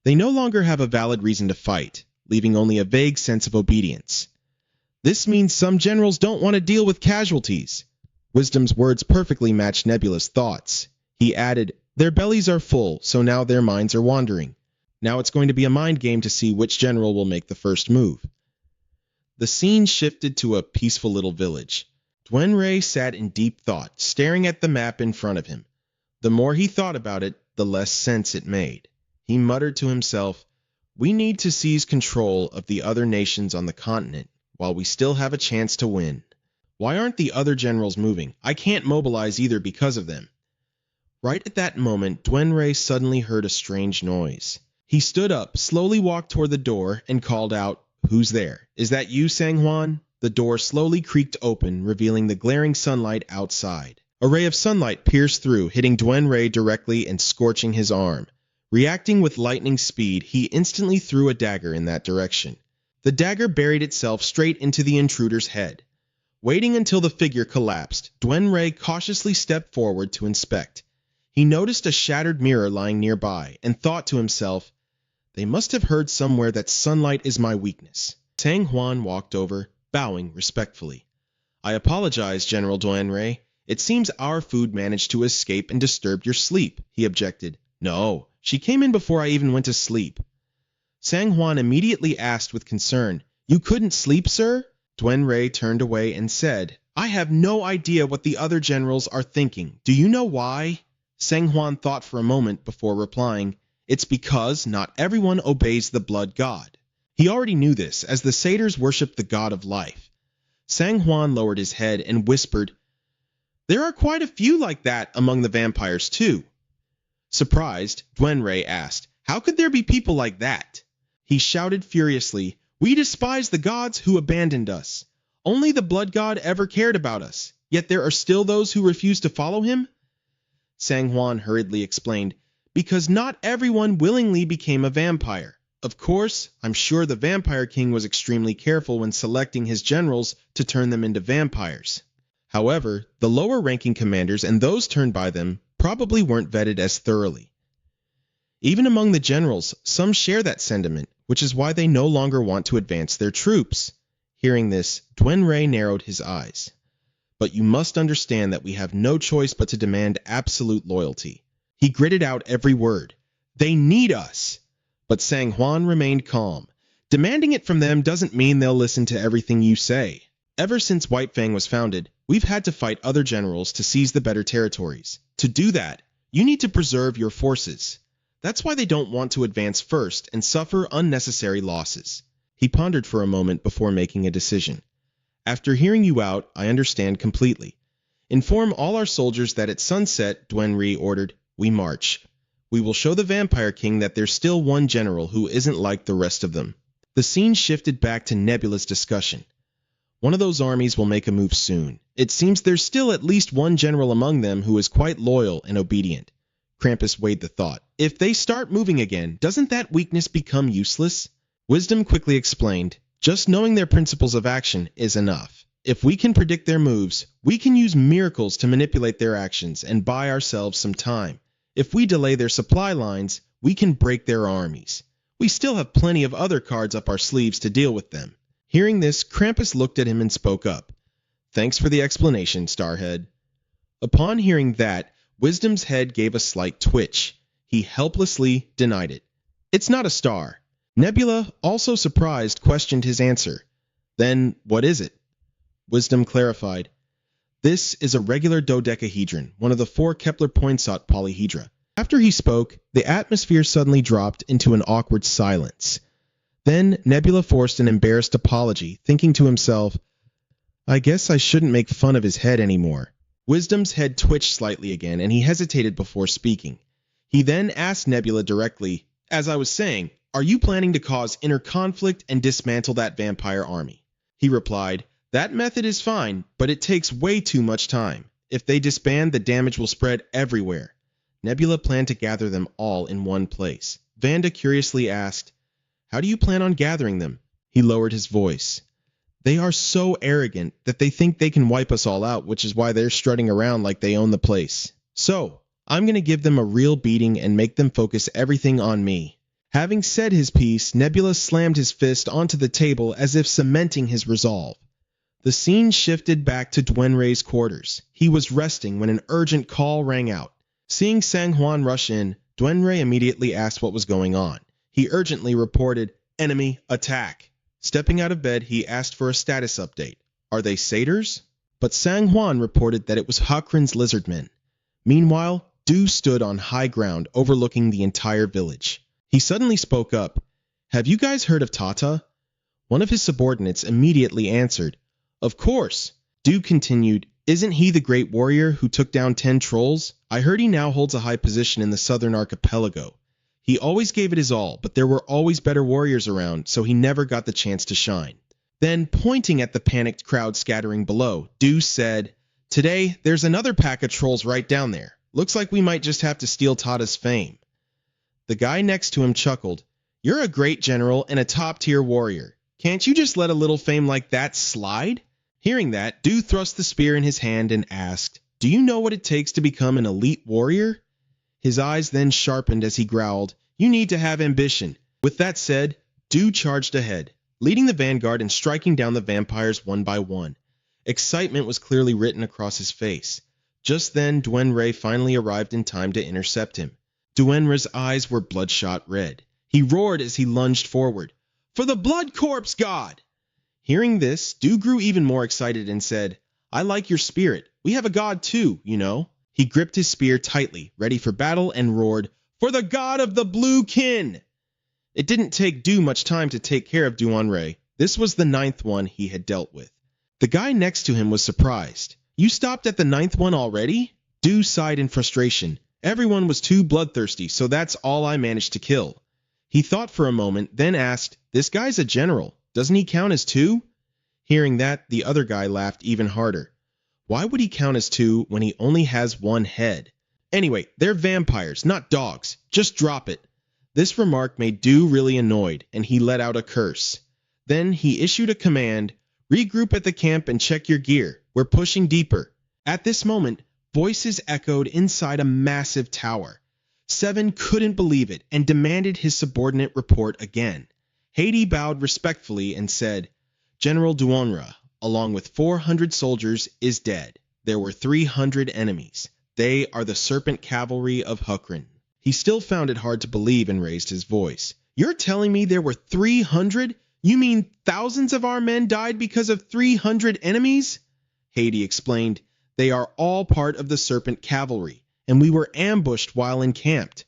They no longer have a valid reason to fight, leaving only a vague sense of obedience. This means some generals don't want to deal with casualties." Wisdom's words perfectly matched Nebula's thoughts. He added, "Their bellies are full, so now their minds are wandering. Now it's going to be a mind game to see which general will make the first move." The scene shifted to a peaceful little village. Dwenray sat in deep thought, staring at the map in front of him. The more he thought about it, the less sense it made. He muttered to himself, "We need to seize control of the other nations on the continent while we still have a chance to win." Why aren't the other generals moving? I can't mobilize either because of them. Right at that moment, Duenrey suddenly heard a strange noise. He stood up, slowly walked toward the door, and called out, "Who's there? Is that you, Sanghuan?" The door slowly creaked open, revealing the glaring sunlight outside. A ray of sunlight pierced through, hitting Duenrey directly and scorching his arm. Reacting with lightning speed, he instantly threw a dagger in that direction. The dagger buried itself straight into the intruder's head. Waiting until the figure collapsed, Duenrey cautiously stepped forward to inspect. He noticed a shattered mirror lying nearby and thought to himself, "They must have heard somewhere that sunlight is my weakness." Sanghuan walked over, bowing respectfully. "I apologize, General Duenrey. It seems our food managed to escape and disturbed your sleep," he objected. "No, she came in before I even went to sleep." Sanghuan immediately asked with concern, "You couldn't sleep, sir?" Duenrey turned away and said, "I have no idea what the other generals are thinking. Do you know why?" Sanghuan thought for a moment before replying, "It's because not everyone obeys the blood god." He already knew this, as the satyrs worship the god of life. Sanghuan lowered his head and whispered, "There are quite a few like that among the vampires, too." Surprised, Duenrey asked, "How could there be people like that?" He shouted furiously, "We despise the gods who abandoned us. Only the blood god ever cared about us, yet there are still those who refuse to follow him?" Sanghuan hurriedly explained, "Because not everyone willingly became a vampire. Of course, I'm sure the Vampire King was extremely careful when selecting his generals to turn them into vampires. However, the lower-ranking commanders and those turned by them probably weren't vetted as thoroughly. Even among the generals, some share that sentiment, which is why they no longer want to advance their troops." Hearing this, Duenrey narrowed his eyes. "But you must understand that we have no choice but to demand absolute loyalty." He gritted out every word. "They need us!" But Sanghuan remained calm. "Demanding it from them doesn't mean they'll listen to everything you say. Ever since White Fang was founded, we've had to fight other generals to seize the better territories. To do that, you need to preserve your forces. That's why they don't want to advance first and suffer unnecessary losses." He pondered for a moment before making a decision. "After hearing you out, I understand completely. Inform all our soldiers that at sunset," Duenrey ordered, "we march. We will show the Vampire King that there's still one general who isn't like the rest of them." The scene shifted back to Nebula's discussion. "One of those armies will make a move soon. It seems there's still at least one general among them who is quite loyal and obedient." Krampus weighed the thought. "If they start moving again, doesn't that weakness become useless?" Wisdom quickly explained, "Just knowing their principles of action is enough. If we can predict their moves, we can use miracles to manipulate their actions and buy ourselves some time. If we delay their supply lines, we can break their armies. We still have plenty of other cards up our sleeves to deal with them." Hearing this, Krampus looked at him and spoke up. "Thanks for the explanation, Starhead." Upon hearing that, Wisdom's head gave a slight twitch. He helplessly denied it. "It's not a star." Nebula, also surprised, questioned his answer. "Then what is it?" Wisdom clarified. "This is a regular dodecahedron, one of the 4 Kepler-Poinsot polyhedra." After he spoke, the atmosphere suddenly dropped into an awkward silence. Then Nebula forced an embarrassed apology, thinking to himself, "I guess I shouldn't make fun of his head anymore." Wisdom's head twitched slightly again, and he hesitated before speaking. He then asked Nebula directly, "As I was saying, are you planning to cause inner conflict and dismantle that vampire army?" He replied, "That method is fine, but it takes way too much time. If they disband, the damage will spread everywhere." Nebula planned to gather them all in one place. Vanda curiously asked, "How do you plan on gathering them?" He lowered his voice. "They are so arrogant that they think they can wipe us all out, which is why they're strutting around like they own the place. So, I'm going to give them a real beating and make them focus everything on me." Having said his piece, Nebula slammed his fist onto the table as if cementing his resolve. The scene shifted back to Duenrey's quarters. He was resting when an urgent call rang out. Seeing Sanghuan rush in, Duenrey immediately asked what was going on. He urgently reported, "Enemy attack." Stepping out of bed, he asked for a status update. "Are they satyrs?" But Sanghuan reported that it was Hakran's lizardmen. Meanwhile, Du stood on high ground overlooking the entire village. He suddenly spoke up, "Have you guys heard of Tata?" One of his subordinates immediately answered, "Of course. Du continued, "Isn't he the great warrior who took down 10 trolls? I heard he now holds a high position in the southern archipelago. He always gave it his all, but there were always better warriors around, so he never got the chance to shine." Then, pointing at the panicked crowd scattering below, Du said, "Today, there's another pack of trolls right down there. Looks like we might just have to steal Tada's fame." The guy next to him chuckled, "You're a great general and a top-tier warrior. Can't you just let a little fame like that slide?" Hearing that, Du thrust the spear in his hand and asked, "Do you know what it takes to become an elite warrior?" His eyes then sharpened as he growled, "You need to have ambition." With that said, Du charged ahead, leading the vanguard and striking down the vampires one by one. Excitement was clearly written across his face. Just then, Duenrei finally arrived in time to intercept him. Duenrei's eyes were bloodshot red. He roared as he lunged forward, "For the Blood Corpse God!" Hearing this, Du grew even more excited and said, "I like your spirit. We have a god too, you know." He gripped his spear tightly, ready for battle, and roared, "For the god of the Blue Kin!" It didn't take Du much time to take care of Duenrei. This was the 9th one he had dealt with. The guy next to him was surprised. "You stopped at the 9th one already?" Du sighed in frustration. "Everyone was too bloodthirsty, so that's all I managed to kill." He thought for a moment, then asked, "This guy's a general. Doesn't he count as 2? Hearing that, the other guy laughed even harder. Why would he count as 2 when he only has 1 head? Anyway, they're vampires, not dogs. Just drop it. This remark made Du really annoyed, and he let out a curse. Then he issued a command, "Regroup at the camp and check your gear. We're pushing deeper." At this moment, voices echoed inside a massive tower. Seven couldn't believe it and demanded his subordinate report again. Haiti bowed respectfully and said, "General Duonra, along with 400 soldiers, is dead. There were 300 enemies. They are the Serpent Cavalry of Hukrin." He still found it hard to believe and raised his voice. "You're telling me there were 300? You mean thousands of our men died because of 300 enemies?" Haiti explained, "They are all part of the Serpent Cavalry, and we were ambushed while encamped."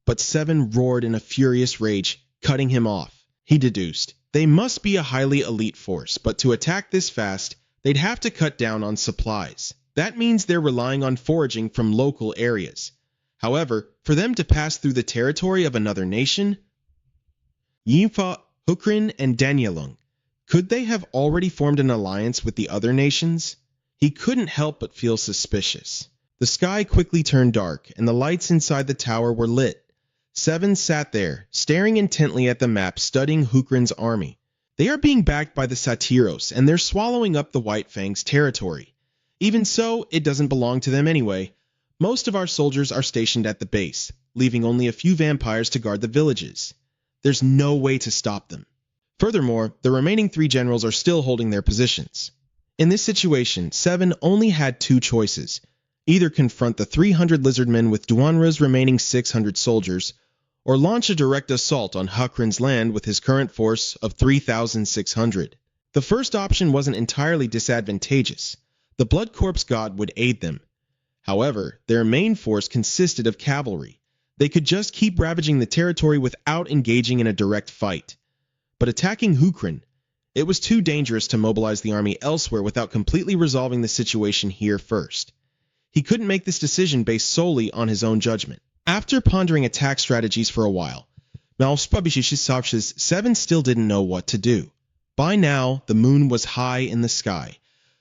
But Seven roared in a furious rage, cutting him off. He deduced, they must be a highly elite force, but to attack this fast, they'd have to cut down on supplies. That means they're relying on foraging from local areas. However, for them to pass through the territory of another nation, Yinfa, Hukrin, and Danyelung, could they have already formed an alliance with the other nations? He couldn't help but feel suspicious. The sky quickly turned dark, and the lights inside the tower were lit. Seven sat there, staring intently at the map studying Hukrin's army. They are being backed by the Satyros, and they're swallowing up the White Fang's territory. Even so, it doesn't belong to them anyway. Most of our soldiers are stationed at the base, leaving only a few vampires to guard the villages. There's no way to stop them. Furthermore, the remaining 3 generals are still holding their positions. In this situation, Seven only had 2 choices. Either confront the 300 lizardmen with Duanra's remaining 600 soldiers, or launch a direct assault on Hukrin's land with his current force of 3,600. The first option wasn't entirely disadvantageous. The Blood Corpse God would aid them. However, their main force consisted of cavalry. They could just keep ravaging the territory without engaging in a direct fight. But attacking Hukrin, it was too dangerous to mobilize the army elsewhere without completely resolving the situation here first. He couldn't make this decision based solely on his own judgment. After pondering attack strategies for a while, Seven still didn't know what to do. By now, the moon was high in the sky.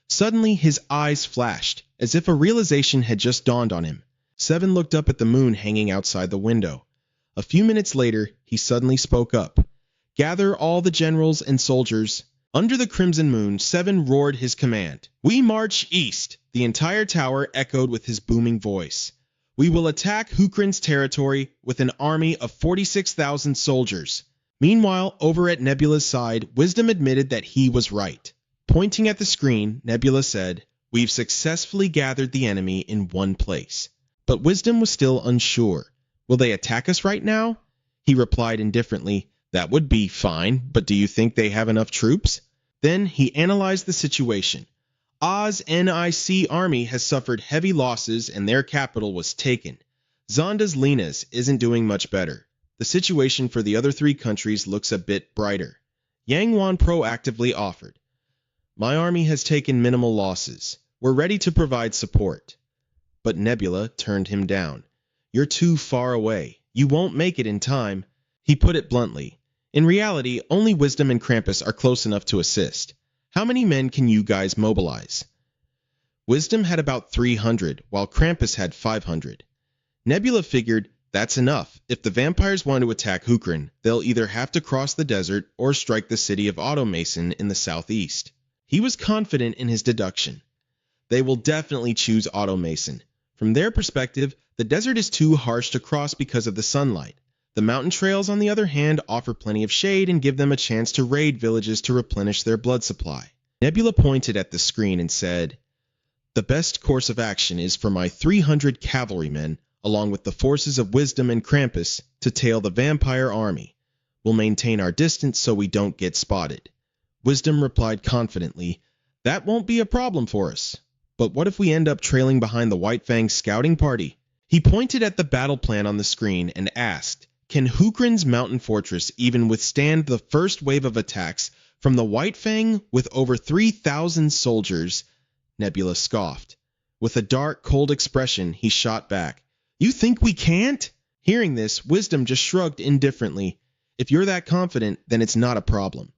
Suddenly, his eyes flashed, as if a realization had just dawned on him. Seven looked up at the moon hanging outside the window. A few minutes later, he suddenly spoke up. "Gather all the generals and soldiers." Under the crimson moon, Seven roared his command. "We march east!" The entire tower echoed with his booming voice. "We will attack Hukrin's territory with an army of 46,000 soldiers." Meanwhile, over at Nebula's side, Wisdom admitted that he was right. Pointing at the screen, Nebula said, "We've successfully gathered the enemy in one place." But Wisdom was still unsure. "Will they attack us right now?" He replied indifferently, "That would be fine, but do you think they have enough troops?" Then he analyzed the situation. Oz NIC army has suffered heavy losses and their capital was taken. Zonda's Linas isn't doing much better. The situation for the other 3 countries looks a bit brighter. Yangwan proactively offered, My army has taken minimal losses. We're ready to provide support. But Nebula turned him down. You're too far away. You won't make it in time. He put it bluntly. In reality, only Wisdom and Krampus are close enough to assist. How many men can you guys mobilize? Wisdom had about 300, while Krampus had 500. Nebula figured that's enough. If the vampires want to attack Hukrin, they'll either have to cross the desert or strike the city of Automason in the southeast. He was confident in his deduction. They will definitely choose Automason. From their perspective, the desert is too harsh to cross because of the sunlight. The mountain trails, on the other hand, offer plenty of shade and give them a chance to raid villages to replenish their blood supply. Nebula pointed at the screen and said, "The best course of action is for my 300 cavalrymen, along with the forces of Wisdom and Krampus, to tail the vampire army. We'll maintain our distance so we don't get spotted." Wisdom replied confidently, "That won't be a problem for us. But what if we end up trailing behind the White Fang's scouting party?" He pointed at the battle plan on the screen and asked, "Can Hukrin's mountain fortress even withstand the first wave of attacks from the White Fang with over 3,000 soldiers?" Nebula scoffed. With a dark, cold expression, he shot back, "You think we can't?" Hearing this, Wisdom just shrugged indifferently. "If you're that confident, then it's not a problem."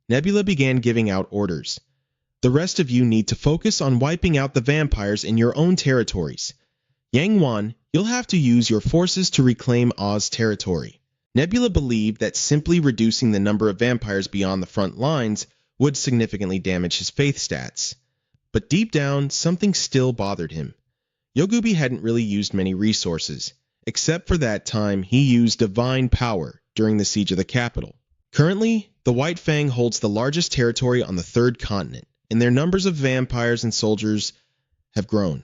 Nebula began giving out orders. "The rest of you need to focus on wiping out the vampires in your own territories. Yangwan, you'll have to use your forces to reclaim Oz territory." Nebula believed that simply reducing the number of vampires beyond the front lines would significantly damage his faith stats. But deep down, something still bothered him. Yogubi hadn't really used many resources, except for that time he used divine power during the siege of the capital. Currently, the White Fang holds the largest territory on the third continent, and their numbers of vampires and soldiers have grown.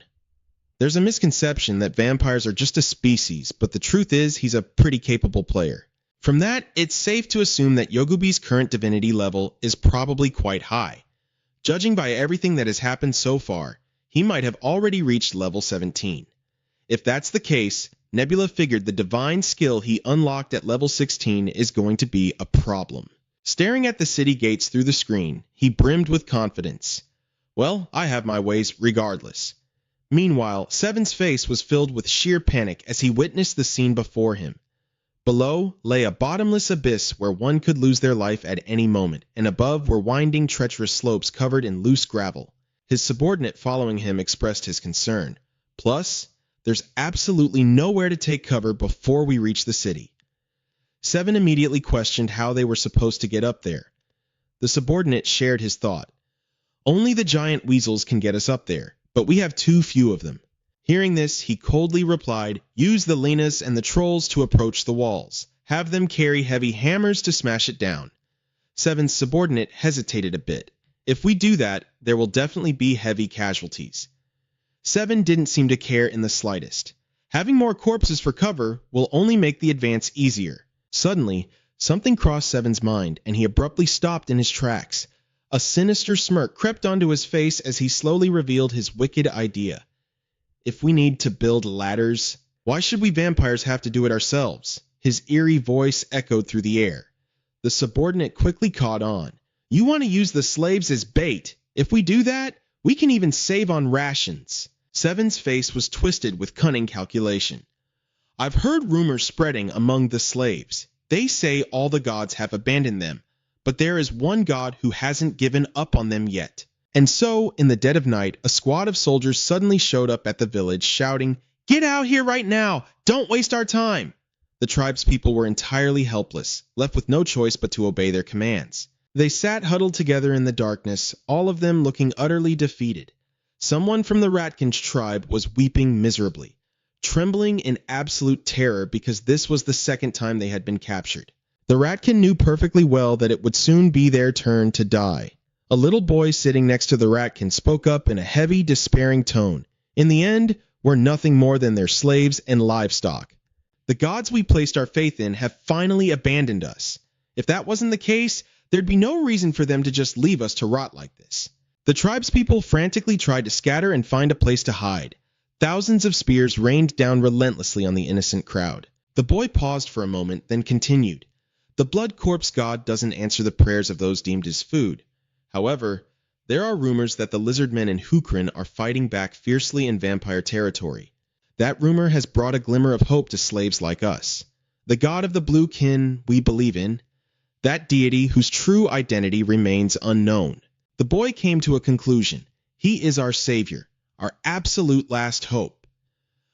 There's a misconception that vampires are just a species, but the truth is he's a pretty capable player. From that, it's safe to assume that Yogubi's current divinity level is probably quite high. Judging by everything that has happened so far, he might have already reached level 17. If that's the case, Nebula figured the divine skill he unlocked at level 16 is going to be a problem. Staring at the city gates through the screen, he brimmed with confidence. "Well, I have my ways regardless." Meanwhile, Seven's face was filled with sheer panic as he witnessed the scene before him. Below lay a bottomless abyss where one could lose their life at any moment, and above were winding, treacherous slopes covered in loose gravel. His subordinate following him expressed his concern. "Plus, there's absolutely nowhere to take cover before we reach the city." Seven immediately questioned how they were supposed to get up there. The subordinate shared his thought. "Only the giant weasels can get us up there, but we have too few of them." Hearing this, he coldly replied, "Use the Lenas and the trolls to approach the walls. Have them carry heavy hammers to smash it down." Seven's subordinate hesitated a bit. "If we do that, there will definitely be heavy casualties." Seven didn't seem to care in the slightest. Having more corpses for cover will only make the advance easier. Suddenly, something crossed Seven's mind, and he abruptly stopped in his tracks. A sinister smirk crept onto his face as he slowly revealed his wicked idea. "If we need to build ladders, why should we vampires have to do it ourselves?" His eerie voice echoed through the air. The subordinate quickly caught on. "You want to use the slaves as bait. If we do that, we can even save on rations." Seven's face was twisted with cunning calculation. "I've heard rumors spreading among the slaves. They say all the gods have abandoned them, but there is one god who hasn't given up on them yet." And so, in the dead of night, a squad of soldiers suddenly showed up at the village, shouting, "Get out here right now! Don't waste our time!" The tribespeople were entirely helpless, left with no choice but to obey their commands. They sat huddled together in the darkness, all of them looking utterly defeated. Someone from the Ratkins tribe was weeping miserably, trembling in absolute terror because this was the second time they had been captured. The Ratkin knew perfectly well that it would soon be their turn to die. A little boy sitting next to the Ratkin spoke up in a heavy, despairing tone. "In the end, we're nothing more than their slaves and livestock. The gods we placed our faith in have finally abandoned us. If that wasn't the case, there'd be no reason for them to just leave us to rot like this." The tribespeople frantically tried to scatter and find a place to hide. Thousands of spears rained down relentlessly on the innocent crowd. The boy paused for a moment, then continued. "The blood corpse god doesn't answer the prayers of those deemed his food. However, There are rumors that the lizardmen in Hukrin are fighting back fiercely in vampire territory. That rumor has brought a glimmer of hope to slaves like us. The god of the blue kin we believe in, that deity whose true identity remains unknown. The boy came to a conclusion. He is our savior, our absolute last hope.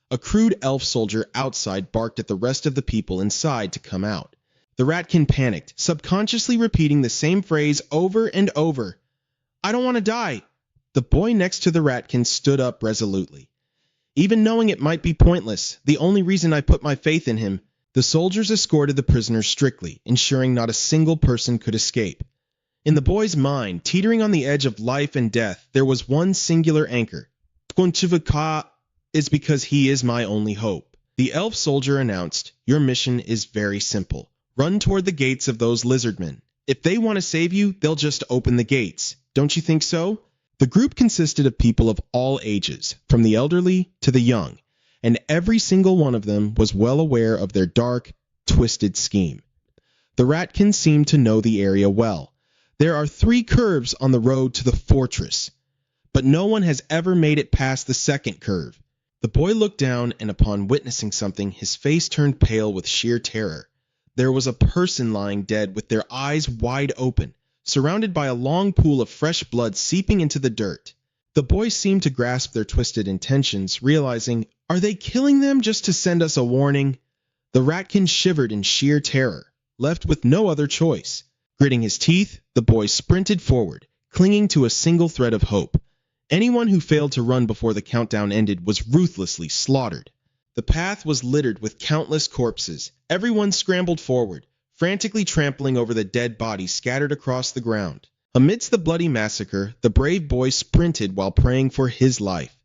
A crude elf soldier outside barked at the rest of the people inside to come out. The ratkin panicked, subconsciously repeating the same phrase over and over. I don't want to die. The boy next to the ratkin stood up resolutely. Even knowing it might be pointless, the only reason I put my faith in him. The soldiers escorted the prisoners strictly, ensuring not a single person could escape. In the boy's mind, teetering on the edge of life and death, there was one singular anchor. Tkunchivaka is because he is my only hope. The elf soldier announced, your mission is very simple. Run toward the gates of those lizardmen. If they want to save you, they'll just open the gates. Don't you think so? The group consisted of people of all ages, from the elderly to the young, and every single one of them was well aware of their dark, twisted scheme. The Ratkin seemed to know the area well. There are 3 curves on the road to the fortress, but no one has ever made it past the second curve. The boy looked down, and upon witnessing something, his face turned pale with sheer terror. There was a person lying dead with their eyes wide open, surrounded by a long pool of fresh blood seeping into the dirt. The boy seemed to grasp their twisted intentions, realizing, are they killing them just to send us a warning? The Ratkin shivered in sheer terror, left with no other choice. Gritting his teeth, the boy sprinted forward, clinging to a single thread of hope. Anyone who failed to run before the countdown ended was ruthlessly slaughtered. The path was littered with countless corpses. Everyone scrambled forward, frantically trampling over the dead bodies scattered across the ground. Amidst the bloody massacre, the brave boy sprinted while praying for his life.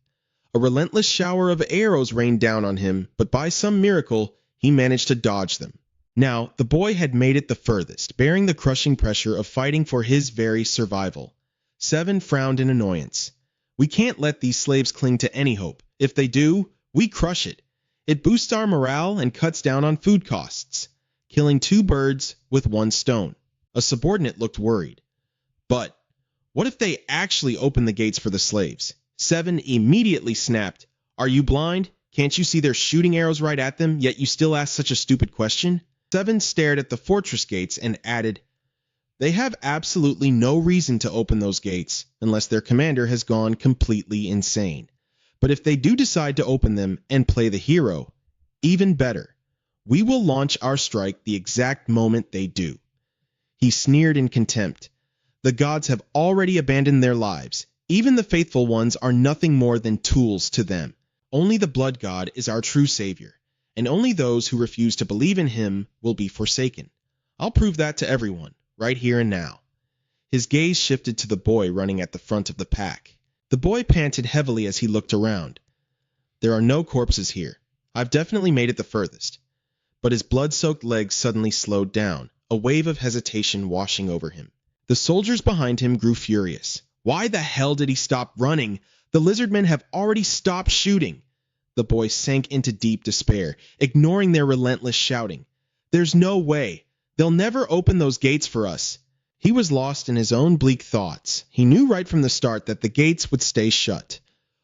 A relentless shower of arrows rained down on him, but by some miracle, he managed to dodge them. Now, the boy had made it the furthest, bearing the crushing pressure of fighting for his very survival. 7 frowned in annoyance. We can't let these slaves cling to any hope. If they do, we crush it. It boosts our morale and cuts down on food costs, killing 2 birds with 1 stone. A subordinate looked worried. But what if they actually open the gates for the slaves? 7 immediately snapped. Are you blind? Can't you see they're shooting arrows right at them, yet you still ask such a stupid question? 7 stared at the fortress gates and added, they have absolutely no reason to open those gates unless their commander has gone completely insane. But if they do decide to open them and play the hero, even better. We will launch our strike the exact moment they do. He sneered in contempt. The gods have already abandoned their lives. Even the faithful ones are nothing more than tools to them. Only the blood god is our true savior, and only those who refuse to believe in him will be forsaken. I'll prove that to everyone, right here and now. His gaze shifted to the boy running at the front of the pack. The boy panted heavily as he looked around. There are no corpses here. I've definitely made it the furthest. But his blood-soaked legs suddenly slowed down, a wave of hesitation washing over him. The soldiers behind him grew furious. Why the hell did he stop running? The lizardmen have already stopped shooting. The boy sank into deep despair, ignoring their relentless shouting. There's no way. They'll never open those gates for us. He was lost in his own bleak thoughts. He knew right from the start that the gates would stay shut.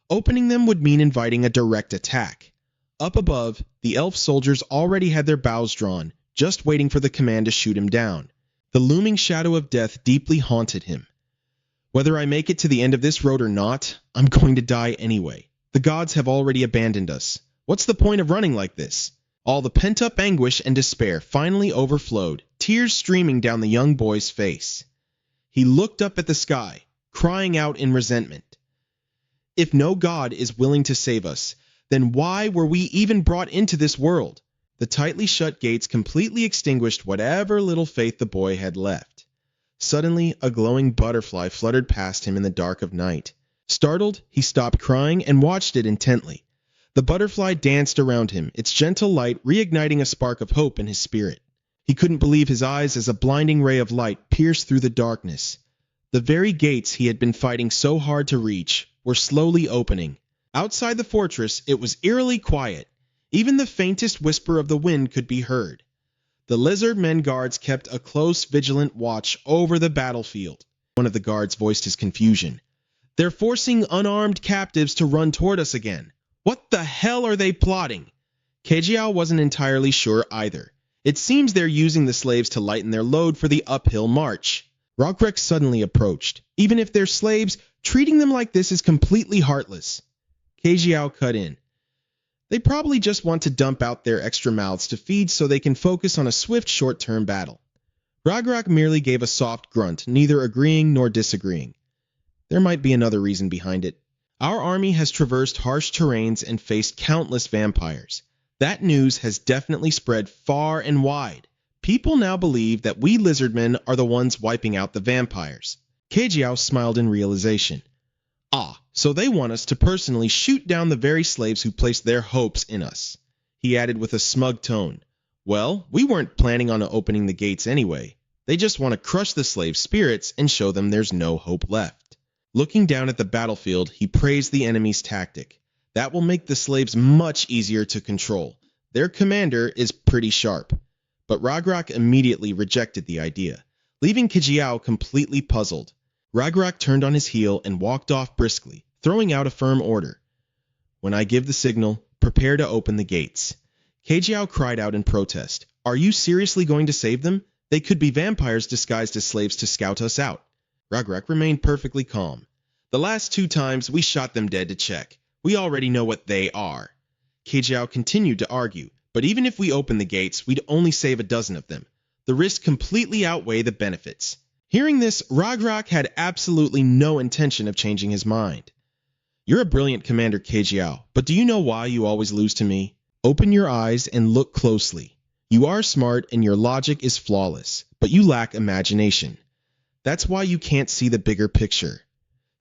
Opening them would mean inviting a direct attack. Up above, the elf soldiers already had their bows drawn, just waiting for the command to shoot him down. The looming shadow of death deeply haunted him. Whether I make it to the end of this road or not, I'm going to die anyway. The gods have already abandoned us. What's the point of running like this? All the pent-up anguish and despair finally overflowed, tears streaming down the young boy's face. He looked up at the sky, crying out in resentment. If no god is willing to save us, then why were we even brought into this world? The tightly shut gates completely extinguished whatever little faith the boy had left. Suddenly, a glowing butterfly fluttered past him in the dark of night. Startled, he stopped crying and watched it intently. The butterfly danced around him, its gentle light reigniting a spark of hope in his spirit. He couldn't believe his eyes as a blinding ray of light pierced through the darkness. The very gates he had been fighting so hard to reach were slowly opening. Outside the fortress, it was eerily quiet. Even the faintest whisper of the wind could be heard. The lizard men guards kept a close, vigilant watch over the battlefield. One of the guards voiced his confusion. They're forcing unarmed captives to run toward us again. What the hell are they plotting? Kejiao wasn't entirely sure either. It seems they're using the slaves to lighten their load for the uphill march. Rockrex suddenly approached. Even if they're slaves, treating them like this is completely heartless. Kejiao cut in. They probably just want to dump out their extra mouths to feed so they can focus on a swift short-term battle. Ragnarok merely gave a soft grunt, neither agreeing nor disagreeing. There might be another reason behind it. Our army has traversed harsh terrains and faced countless vampires. That news has definitely spread far and wide. People now believe that we lizardmen are the ones wiping out the vampires. Kejiao smiled in realization. Ah, so they want us to personally shoot down the very slaves who placed their hopes in us. He added with a smug tone. Well, we weren't planning on opening the gates anyway. They just want to crush the slave spirits and show them there's no hope left. Looking down at the battlefield, he praised the enemy's tactic. That will make the slaves much easier to control. Their commander is pretty sharp. But Ragnarok immediately rejected the idea, leaving Kejiao completely puzzled. Ragnarok turned on his heel and walked off briskly, throwing out a firm order. When I give the signal, prepare to open the gates. Kejiao cried out in protest. Are you seriously going to save them? They could be vampires disguised as slaves to scout us out. Ragnarok remained perfectly calm. The last 2 times we shot them dead to check. We already know what they are. Kejiao continued to argue, but even if we open the gates, we'd only save a dozen of them. The risks completely outweigh the benefits. Hearing this, Ragnarok had absolutely no intention of changing his mind. You're a brilliant commander, Kejiao, but do you know why you always lose to me? Open your eyes and look closely. You are smart and your logic is flawless, but you lack imagination. That's why you can't see the bigger picture.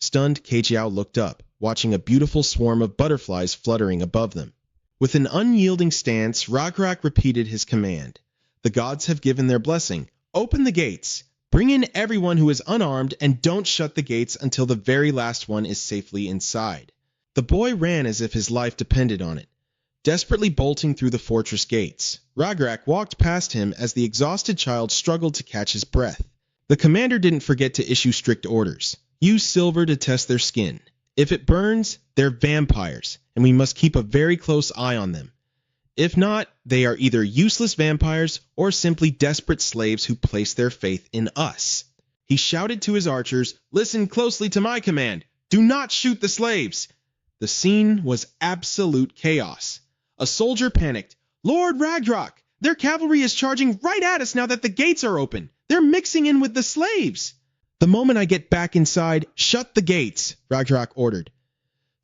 Stunned, Kejiao looked up, watching a beautiful swarm of butterflies fluttering above them. With an unyielding stance, Ragnarok repeated his command. The gods have given their blessing. Open the gates. Bring in everyone who is unarmed and don't shut the gates until the very last one is safely inside. The boy ran as if his life depended on it, desperately bolting through the fortress gates. Ragnarok walked past him as the exhausted child struggled to catch his breath. The commander didn't forget to issue strict orders. Use silver to test their skin. If it burns, they're vampires, and we must keep a very close eye on them. If not, they are either useless vampires or simply desperate slaves who place their faith in us. He shouted to his archers, listen closely to my command. Do not shoot the slaves. The scene was absolute chaos. A soldier panicked. Lord Ragnarok, their cavalry is charging right at us now that the gates are open. They're mixing in with the slaves. The moment I get back inside, shut the gates, Ragnarok ordered.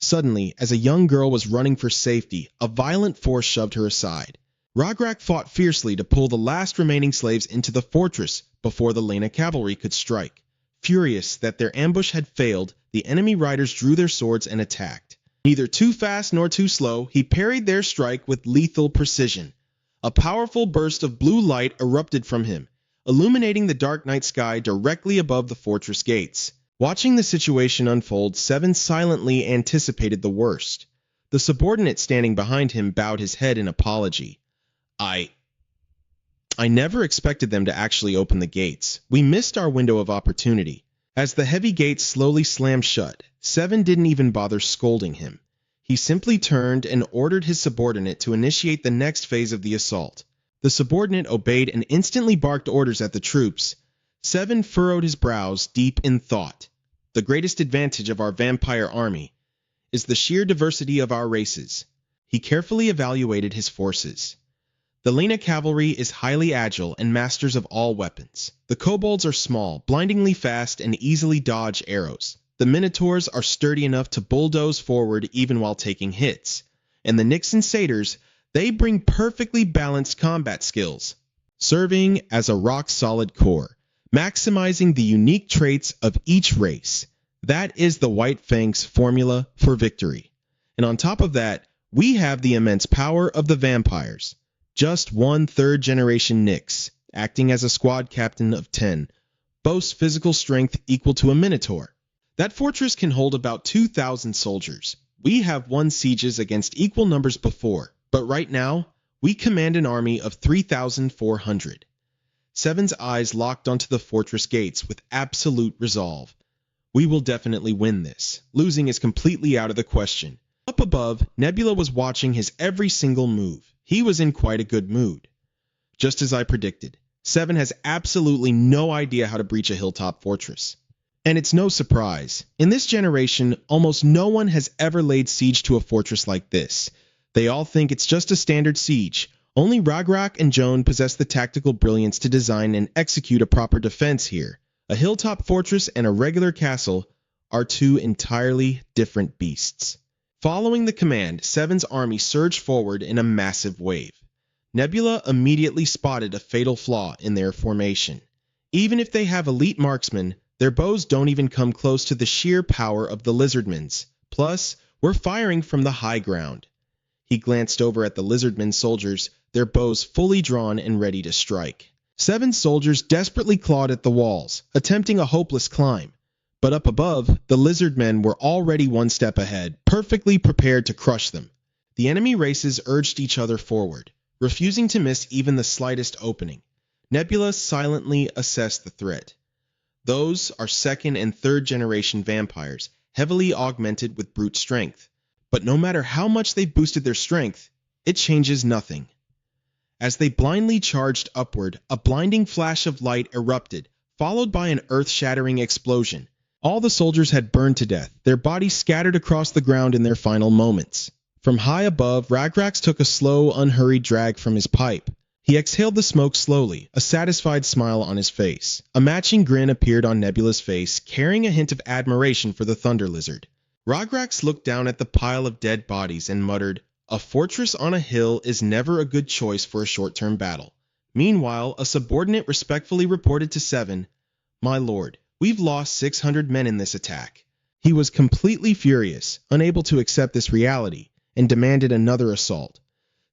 Suddenly, as a young girl was running for safety, a violent force shoved her aside. Ragnarok fought fiercely to pull the last remaining slaves into the fortress before the Lena cavalry could strike. Furious that their ambush had failed, the enemy riders drew their swords and attacked. Neither too fast nor too slow, he parried their strike with lethal precision. A powerful burst of blue light erupted from him, illuminating the dark night sky directly above the fortress gates. Watching the situation unfold, Seven silently anticipated the worst. The subordinate standing behind him bowed his head in apology. I never expected them to actually open the gates. We missed our window of opportunity. As the heavy gates slowly slammed shut, Seven didn't even bother scolding him. He simply turned and ordered his subordinate to initiate the next phase of the assault. The subordinate obeyed and instantly barked orders at the troops. Seven furrowed his brows, deep in thought. The greatest advantage of our vampire army is the sheer diversity of our races. He carefully evaluated his forces. The Lena cavalry is highly agile and masters of all weapons. The kobolds are small, blindingly fast, and easily dodge arrows. The minotaurs are sturdy enough to bulldoze forward even while taking hits. And the Nyx and satyrs, they bring perfectly balanced combat skills, serving as a rock-solid core, maximizing the unique traits of each race. That is the White Fang's formula for victory. And on top of that, we have the immense power of the vampires. Just one third-generation Nyx, acting as a squad captain of 10, boasts physical strength equal to a minotaur. That fortress can hold about 2,000 soldiers. We have won sieges against equal numbers before, but right now, we command an army of 3,400. Seven's eyes locked onto the fortress gates with absolute resolve. We will definitely win this. Losing is completely out of the question. Up above, Nebula was watching his every single move. He was in quite a good mood. Just as I predicted, Seven has absolutely no idea how to breach a hilltop fortress. And it's no surprise. In this generation, almost no one has ever laid siege to a fortress like this. They all think it's just a standard siege. Only Ragrak and Joan possess the tactical brilliance to design and execute a proper defense here. A hilltop fortress and a regular castle are two entirely different beasts. Following the command, Seven's army surged forward in a massive wave. Nebula immediately spotted a fatal flaw in their formation. Even if they have elite marksmen, their bows don't even come close to the sheer power of the lizardmen's. Plus, we're firing from the high ground. He glanced over at the lizardmen soldiers, their bows fully drawn and ready to strike. Seven soldiers desperately clawed at the walls, attempting a hopeless climb. But up above, the lizardmen were already one step ahead, perfectly prepared to crush them. The enemy races urged each other forward, refusing to miss even the slightest opening. Nebula silently assessed the threat. Those are second and third generation vampires, heavily augmented with brute strength. But no matter how much they've boosted their strength, it changes nothing. As they blindly charged upward, a blinding flash of light erupted, followed by an earth-shattering explosion. All the soldiers had burned to death, their bodies scattered across the ground in their final moments. From high above, Ragrax took a slow, unhurried drag from his pipe. He exhaled the smoke slowly, a satisfied smile on his face. A matching grin appeared on Nebula's face, carrying a hint of admiration for the Thunder Lizard. Ragrax looked down at the pile of dead bodies and muttered, "A fortress on a hill is never a good choice for a short-term battle." Meanwhile, a subordinate respectfully reported to Seven, "My lord, we've lost 600 men in this attack." He was completely furious, unable to accept this reality, and demanded another assault.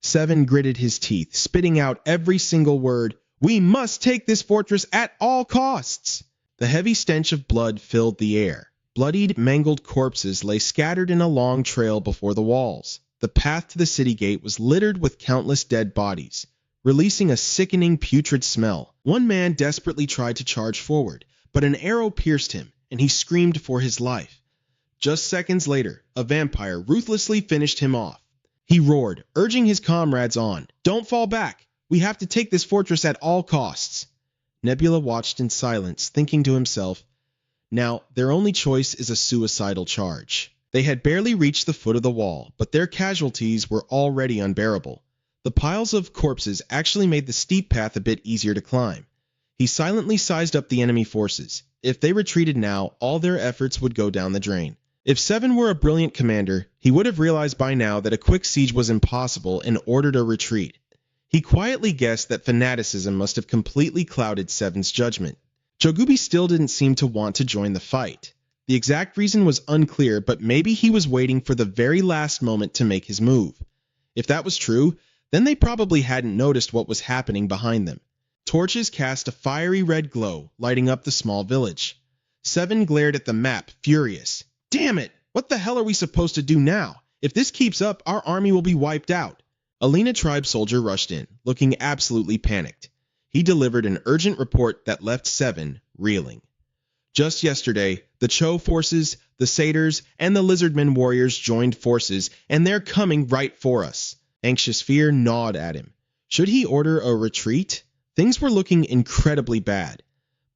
Seven gritted his teeth, spitting out every single word, "We must take this fortress at all costs!" The heavy stench of blood filled the air. Bloodied, mangled corpses lay scattered in a long trail before the walls. The path to the city gate was littered with countless dead bodies, releasing a sickening, putrid smell. One man desperately tried to charge forward, but an arrow pierced him, and he screamed for his life. Just seconds later, a vampire ruthlessly finished him off. He roared, urging his comrades on, "Don't fall back! We have to take this fortress at all costs!" Nebula watched in silence, thinking to himself, now their only choice is a suicidal charge. They had barely reached the foot of the wall, but their casualties were already unbearable. The piles of corpses actually made the steep path a bit easier to climb. He silently sized up the enemy forces. If they retreated now, all their efforts would go down the drain. If Seven were a brilliant commander, he would have realized by now that a quick siege was impossible and ordered a retreat. He quietly guessed that fanaticism must have completely clouded Seven's judgment. Chogubi still didn't seem to want to join the fight. The exact reason was unclear, but maybe he was waiting for the very last moment to make his move. If that was true, then they probably hadn't noticed what was happening behind them. Torches cast a fiery red glow, lighting up the small village. Seven glared at the map, furious. "Damn it! What the hell are we supposed to do now? If this keeps up, our army will be wiped out." A Lena tribe soldier rushed in, looking absolutely panicked. He delivered an urgent report that left Seven reeling. Just yesterday, the Cho forces, the satyrs, and the lizardmen warriors joined forces, and they're coming right for us. Anxious fear gnawed at him. Should he order a retreat? Things were looking incredibly bad.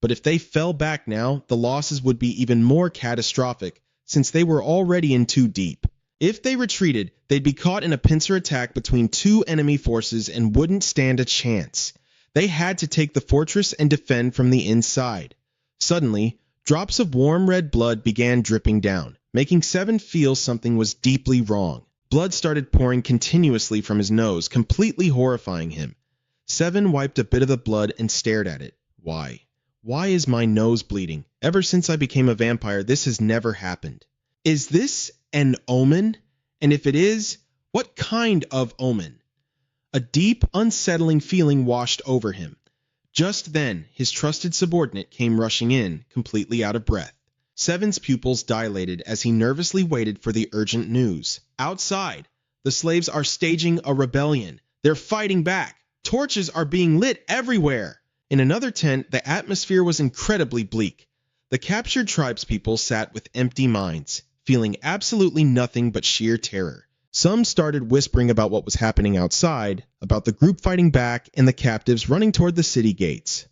But if they fell back now, the losses would be even more catastrophic, since they were already in too deep. If they retreated, they'd be caught in a pincer attack between two enemy forces and wouldn't stand a chance. They had to take the fortress and defend from the inside. Suddenly, drops of warm red blood began dripping down, making Seven feel something was deeply wrong. Blood started pouring continuously from his nose, completely horrifying him. Seven wiped a bit of the blood and stared at it. Why? Why is my nose bleeding? Ever since I became a vampire, this has never happened. Is this an omen? And if it is, what kind of omen? A deep, unsettling feeling washed over him. Just then, his trusted subordinate came rushing in, completely out of breath. Seven's pupils dilated as he nervously waited for the urgent news. Outside, the slaves are staging a rebellion. They're fighting back. Torches are being lit everywhere. In another tent, the atmosphere was incredibly bleak. The captured tribespeople sat with empty minds, feeling absolutely nothing but sheer terror. Some started whispering about what was happening outside, about the group fighting back and the captives running toward the city gates.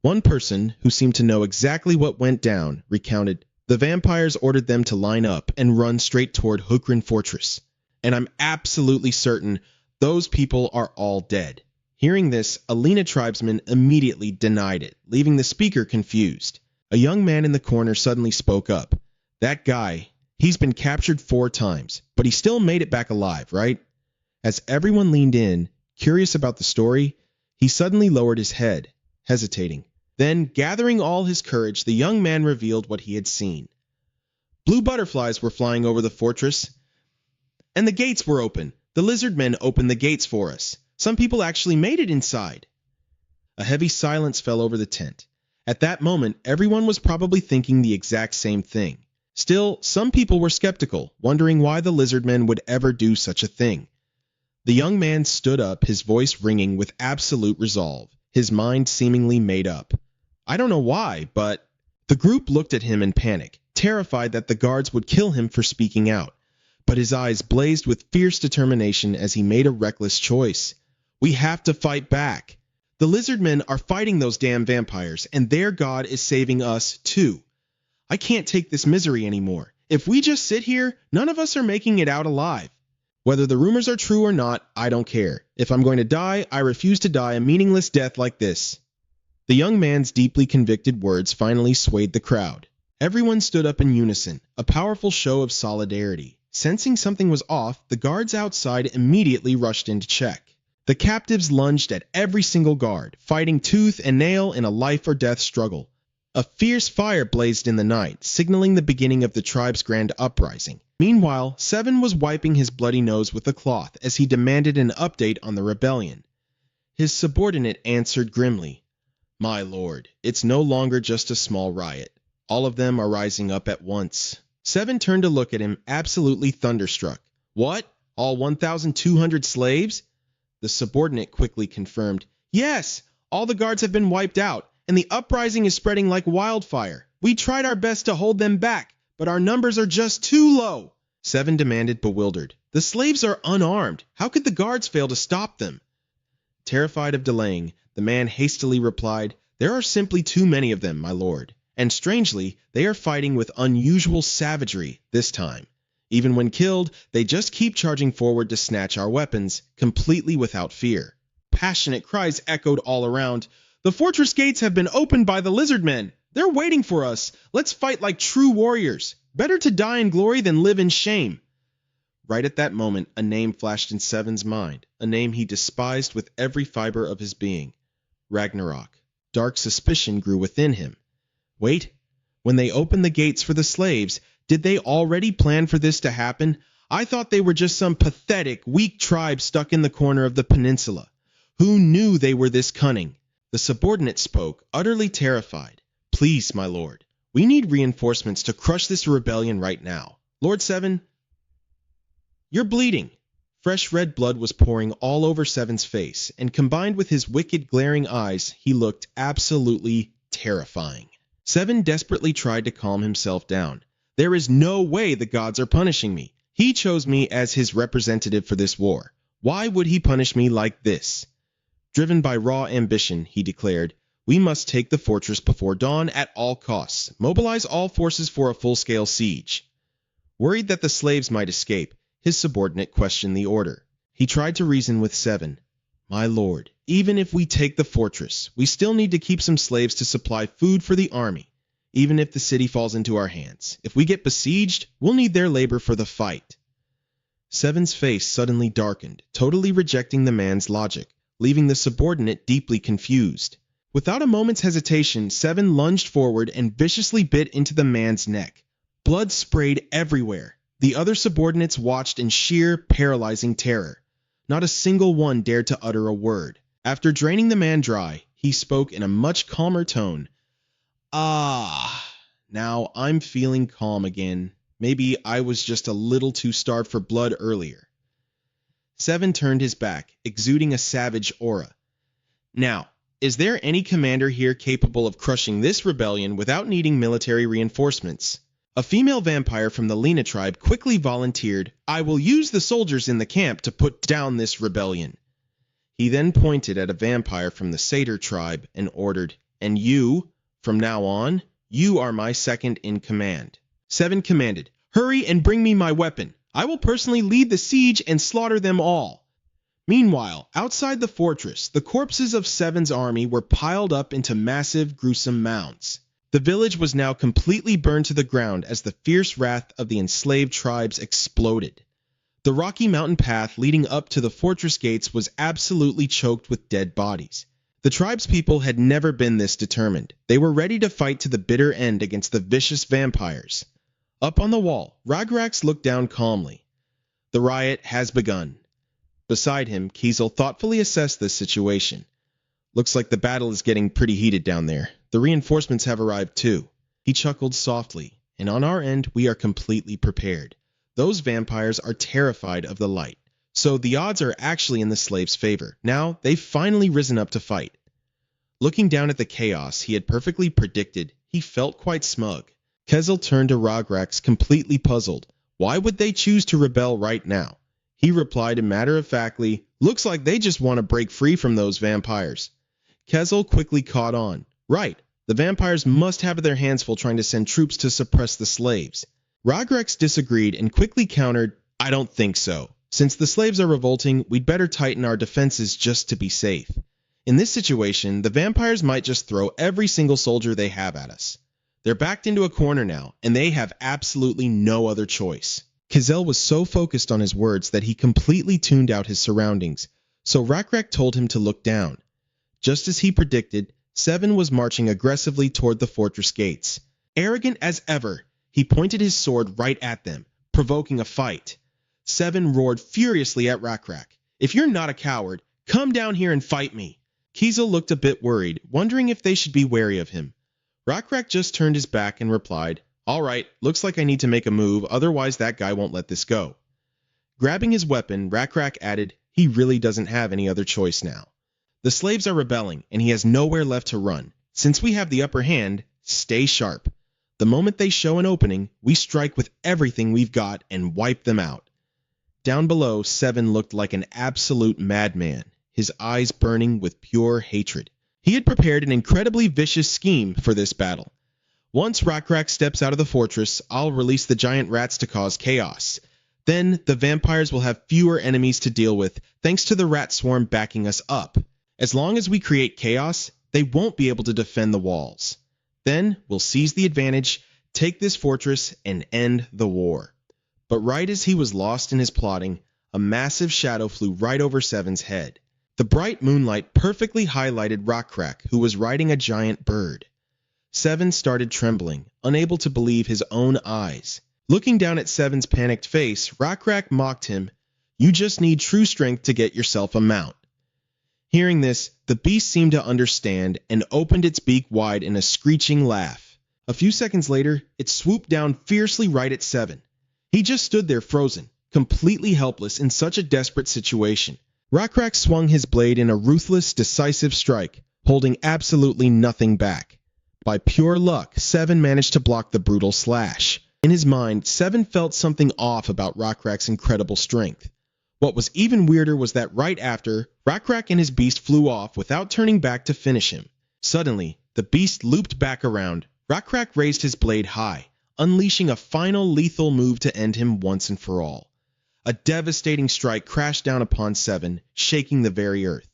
One person, who seemed to know exactly what went down, recounted, "The vampires ordered them to line up and run straight toward Hukrin Fortress. And I'm absolutely certain those people are all dead." Hearing this, a Lena tribesman immediately denied it, leaving the speaker confused. A young man in the corner suddenly spoke up. "That guy, he's been captured 4 times, but he still made it back alive, right?" As everyone leaned in, curious about the story, he suddenly lowered his head, hesitating. Then, gathering all his courage, the young man revealed what he had seen. Blue butterflies were flying over the fortress, and the gates were open. The lizard men opened the gates for us. Some people actually made it inside. A heavy silence fell over the tent. At that moment, everyone was probably thinking the exact same thing. Still, some people were skeptical, wondering why the lizard men would ever do such a thing. The young man stood up, his voice ringing with absolute resolve, his mind seemingly made up. "I don't know why, but..." The group looked at him in panic, terrified that the guards would kill him for speaking out. But his eyes blazed with fierce determination as he made a reckless choice. "We have to fight back. The lizard men are fighting those damn vampires, and their god is saving us, too. I can't take this misery anymore. If we just sit here, none of us are making it out alive. Whether the rumors are true or not, I don't care. If I'm going to die, I refuse to die a meaningless death like this." The young man's deeply convicted words finally swayed the crowd. Everyone stood up in unison, a powerful show of solidarity. Sensing something was off, the guards outside immediately rushed in to check. The captives lunged at every single guard, fighting tooth and nail in a life-or-death struggle. A fierce fire blazed in the night, signaling the beginning of the tribe's grand uprising. Meanwhile, Seven was wiping his bloody nose with a cloth as he demanded an update on the rebellion. His subordinate answered grimly, "My lord, it's no longer just a small riot. All of them are rising up at once." Seven turned to look at him, absolutely thunderstruck. "What? All 1,200 slaves?" The subordinate quickly confirmed, "Yes, all the guards have been wiped out, and the uprising is spreading like wildfire. We tried our best to hold them back, but our numbers are just too low." Seven demanded, bewildered. "The slaves are unarmed. How could the guards fail to stop them?" Terrified of delaying, the man hastily replied, "There are simply too many of them, my lord. And strangely, they are fighting with unusual savagery this time. Even when killed, they just keep charging forward to snatch our weapons, completely without fear." Passionate cries echoed all around. "The fortress gates have been opened by the lizard men. They're waiting for us. Let's fight like true warriors. Better to die in glory than live in shame." Right at that moment, a name flashed in Seven's mind, a name he despised with every fiber of his being. Ragnarok. Dark suspicion grew within him. Wait, when they opened the gates for the slaves, did they already plan for this to happen? I thought they were just some pathetic, weak tribe stuck in the corner of the peninsula. Who knew they were this cunning? The subordinate spoke, utterly terrified. "Please, my lord, we need reinforcements to crush this rebellion right now. Lord Seven, you're bleeding." Fresh red blood was pouring all over Seven's face, and combined with his wicked, glaring eyes, he looked absolutely terrifying. Seven desperately tried to calm himself down. "There is no way the gods are punishing me. He chose me as his representative for this war. Why would he punish me like this?" Driven by raw ambition, he declared, "We must take the fortress before dawn at all costs. Mobilize all forces for a full-scale siege." Worried that the slaves might escape, his subordinate questioned the order. He tried to reason with Seven. "My lord, even if we take the fortress, we still need to keep some slaves to supply food for the army. Even if the city falls into our hands, if we get besieged, we'll need their labor for the fight." Seven's face suddenly darkened, totally rejecting the man's logic, leaving the subordinate deeply confused. Without a moment's hesitation, Seven lunged forward and viciously bit into the man's neck. Blood sprayed everywhere. The other subordinates watched in sheer, paralyzing terror. Not a single one dared to utter a word. After draining the man dry, he spoke in a much calmer tone. Now I'm feeling calm again. Maybe I was just a little too starved for blood earlier." Seven turned his back, exuding a savage aura. "Now, is there any commander here capable of crushing this rebellion without needing military reinforcements? A female vampire from the Lena tribe quickly volunteered, I will use the soldiers in the camp to put down this rebellion. He then pointed at a vampire from the Satyr tribe and ordered, and you, from now on, you are my second in command. Seven commanded, hurry and bring me my weapon. I will personally lead the siege and slaughter them all. Meanwhile, outside the fortress, the corpses of Seven's army were piled up into massive, gruesome mounds. The village was now completely burned to the ground as the fierce wrath of the enslaved tribes exploded. The rocky mountain path leading up to the fortress gates was absolutely choked with dead bodies. The tribespeople had never been this determined. They were ready to fight to the bitter end against the vicious vampires. Up on the wall, Ragrax looked down calmly. The riot has begun. Beside him, Kiesel thoughtfully assessed this situation. Looks like the battle is getting pretty heated down there. The reinforcements have arrived too. He chuckled softly, and on our end, we are completely prepared. Those vampires are terrified of the light, so the odds are actually in the slaves' favor. Now, they've finally risen up to fight. Looking down at the chaos he had perfectly predicted, he felt quite smug. Kiesel turned to Ragrax completely puzzled. Why would they choose to rebel right now? He replied matter-of-factly, looks like they just want to break free from those vampires. Kiesel quickly caught on. Right, the vampires must have their hands full trying to send troops to suppress the slaves. Ragrax disagreed and quickly countered, I don't think so. Since the slaves are revolting, we'd better tighten our defenses just to be safe. In this situation, the vampires might just throw every single soldier they have at us. They're backed into a corner now, and they have absolutely no other choice. Kiesel was so focused on his words that he completely tuned out his surroundings, so Ragrax told him to look down. Just as he predicted, Seven was marching aggressively toward the fortress gates. Arrogant as ever, he pointed his sword right at them, provoking a fight. Seven roared furiously at Ragrax. If you're not a coward, come down here and fight me. Kiesel looked a bit worried, wondering if they should be wary of him. Ragrax just turned his back and replied, all right, looks like I need to make a move, otherwise that guy won't let this go. Grabbing his weapon, Ragrax added, he really doesn't have any other choice now. The slaves are rebelling, and he has nowhere left to run. Since we have the upper hand, stay sharp. The moment they show an opening, we strike with everything we've got and wipe them out. Down below, Seven looked like an absolute madman, his eyes burning with pure hatred. He had prepared an incredibly vicious scheme for this battle. Once Ragrax steps out of the fortress, I'll release the giant rats to cause chaos. Then, the vampires will have fewer enemies to deal with, thanks to the rat swarm backing us up. As long as we create chaos, they won't be able to defend the walls. Then, we'll seize the advantage, take this fortress, and end the war. But right as he was lost in his plotting, a massive shadow flew right over Seven's head. The bright moonlight perfectly highlighted Ragrax, who was riding a giant bird. Seven started trembling, unable to believe his own eyes. Looking down at Seven's panicked face, Ragrax mocked him, you just need true strength to get yourself a mount. Hearing this, the beast seemed to understand and opened its beak wide in a screeching laugh. A few seconds later, it swooped down fiercely right at Seven. He just stood there frozen, completely helpless in such a desperate situation. Ragrax swung his blade in a ruthless, decisive strike, holding absolutely nothing back. By pure luck, Seven managed to block the brutal slash. In his mind, Seven felt something off about Ragrax's incredible strength. What was even weirder was that right after, Ragrax and his beast flew off without turning back to finish him. Suddenly, the beast looped back around. Ragrax raised his blade high, unleashing a final lethal move to end him once and for all. A devastating strike crashed down upon Seven, shaking the very earth.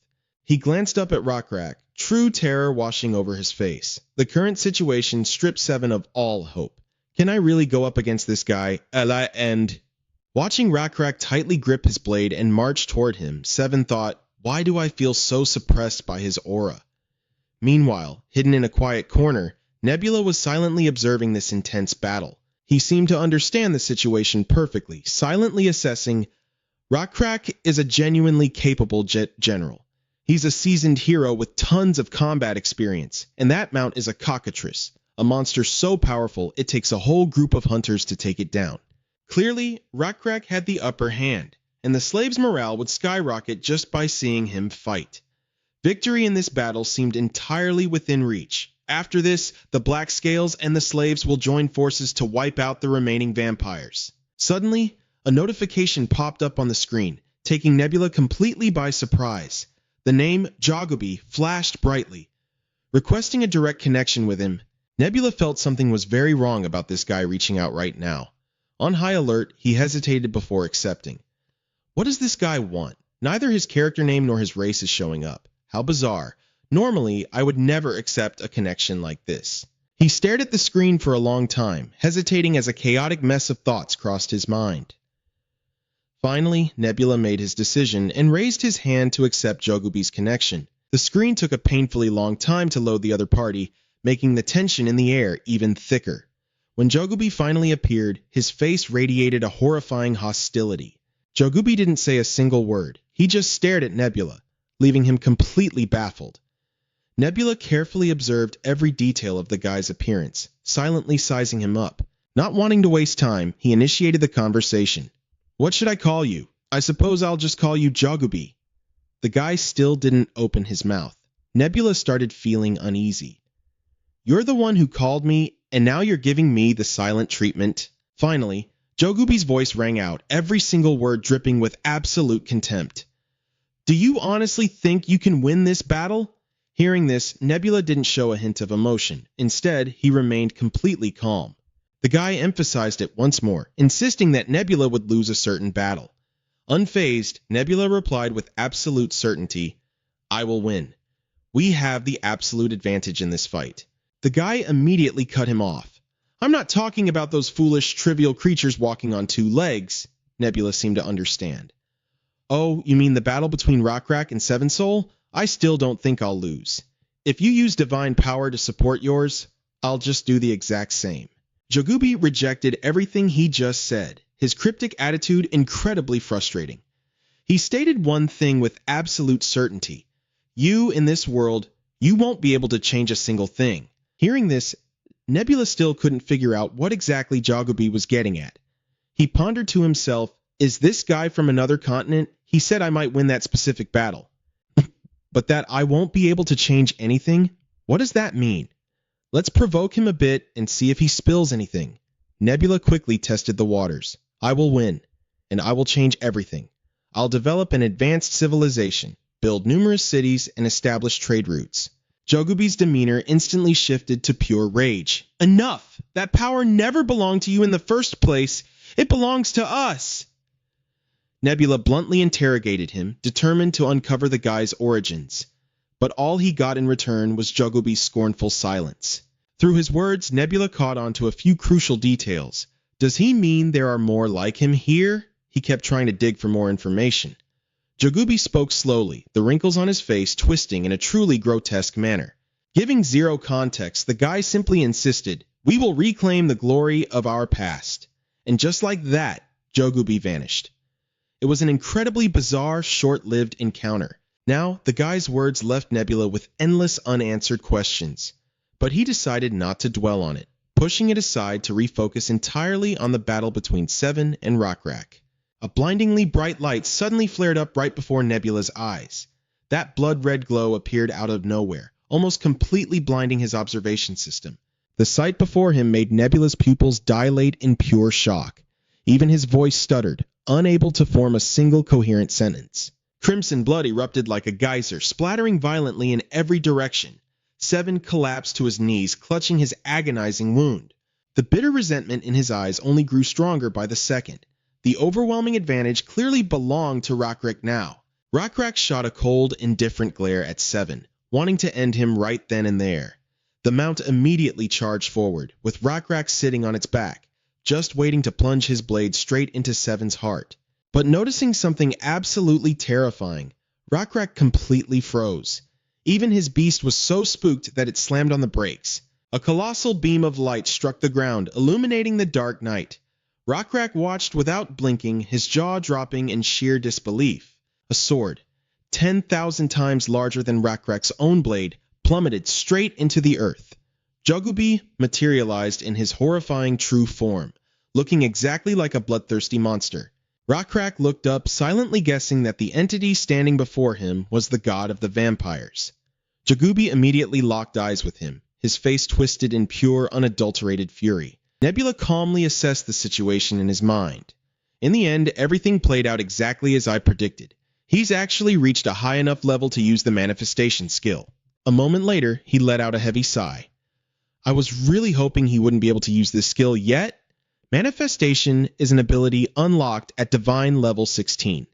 He glanced up at Ragrax, true terror washing over his face. The current situation stripped Seven of all hope. Can I really go up against this guy? Watching Ragrax tightly grip his blade and march toward him, Seven thought, why do I feel so suppressed by his aura? Meanwhile, hidden in a quiet corner, Nebula was silently observing this intense battle. He seemed to understand the situation perfectly, silently assessing, Ragrax is a genuinely capable general. He's a seasoned hero with tons of combat experience, and that mount is a cockatrice, a monster so powerful it takes a whole group of hunters to take it down. Clearly, Ragrax had the upper hand, and the slaves' morale would skyrocket just by seeing him fight. Victory in this battle seemed entirely within reach. After this, the Black Scales and the slaves will join forces to wipe out the remaining vampires. Suddenly, a notification popped up on the screen, taking Nebula completely by surprise. The name Jogubi flashed brightly. Requesting a direct connection with him, Nebula felt something was very wrong about this guy reaching out right now. On high alert, he hesitated before accepting. What does this guy want? Neither his character name nor his race is showing up. How bizarre. Normally, I would never accept a connection like this. He stared at the screen for a long time, hesitating as a chaotic mess of thoughts crossed his mind. Finally, Nebula made his decision and raised his hand to accept Jogubi's connection. The screen took a painfully long time to load the other party, making the tension in the air even thicker. When Jogubi finally appeared, his face radiated a horrifying hostility. Jogubi didn't say a single word. He just stared at Nebula, leaving him completely baffled. Nebula carefully observed every detail of the guy's appearance, silently sizing him up. Not wanting to waste time, he initiated the conversation. "What should I call you? I suppose I'll just call you Jogubi." The guy still didn't open his mouth. Nebula started feeling uneasy. "You're the one who called me, and now you're giving me the silent treatment?" Finally, Jogubi's voice rang out, every single word dripping with absolute contempt. "Do you honestly think you can win this battle?" Hearing this, Nebula didn't show a hint of emotion. Instead, he remained completely calm. The guy emphasized it once more, insisting that Nebula would lose a certain battle. Unfazed, Nebula replied with absolute certainty, "I will win. We have the absolute advantage in this fight." The guy immediately cut him off. "I'm not talking about those foolish, trivial creatures walking on two legs." Nebula seemed to understand. "Oh, you mean the battle between Rockrak and Seven Soul? I still don't think I'll lose. If you use divine power to support yours, I'll just do the exact same." Jogubi rejected everything he just said, his cryptic attitude incredibly frustrating. He stated one thing with absolute certainty. "You, in this world, you won't be able to change a single thing." Hearing this, Nebula still couldn't figure out what exactly Jogubi was getting at. He pondered to himself, "Is this guy from another continent? He said I might win that specific battle. But that I won't be able to change anything? What does that mean? Let's provoke him a bit and see if he spills anything." Nebula quickly tested the waters. "I will win, and I will change everything. I'll develop an advanced civilization, build numerous cities, and establish trade routes." Jogubi's demeanor instantly shifted to pure rage. "Enough! That power never belonged to you in the first place. It belongs to us!" Nebula bluntly interrogated him, determined to uncover the guy's origins. But all he got in return was Jogubi's scornful silence. Through his words, Nebula caught on to a few crucial details. Does he mean there are more like him here? He kept trying to dig for more information. Jogubi spoke slowly, the wrinkles on his face twisting in a truly grotesque manner. Giving zero context, the guy simply insisted, "We will reclaim the glory of our past." And just like that, Jogubi vanished. It was an incredibly bizarre, short-lived encounter. Now, the guy's words left Nebula with endless unanswered questions. But he decided not to dwell on it, pushing it aside to refocus entirely on the battle between Seven and Rockrak. A blindingly bright light suddenly flared up right before Nebula's eyes. That blood-red glow appeared out of nowhere, almost completely blinding his observation system. The sight before him made Nebula's pupils dilate in pure shock. Even his voice stuttered, unable to form a single coherent sentence. Crimson blood erupted like a geyser, splattering violently in every direction. Seven collapsed to his knees, clutching his agonizing wound. The bitter resentment in his eyes only grew stronger by the second. The overwhelming advantage clearly belonged to Rockrak now. Rockrak shot a cold, indifferent glare at Seven, wanting to end him right then and there. The mount immediately charged forward, with Rockrak sitting on its back, just waiting to plunge his blade straight into Seven's heart. But noticing something absolutely terrifying, Rockrak completely froze. Even his beast was so spooked that it slammed on the brakes. A colossal beam of light struck the ground, illuminating the dark night. Rockrak watched without blinking, his jaw dropping in sheer disbelief. A sword, 10,000 times larger than Rockrak's own blade, plummeted straight into the earth. Jogubi materialized in his horrifying true form, looking exactly like a bloodthirsty monster. Rockcrack looked up, silently guessing that the entity standing before him was the god of the vampires. Jagubi immediately locked eyes with him, his face twisted in pure, unadulterated fury. Nebula calmly assessed the situation in his mind. In the end, everything played out exactly as I predicted. He's actually reached a high enough level to use the manifestation skill. A moment later, he let out a heavy sigh. I was really hoping he wouldn't be able to use this skill yet. Manifestation is an ability unlocked at Divine Level 16.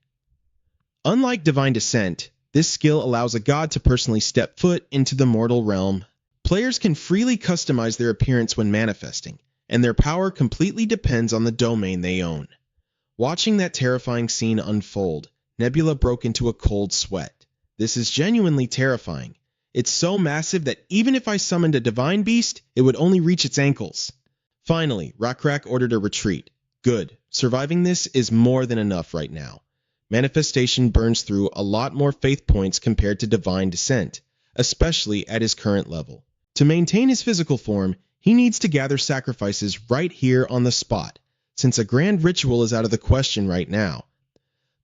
Unlike Divine Descent, this skill allows a god to personally step foot into the mortal realm. Players can freely customize their appearance when manifesting, and their power completely depends on the domain they own. Watching that terrifying scene unfold, Nebula broke into a cold sweat. This is genuinely terrifying. It's so massive that even if I summoned a divine beast, it would only reach its ankles. Finally, Rockcrack ordered a retreat. Good. Surviving this is more than enough right now. Manifestation burns through a lot more faith points compared to Divine Descent, especially at his current level. To maintain his physical form, he needs to gather sacrifices right here on the spot, since a grand ritual is out of the question right now.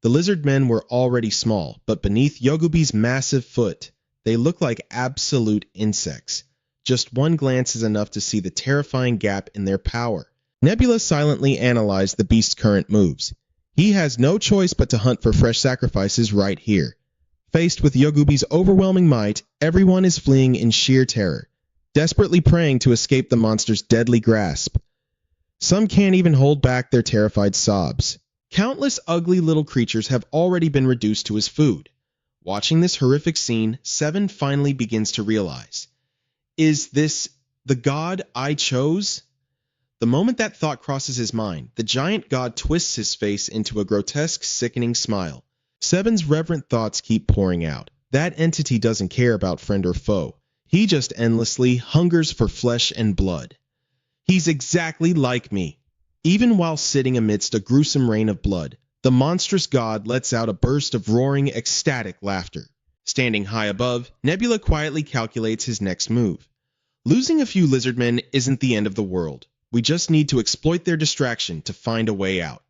The lizard men were already small, but beneath Yogubi's massive foot, they look like absolute insects. Just one glance is enough to see the terrifying gap in their power. Nebula silently analyzed the beast's current moves. He has no choice but to hunt for fresh sacrifices right here. Faced with Yogubi's overwhelming might, everyone is fleeing in sheer terror, desperately praying to escape the monster's deadly grasp. Some can't even hold back their terrified sobs. Countless ugly little creatures have already been reduced to his food. Watching this horrific scene, Seven finally begins to realize. Is this the god I chose? The moment that thought crosses his mind, the giant god twists his face into a grotesque, sickening smile. Seven's reverent thoughts keep pouring out. That entity doesn't care about friend or foe. He just endlessly hungers for flesh and blood. He's exactly like me. Even while sitting amidst a gruesome rain of blood, the monstrous god lets out a burst of roaring, ecstatic laughter. Standing high above, Nebula quietly calculates his next move. Losing a few lizardmen isn't the end of the world. We just need to exploit their distraction to find a way out.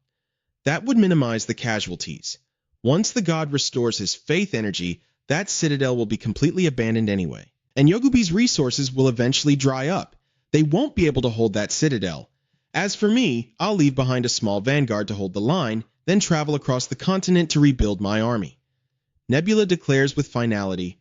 That would minimize the casualties. Once the god restores his faith energy, that citadel will be completely abandoned anyway. And Yogubi's resources will eventually dry up. They won't be able to hold that citadel. As for me, I'll leave behind a small vanguard to hold the line, then travel across the continent to rebuild my army. Nebula declares with finality,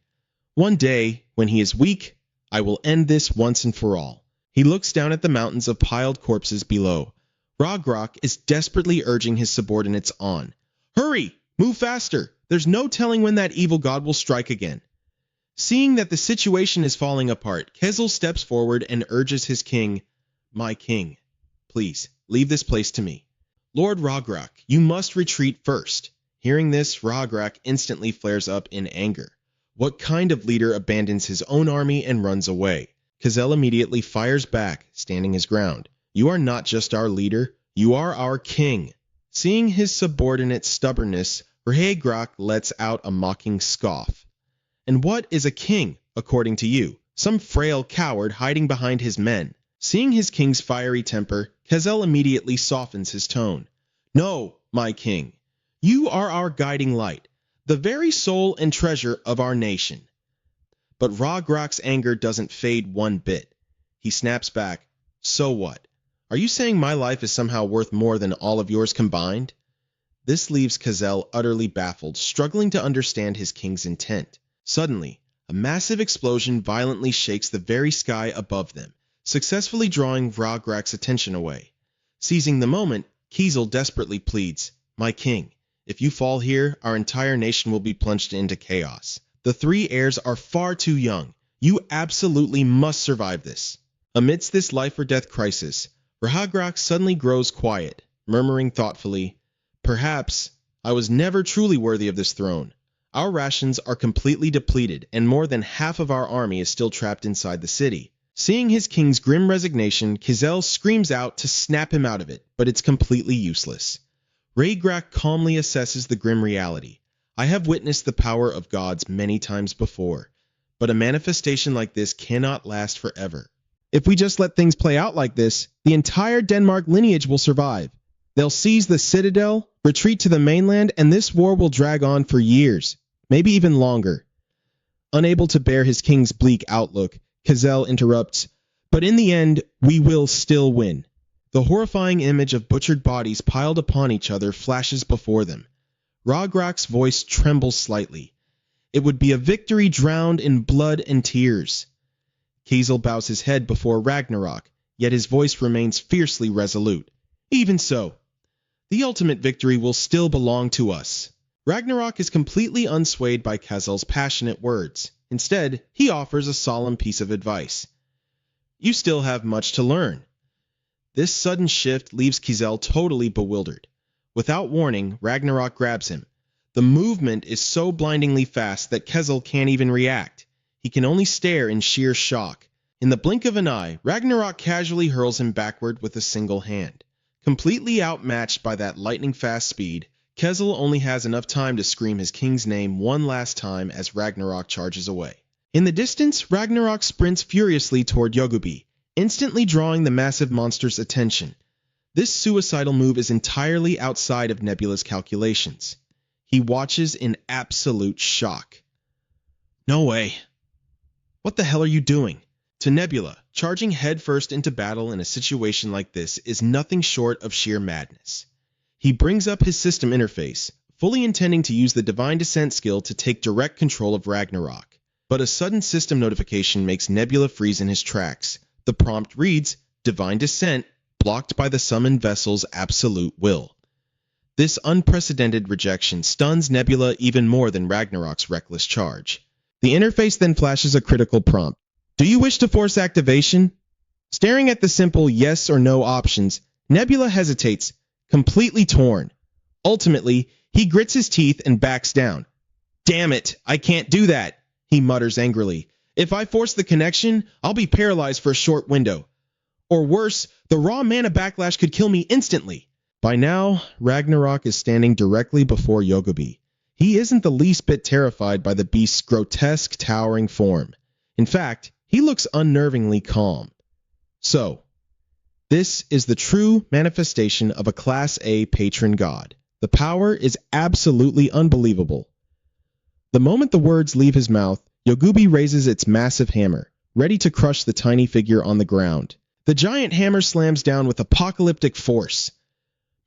one day, when he is weak, I will end this once and for all. He looks down at the mountains of piled corpses below. Rockcrack is desperately urging his subordinates on. Hurry! Move faster! There's no telling when that evil god will strike again. Seeing that the situation is falling apart, Kezel steps forward and urges his king, my king, please, leave this place to me. Lord Rockcrack, you must retreat first. Hearing this, Rockcrack instantly flares up in anger. What kind of leader abandons his own army and runs away? Kezel immediately fires back, standing his ground. You are not just our leader, you are our king. Seeing his subordinate's stubbornness, Rockcrack lets out a mocking scoff. And what is a king, according to you? Some frail coward hiding behind his men. Seeing his king's fiery temper, Kezel immediately softens his tone. No, my king. You are our guiding light, the very soul and treasure of our nation. But Rockcrack's anger doesn't fade one bit. He snaps back. So what? Are you saying my life is somehow worth more than all of yours combined? This leaves Kezel utterly baffled, struggling to understand his king's intent. Suddenly, a massive explosion violently shakes the very sky above them, successfully drawing Rockcrack's attention away. Seizing the moment, Kezel desperately pleads, my king, if you fall here, our entire nation will be plunged into chaos. The three heirs are far too young. You absolutely must survive this. Amidst this life-or-death crisis, Rockcrack suddenly grows quiet, murmuring thoughtfully, perhaps I was never truly worthy of this throne. Our rations are completely depleted, and more than half of our army is still trapped inside the city. Seeing his king's grim resignation, Kezel screams out to snap him out of it, but it's completely useless. Rockcrack calmly assesses the grim reality. I have witnessed the power of gods many times before, but a manifestation like this cannot last forever. If we just let things play out like this, the entire Denmark lineage will survive. They'll seize the citadel, Retreat to the mainland, and this war will drag on for years, maybe even longer. Unable to bear his king's bleak outlook, Kazel interrupts, but in the end, we will still win. The horrifying image of butchered bodies piled upon each other flashes before them. Ragrak's voice trembles slightly. It would be a victory drowned in blood and tears. Kazel bows his head before Ragnarok, yet his voice remains fiercely resolute. Even so, the ultimate victory will still belong to us. Ragnarok is completely unswayed by Kazel's passionate words. Instead, he offers a solemn piece of advice. You still have much to learn. This sudden shift leaves Kazel totally bewildered. Without warning, Ragnarok grabs him. The movement is so blindingly fast that Kazel can't even react. He can only stare in sheer shock. In the blink of an eye, Ragnarok casually hurls him backward with a single hand. Completely outmatched by that lightning-fast speed, Kazel only has enough time to scream his king's name one last time as Ragnarok charges away. In the distance, Ragnarok sprints furiously toward Yogubi, instantly drawing the massive monster's attention. This suicidal move is entirely outside of Nebula's calculations. He watches in absolute shock. No way. What the hell are you doing? To Nebula, charging headfirst into battle in a situation like this is nothing short of sheer madness. He brings up his system interface, fully intending to use the Divine Descent skill to take direct control of Ragnarok. But a sudden system notification makes Nebula freeze in his tracks. The prompt reads, Divine Descent, blocked by the summoned vessel's absolute will. This unprecedented rejection stuns Nebula even more than Ragnarok's reckless charge. The interface then flashes a critical prompt. Do you wish to force activation? Staring at the simple yes or no options, Nebula hesitates, completely torn. Ultimately, he grits his teeth and backs down. Damn it, I can't do that, he mutters angrily. If I force the connection, I'll be paralyzed for a short window. Or worse, the raw mana backlash could kill me instantly. By now, Ragnarok is standing directly before Yogubi. He isn't the least bit terrified by the beast's grotesque, towering form. In fact, he looks unnervingly calm. So, this is the true manifestation of a Class A patron god. The power is absolutely unbelievable. The moment the words leave his mouth, Yogubi raises its massive hammer, ready to crush the tiny figure on the ground. The giant hammer slams down with apocalyptic force.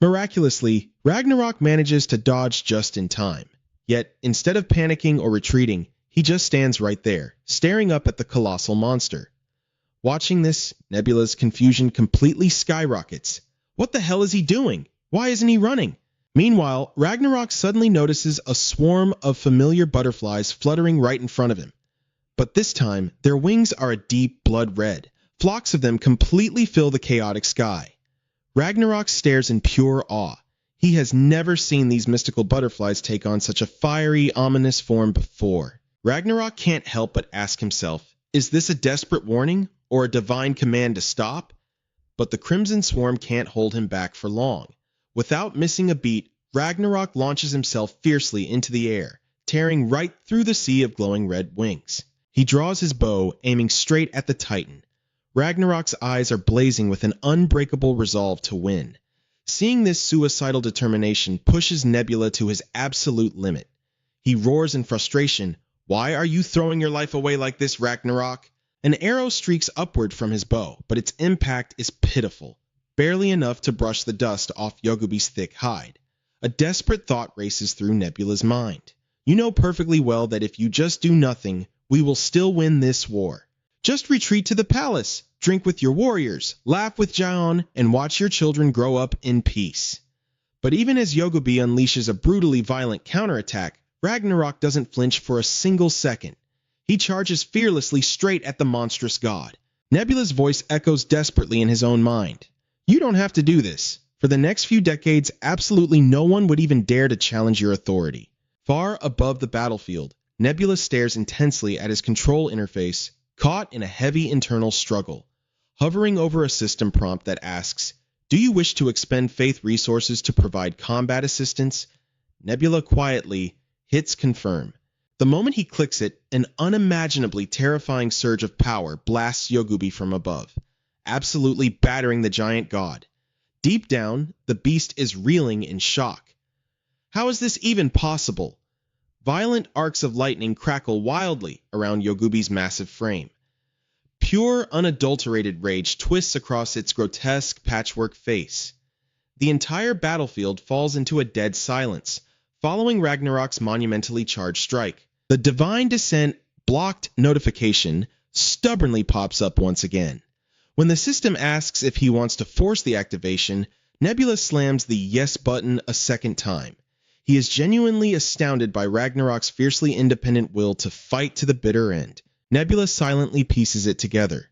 Miraculously, Ragnarok manages to dodge just in time. Yet, instead of panicking or retreating, he just stands right there, staring up at the colossal monster. Watching this, Nebula's confusion completely skyrockets. What the hell is he doing? Why isn't he running? Meanwhile, Ragnarok suddenly notices a swarm of familiar butterflies fluttering right in front of him. But this time, their wings are a deep blood red. Flocks of them completely fill the chaotic sky. Ragnarok stares in pure awe. He has never seen these mystical butterflies take on such a fiery, ominous form before. Ragnarok can't help but ask himself, is this a desperate warning or a divine command to stop? But the Crimson Swarm can't hold him back for long. Without missing a beat, Ragnarok launches himself fiercely into the air, tearing right through the sea of glowing red wings. He draws his bow, aiming straight at the Titan. Ragnarok's eyes are blazing with an unbreakable resolve to win. Seeing this suicidal determination pushes Nebula to his absolute limit. He roars in frustration, "Why are you throwing your life away like this, Ragnarok?" An arrow streaks upward from his bow, but its impact is pitiful, barely enough to brush the dust off Yogubi's thick hide. A desperate thought races through Nebula's mind. You know perfectly well that if you just do nothing, we will still win this war. Just retreat to the palace, drink with your warriors, laugh with Jaon, and watch your children grow up in peace. But even as Yogubi unleashes a brutally violent counterattack, Ragnarok doesn't flinch for a single second. He charges fearlessly straight at the monstrous god. Nebula's voice echoes desperately in his own mind. You don't have to do this. For the next few decades, absolutely no one would even dare to challenge your authority. Far above the battlefield, Nebula stares intensely at his control interface, caught in a heavy internal struggle. Hovering over a system prompt that asks, "Do you wish to expend faith resources to provide combat assistance?" Nebula quietly hits confirm. The moment he clicks it, an unimaginably terrifying surge of power blasts Yogubi from above, absolutely battering the giant god. Deep down, the beast is reeling in shock. How is this even possible? Violent arcs of lightning crackle wildly around Yogubi's massive frame. Pure, unadulterated rage twists across its grotesque patchwork face. The entire battlefield falls into a dead silence, following Ragnarok's monumentally charged strike. The Divine Descent blocked notification stubbornly pops up once again. When the system asks if he wants to force the activation, Nebula slams the yes button a second time. He is genuinely astounded by Ragnarok's fiercely independent will to fight to the bitter end. Nebula silently pieces it together.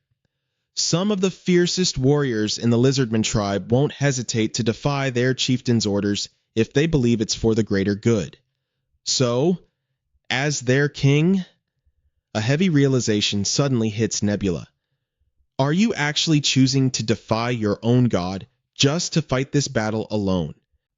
Some of the fiercest warriors in the Lizardman tribe won't hesitate to defy their chieftain's orders if they believe it's for the greater good. So, as their king, a heavy realization suddenly hits Nebula. Are you actually choosing to defy your own god just to fight this battle alone?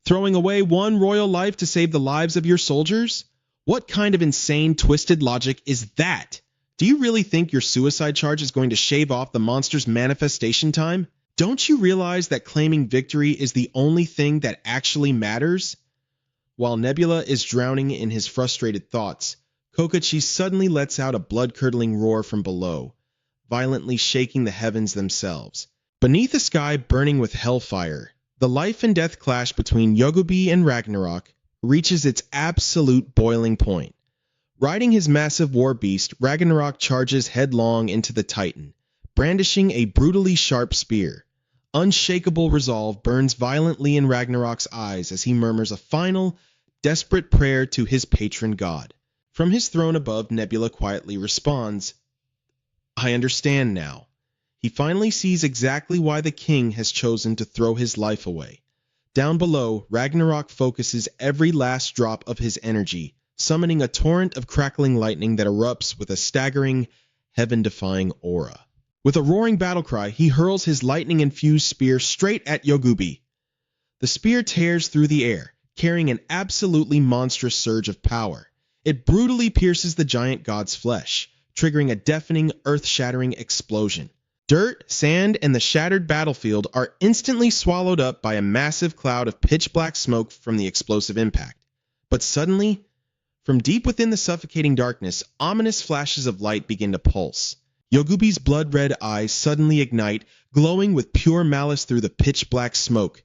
Throwing away one royal life to save the lives of your soldiers? What kind of insane, twisted logic is that? Do you really think your suicide charge is going to shave off the monster's manifestation time? Don't you realize that claiming victory is the only thing that actually matters? While Nebula is drowning in his frustrated thoughts, Kokichi suddenly lets out a blood-curdling roar from below, violently shaking the heavens themselves. Beneath a sky burning with hellfire, the life and death clash between Yogubi and Ragnarok reaches its absolute boiling point. Riding his massive war beast, Ragnarok charges headlong into the Titan, brandishing a brutally sharp spear. Unshakable resolve burns violently in Ragnarok's eyes as he murmurs a final, desperate prayer to his patron god. From his throne above, Nebula quietly responds, "I understand now." He finally sees exactly why the king has chosen to throw his life away. Down below, Ragnarok focuses every last drop of his energy, summoning a torrent of crackling lightning that erupts with a staggering, heaven-defying aura. With a roaring battlecry, he hurls his lightning-infused spear straight at Yogubi. The spear tears through the air, carrying an absolutely monstrous surge of power. It brutally pierces the giant god's flesh, triggering a deafening, earth-shattering explosion. Dirt, sand, and the shattered battlefield are instantly swallowed up by a massive cloud of pitch-black smoke from the explosive impact. But suddenly, from deep within the suffocating darkness, ominous flashes of light begin to pulse. Yogubi's blood-red eyes suddenly ignite, glowing with pure malice through the pitch-black smoke.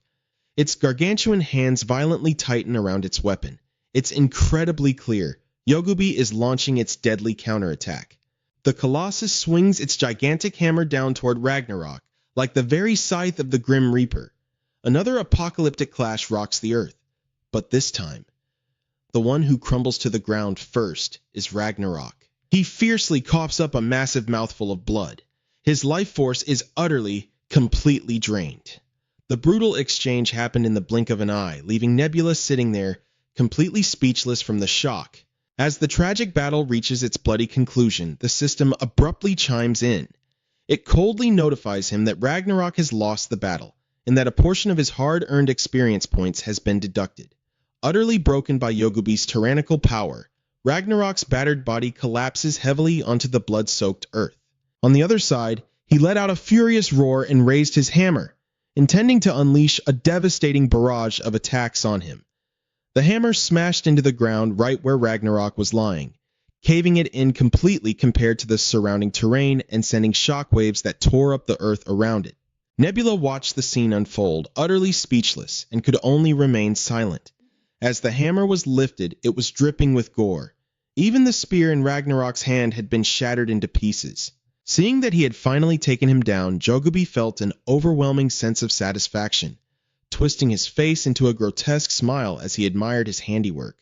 Its gargantuan hands violently tighten around its weapon. It's incredibly clear. Yogubi is launching its deadly counterattack. The Colossus swings its gigantic hammer down toward Ragnarok, like the very scythe of the Grim Reaper. Another apocalyptic clash rocks the earth. But this time, the one who crumbles to the ground first is Ragnarok. He fiercely coughs up a massive mouthful of blood. His life force is utterly, completely drained. The brutal exchange happened in the blink of an eye, leaving Nebula sitting there, completely speechless from the shock. As the tragic battle reaches its bloody conclusion, the system abruptly chimes in. It coldly notifies him that Ragnarok has lost the battle, and that a portion of his hard-earned experience points has been deducted. Utterly broken by Yogubi's tyrannical power, Ragnarok's battered body collapses heavily onto the blood-soaked earth. On the other side, he let out a furious roar and raised his hammer, intending to unleash a devastating barrage of attacks on him. The hammer smashed into the ground right where Ragnarok was lying, caving it in completely compared to the surrounding terrain and sending shockwaves that tore up the earth around it. Nebula watched the scene unfold, utterly speechless, and could only remain silent. As the hammer was lifted, it was dripping with gore. Even the spear in Ragnarok's hand had been shattered into pieces. Seeing that he had finally taken him down, Yogubi felt an overwhelming sense of satisfaction, twisting his face into a grotesque smile as he admired his handiwork.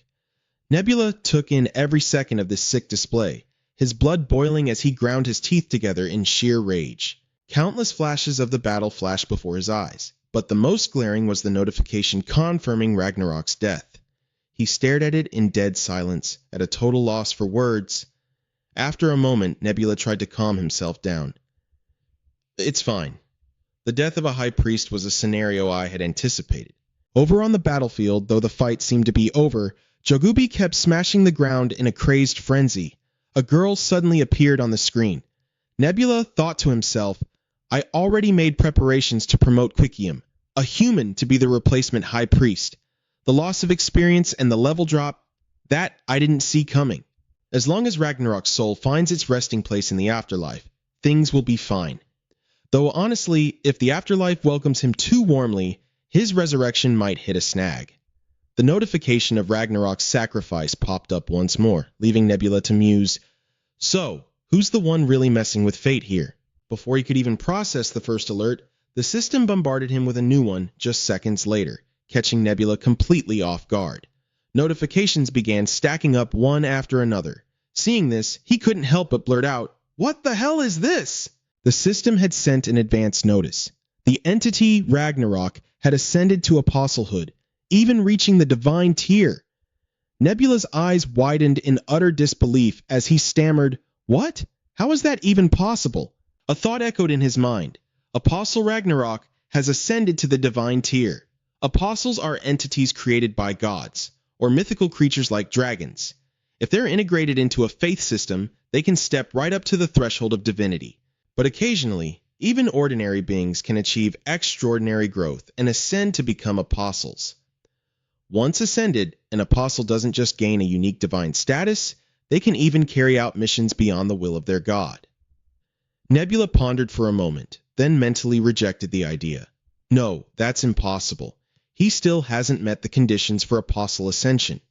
Nebula took in every second of this sick display, his blood boiling as he ground his teeth together in sheer rage. Countless flashes of the battle flashed before his eyes, but the most glaring was the notification confirming Ragnarok's death. He stared at it in dead silence, at a total loss for words. After a moment, Nebula tried to calm himself down. "It's fine. The death of a high priest was a scenario I had anticipated." Over on the battlefield, though the fight seemed to be over, Yogubi kept smashing the ground in a crazed frenzy. A girl suddenly appeared on the screen. Nebula thought to himself, "I already made preparations to promote Quickium, a human to be the replacement high priest. The loss of experience and the level drop, that I didn't see coming. As long as Ragnarok's soul finds its resting place in the afterlife, things will be fine. Though honestly, if the afterlife welcomes him too warmly, his resurrection might hit a snag. The notification of Ragnarok's sacrifice popped up once more, leaving Nebula to muse, so, who's the one really messing with fate here? Before he could even process the first alert, the system bombarded him with a new one just seconds later, catching Nebula completely off guard. Notifications began stacking up one after another. Seeing this, he couldn't help but blurt out, "What the hell is this?" The system had sent an advance notice. The entity Ragnarok had ascended to apostlehood, even reaching the divine tier. Nebula's eyes widened in utter disbelief as he stammered, "What? How is that even possible?" A thought echoed in his mind. Apostle Ragnarok has ascended to the divine tier. Apostles are entities created by gods, or mythical creatures like dragons. If they're integrated into a faith system, they can step right up to the threshold of divinity. But occasionally, even ordinary beings can achieve extraordinary growth and ascend to become apostles. Once ascended, an apostle doesn't just gain a unique divine status, they can even carry out missions beyond the will of their god. Nebula pondered for a moment, then mentally rejected the idea. No, that's impossible. He still hasn't met the conditions for apostle ascension.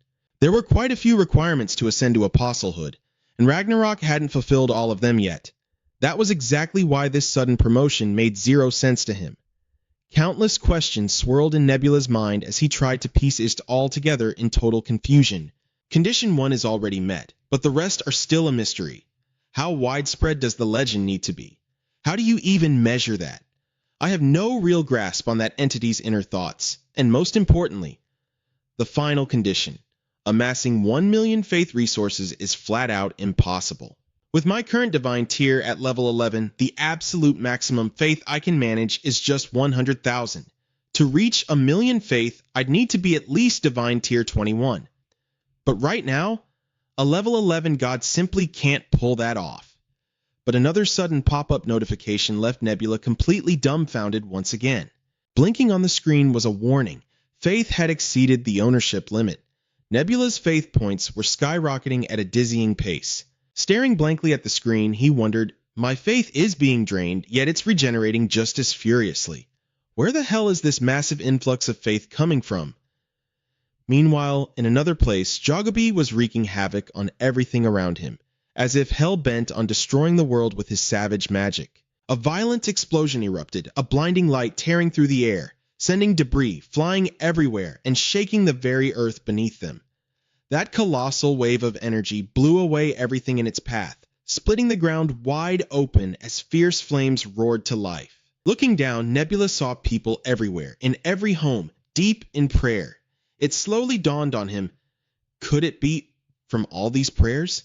There were quite a few requirements to ascend to apostlehood, and Ragnarok hadn't fulfilled all of them yet. That was exactly why this sudden promotion made zero sense to him. Countless questions swirled in Nebula's mind as he tried to piece it all together in total confusion. Condition 1 is already met, but the rest are still a mystery. How widespread does the legend need to be? How do you even measure that? I have no real grasp on that entity's inner thoughts, and most importantly, the final condition. Amassing 1 million faith resources is flat out impossible. With my current divine tier at level 11, the absolute maximum faith I can manage is just 100,000. To reach 1 million faith, I'd need to be at least divine tier 21. But right now, a level 11 god simply can't pull that off. But another sudden pop-up notification left Nebula completely dumbfounded once again. Blinking on the screen was a warning. Faith had exceeded the ownership limit. Nebula's faith points were skyrocketing at a dizzying pace. Staring blankly at the screen, he wondered, my faith is being drained, yet it's regenerating just as furiously. Where the hell is this massive influx of faith coming from? Meanwhile, in another place, Jogaby was wreaking havoc on everything around him, as if hell-bent on destroying the world with his savage magic. A violent explosion erupted, a blinding light tearing through the air, sending debris flying everywhere and shaking the very earth beneath them. That colossal wave of energy blew away everything in its path, splitting the ground wide open as fierce flames roared to life. Looking down, Nebula saw people everywhere, in every home, deep in prayer. It slowly dawned on him, could it be from all these prayers?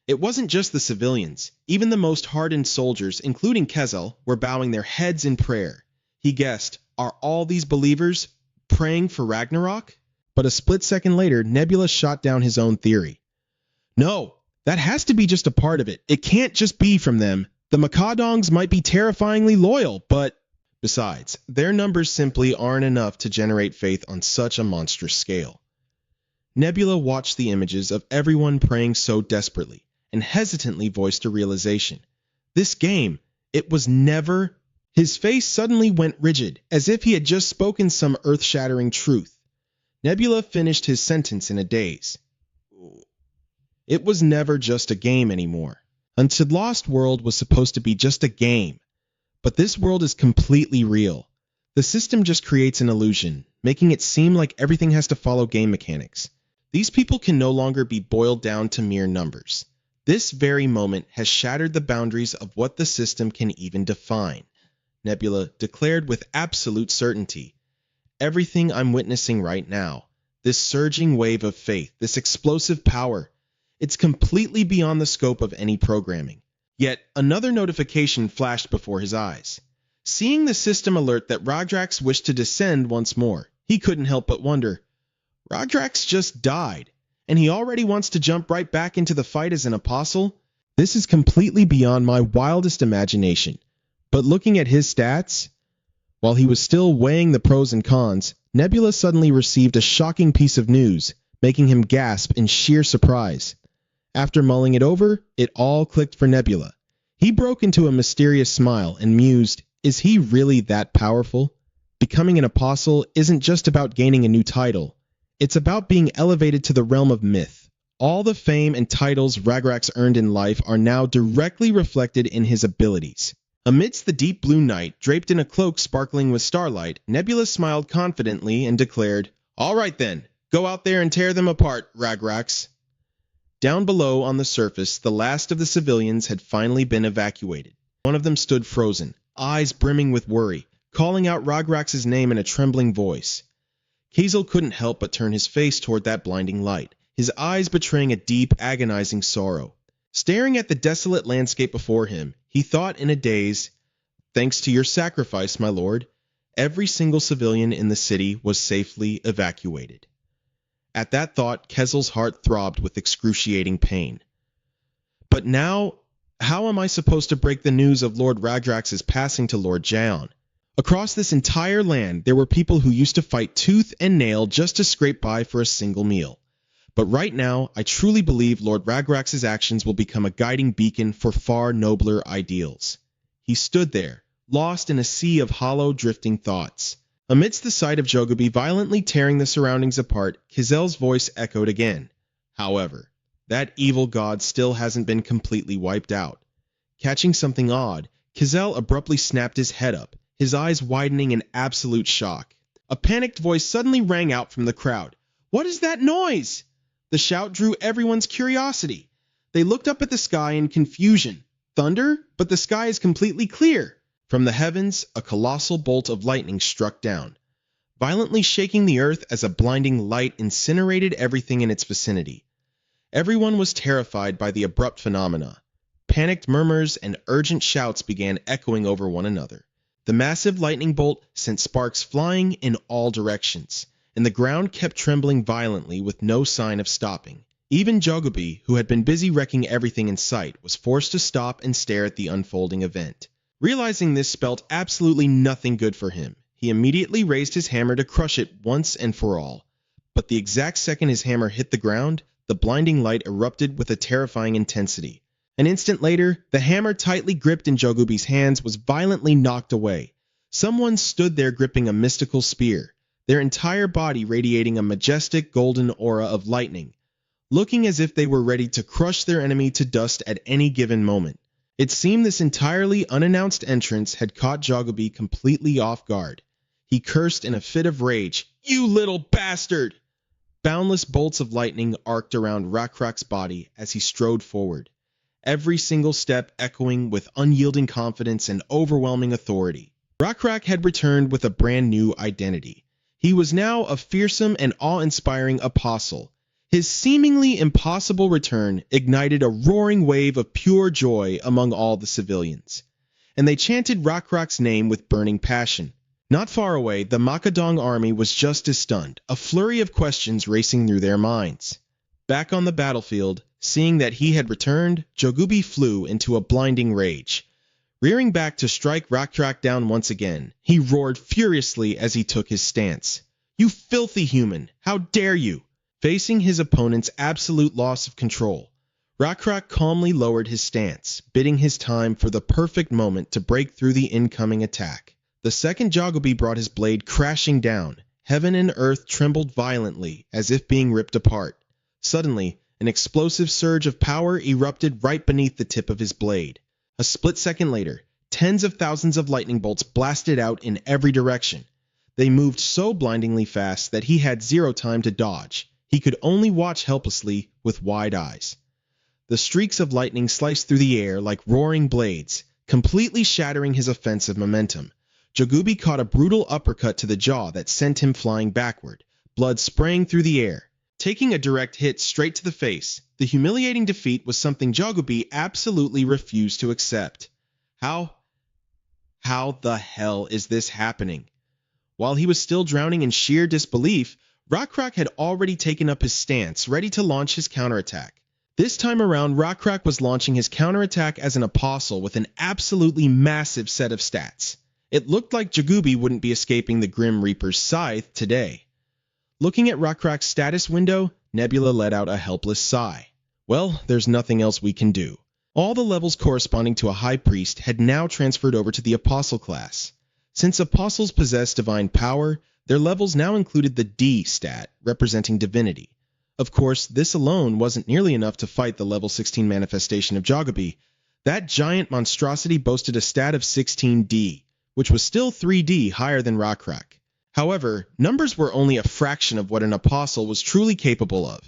It wasn't just the civilians. Even the most hardened soldiers, including Kezel, were bowing their heads in prayer. He guessed, are all these believers praying for Ragnarok? But a split second later, Nebula shot down his own theory. No, that has to be just a part of it. It can't just be from them. The Makadongs might be terrifyingly loyal, but besides, their numbers simply aren't enough to generate faith on such a monstrous scale. Nebula watched the images of everyone praying so desperately, and hesitantly voiced a realization. This game, it was never... His face suddenly went rigid, as if he had just spoken some earth-shattering truth. Nebula finished his sentence in a daze. It was never just a game anymore. Until Lost World was supposed to be just a game. But this world is completely real. The system just creates an illusion, making it seem like everything has to follow game mechanics. These people can no longer be boiled down to mere numbers. This very moment has shattered the boundaries of what the system can even define. Nebula declared with absolute certainty. Everything I'm witnessing right now, this surging wave of faith, this explosive power, it's completely beyond the scope of any programming. Yet another notification flashed before his eyes. Seeing the system alert that Ragrax wished to descend once more, he couldn't help but wonder, Ragrax just died, and he already wants to jump right back into the fight as an apostle? This is completely beyond my wildest imagination. But looking at his stats, While he was still weighing the pros and cons, Nebula suddenly received a shocking piece of news, making him gasp in sheer surprise. After mulling it over, it all clicked for Nebula. He broke into a mysterious smile and mused, is he really that powerful? Becoming an apostle isn't just about gaining a new title. It's about being elevated to the realm of myth. All the fame and titles Ragrax earned in life are now directly reflected in his abilities. Amidst the deep blue night, draped in a cloak sparkling with starlight, Nebula smiled confidently and declared, "All right then, go out there and tear them apart, Ragrax." Down below on the surface, the last of the civilians had finally been evacuated. One of them stood frozen, eyes brimming with worry, calling out Ragrax's name in a trembling voice. Hazel couldn't help but turn his face toward that blinding light, his eyes betraying a deep, agonizing sorrow. Staring at the desolate landscape before him, he thought in a daze, "Thanks to your sacrifice, my lord, every single civilian in the city was safely evacuated." At that thought, Kezel's heart throbbed with excruciating pain. But now, how am I supposed to break the news of Lord Ragrax's passing to Lord Jaon? Across this entire land, there were people who used to fight tooth and nail just to scrape by for a single meal. But right now, I truly believe Lord Ragrax's actions will become a guiding beacon for far nobler ideals. He stood there, lost in a sea of hollow, drifting thoughts. Amidst the sight of Jogobi violently tearing the surroundings apart, Kezel's voice echoed again. However, that evil god still hasn't been completely wiped out. Catching something odd, Kezel abruptly snapped his head up, his eyes widening in absolute shock. A panicked voice suddenly rang out from the crowd. "What is that noise?" The shout drew everyone's curiosity. They looked up at the sky in confusion. Thunder? But the sky is completely clear. From the heavens, a colossal bolt of lightning struck down, violently shaking the earth as a blinding light incinerated everything in its vicinity. Everyone was terrified by the abrupt phenomena. Panicked murmurs and urgent shouts began echoing over one another. The massive lightning bolt sent sparks flying in all directions, and the ground kept trembling violently with no sign of stopping. Even Jogobi, who had been busy wrecking everything in sight, was forced to stop and stare at the unfolding event. Realizing this spelled absolutely nothing good for him, he immediately raised his hammer to crush it once and for all. But the exact second his hammer hit the ground, the blinding light erupted with a terrifying intensity. An instant later, the hammer tightly gripped in Jogobi's hands was violently knocked away. Someone stood there gripping a mystical spear, their entire body radiating a majestic golden aura of lightning, looking as if they were ready to crush their enemy to dust at any given moment. It seemed this entirely unannounced entrance had caught Jogobi completely off guard. He cursed in a fit of rage, "You little bastard!" Boundless bolts of lightning arced around Ragrax's body as he strode forward, every single step echoing with unyielding confidence and overwhelming authority. Ragrax had returned with a brand new identity. He was now a fearsome and awe-inspiring apostle. His seemingly impossible return ignited a roaring wave of pure joy among all the civilians, and they chanted Ragrax's name with burning passion. Not far away, the Makadong army was just as stunned, a flurry of questions racing through their minds. Back on the battlefield, seeing that he had returned, Jogobi flew into a blinding rage. Rearing back to strike Ragrax down once again, he roared furiously as he took his stance. "You filthy human! How dare you!" Facing his opponent's absolute loss of control, Ragrax calmly lowered his stance, bidding his time for the perfect moment to break through the incoming attack. The second Jogobi brought his blade crashing down, heaven and earth trembled violently as if being ripped apart. Suddenly, an explosive surge of power erupted right beneath the tip of his blade. A split second later, tens of thousands of lightning bolts blasted out in every direction. They moved so blindingly fast that he had zero time to dodge. He could only watch helplessly with wide eyes. The streaks of lightning sliced through the air like roaring blades, completely shattering his offensive momentum. Jogobi caught a brutal uppercut to the jaw that sent him flying backward, blood spraying through the air. Taking a direct hit straight to the face, the humiliating defeat was something Jogobi absolutely refused to accept. How the hell is this happening? While he was still drowning in sheer disbelief, Ragrax had already taken up his stance, ready to launch his counterattack. This time around, Ragrax was launching his counterattack as an apostle with an absolutely massive set of stats. It looked like Jagubi wouldn't be escaping the Grim Reaper's scythe today. Looking at Rockrak's status window, Nebula let out a helpless sigh. Well, there's nothing else we can do. All the levels corresponding to a high priest had now transferred over to the apostle class. Since apostles possess divine power, their levels now included the D stat, representing divinity. Of course, this alone wasn't nearly enough to fight the level 16 manifestation of Jagubi. That giant monstrosity boasted a stat of 16D, which was still 3D higher than Rockrak. However, numbers were only a fraction of what an apostle was truly capable of.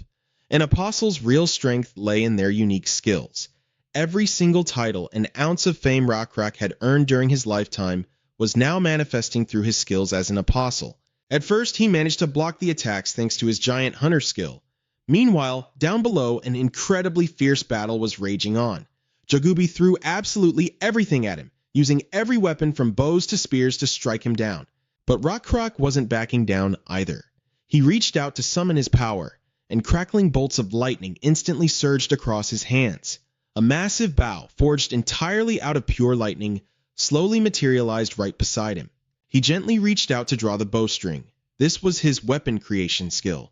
An apostle's real strength lay in their unique skills. Every single title and ounce of fame Rockrak had earned during his lifetime was now manifesting through his skills as an apostle. At first, he managed to block the attacks thanks to his giant hunter skill. Meanwhile, down below, an incredibly fierce battle was raging on. Jagubi threw absolutely everything at him, using every weapon from bows to spears to strike him down. But Rockrak wasn't backing down either. He reached out to summon his power, and crackling bolts of lightning instantly surged across his hands. A massive bow, forged entirely out of pure lightning, slowly materialized right beside him. He gently reached out to draw the bowstring. This was his weapon creation skill.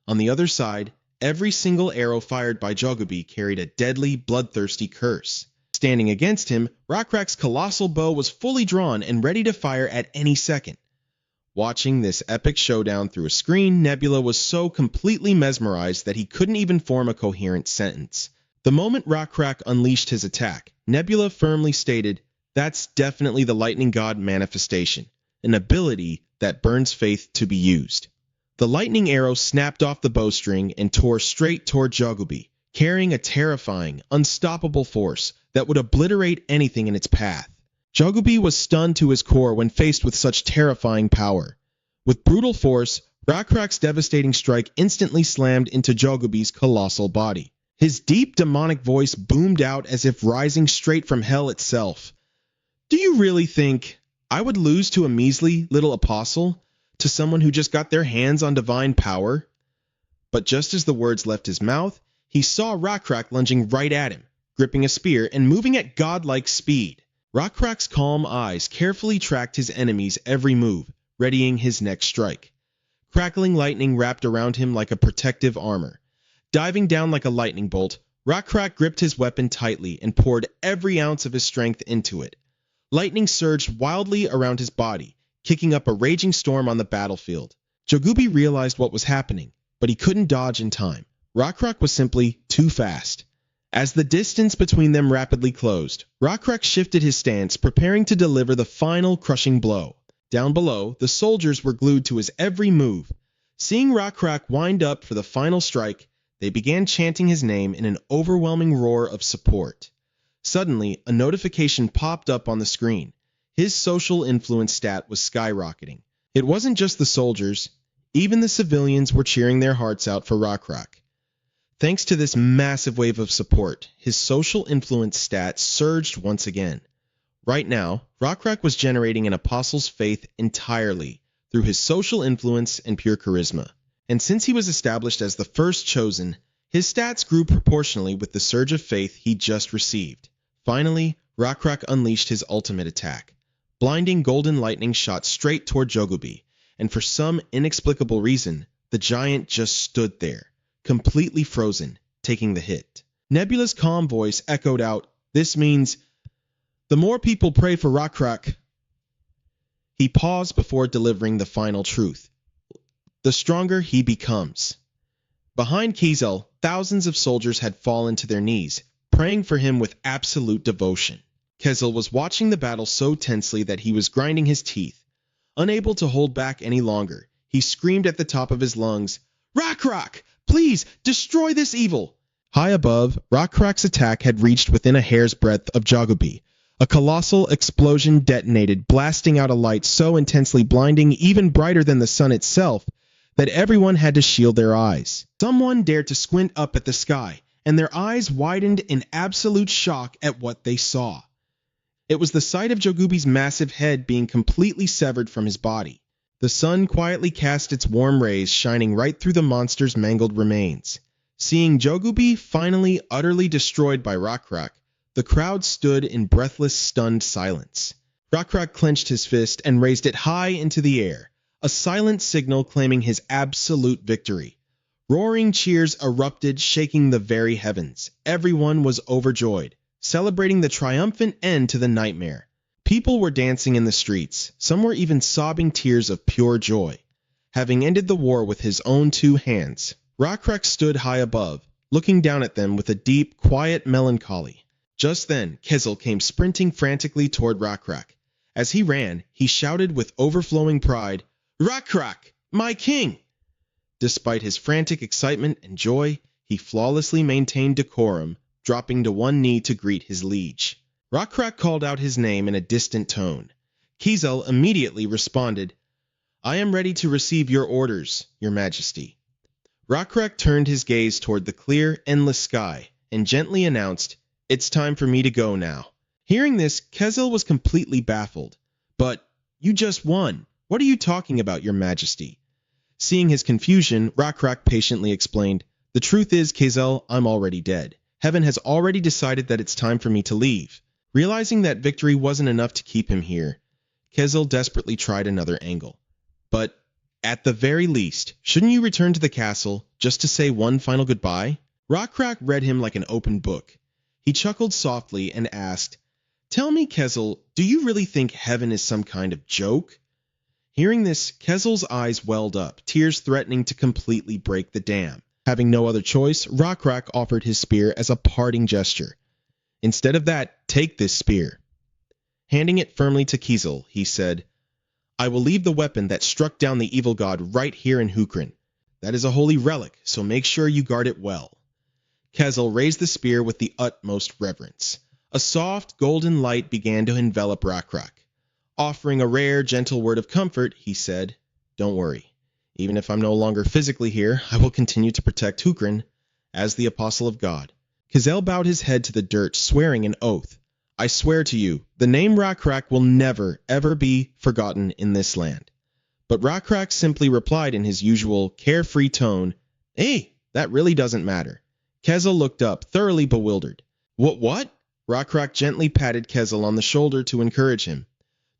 On the other side, every single arrow fired by Jagubi carried a deadly, bloodthirsty curse. Standing against him, Rockrak's colossal bow was fully drawn and ready to fire at any second. Watching this epic showdown through a screen, Nebula was so completely mesmerized that he couldn't even form a coherent sentence. The moment Rockrak unleashed his attack, Nebula firmly stated, "That's definitely the lightning god manifestation, an ability that burns faith to be used." The lightning arrow snapped off the bowstring and tore straight toward Jagubi, carrying a terrifying, unstoppable force that would obliterate anything in its path. Jagubi was stunned to his core when faced with such terrifying power. With brutal force, Rockrak's devastating strike instantly slammed into Jagubi's colossal body. His deep demonic voice boomed out as if rising straight from hell itself. "Do you really think I would lose to a measly little apostle? To someone who just got their hands on divine power?" But just as the words left his mouth, he saw Rockrak lunging right at him, gripping a spear and moving at godlike speed. Rockrak's calm eyes carefully tracked his enemy's every move, readying his next strike. Crackling lightning wrapped around him like a protective armor. Diving down like a lightning bolt, Rockrak gripped his weapon tightly and poured every ounce of his strength into it. Lightning surged wildly around his body, kicking up a raging storm on the battlefield. Jagubi realized what was happening, but he couldn't dodge in time. Rockrak was simply too fast. As the distance between them rapidly closed, Rockrak shifted his stance, preparing to deliver the final crushing blow. Down below, the soldiers were glued to his every move. Seeing Rockrak wind up for the final strike, they began chanting his name in an overwhelming roar of support. Suddenly, a notification popped up on the screen. His social influence stat was skyrocketing. It wasn't just the soldiers. Even the civilians were cheering their hearts out for Rockrak. Thanks to this massive wave of support, his social influence stat surged once again. Right now, Rockrak was generating an apostle's faith entirely through his social influence and pure charisma. And since he was established as the first chosen, his stats grew proportionally with the surge of faith he just received. Finally, Rockrak unleashed his ultimate attack. Blinding golden lightning shot straight toward Jagubi, and for some inexplicable reason, the giant just stood there, completely frozen, taking the hit. Nebula's calm voice echoed out, "This means, the more people pray for Rockrak." He paused before delivering the final truth. "The stronger he becomes." Behind Kizel, thousands of soldiers had fallen to their knees, praying for him with absolute devotion. Kizel was watching the battle so tensely that he was grinding his teeth. Unable to hold back any longer, he screamed at the top of his lungs, "Rockrak! Please, destroy this evil!" High above, Rockrak's attack had reached within a hair's breadth of Jagubi. A colossal explosion detonated, blasting out a light so intensely blinding, even brighter than the sun itself, that everyone had to shield their eyes. Someone dared to squint up at the sky, and their eyes widened in absolute shock at what they saw. It was the sight of Jagubi's massive head being completely severed from his body. The sun quietly cast its warm rays, shining right through the monster's mangled remains. Seeing Jagubi finally utterly destroyed by Rockrak, the crowd stood in breathless, stunned silence. Rakrak clenched his fist and raised it high into the air, a silent signal claiming his absolute victory. Roaring cheers erupted, shaking the very heavens. Everyone was overjoyed, celebrating the triumphant end to the nightmare. People were dancing in the streets. Some were even sobbing tears of pure joy. Having ended the war with his own two hands, Rakrak stood high above, looking down at them with a deep, quiet melancholy. Just then, Kezel came sprinting frantically toward Rakrak. As he ran, he shouted with overflowing pride, "Rakrak, my king!" Despite his frantic excitement and joy, he flawlessly maintained decorum, dropping to one knee to greet his liege. Rakrak called out his name in a distant tone. Kezel immediately responded, "I am ready to receive your orders, your majesty." Rakrak turned his gaze toward the clear, endless sky and gently announced, "It's time for me to go now." Hearing this, Kezel was completely baffled. "But you just won. What are you talking about, your majesty?" Seeing his confusion, Rakrak patiently explained, "The truth is, Kezel, I'm already dead. Heaven has already decided that it's time for me to leave." Realizing that victory wasn't enough to keep him here, Kezel desperately tried another angle. "But at the very least, shouldn't you return to the castle just to say one final goodbye?" Rakrak read him like an open book. He chuckled softly and asked, "Tell me, Kezel, do you really think heaven is some kind of joke?" Hearing this, Kezel's eyes welled up, tears threatening to completely break the dam. Having no other choice, Rakrak offered his spear as a parting gesture. "Instead of that, take this spear." Handing it firmly to Kezel, he said, "I will leave the weapon that struck down the evil god right here in Hukrin. That is a holy relic, so make sure you guard it well." Kezel raised the spear with the utmost reverence. A soft, golden light began to envelop Rakrak. Offering a rare, gentle word of comfort, he said, "Don't worry. Even if I'm no longer physically here, I will continue to protect Hukrin as the apostle of God." Kezel bowed his head to the dirt, swearing an oath. "I swear to you, the name Rakrak will never, ever be forgotten in this land." But Rakrak simply replied in his usual carefree tone, "Hey, that really doesn't matter." Kezel looked up, thoroughly bewildered. What? Rakrak gently patted Kezel on the shoulder to encourage him.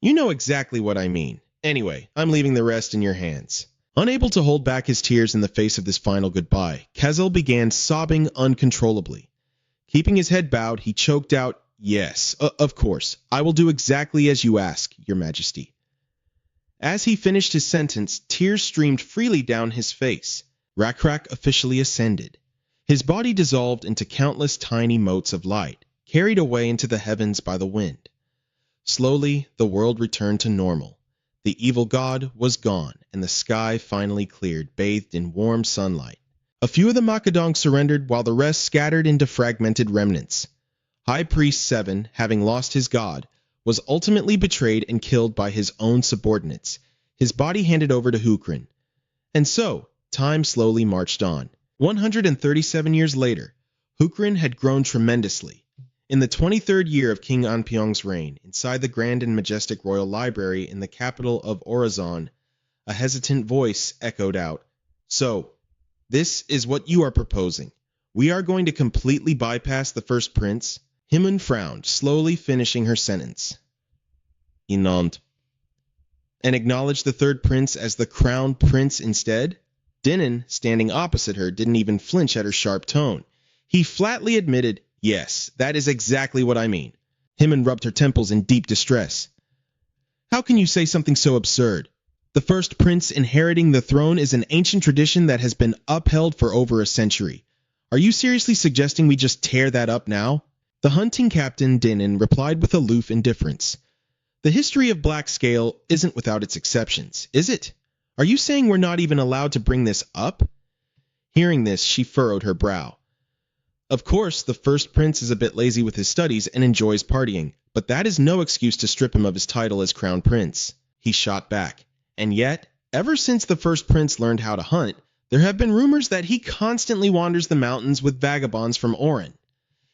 "You know exactly what I mean. Anyway, I'm leaving the rest in your hands." Unable to hold back his tears in the face of this final goodbye, Kezel began sobbing uncontrollably. Keeping his head bowed, he choked out, "Yes, of course. I will do exactly as you ask, your majesty." As he finished his sentence, tears streamed freely down his face. Rakrak officially ascended. His body dissolved into countless tiny motes of light, carried away into the heavens by the wind. Slowly, the world returned to normal. The evil god was gone, and the sky finally cleared, bathed in warm sunlight. A few of the Makadong surrendered, while the rest scattered into fragmented remnants. High Priest 7, having lost his god, was ultimately betrayed and killed by his own subordinates, his body handed over to Hukrin. And so, time slowly marched on. 137 years later, Hukrin had grown tremendously. In the 23rd year of King Anpyong's reign, inside the grand and majestic royal library in the capital of Orazon, a hesitant voice echoed out, "So, this is what you are proposing. We are going to completely bypass the first prince?" Himun frowned, slowly finishing her sentence. "Inond." "And acknowledge the third prince as the crown prince instead?" Dinan, standing opposite her, didn't even flinch at her sharp tone. He flatly admitted, "Yes, that is exactly what I mean." Himun rubbed her temples in deep distress. "How can you say something so absurd? The first prince inheriting the throne is an ancient tradition that has been upheld for over a century. Are you seriously suggesting we just tear that up now?" The hunting captain, Dinan, replied with aloof indifference. "The history of Black Scale isn't without its exceptions, is it? Are you saying we're not even allowed to bring this up?" Hearing this, she furrowed her brow. "Of course, the first prince is a bit lazy with his studies and enjoys partying, but that is no excuse to strip him of his title as crown prince." He shot back. "And yet, ever since the first prince learned how to hunt, there have been rumors that he constantly wanders the mountains with vagabonds from Orin.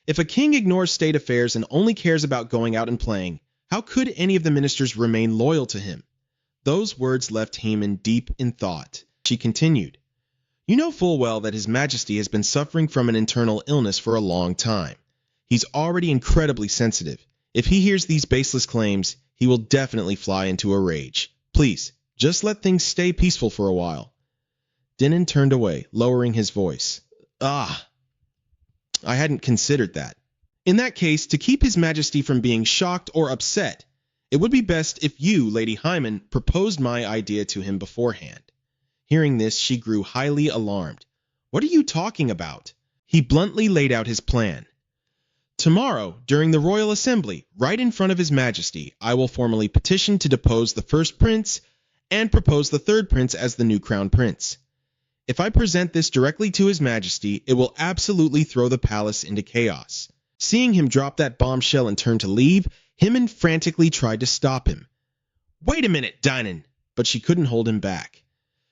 If a king ignores state affairs and only cares about going out and playing, how could any of the ministers remain loyal to him?" Those words left Haman deep in thought. She continued, "You know full well that His Majesty has been suffering from an internal illness for a long time. He's already incredibly sensitive. If he hears these baseless claims, he will definitely fly into a rage. Please, just let things stay peaceful for a while. Dinan turned away, lowering his voice. Ah, I hadn't considered that. In that case, to keep His Majesty from being shocked or upset, it would be best if you, Lady Hymen, proposed my idea to him beforehand. Hearing this, she grew highly alarmed. What are you talking about? He bluntly laid out his plan. Tomorrow, during the Royal Assembly, right in front of His Majesty, I will formally petition to depose the first prince and propose the third prince as the new crown prince. If I present this directly to His Majesty, it will absolutely throw the palace into chaos. Seeing him drop that bombshell and turn to leave, Hymen frantically tried to stop him. Wait a minute, Dinan! But she couldn't hold him back.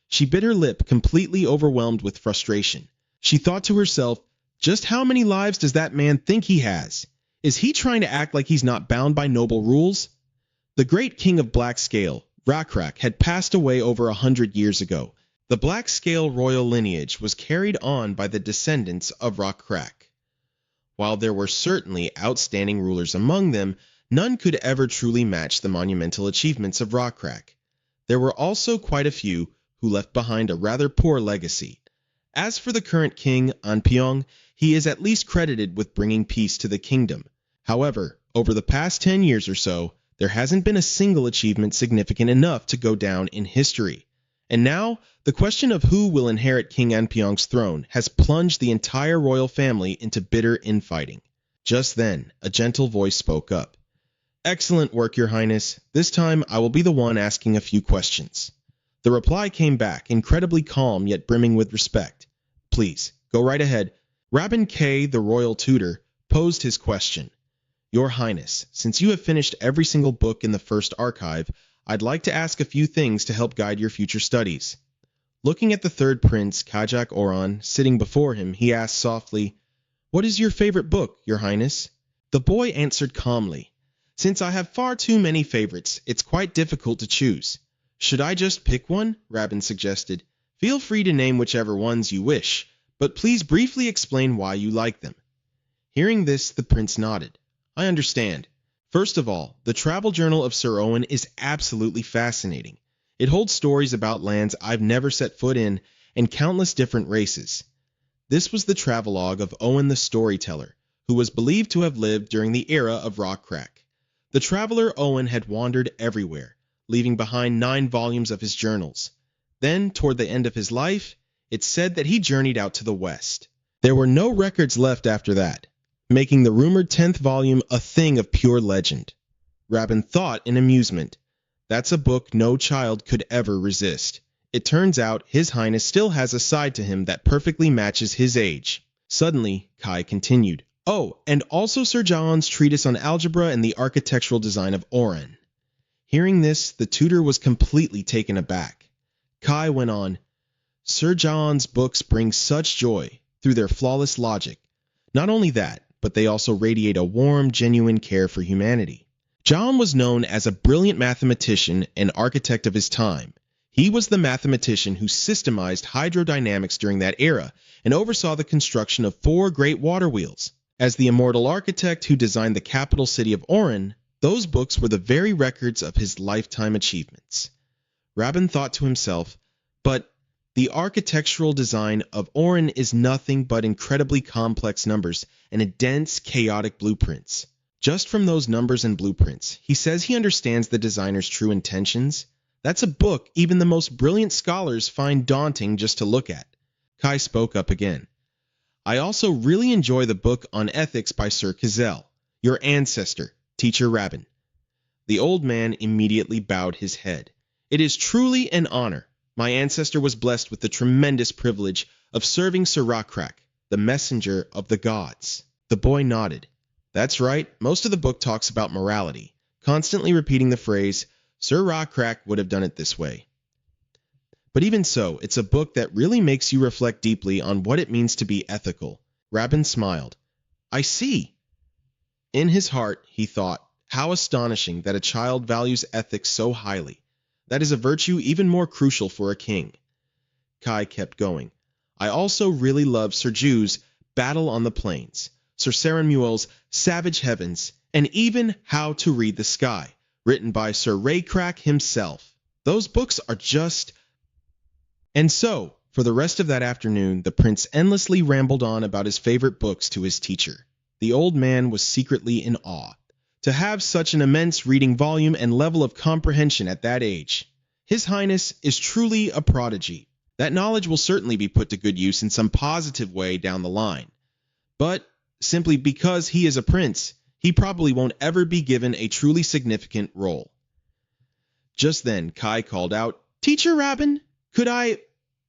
She bit her lip, completely overwhelmed with frustration. She thought to herself, just how many lives does that man think he has? Is he trying to act like he's not bound by noble rules? The great king of Black Scale, Rakrak, had passed away over 100 years ago. The Black Scale royal lineage was carried on by the descendants of Rakrak. While there were certainly outstanding rulers among them, none could ever truly match the monumental achievements of Rakrak. There were also quite a few who left behind a rather poor legacy. As for the current king, Anpyeong, he is at least credited with bringing peace to the kingdom. However, over the past 10 years or so, there hasn't been a single achievement significant enough to go down in history. And now, the question of who will inherit King Anpyeong's throne has plunged the entire royal family into bitter infighting. Just then, a gentle voice spoke up. Excellent work, Your Highness. This time, I will be the one asking a few questions. The reply came back, incredibly calm yet brimming with respect. Please, go right ahead. Rabban K, the royal tutor, posed his question. Your Highness, since you have finished every single book in the first archive, I'd like to ask a few things to help guide your future studies. Looking at the third prince, Kajak Oran, sitting before him, he asked softly, What is your favorite book, Your Highness? The boy answered calmly, Since I have far too many favorites, it's quite difficult to choose. Should I just pick one? Rabban suggested. Feel free to name whichever ones you wish, but please briefly explain why you like them. Hearing this, the prince nodded. I understand. First of all, the travel journal of Sir Owen is absolutely fascinating. It holds stories about lands I've never set foot in and countless different races. This was the travelogue of Owen the Storyteller, who was believed to have lived during the era of Rakrak. The traveler Owen had wandered everywhere, leaving behind 9 volumes of his journals. Then, toward the end of his life, it's said that he journeyed out to the west. There were no records left after that, making the rumored 10th volume a thing of pure legend. Rabban thought in amusement. That's a book no child could ever resist. It turns out His Highness still has a side to him that perfectly matches his age. Suddenly, Kai continued. Oh, and also Sir John's treatise on algebra and the architectural design of Oran. Hearing this, the tutor was completely taken aback. Kai went on, Sir John's books bring such joy through their flawless logic. Not only that, but they also radiate a warm, genuine care for humanity. John was known as a brilliant mathematician and architect of his time. He was the mathematician who systemized hydrodynamics during that era and oversaw the construction of 4 great water wheels. As the immortal architect who designed the capital city of Oran, those books were the very records of his lifetime achievements. Rabban thought to himself, but the architectural design of Oran is nothing but incredibly complex numbers and dense, chaotic blueprints. Just from those numbers and blueprints, he says he understands the designer's true intentions. That's a book even the most brilliant scholars find daunting just to look at. Kai spoke up again. I also really enjoy the book on ethics by Sir Kizel, your ancestor, Teacher Rabban. The old man immediately bowed his head. It is truly an honor. My ancestor was blessed with the tremendous privilege of serving Sir Rakrak, the messenger of the gods. The boy nodded. That's right, most of the book talks about morality, constantly repeating the phrase, Sir Rakrak would have done it this way. But even so, it's a book that really makes you reflect deeply on what it means to be ethical. Rabban smiled. I see. In his heart, he thought, how astonishing that a child values ethics so highly. That is a virtue even more crucial for a king. Kai kept going. I also really love Sir Ju's Battle on the Plains, Sir Saranmuel's Savage Heavens, and even How to Read the Sky, written by Sir Ray Crack himself. Those books are just... And so, for the rest of that afternoon, the prince endlessly rambled on about his favorite books to his teacher. The old man was secretly in awe. To have such an immense reading volume and level of comprehension at that age. His Highness is truly a prodigy. That knowledge will certainly be put to good use in some positive way down the line. But, simply because he is a prince, he probably won't ever be given a truly significant role. Just then, Kai called out, "Teacher Rabin, could I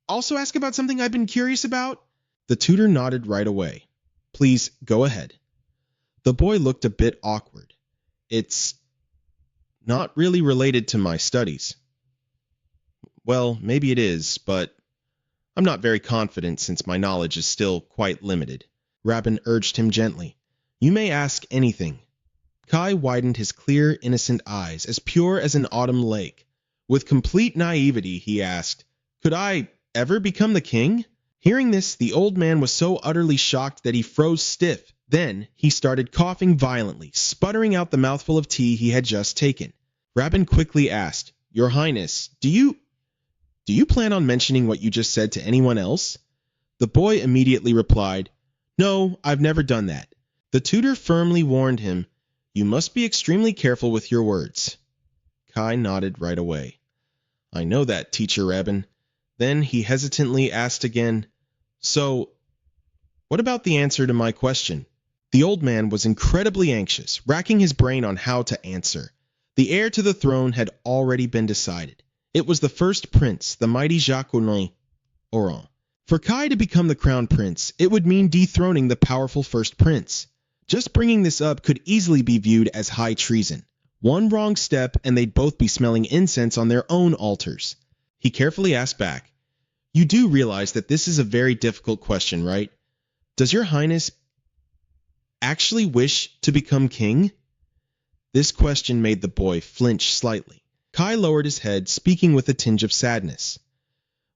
also ask about something I've been curious about?" The tutor nodded right away. "Please, go ahead." The boy looked a bit awkward. "It's not really related to my studies." "Well, maybe it is, but I'm not very confident since my knowledge is still quite limited." Rabin urged him gently. "You may ask anything." Kai widened his clear, innocent eyes, as pure as an autumn lake. With complete naivety, he asked, "Could I ever become the king?" Hearing this, the old man was so utterly shocked that he froze stiff. Then he started coughing violently, sputtering out the mouthful of tea he had just taken. Rabin quickly asked, "Your Highness, do you plan on mentioning what you just said to anyone else?" The boy immediately replied, "No, I've never done that." The tutor firmly warned him, "You must be extremely careful with your words." Kai nodded right away. "I know that, Teacher Rabin." Then he hesitantly asked again, "So, what about the answer to my question?" The old man was incredibly anxious, racking his brain on how to answer. The heir to the throne had already been decided. It was the first prince, the mighty Jacques Oran. For Kai to become the crown prince, it would mean dethroning the powerful first prince. Just bringing this up could easily be viewed as high treason. One wrong step and they'd both be smelling incense on their own altars. He carefully asked back, "You do realize that this is a very difficult question, right? Does your Highness actually wish to become king?" This question made the boy flinch slightly. Kai lowered his head, speaking with a tinge of sadness.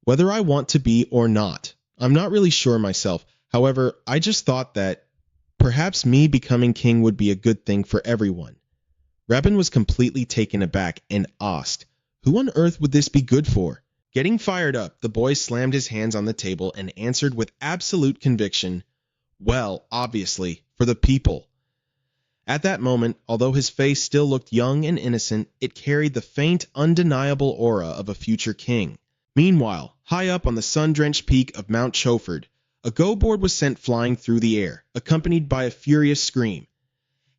"Whether I want to be or not, I'm not really sure myself. However, I just thought that perhaps me becoming king would be a good thing for everyone." Rabin was completely taken aback and asked, "Who on earth would this be good for?" Getting fired up, the boy slammed his hands on the table and answered with absolute conviction, "Well, obviously, for the people." At that moment, although his face still looked young and innocent, it carried the faint, undeniable aura of a future king. Meanwhile, high up on the sun-drenched peak of Mount Choferd, a go-board was sent flying through the air, accompanied by a furious scream.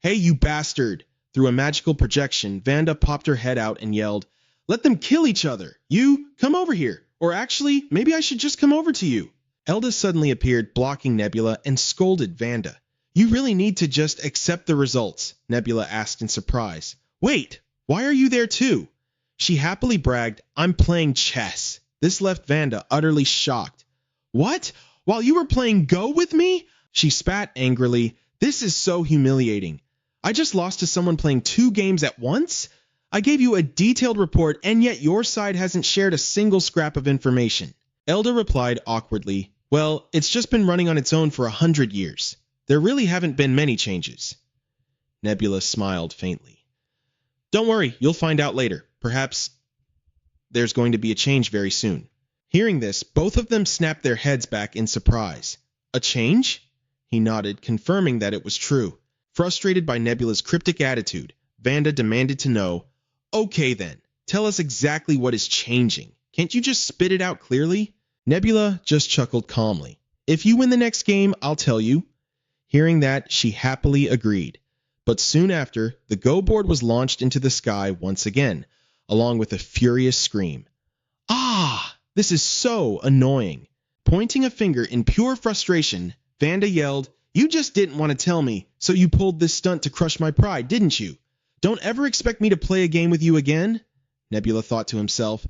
"Hey, you bastard!" Through a magical projection, Vanda popped her head out and yelled, "Let them kill each other! You, come over here! Or actually, maybe I should just come over to you!" Elda suddenly appeared, blocking Nebula, and scolded Vanda. "You really need to just accept the results," Nebula asked in surprise. "Wait, why are you there too?" She happily bragged, "I'm playing chess." This left Vanda utterly shocked. "What? While you were playing Go with me?" She spat angrily. "This is so humiliating. I just lost to someone playing 2 games at once? I gave you a detailed report, and yet your side hasn't shared a single scrap of information." Elda replied awkwardly, "Well, it's just been running on its own for 100 years. There really haven't been many changes." Nebula smiled faintly. "Don't worry, you'll find out later. Perhaps there's going to be a change very soon." Hearing this, both of them snapped their heads back in surprise. "A change?" He nodded, confirming that it was true. Frustrated by Nebula's cryptic attitude, Vanda demanded to know, "Okay then, tell us exactly what is changing. Can't you just spit it out clearly?" Nebula just chuckled calmly. "If you win the next game, I'll tell you." Hearing that, she happily agreed. But soon after, the Go board was launched into the sky once again, along with a furious scream. "Ah! This is so annoying." Pointing a finger in pure frustration, Vanda yelled, "You just didn't want to tell me, so you pulled this stunt to crush my pride, didn't you? Don't ever expect me to play a game with you again?" Nebula thought to himself.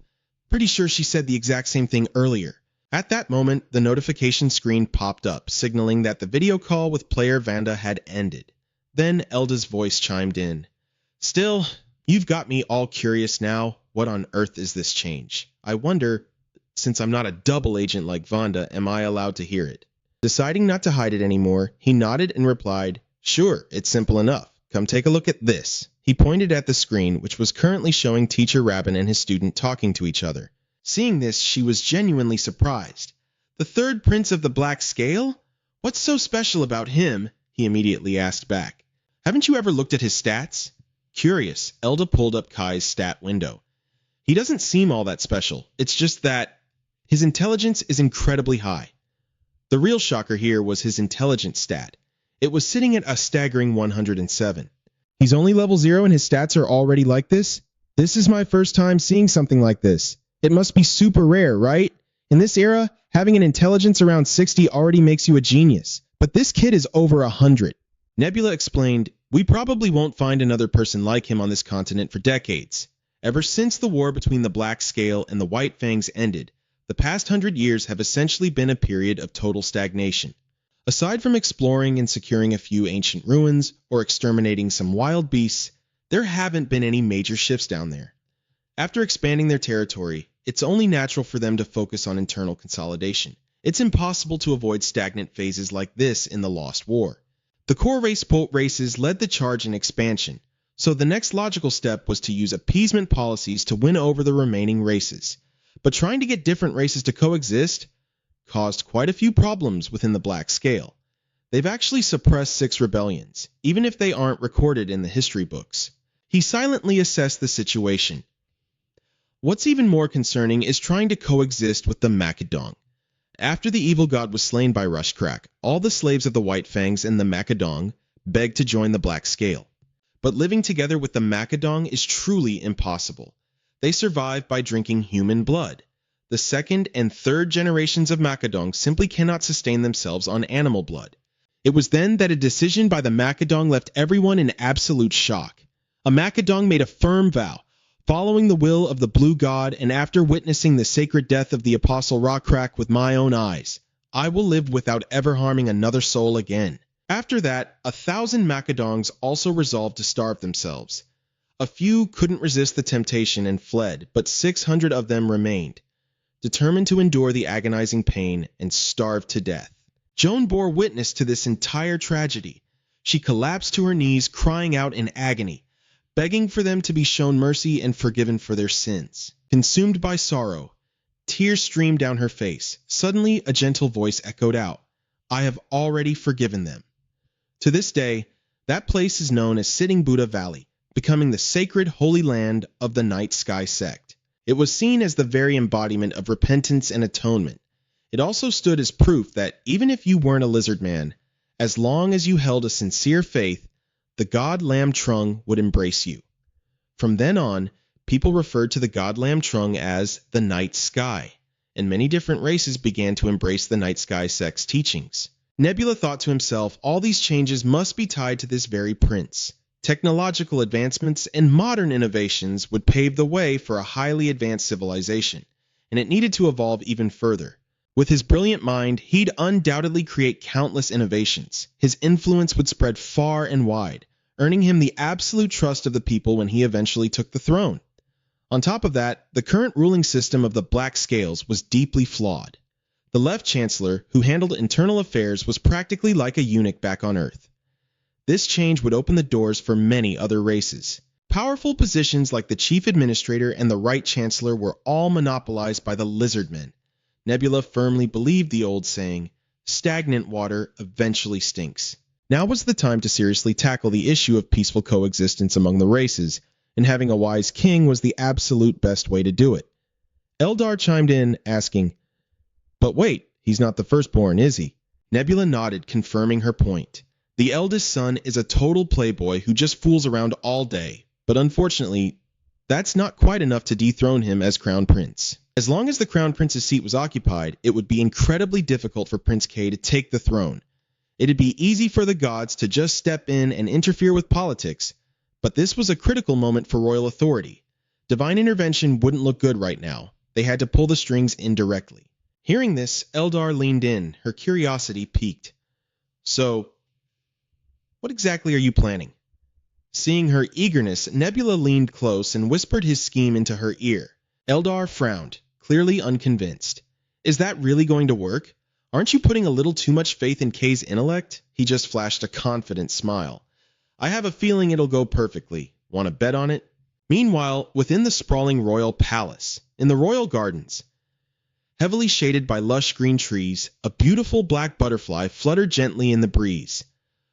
Pretty sure she said the exact same thing earlier. At that moment, the notification screen popped up, signaling that the video call with player Vanda had ended. Then Elda's voice chimed in. "Still, you've got me all curious now. What on earth is this change? I wonder, since I'm not a double agent like Vanda, am I allowed to hear it?" Deciding not to hide it anymore, he nodded and replied, "Sure, it's simple enough. Come take a look at this." He pointed at the screen, which was currently showing Teacher Rabin and his student talking to each other. Seeing this, she was genuinely surprised. The third prince of the Black Scale? What's so special about him? He immediately asked back. Haven't you ever looked at his stats? Curious, Elda pulled up Kai's stat window. He doesn't seem all that special. It's just that his intelligence is incredibly high. The real shocker here was his intelligence stat. It was sitting at a staggering 107. He's only level 0 and his stats are already like this? This is my first time seeing something like this. It must be super rare, right? In this era, having an intelligence around 60 already makes you a genius. But this kid is over 100. Nebula explained, we probably won't find another person like him on this continent for decades. Ever since the war between the Black Scale and the White Fangs ended, the past 100 years have essentially been a period of total stagnation. Aside from exploring and securing a few ancient ruins or exterminating some wild beasts, there haven't been any major shifts down there. After expanding their territory, it's only natural for them to focus on internal consolidation. It's impossible to avoid stagnant phases like this in the Lost War. The core races led the charge in expansion, so the next logical step was to use appeasement policies to win over the remaining races. But trying to get different races to coexist caused quite a few problems within the Black Scale. They've actually suppressed 6 rebellions, even if they aren't recorded in the history books. He silently assessed the situation. What's even more concerning is trying to coexist with the Macedong. After the evil god was slain by Rushcrack, all the slaves of the White Fangs and the Macedong begged to join the Black Scale. But living together with the Macedong is truly impossible. They survive by drinking human blood. The second and third generations of Macedong simply cannot sustain themselves on animal blood. It was then that a decision by the Macedong left everyone in absolute shock. A Macedong made a firm vow, following the will of the Blue God, and after witnessing the sacred death of the Apostle Rushcrack with my own eyes, I will live without ever harming another soul again. After that, 1,000 Macedongs also resolved to starve themselves. A few couldn't resist the temptation and fled, but 600 of them remained, determined to endure the agonizing pain and starve to death. Joan bore witness to this entire tragedy. She collapsed to her knees, crying out in agony, begging for them to be shown mercy and forgiven for their sins. Consumed by sorrow, tears streamed down her face. Suddenly, a gentle voice echoed out, I have already forgiven them. To this day, that place is known as Sitting Buddha Valley, becoming the sacred holy land of the Night Sky sect. It was seen as the very embodiment of repentance and atonement. It also stood as proof that even if you weren't a lizard man, as long as you held a sincere faith, the god Lam Trung would embrace you. From then on, people referred to the god Lam Trung as the Night Sky, and many different races began to embrace the Night Sky sect's teachings. Nebula thought to himself, all these changes must be tied to this very prince. Technological advancements and modern innovations would pave the way for a highly advanced civilization, and it needed to evolve even further. With his brilliant mind, he'd undoubtedly create countless innovations. His influence would spread far and wide, earning him the absolute trust of the people when he eventually took the throne. On top of that, the current ruling system of the Black Scales was deeply flawed. The Left Chancellor, who handled internal affairs, was practically like a eunuch back on Earth. This change would open the doors for many other races. Powerful positions like the Chief Administrator and the Right Chancellor were all monopolized by the Lizardmen. Nebula firmly believed the old saying, stagnant water eventually stinks. Now was the time to seriously tackle the issue of peaceful coexistence among the races, and having a wise king was the absolute best way to do it. Eldar chimed in, asking, but wait, he's not the firstborn, is he? Nebula nodded, confirming her point. The eldest son is a total playboy who just fools around all day, but unfortunately, that's not quite enough to dethrone him as crown prince. As long as the crown prince's seat was occupied, it would be incredibly difficult for Prince K to take the throne. It'd be easy for the gods to just step in and interfere with politics, but this was a critical moment for royal authority. Divine intervention wouldn't look good right now. They had to pull the strings indirectly. Hearing this, Eldar leaned in, her curiosity piqued. So, what exactly are you planning? Seeing her eagerness, Nebula leaned close and whispered his scheme into her ear. Eldar frowned, clearly unconvinced. Is that really going to work? Aren't you putting a little too much faith in Kay's intellect? He just flashed a confident smile. I have a feeling it'll go perfectly, Want to bet on it? Meanwhile, within the sprawling royal palace, in the royal gardens, heavily shaded by lush green trees, a beautiful black butterfly fluttered gently in the breeze.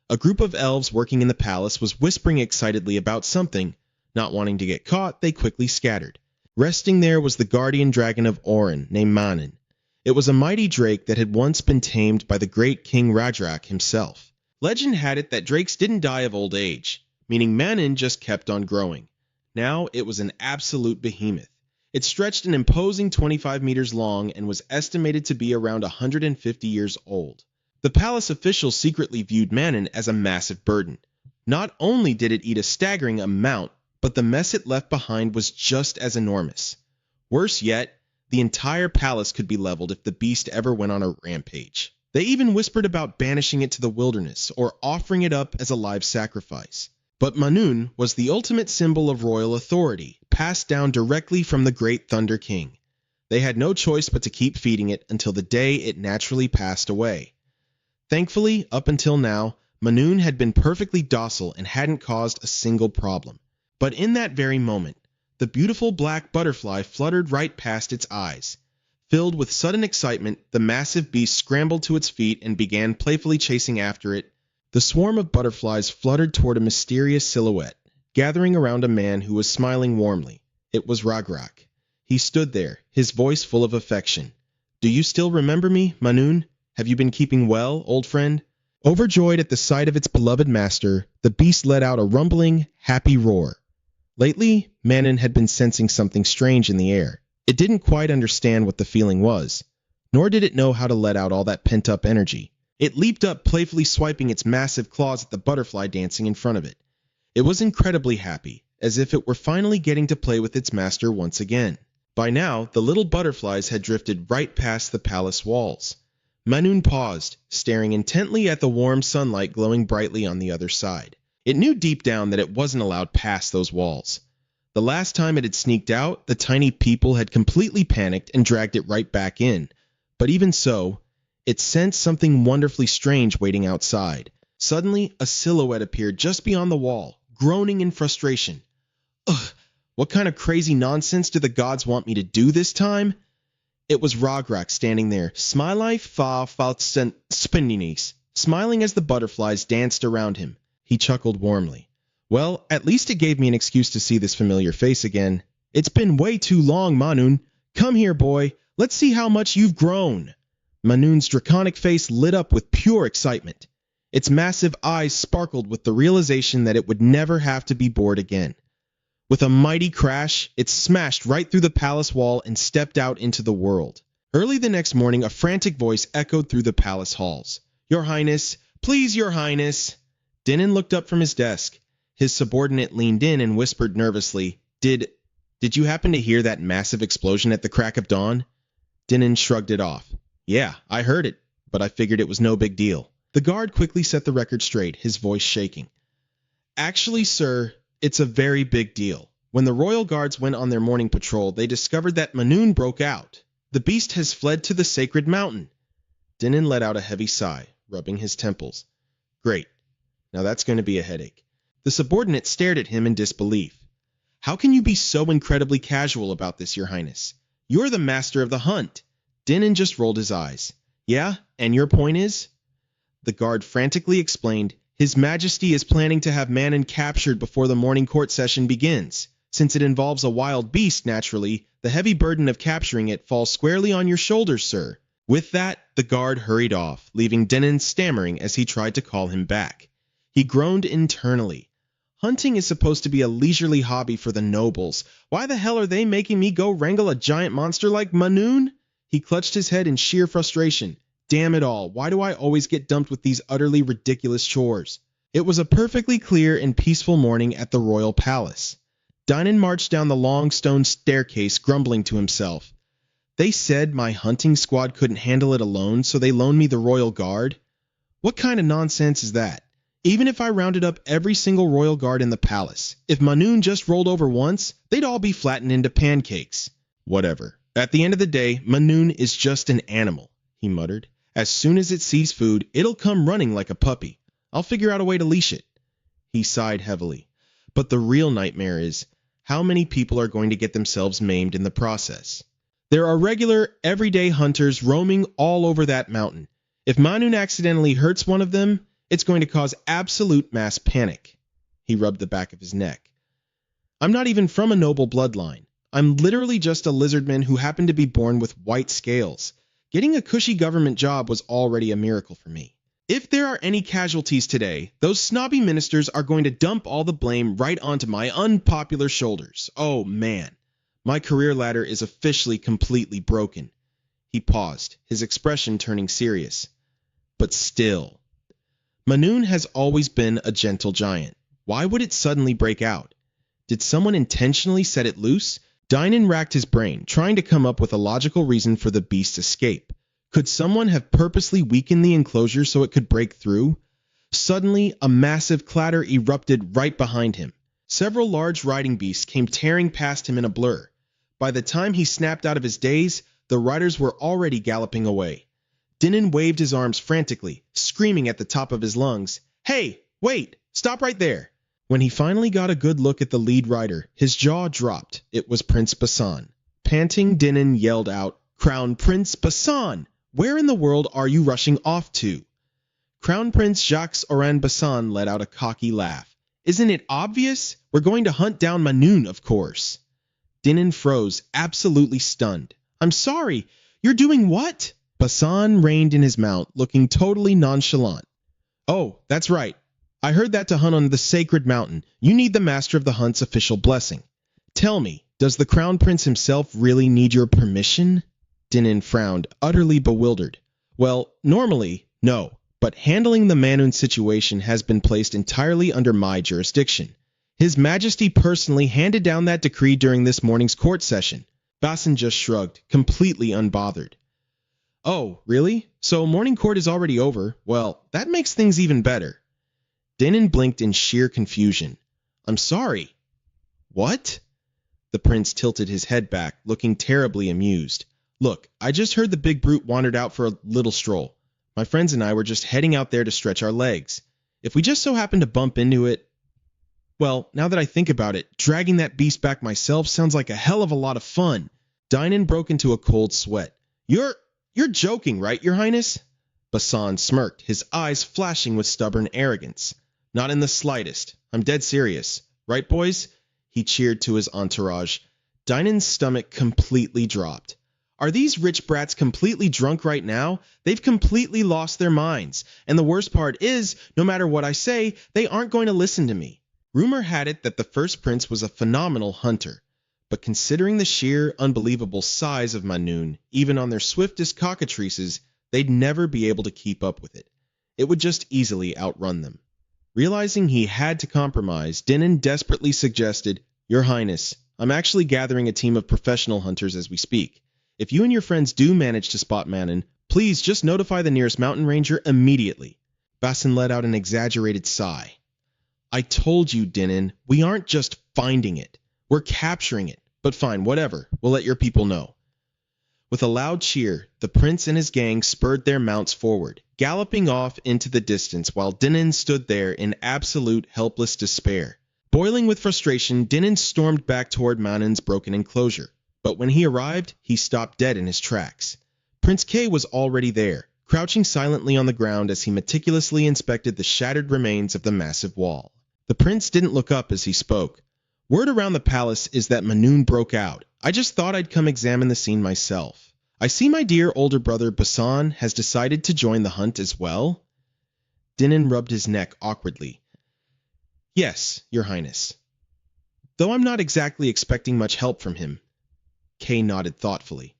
A group of elves working in the palace was whispering excitedly about something. Not wanting to get caught, they quickly scattered. Resting there was the guardian dragon of Orin, named Manon. It was a mighty drake that had once been tamed by the great King Rajrak himself. Legend had it that drakes didn't die of old age, meaning Manon just kept on growing. Now it was an absolute behemoth. It stretched an imposing 25 meters long and was estimated to be around 150 years old. The palace officials secretly viewed Manon as a massive burden. Not only did it eat a staggering amount, but the mess it left behind was just as enormous. Worse yet, the entire palace could be leveled if the beast ever went on a rampage. They even whispered about banishing it to the wilderness or offering it up as a live sacrifice. But Manon was the ultimate symbol of royal authority, passed down directly from the great Thunder King. They had no choice but to keep feeding it until the day it naturally passed away. Thankfully, up until now, Manon had been perfectly docile and hadn't caused a single problem. But in that very moment, the beautiful black butterfly fluttered right past its eyes. Filled with sudden excitement, the massive beast scrambled to its feet and began playfully chasing after it. The swarm of butterflies fluttered toward a mysterious silhouette, gathering around a man who was smiling warmly. It was Ragrak. He stood there, his voice full of affection. "Do you still remember me, Manon? Have you been keeping well, old friend?" Overjoyed at the sight of its beloved master, the beast let out a rumbling, happy roar. Lately, Manon had been sensing something strange in the air. It didn't quite understand what the feeling was, nor did it know how to let out all that pent-up energy. It leaped up, playfully swiping its massive claws at the butterfly dancing in front of it. It was incredibly happy, as if it were finally getting to play with its master once again. By now, the little butterflies had drifted right past the palace walls. Manon paused, staring intently at the warm sunlight glowing brightly on the other side. It knew deep down that it wasn't allowed past those walls. The last time it had sneaked out, the tiny people had completely panicked and dragged it right back in. But even so, it sensed something wonderfully strange waiting outside. Suddenly, a silhouette appeared just beyond the wall, groaning in frustration. "Ugh, what kind of crazy nonsense do the gods want me to do this time?" It was Ragrak standing there, smiling as the butterflies danced around him. He chuckled warmly. "Well, at least it gave me an excuse to see this familiar face again. It's been way too long, Manon. Come here, boy. Let's see how much you've grown." Manon's draconic face lit up with pure excitement. Its massive eyes sparkled with the realization that it would never have to be bored again. With a mighty crash, it smashed right through the palace wall and stepped out into the world. Early the next morning, a frantic voice echoed through the palace halls. "Your Highness, please, Your Highness." Dinan looked up from his desk. His subordinate leaned in and whispered nervously, Did you happen to hear that massive explosion at the crack of dawn?" Dinan shrugged it off. "Yeah, I heard it, but I figured it was no big deal." The guard quickly set the record straight, his voice shaking. "Actually, sir, it's a very big deal. When the royal guards went on their morning patrol, they discovered that Manon broke out. The beast has fled to the sacred mountain." Dinan let out a heavy sigh, rubbing his temples. "Great. Now that's going to be a headache." The subordinate stared at him in disbelief. "How can you be so incredibly casual about this, Your Highness? You're the master of the hunt." Dinan just rolled his eyes. "Yeah, and your point is?" The guard frantically explained, "His Majesty is planning to have Manon captured before the morning court session begins. Since it involves a wild beast, naturally, the heavy burden of capturing it falls squarely on your shoulders, sir." With that, the guard hurried off, leaving Dinan stammering as he tried to call him back. He groaned internally. Hunting is supposed to be a leisurely hobby for the nobles. Why the hell are they making me go wrangle a giant monster like Manon? He clutched his head in sheer frustration. Damn it all, why do I always get dumped with these utterly ridiculous chores? It was a perfectly clear and peaceful morning at the royal palace. Dinan marched down the long stone staircase, grumbling to himself. They said my hunting squad couldn't handle it alone, so they loaned me the royal guard? What kind of nonsense is that? Even if I rounded up every single royal guard in the palace, if Manon just rolled over once, they'd all be flattened into pancakes. Whatever. At the end of the day, Manon is just an animal, he muttered. As soon as it sees food, it'll come running like a puppy. I'll figure out a way to leash it. He sighed heavily. But the real nightmare is, how many people are going to get themselves maimed in the process? There are regular, everyday hunters roaming all over that mountain. If Manun accidentally hurts one of them, it's going to cause absolute mass panic. He rubbed the back of his neck. I'm not even from a noble bloodline. I'm literally just a lizardman who happened to be born with white scales. Getting a cushy government job was already a miracle for me. If there are any casualties today, those snobby ministers are going to dump all the blame right onto my unpopular shoulders. Oh man, my career ladder is officially completely broken. He paused, his expression turning serious. But still. Manun has always been a gentle giant. Why would it suddenly break out? Did someone intentionally set it loose? Dynan racked his brain, trying to come up with a logical reason for the beast's escape. Could someone have purposely weakened the enclosure so it could break through? Suddenly, a massive clatter erupted right behind him. Several large riding beasts came tearing past him in a blur. By the time he snapped out of his daze, the riders were already galloping away. Dynan waved his arms frantically, screaming at the top of his lungs, "Hey, wait! Stop right there!" When he finally got a good look at the lead rider, his jaw dropped. It was Prince Basan. Panting, Dynan yelled out, "Crown Prince Basan! Where in the world are you rushing off to?" Crown Prince Jacques Oran Basan let out a cocky laugh. "Isn't it obvious? We're going to hunt down Manun, of course." Dynan froze, absolutely stunned. "I'm sorry, you're doing what?" Basan reined in his mount, looking totally nonchalant. "Oh, that's right. I heard that to hunt on the sacred mountain, you need the master of the hunt's official blessing. Tell me, does the crown prince himself really need your permission?" Dynan frowned, utterly bewildered. "Well, normally, no, but handling the Manun situation has been placed entirely under my jurisdiction. His Majesty personally handed down that decree during this morning's court session." Basan just shrugged, completely unbothered. "Oh, really? So morning court is already over? Well, that makes things even better." Dynan blinked in sheer confusion. "I'm sorry." "What?" The prince tilted his head back, looking terribly amused. "Look, I just heard the big brute wandered out for a little stroll. My friends and I were just heading out there to stretch our legs. If we just so happened to bump into it... Well, now that I think about it, dragging that beast back myself sounds like a hell of a lot of fun." Dynan broke into a cold sweat. You're joking, right, Your Highness?" Basan smirked, his eyes flashing with stubborn arrogance. "Not in the slightest. I'm dead serious. Right, boys?" He cheered to his entourage. Dynan's stomach completely dropped. Are these rich brats completely drunk right now? They've completely lost their minds. And the worst part is, no matter what I say, they aren't going to listen to me. Rumor had it that the first prince was a phenomenal hunter. But considering the sheer, unbelievable size of Manun, even on their swiftest cockatrices, they'd never be able to keep up with it. It would just easily outrun them. Realizing he had to compromise, Dynan desperately suggested, "Your Highness, I'm actually gathering a team of professional hunters as we speak. If you and your friends do manage to spot Manun, please just notify the nearest mountain ranger immediately." Basan let out an exaggerated sigh. "I told you, Dynan, we aren't just finding it. We're capturing it. But fine, whatever. We'll let your people know." With a loud cheer, the prince and his gang spurred their mounts forward, galloping off into the distance while Dynan stood there in absolute helpless despair. Boiling with frustration, Dynan stormed back toward Manun's broken enclosure. But when he arrived, he stopped dead in his tracks. Prince K was already there, crouching silently on the ground as he meticulously inspected the shattered remains of the massive wall. The prince didn't look up as he spoke. "Word around the palace is that Manun broke out. I just thought I'd come examine the scene myself. I see my dear older brother Basan has decided to join the hunt as well." Dynan rubbed his neck awkwardly. "Yes, Your Highness. Though I'm not exactly expecting much help from him." Kay nodded thoughtfully.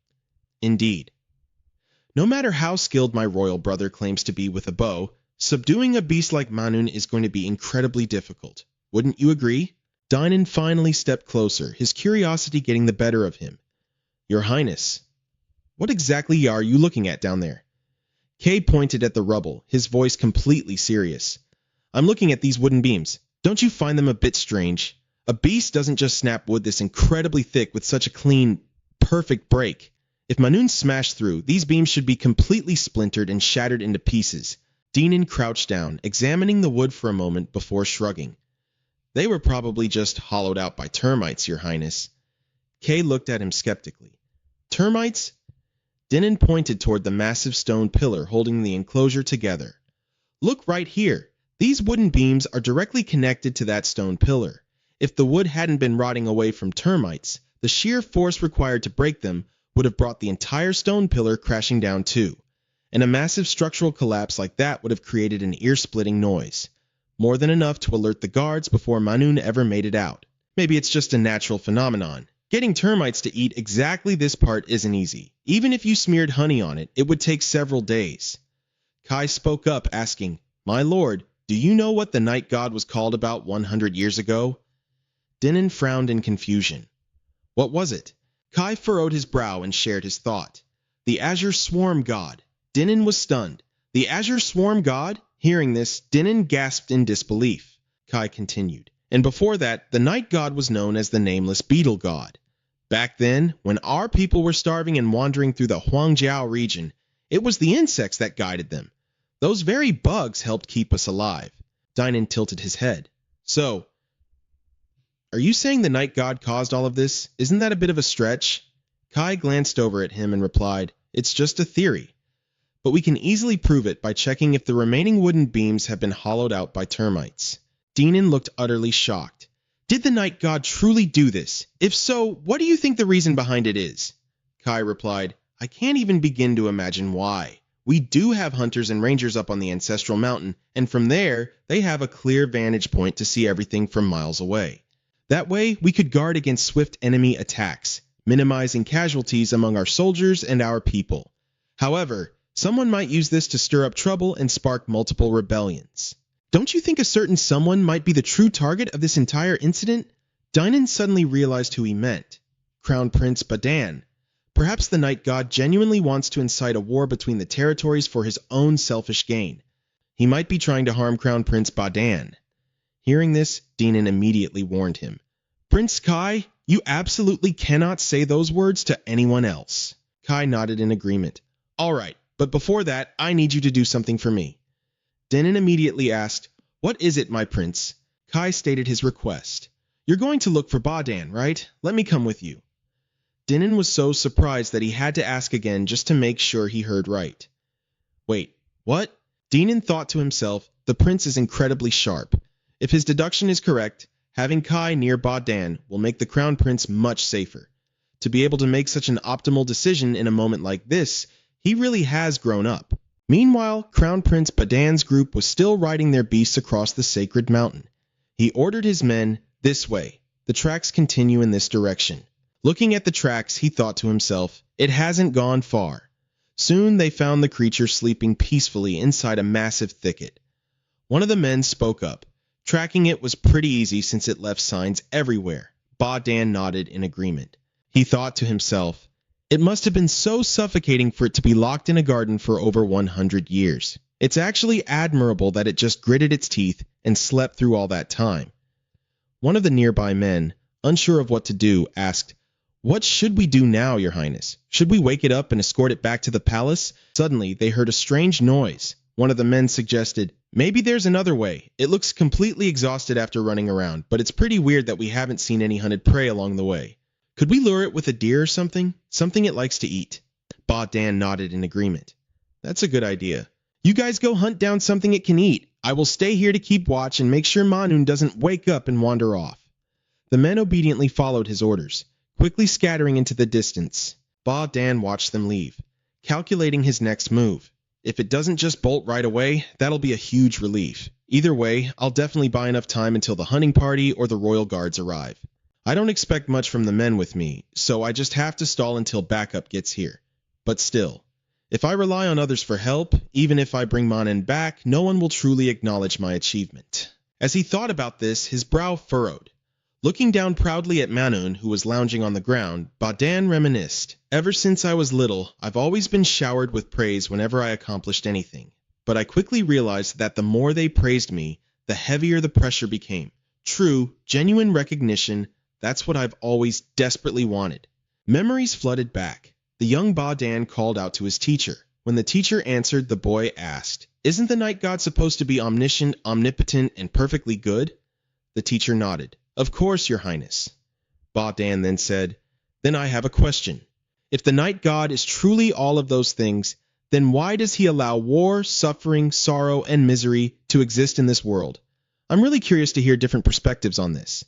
"Indeed. No matter how skilled my royal brother claims to be with a bow, subduing a beast like Manun is going to be incredibly difficult. Wouldn't you agree?" Dynan finally stepped closer, his curiosity getting the better of him. "Your Highness, what exactly are you looking at down there?" Kay pointed at the rubble, his voice completely serious. "I'm looking at these wooden beams. Don't you find them a bit strange? A beast doesn't just snap wood this incredibly thick with such a clean, perfect break. If Manun smashed through, these beams should be completely splintered and shattered into pieces." Dynan crouched down, examining the wood for a moment before shrugging. They were probably just hollowed out by termites, Your Highness. Kay looked at him skeptically. Termites? Dinan pointed toward the massive stone pillar holding the enclosure together. Look right here. These wooden beams are directly connected to that stone pillar. If the wood hadn't been rotting away from termites, the sheer force required to break them would have brought the entire stone pillar crashing down too. And a massive structural collapse like that would have created an ear-splitting noise. More than enough to alert the guards before Manun ever made it out. Maybe it's just a natural phenomenon. Getting termites to eat exactly this part isn't easy. Even if you smeared honey on it, it would take several days. Kai spoke up, asking, My lord, do you know what the night god was called about 100 years ago? Dinan frowned in confusion. What was it? Kai furrowed his brow and shared his thought. The Azure Swarm God. Dinan was stunned. The Azure Swarm God? Hearing this, Dinan gasped in disbelief. Kai continued. And before that, the night god was known as the Nameless Beetle God. Back then, when our people were starving and wandering through the Huangjiao region, it was the insects that guided them. Those very bugs helped keep us alive. Dinan tilted his head. So, are you saying the night god caused all of this? Isn't that a bit of a stretch? Kai glanced over at him and replied, It's just a theory. But we can easily prove it by checking if the remaining wooden beams have been hollowed out by termites. Dinan looked utterly shocked. Did the night god truly do this? If so, what do you think the reason behind it is? Kai replied, I can't even begin to imagine why. We do have hunters and rangers up on the ancestral mountain, and from there, they have a clear vantage point to see everything from miles away. That way, we could guard against swift enemy attacks, minimizing casualties among our soldiers and our people. However, someone might use this to stir up trouble and spark multiple rebellions. Don't you think a certain someone might be the true target of this entire incident? Dinan suddenly realized who he meant. Crown Prince Badan. Perhaps the night god genuinely wants to incite a war between the territories for his own selfish gain. He might be trying to harm Crown Prince Badan. Hearing this, Dinan immediately warned him. Prince Kai, you absolutely cannot say those words to anyone else. Kai nodded in agreement. All right, but before that, I need you to do something for me. Dinan immediately asked, What is it, my prince? Kai stated his request. You're going to look for Badan, right? Let me come with you. Dinan was so surprised that he had to ask again just to make sure he heard right. Wait, what? Dinan thought to himself, the prince is incredibly sharp. If his deduction is correct, having Kai near Badan will make the crown prince much safer. To be able to make such an optimal decision in a moment like this, he really has grown up. Meanwhile, Crown Prince Badan's group was still riding their beasts across the sacred mountain. He ordered his men, this way. The tracks continue in this direction. Looking at the tracks, he thought to himself, it hasn't gone far. Soon they found the creature sleeping peacefully inside a massive thicket. One of the men spoke up. Tracking it was pretty easy since it left signs everywhere. Badan nodded in agreement. He thought to himself, it must have been so suffocating for it to be locked in a garden for over 100 years. It's actually admirable that it just gritted its teeth and slept through all that time. One of the nearby men, unsure of what to do, asked, What should we do now, Your Highness? Should we wake it up and escort it back to the palace? Suddenly, they heard a strange noise. One of the men suggested, Maybe there's another way. It looks completely exhausted after running around, but it's pretty weird that we haven't seen any hunted prey along the way. Could we lure it with a deer or something? Something it likes to eat. Badan nodded in agreement. That's a good idea. You guys go hunt down something it can eat. I will stay here to keep watch and make sure Manun doesn't wake up and wander off. The men obediently followed his orders, quickly scattering into the distance. Badan watched them leave, calculating his next move. If it doesn't just bolt right away, that'll be a huge relief. Either way, I'll definitely buy enough time until the hunting party or the royal guards arrive. I don't expect much from the men with me, so I just have to stall until backup gets here. But still, if I rely on others for help, even if I bring Manen back, no one will truly acknowledge my achievement. As he thought about this, his brow furrowed. Looking down proudly at Manun, who was lounging on the ground, Badan reminisced. Ever since I was little, I've always been showered with praise whenever I accomplished anything. But I quickly realized that the more they praised me, the heavier the pressure became. True, genuine recognition, that's what I've always desperately wanted. Memories flooded back. The young Badan called out to his teacher. When the teacher answered, the boy asked, Isn't the night god supposed to be omniscient, omnipotent, and perfectly good? The teacher nodded. Of course, Your Highness. Ba Dan then said, Then I have a question. If the night god is truly all of those things, then why does he allow war, suffering, sorrow, and misery to exist in this world? I'm really curious to hear different perspectives on this.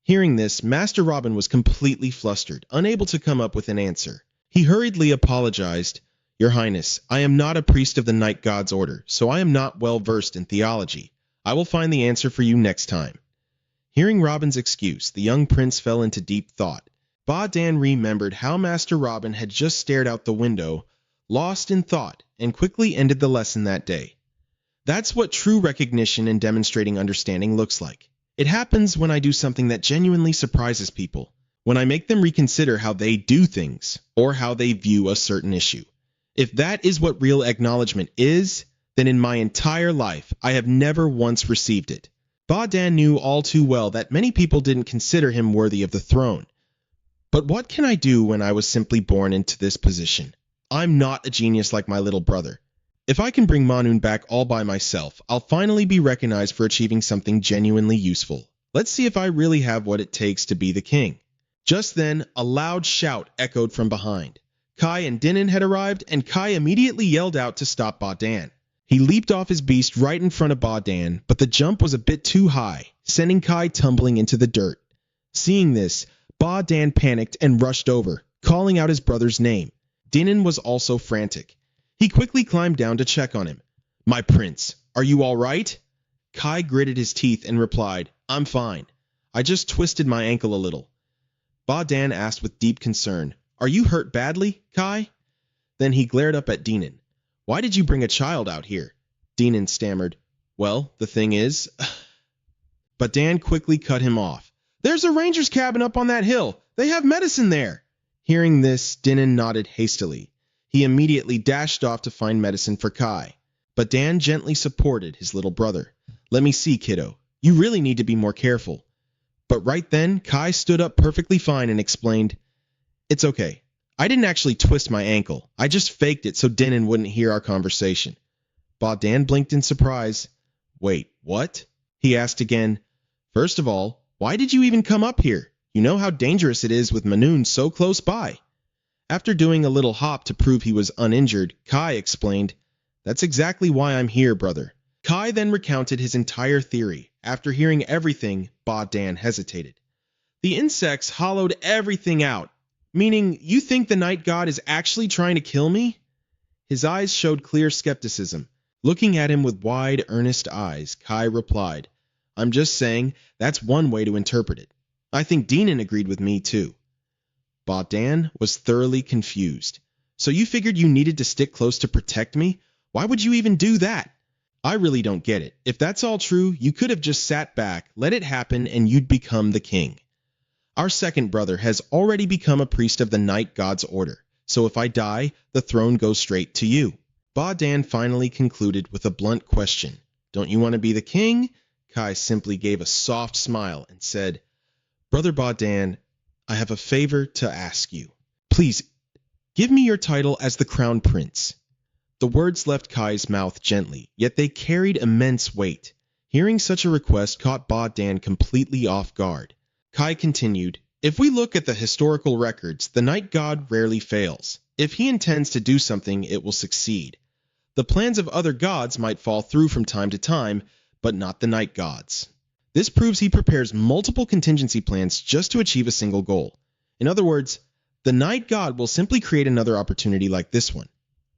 Hearing this, Master Robin was completely flustered, unable to come up with an answer. He hurriedly apologized. Your Highness, I am not a priest of the night god's order, so I am not well versed in theology. I will find the answer for you next time. Hearing Robin's excuse, the young prince fell into deep thought. Ba Dan remembered how Master Robin had just stared out the window, lost in thought, and quickly ended the lesson that day. That's what true recognition and demonstrating understanding looks like. It happens when I do something that genuinely surprises people, when I make them reconsider how they do things, or how they view a certain issue. If that is what real acknowledgement is, then in my entire life I have never once received it. Ba Dan knew all too well that many people didn't consider him worthy of the throne. But what can I do when I was simply born into this position? I'm not a genius like my little brother. If I can bring Manun back all by myself, I'll finally be recognized for achieving something genuinely useful. Let's see if I really have what it takes to be the king. Just then, a loud shout echoed from behind. Kai and Dinin had arrived, and Kai immediately yelled out to stop Ba Dan. He leaped off his beast right in front of Ba Dan, but the jump was a bit too high, sending Kai tumbling into the dirt. Seeing this, Ba Dan panicked and rushed over, calling out his brother's name. Dinin was also frantic. He quickly climbed down to check on him. My prince, are you all right? Kai gritted his teeth and replied, I'm fine. I just twisted my ankle a little. Ba Dan asked with deep concern, Are you hurt badly, Kai? Then he glared up at Dinin. Why did you bring a child out here? Dinin stammered, Well, the thing is... But Dan quickly cut him off. There's a ranger's cabin up on that hill. They have medicine there. Hearing this, Dinin nodded hastily. He immediately dashed off to find medicine for Kai. But Dan gently supported his little brother. Let me see, kiddo. You really need to be more careful. But right then, Kai stood up perfectly fine and explained, It's okay. I didn't actually twist my ankle. I just faked it so Dinin wouldn't hear our conversation. Ba Dan blinked in surprise. Wait, what? He asked again. First of all, why did you even come up here? You know how dangerous it is with Manun so close by. After doing a little hop to prove he was uninjured, Kai explained, That's exactly why I'm here, brother. Kai then recounted his entire theory. After hearing everything, Ba Dan hesitated. The insects hollowed everything out. Meaning, you think the night god is actually trying to kill me? His eyes showed clear skepticism. Looking at him with wide, earnest eyes, Kai replied, I'm just saying that's one way to interpret it. I think Dinin agreed with me too. Ba Dan was thoroughly confused. So you figured you needed to stick close to protect me? Why would you even do that? I really don't get it. If that's all true, you could have just sat back, let it happen, and you'd become the king. Our second brother has already become a priest of the night god's order, so if I die, the throne goes straight to you. Ba Dan finally concluded with a blunt question. Don't you want to be the king? Kai simply gave a soft smile and said, Brother Ba Dan, I have a favor to ask you. Please, give me your title as the crown prince. The words left Kai's mouth gently, yet they carried immense weight. Hearing such a request caught Ba Dan completely off guard. Kai continued, If we look at the historical records, the night god rarely fails. If he intends to do something, it will succeed. The plans of other gods might fall through from time to time, but not the night god's. This proves he prepares multiple contingency plans just to achieve a single goal. In other words, the night god will simply create another opportunity like this one.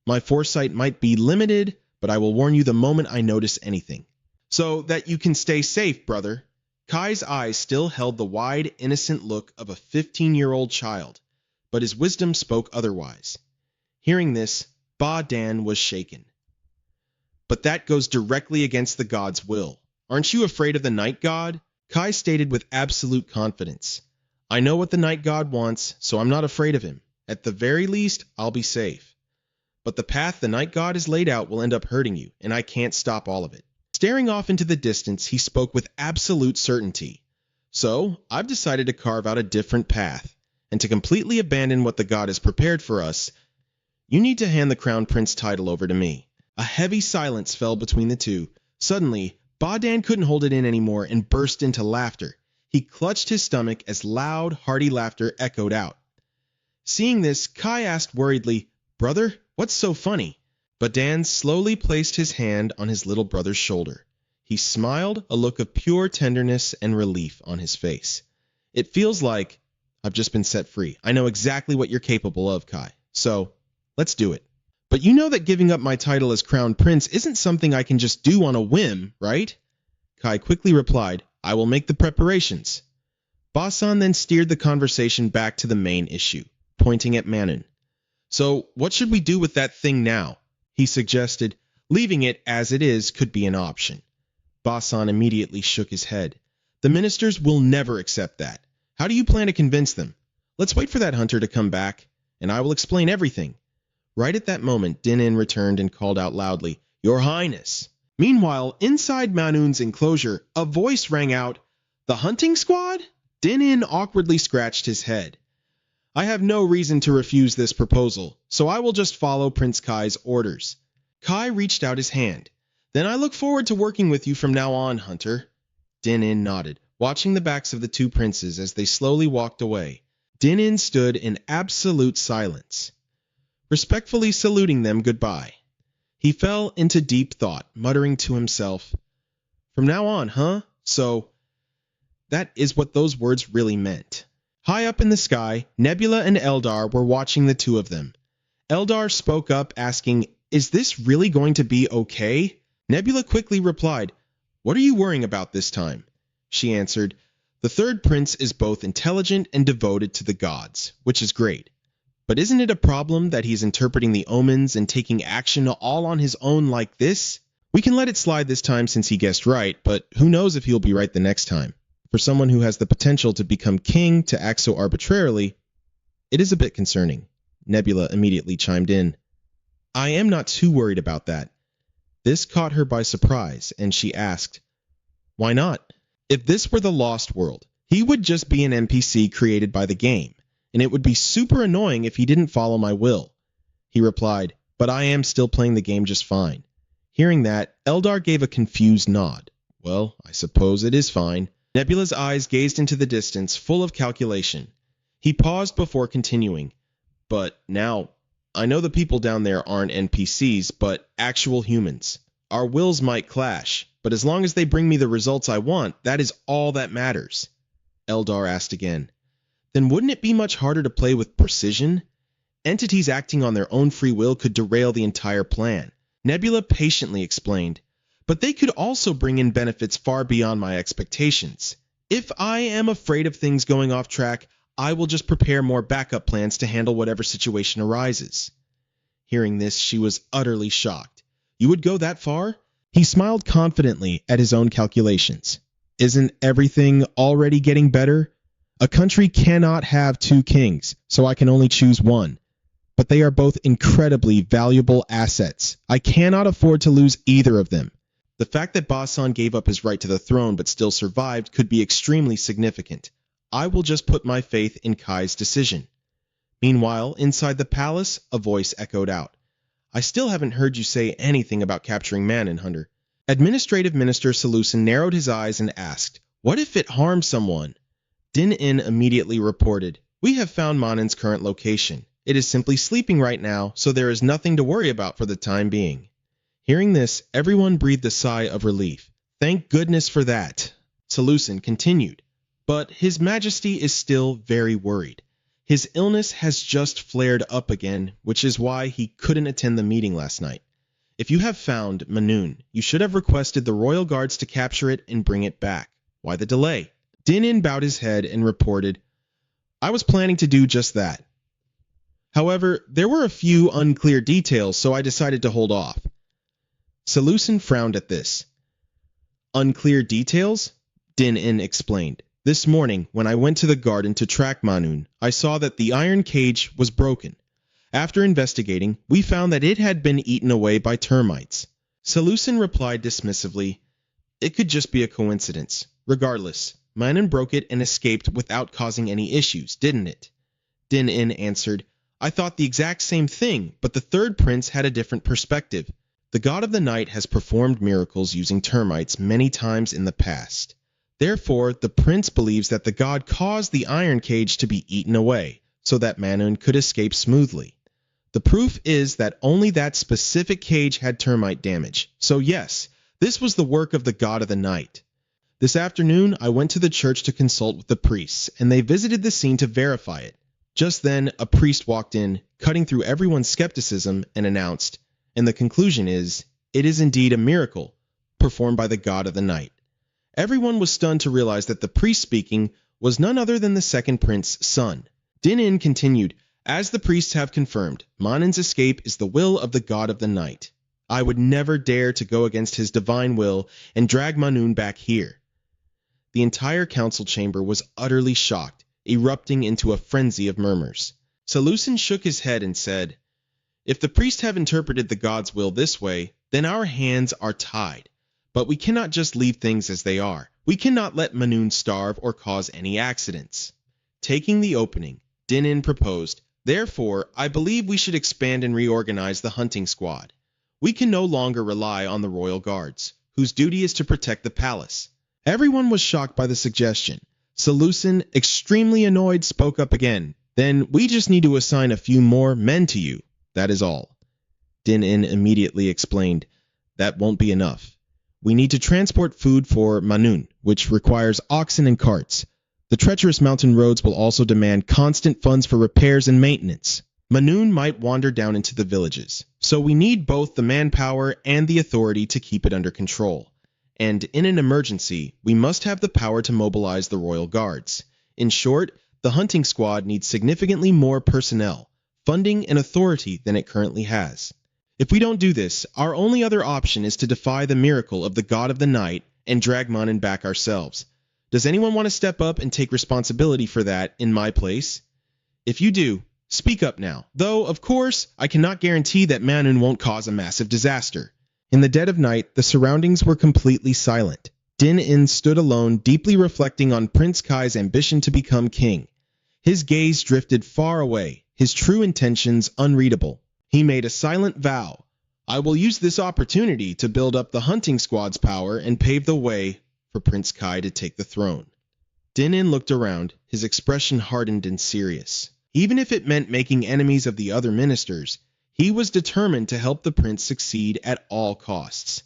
My foresight might be limited, but I will warn you the moment I notice anything. So that you can stay safe, brother. Kai's eyes still held the wide, innocent look of a 15-year-old child, but his wisdom spoke otherwise. Hearing this, Ba Dan was shaken. But that goes directly against the god's will. Aren't you afraid of the night god? Kai stated with absolute confidence. I know what the night god wants, so I'm not afraid of him. At the very least, I'll be safe. But the path the night god has laid out will end up hurting you, and I can't stop all of it. Staring off into the distance, he spoke with absolute certainty. So, I've decided to carve out a different path, and to completely abandon what the god has prepared for us, you need to hand the crown prince title over to me. A heavy silence fell between the two. Suddenly, Ba Dan couldn't hold it in anymore and burst into laughter. He clutched his stomach as loud, hearty laughter echoed out. Seeing this, Kai asked worriedly, "Brother, what's so funny?" But Dan slowly placed his hand on his little brother's shoulder. He smiled, a look of pure tenderness and relief on his face. "It feels like I've just been set free. I know exactly what you're capable of, Kai. So, let's do it." "But you know that giving up my title as Crown Prince isn't something I can just do on a whim, right?" Kai quickly replied, "I will make the preparations." Ba-san then steered the conversation back to the main issue, pointing at Manon. "So, what should we do with that thing now?" he suggested. Leaving it as it is could be an option. Ba-san immediately shook his head. "The ministers will never accept that. How do you plan to convince them? Let's wait for that hunter to come back, and I will explain everything." Right at that moment, Din-in returned and called out loudly, "Your Highness!" Meanwhile, inside Manun's enclosure, a voice rang out, "The hunting squad?" Din-in awkwardly scratched his head. "I have no reason to refuse this proposal, so I will just follow Prince Kai's orders." Kai reached out his hand. "Then I look forward to working with you from now on, Hunter." Din-in nodded, watching the backs of the two princes as they slowly walked away. Din-in stood in absolute silence, respectfully saluting them goodbye. He fell into deep thought, muttering to himself, "From now on, huh? So, that is what those words really meant." High up in the sky, Nebula and Eldar were watching the two of them. Eldar spoke up, asking, "Is this really going to be okay?" Nebula quickly replied, "What are you worrying about this time?" She answered, "The third prince is both intelligent and devoted to the gods, which is great. But isn't it a problem that he's interpreting the omens and taking action all on his own like this? We can let it slide this time since he guessed right, but who knows if he'll be right the next time. For someone who has the potential to become king to act so arbitrarily, it is a bit concerning." Nebula immediately chimed in. "I am not too worried about that." This caught her by surprise, and she asked, "Why not? If this were the Lost World, he would just be an NPC created by the game, and it would be super annoying if he didn't follow my will." He replied, "But I am still playing the game just fine." Hearing that, Eldar gave a confused nod. "Well, I suppose it is fine." Nebula's eyes gazed into the distance, full of calculation. He paused before continuing, "But now, I know the people down there aren't NPCs, but actual humans. Our wills might clash, but as long as they bring me the results I want, that is all that matters." Eldar asked again, "Then wouldn't it be much harder to play with precision? Entities acting on their own free will could derail the entire plan." Nebula patiently explained, "But they could also bring in benefits far beyond my expectations. If I am afraid of things going off track, I will just prepare more backup plans to handle whatever situation arises." Hearing this, she was utterly shocked. "You would go that far?" He smiled confidently at his own calculations. "Isn't everything already getting better? A country cannot have two kings, so I can only choose one. But they are both incredibly valuable assets. I cannot afford to lose either of them. The fact that Ba-san gave up his right to the throne but still survived could be extremely significant. I will just put my faith in Kai's decision." Meanwhile, inside the palace, a voice echoed out, "I still haven't heard you say anything about capturing Manon, Hunter." Administrative Minister Salusin narrowed his eyes and asked, "What if it harms someone?" Din-in immediately reported, "We have found Manon's current location. It is simply sleeping right now, so there is nothing to worry about for the time being." Hearing this, everyone breathed a sigh of relief. Thank goodness for that. Salusin continued, "But His Majesty is still very worried. His illness has just flared up again, which is why he couldn't attend the meeting last night. If you have found Manun, you should have requested the royal guards to capture it and bring it back. Why the delay?" Din-in bowed his head and reported, "I was planning to do just that. However, there were a few unclear details, so I decided to hold off." Salusin frowned at this. "Unclear details?" Din-in explained. "This morning, when I went to the garden to track Manun, I saw that the iron cage was broken. After investigating, we found that it had been eaten away by termites." Salusin replied dismissively, "It could just be a coincidence. Regardless, Manun broke it and escaped without causing any issues, didn't it?" Din-in answered, "I thought the exact same thing, but the third prince had a different perspective. The god of the night has performed miracles using termites many times in the past. Therefore, the prince believes that the god caused the iron cage to be eaten away, so that Manun could escape smoothly. The proof is that only that specific cage had termite damage. So yes, this was the work of the god of the night. This afternoon, I went to the church to consult with the priests, and they visited the scene to verify it. Just then, a priest walked in, cutting through everyone's skepticism, and announced, and the conclusion is, it is indeed a miracle, performed by the god of the night. Everyone was stunned to realize that the priest speaking was none other than the second prince's son. Din-in continued, as the priests have confirmed, Manun's escape is the will of the god of the night. I would never dare to go against his divine will and drag Manun back here. The entire council chamber was utterly shocked, erupting into a frenzy of murmurs. Solution shook his head and said, if the priests have interpreted the god's will this way, then our hands are tied. But we cannot just leave things as they are. We cannot let Manun starve or cause any accidents. Taking the opening, Din-in proposed, therefore, I believe we should expand and reorganize the hunting squad. We can no longer rely on the royal guards, whose duty is to protect the palace. Everyone was shocked by the suggestion. Solution, extremely annoyed, spoke up again. Then we just need to assign a few more men to you. That is all. Din-in immediately explained, that won't be enough. We need to transport food for Manun, which requires oxen and carts. The treacherous mountain roads will also demand constant funds for repairs and maintenance. Manun might wander down into the villages, so we need both the manpower and the authority to keep it under control. And in an emergency, we must have the power to mobilize the royal guards. In short, the hunting squad needs significantly more personnel, funding, and authority than it currently has. If we don't do this, our only other option is to defy the miracle of the god of the night and drag Manun back ourselves. Does anyone want to step up and take responsibility for that in my place? If you do, speak up now. Though, of course, I cannot guarantee that Manun won't cause a massive disaster. In the dead of night, the surroundings were completely silent. Din-in stood alone, deeply reflecting on Prince Kai's ambition to become king. His gaze drifted far away, his true intentions unreadable. He made a silent vow. I will use this opportunity to build up the hunting squad's power and pave the way for Prince Kai to take the throne. Din-in looked around, his expression hardened and serious. Even if it meant making enemies of the other ministers, he was determined to help the prince succeed at all costs.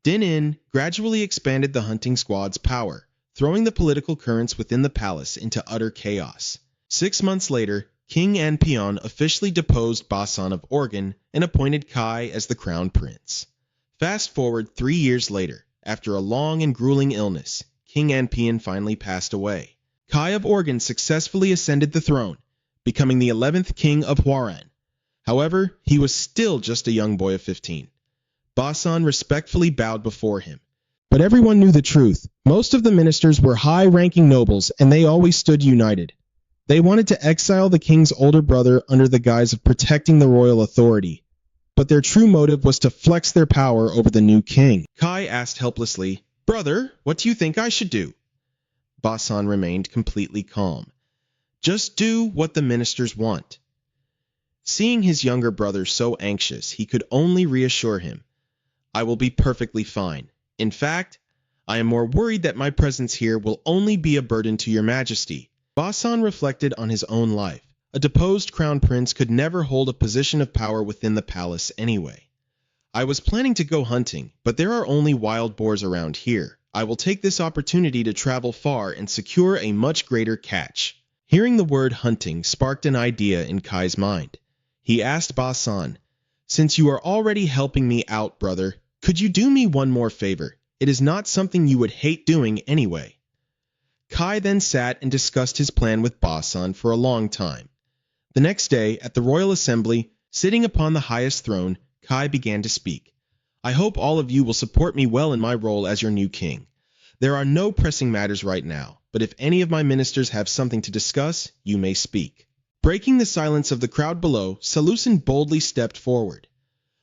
Din-in gradually expanded the hunting squad's power, throwing the political currents within the palace into utter chaos. 6 months later, King Anpion officially deposed Basan of Organ and appointed Kai as the crown prince. Fast forward 3 years later, after a long and grueling illness, King Anpion finally passed away. Kai of Organ successfully ascended the throne, becoming the 11th king of Hwaran. However, he was still just a young boy of 15. Basan respectfully bowed before him. But everyone knew the truth. Most of the ministers were high-ranking nobles, and they always stood united. They wanted to exile the king's older brother under the guise of protecting the royal authority. But their true motive was to flex their power over the new king. Kai asked helplessly, "Brother, what do you think I should do?" Basan remained completely calm. "Just do what the ministers want." Seeing his younger brother so anxious, he could only reassure him, "I will be perfectly fine. In fact, I am more worried that my presence here will only be a burden to your majesty." Basan reflected on his own life. A deposed crown prince could never hold a position of power within the palace anyway. "I was planning to go hunting, but there are only wild boars around here. I will take this opportunity to travel far and secure a much greater catch." Hearing the word hunting sparked an idea in Kai's mind. He asked Basan, "Since you are already helping me out, brother, could you do me one more favor? It is not something you would hate doing anyway." Kai then sat and discussed his plan with Basan for a long time. The next day, at the royal assembly, sitting upon the highest throne, Kai began to speak. "I hope all of you will support me well in my role as your new king. There are no pressing matters right now, but if any of my ministers have something to discuss, you may speak." Breaking the silence of the crowd below, Solution boldly stepped forward.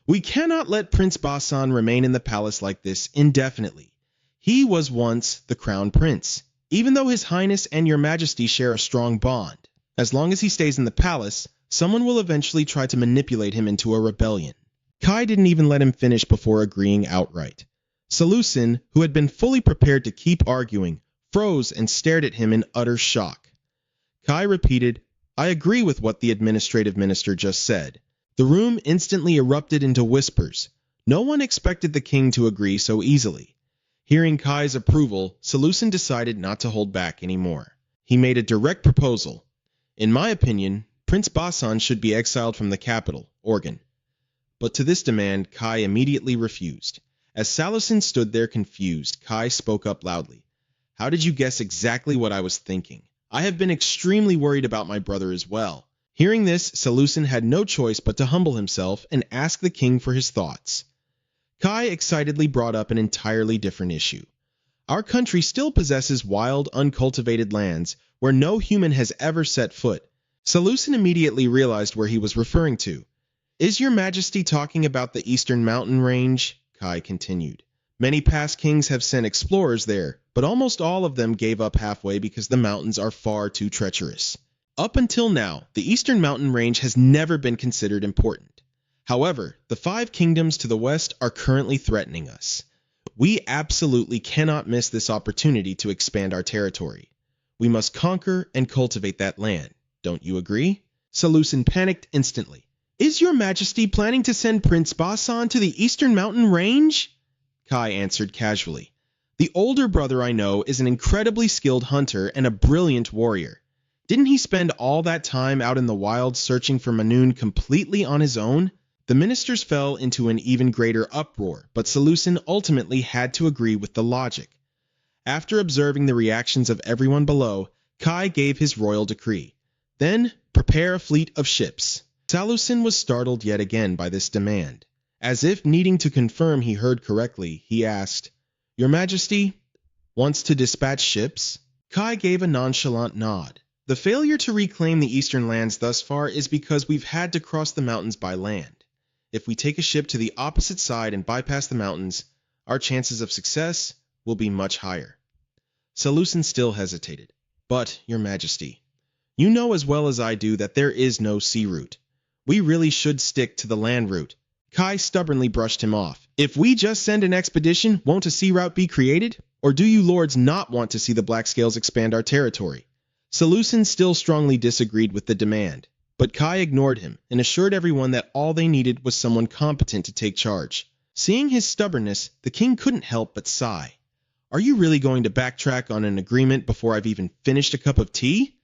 "We cannot let Prince Basan remain in the palace like this indefinitely. He was once the crown prince. Even though His Highness and Your Majesty share a strong bond, as long as he stays in the palace, someone will eventually try to manipulate him into a rebellion." Kai didn't even let him finish before agreeing outright. Solution, who had been fully prepared to keep arguing, froze and stared at him in utter shock. Kai repeated, "I agree with what the administrative minister just said." The room instantly erupted into whispers. No one expected the king to agree so easily. Hearing Kai's approval, Solution decided not to hold back anymore. He made a direct proposal. "In my opinion, Prince Basan should be exiled from the capital, Organ." But to this demand, Kai immediately refused. As Solution stood there confused, Kai spoke up loudly. "How did you guess exactly what I was thinking? I have been extremely worried about my brother as well." Hearing this, Solution had no choice but to humble himself and ask the king for his thoughts. Kai excitedly brought up an entirely different issue. Our country still possesses wild, uncultivated lands where no human has ever set foot. Solution immediately realized where he was referring to. "Is your majesty talking about the eastern mountain range?" Kai continued. "Many past kings have sent explorers there, but almost all of them gave up halfway because the mountains are far too treacherous. Up until now, the eastern mountain range has never been considered important. However, the 5 kingdoms to the west are currently threatening us. We absolutely cannot miss this opportunity to expand our territory. We must conquer and cultivate that land. Don't you agree?" Solution panicked instantly. "Is your majesty planning to send Prince Basan to the eastern mountain range?" Kai answered casually. "The older brother I know is an incredibly skilled hunter and a brilliant warrior. Didn't he spend all that time out in the wild searching for Manoon completely on his own?" The ministers fell into an even greater uproar, but Solution ultimately had to agree with the logic. After observing the reactions of everyone below, Kai gave his royal decree. "Then, prepare a fleet of ships." Solution was startled yet again by this demand. As if needing to confirm he heard correctly, he asked, "Your Majesty wants to dispatch ships?" Kai gave a nonchalant nod. "The failure to reclaim the eastern lands thus far is because we've had to cross the mountains by land. If we take a ship to the opposite side and bypass the mountains, our chances of success will be much higher." Solution still hesitated. "But, Your Majesty, you know as well as I do that there is no sea route. We really should stick to the land route." Kai stubbornly brushed him off. "If we just send an expedition, won't a sea route be created? Or do you lords not want to see the Blackscales expand our territory?" Solution still strongly disagreed with the demand, but Kai ignored him and assured everyone that all they needed was someone competent to take charge. Seeing his stubbornness, the king couldn't help but sigh. "Are you really going to backtrack on an agreement before I've even finished a cup of tea?"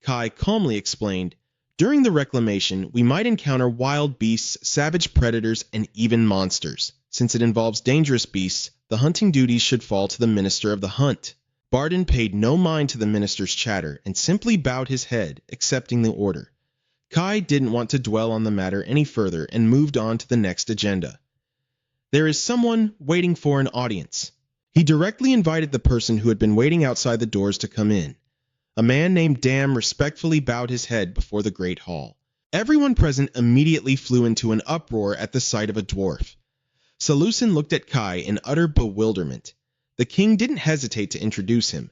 Kai calmly explained, "During the reclamation, we might encounter wild beasts, savage predators, and even monsters. Since it involves dangerous beasts, the hunting duties should fall to the Minister of the Hunt." Barden paid no mind to the minister's chatter and simply bowed his head, accepting the order. Kai didn't want to dwell on the matter any further and moved on to the next agenda. "There is someone waiting for an audience." He directly invited the person who had been waiting outside the doors to come in. A man named Dam respectfully bowed his head before the great hall. Everyone present immediately flew into an uproar at the sight of a dwarf. Solution looked at Kai in utter bewilderment. The king didn't hesitate to introduce him.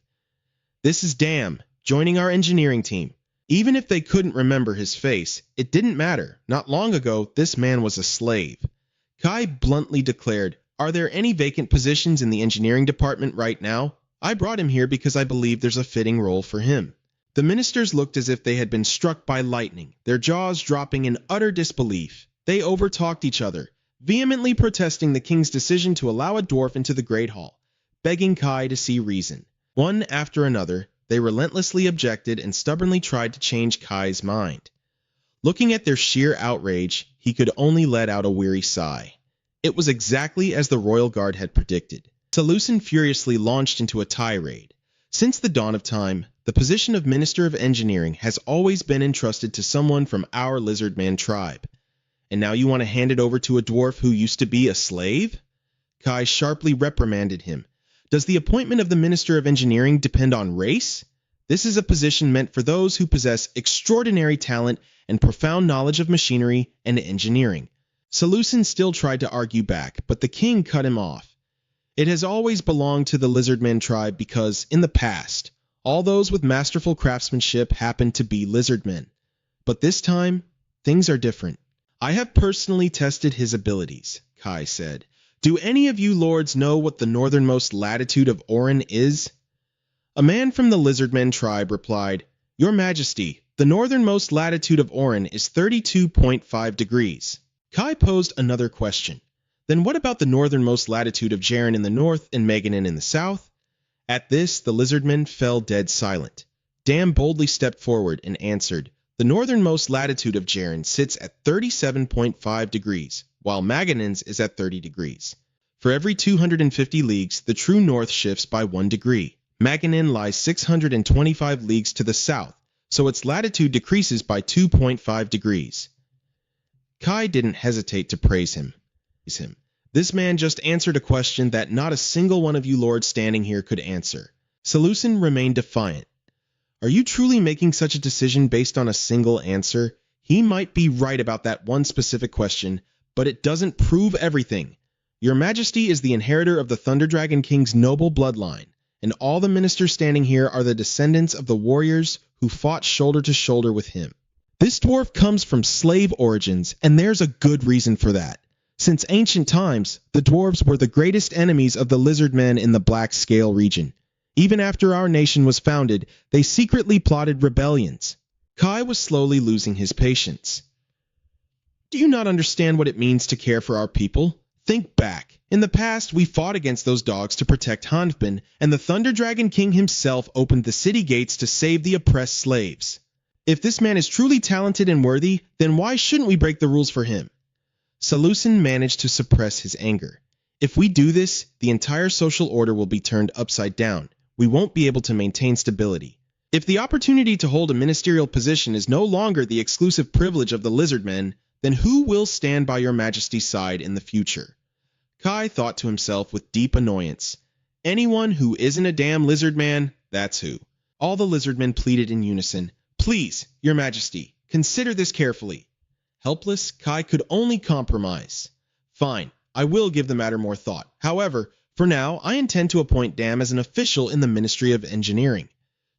"This is Dam, joining our engineering team." Even if they couldn't remember his face, it didn't matter. Not long ago, this man was a slave. Kai bluntly declared, "Are there any vacant positions in the engineering department right now? I brought him here because I believe there's a fitting role for him." The ministers looked as if they had been struck by lightning, their jaws dropping in utter disbelief. They overtalked each other, vehemently protesting the king's decision to allow a dwarf into the great hall, begging Kai to see reason. One after another, they relentlessly objected and stubbornly tried to change Kai's mind. Looking at their sheer outrage, he could only let out a weary sigh. It was exactly as the royal guard had predicted. Solution furiously launched into a tirade. Since the dawn of time, the position of Minister of Engineering has always been entrusted to someone from our Lizardman tribe. And now you want to hand it over to a dwarf who used to be a slave? Kai sharply reprimanded him. Does the appointment of the Minister of Engineering depend on race? This is a position meant for those who possess extraordinary talent and profound knowledge of machinery and engineering. Solution still tried to argue back, but the king cut him off. It has always belonged to the Lizardman tribe because, in the past, all those with masterful craftsmanship happened to be lizardmen. But this time, things are different. I have personally tested his abilities, Kai said. Do any of you lords know what the northernmost latitude of Orin is? A man from the Lizardmen tribe replied, Your Majesty, the northernmost latitude of Orin is 32.5 degrees. Kai posed another question. Then what about the northernmost latitude of Jaren in the north and Meganin in the south? At this, the Lizardmen fell dead silent. Dam boldly stepped forward and answered, The northernmost latitude of Jaren sits at 37.5 degrees, while Maganin's is at 30 degrees. For every 250 leagues, the true north shifts by 1 degree. Maganin lies 625 leagues to the south, so its latitude decreases by 2.5 degrees. Kai didn't hesitate to praise him. This man just answered a question that not a single one of you lords standing here could answer. Seleucin remained defiant. Are you truly making such a decision based on a single answer? He might be right about that one specific question, but it doesn't prove everything. Your Majesty is the inheritor of the Thunder Dragon King's noble bloodline, and all the ministers standing here are the descendants of the warriors who fought shoulder to shoulder with him. This dwarf comes from slave origins, and there's a good reason for that. Since ancient times, the dwarves were the greatest enemies of the lizardmen in the Black Scale region. Even after our nation was founded, they secretly plotted rebellions. Kai was slowly losing his patience. Do you not understand what it means to care for our people? Think back. In the past, we fought against those dogs to protect Hanbin, and the Thunder Dragon King himself opened the city gates to save the oppressed slaves. If this man is truly talented and worthy, then why shouldn't we break the rules for him? Seleucin managed to suppress his anger. If we do this, the entire social order will be turned upside down. We won't be able to maintain stability. If the opportunity to hold a ministerial position is no longer the exclusive privilege of the lizardmen, then who will stand by your Majesty's side in the future? Kai thought to himself with deep annoyance. Anyone who isn't a damn lizard man, that's who. All the lizardmen pleaded in unison. Please, your Majesty, consider this carefully. Helpless, Kai could only compromise. Fine, I will give the matter more thought. However, for now, I intend to appoint Dam as an official in the Ministry of Engineering.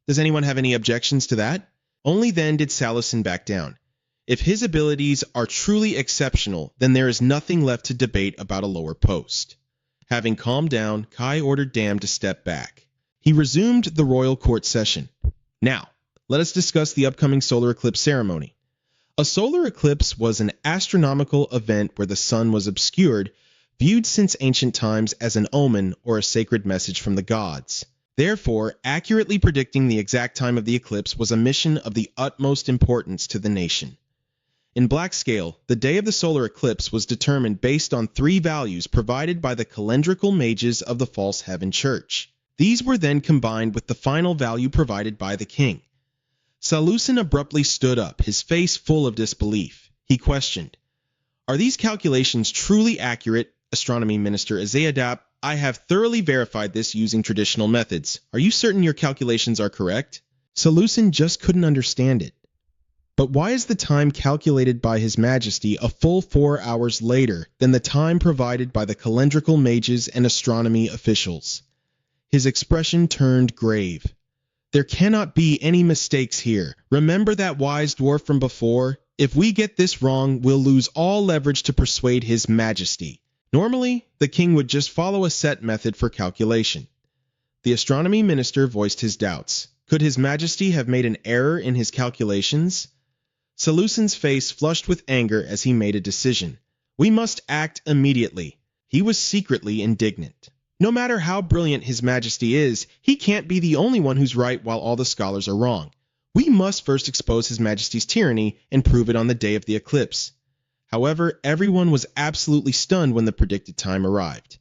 Does anyone have any objections to that? Only then did Seleucin back down. If his abilities are truly exceptional, then there is nothing left to debate about a lower post. Having calmed down, Kai ordered Dam to step back. He resumed the royal court session. Now, let us discuss the upcoming solar eclipse ceremony. A solar eclipse was an astronomical event where the sun was obscured, viewed since ancient times as an omen or a sacred message from the gods. Therefore, accurately predicting the exact time of the eclipse was a mission of the utmost importance to the nation. In Black Scale, the day of the solar eclipse was determined based on 3 values provided by the calendrical mages of the False Heaven Church. These were then combined with the final value provided by the king. Seleucin abruptly stood up, his face full of disbelief. He questioned, Are these calculations truly accurate, Astronomy Minister Azayadap? I have thoroughly verified this using traditional methods. Are you certain your calculations are correct? Seleucin just couldn't understand it. But why is the time calculated by His Majesty a full 4 hours later than the time provided by the calendrical mages and astronomy officials? His expression turned grave. There cannot be any mistakes here. Remember that wise dwarf from before? If we get this wrong, we'll lose all leverage to persuade His Majesty. Normally, the king would just follow a set method for calculation. The astronomy minister voiced his doubts. Could His Majesty have made an error in his calculations? Seleucin's face flushed with anger as he made a decision. We must act immediately. He was secretly indignant. No matter how brilliant His Majesty is, he can't be the only one who's right while all the scholars are wrong. We must first expose His Majesty's tyranny and prove it on the day of the eclipse. However, everyone was absolutely stunned when the predicted time arrived.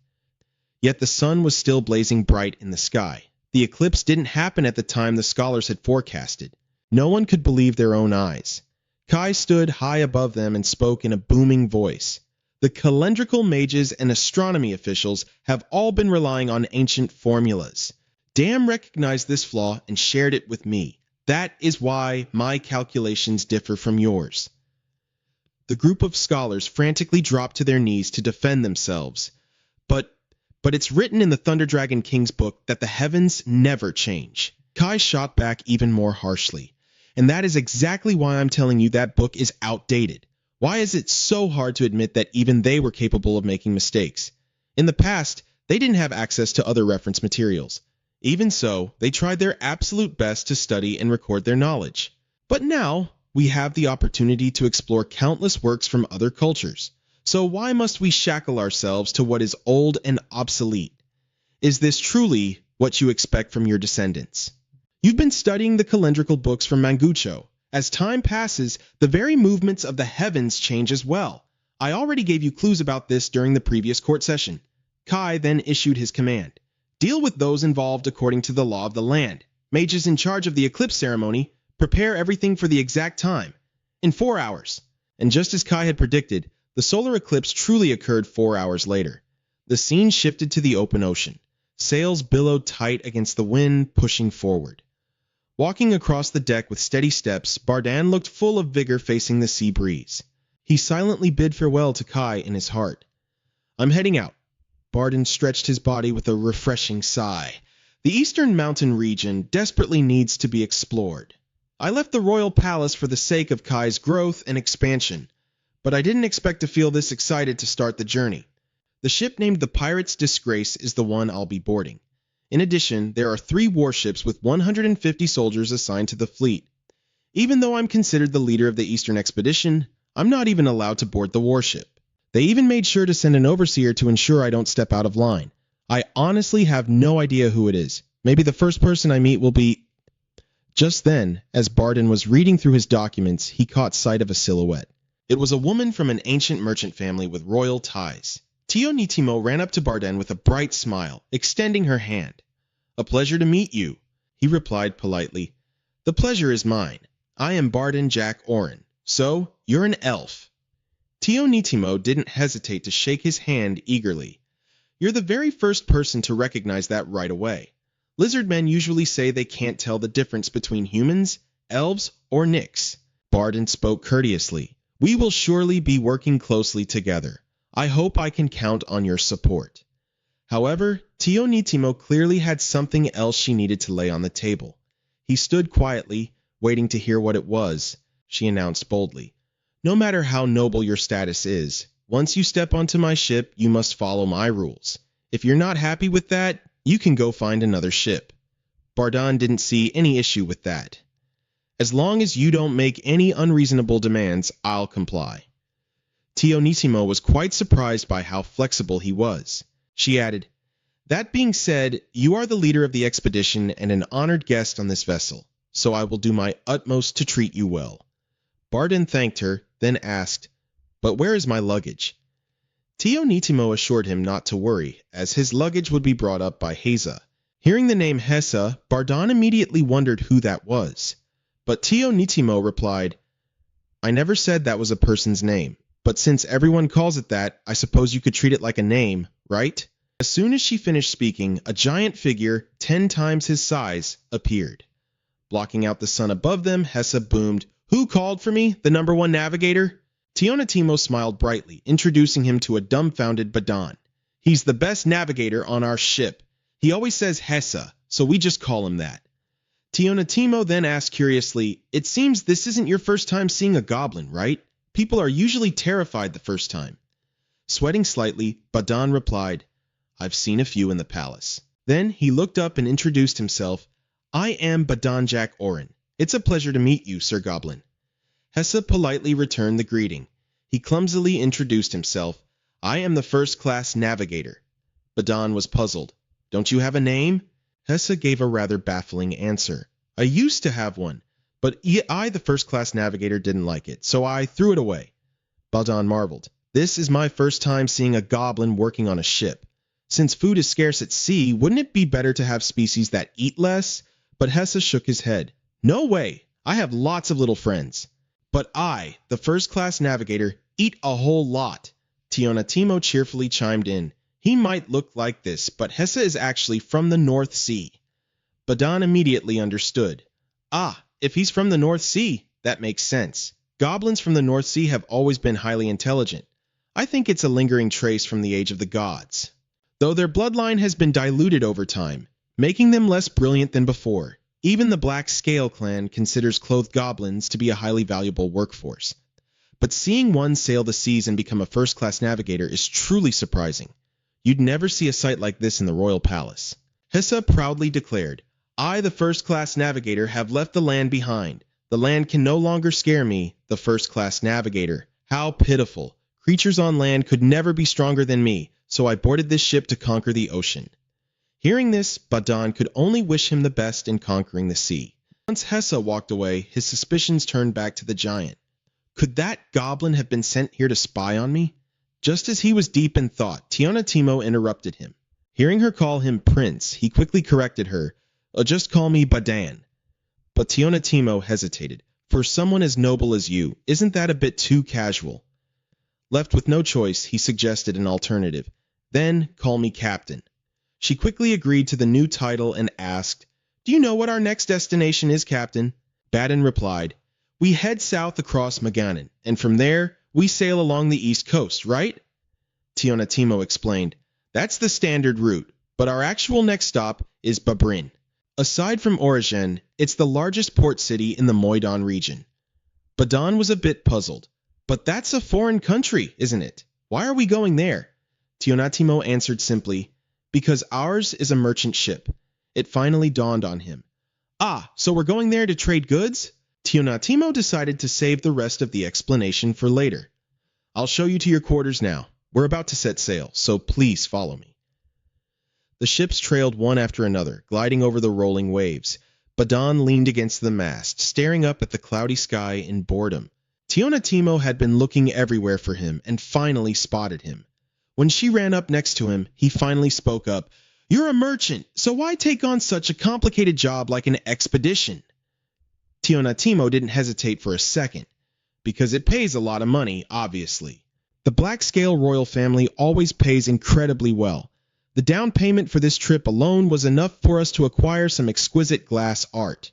Yet the sun was still blazing bright in the sky. The eclipse didn't happen at the time the scholars had forecasted. No one could believe their own eyes. Kai stood high above them and spoke in a booming voice. The calendrical mages and astronomy officials have all been relying on ancient formulas. Dam recognized this flaw and shared it with me. That is why my calculations differ from yours. The group of scholars frantically dropped to their knees to defend themselves. But it's written in the Thunder Dragon King's book that the heavens never change. Kai shot back even more harshly. And that is exactly why I'm telling you that book is outdated. Why is it so hard to admit that even they were capable of making mistakes? In the past, they didn't have access to other reference materials. Even so, they tried their absolute best to study and record their knowledge. But now, we have the opportunity to explore countless works from other cultures. So why must we shackle ourselves to what is old and obsolete? Is this truly what you expect from your descendants? You've been studying the calendrical books from Mangucho. As time passes, the very movements of the heavens change as well. I already gave you clues about this during the previous court session. Kai then issued his command. Deal with those involved according to the law of the land. Mages in charge of the eclipse ceremony, prepare everything for the exact time. In 4 hours. And just as Kai had predicted, the solar eclipse truly occurred 4 hours later. The scene shifted to the open ocean. Sails billowed tight against the wind, pushing forward. Walking across the deck with steady steps, Bardan looked full of vigor facing the sea breeze. He silently bid farewell to Kai in his heart. I'm heading out. Bardan stretched his body with a refreshing sigh. The eastern mountain region desperately needs to be explored. I left the royal palace for the sake of Kai's growth and expansion, but I didn't expect to feel this excited to start the journey. The ship named the Pirate's Disgrace is the one I'll be boarding. In addition, there are 3 warships with 150 soldiers assigned to the fleet. Even though I'm considered the leader of the Eastern Expedition, I'm not even allowed to board the warship. They even made sure to send an overseer to ensure I don't step out of line. I honestly have no idea who it is. Maybe the first person I meet will be... Just then, as Bardan was reading through his documents, he caught sight of a silhouette. It was a woman from an ancient merchant family with royal ties. Tio Nitimo ran up to Bardan with a bright smile, extending her hand. A pleasure to meet you, he replied politely. The pleasure is mine. I am Bardan Jack Oren. So, you're an elf. Tio Nitimo didn't hesitate to shake his hand eagerly. You're the very first person to recognize that right away. Lizard men usually say they can't tell the difference between humans, elves, or Nix. Bardan spoke courteously. We will surely be working closely together. I hope I can count on your support. However, Tio Nitimo clearly had something else she needed to lay on the table. He stood quietly, waiting to hear what it was. She announced boldly. No matter how noble your status is, once you step onto my ship, you must follow my rules. If you're not happy with that, you can go find another ship. Bardan didn't see any issue with that. As long as you don't make any unreasonable demands, I'll comply. Tio Nitimo was quite surprised by how flexible he was. She added, That being said, you are the leader of the expedition and an honored guest on this vessel, so I will do my utmost to treat you well. Bardan thanked her, then asked, But where is my luggage? Tio Nitimo assured him not to worry, as his luggage would be brought up by Heza. Hearing the name Hesa, Bardan immediately wondered who that was. But Tio Nitimo replied, I never said that was a person's name. But since everyone calls it that, I suppose you could treat it like a name, right? As soon as she finished speaking, a giant figure, 10 times his size, appeared. Blocking out the sun above them, Hesa boomed, Who called for me, the #1 navigator? Tio Nitimo smiled brightly, introducing him to a dumbfounded Badan. He's the best navigator on our ship. He always says Hesa, so we just call him that. Tio Nitimo then asked curiously, It seems this isn't your first time seeing a goblin, right? People are usually terrified the first time. Sweating slightly, Badan replied, I've seen a few in the palace. Then he looked up and introduced himself. I am Badan Jack Oren. It's a pleasure to meet you, Sir Goblin. Hesa politely returned the greeting. He clumsily introduced himself. I am the first-class navigator. Badan was puzzled. Don't you have a name? Hesa gave a rather baffling answer. I used to have one. But I, the first-class navigator, didn't like it, so I threw it away. Badan marveled. This is my first time seeing a goblin working on a ship. Since food is scarce at sea, wouldn't it be better to have species that eat less? But Hesa shook his head. No way! I have lots of little friends. But I, the first-class navigator, eat a whole lot. Tio Nitimo cheerfully chimed in. He might look like this, but Hesa is actually from the North Sea. Badan immediately understood. Ah! If he's from the North Sea, that makes sense. Goblins from the North Sea have always been highly intelligent. I think it's a lingering trace from the Age of the Gods. Though their bloodline has been diluted over time, making them less brilliant than before. Even the Black Scale clan considers clothed goblins to be a highly valuable workforce. but seeing one sail the seas and become a first-class navigator is truly surprising. You'd never see a sight like this in the royal palace. Hessa proudly declared, I, the first-class navigator, have left the land behind. The land can no longer scare me, the first-class navigator. How pitiful. Creatures on land could never be stronger than me, so I boarded this ship to conquer the ocean. Hearing this, Badan could only wish him the best in conquering the sea. Once Hessa walked away, his suspicions turned back to the giant. Could that goblin have been sent here to spy on me? Just as he was deep in thought, Tionatimo interrupted him. Hearing her call him Prince, he quickly corrected her, just call me Badan. But Tionatimo hesitated. For someone as noble as you, isn't that a bit too casual? Left with no choice, he suggested an alternative. Then, call me Captain. She quickly agreed to the new title and asked, Do you know what our next destination is, Captain? Badan replied, We head south across Maganan, and from there, we sail along the east coast, right? Tionatimo explained, That's the standard route, but our actual next stop is Babrin. Aside from Origen, it's the largest port city in the Moidon region. Badan was a bit puzzled. But that's a foreign country, isn't it? Why are we going there? Tionatimo answered simply, Because ours is a merchant ship. It finally dawned on him. Ah, so we're going there to trade goods? Tionatimo decided to save the rest of the explanation for later. I'll show you to your quarters now. We're about to set sail, so please follow me. The ships trailed one after another, gliding over the rolling waves. Badan leaned against the mast, staring up at the cloudy sky in boredom. Tionatimo had been looking everywhere for him and finally spotted him. When she ran up next to him, he finally spoke up. You're a merchant, so why take on such a complicated job like an expedition? Tionatimo didn't hesitate for a second, because it pays a lot of money, obviously. The Black-Scale royal family always pays incredibly well. The down payment for this trip alone was enough for us to acquire some exquisite glass art.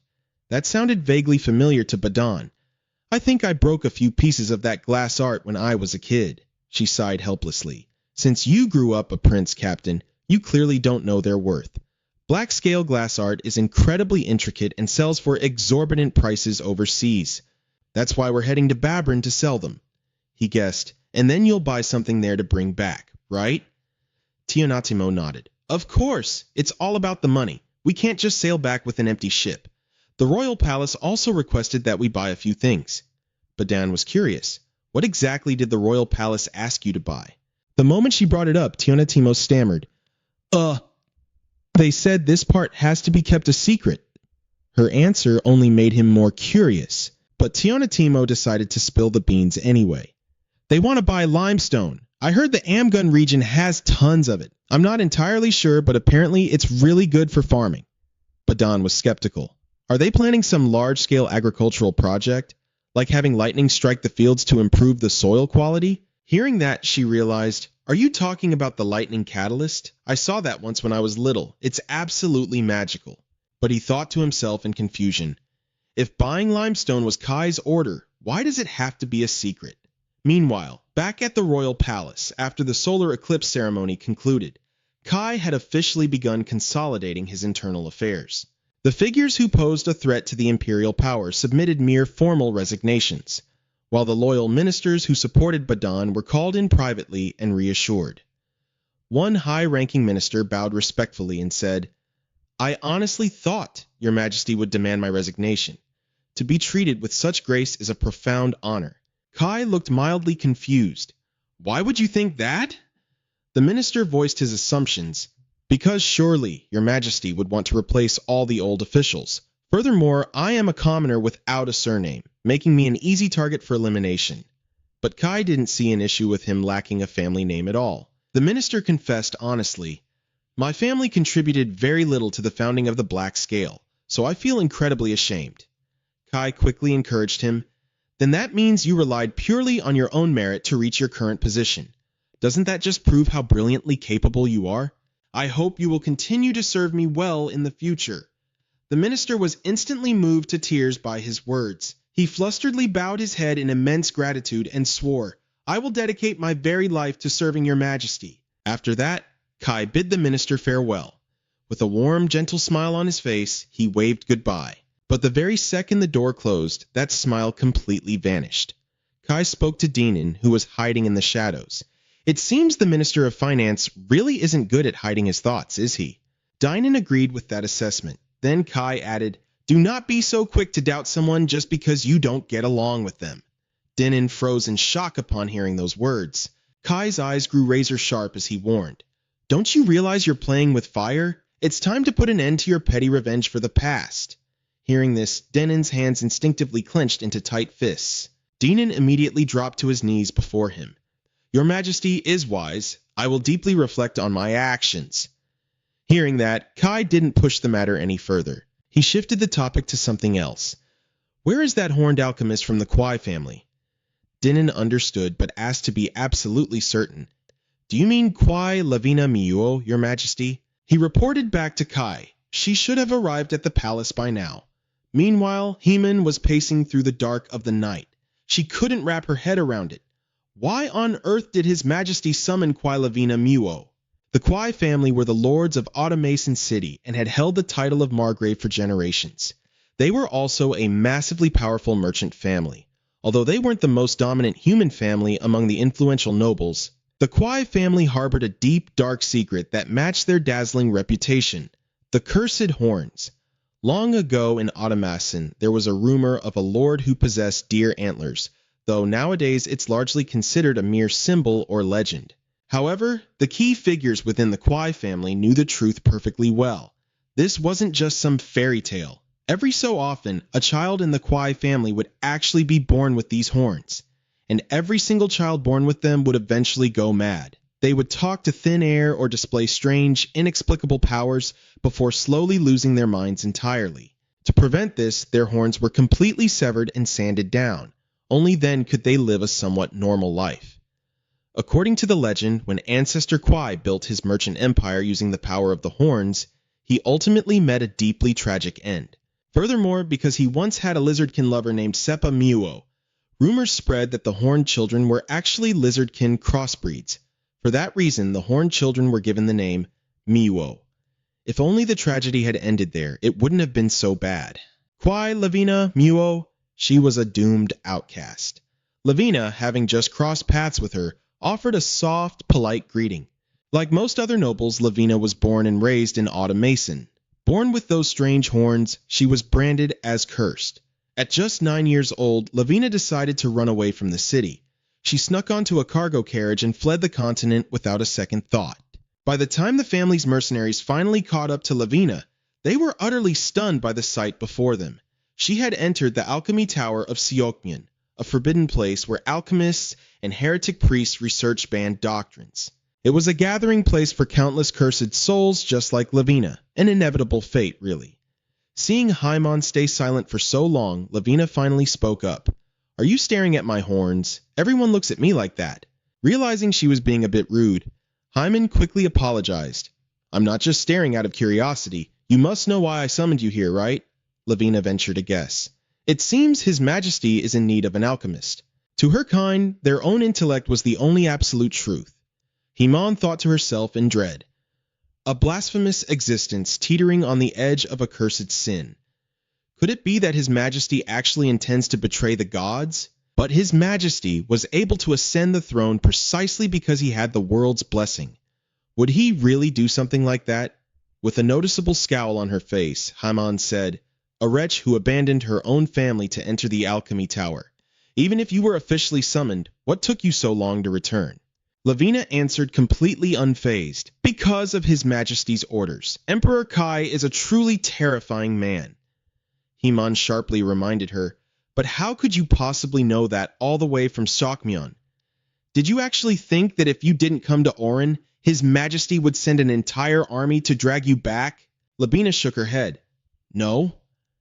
That sounded vaguely familiar to Badan. I think I broke a few pieces of that glass art when I was a kid, she sighed helplessly. Since you grew up a prince, Captain, you clearly don't know their worth. Black-scale glass art is incredibly intricate and sells for exorbitant prices overseas. That's why we're heading to Babrin to sell them. He guessed, and then you'll buy something there to bring back, right? Tionatimo nodded. Of course, it's all about the money. We can't just sail back with an empty ship. The royal palace also requested that we buy a few things. Badan was curious. What exactly did the royal palace ask you to buy? The moment she brought it up, Tionatimo stammered. They said this part has to be kept a secret. Her answer only made him more curious, but Tionatimo decided to spill the beans anyway. They want to buy limestone. I heard the Amgun region has tons of it. I'm not entirely sure, but apparently it's really good for farming. Badan was skeptical. Are they planning some large-scale agricultural project? Like having lightning strike the fields to improve the soil quality? Hearing that, she realized, Are you talking about the lightning catalyst? I saw that once when I was little. It's absolutely magical. But he thought to himself in confusion, If buying limestone was Kai's order, why does it have to be a secret? Meanwhile, back at the royal palace, after the solar eclipse ceremony concluded, Kai had officially begun consolidating his internal affairs. The figures who posed a threat to the imperial power submitted mere formal resignations, while the loyal ministers who supported Badan were called in privately and reassured. One high-ranking minister bowed respectfully and said, I honestly thought Your Majesty would demand my resignation. To be treated with such grace is a profound honor. Kai looked mildly confused. Why would you think that? The minister voiced his assumptions. Because surely Your Majesty would want to replace all the old officials. Furthermore, I am a commoner without a surname, making me an easy target for elimination. But Kai didn't see an issue with him lacking a family name at all. The minister confessed honestly, My family contributed very little to the founding of the Black Scale, so I feel incredibly ashamed. Kai quickly encouraged him, Then that means you relied purely on your own merit to reach your current position. Doesn't that just prove how brilliantly capable you are? I hope you will continue to serve me well in the future. The minister was instantly moved to tears by his words. He flusteredly bowed his head in immense gratitude and swore, I will dedicate my very life to serving Your Majesty. After that, Kai bid the minister farewell. With a warm, gentle smile on his face, he waved goodbye. But the very second the door closed, that smile completely vanished. Kai spoke to Dinan, who was hiding in the shadows. It seems the Minister of Finance really isn't good at hiding his thoughts, is he? Dinan agreed with that assessment. Then Kai added, "Do not be so quick to doubt someone just because you don't get along with them." Dinan froze in shock upon hearing those words. Kai's eyes grew razor sharp as he warned, "Don't you realize you're playing with fire? It's time to put an end to your petty revenge for the past." Hearing this, Dinan's hands instinctively clenched into tight fists. Dinan immediately dropped to his knees before him. "Your Majesty is wise. I will deeply reflect on my actions." Hearing that, Kai didn't push the matter any further. He shifted the topic to something else. "Where is that horned alchemist from the Kwai family?" Dinan understood, but asked to be absolutely certain. "Do you mean Kwai Lavina Miuo, Your Majesty?" He reported back to Kai. She should have arrived at the palace by now. Meanwhile, Heman was pacing through the dark of the night. She couldn't wrap her head around it. Why on earth did His Majesty summon Kwai Lavina Miuo? The Kwai family were the lords of Automason City and had held the title of Margrave for generations. They were also a massively powerful merchant family. Although they weren't the most dominant human family among the influential nobles, the Kwai family harbored a deep, dark secret that matched their dazzling reputation: the Cursed Horns. Long ago in Automason, there was a rumor of a lord who possessed deer antlers, though nowadays it's largely considered a mere symbol or legend. However, the key figures within the Kwai family knew the truth perfectly well. This wasn't just some fairy tale. Every so often, a child in the Kwai family would actually be born with these horns, and every single child born with them would eventually go mad. They would talk to thin air or display strange, inexplicable powers before slowly losing their minds entirely. To prevent this, their horns were completely severed and sanded down. Only then could they live a somewhat normal life. According to the legend, when Ancestor Kwai built his merchant empire using the power of the horns, he ultimately met a deeply tragic end. Furthermore, because he once had a lizardkin lover named Seppa Miuo, rumors spread that the horned children were actually lizardkin crossbreeds. For that reason, the horned children were given the name Miuo. If only the tragedy had ended there, it wouldn't have been so bad. Kwai Lavina Miuo, she was a doomed outcast. Lavina, having just crossed paths with her, offered a soft, polite greeting. Like most other nobles, Lavina was born and raised in Automason. Born with those strange horns, she was branded as cursed. At just 9 years old, Lavina decided to run away from the city. She snuck onto a cargo carriage and fled the continent without a second thought. By the time the family's mercenaries finally caught up to Lavina, they were utterly stunned by the sight before them. She had entered the alchemy tower of Seokmyeon, a forbidden place where alchemists and heretic priests researched banned doctrines. It was a gathering place for countless cursed souls just like Lavina, an inevitable fate, really. Seeing Haimon stay silent for so long, Lavina finally spoke up. "Are you staring at my horns? Everyone looks at me like that." Realizing she was being a bit rude, Haimon quickly apologized. "I'm not just staring out of curiosity. You must know why I summoned you here, right?" Lavina ventured a guess. "It seems His Majesty is in need of an alchemist." To her kind, their own intellect was the only absolute truth. Haimon thought to herself in dread. A blasphemous existence teetering on the edge of a cursed sin. Could it be that His Majesty actually intends to betray the gods? But His Majesty was able to ascend the throne precisely because he had the world's blessing. Would he really do something like that? With a noticeable scowl on her face, Haimon said, "A wretch who abandoned her own family to enter the alchemy tower. Even if you were officially summoned, what took you so long to return?" Lavina answered completely unfazed. "Because of His Majesty's orders. Emperor Kai is a truly terrifying man." Haimon sharply reminded her, "But how could you possibly know that all the way from Seokmyeon? Did you actually think that if you didn't come to Orin, His Majesty would send an entire army to drag you back?" Lavina shook her head. "No.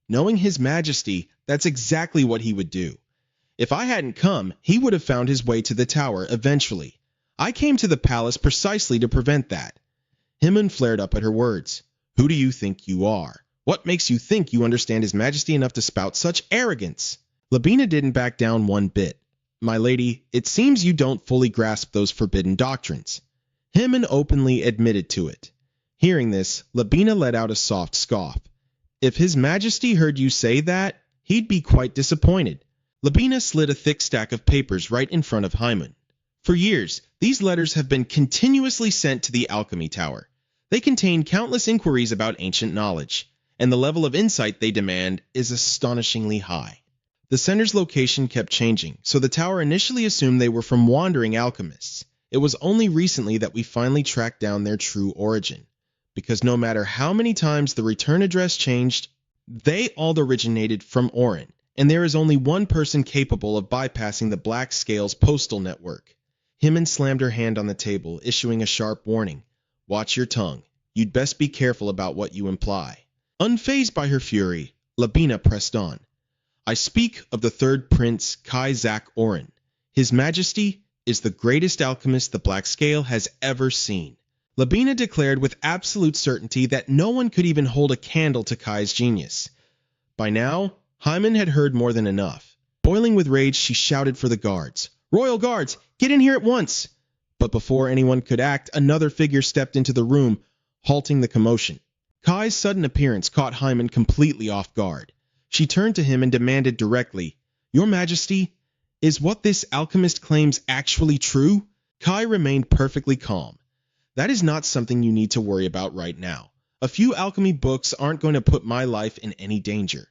Knowing His Majesty, that's exactly what he would do. If I hadn't come, he would have found his way to the tower eventually. I came to the palace precisely to prevent that." Haimon flared up at her words. "Who do you think you are? What makes you think you understand His Majesty enough to spout such arrogance?" Lavina didn't back down one bit. "My lady, it seems you don't fully grasp those forbidden doctrines." Haimon openly admitted to it. Hearing this, Lavina let out a soft scoff. "If His Majesty heard you say that, he'd be quite disappointed." Labina slid a thick stack of papers right in front of Hyman. For years, these letters have been continuously sent to the Alchemy Tower. They contain countless inquiries about ancient knowledge, and the level of insight they demand is astonishingly high. The center's location kept changing, so the tower initially assumed they were from wandering alchemists. It was only recently that we finally tracked down their true origin, because no matter how many times the return address changed, they all originated from Orin, and there is only one person capable of bypassing the Black Scales postal network. Hyman slammed her hand on the table, issuing a sharp warning. Watch your tongue. You'd best be careful about what you imply. Unfazed by her fury, Labina pressed on. I speak of the third prince, Kai Zak Orin. His Majesty is the greatest alchemist the Black Scale has ever seen. Labina declared with absolute certainty that no one could even hold a candle to Kai's genius. By now, Hyman had heard more than enough. Boiling with rage, she shouted for the guards. Royal guards, get in here at once! But before anyone could act, another figure stepped into the room, halting the commotion. Kai's sudden appearance caught Hyman completely off guard. She turned to him and demanded directly, Your Majesty, is what this alchemist claims actually true? Kai remained perfectly calm. That is not something you need to worry about right now. A few alchemy books aren't going to put my life in any danger.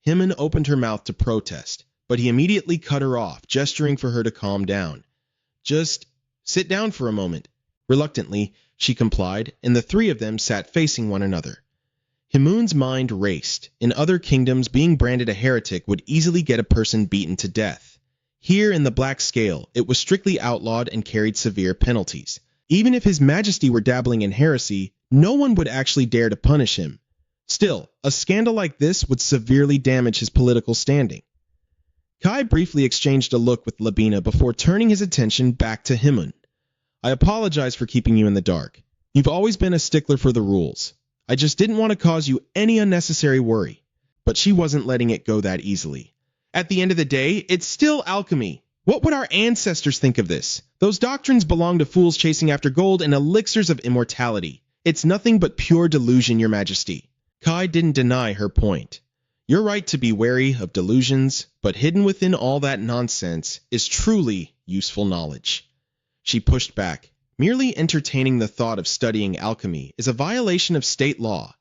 Hyman opened her mouth to protest, but he immediately cut her off, gesturing for her to calm down. Just sit down for a moment. Reluctantly, she complied, and the three of them sat facing one another. Hymun's mind raced. In other kingdoms, being branded a heretic would easily get a person beaten to death. Here in the Black Scale, it was strictly outlawed and carried severe penalties. Even if His Majesty were dabbling in heresy, no one would actually dare to punish him. Still, a scandal like this would severely damage his political standing. Kai briefly exchanged a look with Labina before turning his attention back to Hymun. I apologize for keeping you in the dark. You've always been a stickler for the rules. I just didn't want to cause you any unnecessary worry. But she wasn't letting it go that easily. At the end of the day, it's still alchemy. What would our ancestors think of this? Those doctrines belong to fools chasing after gold and elixirs of immortality. It's nothing but pure delusion, Your Majesty. Kai didn't deny her point. You're right to be wary of delusions, but hidden within all that nonsense is truly useful knowledge. She pushed back. Merely entertaining the thought of studying alchemy is a violation of state law.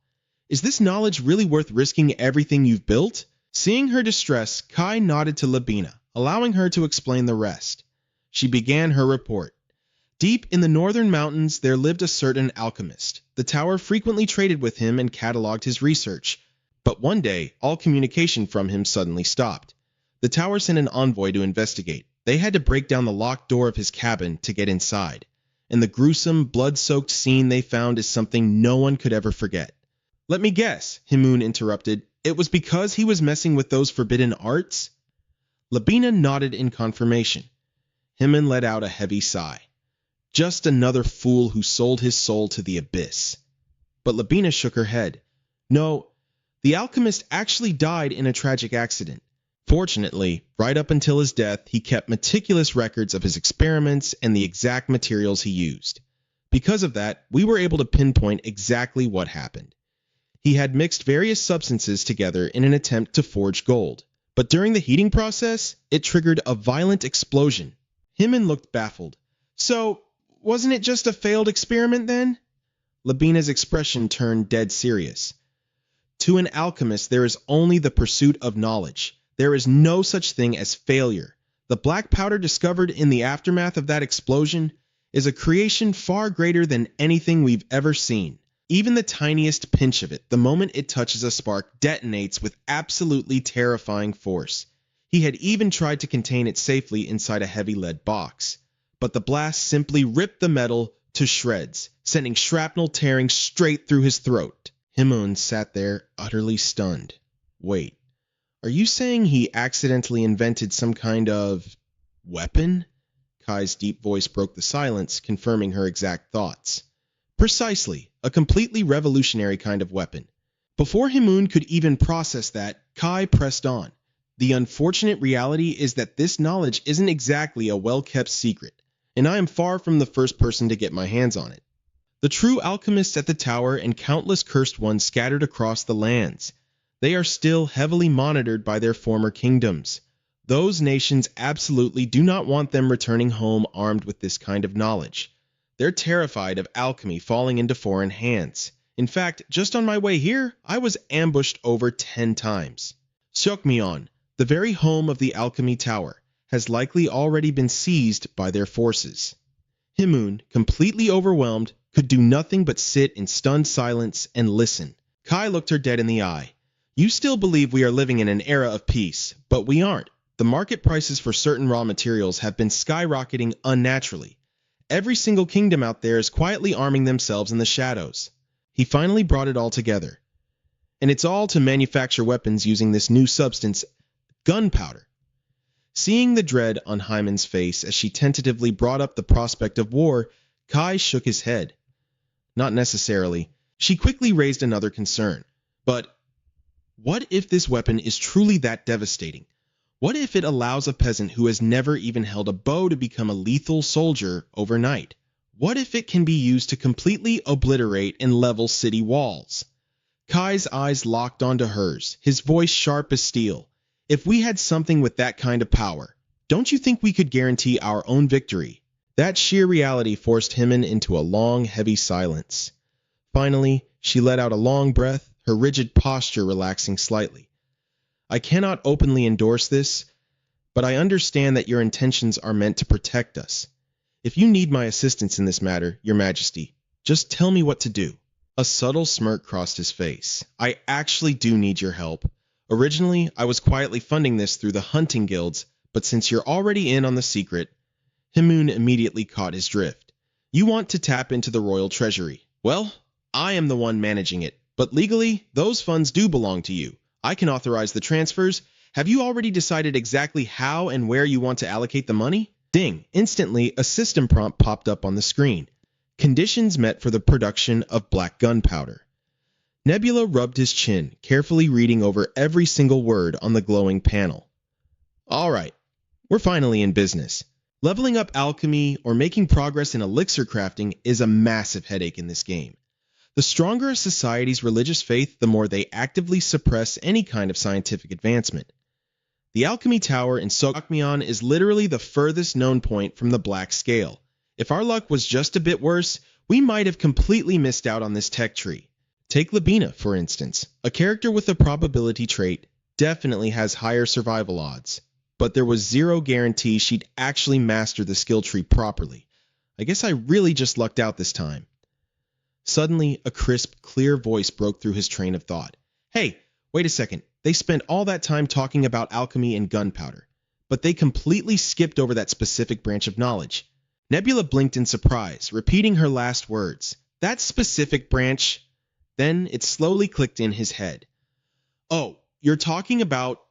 Is this knowledge really worth risking everything you've built? Seeing her distress, Kai nodded to Labina, allowing her to explain the rest. She began her report. Deep in the northern mountains, there lived a certain alchemist. The tower frequently traded with him and cataloged his research. But one day, all communication from him suddenly stopped. The tower sent an envoy to investigate. They had to break down the locked door of his cabin to get inside. And the gruesome, blood-soaked scene they found is something no one could ever forget. Let me guess, Hymun interrupted. It was because he was messing with those forbidden arts? Labina nodded in confirmation. Hymun let out a heavy sigh. Just another fool who sold his soul to the abyss. But Labina shook her head. No, the alchemist actually died in a tragic accident. Fortunately, right up until his death, he kept meticulous records of his experiments and the exact materials he used. Because of that, we were able to pinpoint exactly what happened. He had mixed various substances together in an attempt to forge gold. But during the heating process, it triggered a violent explosion. Hymun looked baffled. So, wasn't it just a failed experiment then? Labina's expression turned dead serious. To an alchemist, there is only the pursuit of knowledge. There is no such thing as failure. The black powder discovered in the aftermath of that explosion is a creation far greater than anything we've ever seen. Even the tiniest pinch of it, the moment it touches a spark, detonates with absolutely terrifying force. He had even tried to contain it safely inside a heavy lead box. But the blast simply ripped the metal to shreds, sending shrapnel tearing straight through his throat. Hymun sat there, utterly stunned. Wait. Are you saying he accidentally invented some kind of weapon? Kai's deep voice broke the silence, confirming her exact thoughts. Precisely, a completely revolutionary kind of weapon. Before Hymun could even process that, Kai pressed on. The unfortunate reality is that this knowledge isn't exactly a well-kept secret, and I am far from the first person to get my hands on it. The true alchemists at the tower and countless cursed ones scattered across the lands. They are still heavily monitored by their former kingdoms. Those nations absolutely do not want them returning home armed with this kind of knowledge. They're terrified of alchemy falling into foreign hands. In fact, just on my way here, I was ambushed over 10 times. Seokmyeon, the very home of the alchemy tower, has likely already been seized by their forces. Himmoon, completely overwhelmed, could do nothing but sit in stunned silence and listen. Kai looked her dead in the eye. You still believe we are living in an era of peace, but we aren't. The market prices for certain raw materials have been skyrocketing unnaturally. Every single kingdom out there is quietly arming themselves in the shadows. He finally brought it all together. And it's all to manufacture weapons using this new substance, gunpowder. Seeing the dread on Hyman's face as she tentatively brought up the prospect of war, Kai shook his head. Not necessarily. She quickly raised another concern. But what if this weapon is truly that devastating? What if it allows a peasant who has never even held a bow to become a lethal soldier overnight? What if it can be used to completely obliterate and level city walls? Kai's eyes locked onto hers, his voice sharp as steel. If we had something with that kind of power, don't you think we could guarantee our own victory? That sheer reality forced Himon into a long, heavy silence. Finally, she let out a long breath, her rigid posture relaxing slightly. I cannot openly endorse this, but I understand that your intentions are meant to protect us. If you need my assistance in this matter, Your Majesty, just tell me what to do. A subtle smirk crossed his face. I actually do need your help. Originally, I was quietly funding this through the hunting guilds, but since you're already in on the secret, Himmoon immediately caught his drift. You want to tap into the royal treasury. Well, I am the one managing it, but legally, those funds do belong to you. I can authorize the transfers. Have you already decided exactly how and where you want to allocate the money? Ding! Instantly, a system prompt popped up on the screen. Conditions met for the production of black gunpowder. Nebula rubbed his chin, carefully reading over every single word on the glowing panel. All right, we're finally in business. Leveling up alchemy or making progress in elixir crafting is a massive headache in this game. The stronger a society's religious faith, the more they actively suppress any kind of scientific advancement. The alchemy tower in Seokmyeon is literally the furthest known point from the black scale. If our luck was just a bit worse, we might have completely missed out on this tech tree. Take Labina, for instance. A character with a probability trait definitely has higher survival odds, but there was zero guarantee she'd actually master the skill tree properly. I guess I really just lucked out this time. Suddenly, a crisp, clear voice broke through his train of thought. Hey, wait a second. They spent all that time talking about alchemy and gunpowder, but they completely skipped over that specific branch of knowledge. Nebula blinked in surprise, repeating her last words. That specific branch? Then it slowly clicked in his head. Oh, you're talking about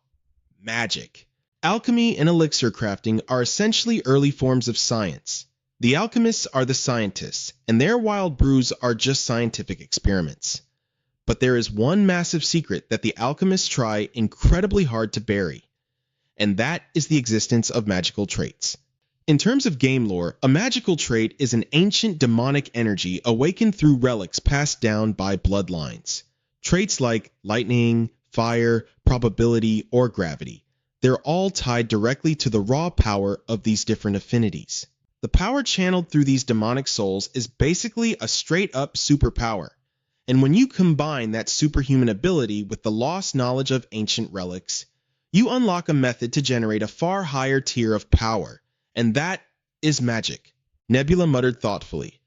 magic. Alchemy and elixir crafting are essentially early forms of science. The alchemists are the scientists, and their wild brews are just scientific experiments. But there is one massive secret that the alchemists try incredibly hard to bury, and that is the existence of magical traits. In terms of game lore, a magical trait is an ancient demonic energy awakened through relics passed down by bloodlines. Traits like lightning, fire, probability, or gravity. They're all tied directly to the raw power of these different affinities. The power channeled through these demonic souls is basically a straight-up superpower. And when you combine that superhuman ability with the lost knowledge of ancient relics, you unlock a method to generate a far higher tier of power. And that is magic. Nebula muttered thoughtfully.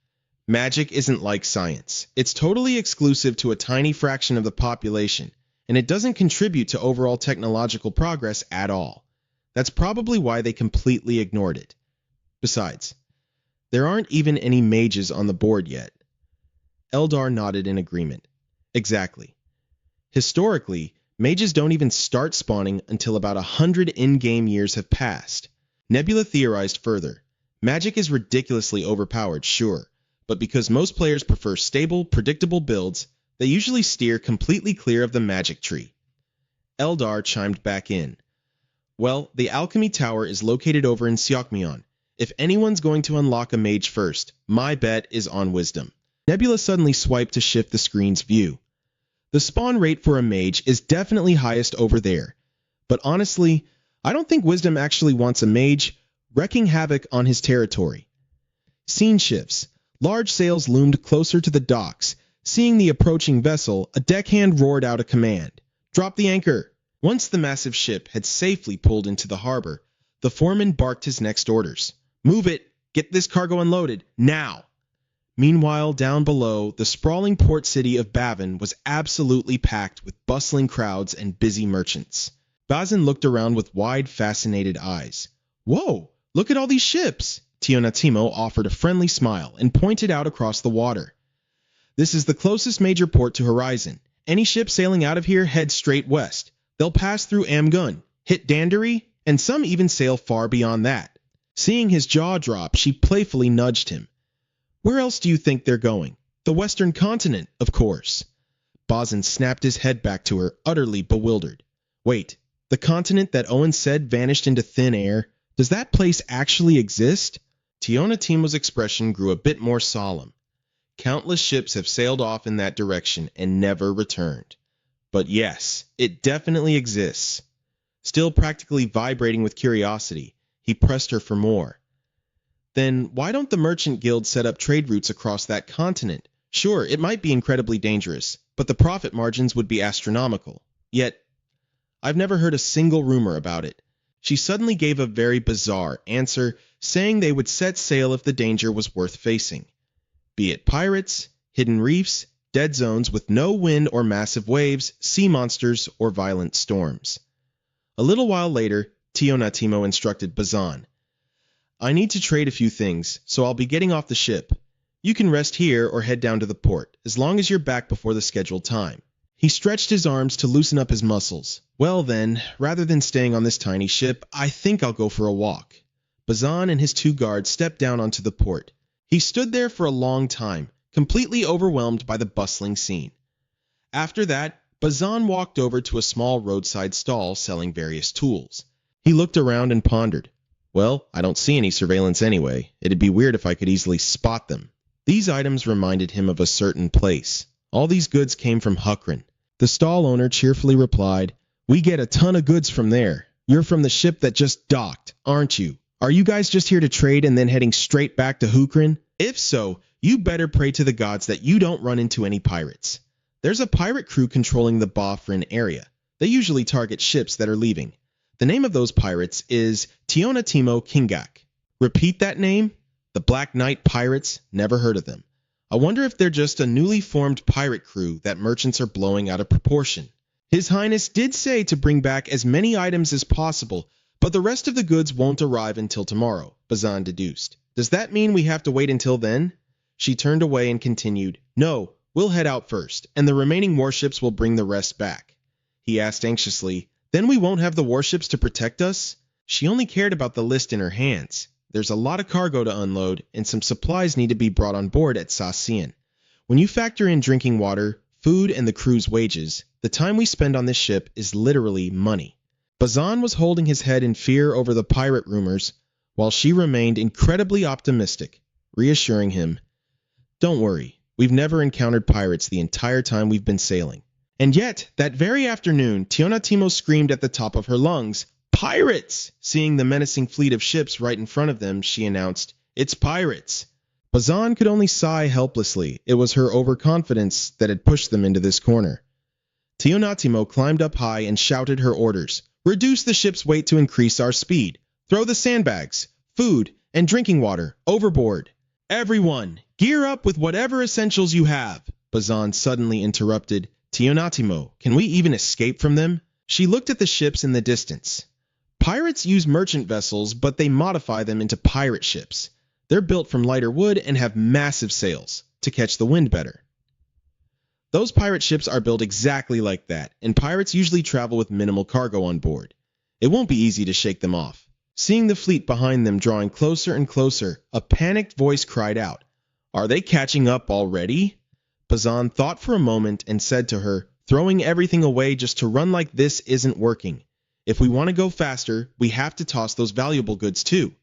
Magic isn't like science. It's totally exclusive to a tiny fraction of the population, and it doesn't contribute to overall technological progress at all. That's probably why they completely ignored it. Besides, there aren't even any mages on the board yet. Eldar nodded in agreement. Exactly. Historically, mages don't even start spawning until about 100 in-game years have passed. Nebula theorized further. Magic is ridiculously overpowered, sure, but because most players prefer stable, predictable builds, they usually steer completely clear of the magic tree. Eldar chimed back in. Well, the alchemy tower is located over in Seokmyeon. If anyone's going to unlock a mage first, my bet is on wisdom. Nebula suddenly swiped to shift the screen's view. The spawn rate for a mage is definitely highest over there, but honestly, I don't think Wisdom actually wants a mage wreaking havoc on his territory. Scene shifts. Large sails loomed closer to the docks. Seeing the approaching vessel, a deckhand roared out a command. Drop the anchor! Once the massive ship had safely pulled into the harbor, the foreman barked his next orders. Move it! Get this cargo unloaded, now! Meanwhile, down below, the sprawling port city of Bavin was absolutely packed with bustling crowds and busy merchants. Bazin looked around with wide, fascinated eyes. Whoa! Look at all these ships! Tionatimo offered a friendly smile and pointed out across the water. This is the closest major port to Horizon. Any ship sailing out of here heads straight west. They'll pass through Amgun, hit Dandary, and some even sail far beyond that. Seeing his jaw drop, she playfully nudged him. Where else do you think they're going? The Western continent, of course. Bazin snapped his head back to her, utterly bewildered. Wait, the continent that Owen said vanished into thin air? Does that place actually exist? Tionatimo's expression grew a bit more solemn. Countless ships have sailed off in that direction and never returned. But yes, it definitely exists. Still practically vibrating with curiosity, he pressed her for more. Then why don't the merchant guild set up trade routes across that continent? Sure, it might be incredibly dangerous, but the profit margins would be astronomical. Yet, I've never heard a single rumor about it. She suddenly gave a very bizarre answer, saying they would set sail if the danger was worth facing. Be it pirates, hidden reefs, dead zones with no wind or massive waves, sea monsters, or violent storms. A little while later, Tionatimo instructed Bazan. I need to trade a few things, so I'll be getting off the ship. You can rest here or head down to the port, as long as you're back before the scheduled time. He stretched his arms to loosen up his muscles. Well then, rather than staying on this tiny ship, I think I'll go for a walk. Bazan and his two guards stepped down onto the port. He stood there for a long time, completely overwhelmed by the bustling scene. After that, Bazan walked over to a small roadside stall selling various tools. He looked around and pondered. Well, I don't see any surveillance anyway. It'd be weird if I could easily spot them. These items reminded him of a certain place. All these goods came from Hukran. The stall owner cheerfully replied, We get a ton of goods from there. You're from the ship that just docked, aren't you? Are you guys just here to trade and then heading straight back to Hukran? If so, you better pray to the gods that you don't run into any pirates. There's a pirate crew controlling the Bafrin area. They usually target ships that are leaving. The name of those pirates is Tionatimo Kingak. Repeat that name? The Black Knight Pirates? Never heard of them. I wonder if they're just a newly formed pirate crew that merchants are blowing out of proportion. His Highness did say to bring back as many items as possible, but the rest of the goods won't arrive until tomorrow, Bazan deduced. Does that mean we have to wait until then? She turned away and continued, No, we'll head out first, and the remaining warships will bring the rest back. He asked anxiously, Then we won't have the warships to protect us? She only cared about the list in her hands. There's a lot of cargo to unload, and some supplies need to be brought on board at Sassian. When you factor in drinking water, food, and the crew's wages, the time we spend on this ship is literally money. Bazan was holding his head in fear over the pirate rumors, while she remained incredibly optimistic, reassuring him, Don't worry, we've never encountered pirates the entire time we've been sailing. And yet, that very afternoon, Tionatimo screamed at the top of her lungs, Pirates! Seeing the menacing fleet of ships right in front of them, she announced, It's pirates! Bazan could only sigh helplessly. It was her overconfidence that had pushed them into this corner. Tionatimo climbed up high and shouted her orders. Reduce the ship's weight to increase our speed. Throw the sandbags, food, and drinking water overboard. Everyone, gear up with whatever essentials you have. Bazan suddenly interrupted. Tionatimo, can we even escape from them? She looked at the ships in the distance. Pirates use merchant vessels, but they modify them into pirate ships. They're built from lighter wood and have massive sails to catch the wind better. Those pirate ships are built exactly like that, and pirates usually travel with minimal cargo on board. It won't be easy to shake them off. Seeing the fleet behind them drawing closer and closer, a panicked voice cried out, Are they catching up already? Bazan thought for a moment and said to her, Throwing everything away just to run like this isn't working. If we want to go faster, we have to toss those valuable goods too.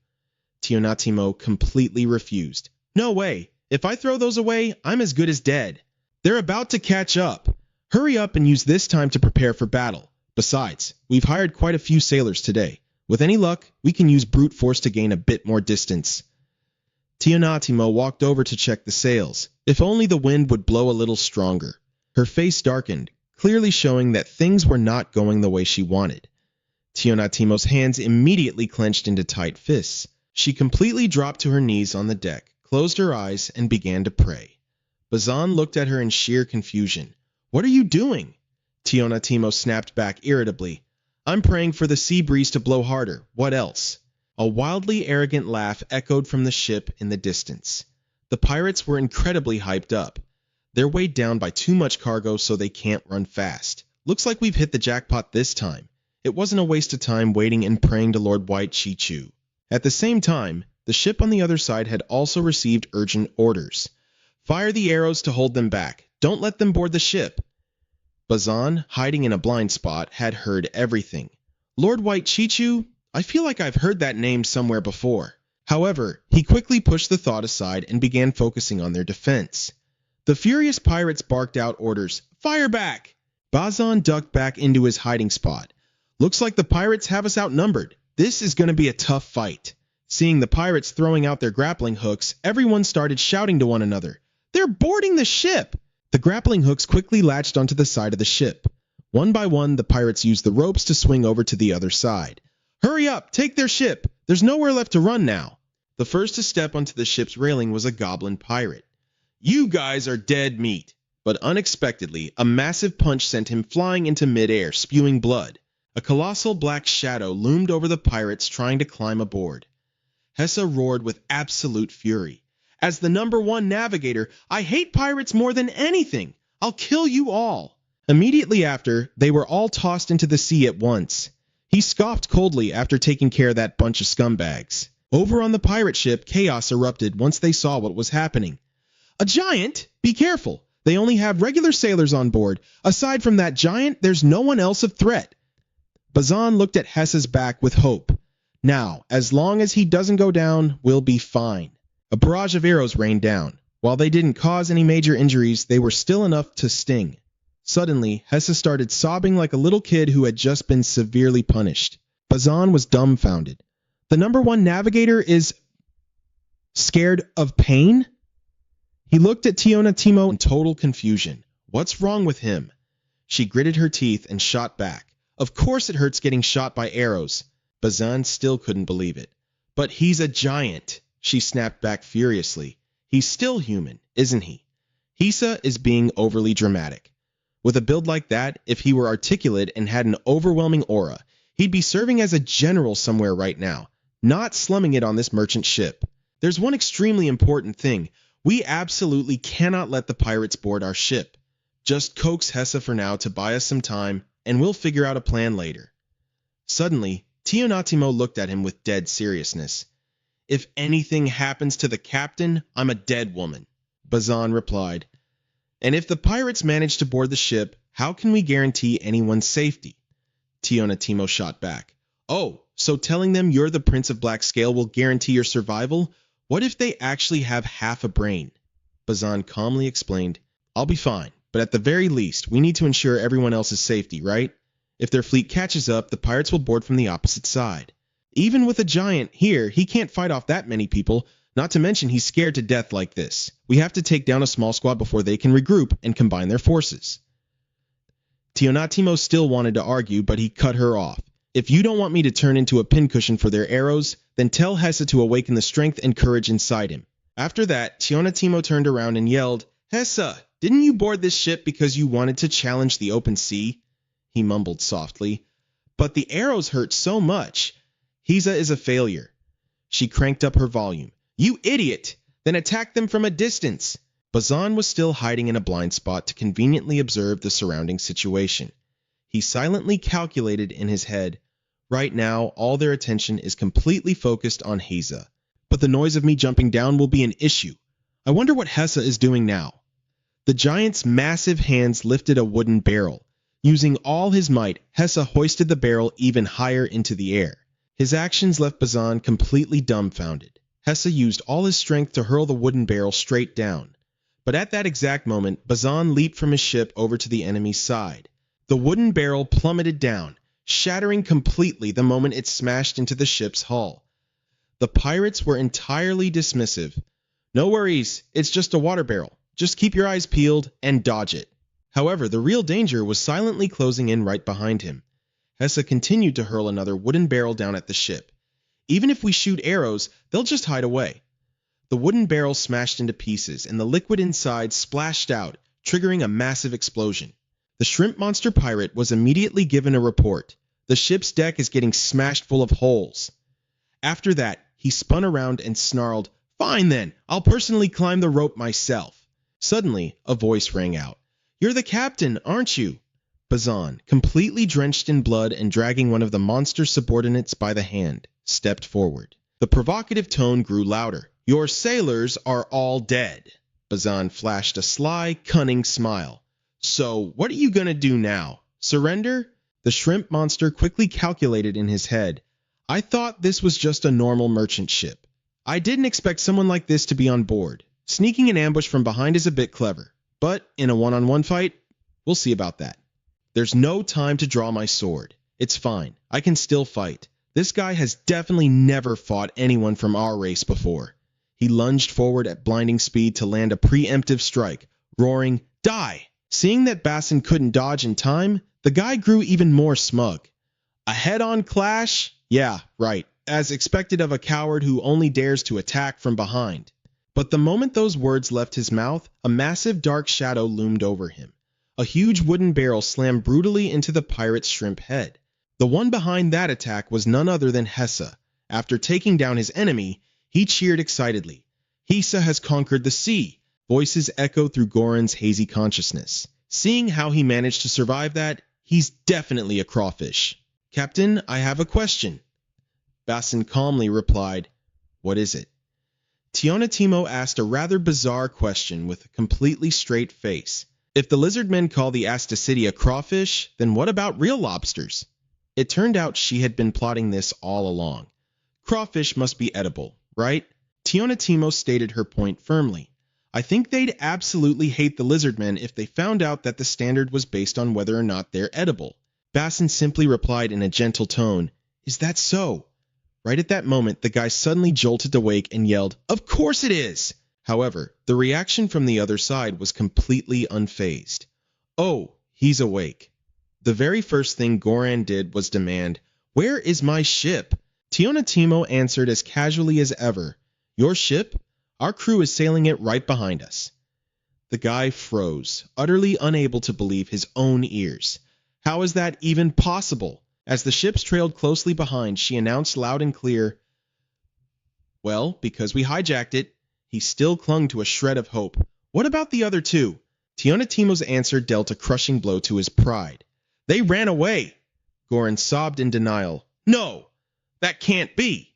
Tionatimo completely refused. No way. If I throw those away, I'm as good as dead. They're about to catch up. Hurry up and use this time to prepare for battle. Besides, we've hired quite a few sailors today. With any luck, we can use brute force to gain a bit more distance. Tionatimo walked over to check the sails. If only the wind would blow a little stronger. Her face darkened, clearly showing that things were not going the way she wanted. Tionatimo's hands immediately clenched into tight fists. She completely dropped to her knees on the deck, closed her eyes, and began to pray. Bazan looked at her in sheer confusion. "What are you doing?" Tionatimo snapped back irritably. "I'm praying for the sea breeze to blow harder. What else?" A wildly arrogant laugh echoed from the ship in the distance. The pirates were incredibly hyped up. They're weighed down by too much cargo, so they can't run fast. Looks like we've hit the jackpot this time. It wasn't a waste of time waiting and praying to Lord White Chi-Chu. At the same time, the ship on the other side had also received urgent orders. "Fire the arrows to hold them back. Don't let them board the ship." Bazan, hiding in a blind spot, had heard everything. Lord White Chi-Chu? I feel like I've heard that name somewhere before. However, he quickly pushed the thought aside and began focusing on their defense. The furious pirates barked out orders, "Fire back!" Bazan ducked back into his hiding spot. "Looks like the pirates have us outnumbered. This is going to be a tough fight." Seeing the pirates throwing out their grappling hooks, everyone started shouting to one another, "They're boarding the ship!" The grappling hooks quickly latched onto the side of the ship. One by one, the pirates used the ropes to swing over to the other side. "Hurry up! Take their ship! There's nowhere left to run now!" The first to step onto the ship's railing was a goblin pirate. "You guys are dead meat!" But unexpectedly, a massive punch sent him flying into midair, spewing blood. A colossal black shadow loomed over the pirates trying to climb aboard. Hessa roared with absolute fury. "As the #1 navigator, I hate pirates more than anything! I'll kill you all!" Immediately after, they were all tossed into the sea at once. He scoffed coldly after taking care of that bunch of scumbags. Over on the pirate ship, chaos erupted once they saw what was happening. "A giant? Be careful! They only have regular sailors on board. Aside from that giant, there's no one else of threat." Bazan looked at Hessa's back with hope. "Now, as long as he doesn't go down, we'll be fine." A barrage of arrows rained down. While they didn't cause any major injuries, they were still enough to sting. Suddenly, Hessa started sobbing like a little kid who had just been severely punished. Bazan was dumbfounded. The #1 navigator is scared of pain? He looked at Tionatimo in total confusion. What's wrong with him? She gritted her teeth and shot back. Of course it hurts getting shot by arrows. Bazan still couldn't believe it. "But he's a giant," she snapped back furiously. "He's still human, isn't he?" Hessa is being overly dramatic. With a build like that, if he were articulate and had an overwhelming aura, he'd be serving as a general somewhere right now, not slumming it on this merchant ship. There's one extremely important thing. We absolutely cannot let the pirates board our ship. Just coax Hessa for now to buy us some time, and we'll figure out a plan later. Suddenly, Tionatimo looked at him with dead seriousness. "If anything happens to the captain, I'm a dead woman," Bazan replied. "And if the pirates manage to board the ship, how can we guarantee anyone's safety?" Tionatimo shot back. "Oh, so telling them you're the Prince of Black Scale will guarantee your survival? What if they actually have half a brain?" Bazan calmly explained, "I'll be fine, but at the very least, we need to ensure everyone else's safety, right? If their fleet catches up, the pirates will board from the opposite side. Even with a giant here, he can't fight off that many people, not to mention he's scared to death like this. We have to take down a small squad before they can regroup and combine their forces." Tionatimo still wanted to argue, but he cut her off. "If you don't want me to turn into a pincushion for their arrows, then tell Hessa to awaken the strength and courage inside him." After that, Tionatimo turned around and yelled, "Hessa, didn't you board this ship because you wanted to challenge the open sea?" He mumbled softly. "But the arrows hurt so much." "Hessa is a failure." She cranked up her volume. "You idiot! Then attack them from a distance." Bazan was still hiding in a blind spot to conveniently observe the surrounding situation. He silently calculated in his head, right now all their attention is completely focused on Hessa. But the noise of me jumping down will be an issue. I wonder what Hessa is doing now. The giant's massive hands lifted a wooden barrel. Using all his might, Hessa hoisted the barrel even higher into the air. His actions left Bazan completely dumbfounded. Hessa used all his strength to hurl the wooden barrel straight down. But at that exact moment, Bazan leaped from his ship over to the enemy's side. The wooden barrel plummeted down. shattering completely the moment it smashed into the ship's hull. The pirates were entirely dismissive. "No worries, it's just a water barrel. Just keep your eyes peeled and dodge it." However, the real danger was silently closing in right behind him. Hessa continued to hurl another wooden barrel down at the ship. "Even if we shoot arrows, they'll just hide away." The wooden barrel smashed into pieces, and the liquid inside splashed out, triggering a massive explosion. The shrimp monster pirate was immediately given a report. "The ship's deck is getting smashed full of holes." After that, he spun around and snarled, "Fine then, I'll personally climb the rope myself." Suddenly, a voice rang out. "You're the captain, aren't you?" Bazan, completely drenched in blood and dragging one of the monster's subordinates by the hand, stepped forward. The provocative tone grew louder. "Your sailors are all dead." Bazan flashed a sly, cunning smile. "So, what are you gonna do now? Surrender?" The shrimp monster quickly calculated in his head. "I thought this was just a normal merchant ship. I didn't expect someone like this to be on board. Sneaking an ambush from behind is a bit clever, but in a one-on-one fight, we'll see about that. There's no time to draw my sword. It's fine, I can still fight. This guy has definitely never fought anyone from our race before." He lunged forward at blinding speed to land a preemptive strike, roaring, "Die!" Seeing that Bassin couldn't dodge in time, the guy grew even more smug. "A head-on clash? Yeah, right, as expected of a coward who only dares to attack from behind." But the moment those words left his mouth, a massive dark shadow loomed over him. A huge wooden barrel slammed brutally into the pirate's shrimp head. The one behind that attack was none other than Hessa. After taking down his enemy, he cheered excitedly. "Hessa has conquered the sea!" Voices echoed through Goran's hazy consciousness. Seeing how he managed to survive that, he's definitely a crawfish. "Captain, I have a question." Bassin calmly replied, "What is it?" Tionatimo asked a rather bizarre question with a completely straight face. If the lizard men call the Astacidi a crawfish, then what about real lobsters? It turned out she had been plotting this all along. Crawfish must be edible, right? Tionatimo stated her point firmly. "I think they'd absolutely hate the lizard men if they found out that the standard was based on whether or not they're edible." Bassin simply replied in a gentle tone, "Is that so?" Right at that moment, the guy suddenly jolted awake and yelled, "Of course it is!" However, the reaction from the other side was completely unfazed. "Oh, he's awake." The very first thing Goran did was demand, "Where is my ship?" Tionatimo answered as casually as ever, "Your ship? Our crew is sailing it right behind us." The guy froze, utterly unable to believe his own ears. How is that even possible? As the ships trailed closely behind, she announced loud and clear, "Well, because we hijacked it." He still clung to a shred of hope. "What about the other two?" Tionatimo's answer dealt a crushing blow to his pride. "They ran away." Goran sobbed in denial. "No, that can't be."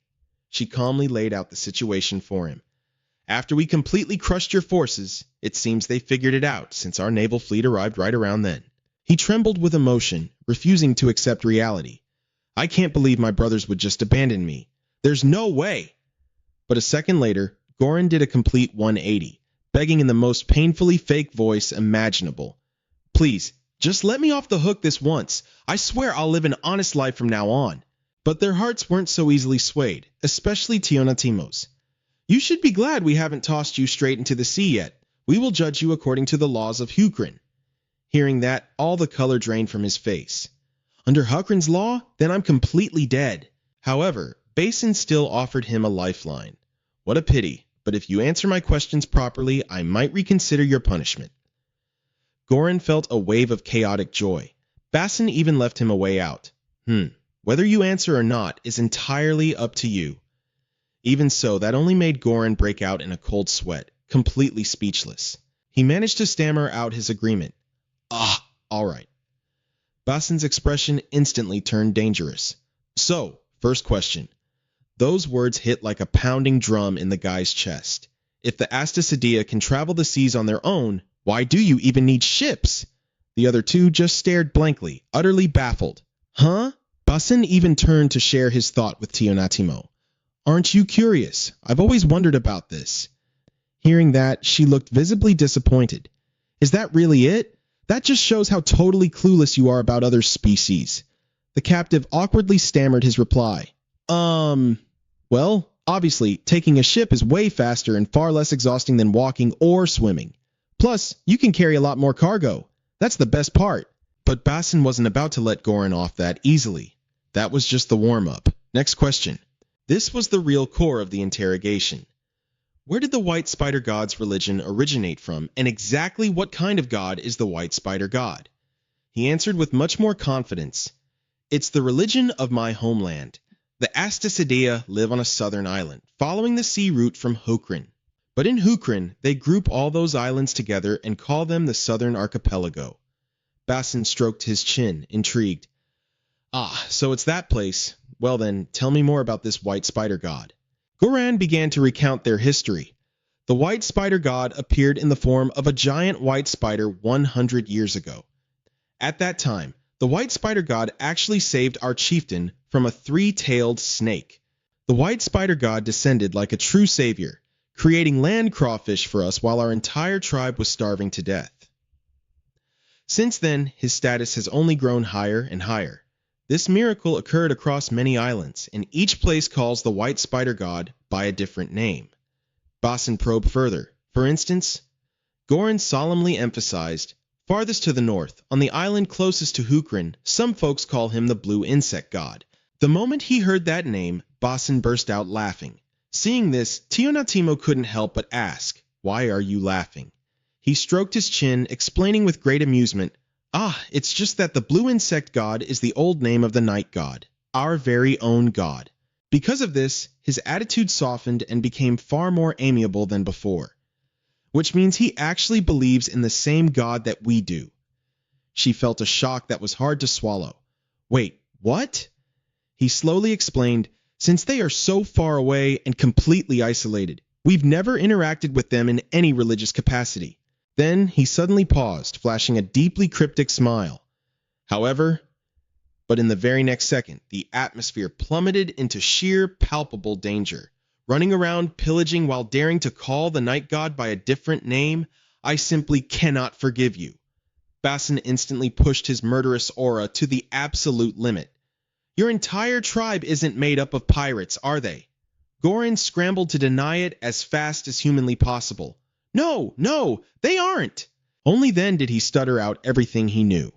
She calmly laid out the situation for him. "After we completely crushed your forces, it seems they figured it out, since our naval fleet arrived right around then." He trembled with emotion, refusing to accept reality. "I can't believe my brothers would just abandon me. There's no way." But a second later, Goran did a complete 180, begging in the most painfully fake voice imaginable. "Please, just let me off the hook this once. I swear I'll live an honest life from now on." But their hearts weren't so easily swayed, especially Tionatimo's. "You should be glad we haven't tossed you straight into the sea yet. We will judge you according to the laws of Hukrin." Hearing that, all the color drained from his face. "Under Hukrin's law? Then I'm completely dead." However, Basin still offered him a lifeline. "What a pity, but if you answer my questions properly, I might reconsider your punishment." Goran felt a wave of chaotic joy. Basin even left him a way out. Whether you answer or not is entirely up to you." Even so, that only made Goran break out in a cold sweat, completely speechless. He managed to stammer out his agreement. All right." Basin's expression instantly turned dangerous. "So, first question." Those words hit like a pounding drum in the guy's chest. "If the Astacidia can travel the seas on their own, why do you even need ships?" The other two just stared blankly, utterly baffled. "Huh?" Basin even turned to share his thought with Tionatimo. "Aren't you curious? I've always wondered about this." Hearing that, she looked visibly disappointed. "Is that really it? That just shows how totally clueless you are about other species." The captive awkwardly stammered his reply. Well, obviously, taking a ship is way faster and far less exhausting than walking or swimming. Plus, you can carry a lot more cargo. That's the best part. But Basin wasn't about to let Goran off that easily. That was just the warm-up. Next question. This was the real core of the interrogation. Where did the white spider god's religion originate from, and exactly what kind of god is the white spider god? He answered with much more confidence. It's the religion of my homeland. The Astacidea live on a southern island, following the sea route from Hokrin. But in Hokrin, they group all those islands together and call them the Southern Archipelago. Basin stroked his chin, intrigued. Ah, so it's that place. Well then, tell me more about this white spider god. Goran began to recount their history. The white spider god appeared in the form of a giant white spider 100 years ago. At that time, the white spider god actually saved our chieftain from a three-tailed snake. The white spider god descended like a true savior, creating land crawfish for us while our entire tribe was starving to death. Since then, his status has only grown higher and higher. This miracle occurred across many islands, and each place calls the white spider god by a different name. Basin probed further. For instance, Goran solemnly emphasized, farthest to the north, on the island closest to Hukrin, some folks call him the blue insect god. The moment he heard that name, Basin burst out laughing. Seeing this, Tionatimo couldn't help but ask, "Why are you laughing?" He stroked his chin, explaining with great amusement, it's just that the blue insect god is the old name of the night god, our very own god. Because of this, his attitude softened and became far more amiable than before. Which means he actually believes in the same god that we do. She felt a shock that was hard to swallow. Wait, what? He slowly explained, since they are so far away and completely isolated, we've never interacted with them in any religious capacity. Then he suddenly paused, flashing a deeply cryptic smile. But in the very next second, the atmosphere plummeted into sheer, palpable danger. Running around, pillaging while daring to call the night god by a different name, I simply cannot forgive you. Basin instantly pushed his murderous aura to the absolute limit. Your entire tribe isn't made up of pirates, are they? Goran scrambled to deny it as fast as humanly possible. No, they aren't. Only then did he stutter out everything he knew.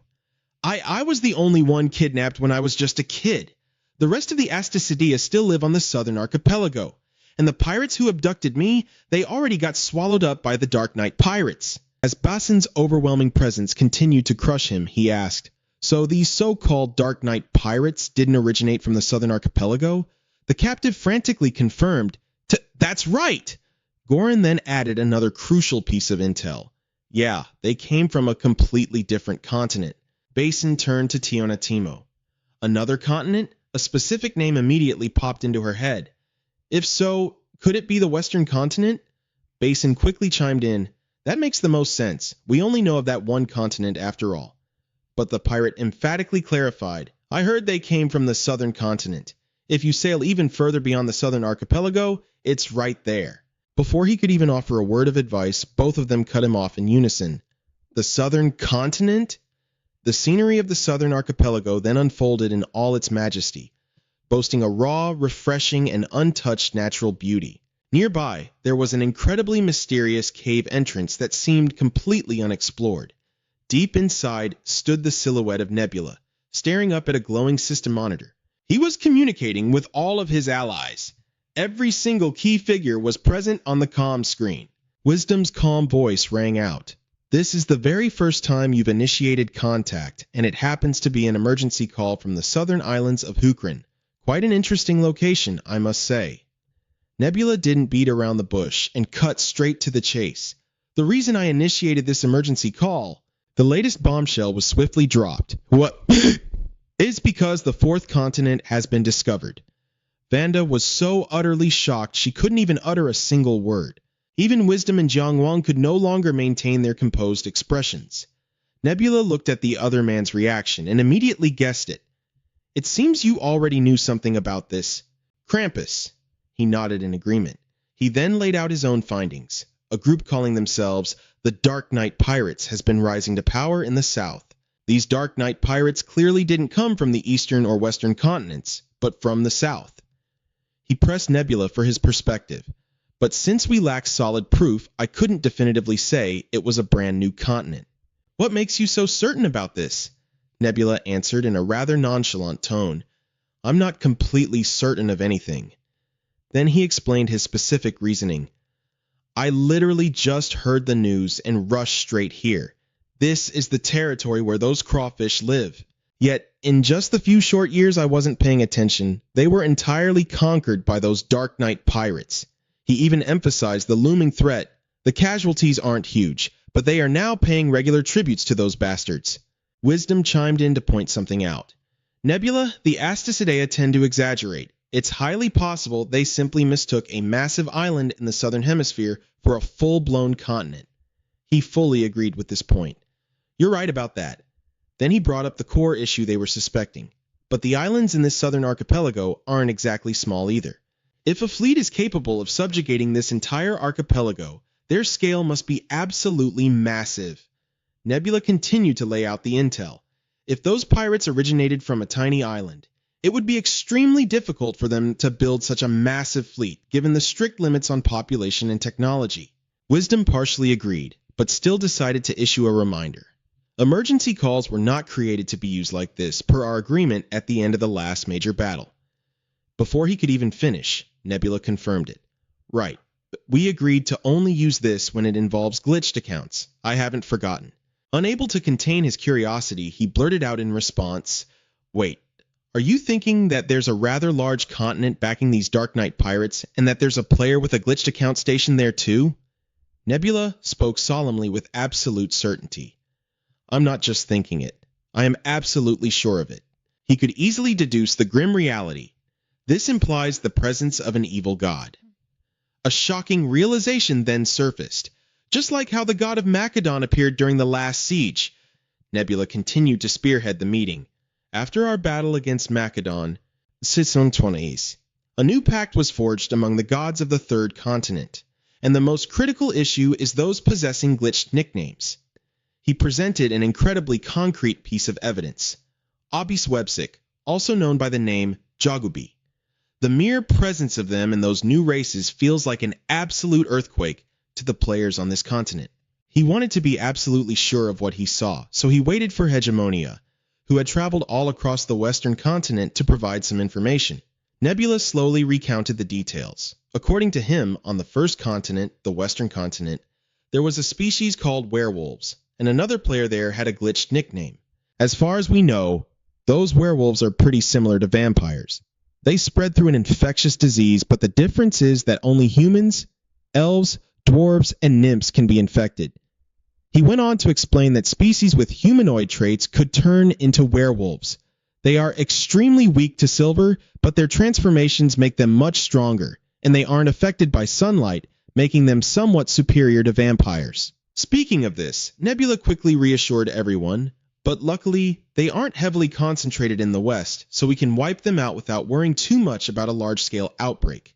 I was the only one kidnapped when I was just a kid. The rest of the Astacidea still live on the southern archipelago. And the pirates who abducted me, they already got swallowed up by the Dark Knight pirates. As Basin's overwhelming presence continued to crush him, he asked, so these so-called Dark Knight pirates didn't originate from the southern archipelago? The captive frantically confirmed, that's right! Goran then added another crucial piece of intel. Yeah, they came from a completely different continent. Basin turned to Tionatimo. Another continent? A specific name immediately popped into her head. If so, could it be the Western continent? Basin quickly chimed in. That makes the most sense. We only know of that one continent after all. But the pirate emphatically clarified, I heard they came from the southern continent. If you sail even further beyond the southern archipelago, it's right there. Before he could even offer a word of advice, both of them cut him off in unison. The southern continent? The scenery of the southern archipelago then unfolded in all its majesty, boasting a raw, refreshing, and untouched natural beauty. Nearby, there was an incredibly mysterious cave entrance that seemed completely unexplored. Deep inside stood the silhouette of Nebula, staring up at a glowing system monitor. He was communicating with all of his allies. Every single key figure was present on the comm screen. Wisdom's calm voice rang out. This is the very first time you've initiated contact, and it happens to be an emergency call from the southern islands of Hukrin. Quite an interesting location, I must say. Nebula didn't beat around the bush and cut straight to the chase. The reason I initiated this emergency call, the latest bombshell was swiftly dropped. What? Is because the fourth continent has been discovered. Vanda was so utterly shocked she couldn't even utter a single word. Even Wisdom and Jiangwang could no longer maintain their composed expressions. Nebula looked at the other man's reaction and immediately guessed it. It seems you already knew something about this. Krampus. He nodded in agreement. He then laid out his own findings. A group calling themselves the Dark Knight Pirates has been rising to power in the south. These Dark Knight pirates clearly didn't come from the eastern or western continents, but from the south. He pressed Nebula for his perspective, but since we lacked solid proof, I couldn't definitively say it was a brand new continent. What makes you so certain about this? Nebula answered in a rather nonchalant tone. I'm not completely certain of anything. Then he explained his specific reasoning. I literally just heard the news and rushed straight here. This is the territory where those crawfish live. Yet, in just the few short years I wasn't paying attention, they were entirely conquered by those Dark Knight pirates. He even emphasized the looming threat. The casualties aren't huge, but they are now paying regular tributes to those bastards. Wisdom chimed in to point something out. Nebula, the Astacidea tend to exaggerate. It's highly possible they simply mistook a massive island in the southern hemisphere for a full-blown continent. He fully agreed with this point. You're right about that. Then he brought up the core issue they were suspecting. But the islands in this southern archipelago aren't exactly small either. If a fleet is capable of subjugating this entire archipelago, their scale must be absolutely massive. Nebula continued to lay out the intel. If those pirates originated from a tiny island, it would be extremely difficult for them to build such a massive fleet, given the strict limits on population and technology. Wisdom partially agreed, but still decided to issue a reminder. Emergency calls were not created to be used like this, per our agreement at the end of the last major battle. Before he could even finish, Nebula confirmed it. Right. We agreed to only use this when it involves glitched accounts. I haven't forgotten. Unable to contain his curiosity, he blurted out in response, Wait, are you thinking that there's a rather large continent backing these Dark Knight pirates, and that there's a player with a glitched account stationed there too? Nebula spoke solemnly with absolute certainty. I'm not just thinking it. I am absolutely sure of it. He could easily deduce the grim reality. This implies the presence of an evil god. A shocking realization then surfaced. Just like how the god of Macedon appeared during the last siege. Nebula continued to spearhead the meeting. After our battle against Macedon, a new pact was forged among the gods of the third continent, and the most critical issue is those possessing glitched nicknames. He presented an incredibly concrete piece of evidence. Obis Websic, also known by the name Jagubi. The mere presence of them in those new races feels like an absolute earthquake to the players on this continent. He wanted to be absolutely sure of what he saw, so he waited for Hegemonia, who had traveled all across the western continent to provide some information. Nebula slowly recounted the details. According to him, on the first continent, the western continent, there was a species called werewolves, and another player there had a glitched nickname. As far as we know, those werewolves are pretty similar to vampires. They spread through an infectious disease, but the difference is that only humans, elves, dwarves, and nymphs can be infected. He went on to explain that species with humanoid traits could turn into werewolves. They are extremely weak to silver, but their transformations make them much stronger, and they aren't affected by sunlight, making them somewhat superior to vampires. Speaking of this, Nebula quickly reassured everyone, but luckily, they aren't heavily concentrated in the West, so we can wipe them out without worrying too much about a large-scale outbreak.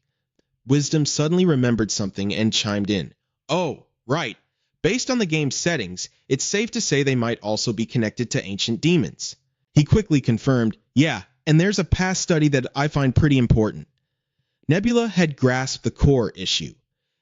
Wisdom suddenly remembered something and chimed in. Oh, right. Based on the game's settings, it's safe to say they might also be connected to ancient demons. He quickly confirmed, yeah, and there's a past study that I find pretty important. Nebula had grasped the core issue.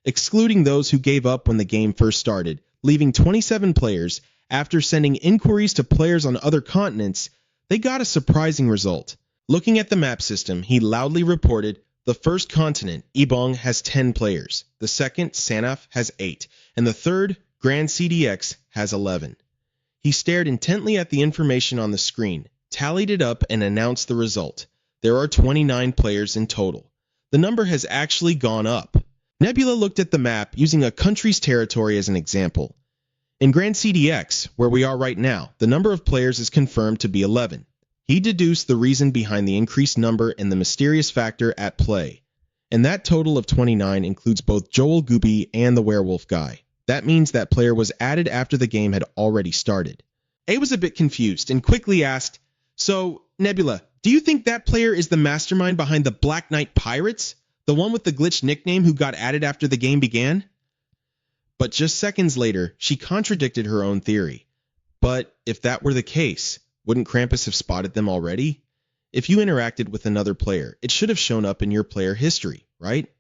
Excluding those who gave up when the game first started, leaving 27 players, after sending inquiries to players on other continents, they got a surprising result. Looking at the map system, he loudly reported, the first continent, Ebong, has 10 players, the second, Sanaf, has 8, and the third, Grand CDX, has 11. He stared intently at the information on the screen, tallied it up, and announced the result. There are 29 players in total. The number has actually gone up. Nebula looked at the map using a country's territory as an example. In Grand CDX, where we are right now, the number of players is confirmed to be 11. He deduced the reason behind the increased number and the mysterious factor at play. And that total of 29 includes both Joel Gooby and the werewolf guy. That means that player was added after the game had already started. A was a bit confused and quickly asked, So, Nebula, do you think that player is the mastermind behind the Black Knight Pirates? The one with the glitched nickname who got added after the game began? But just seconds later, she contradicted her own theory. But if that were the case, wouldn't Krampus have spotted them already? If you interacted with another player, it should have shown up in your player history, right?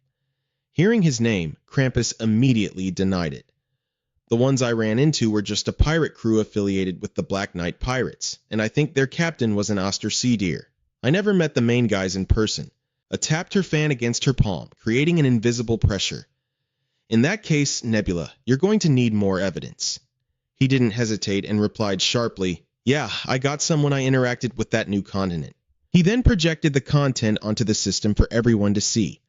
Hearing his name, Krampus immediately denied it. The ones I ran into were just a pirate crew affiliated with the Black Knight Pirates, and I think their captain was an Oster sea deer. I never met the main guys in person. Tapped her fan against her palm, creating an invisible pressure. In that case, Nebula, you're going to need more evidence. He didn't hesitate and replied sharply, yeah, I got some when I interacted with that new continent. He then projected the content onto the system for everyone to see.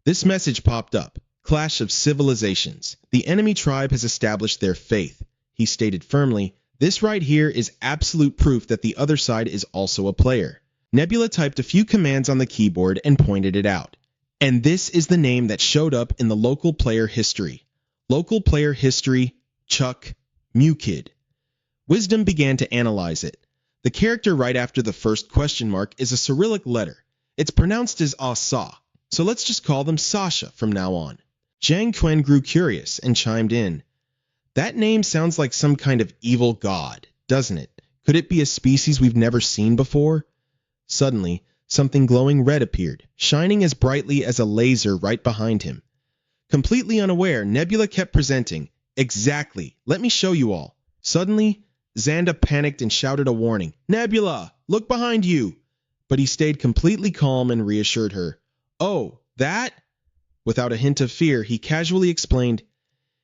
This message popped up. Clash of civilizations. The enemy tribe has established their faith. He stated firmly, this right here is absolute proof that the other side is also a player. Nebula typed a few commands on the keyboard and pointed it out. And this is the name that showed up in the local player history. Local player history, Chuck Mewkid. Wisdom began to analyze it. The character right after the first question mark is a Cyrillic letter. It's pronounced as Asa, so let's just call them Sasha from now on. Zhang Quan grew curious and chimed in. That name sounds like some kind of evil god, doesn't it? Could it be a species we've never seen before? Suddenly, something glowing red appeared, shining as brightly as a laser right behind him. Completely unaware, Nebula kept presenting. Exactly. Let me show you all. Suddenly, Xanda panicked and shouted a warning. Nebula, look behind you! But he stayed completely calm and reassured her. Oh, that? Without a hint of fear, he casually explained,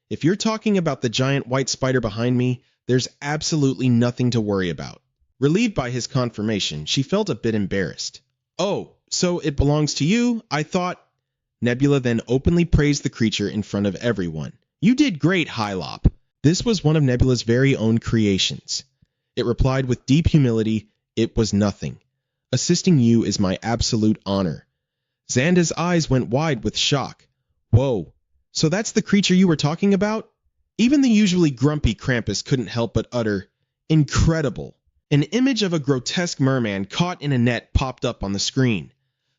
if you're talking about the giant white spider behind me, there's absolutely nothing to worry about. Relieved by his confirmation, she felt a bit embarrassed. Oh, so it belongs to you? I thought... Nebula then openly praised the creature in front of everyone. You did great, Hylop. This was one of Nebula's very own creations. It replied with deep humility, it was nothing. Assisting you is my absolute honor. Xanda's eyes went wide with shock. Whoa, so that's the creature you were talking about? Even the usually grumpy Krampus couldn't help but utter, incredible. An image of a grotesque merman caught in a net popped up on the screen.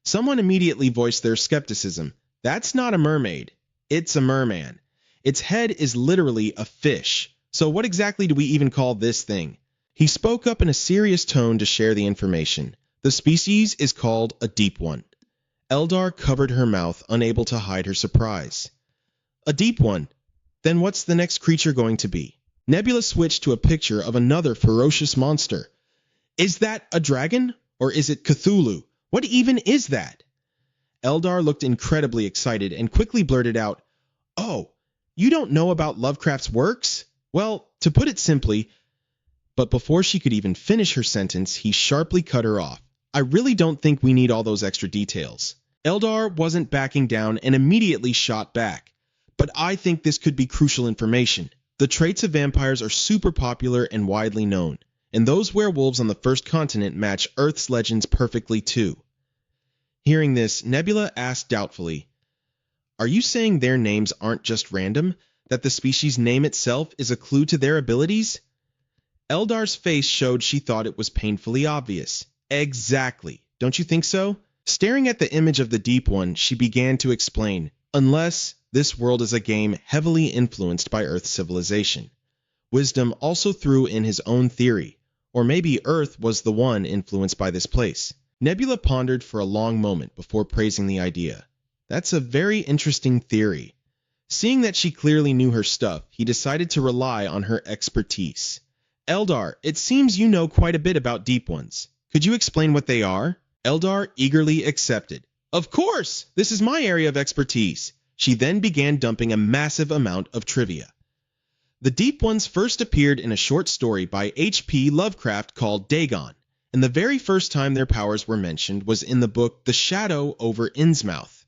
Someone immediately voiced their skepticism. That's not a mermaid. It's a merman. Its head is literally a fish. So what exactly do we even call this thing? He spoke up in a serious tone to share the information. The species is called a deep one. Eldar covered her mouth, unable to hide her surprise. A deep one? Then what's the next creature going to be? Nebula switched to a picture of another ferocious monster. Is that a dragon? Or is it Cthulhu? What even is that? Eldar looked incredibly excited and quickly blurted out, Oh, you don't know about Lovecraft's works? Well, to put it simply, but before she could even finish her sentence, he sharply cut her off. I really don't think we need all those extra details. Eldar wasn't backing down and immediately shot back. But I think this could be crucial information. The traits of vampires are super popular and widely known, and those werewolves on the first continent match Earth's legends perfectly too. Hearing this, Nebula asked doubtfully, Are you saying their names aren't just random? That the species name itself is a clue to their abilities? Eldar's face showed she thought it was painfully obvious. Exactly. Don't you think so? Staring at the image of the deep one, she began to explain, unless this world is a game heavily influenced by Earth's civilization. Wisdom also threw in his own theory, or maybe Earth was the one influenced by this place. Nebula pondered for a long moment before praising the idea. That's a very interesting theory. Seeing that she clearly knew her stuff, he decided to rely on her expertise. Eldar, it seems you know quite a bit about deep ones. Could you explain what they are? Eldar eagerly accepted. Of course! This is my area of expertise. She then began dumping a massive amount of trivia. The Deep Ones first appeared in a short story by H.P. Lovecraft called Dagon, and the very first time their powers were mentioned was in the book The Shadow over Innsmouth.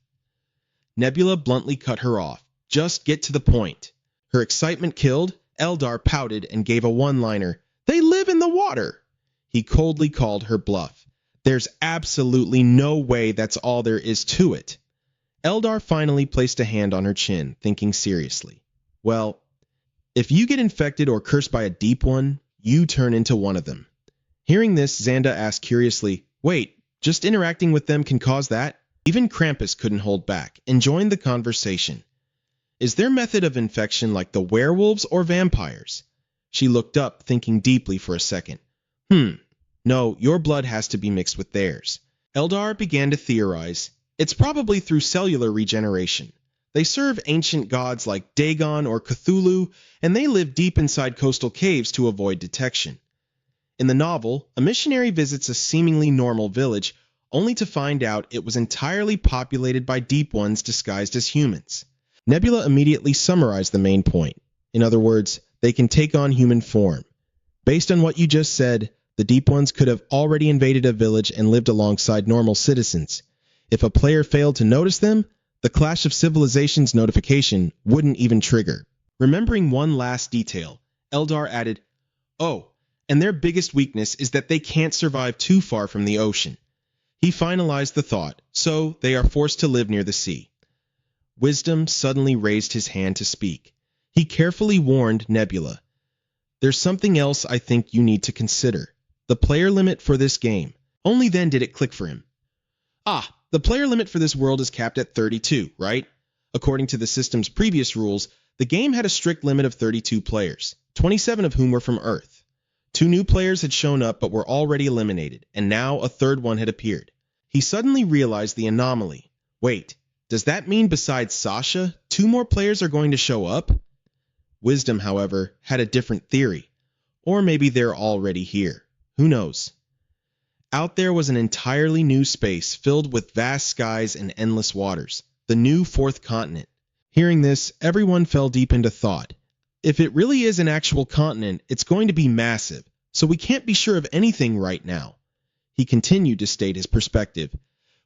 Nebula bluntly cut her off. Just get to the point. Her excitement killed, Eldar pouted and gave a one-liner. They live in the water! He coldly called her bluff. There's absolutely no way that's all there is to it. Eldar finally placed a hand on her chin, thinking seriously. Well, if you get infected or cursed by a deep one, you turn into one of them. Hearing this, Xanda asked curiously, Wait, just interacting with them can cause that? Even Krampus couldn't hold back and joined the conversation. Is their method of infection like the werewolves or vampires? She looked up, thinking deeply for a second. No, your blood has to be mixed with theirs. Eldar began to theorize. It's probably through cellular regeneration. They serve ancient gods like Dagon or Cthulhu, and they live deep inside coastal caves to avoid detection. In the novel, a missionary visits a seemingly normal village, only to find out it was entirely populated by Deep Ones disguised as humans. Nebula immediately summarized the main point. In other words, they can take on human form. Based on what you just said, the Deep Ones could have already invaded a village and lived alongside normal citizens. If a player failed to notice them, the Clash of Civilizations notification wouldn't even trigger. Remembering one last detail, Eldar added, "Oh, and their biggest weakness is that they can't survive too far from the ocean." He finalized the thought, so they are forced to live near the sea. Wisdom suddenly raised his hand to speak. He carefully warned Nebula, "There's something else I think you need to consider. The player limit for this game." Only then did it click for him. The player limit for this world is capped at 32, right? According to the system's previous rules, the game had a strict limit of 32 players, 27 of whom were from Earth. 2 new players had shown up but were already eliminated, and now a third one had appeared. He suddenly realized the anomaly. Wait, does that mean besides Sasha, 2 more players are going to show up? Wisdom, however, had a different theory. Or maybe they're already here. Who knows? Out there was an entirely new space filled with vast skies and endless waters, the new 4th continent. Hearing this, everyone fell deep into thought. If it really is an actual continent, it's going to be massive, so we can't be sure of anything right now. He continued to state his perspective.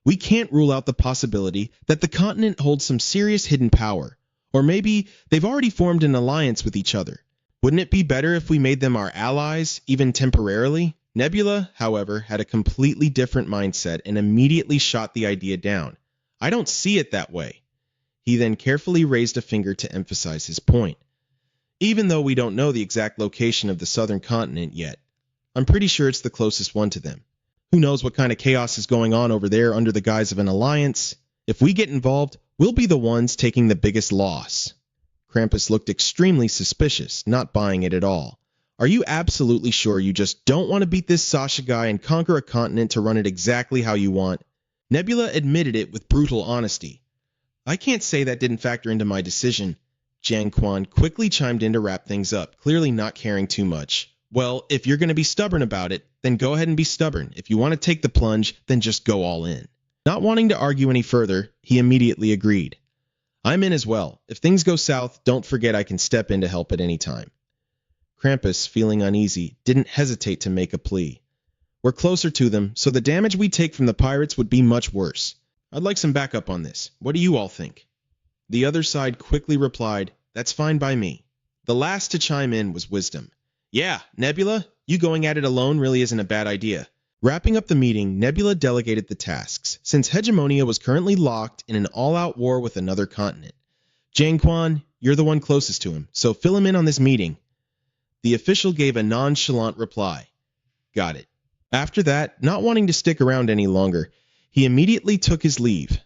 We can't rule out the possibility that the continent holds some serious hidden power, or maybe they've already formed an alliance with each other. Wouldn't it be better if we made them our allies, even temporarily? Nebula, however, had a completely different mindset and immediately shot the idea down. I don't see it that way. He then carefully raised a finger to emphasize his point. Even though we don't know the exact location of the southern continent yet, I'm pretty sure it's the closest one to them. Who knows what kind of chaos is going on over there under the guise of an alliance? If we get involved, we'll be the ones taking the biggest loss. Krampus looked extremely suspicious, not buying it at all. Are you absolutely sure you just don't want to beat this Sasha guy and conquer a continent to run it exactly how you want? Nebula admitted it with brutal honesty. I can't say that didn't factor into my decision. Jiang Quan quickly chimed in to wrap things up, clearly not caring too much. Well, if you're going to be stubborn about it, then go ahead and be stubborn. If you want to take the plunge, then just go all in. Not wanting to argue any further, he immediately agreed. I'm in as well. If things go south, don't forget I can step in to help at any time. Krampus, feeling uneasy, didn't hesitate to make a plea. We're closer to them, so the damage we take from the pirates would be much worse. I'd like some backup on this. What do you all think? The other side quickly replied, That's fine by me. The last to chime in was Wisdom. Yeah, Nebula, you going at it alone really isn't a bad idea. Wrapping up the meeting, Nebula delegated the tasks, since Hegemonia was currently locked in an all-out war with another continent. Jiang Quan, you're the one closest to him, so fill him in on this meeting. The official gave a nonchalant reply. Got it. After that, not wanting to stick around any longer, he immediately took his leave.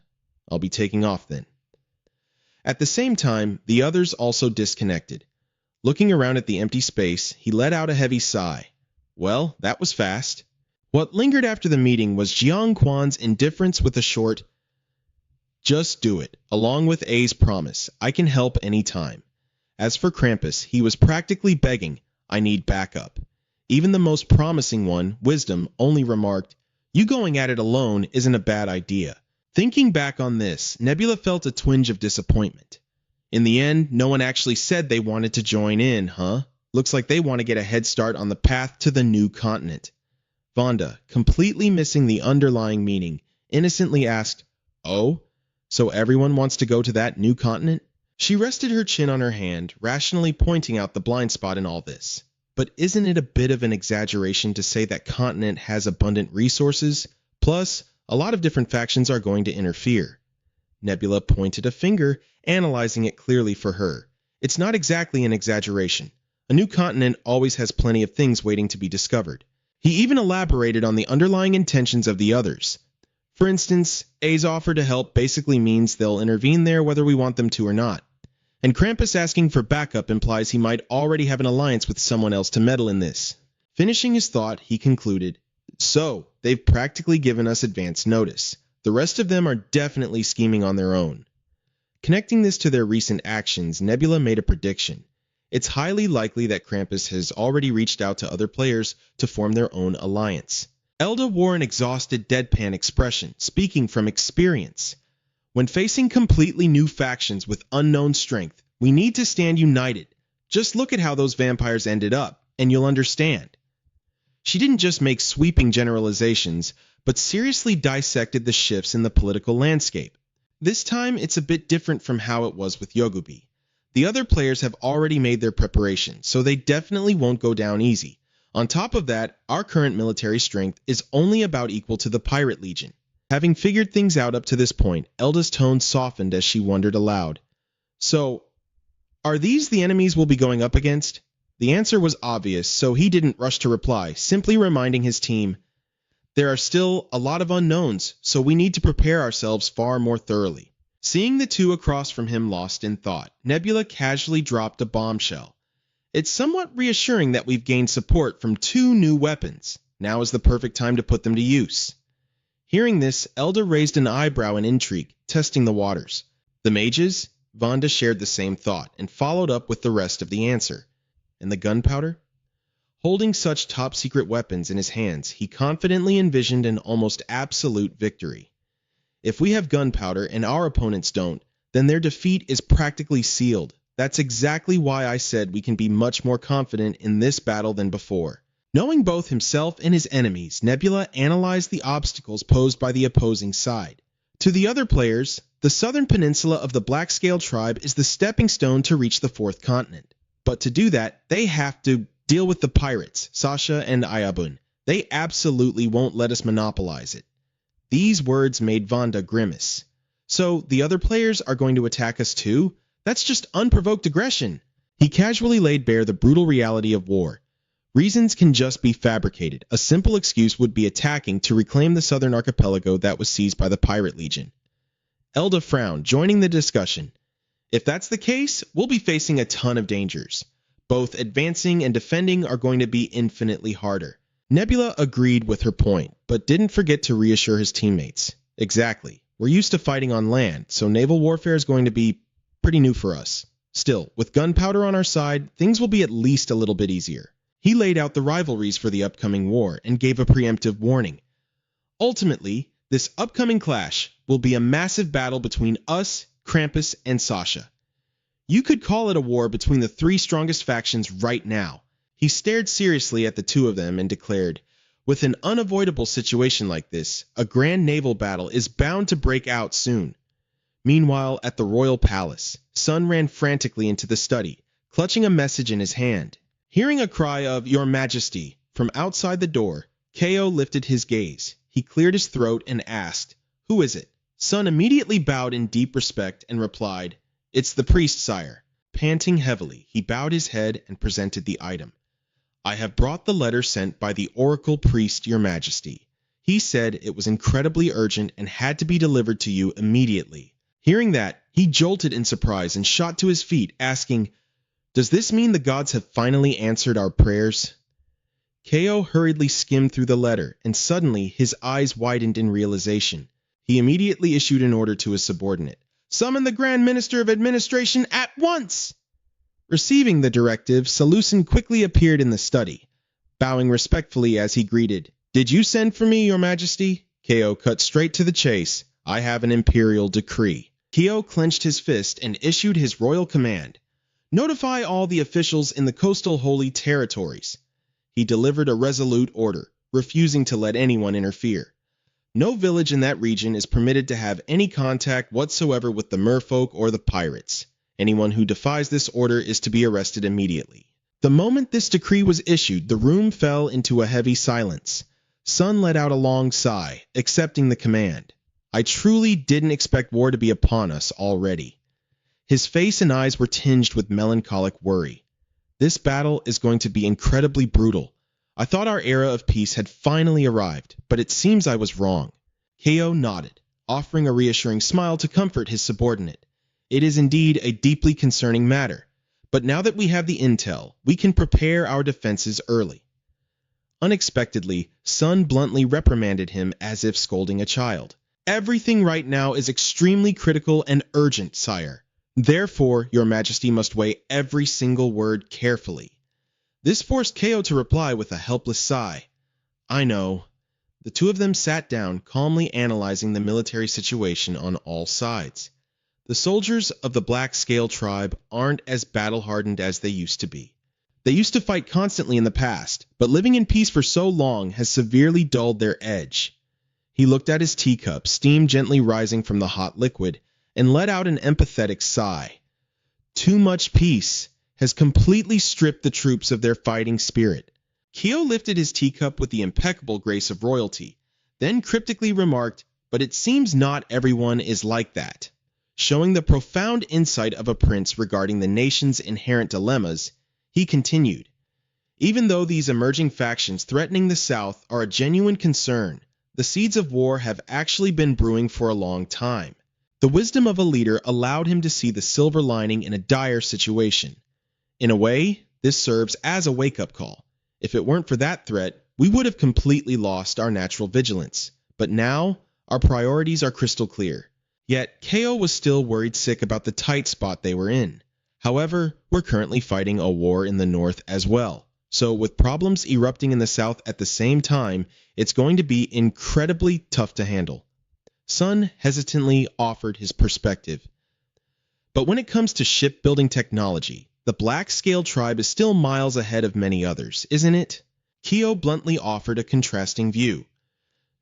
I'll be taking off then. At the same time, the others also disconnected. Looking around at the empty space, he let out a heavy sigh. Well, that was fast. What lingered after the meeting was Jiang Quan's indifference with a short, "Just do it, along with A's promise. I can help any time." As for Krampus, he was practically begging, "I need backup." Even the most promising one, Wisdom, only remarked, "You going at it alone isn't a bad idea." Thinking back on this, Nebula felt a twinge of disappointment. In the end, no one actually said they wanted to join in, huh? Looks like they want to get a head start on the path to the new continent. Vonda, completely missing the underlying meaning, innocently asked, "Oh? So everyone wants to go to that new continent?" She rested her chin on her hand, rationally pointing out the blind spot in all this. But isn't it a bit of an exaggeration to say that continent has abundant resources? Plus, a lot of different factions are going to interfere. Nebula pointed a finger, analyzing it clearly for her. It's not exactly an exaggeration. A new continent always has plenty of things waiting to be discovered. He even elaborated on the underlying intentions of the others. For instance, A's offer to help basically means they'll intervene there whether we want them to or not. And Krampus asking for backup implies he might already have an alliance with someone else to meddle in this. Finishing his thought, he concluded, "So, they've practically given us advance notice. The rest of them are definitely scheming on their own." Connecting this to their recent actions, Nebula made a prediction. It's highly likely that Krampus has already reached out to other players to form their own alliance. Elda wore an exhausted, deadpan expression, speaking from experience. When facing completely new factions with unknown strength, we need to stand united. Just look at how those vampires ended up, and you'll understand. She didn't just make sweeping generalizations, but seriously dissected the shifts in the political landscape. This time, it's a bit different from how it was with Yogubi. The other players have already made their preparations, so they definitely won't go down easy. On top of that, our current military strength is only about equal to the Pirate Legion. Having figured things out up to this point, Elda's tone softened as she wondered aloud. "So, are these the enemies we'll be going up against?" The answer was obvious, so he didn't rush to reply, simply reminding his team, "There are still a lot of unknowns, so we need to prepare ourselves far more thoroughly." Seeing the two across from him lost in thought, Nebula casually dropped a bombshell. "It's somewhat reassuring that we've gained support from 2 new weapons. Now is the perfect time to put them to use." Hearing this, Elda raised an eyebrow in intrigue, testing the waters. "The mages?" Vonda shared the same thought, and followed up with the rest of the answer. "And the gunpowder?" Holding such top-secret weapons in his hands, he confidently envisioned an almost absolute victory. If we have gunpowder and our opponents don't, then their defeat is practically sealed. That's exactly why I said we can be much more confident in this battle than before. Knowing both himself and his enemies, Nebula analyzed the obstacles posed by the opposing side. To the other players, the southern peninsula of the Black Scale tribe is the stepping stone to reach the 4th continent. But to do that, they have to deal with the pirates, Sasha and Ayabun. They absolutely won't let us monopolize it. These words made Vonda grimace. "So, the other players are going to attack us too? That's just unprovoked aggression." He casually laid bare the brutal reality of war. Reasons can just be fabricated. A simple excuse would be attacking to reclaim the southern archipelago that was seized by the Pirate Legion. Elda frowned, joining the discussion. "If that's the case, we'll be facing a ton of dangers. Both advancing and defending are going to be infinitely harder." Nebula agreed with her point, but didn't forget to reassure his teammates. "Exactly. We're used to fighting on land, so naval warfare is going to be pretty new for us. Still, with gunpowder on our side, things will be at least a little bit easier." He laid out the rivalries for the upcoming war and gave a preemptive warning. "Ultimately, this upcoming clash will be a massive battle between us, Krampus, and Sasha. You could call it a war between the 3 strongest factions right now." He stared seriously at the 2 of them and declared, "With an unavoidable situation like this, a grand naval battle is bound to break out soon." Meanwhile, at the royal palace, Sun ran frantically into the study, clutching a message in his hand. Hearing a cry of "Your Majesty" from outside the door, Ko lifted his gaze. He cleared his throat and asked, "Who is it?" Sun immediately bowed in deep respect and replied, "It's the priest, sire." Panting heavily, he bowed his head and presented the item. "I have brought the letter sent by the Oracle Priest, Your Majesty. He said it was incredibly urgent and had to be delivered to you immediately." Hearing that, he jolted in surprise and shot to his feet, asking, "Does this mean the gods have finally answered our prayers?" Ko hurriedly skimmed through the letter, and suddenly his eyes widened in realization. He immediately issued an order to his subordinate. "Summon the Grand Minister of Administration at once!" Receiving the directive, Seleucin quickly appeared in the study, bowing respectfully as he greeted, "Did you send for me, Your Majesty?" Ko cut straight to the chase. "I have an imperial decree." Ko clenched his fist and issued his royal command. "Notify all the officials in the coastal holy territories." He delivered a resolute order, refusing to let anyone interfere. No village in that region is permitted to have any contact whatsoever with the merfolk or the pirates. Anyone who defies this order is to be arrested immediately. The moment this decree was issued, the room fell into a heavy silence. Sun let out a long sigh, accepting the command. "I truly didn't expect war to be upon us already." His face and eyes were tinged with melancholic worry. "This battle is going to be incredibly brutal. I thought our era of peace had finally arrived, but it seems I was wrong." Ko nodded, offering a reassuring smile to comfort his subordinate. It is indeed a deeply concerning matter, but now that we have the intel, we can prepare our defenses early. Unexpectedly, Sun bluntly reprimanded him as if scolding a child. Everything right now is extremely critical and urgent, sire. Therefore, your majesty must weigh every single word carefully. This forced Kao to reply with a helpless sigh. I know. The two of them sat down, calmly analyzing the military situation on all sides. The soldiers of the Black Scale tribe aren't as battle-hardened as they used to be. They used to fight constantly in the past, but living in peace for so long has severely dulled their edge. He looked at his teacup, steam gently rising from the hot liquid, and let out an empathetic sigh. Too much peace has completely stripped the troops of their fighting spirit. Kyo lifted his teacup with the impeccable grace of royalty, then cryptically remarked, but it seems not everyone is like that. Showing the profound insight of a prince regarding the nation's inherent dilemmas, he continued, even though these emerging factions threatening the South are a genuine concern, the seeds of war have actually been brewing for a long time. The wisdom of a leader allowed him to see the silver lining in a dire situation. In a way, this serves as a wake-up call. If it weren't for that threat, we would have completely lost our natural vigilance. But now, our priorities are crystal clear. Yet, Kao was still worried sick about the tight spot they were in. However, we're currently fighting a war in the north as well. So with problems erupting in the south at the same time, it's going to be incredibly tough to handle. Sun hesitantly offered his perspective. But when it comes to shipbuilding technology, the Black Scale tribe is still miles ahead of many others, isn't it? Kyo bluntly offered a contrasting view.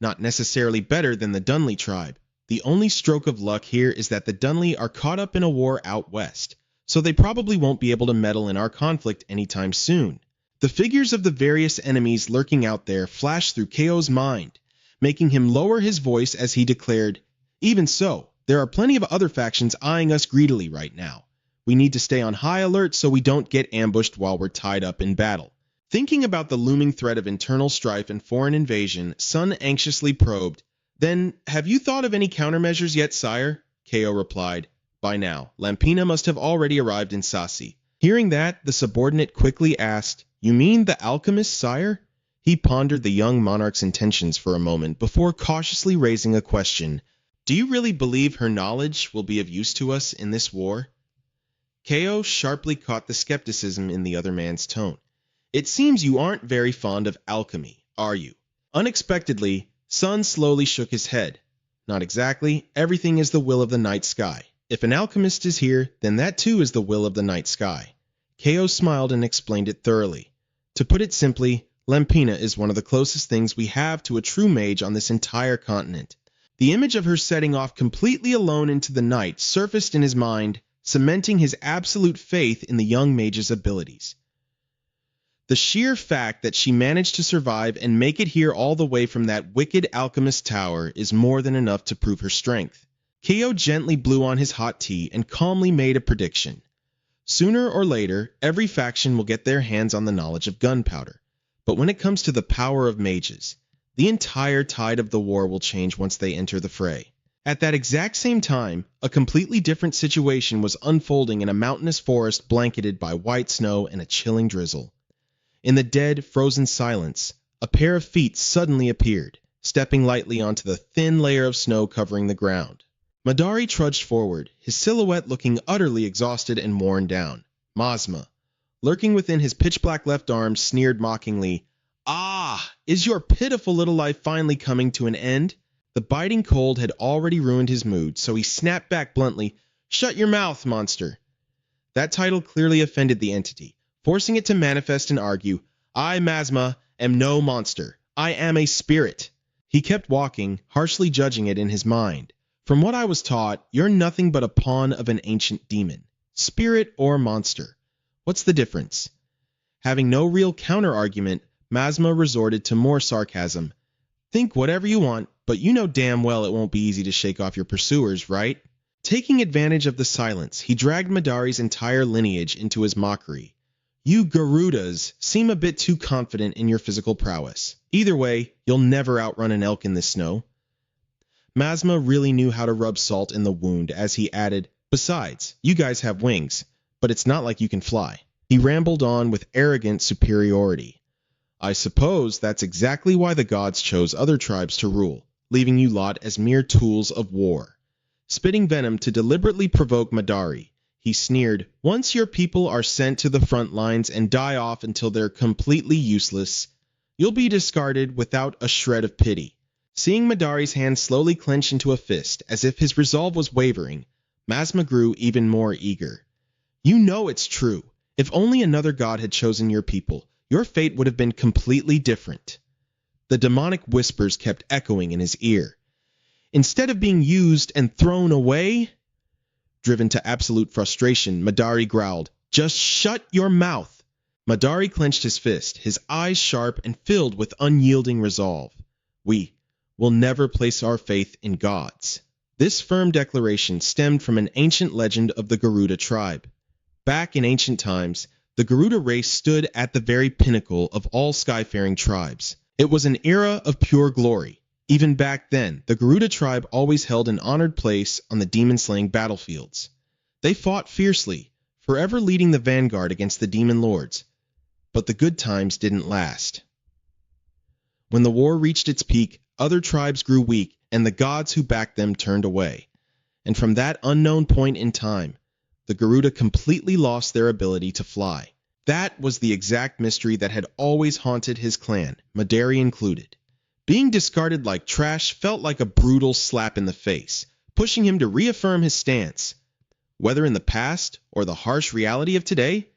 Not necessarily better than the Dunley tribe. The only stroke of luck here is that the Dunley are caught up in a war out west, so they probably won't be able to meddle in our conflict anytime soon. The figures of the various enemies lurking out there flashed through Kyo's mind, making him lower his voice as he declared, even so, there are plenty of other factions eyeing us greedily right now. We need to stay on high alert so we don't get ambushed while we're tied up in battle. Thinking about the looming threat of internal strife and foreign invasion, Sun anxiously probed, Then, have you thought of any countermeasures yet, sire? Kao replied, By now, Lampina must have already arrived in Sasi. Hearing that, the subordinate quickly asked, You mean the alchemist, sire? He pondered the young monarch's intentions for a moment before cautiously raising a question. Do you really believe her knowledge will be of use to us in this war? Kao sharply caught the skepticism in the other man's tone. It seems you aren't very fond of alchemy, are you? Unexpectedly, Sun slowly shook his head. Not exactly. Everything is the will of the night sky. If an alchemist is here, then that too is the will of the night sky. Kao smiled and explained it thoroughly. To put it simply, Lampina is one of the closest things we have to a true mage on this entire continent. The image of her setting off completely alone into the night surfaced in his mind, cementing his absolute faith in the young mage's abilities. The sheer fact that she managed to survive and make it here all the way from that wicked alchemist tower is more than enough to prove her strength. Kao gently blew on his hot tea and calmly made a prediction. Sooner or later, every faction will get their hands on the knowledge of gunpowder. But when it comes to the power of mages, the entire tide of the war will change once they enter the fray. At that exact same time, a completely different situation was unfolding in a mountainous forest blanketed by white snow and a chilling drizzle. In the dead, frozen silence, a pair of feet suddenly appeared, stepping lightly onto the thin layer of snow covering the ground. Madari trudged forward, his silhouette looking utterly exhausted and worn down. Mazma, lurking within his pitch-black left arm, sneered mockingly, Ah, is your pitiful little life finally coming to an end? The biting cold had already ruined his mood, so he snapped back bluntly, Shut your mouth, monster. That title clearly offended the entity, forcing it to manifest and argue, I, Mazma, am no monster. I am a spirit. He kept walking, harshly judging it in his mind. From what I was taught, you're nothing but a pawn of an ancient demon. Spirit or monster. What's the difference? Having no real counter-argument, Mazma resorted to more sarcasm. Think whatever you want, but you know damn well it won't be easy to shake off your pursuers, right? Taking advantage of the silence, he dragged Madari's entire lineage into his mockery. You Garudas seem a bit too confident in your physical prowess. Either way, you'll never outrun an elk in this snow. Mazma really knew how to rub salt in the wound as he added, Besides, you guys have wings, but it's not like you can fly. He rambled on with arrogant superiority. I suppose that's exactly why the gods chose other tribes to rule, leaving you lot as mere tools of war. Spitting venom to deliberately provoke Madari, he sneered, once your people are sent to the front lines and die off until they're completely useless, you'll be discarded without a shred of pity. Seeing Madari's hand slowly clench into a fist, as if his resolve was wavering, Mazma grew even more eager. You know it's true. If only another god had chosen your people, your fate would have been completely different. The demonic whispers kept echoing in his ear. Instead of being used and thrown away... Driven to absolute frustration, Madari growled, just shut your mouth. Madari clenched his fist, his eyes sharp and filled with unyielding resolve. We will never place our faith in gods. This firm declaration stemmed from an ancient legend of the Garuda tribe. Back in ancient times, the Garuda race stood at the very pinnacle of all skyfaring tribes. It was an era of pure glory. Even back then, the Garuda tribe always held an honored place on the demon-slaying battlefields. They fought fiercely, forever leading the vanguard against the demon lords. But the good times didn't last. When the war reached its peak, other tribes grew weak, and the gods who backed them turned away. And from that unknown point in time, the Garuda completely lost their ability to fly. That was the exact mystery that had always haunted his clan, Madari included. Being discarded like trash felt like a brutal slap in the face, pushing him to reaffirm his stance. Whether in the past or the harsh reality of today,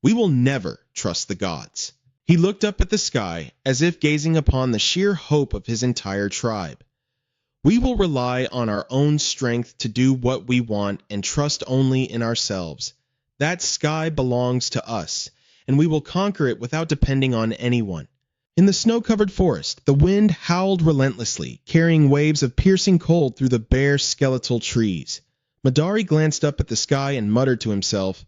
we will never trust the gods. He looked up at the sky, as if gazing upon the sheer hope of his entire tribe. We will rely on our own strength to do what we want and trust only in ourselves. That sky belongs to us, and we will conquer it without depending on anyone. In the snow-covered forest, the wind howled relentlessly, carrying waves of piercing cold through the bare skeletal trees. Madari glanced up at the sky and muttered to himself,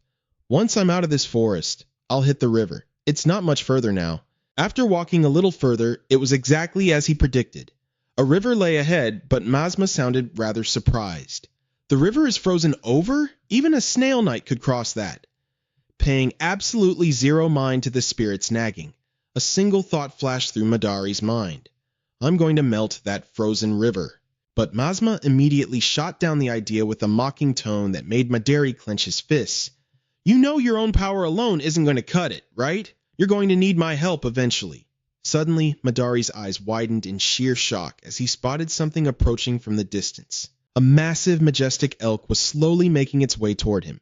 once I'm out of this forest, I'll hit the river. It's not much further now. After walking a little further, it was exactly as he predicted. A river lay ahead, but Mazma sounded rather surprised. The river is frozen over? Even a snail knight could cross that. Paying absolutely zero mind to the spirit's nagging, a single thought flashed through Madari's mind. I'm going to melt that frozen river. But Mazma immediately shot down the idea with a mocking tone that made Madari clench his fists. You know your own power alone isn't going to cut it, right? You're going to need my help eventually. Suddenly, Madari's eyes widened in sheer shock as he spotted something approaching from the distance. A massive, majestic elk was slowly making its way toward him.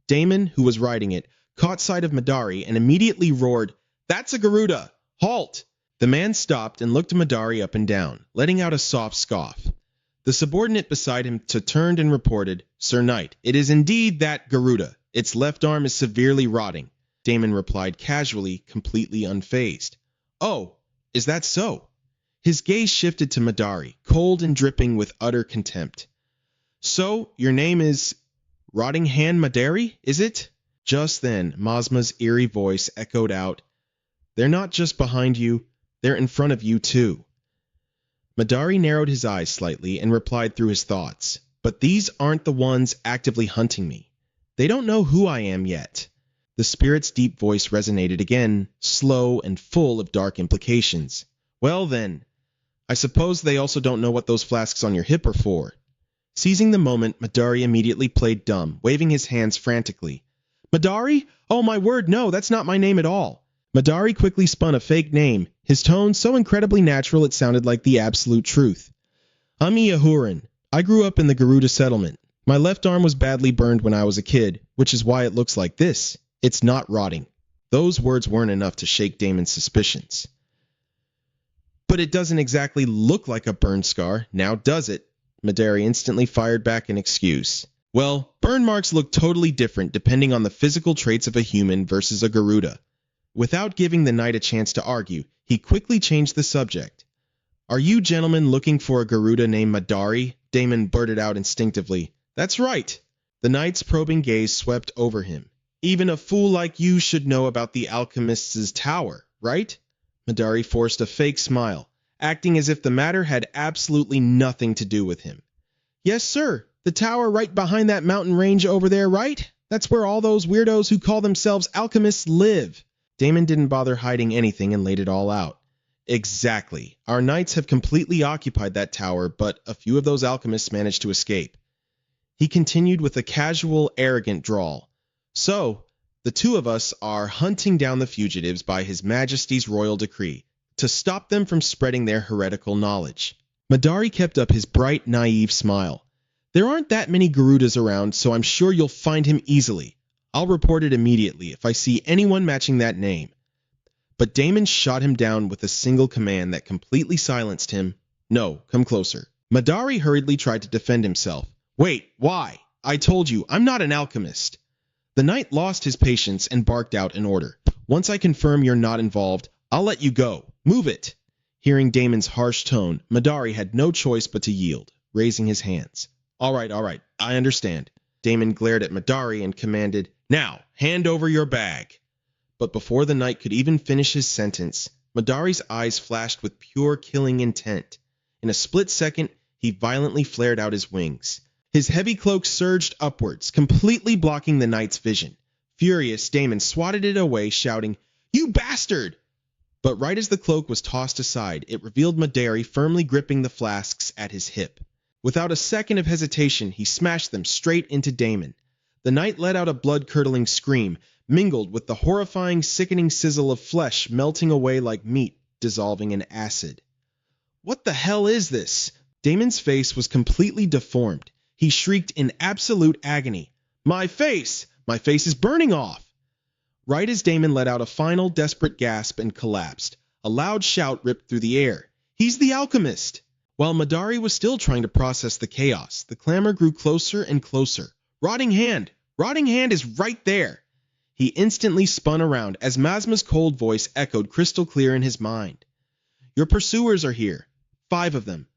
Damon, who was riding it, caught sight of Madari and immediately roared, That's a Garuda! Halt! The man stopped and looked Madari up and down, letting out a soft scoff. The subordinate beside him turned and reported, Sir Knight, it is indeed that Garuda. Its left arm is severely rotting. Damon replied casually, completely unfazed. Oh, is that so? His gaze shifted to Madari, cold and dripping with utter contempt. So, your name is Rotting Hand Madari, is it? Just then, Mazma's eerie voice echoed out, They're not just behind you, they're in front of you too. Madari narrowed his eyes slightly and replied through his thoughts, But these aren't the ones actively hunting me. They don't know who I am yet. The spirit's deep voice resonated again, slow and full of dark implications. Well then, I suppose they also don't know what those flasks on your hip are for. Seizing the moment, Madari immediately played dumb, waving his hands frantically. Madari? Oh my word, no, that's not my name at all. Madari quickly spun a fake name, his tone so incredibly natural it sounded like the absolute truth. I'm Iahurin. I grew up in the Garuda settlement. My left arm was badly burned when I was a kid, which is why it looks like this. It's not rotting. Those words weren't enough to shake Damon's suspicions. But it doesn't exactly look like a burn scar, now does it? Madari instantly fired back an excuse. Well, burn marks look totally different depending on the physical traits of a human versus a Garuda. Without giving the knight a chance to argue, he quickly changed the subject. Are you gentlemen looking for a Garuda named Madari? Damon blurted out instinctively. That's right. The knight's probing gaze swept over him. Even a fool like you should know about the alchemist's tower, right? Madari forced a fake smile, acting as if the matter had absolutely nothing to do with him. Yes, sir. The tower right behind that mountain range over there, right? That's where all those weirdos who call themselves alchemists live." Damon didn't bother hiding anything and laid it all out. "Exactly. Our knights have completely occupied that tower, but a few of those alchemists managed to escape." He continued with a casual, arrogant drawl. "So, the two of us are hunting down the fugitives by His Majesty's royal decree to stop them from spreading their heretical knowledge." Madari kept up his bright, naive smile. "There aren't that many Garudas around, so I'm sure you'll find him easily. I'll report it immediately if I see anyone matching that name." But Damon shot him down with a single command that completely silenced him. "No, come closer." Madari hurriedly tried to defend himself. "Wait, why? I told you, I'm not an alchemist." The knight lost his patience and barked out an order. "Once I confirm you're not involved, I'll let you go. Move it." Hearing Damon's harsh tone, Madari had no choice but to yield, raising his hands. All right, I understand." Damon glared at Madari and commanded, "Now, hand over your bag." But before the knight could even finish his sentence, Madari's eyes flashed with pure killing intent. In a split second, he violently flared out his wings. His heavy cloak surged upwards, completely blocking the knight's vision. Furious, Damon swatted it away, shouting, "You bastard!" But right as the cloak was tossed aside, it revealed Madari firmly gripping the flasks at his hip. Without a second of hesitation, he smashed them straight into Damon. The knight let out a blood-curdling scream, mingled with the horrifying, sickening sizzle of flesh melting away like meat dissolving in acid. "What the hell is this?" Damon's face was completely deformed. He shrieked in absolute agony. My face is burning off!" Right as Damon let out a final desperate gasp and collapsed, a loud shout ripped through the air. "He's the alchemist!" While Madari was still trying to process the chaos, the clamor grew closer and closer. Rotting hand is right there!" He instantly spun around as Mazma's cold voice echoed crystal clear in his mind. "Your pursuers are here. 5 of them."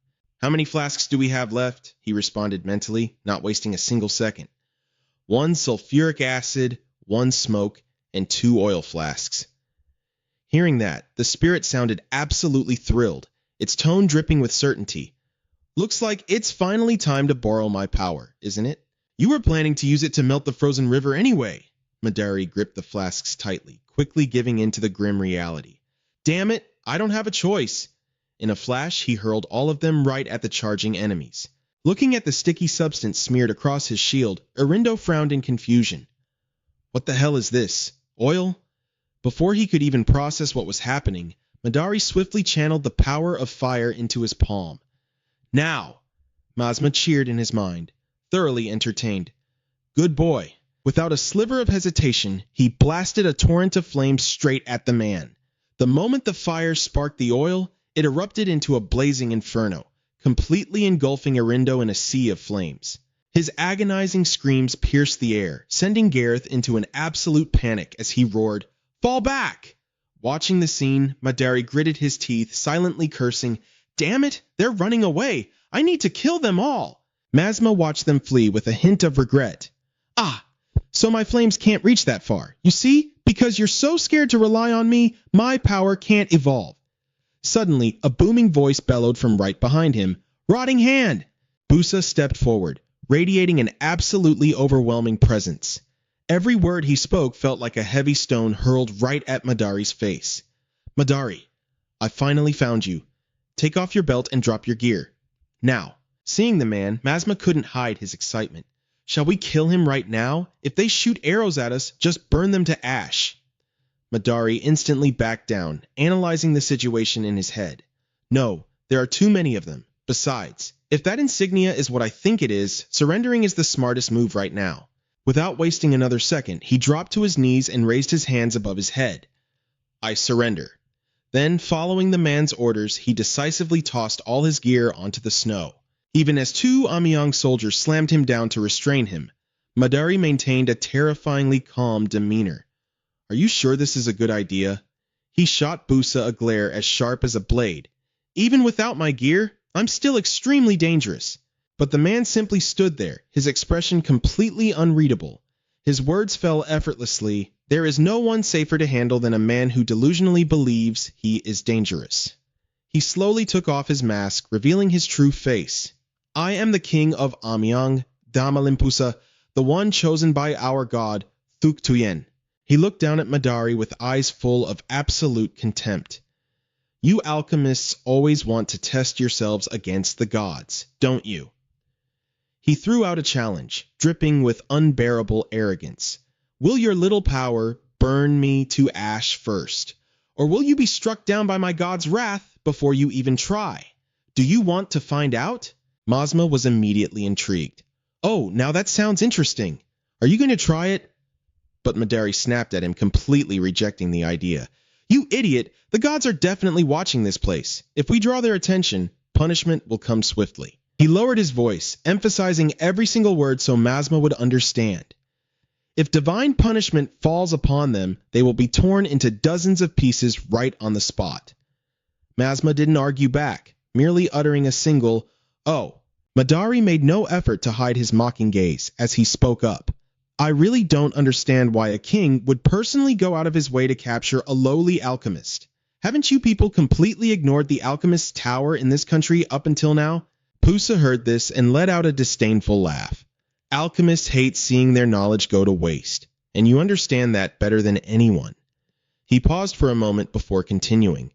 "How many flasks do we have left?" he responded mentally, not wasting a single second. 1 sulfuric acid, 1 smoke, and 2 oil flasks." Hearing that, the spirit sounded absolutely thrilled, its tone dripping with certainty. "Looks like it's finally time to borrow my power, isn't it? You were planning to use it to melt the frozen river anyway." Madari gripped the flasks tightly, quickly giving in to the grim reality. "Damn it, I don't have a choice." In a flash, he hurled all of them right at the charging enemies. Looking at the sticky substance smeared across his shield, Erindo frowned in confusion. "What the hell is this? Oil?" Before he could even process what was happening, Madari swiftly channeled the power of fire into his palm. "Now!" Mazma cheered in his mind, thoroughly entertained. "Good boy." Without a sliver of hesitation, he blasted a torrent of flames straight at the man. The moment the fire sparked the oil, it erupted into a blazing inferno, completely engulfing Erindo in a sea of flames. His agonizing screams pierced the air, sending Gareth into an absolute panic as he roared, "Fall back!" Watching the scene, Madari gritted his teeth, silently cursing, "Damn it, they're running away! I need to kill them all!" Mazma watched them flee with a hint of regret. "Ah, so my flames can't reach that far. You see? Because you're so scared to rely on me, my power can't evolve." Suddenly, a booming voice bellowed from right behind him, "Rotting hand!" Busa stepped forward, radiating an absolutely overwhelming presence. Every word he spoke felt like a heavy stone hurled right at Madari's face. "Madari, I finally found you. Take off your belt and drop your gear. Now." Seeing the man, Mazma couldn't hide his excitement. "Shall we kill him right now? If they shoot arrows at us, just burn them to ash." Madari instantly backed down, analyzing the situation in his head. "No, there are too many of them. Besides, if that insignia is what I think it is, surrendering is the smartest move right now." Without wasting another second, he dropped to his knees and raised his hands above his head. "I surrender." Then, following the man's orders, he decisively tossed all his gear onto the snow. Even as 2 Amyang soldiers slammed him down to restrain him, Madari maintained a terrifyingly calm demeanor. "Are you sure this is a good idea?" He shot Busa a glare as sharp as a blade. "Even without my gear, I'm still extremely dangerous." But the man simply stood there, his expression completely unreadable. His words fell effortlessly. "There is no one safer to handle than a man who delusionally believes he is dangerous." He slowly took off his mask, revealing his true face. "I am the king of Amyang, Damalimpusa, the one chosen by our god, Thuktuyen. He looked down at Madari with eyes full of absolute contempt. You alchemists always want to test yourselves against the gods, don't you? He threw out a challenge, dripping with unbearable arrogance. Will your little power burn me to ash first? Or will you be struck down by my god's wrath before you even try? Do you want to find out? Mazma was immediately intrigued. Oh, now that sounds interesting. Are you going to try it? But Madari snapped at him, completely rejecting the idea. You idiot! The gods are definitely watching this place. If we draw their attention, punishment will come swiftly. He lowered his voice, emphasizing every single word so Mazma would understand. If divine punishment falls upon them, they will be torn into dozens of pieces right on the spot. Mazma didn't argue back, merely uttering a single, "Oh." Madari made no effort to hide his mocking gaze as he spoke up. I really don't understand why a king would personally go out of his way to capture a lowly alchemist. Haven't you people completely ignored the alchemist's tower in this country up until now? Pusa heard this and let out a disdainful laugh. Alchemists hate seeing their knowledge go to waste, and you understand that better than anyone. He paused for a moment before continuing.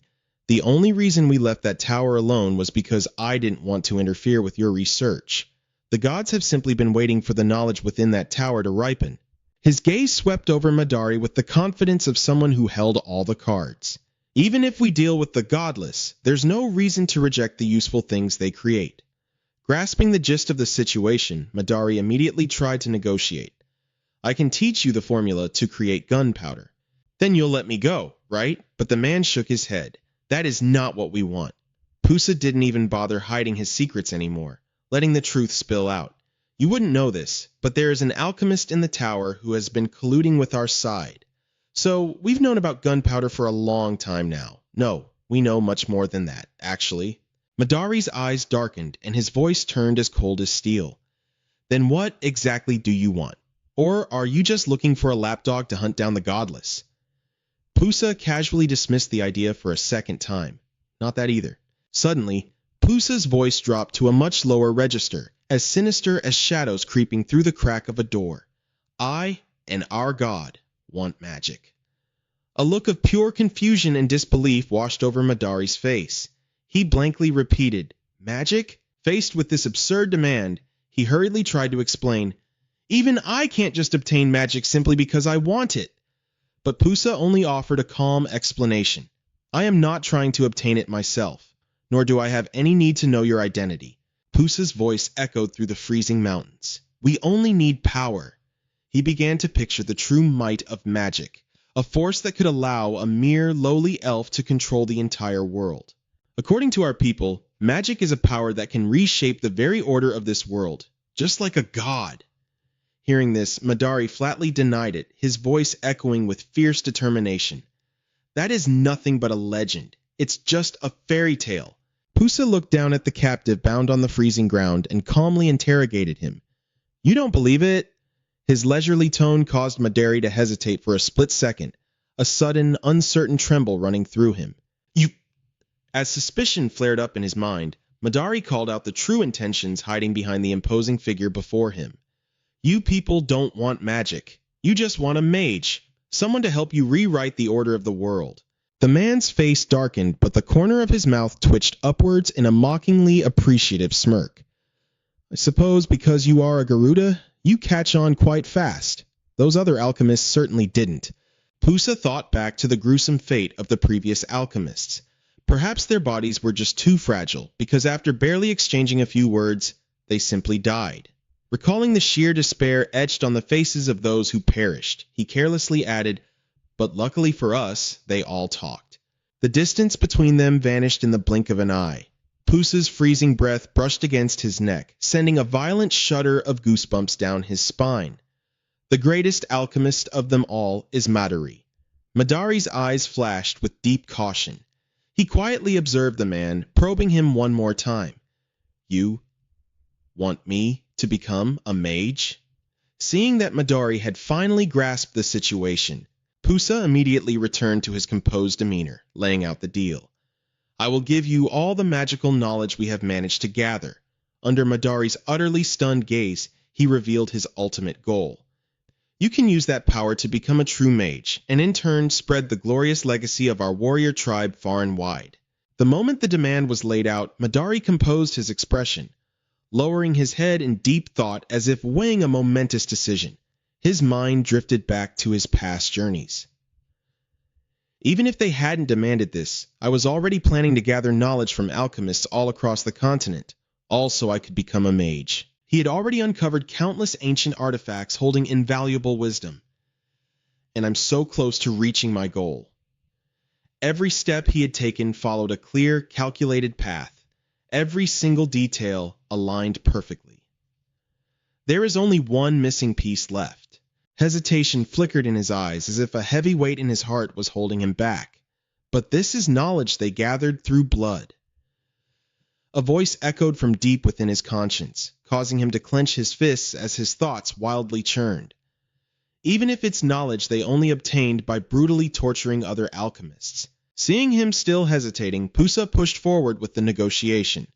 The only reason we left that tower alone was because I didn't want to interfere with your research. The gods have simply been waiting for the knowledge within that tower to ripen. His gaze swept over Madari with the confidence of someone who held all the cards. Even if we deal with the godless, there's no reason to reject the useful things they create. Grasping the gist of the situation, Madari immediately tried to negotiate. I can teach you the formula to create gunpowder. Then you'll let me go, right? But the man shook his head. That is not what we want. Pusa didn't even bother hiding his secrets anymore, letting the truth spill out. You wouldn't know this, but there is an alchemist in the tower who has been colluding with our side. So, we've known about gunpowder for a long time now. No, we know much more than that, actually. Madari's eyes darkened, and his voice turned as cold as steel. Then what exactly do you want? Or are you just looking for a lapdog to hunt down the godless? Pusa casually dismissed the idea for a second time. Not that either. Suddenly, Pusa's voice dropped to a much lower register, as sinister as shadows creeping through the crack of a door. I and our god want magic. A look of pure confusion and disbelief washed over Madari's face. He blankly repeated, "Magic?" Faced with this absurd demand, he hurriedly tried to explain, "Even I can't just obtain magic simply because I want it." But Pusa only offered a calm explanation. I am not trying to obtain it myself, nor do I have any need to know your identity. Pusa's voice echoed through the freezing mountains. We only need power. He began to picture the true might of magic, a force that could allow a mere lowly elf to control the entire world. According to our people, magic is a power that can reshape the very order of this world, just like a god. Hearing this, Madari flatly denied it, his voice echoing with fierce determination. That is nothing but a legend. It's just a fairy tale. Pusa looked down at the captive bound on the freezing ground and calmly interrogated him. You don't believe it? His leisurely tone caused Madari to hesitate for a split second, a sudden, uncertain tremble running through him. You... As suspicion flared up in his mind, Madari called out the true intentions hiding behind the imposing figure before him. You people don't want magic. You just want a mage, someone to help you rewrite the order of the world. The man's face darkened, but the corner of his mouth twitched upwards in a mockingly appreciative smirk. I suppose because you are a Garuda, you catch on quite fast. Those other alchemists certainly didn't. Pusa thought back to the gruesome fate of the previous alchemists. Perhaps their bodies were just too fragile, because after barely exchanging a few words, they simply died. Recalling the sheer despair etched on the faces of those who perished, he carelessly added, but luckily for us, they all talked. The distance between them vanished in the blink of an eye. Pusa's freezing breath brushed against his neck, sending a violent shudder of goosebumps down his spine. The greatest alchemist of them all is Madari. Madari's eyes flashed with deep caution. He quietly observed the man, probing him one more time. You want me to become a mage? Seeing that Madari had finally grasped the situation, Pusa immediately returned to his composed demeanor, laying out the deal. I will give you all the magical knowledge we have managed to gather. Under Madari's utterly stunned gaze, he revealed his ultimate goal. You can use that power to become a true mage, and in turn spread the glorious legacy of our warrior tribe far and wide. The moment the demand was laid out, Madari composed his expression, lowering his head in deep thought as if weighing a momentous decision. His mind drifted back to his past journeys. Even if they hadn't demanded this, I was already planning to gather knowledge from alchemists all across the continent, all so I could become a mage. He had already uncovered countless ancient artifacts holding invaluable wisdom, and I'm so close to reaching my goal. Every step he had taken followed a clear, calculated path, every single detail aligned perfectly. There is only one missing piece left. Hesitation flickered in his eyes as if a heavy weight in his heart was holding him back. But this is knowledge they gathered through blood. A voice echoed from deep within his conscience, causing him to clench his fists as his thoughts wildly churned. Even if it's knowledge they only obtained by brutally torturing other alchemists. Seeing him still hesitating, Pusa pushed forward with the negotiation.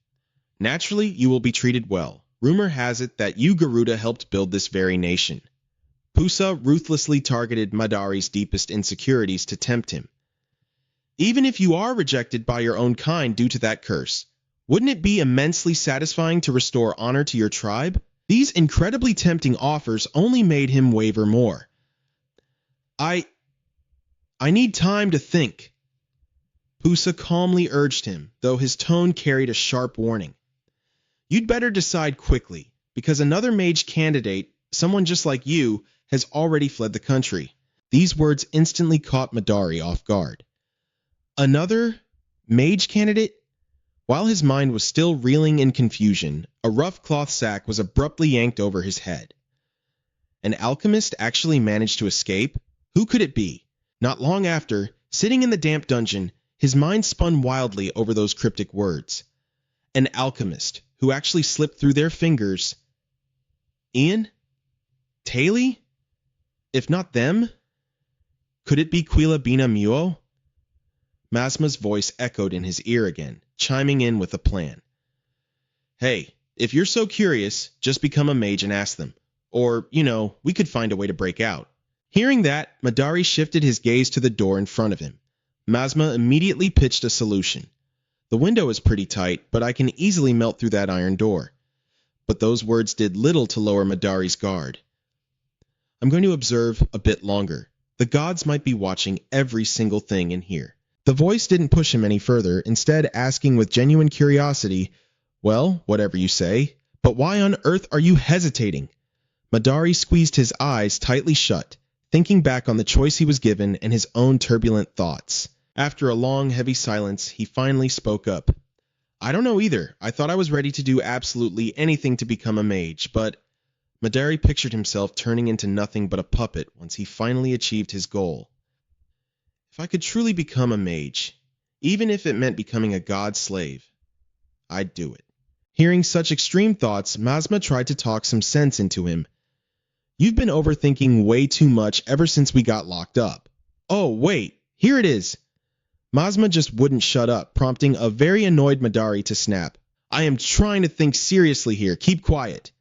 Naturally, you will be treated well. Rumor has it that you, Garuda, helped build this very nation. Pusa ruthlessly targeted Madari's deepest insecurities to tempt him. Even if you are rejected by your own kind due to that curse, wouldn't it be immensely satisfying to restore honor to your tribe? These incredibly tempting offers only made him waver more. I need time to think. Pusa calmly urged him, though his tone carried a sharp warning. You'd better decide quickly, because another mage candidate, someone just like you, has already fled the country. These words instantly caught Madari off guard. Another mage candidate? While his mind was still reeling in confusion, a rough cloth sack was abruptly yanked over his head. An alchemist actually managed to escape? Who could it be? Not long after, sitting in the damp dungeon, his mind spun wildly over those cryptic words. An alchemist who actually slipped through their fingers. Ian? Taylor? If not them? Could it be Quila Bina Muo? Masma's voice echoed in his ear again, chiming in with a plan. Hey, if you're so curious, just become a mage and ask them. Or, we could find a way to break out. Hearing that, Madari shifted his gaze to the door in front of him. Masma immediately pitched a solution. The window is pretty tight, but I can easily melt through that iron door. But those words did little to lower Madari's guard. I'm going to observe a bit longer. The gods might be watching every single thing in here. The voice didn't push him any further, instead asking with genuine curiosity, well, whatever you say, but why on earth are you hesitating? Madari squeezed his eyes tightly shut, thinking back on the choice he was given and his own turbulent thoughts. After a long, heavy silence, he finally spoke up. I don't know either. I thought I was ready to do absolutely anything to become a mage, but Madari pictured himself turning into nothing but a puppet once he finally achieved his goal. If I could truly become a mage, even if it meant becoming a god slave, I'd do it. Hearing such extreme thoughts, Masma tried to talk some sense into him. You've been overthinking way too much ever since we got locked up. Oh, wait, here it is. Masma just wouldn't shut up, prompting a very annoyed Madari to snap. I am trying to think seriously here, keep quiet.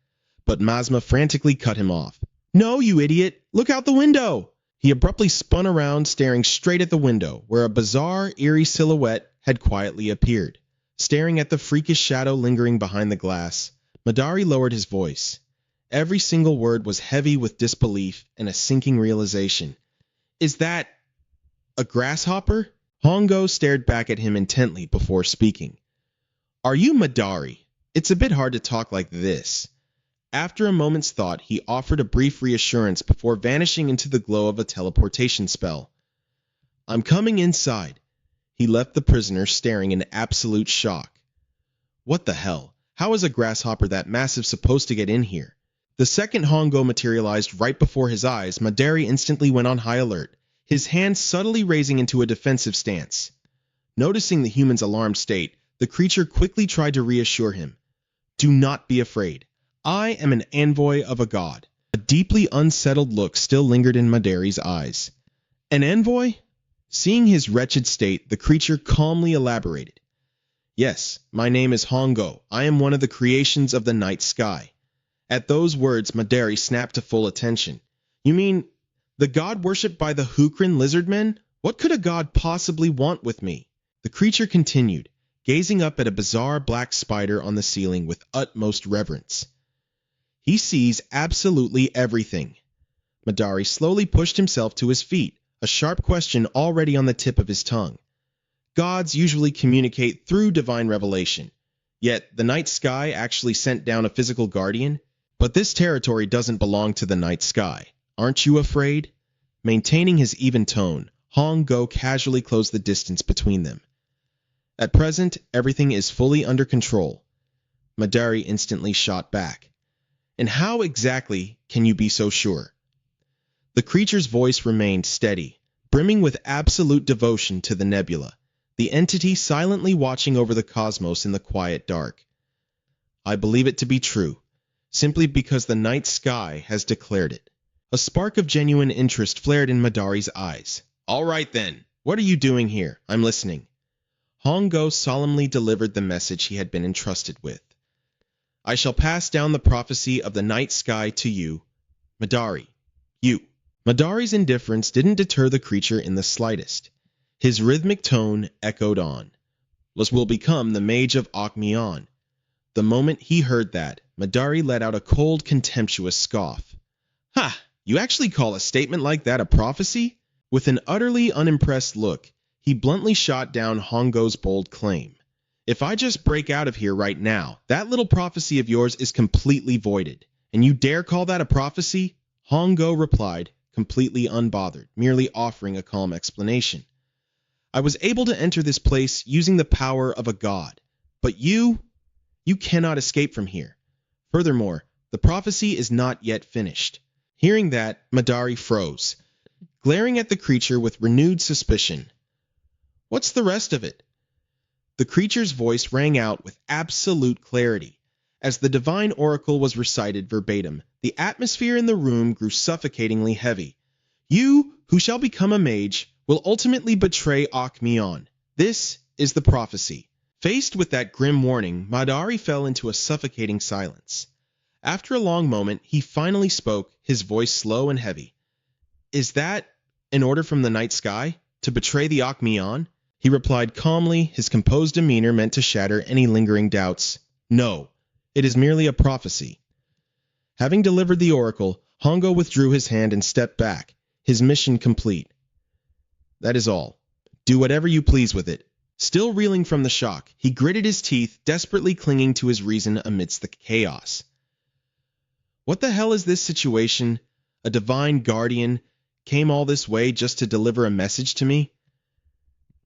But Masma frantically cut him off. No, you idiot, look out the window! He abruptly spun around, staring straight at the window, where a bizarre, eerie silhouette had quietly appeared. Staring at the freakish shadow lingering behind the glass, Madari lowered his voice. Every single word was heavy with disbelief and a sinking realization. Is that a grasshopper? Hongo stared back at him intently before speaking. Are you Madari? It's a bit hard to talk like this. After a moment's thought, he offered a brief reassurance before vanishing into the glow of a teleportation spell. I'm coming inside. He left the prisoner staring in absolute shock. What the hell? How is a grasshopper that massive supposed to get in here? The second Hongo materialized right before his eyes, Madari instantly went on high alert, his hands subtly raising into a defensive stance. Noticing the human's alarmed state, the creature quickly tried to reassure him. Do not be afraid. I am an envoy of a god. A deeply unsettled look still lingered in Madari's eyes. An envoy? Seeing his wretched state, the creature calmly elaborated. Yes, my name is Hongo. I am one of the creations of the night sky. At those words, Madari snapped to full attention. You mean, the god worshipped by the Hukrin lizardmen? What could a god possibly want with me? The creature continued, gazing up at a bizarre black spider on the ceiling with utmost reverence. He sees absolutely everything. Madari slowly pushed himself to his feet, a sharp question already on the tip of his tongue. Gods usually communicate through divine revelation, yet the night sky actually sent down a physical guardian? But this territory doesn't belong to the night sky. Aren't you afraid? Maintaining his even tone, Hong Go casually closed the distance between them. At present, everything is fully under control. Madari instantly shot back. And how exactly can you be so sure? The creature's voice remained steady, brimming with absolute devotion to the nebula, the entity silently watching over the cosmos in the quiet dark. I believe it to be true, simply because the night sky has declared it. A spark of genuine interest flared in Madari's eyes. All right then, what are you doing here? I'm listening. Hong Go solemnly delivered the message he had been entrusted with. I shall pass down the prophecy of the night sky to you, Madari. You. Madari's indifference didn't deter the creature in the slightest. His rhythmic tone echoed on. Will become the mage of Akmion. The moment he heard that, Madari let out a cold, contemptuous scoff. Ha! You actually call a statement like that a prophecy? With an utterly unimpressed look, he bluntly shot down Hongo's bold claim. If I just break out of here right now, that little prophecy of yours is completely voided. And you dare call that a prophecy? Hongo replied, completely unbothered, merely offering a calm explanation. I was able to enter this place using the power of a god. But you cannot escape from here. Furthermore, the prophecy is not yet finished. Hearing that, Madari froze, glaring at the creature with renewed suspicion. What's the rest of it? The creature's voice rang out with absolute clarity. As the divine oracle was recited verbatim, the atmosphere in the room grew suffocatingly heavy. You, who shall become a mage, will ultimately betray Akmion. This is the prophecy. Faced with that grim warning, Madari fell into a suffocating silence. After a long moment, he finally spoke, his voice slow and heavy. Is that an order from the night sky? To betray the Akmion? He replied calmly, his composed demeanor meant to shatter any lingering doubts. No, it is merely a prophecy. Having delivered the oracle, Hongo withdrew his hand and stepped back, his mission complete. That is all. Do whatever you please with it. Still reeling from the shock, he gritted his teeth, desperately clinging to his reason amidst the chaos. What the hell is this situation? A divine guardian came all this way just to deliver a message to me?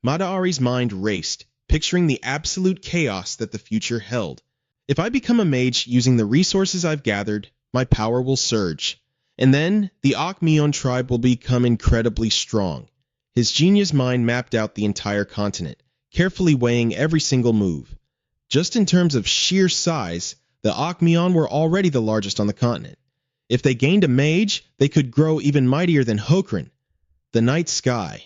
Madari's mind raced, picturing the absolute chaos that the future held. If I become a mage using the resources I've gathered, my power will surge. And then, the Akmion tribe will become incredibly strong. His genius mind mapped out the entire continent, carefully weighing every single move. Just in terms of sheer size, the Akmion were already the largest on the continent. If they gained a mage, they could grow even mightier than Hokrin, the night sky.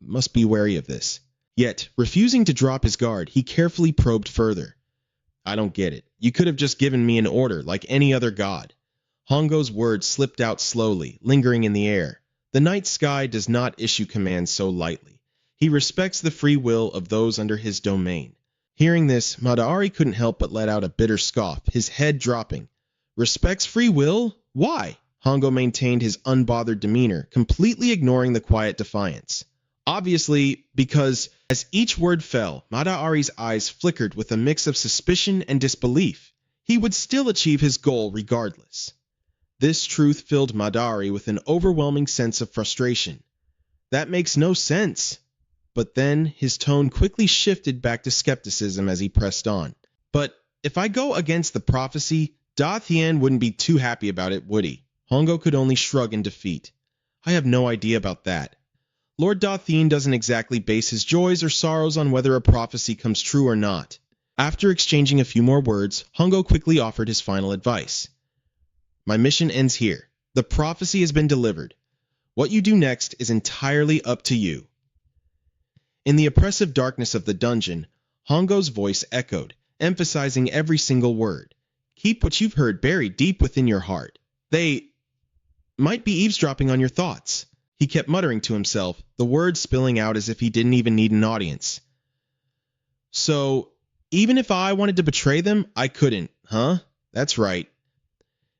Must be wary of this. Yet, refusing to drop his guard, he carefully probed further. I don't get it. You could have just given me an order, like any other god. Hongo's words slipped out slowly, lingering in the air. The night sky does not issue commands so lightly. He respects the free will of those under his domain. Hearing this, Madari couldn't help but let out a bitter scoff, his head dropping. Respects free will? Why? Hongo maintained his unbothered demeanor, completely ignoring the quiet defiance. Obviously, because as each word fell, Madari's eyes flickered with a mix of suspicion and disbelief. He would still achieve his goal regardless. This truth filled Madari with an overwhelming sense of frustration. That makes no sense. But then his tone quickly shifted back to skepticism as he pressed on. But if I go against the prophecy, Da Tian wouldn't be too happy about it, would he? Hongo could only shrug in defeat. I have no idea about that. Lord Da Tian doesn't exactly base his joys or sorrows on whether a prophecy comes true or not. After exchanging a few more words, Hongo quickly offered his final advice. My mission ends here. The prophecy has been delivered. What you do next is entirely up to you. In the oppressive darkness of the dungeon, Hongo's voice echoed, emphasizing every single word. Keep what you've heard buried deep within your heart. They might be eavesdropping on your thoughts. He kept muttering to himself, the words spilling out as if he didn't even need an audience. So, even if I wanted to betray them, I couldn't, huh? That's right.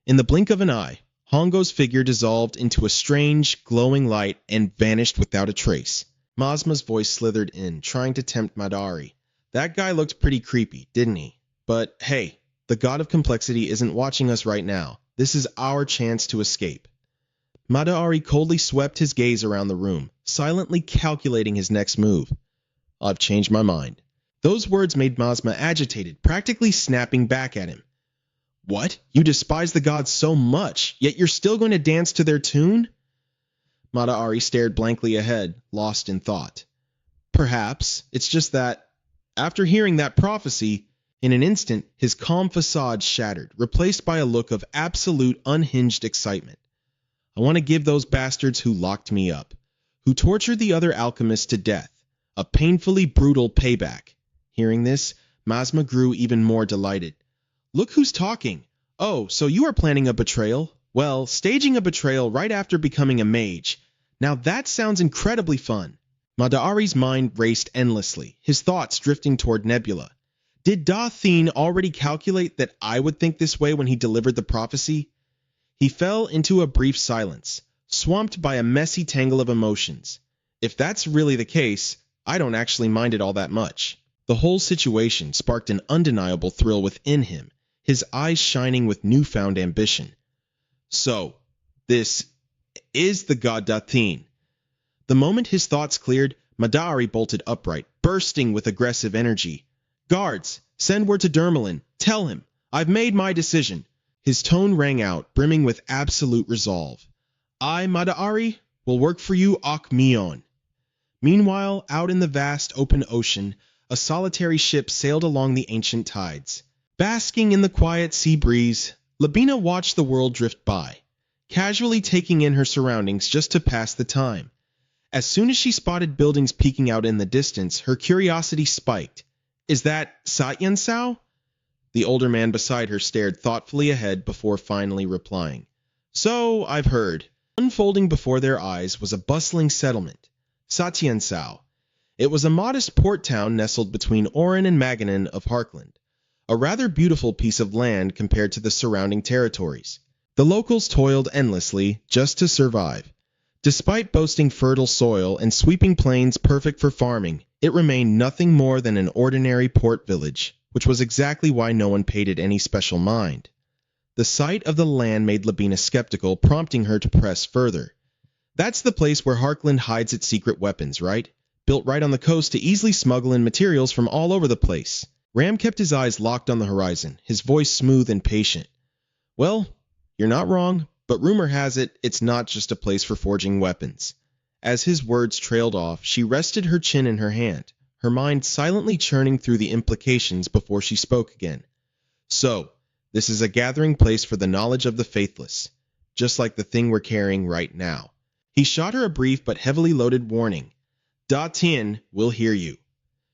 In the blink of an eye, Hongo's figure dissolved into a strange, glowing light and vanished without a trace. Mazma's voice slithered in, trying to tempt Madari. That guy looked pretty creepy, didn't he? But hey, the god of complexity isn't watching us right now. This is our chance to escape. Madari coldly swept his gaze around the room, silently calculating his next move. I've changed my mind. Those words made Mazma agitated, practically snapping back at him. What? You despise the gods so much, yet you're still going to dance to their tune? Madari stared blankly ahead, lost in thought. Perhaps. It's just that, after hearing that prophecy, in an instant his calm facade shattered, replaced by a look of absolute unhinged excitement. I want to give those bastards who locked me up, who tortured the other alchemists to death, a painfully brutal payback. Hearing this, Mazma grew even more delighted. Look who's talking. Oh, so you are planning a betrayal? Well, staging a betrayal right after becoming a mage. Now that sounds incredibly fun. Madari's mind raced endlessly, his thoughts drifting toward Nebula. Did Da Thien already calculate that I would think this way when he delivered the prophecy? He fell into a brief silence, swamped by a messy tangle of emotions. If that's really the case, I don't actually mind it all that much. The whole situation sparked an undeniable thrill within him, his eyes shining with newfound ambition. So, this is the god Da Thien. The moment his thoughts cleared, Madari bolted upright, bursting with aggressive energy. Guards, send word to Dermalin. Tell him, I've made my decision. His tone rang out, brimming with absolute resolve. I, Madari, will work for you Akmion. Meanwhile, out in the vast open ocean, a solitary ship sailed along the ancient tides. Basking in the quiet sea breeze, Labina watched the world drift by, casually taking in her surroundings just to pass the time. As soon as she spotted buildings peeking out in the distance, her curiosity spiked. Is that Satyansao? The older man beside her stared thoughtfully ahead before finally replying. So, I've heard. Unfolding before their eyes was a bustling settlement, Satyansao. It was a modest port town nestled between Orin and Maganin of Harkland, a rather beautiful piece of land compared to the surrounding territories. The locals toiled endlessly just to survive. Despite boasting fertile soil and sweeping plains perfect for farming, it remained nothing more than an ordinary port village, which was exactly why no one paid it any special mind. The sight of the land made Labina skeptical, prompting her to press further. That's the place where Harkland hides its secret weapons, right? Built right on the coast to easily smuggle in materials from all over the place. Ram kept his eyes locked on the horizon, his voice smooth and patient. Well, you're not wrong, but rumor has it it's not just a place for forging weapons. As his words trailed off, she rested her chin in her hand, her mind silently churning through the implications before she spoke again. So, this is a gathering place for the knowledge of the faithless, just like the thing we're carrying right now. He shot her a brief but heavily loaded warning. Da Thien will hear you.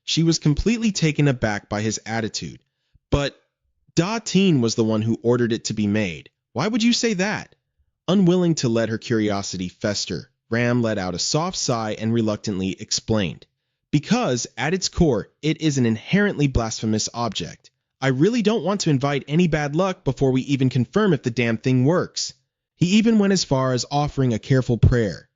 She was completely taken aback by his attitude. But Da Thien was the one who ordered it to be made. Why would you say that? Unwilling to let her curiosity fester, Ram let out a soft sigh and reluctantly explained. Because, at its core, it is an inherently blasphemous object. I really don't want to invite any bad luck before we even confirm if the damn thing works. He even went as far as offering a careful prayer.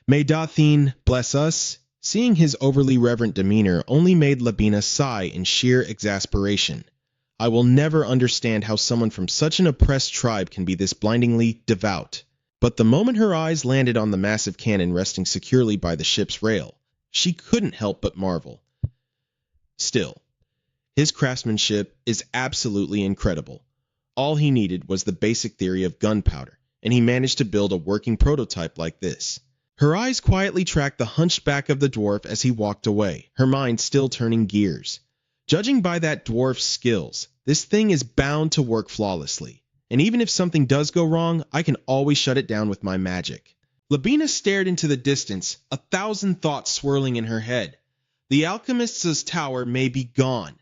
May Da Thien bless us. Seeing his overly reverent demeanor only made Labina sigh in sheer exasperation. I will never understand how someone from such an oppressed tribe can be this blindingly devout. But the moment her eyes landed on the massive cannon resting securely by the ship's rail, she couldn't help but marvel. Still, his craftsmanship is absolutely incredible. All he needed was the basic theory of gunpowder, and he managed to build a working prototype like this. Her eyes quietly tracked the hunched back of the dwarf as he walked away, her mind still turning gears. Judging by that dwarf's skills, this thing is bound to work flawlessly, and even if something does go wrong, I can always shut it down with my magic. Labina stared into the distance, 1,000 thoughts swirling in her head. The alchemist's tower may be gone,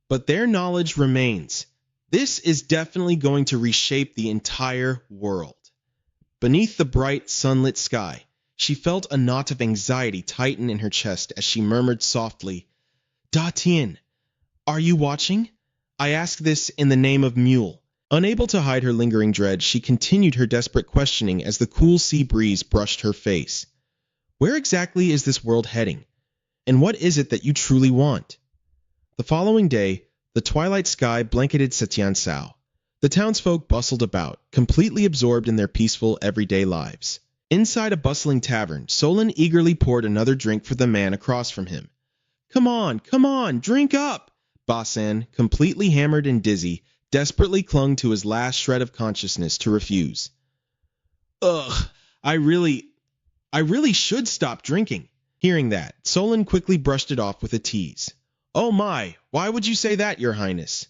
but their knowledge remains. This is definitely going to reshape the entire world. Beneath the bright, sunlit sky, she felt a knot of anxiety tighten in her chest as she murmured softly, Da Tian, are you watching? I ask this in the name of Mule. Unable to hide her lingering dread, she continued her desperate questioning as the cool sea breeze brushed her face. Where exactly is this world heading? And what is it that you truly want? The following day, the twilight sky blanketed Setiansao. The townsfolk bustled about, completely absorbed in their peaceful, everyday lives. Inside a bustling tavern, Solon eagerly poured another drink for the man across from him. Come on, drink up! Basan, completely hammered and dizzy, desperately clung to his last shred of consciousness to refuse. Ugh, I really should stop drinking. Hearing that, Solon quickly brushed it off with a tease. Oh my, why would you say that, your highness?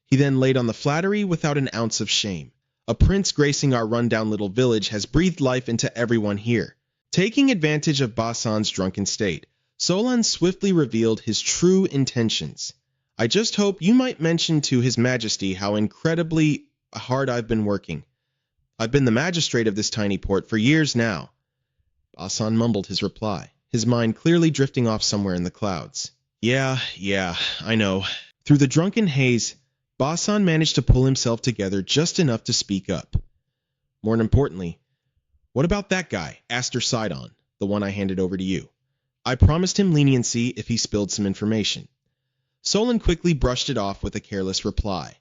He then laid on the flattery without an ounce of shame. A prince gracing our rundown little village has breathed life into everyone here. Taking advantage of Basan's drunken state, Solon swiftly revealed his true intentions. I just hope you might mention to His Majesty how incredibly hard I've been working. I've been the magistrate of this tiny port for years now. Basan mumbled his reply, his mind clearly drifting off somewhere in the clouds. Yeah, I know. Through the drunken haze, Basan managed to pull himself together just enough to speak up. More importantly, what about that guy, Aster Sidon, the one I handed over to you? I promised him leniency if he spilled some information. Solon quickly brushed it off with a careless reply.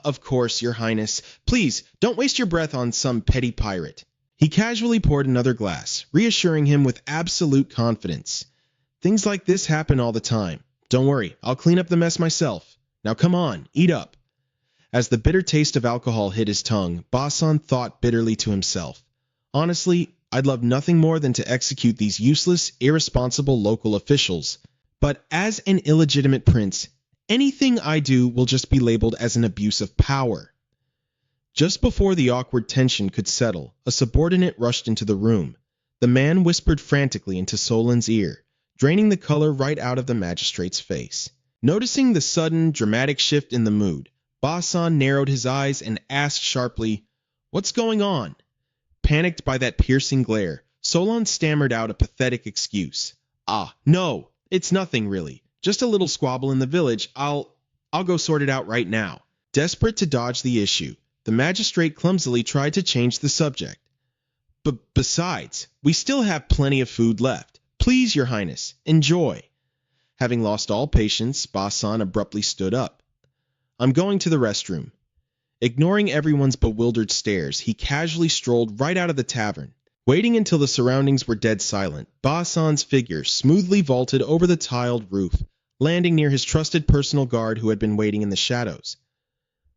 Of course, your highness. Please, don't waste your breath on some petty pirate. He casually poured another glass, reassuring him with absolute confidence. Things like this happen all the time. Don't worry, I'll clean up the mess myself. Now come on, eat up. As the bitter taste of alcohol hit his tongue, Basan thought bitterly to himself. Honestly, I'd love nothing more than to execute these useless, irresponsible local officials. But as an illegitimate prince, anything I do will just be labeled as an abuse of power. Just before the awkward tension could settle, a subordinate rushed into the room. The man whispered frantically into Solon's ear, draining the color right out of the magistrate's face. Noticing the sudden, dramatic shift in the mood, Basan narrowed his eyes and asked sharply, What's going on? Panicked by that piercing glare, Solon stammered out a pathetic excuse. No, it's nothing really. Just a little squabble in the village. I'll go sort it out right now. Desperate to dodge the issue, the magistrate clumsily tried to change the subject. Besides, we still have plenty of food left. Please, your highness, enjoy. Having lost all patience, Basan abruptly stood up. I'm going to the restroom. Ignoring everyone's bewildered stares, he casually strolled right out of the tavern. Waiting until the surroundings were dead silent, Basan's figure smoothly vaulted over the tiled roof, landing near his trusted personal guard who had been waiting in the shadows.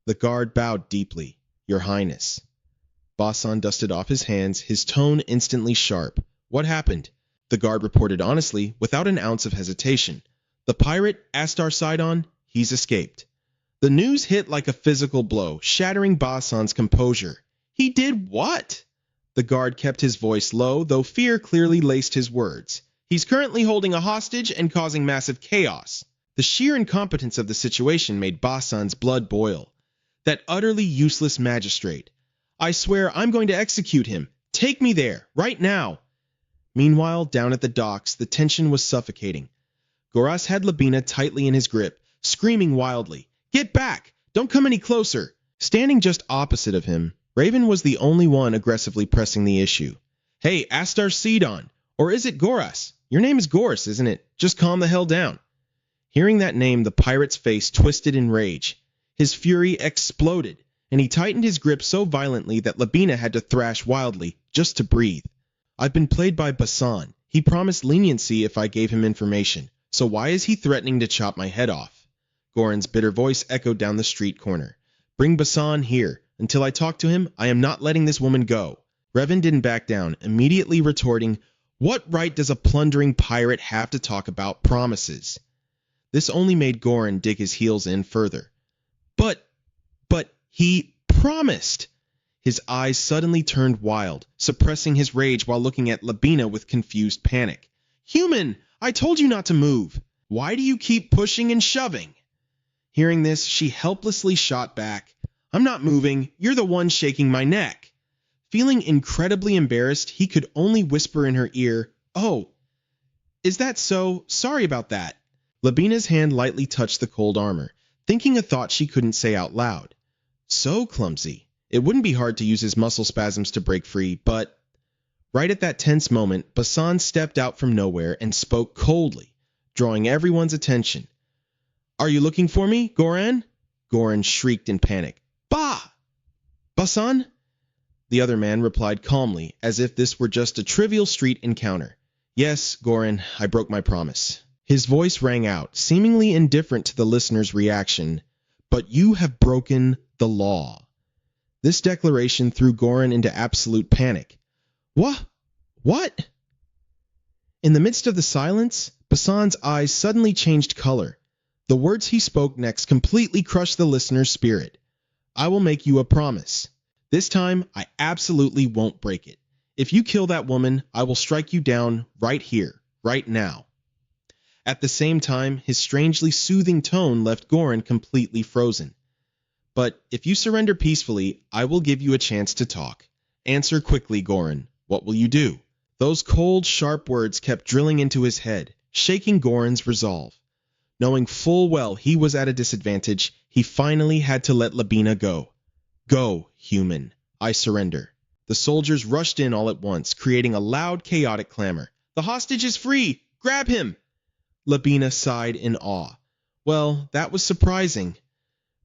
The guard bowed deeply. Your highness. Basan dusted off his hands, his tone instantly sharp. What happened? The guard reported honestly, without an ounce of hesitation. The pirate, Aster Sidon, he's escaped. The news hit like a physical blow, shattering Basan's composure. He did what? The guard kept his voice low, though fear clearly laced his words. He's currently holding a hostage and causing massive chaos. The sheer incompetence of the situation made Basan's blood boil. That utterly useless magistrate. I swear I'm going to execute him. Take me there, right now. Meanwhile, down at the docks, the tension was suffocating. Goras had Labina tightly in his grip, screaming wildly, Get back! Don't come any closer! Standing just opposite of him, Raven was the only one aggressively pressing the issue. Hey, Aster Sidon! Or is it Goras? Your name is Goras, isn't it? Just calm the hell down. Hearing that name, the pirate's face twisted in rage. His fury exploded, and he tightened his grip so violently that Labina had to thrash wildly, just to breathe. I've been played by Basan. He promised leniency if I gave him information, so why is he threatening to chop my head off? Goran's bitter voice echoed down the street corner. Bring Basan here. Until I talk to him, I am not letting this woman go. Revan didn't back down, immediately retorting, What right does a plundering pirate have to talk about promises? This only made Goran dig his heels in further. But he promised! His eyes suddenly turned wild, suppressing his rage while looking at Labina with confused panic. Human! I told you not to move! Why do you keep pushing and shoving? Hearing this, she helplessly shot back. "I'm not moving. You're the one shaking my neck." Feeling incredibly embarrassed, he could only whisper in her ear, "Oh, is that so? Sorry about that." Labina's hand lightly touched the cold armor, thinking a thought she couldn't say out loud. So clumsy. It wouldn't be hard to use his muscle spasms to break free, but... Right at that tense moment, Basan stepped out from nowhere and spoke coldly, drawing everyone's attention. "Are you looking for me, Goran?" Goran shrieked in panic. "Bah! Basan?" The other man replied calmly, as if this were just a trivial street encounter. "Yes, Goran, I broke my promise." His voice rang out, seemingly indifferent to the listener's reaction. "But you have broken the law." This declaration threw Goran into absolute panic. "What? What?" In the midst of the silence, Basan's eyes suddenly changed color. The words he spoke next completely crushed the listener's spirit. "I will make you a promise. This time, I absolutely won't break it. If you kill that woman, I will strike you down right here, right now." At the same time, his strangely soothing tone left Goran completely frozen. "But if you surrender peacefully, I will give you a chance to talk. Answer quickly, Goran. What will you do?" Those cold, sharp words kept drilling into his head, shaking Goran's resolve. Knowing full well he was at a disadvantage, he finally had to let Labina go. "Go, human. I surrender." The soldiers rushed in all at once, creating a loud, chaotic clamor. "The hostage is free! Grab him!" Labina sighed in awe. Well, that was surprising.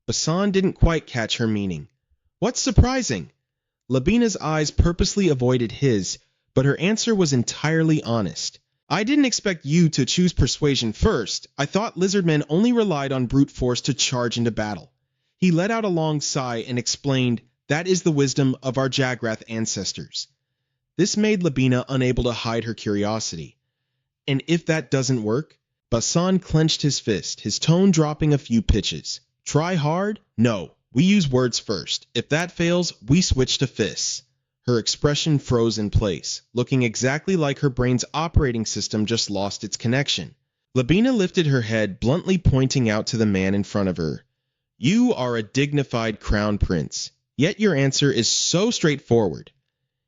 Basan didn't quite catch her meaning. "What's surprising?" Labina's eyes purposely avoided his, but her answer was entirely honest. "I didn't expect you to choose persuasion first. I thought lizardmen only relied on brute force to charge into battle." He let out a long sigh and explained, "That is the wisdom of our Jagrath ancestors." This made Labina unable to hide her curiosity. "And if that doesn't work?" Basan clenched his fist, his tone dropping a few pitches. "Try hard? No. We use words first. If that fails, we switch to fists." Her expression froze in place, looking exactly like her brain's operating system just lost its connection. Labina lifted her head, bluntly pointing out to the man in front of her. "You are a dignified crown prince, yet your answer is so straightforward."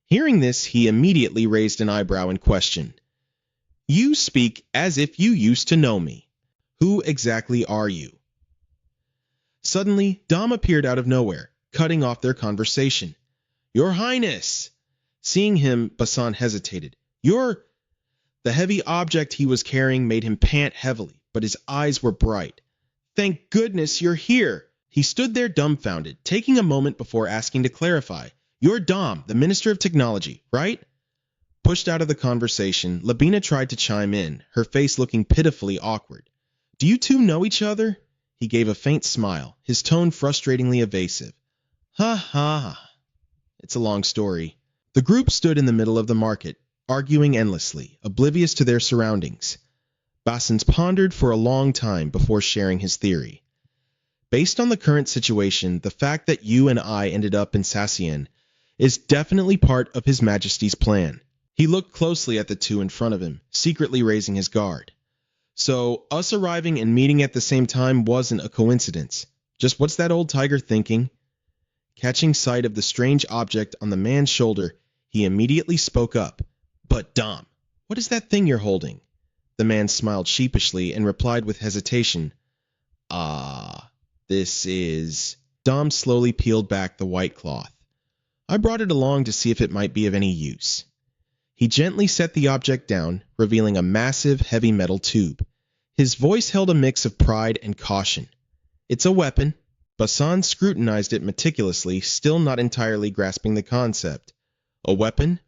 Hearing this, he immediately raised an eyebrow in question. "You speak as if you used to know me. Who exactly are you?" Suddenly, Dom appeared out of nowhere, cutting off their conversation. "Your Highness!" Seeing him, Basan hesitated. "You're—" The heavy object he was carrying made him pant heavily, but his eyes were bright. "Thank goodness you're here!" He stood there dumbfounded, taking a moment before asking to clarify. "You're Dom, the Minister of Technology, right?" Pushed out of the conversation, Labina tried to chime in, her face looking pitifully awkward. "Do you two know each other?" He gave a faint smile, his tone frustratingly evasive. "Ha ha. It's a long story." The group stood in the middle of the market, arguing endlessly, oblivious to their surroundings. Bassans pondered for a long time before sharing his theory. "Based on the current situation, the fact that you and I ended up in Sassien is definitely part of His Majesty's plan." He looked closely at the two in front of him, secretly raising his guard. "So, us arriving and meeting at the same time wasn't a coincidence. Just what's that old tiger thinking?" Catching sight of the strange object on the man's shoulder, he immediately spoke up. "But Dom, what is that thing you're holding?" The man smiled sheepishly and replied with hesitation. This is..." Dom slowly peeled back the white cloth. "I brought it along to see if it might be of any use." He gently set the object down, revealing a massive, heavy metal tube. His voice held a mix of pride and caution. "It's a weapon." Basan scrutinized it meticulously, still not entirely grasping the concept. "A weapon?"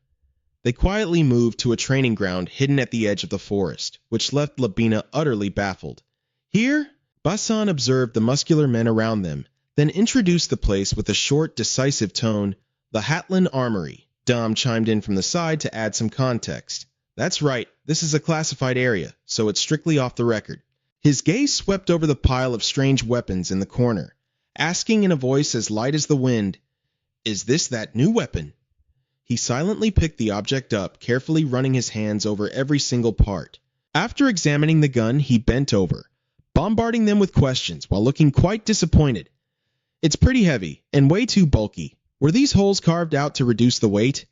They quietly moved to a training ground hidden at the edge of the forest, which left Labina utterly baffled. "Here?" Basan observed the muscular men around them, then introduced the place with a short, decisive tone. "The Hatlan Armory." Dom chimed in from the side to add some context. "That's right, this is a classified area, so it's strictly off the record." His gaze swept over the pile of strange weapons in the corner, asking in a voice as light as the wind, "Is this that new weapon?" He silently picked the object up, carefully running his hands over every single part. After examining the gun, he bent over, bombarding them with questions while looking quite disappointed. It's pretty heavy and way too bulky. Were these holes carved out to reduce the weight?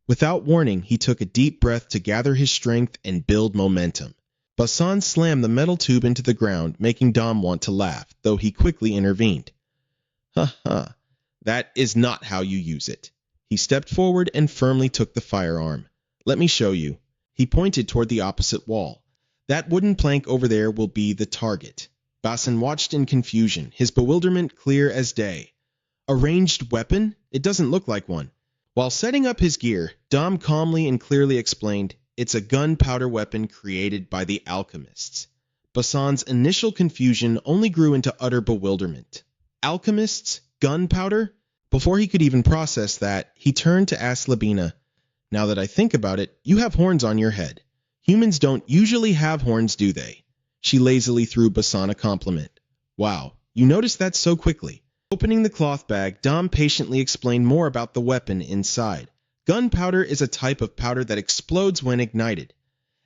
Without warning, he took a deep breath to gather his strength and build momentum. Basan slammed the metal tube into the ground, making Dom want to laugh, though he quickly intervened. Ha ha, that is not how you use it. He stepped forward and firmly took the firearm. Let me show you. He pointed toward the opposite wall. That wooden plank over there will be the target. Basan watched in confusion, his bewilderment clear as day. A ranged weapon? It doesn't look like one. While setting up his gear, Dom calmly and clearly explained, it's a gunpowder weapon created by the alchemists. Basan's initial confusion only grew into utter bewilderment. Alchemists? Gunpowder? Before he could even process that, he turned to ask Labina, now that I think about it, you have horns on your head. Humans don't usually have horns, do they? She lazily threw Basan a compliment. Wow, you noticed that so quickly. Opening the cloth bag, Dom patiently explained more about the weapon inside. Gunpowder is a type of powder that explodes when ignited.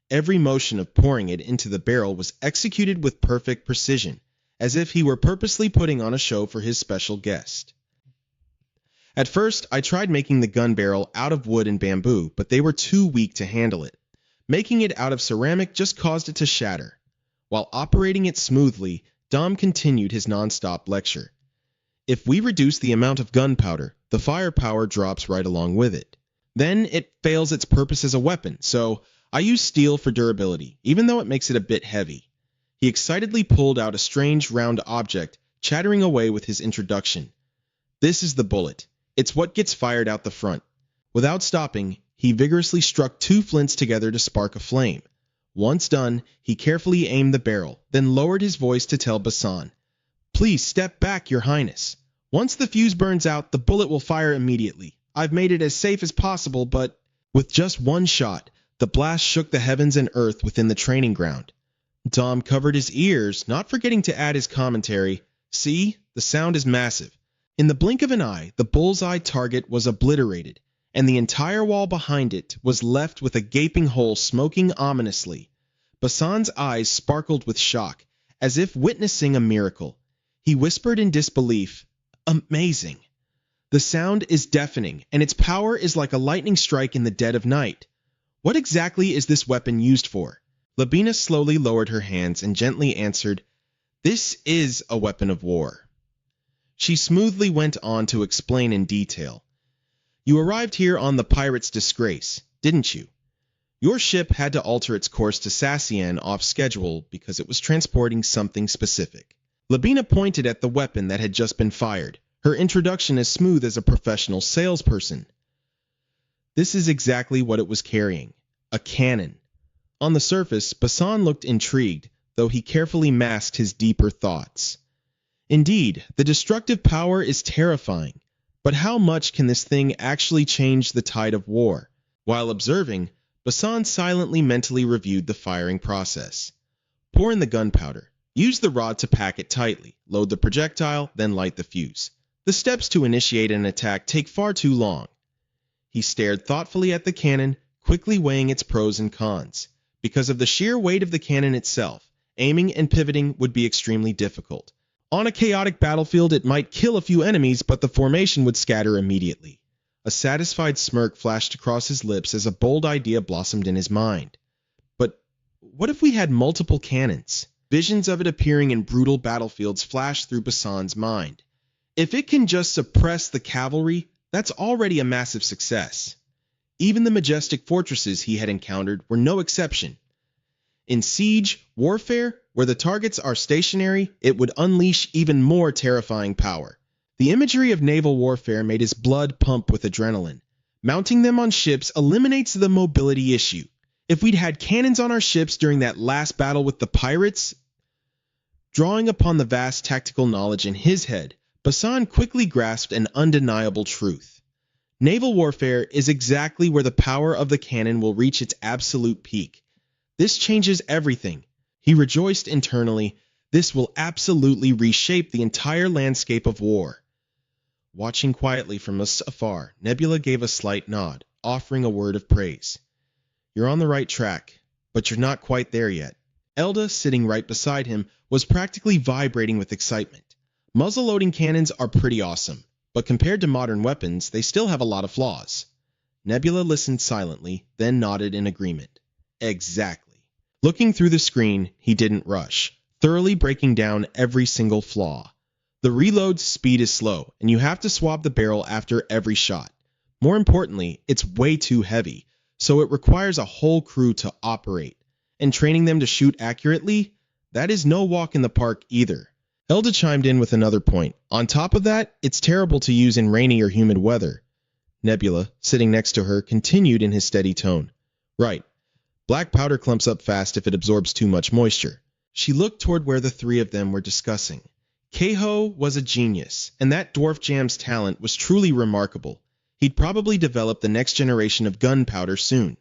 Every motion of pouring it into the barrel was executed with perfect precision, as if he were purposely putting on a show for his special guest. At first, I tried making the gun barrel out of wood and bamboo, but they were too weak to handle it. Making it out of ceramic just caused it to shatter. While operating it smoothly, Dom continued his non-stop lecture. If we reduce the amount of gunpowder, the firepower drops right along with it. Then it fails its purpose as a weapon, so I use steel for durability, even though it makes it a bit heavy. He excitedly pulled out a strange round object, chattering away with his introduction. This is the bullet. It's what gets fired out the front. Without stopping, he vigorously struck two flints together to spark a flame. Once done, he carefully aimed the barrel, then lowered his voice to tell Basan, "Please step back, Your Highness. Once the fuse burns out, the bullet will fire immediately. I've made it as safe as possible, but..." With just one shot, the blast shook the heavens and earth within the training ground. Dom covered his ears, not forgetting to add his commentary. See, the sound is massive. In the blink of an eye, the bullseye target was obliterated, and the entire wall behind it was left with a gaping hole smoking ominously. Basan's eyes sparkled with shock, as if witnessing a miracle. He whispered in disbelief, "Amazing! The sound is deafening, and its power is like a lightning strike in the dead of night. What exactly is this weapon used for?" Labina slowly lowered her hands and gently answered, "This is a weapon of war." She smoothly went on to explain in detail. "You arrived here on the Pirate's Disgrace, didn't you? Your ship had to alter its course to Sassian off schedule because it was transporting something specific." Labina pointed at the weapon that had just been fired, her introduction as smooth as a professional salesperson. This is exactly what it was carrying, a cannon. On the surface, Basan looked intrigued, though he carefully masked his deeper thoughts. Indeed, the destructive power is terrifying, but how much can this thing actually change the tide of war? While observing, Basan silently mentally reviewed the firing process. Pour in the gunpowder. Use the rod to pack it tightly. Load the projectile, then light the fuse. The steps to initiate an attack take far too long. He stared thoughtfully at the cannon, quickly weighing its pros and cons. Because of the sheer weight of the cannon itself, aiming and pivoting would be extremely difficult. On a chaotic battlefield, it might kill a few enemies, but the formation would scatter immediately. A satisfied smirk flashed across his lips as a bold idea blossomed in his mind. But what if we had multiple cannons? Visions of it appearing in brutal battlefields flashed through Basan's mind. If it can just suppress the cavalry, that's already a massive success. Even the majestic fortresses he had encountered were no exception. In siege warfare, where the targets are stationary, it would unleash even more terrifying power. The imagery of naval warfare made his blood pump with adrenaline. Mounting them on ships eliminates the mobility issue. If we'd had cannons on our ships during that last battle with the pirates... Drawing upon the vast tactical knowledge in his head, Basan quickly grasped an undeniable truth. Naval warfare is exactly where the power of the cannon will reach its absolute peak. This changes everything. He rejoiced internally. This will absolutely reshape the entire landscape of war. Watching quietly from afar, Nebula gave a slight nod, offering a word of praise. "You're on the right track, but you're not quite there yet. Elda, sitting right beside him, was practically vibrating with excitement. Muzzle-loading cannons are pretty awesome, but compared to modern weapons, they still have a lot of flaws. Nebula listened silently, then nodded in agreement. Exactly. Looking through the screen, he didn't rush, thoroughly breaking down every single flaw. The reload speed is slow, and you have to swab the barrel after every shot. More importantly, it's way too heavy, so it requires a whole crew to operate. And training them to shoot accurately? That is no walk in the park either. Elda chimed in with another point. On top of that, it's terrible to use in rainy or humid weather. Nebula, sitting next to her, continued in his steady tone. Right. Black powder clumps up fast if it absorbs too much moisture. She looked toward where the three of them were discussing. Keiho was a genius, and that dwarf jam's talent was truly remarkable. He'd probably develop the next generation of gunpowder soon.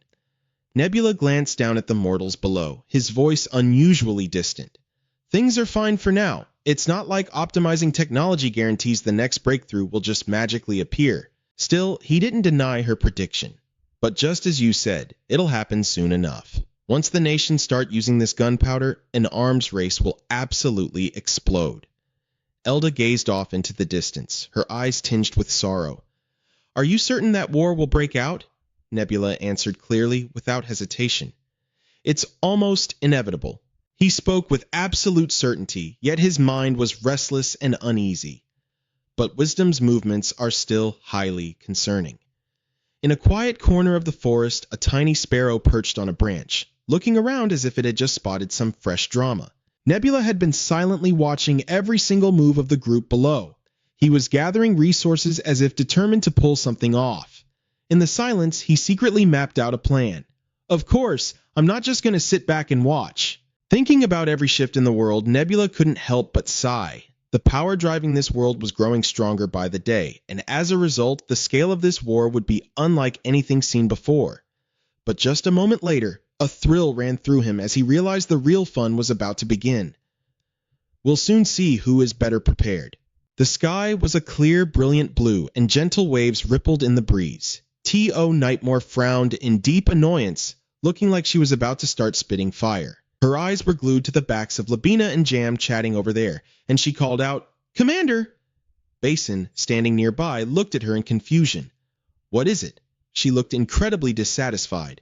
Nebula glanced down at the mortals below, his voice unusually distant. Things are fine for now. It's not like optimizing technology guarantees the next breakthrough will just magically appear. Still, he didn't deny her prediction. But just as you said, it'll happen soon enough. Once the nations start using this gunpowder, an arms race will absolutely explode. Elda gazed off into the distance, her eyes tinged with sorrow. Are you certain that war will break out? Nebula answered clearly, without hesitation. It's almost inevitable. He spoke with absolute certainty, yet his mind was restless and uneasy. But Wisdom's movements are still highly concerning. In a quiet corner of the forest, a tiny sparrow perched on a branch, looking around as if it had just spotted some fresh drama. Nebula had been silently watching every single move of the group below. He was gathering resources as if determined to pull something off. In the silence, he secretly mapped out a plan. Of course, I'm not just going to sit back and watch. Thinking about every shift in the world, Nebula couldn't help but sigh. The power driving this world was growing stronger by the day, and as a result, the scale of this war would be unlike anything seen before. But just a moment later, a thrill ran through him as he realized the real fun was about to begin. We'll soon see who is better prepared. The sky was a clear, brilliant blue, and gentle waves rippled in the breeze. T.O. Nightmare frowned in deep annoyance, looking like she was about to start spitting fire. Her eyes were glued to the backs of Labina and Jam chatting over there, and she called out, Commander! Basin, standing nearby, looked at her in confusion. What is it? She looked incredibly dissatisfied.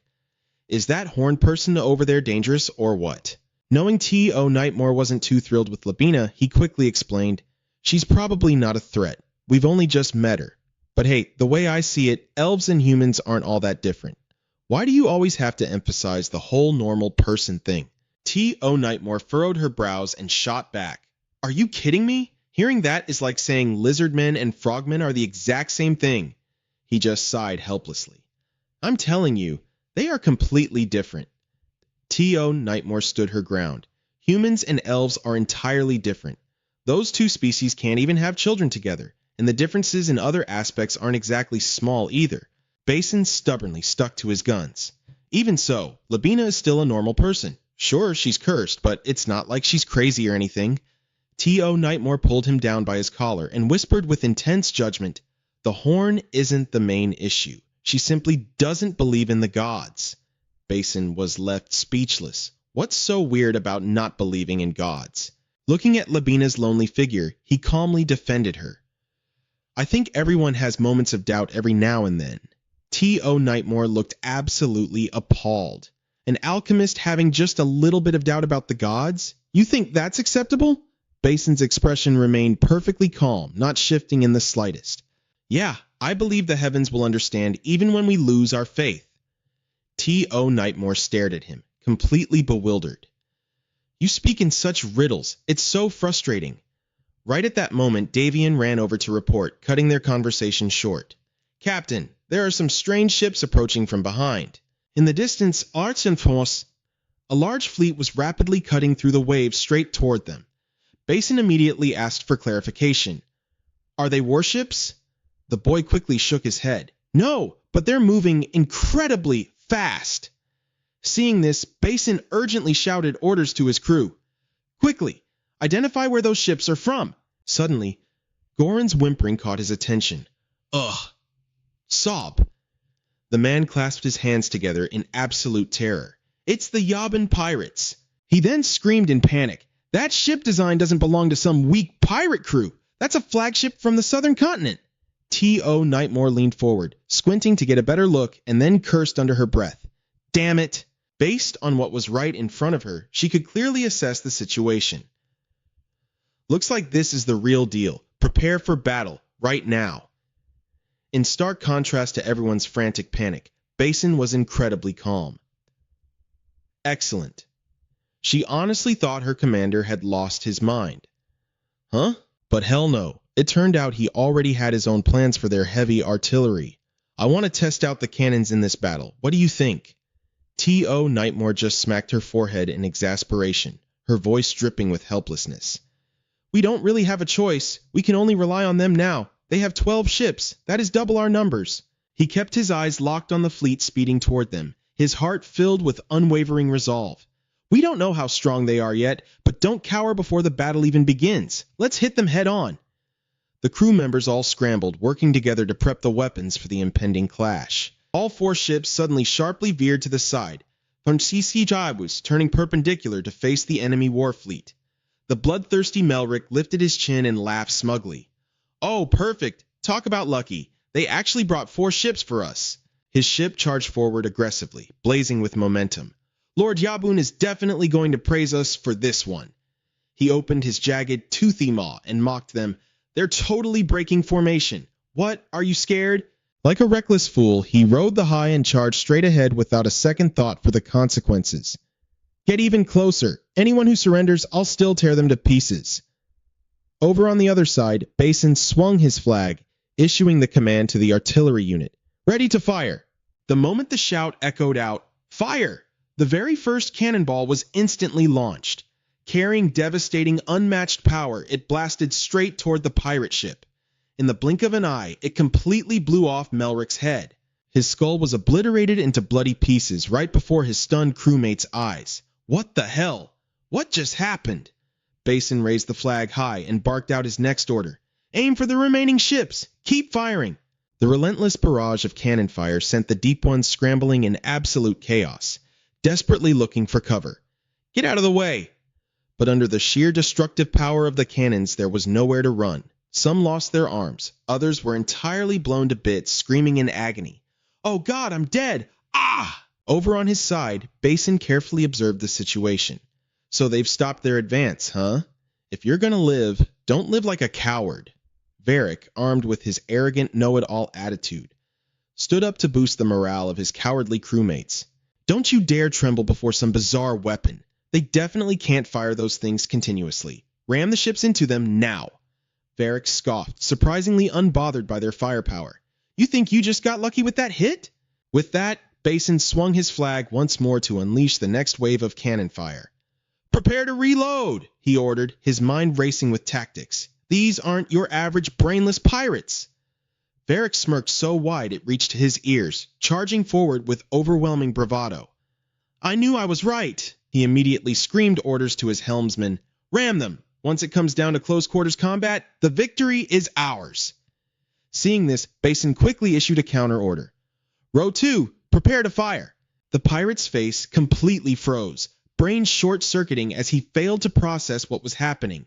Is that horned person over there dangerous, or what? Knowing T.O. Nightmare wasn't too thrilled with Labina, he quickly explained, She's probably not a threat. We've only just met her. But hey, the way I see it, elves and humans aren't all that different. Why do you always have to emphasize the whole normal person thing? T.O. Nightmare furrowed her brows and shot back. Are you kidding me? Hearing that is like saying lizardmen and frogmen are the exact same thing. He just sighed helplessly. I'm telling you, they are completely different. T.O. Nightmare stood her ground. Humans and elves are entirely different. Those two species can't even have children together, and the differences in other aspects aren't exactly small either. Basin stubbornly stuck to his guns. Even so, Labina is still a normal person. Sure, she's cursed, but it's not like she's crazy or anything. T.O. Nightmare pulled him down by his collar and whispered with intense judgment, The horn isn't the main issue. She simply doesn't believe in the gods. Basin was left speechless. What's so weird about not believing in gods? Looking at Labina's lonely figure, he calmly defended her. I think everyone has moments of doubt every now and then. T.O. Nightmare looked absolutely appalled. An alchemist having just a little bit of doubt about the gods? You think that's acceptable? Basin's expression remained perfectly calm, not shifting in the slightest. Yeah, I believe the heavens will understand even when we lose our faith. T.O. Nightmare stared at him, completely bewildered. You speak in such riddles. It's so frustrating. Right at that moment, Davian ran over to report, cutting their conversation short. Captain, there are some strange ships approaching from behind. In the distance, Arts and Force, a large fleet was rapidly cutting through the waves straight toward them. Basin immediately asked for clarification. Are they warships? The boy quickly shook his head. No, but they're moving incredibly fast. Seeing this, Basin urgently shouted orders to his crew. Quickly, identify where those ships are from. Suddenly, Goran's whimpering caught his attention. Ugh. Sob. The man clasped his hands together in absolute terror. It's the Yabin pirates. He then screamed in panic. That ship design doesn't belong to some weak pirate crew. That's a flagship from the southern continent. T.O. Nightmare leaned forward, squinting to get a better look, and then cursed under her breath. Damn it! Based on what was right in front of her, she could clearly assess the situation. Looks like this is the real deal. Prepare for battle, right now. In stark contrast to everyone's frantic panic, Basin was incredibly calm. Excellent. She honestly thought her commander had lost his mind. Huh? But hell no. It turned out he already had his own plans for their heavy artillery. I want to test out the cannons in this battle. What do you think? T.O. Nightmare just smacked her forehead in exasperation, her voice dripping with helplessness. We don't really have a choice. We can only rely on them now. They have 12 ships. That is double our numbers. He kept his eyes locked on the fleet speeding toward them, his heart filled with unwavering resolve. We don't know how strong they are yet, but don't cower before the battle even begins. Let's hit them head on. The crew members all scrambled, working together to prep the weapons for the impending clash. All 4 ships suddenly sharply veered to the side, from Jibus turning perpendicular to face the enemy war fleet. The bloodthirsty Melric lifted his chin and laughed smugly. Oh, perfect. Talk about lucky. They actually brought 4 ships for us. His ship charged forward aggressively, blazing with momentum. Lord Yabun is definitely going to praise us for this one. He opened his jagged, toothy maw and mocked them. They're totally breaking formation. What? Are you scared? Like a reckless fool, he rode the high and charged straight ahead without a second thought for the consequences. Get even closer. Anyone who surrenders, I'll still tear them to pieces. Over on the other side, Basin swung his flag, issuing the command to the artillery unit. Ready to fire. The moment the shout echoed out, fire! The very first cannonball was instantly launched. Carrying devastating, unmatched power, it blasted straight toward the pirate ship. In the blink of an eye, it completely blew off Melric's head. His skull was obliterated into bloody pieces right before his stunned crewmates' eyes. What the hell? What just happened? Basin raised the flag high and barked out his next order. Aim for the remaining ships! Keep firing! The relentless barrage of cannon fire sent the deep ones scrambling in absolute chaos, desperately looking for cover. Get out of the way! But under the sheer destructive power of the cannons, there was nowhere to run. Some lost their arms. Others were entirely blown to bits, screaming in agony. Oh God, I'm dead! Ah! Over on his side, Basin carefully observed the situation. So they've stopped their advance, huh? If you're gonna live, don't live like a coward. Varric, armed with his arrogant know-it-all attitude, stood up to boost the morale of his cowardly crewmates. Don't you dare tremble before some bizarre weapon. They definitely can't fire those things continuously. Ram the ships into them now. Varric scoffed, surprisingly unbothered by their firepower. You think you just got lucky with that hit? With that, Basin swung his flag once more to unleash the next wave of cannon fire. Prepare to reload, he ordered, his mind racing with tactics. These aren't your average brainless pirates. Varric smirked so wide it reached his ears, charging forward with overwhelming bravado. I knew I was right. He immediately screamed orders to his helmsman. Ram them! Once it comes down to close-quarters combat, the victory is ours. Seeing this, Basin quickly issued a counter order. Row 2, prepare to fire. The pirate's face completely froze, brain short-circuiting as he failed to process what was happening.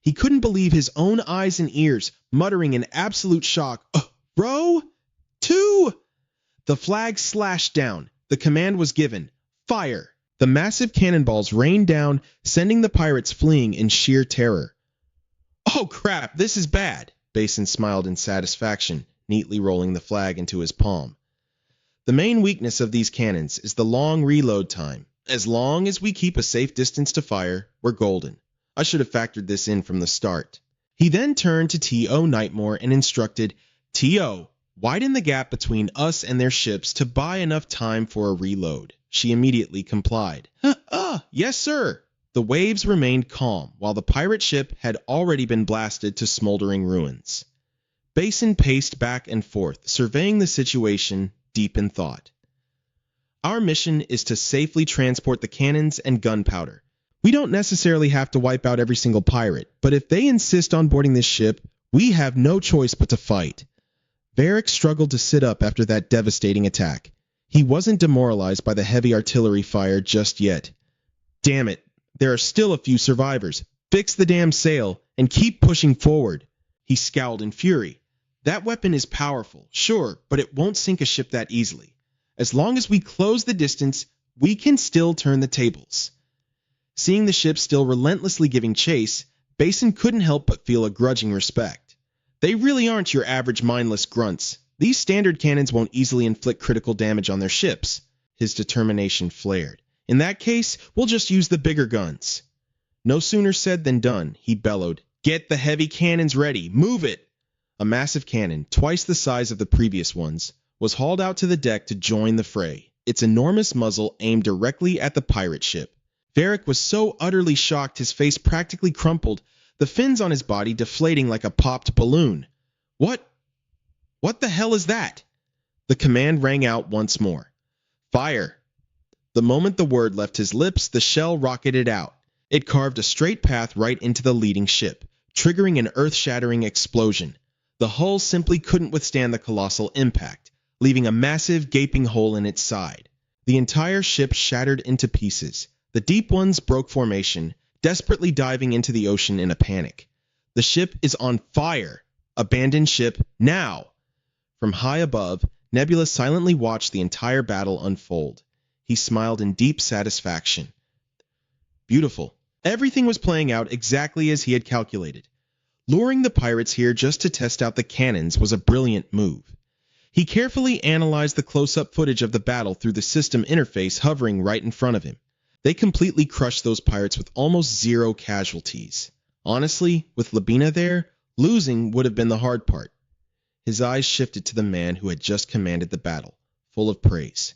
He couldn't believe his own eyes and ears, muttering in absolute shock, Row 2! The flag slashed down. The command was given. Fire! The massive cannonballs rained down, sending the pirates fleeing in sheer terror. Oh crap, this is bad, Basin smiled in satisfaction, neatly rolling the flag into his palm. The main weakness of these cannons is the long reload time. As long as we keep a safe distance to fire, we're golden. I should have factored this in from the start. He then turned to T.O. Nightmare and instructed, T.O., widen the gap between us and their ships to buy enough time for a reload. She immediately complied. Yes, sir. The waves remained calm, while the pirate ship had already been blasted to smoldering ruins. Basin paced back and forth, surveying the situation, deep in thought. Our mission is to safely transport the cannons and gunpowder. We don't necessarily have to wipe out every single pirate, but if they insist on boarding this ship, we have no choice but to fight. Varric struggled to sit up after that devastating attack. He wasn't demoralized by the heavy artillery fire just yet. Damn it, There are still a few survivors. Fix the damn sail and keep pushing forward." He scowled in fury. "That weapon is powerful, sure, but it won't sink a ship that easily. As long as we close the distance, we can still turn the tables." Seeing the ship still relentlessly giving chase, Basin couldn't help but feel a grudging respect. They really aren't your average mindless grunts. These standard cannons won't easily inflict critical damage on their ships. His determination flared. "In that case, we'll just use the bigger guns." No sooner said than done. He bellowed, "Get the heavy cannons ready! Move it!" A massive cannon, twice the size of the previous ones, was hauled out to the deck to join the fray, its enormous muzzle aimed directly at the pirate ship. Varric was so utterly shocked his face practically crumpled, the fins on his body deflating like a popped balloon. What the hell is that?" The command rang out once more. "Fire!" The moment the word left his lips, the shell rocketed out. It carved a straight path right into the leading ship, triggering an earth-shattering explosion. The hull simply couldn't withstand the colossal impact, leaving a massive, gaping hole in its side. The entire ship shattered into pieces. The deep ones broke formation, desperately diving into the ocean in a panic. "The ship is on fire! Abandon ship, now!" From high above, Nebula silently watched the entire battle unfold. He smiled in deep satisfaction. Beautiful. Everything was playing out exactly as he had calculated. Luring the pirates here just to test out the cannons was a brilliant move. He carefully analyzed the close-up footage of the battle through the system interface hovering right in front of him. They completely crushed those pirates with almost zero casualties. Honestly, with Labina there, losing would have been the hard part. His eyes shifted to the man who had just commanded the battle, full of praise.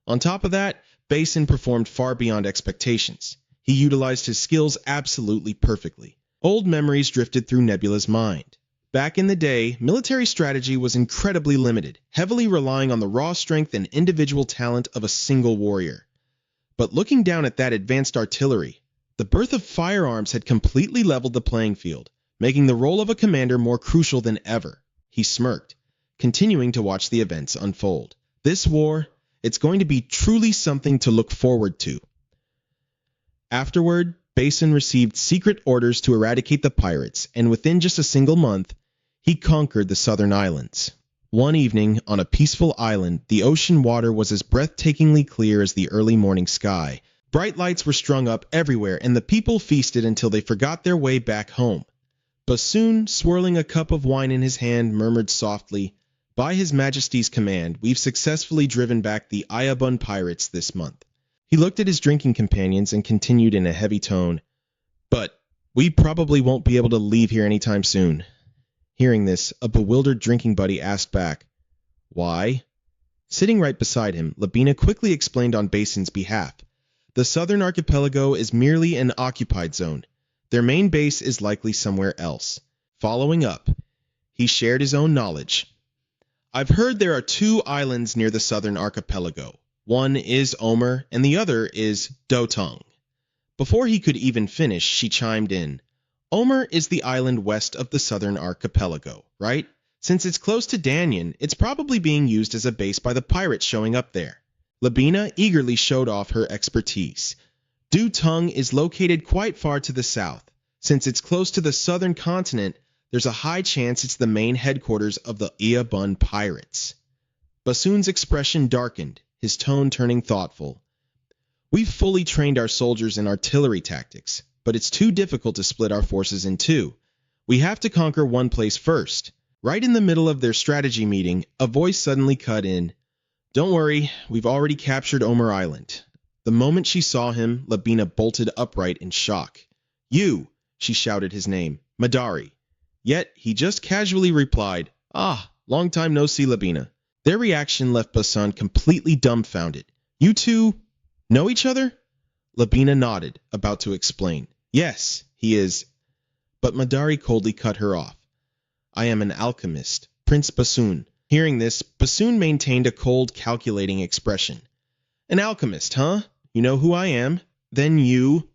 On top of that, Basin performed far beyond expectations. He utilized his skills absolutely perfectly. Old memories drifted through Nebula's mind. Back in the day, military strategy was incredibly limited, heavily relying on the raw strength and individual talent of a single warrior. But looking down at that advanced artillery, the birth of firearms had completely leveled the playing field, making the role of a commander more crucial than ever. He smirked, continuing to watch the events unfold. This war, it's going to be truly something to look forward to. Afterward, Basin received secret orders to eradicate the pirates, and within just a single month, he conquered the southern islands. One evening, on a peaceful island, the ocean water was as breathtakingly clear as the early morning sky. Bright lights were strung up everywhere, and the people feasted until they forgot their way back home. Bassoon, swirling a cup of wine in his hand, murmured softly, "By His Majesty's command, we've successfully driven back the Ayabun pirates this month." He looked at his drinking companions and continued in a heavy tone, "But we probably won't be able to leave here anytime soon." Hearing this, a bewildered drinking buddy asked back, "Why?" Sitting right beside him, Labina quickly explained on Basin's behalf. The southern archipelago is merely an occupied zone. Their main base is likely somewhere else. Following up, he shared his own knowledge. "I've heard there are 2 islands near the southern archipelago. One is Omer, and the other is Dotong." Before he could even finish, she chimed in. "Omer is the island west of the southern archipelago, right? Since it's close to Danyan, it's probably being used as a base by the pirates showing up there." Labina eagerly showed off her expertise. Dotong is located quite far to the south. Since it's close to the southern continent, there's a high chance it's the main headquarters of the Ayabun pirates. Bassoon's expression darkened, his tone turning thoughtful. "We've fully trained our soldiers in artillery tactics, but it's too difficult to split our forces in 2. We have to conquer one place first." Right in the middle of their strategy meeting, a voice suddenly cut in. "Don't worry, we've already captured Omer Island." The moment she saw him, Labina bolted upright in shock. "You!" she shouted his name. "Madari." Yet he just casually replied, "Ah, long time no see, Labina." Their reaction left Bassoon completely dumbfounded. "You two know each other?" Labina nodded, about to explain. "Yes, he is." But Madari coldly cut her off. "I am an alchemist, Prince Bassoon." Hearing this, Bassoon maintained a cold, calculating expression. "An alchemist, huh? You know who I am? Then you—"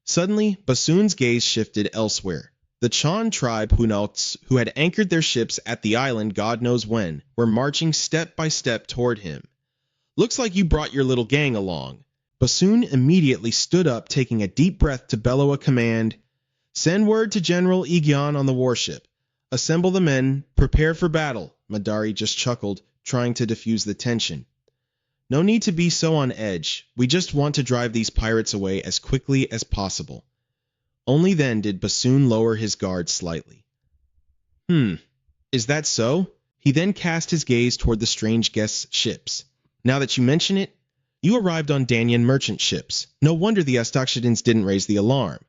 Suddenly, Bassoon's gaze shifted elsewhere. The Chan tribe who had anchored their ships at the island God knows when, were marching step by step toward him. "Looks like you brought your little gang along." Bassoon immediately stood up, taking a deep breath to bellow a command. "Send word to General Egyon on the warship. Assemble the men. Prepare for battle." Madari just chuckled, trying to diffuse the tension. "No need to be so on edge. We just want to drive these pirates away as quickly as possible." Only then did Bassoon lower his guard slightly. Is that so?" He then cast his gaze toward the strange guests' ships. "Now that you mention it, you arrived on Danyan merchant ships. No wonder the Astokshidins didn't raise the alarm.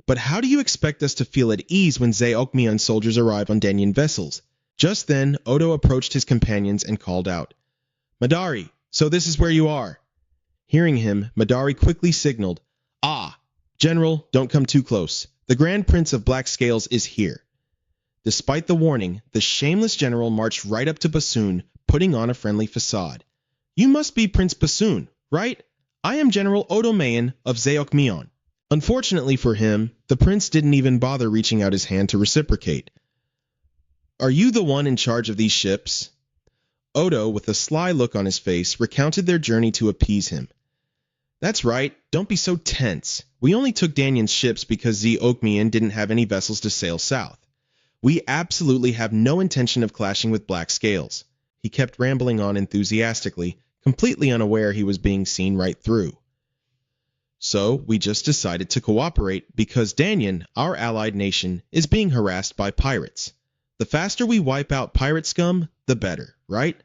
But how do you expect us to feel at ease when Zeokmion soldiers arrive on Danyan vessels?" Just then, Odo approached his companions and called out, "Madari, so this is where you are." Hearing him, Madari quickly signaled, "Ah, General, don't come too close. The Grand Prince of Black Scales is here." Despite the warning, the shameless general marched right up to Bassoon, putting on a friendly facade. "You must be Prince Bassoon, right? I am General Odo Mayan of Zeokmion." Unfortunately for him, the prince didn't even bother reaching out his hand to reciprocate. "Are you the one in charge of these ships?" Odo, with a sly look on his face, recounted their journey to appease him. "That's right, don't be so tense. We only took Danyan's ships because Zeokmion didn't have any vessels to sail south. We absolutely have no intention of clashing with Black Scales." He kept rambling on enthusiastically, completely unaware he was being seen right through. "So we just decided to cooperate because Danyan, our allied nation, is being harassed by pirates. The faster we wipe out pirate scum, the better, right?"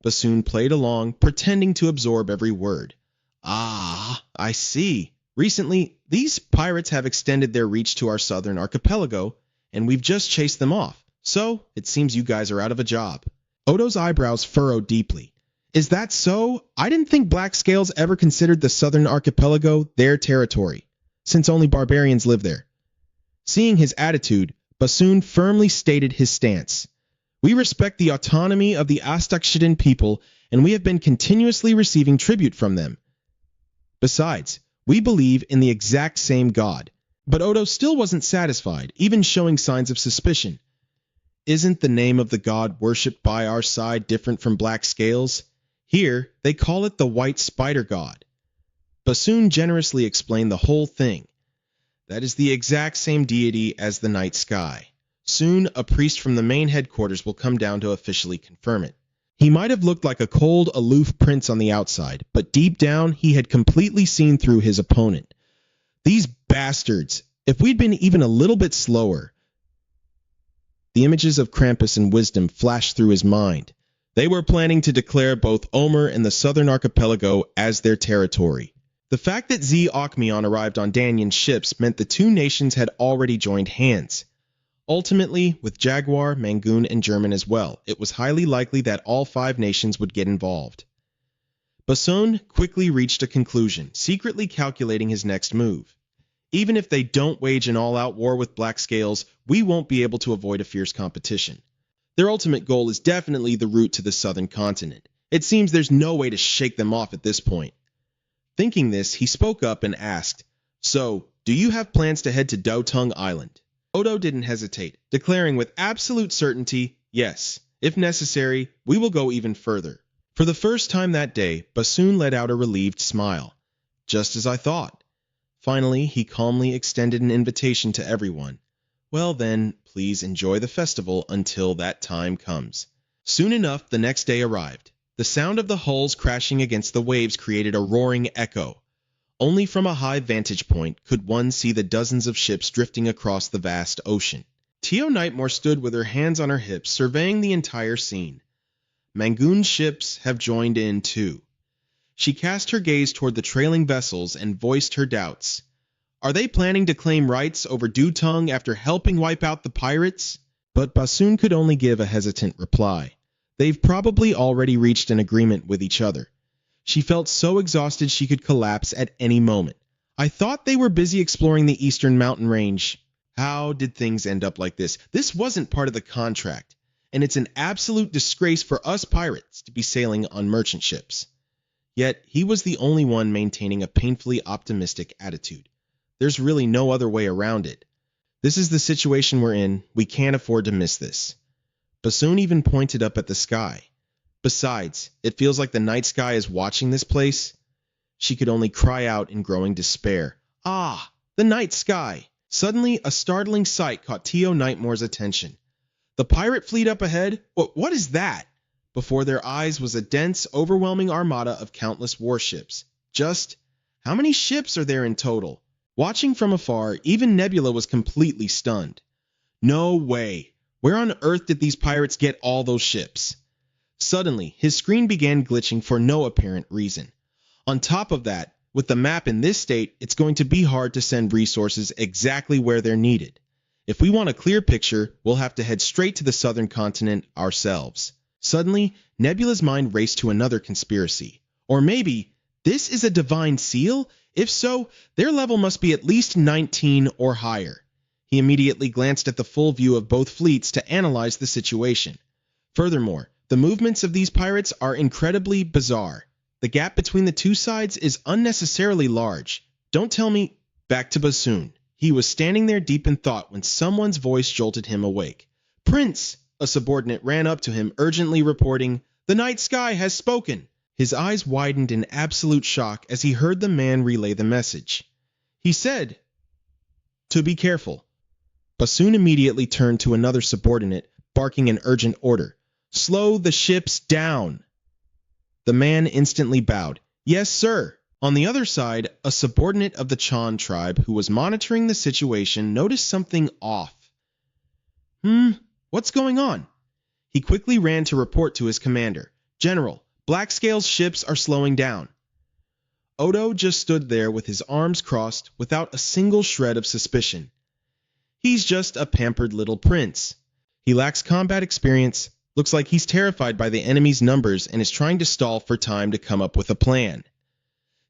Bassoon played along, pretending to absorb every word. "Ah, I see. Recently, these pirates have extended their reach to our southern archipelago, and we've just chased them off. So, it seems you guys are out of a job." Odo's eyebrows furrowed deeply. "Is that so? I didn't think Black Scales ever considered the southern archipelago their territory, since only barbarians live there." Seeing his attitude, Bassoon firmly stated his stance. "We respect the autonomy of the Astokshidin people, and we have been continuously receiving tribute from them. Besides, we believe in the exact same god." But Odo still wasn't satisfied, even showing signs of suspicion. "Isn't the name of the god worshipped by our side different from Black Scales? Here, they call it the White Spider God." Bassoon generously explained the whole thing. "That is the exact same deity as the night sky. Soon, a priest from the main headquarters will come down to officially confirm it." He might have looked like a cold, aloof prince on the outside, but deep down, he had completely seen through his opponent. These bastards! If we'd been even a little bit slower. The images of Krampus and Wisdom flashed through his mind. They were planning to declare both Omer and the southern archipelago as their territory. The fact that Zeokmion arrived on Danyan's ships meant the two nations had already joined hands. Ultimately, with Jaguar, Mangoon, and German as well, it was highly likely that all 5 nations would get involved. Bassoon quickly reached a conclusion, secretly calculating his next move. Even if they don't wage an all-out war with Black Scales, we won't be able to avoid a fierce competition. Their ultimate goal is definitely the route to the southern continent. It seems there's no way to shake them off at this point. Thinking this, he spoke up and asked, "So, do you have plans to head to Doutung Island?" Odo didn't hesitate, declaring with absolute certainty, "Yes, if necessary, we will go even further." For the first time that day, Bassoon let out a relieved smile. "Just as I thought." Finally, he calmly extended an invitation to everyone. "Well then, please enjoy the festival until that time comes." Soon enough, the next day arrived. The sound of the hulls crashing against the waves created a roaring echo. Only from a high vantage point could one see the dozens of ships drifting across the vast ocean. Tio Nightmare stood with her hands on her hips, surveying the entire scene. Mangoon's ships have joined in too. She cast her gaze toward the trailing vessels and voiced her doubts. Are they planning to claim rights over Doutung after helping wipe out the pirates? But Bassoon could only give a hesitant reply. They've probably already reached an agreement with each other. She felt so exhausted she could collapse at any moment. I thought they were busy exploring the eastern mountain range. How did things end up like this? This wasn't part of the contract. And it's an absolute disgrace for us pirates to be sailing on merchant ships. Yet, he was the only one maintaining a painfully optimistic attitude. There's really no other way around it. This is the situation we're in. We can't afford to miss this. Bassoon even pointed up at the sky. Besides, it feels like the night sky is watching this place. She could only cry out in growing despair. Ah, the night sky! Suddenly, a startling sight caught Tio Nightmore's attention. The pirate fleet up ahead? What is that? Before their eyes was a dense, overwhelming armada of countless warships. Just how many ships are there in total? Watching from afar, even Nebula was completely stunned. No way! Where on earth did these pirates get all those ships? Suddenly, his screen began glitching for no apparent reason. On top of that, with the map in this state, it's going to be hard to send resources exactly where they're needed. If we want a clear picture, we'll have to head straight to the southern continent ourselves. Suddenly, Nebula's mind raced to another conspiracy. Or maybe, this is a divine seal? If so, their level must be at least 19 or higher. He immediately glanced at the full view of both fleets to analyze the situation. Furthermore, the movements of these pirates are incredibly bizarre. The gap between the two sides is unnecessarily large. Don't tell me... Back to Bassoon. He was standing there deep in thought when someone's voice jolted him awake. "Prince!" A subordinate ran up to him, urgently reporting, "The night sky has spoken!" His eyes widened in absolute shock as he heard the man relay the message. He said, "To be careful." Bassoon immediately turned to another subordinate, barking an urgent order. "Slow the ships down!" The man instantly bowed. "Yes, sir." On the other side, a subordinate of the Chan tribe who was monitoring the situation noticed something off. What's going on? He quickly ran to report to his commander. "General, Blackscale's ships are slowing down." Odo just stood there with his arms crossed without a single shred of suspicion. He's just a pampered little prince. He lacks combat experience, looks like he's terrified by the enemy's numbers and is trying to stall for time to come up with a plan.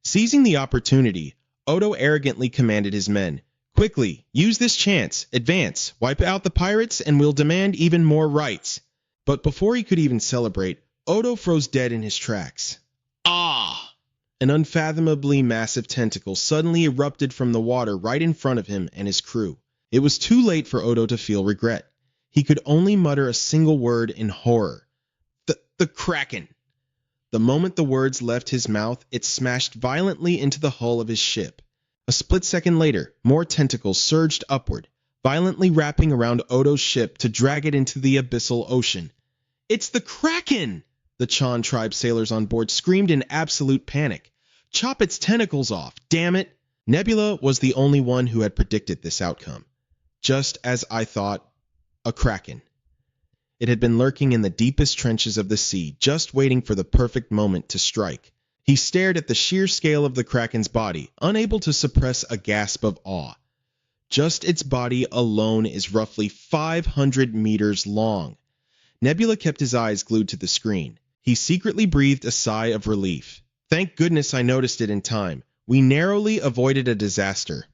Seizing the opportunity, Odo arrogantly commanded his men, "Quickly, use this chance, advance, wipe out the pirates, and we'll demand even more rights." But before he could even celebrate, Odo froze dead in his tracks. Ah! An unfathomably massive tentacle suddenly erupted from the water right in front of him and his crew. It was too late for Odo to feel regret. He could only mutter a single word in horror. The Kraken! The moment the words left his mouth, it smashed violently into the hull of his ship. A split second later, more tentacles surged upward, violently wrapping around Odo's ship to drag it into the abyssal ocean. "It's the Kraken!" The Chan tribe sailors on board screamed in absolute panic. "Chop its tentacles off, damn it!" Nebula was the only one who had predicted this outcome. Just as I thought, a Kraken. It had been lurking in the deepest trenches of the sea, just waiting for the perfect moment to strike. He stared at the sheer scale of the Kraken's body, unable to suppress a gasp of awe. Just its body alone is roughly 500 meters long. Nebula kept his eyes glued to the screen. He secretly breathed a sigh of relief. Thank goodness I noticed it in time. We narrowly avoided a disaster.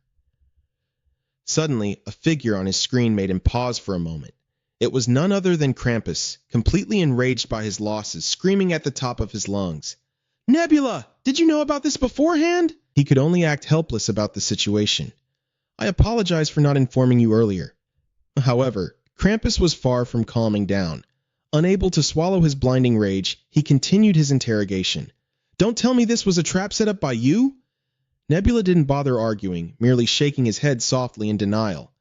Suddenly, a figure on his screen made him pause for a moment. It was none other than Krampus, completely enraged by his losses, screaming at the top of his lungs. "Nebula! Did you know about this beforehand?" He could only act helpless about the situation. "I apologize for not informing you earlier." However, Krampus was far from calming down. Unable to swallow his blinding rage, he continued his interrogation. "Don't tell me this was a trap set up by you?" Nebula didn't bother arguing, merely shaking his head softly in denial.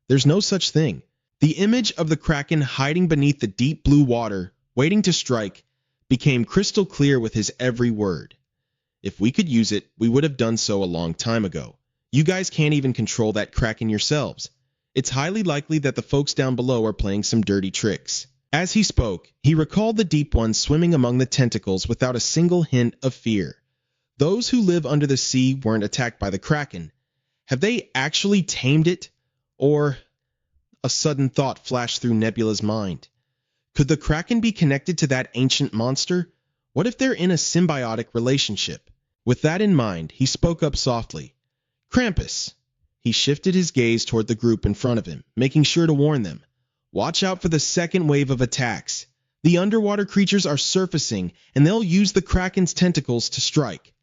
"There's no such thing." The image of the Kraken hiding beneath the deep blue water, waiting to strike, became crystal clear with his every word. "If we could use it, we would have done so a long time ago. You guys can't even control that Kraken yourselves. It's highly likely that the folks down below are playing some dirty tricks." As he spoke, he recalled the deep ones swimming among the tentacles without a single hint of fear. Those who live under the sea weren't attacked by the Kraken. Have they actually tamed it? Or... A sudden thought flashed through Nebula's mind. Could the Kraken be connected to that ancient monster? What if they're in a symbiotic relationship? With that in mind, he spoke up softly. "Krampus!" He shifted his gaze toward the group in front of him, making sure to warn them. "Watch out for the second wave of attacks. The underwater creatures are surfacing, and they'll use the Kraken's tentacles to strike."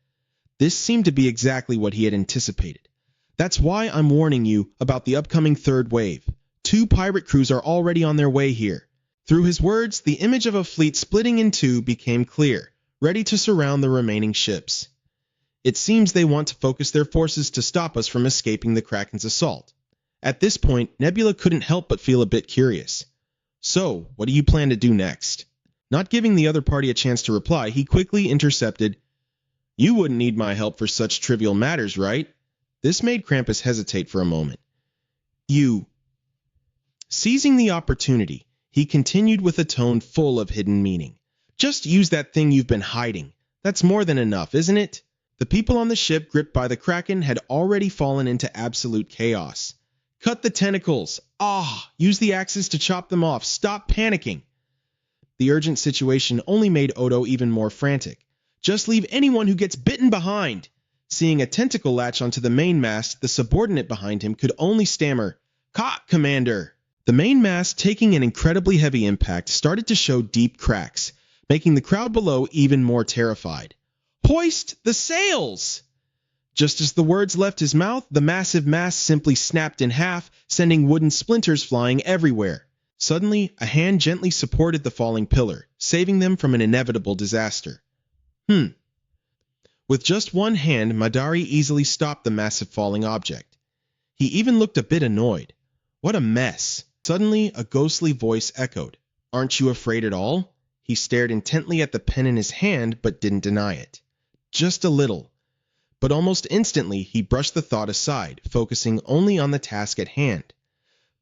This seemed to be exactly what he had anticipated. "That's why I'm warning you about the upcoming third wave. 2 pirate crews are already on their way here." Through his words, the image of a fleet splitting in two became clear, ready to surround the remaining ships. It seems they want to focus their forces to stop us from escaping the Kraken's assault. At this point, Nebula couldn't help but feel a bit curious. So, what do you plan to do next? Not giving the other party a chance to reply, he quickly intercepted, "You wouldn't need my help for such trivial matters, right?" This made Krampus hesitate for a moment. "You..." Seizing the opportunity, he continued with a tone full of hidden meaning. "Just use that thing you've been hiding. That's more than enough, isn't it?" The people on the ship gripped by the Kraken had already fallen into absolute chaos. "Cut the tentacles! Use the axes to chop them off! Stop panicking!" The urgent situation only made Odo even more frantic. "Just leave anyone who gets bitten behind!" Seeing a tentacle latch onto the main mast, the subordinate behind him could only stammer, "Ka, Commander!" The main mast, taking an incredibly heavy impact, started to show deep cracks, making the crowd below even more terrified. "Hoist the sails!" Just as the words left his mouth, the massive mast simply snapped in half, sending wooden splinters flying everywhere. Suddenly, a hand gently supported the falling pillar, saving them from an inevitable disaster. With just one hand, Madari easily stopped the massive falling object. He even looked a bit annoyed. What a mess! Suddenly, a ghostly voice echoed, "Aren't you afraid at all?" He stared intently at the pen in his hand, but didn't deny it. Just a little. But almost instantly, he brushed the thought aside, focusing only on the task at hand.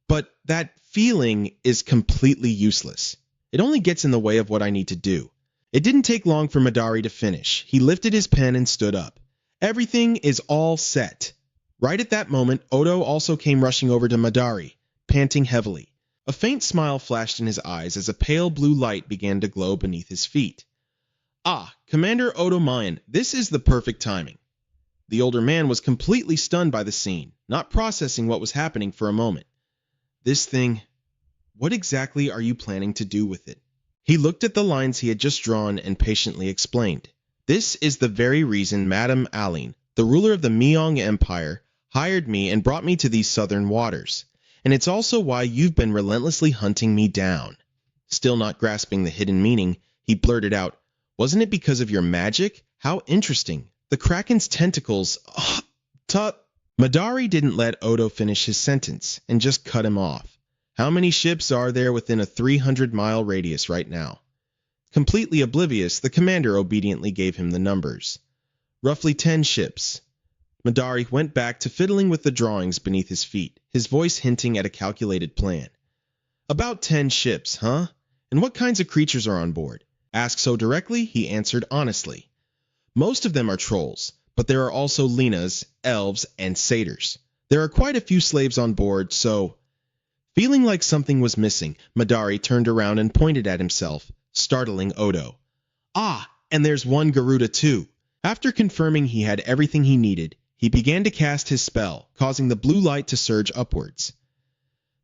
But that feeling is completely useless. It only gets in the way of what I need to do. It didn't take long for Madari to finish. He lifted his pen and stood up. Everything is all set. Right at that moment, Odo also came rushing over to Madari, panting heavily. A faint smile flashed in his eyes as a pale blue light began to glow beneath his feet. Commander Odo Mayan, this is the perfect timing." The older man was completely stunned by the scene, not processing what was happening for a moment. "This thing, what exactly are you planning to do with it?" He looked at the lines he had just drawn and patiently explained. "This is the very reason Madame Aline, the ruler of the Meong Empire, hired me and brought me to these southern waters. And it's also why you've been relentlessly hunting me down." Still not grasping the hidden meaning, he blurted out, "Wasn't it because of your magic? How interesting. The Kraken's tentacles... Madari didn't let Odo finish his sentence and just cut him off. "How many ships are there within a 300-mile radius right now?" Completely oblivious, the commander obediently gave him the numbers. "Roughly 10 ships. Madari went back to fiddling with the drawings beneath his feet, his voice hinting at a calculated plan. "About 10 ships, huh? And what kinds of creatures are on board?" Asked so directly, he answered honestly. "Most of them are trolls, but there are also Linas, elves, and satyrs. There are quite a few slaves on board, so..." Feeling like something was missing, Madari turned around and pointed at himself, startling Odo. And there's one Garuda too." After confirming he had everything he needed, he began to cast his spell, causing the blue light to surge upwards.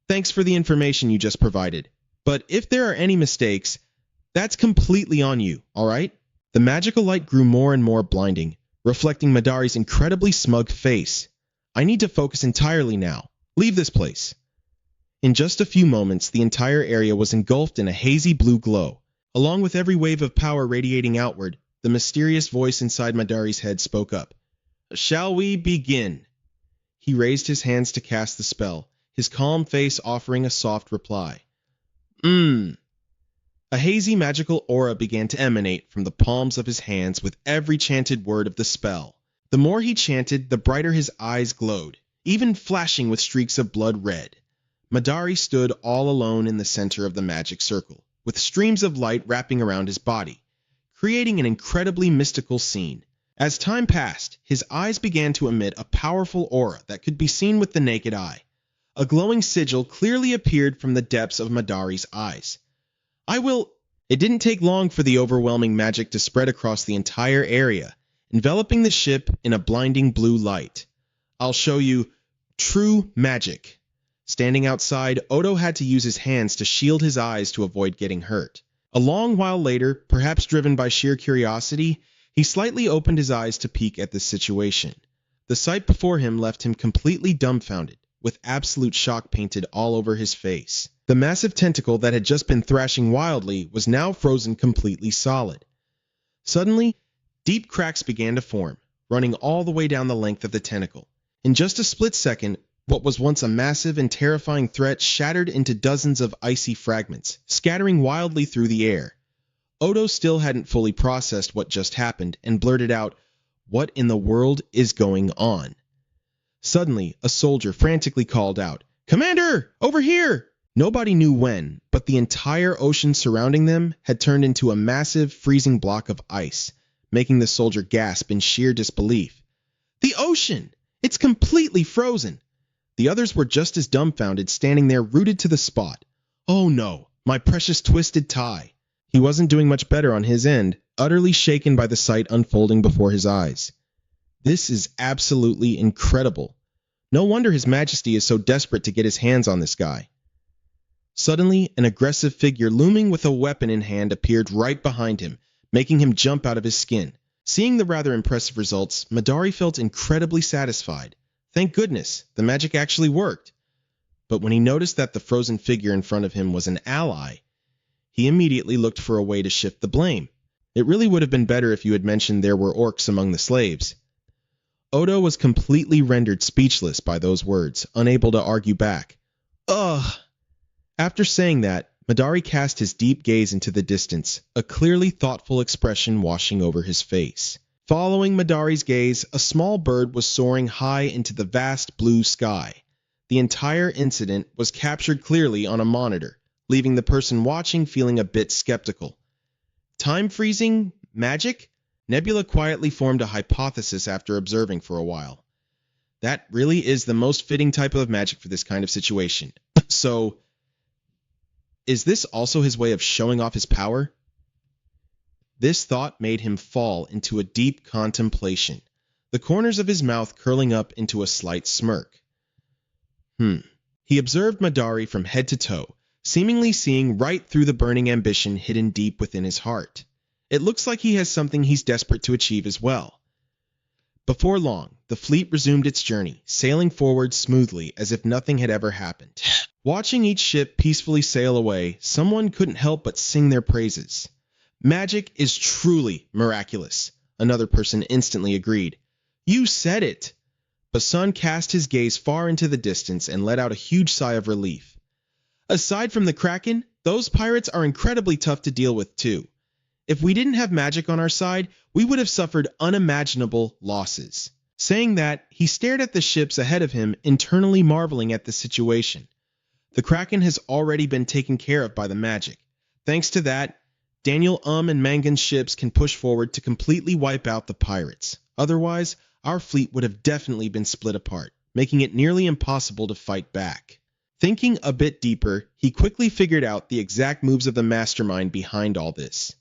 "Thanks for the information you just provided. But if there are any mistakes, that's completely on you, alright?" The magical light grew more and more blinding, reflecting Madari's incredibly smug face. "I need to focus entirely now. Leave this place." In just a few moments, the entire area was engulfed in a hazy blue glow. Along with every wave of power radiating outward, the mysterious voice inside Madari's head spoke up. "Shall we begin?" He raised his hands to cast the spell, his calm face offering a soft reply. A hazy magical aura began to emanate from the palms of his hands with every chanted word of the spell. The more he chanted, the brighter his eyes glowed, even flashing with streaks of blood red. Madari stood all alone in the center of the magic circle, with streams of light wrapping around his body, creating an incredibly mystical scene. As time passed, his eyes began to emit a powerful aura that could be seen with the naked eye. A glowing sigil clearly appeared from the depths of Madari's eyes. It didn't take long for the overwhelming magic to spread across the entire area, enveloping the ship in a blinding blue light. "I'll show you true magic." Standing outside, Odo had to use his hands to shield his eyes to avoid getting hurt. A long while later, perhaps driven by sheer curiosity, he slightly opened his eyes to peek at the situation. The sight before him left him completely dumbfounded, with absolute shock painted all over his face. The massive tentacle that had just been thrashing wildly was now frozen completely solid. Suddenly, deep cracks began to form, running all the way down the length of the tentacle. In just a split second, what was once a massive and terrifying threat shattered into dozens of icy fragments, scattering wildly through the air. Odo still hadn't fully processed what just happened and blurted out, "What in the world is going on?" Suddenly, a soldier frantically called out, "Commander, over here!" Nobody knew when, but the entire ocean surrounding them had turned into a massive, freezing block of ice, making the soldier gasp in sheer disbelief. "The ocean! It's completely frozen!" The others were just as dumbfounded, standing there rooted to the spot. "Oh no, my precious twisted tie!" He wasn't doing much better on his end, utterly shaken by the sight unfolding before his eyes. This is absolutely incredible. No wonder His Majesty is so desperate to get his hands on this guy. Suddenly, an aggressive figure looming with a weapon in hand appeared right behind him, making him jump out of his skin. Seeing the rather impressive results, Madari felt incredibly satisfied. Thank goodness, the magic actually worked. But when he noticed that the frozen figure in front of him was an ally, he immediately looked for a way to shift the blame. It really would have been better if you had mentioned there were orcs among the slaves. Odo was completely rendered speechless by those words, unable to argue back. Ugh! After saying that, Madari cast his deep gaze into the distance, a clearly thoughtful expression washing over his face. Following Madari's gaze, a small bird was soaring high into the vast blue sky. The entire incident was captured clearly on a monitor, leaving the person watching feeling a bit skeptical. Time freezing? Magic? Nebula quietly formed a hypothesis after observing for a while. That really is the most fitting type of magic for this kind of situation. So, is this also his way of showing off his power? This thought made him fall into a deep contemplation, the corners of his mouth curling up into a slight smirk. He observed Madari from head to toe, seemingly seeing right through the burning ambition hidden deep within his heart. It looks like he has something he's desperate to achieve as well. Before long, the fleet resumed its journey, sailing forward smoothly as if nothing had ever happened. Watching each ship peacefully sail away, someone couldn't help but sing their praises. Magic is truly miraculous, another person instantly agreed. You said it! Basun cast his gaze far into the distance and let out a huge sigh of relief. Aside from the Kraken, those pirates are incredibly tough to deal with too. If we didn't have magic on our side, we would have suffered unimaginable losses. Saying that, he stared at the ships ahead of him, internally marveling at the situation. The Kraken has already been taken care of by the magic. Thanks to that, Daniel and Mangan's ships can push forward to completely wipe out the pirates. Otherwise, our fleet would have definitely been split apart, making it nearly impossible to fight back. Thinking a bit deeper, he quickly figured out the exact moves of the mastermind behind all this.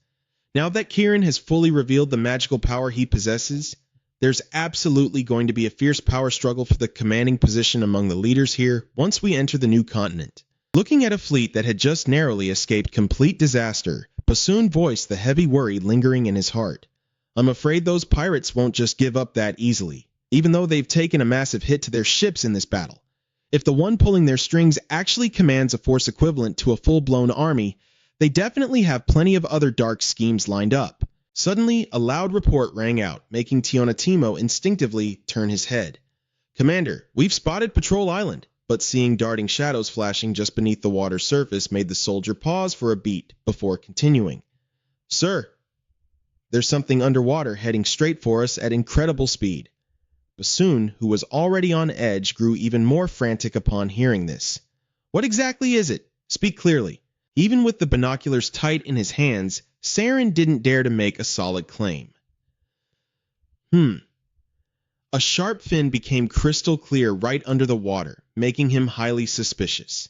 Now that Kieran has fully revealed the magical power he possesses, there's absolutely going to be a fierce power struggle for the commanding position among the leaders here once we enter the new continent. Looking at a fleet that had just narrowly escaped complete disaster, Basun voiced the heavy worry lingering in his heart. I'm afraid those pirates won't just give up that easily, even though they've taken a massive hit to their ships in this battle. If the one pulling their strings actually commands a force equivalent to a full-blown army, they definitely have plenty of other dark schemes lined up. Suddenly, a loud report rang out, making Tionatimo instinctively turn his head. Commander, we've spotted Patrol Island, but seeing darting shadows flashing just beneath the water's surface made the soldier pause for a beat before continuing. Sir, there's something underwater heading straight for us at incredible speed. Basun, who was already on edge, grew even more frantic upon hearing this. What exactly is it? Speak clearly. Even with the binoculars tight in his hands, Saren didn't dare to make a solid claim. A sharp fin became crystal clear right under the water, making him highly suspicious.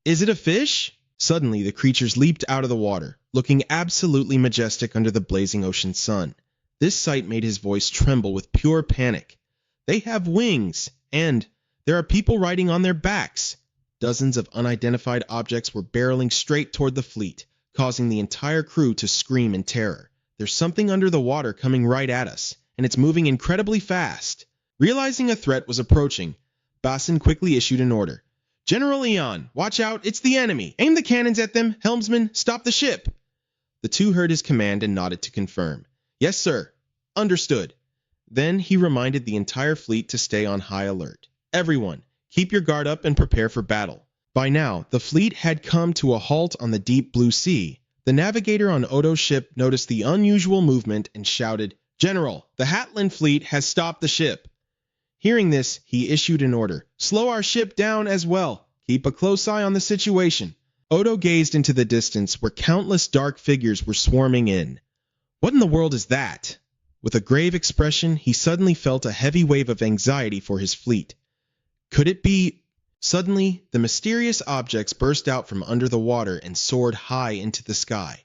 Is it a fish? Suddenly, the creatures leaped out of the water, looking absolutely majestic under the blazing ocean sun. This sight made his voice tremble with pure panic. They have wings, and there are people riding on their backs. Dozens of unidentified objects were barreling straight toward the fleet, causing the entire crew to scream in terror. There's something under the water coming right at us, and it's moving incredibly fast. Realizing a threat was approaching, Basin quickly issued an order. General Eon, watch out, it's the enemy. Aim the cannons at them. Helmsman, stop the ship. The two heard his command and nodded to confirm. Yes, sir. Understood. Then he reminded the entire fleet to stay on high alert. Everyone, keep your guard up and prepare for battle. By now, the fleet had come to a halt on the deep blue sea. The navigator on Odo's ship noticed the unusual movement and shouted, "General, the Hatland fleet has stopped the ship." Hearing this, he issued an order. "Slow our ship down as well. Keep a close eye on the situation." Odo gazed into the distance where countless dark figures were swarming in. What in the world is that? With a grave expression, he suddenly felt a heavy wave of anxiety for his fleet. Could it be... Suddenly, the mysterious objects burst out from under the water and soared high into the sky.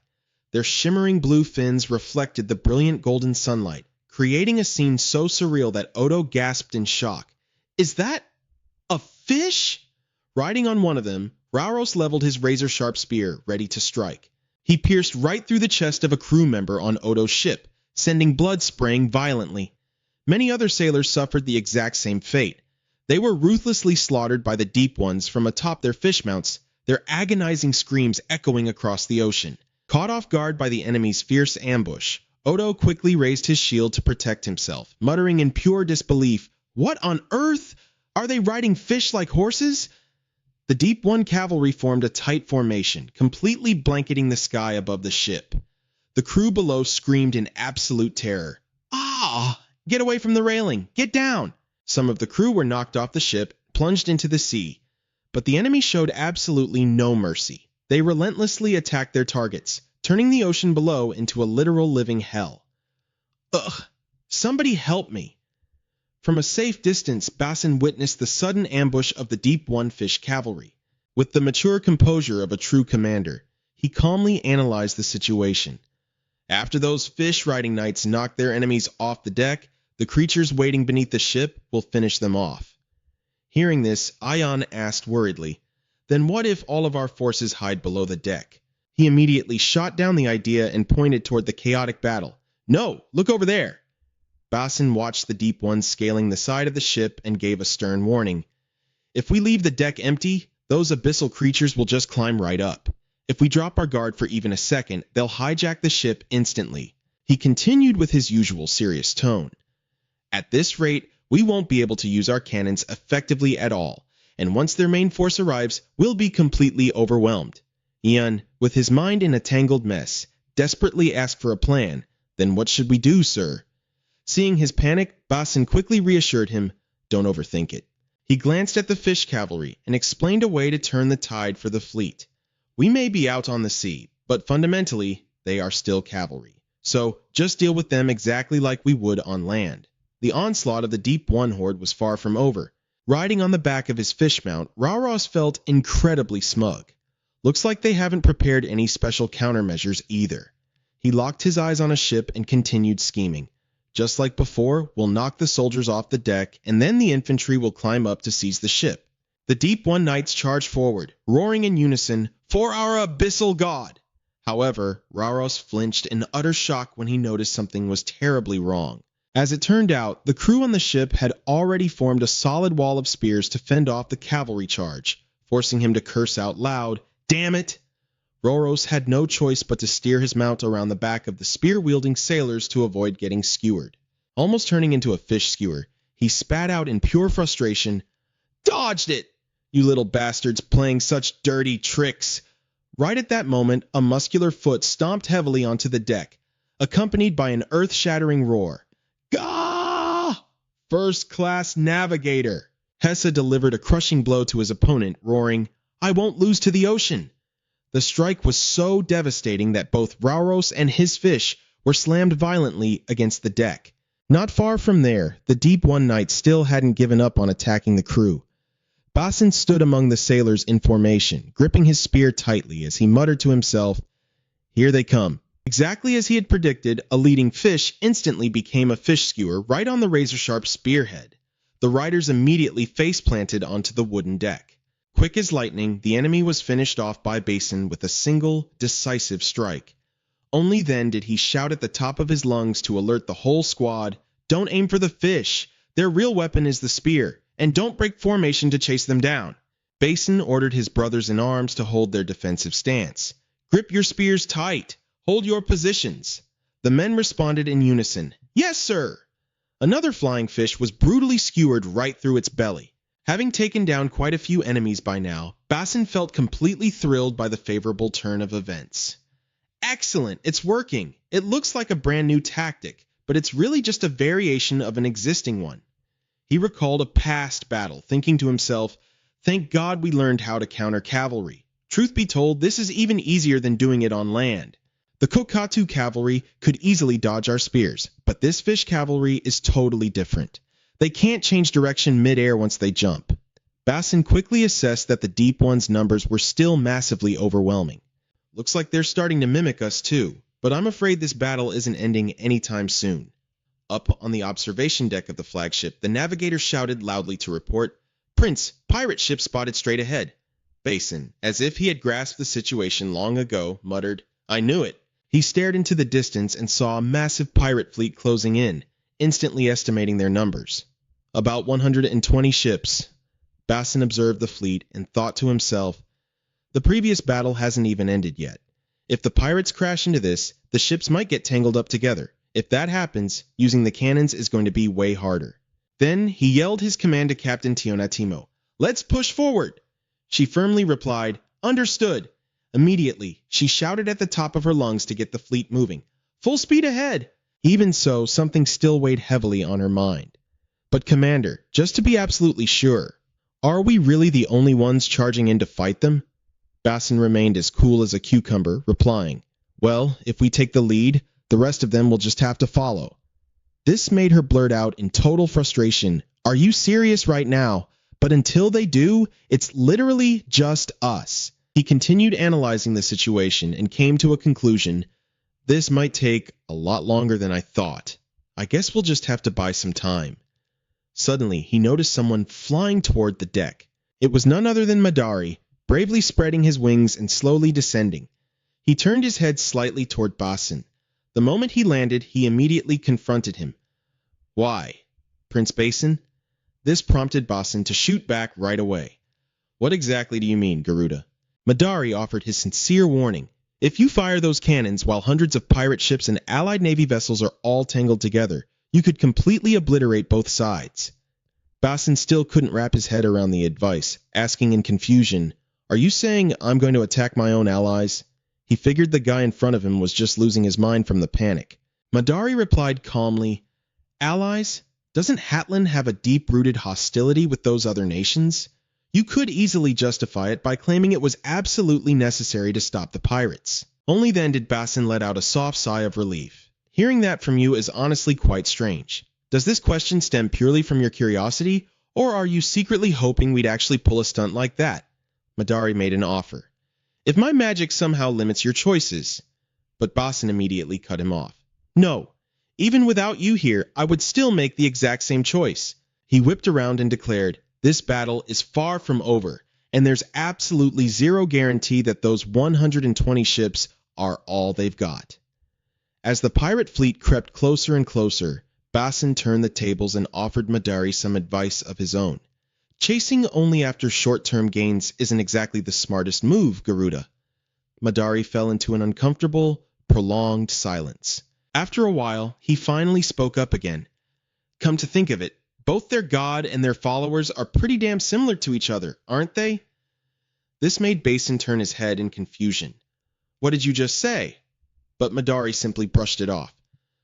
Their shimmering blue fins reflected the brilliant golden sunlight, creating a scene so surreal that Odo gasped in shock. "Is that a fish?" Riding on one of them, Rauros leveled his razor-sharp spear, ready to strike. He pierced right through the chest of a crew member on Odo's ship, sending blood spraying violently. Many other sailors suffered the exact same fate. They were ruthlessly slaughtered by the Deep Ones from atop their fish mounts, their agonizing screams echoing across the ocean. Caught off guard by the enemy's fierce ambush, Odo quickly raised his shield to protect himself, muttering in pure disbelief, "What on earth? Are they riding fish like horses?" The Deep One cavalry formed a tight formation, completely blanketing the sky above the ship. The crew below screamed in absolute terror. "Ah! Get away from the railing! Get down!" Some of the crew were knocked off the ship, plunged into the sea. But the enemy showed absolutely no mercy. They relentlessly attacked their targets, turning the ocean below into a literal living hell. "Ugh! Somebody help me!" From a safe distance, Basin witnessed the sudden ambush of the Deep One fish cavalry. With the mature composure of a true commander, he calmly analyzed the situation. After those fish-riding knights knock their enemies off the deck, the creatures waiting beneath the ship will finish them off. Hearing this, Ion asked worriedly, "Then what if all of our forces hide below the deck?" He immediately shot down the idea and pointed toward the chaotic battle. "No, look over there!" Basin watched the Deep Ones scaling the side of the ship and gave a stern warning. "If we leave the deck empty, those abyssal creatures will just climb right up. If we drop our guard for even a second, they'll hijack the ship instantly." He continued with his usual serious tone. "At this rate, we won't be able to use our cannons effectively at all, and once their main force arrives, we'll be completely overwhelmed." Ian, with his mind in a tangled mess, desperately asked for a plan. "Then what should we do, sir?" Seeing his panic, Basin quickly reassured him, "Don't overthink it." He glanced at the fish cavalry and explained a way to turn the tide for the fleet. "We may be out on the sea, but fundamentally, they are still cavalry. So just deal with them exactly like we would on land." The onslaught of the Deep One horde was far from over. Riding on the back of his fish mount, Rauros felt incredibly smug. Looks like they haven't prepared any special countermeasures either. He locked his eyes on a ship and continued scheming. "Just like before, we'll knock the soldiers off the deck, and then the infantry will climb up to seize the ship." The Deep One knights charged forward, roaring in unison, "For our abyssal god!" However, Rauros flinched in utter shock when he noticed something was terribly wrong. As it turned out, the crew on the ship had already formed a solid wall of spears to fend off the cavalry charge, forcing him to curse out loud, "Damn it!" Rauros had no choice but to steer his mount around the back of the spear-wielding sailors to avoid getting skewered. Almost turning into a fish skewer, he spat out in pure frustration, "Dodged it! You little bastards playing such dirty tricks!" Right at that moment, a muscular foot stomped heavily onto the deck, accompanied by an earth-shattering roar. "Gah! First-class navigator!" Hessa delivered a crushing blow to his opponent, roaring, "I won't lose to the ocean!" The strike was so devastating that both Rauros and his fish were slammed violently against the deck. Not far from there, the Deep One Knight still hadn't given up on attacking the crew. Basin stood among the sailors in formation, gripping his spear tightly as he muttered to himself, "Here they come." Exactly as he had predicted, a leading fish instantly became a fish skewer right on the razor-sharp spearhead. The riders immediately face-planted onto the wooden deck. Quick as lightning, the enemy was finished off by Basin with a single, decisive strike. Only then did he shout at the top of his lungs to alert the whole squad, "Don't aim for the fish! Their real weapon is the spear, and don't break formation to chase them down." Basin ordered his brothers-in-arms to hold their defensive stance. "Grip your spears tight! Hold your positions!" The men responded in unison, "Yes, sir!" Another flying fish was brutally skewered right through its belly. Having taken down quite a few enemies by now, Basin felt completely thrilled by the favorable turn of events. Excellent, it's working. It looks like a brand new tactic, but it's really just a variation of an existing one. He recalled a past battle, thinking to himself, thank God we learned how to counter cavalry. Truth be told, this is even easier than doing it on land. The Kokatu cavalry could easily dodge our spears, but this fish cavalry is totally different. They can't change direction mid-air once they jump. Basin quickly assessed that the deep one's numbers were still massively overwhelming. Looks like they're starting to mimic us too, but I'm afraid this battle isn't ending anytime soon. Up on the observation deck of the flagship, the navigator shouted loudly to report, Prince, pirate ship spotted straight ahead. Basin, as if he had grasped the situation long ago, muttered, I knew it. He stared into the distance and saw a massive pirate fleet closing in, instantly estimating their numbers. About 120 ships. Basin observed the fleet and thought to himself, the previous battle hasn't even ended yet. If the pirates crash into this, the ships might get tangled up together. If that happens, using the cannons is going to be way harder. Then he yelled his command to Captain Tionatimo, let's push forward! She firmly replied, understood. Immediately, she shouted at the top of her lungs to get the fleet moving. Full speed ahead! Even so, something still weighed heavily on her mind. But Commander, just to be absolutely sure, are we really the only ones charging in to fight them? Basin remained as cool as a cucumber, replying, well, if we take the lead, the rest of them will just have to follow. This made her blurt out in total frustration, are you serious right now? But until they do, it's literally just us. He continued analyzing the situation and came to a conclusion. This might take a lot longer than I thought. I guess we'll just have to buy some time. Suddenly, he noticed someone flying toward the deck. It was none other than Madari, bravely spreading his wings and slowly descending. He turned his head slightly toward Basin. The moment he landed, he immediately confronted him. Why, Prince Basin? This prompted Basin to shoot back right away. What exactly do you mean, Garuda? Madari offered his sincere warning. If you fire those cannons while hundreds of pirate ships and allied navy vessels are all tangled together, you could completely obliterate both sides. Basin still couldn't wrap his head around the advice, asking in confusion, are you saying I'm going to attack my own allies? He figured the guy in front of him was just losing his mind from the panic. Madari replied calmly, allies? Doesn't Hatland have a deep-rooted hostility with those other nations? You could easily justify it by claiming it was absolutely necessary to stop the pirates. Only then did Basin let out a soft sigh of relief. Hearing that from you is honestly quite strange. Does this question stem purely from your curiosity, or are you secretly hoping we'd actually pull a stunt like that? Madari made an offer. If my magic somehow limits your choices. But Basin immediately cut him off. No, even without you here, I would still make the exact same choice. He whipped around and declared, this battle is far from over, and there's absolutely zero guarantee that those 120 ships are all they've got. As the pirate fleet crept closer and closer, Basin turned the tables and offered Madari some advice of his own. Chasing only after short-term gains isn't exactly the smartest move, Garuda. Madari fell into an uncomfortable, prolonged silence. After a while, he finally spoke up again. Come to think of it, both their god and their followers are pretty damn similar to each other, aren't they? This made Basin turn his head in confusion. What did you just say? But Madari simply brushed it off.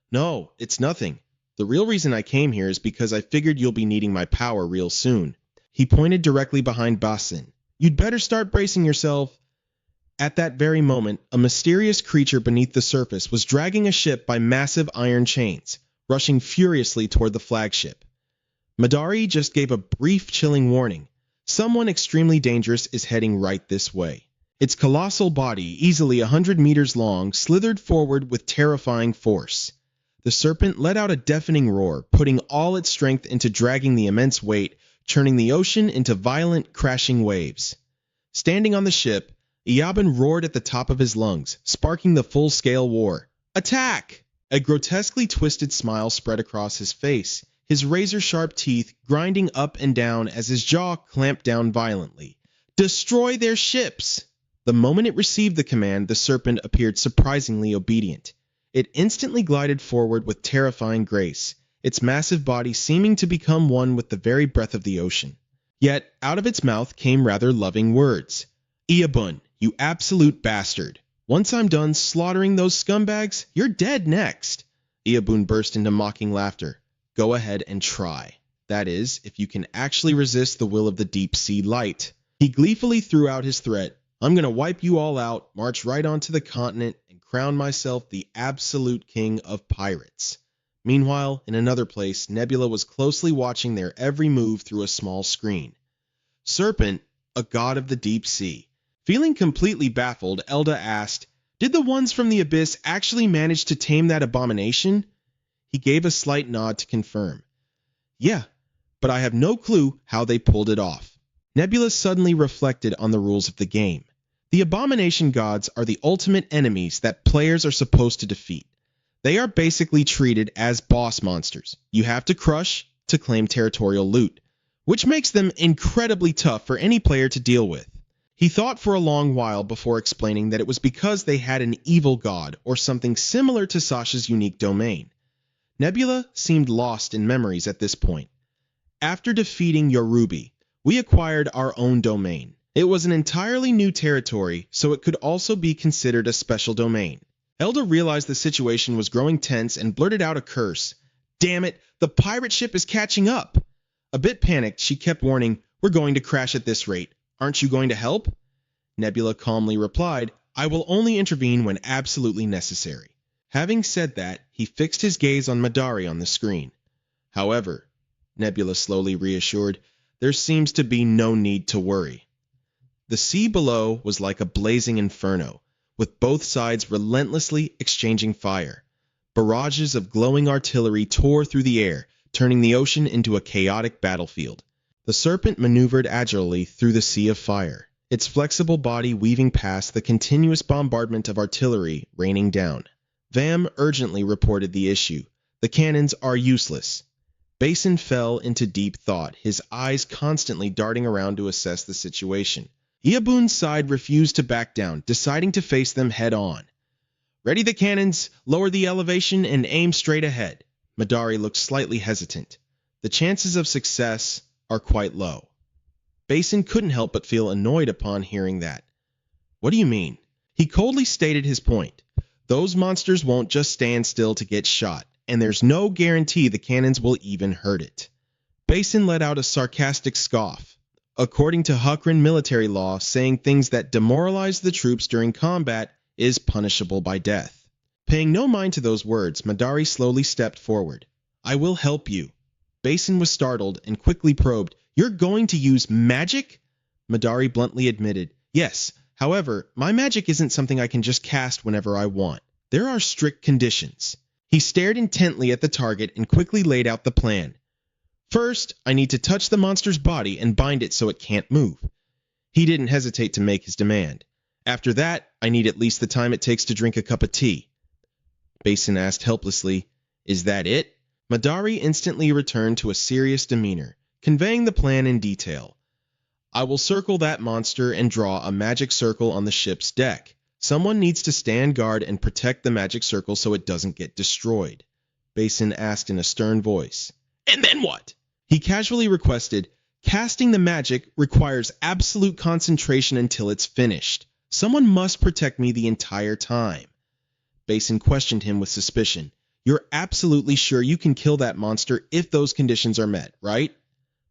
No, it's nothing. The real reason I came here is because I figured you'll be needing my power real soon. He pointed directly behind Basin. You'd better start bracing yourself. At that very moment, a mysterious creature beneath the surface was dragging a ship by massive iron chains, rushing furiously toward the flagship. Madari just gave a brief, chilling warning. Someone extremely dangerous is heading right this way. Its colossal body, easily 100 meters long, slithered forward with terrifying force. The serpent let out a deafening roar, putting all its strength into dragging the immense weight, churning the ocean into violent, crashing waves. Standing on the ship, Iyabun roared at the top of his lungs, sparking the full-scale war. Attack! A grotesquely twisted smile spread across his face, his razor-sharp teeth grinding up and down as his jaw clamped down violently. Destroy their ships! The moment it received the command, the serpent appeared surprisingly obedient. It instantly glided forward with terrifying grace, its massive body seeming to become one with the very breath of the ocean. Yet, out of its mouth came rather loving words. "Iabun, you absolute bastard. Once I'm done slaughtering those scumbags, you're dead next." Iabun burst into mocking laughter. "Go ahead and try. That is, if you can actually resist the will of the deep sea light." He gleefully threw out his threat. "I'm gonna wipe you all out, march right onto the continent, and crown myself the absolute king of pirates." Meanwhile, in another place, Nebula was closely watching their every move through a small screen. Serpent, a god of the deep sea. Feeling completely baffled, Elda asked, "Did the ones from the abyss actually manage to tame that abomination?" He gave a slight nod to confirm. "Yeah, but I have no clue how they pulled it off." Nebula suddenly reflected on the rules of the game. The abomination gods are the ultimate enemies that players are supposed to defeat. They are basically treated as boss monsters you have to crush to claim territorial loot, which makes them incredibly tough for any player to deal with. He thought for a long while before explaining that it was because they had an evil god or something similar to Sasha's unique domain. Nebula seemed lost in memories at this point. After defeating Yorubi, we acquired our own domain. It was an entirely new territory, so it could also be considered a special domain. Elda realized the situation was growing tense and blurted out a curse. "Damn it, the pirate ship is catching up!" A bit panicked, she kept warning, "We're going to crash at this rate. Aren't you going to help?" Nebula calmly replied, "I will only intervene when absolutely necessary." Having said that, he fixed his gaze on Madari on the screen. "However," Nebula slowly reassured, "there seems to be no need to worry." The sea below was like a blazing inferno, with both sides relentlessly exchanging fire. Barrages of glowing artillery tore through the air, turning the ocean into a chaotic battlefield. The serpent maneuvered agilely through the sea of fire, its flexible body weaving past the continuous bombardment of artillery raining down. Vam urgently reported the issue. "The cannons are useless." Basin fell into deep thought, his eyes constantly darting around to assess the situation. Iabun's side refused to back down, deciding to face them head-on. "Ready the cannons, lower the elevation, and aim straight ahead." Madari looked slightly hesitant. "The chances of success are quite low." Basin couldn't help but feel annoyed upon hearing that. "What do you mean?" He coldly stated his point. "Those monsters won't just stand still to get shot, and there's no guarantee the cannons will even hurt it." Basin let out a sarcastic scoff. According to Hukran military law, saying things that demoralize the troops during combat is punishable by death. Paying no mind to those words, Madari slowly stepped forward. "I will help you." Basin was startled and quickly probed. "You're going to use magic?" Madari bluntly admitted, "Yes. However, my magic isn't something I can just cast whenever I want. There are strict conditions." He stared intently at the target and quickly laid out the plan. "First, I need to touch the monster's body and bind it so it can't move." He didn't hesitate to make his demand. "After that, I need at least the time it takes to drink a cup of tea." Basin asked helplessly, "Is that it?" Madari instantly returned to a serious demeanor, conveying the plan in detail. "I will circle that monster and draw a magic circle on the ship's deck. Someone needs to stand guard and protect the magic circle so it doesn't get destroyed." Basin asked in a stern voice. "And then what?" He casually requested, "Casting the magic requires absolute concentration until it's finished. Someone must protect me the entire time." Basin questioned him with suspicion. "You're absolutely sure you can kill that monster if those conditions are met, right?"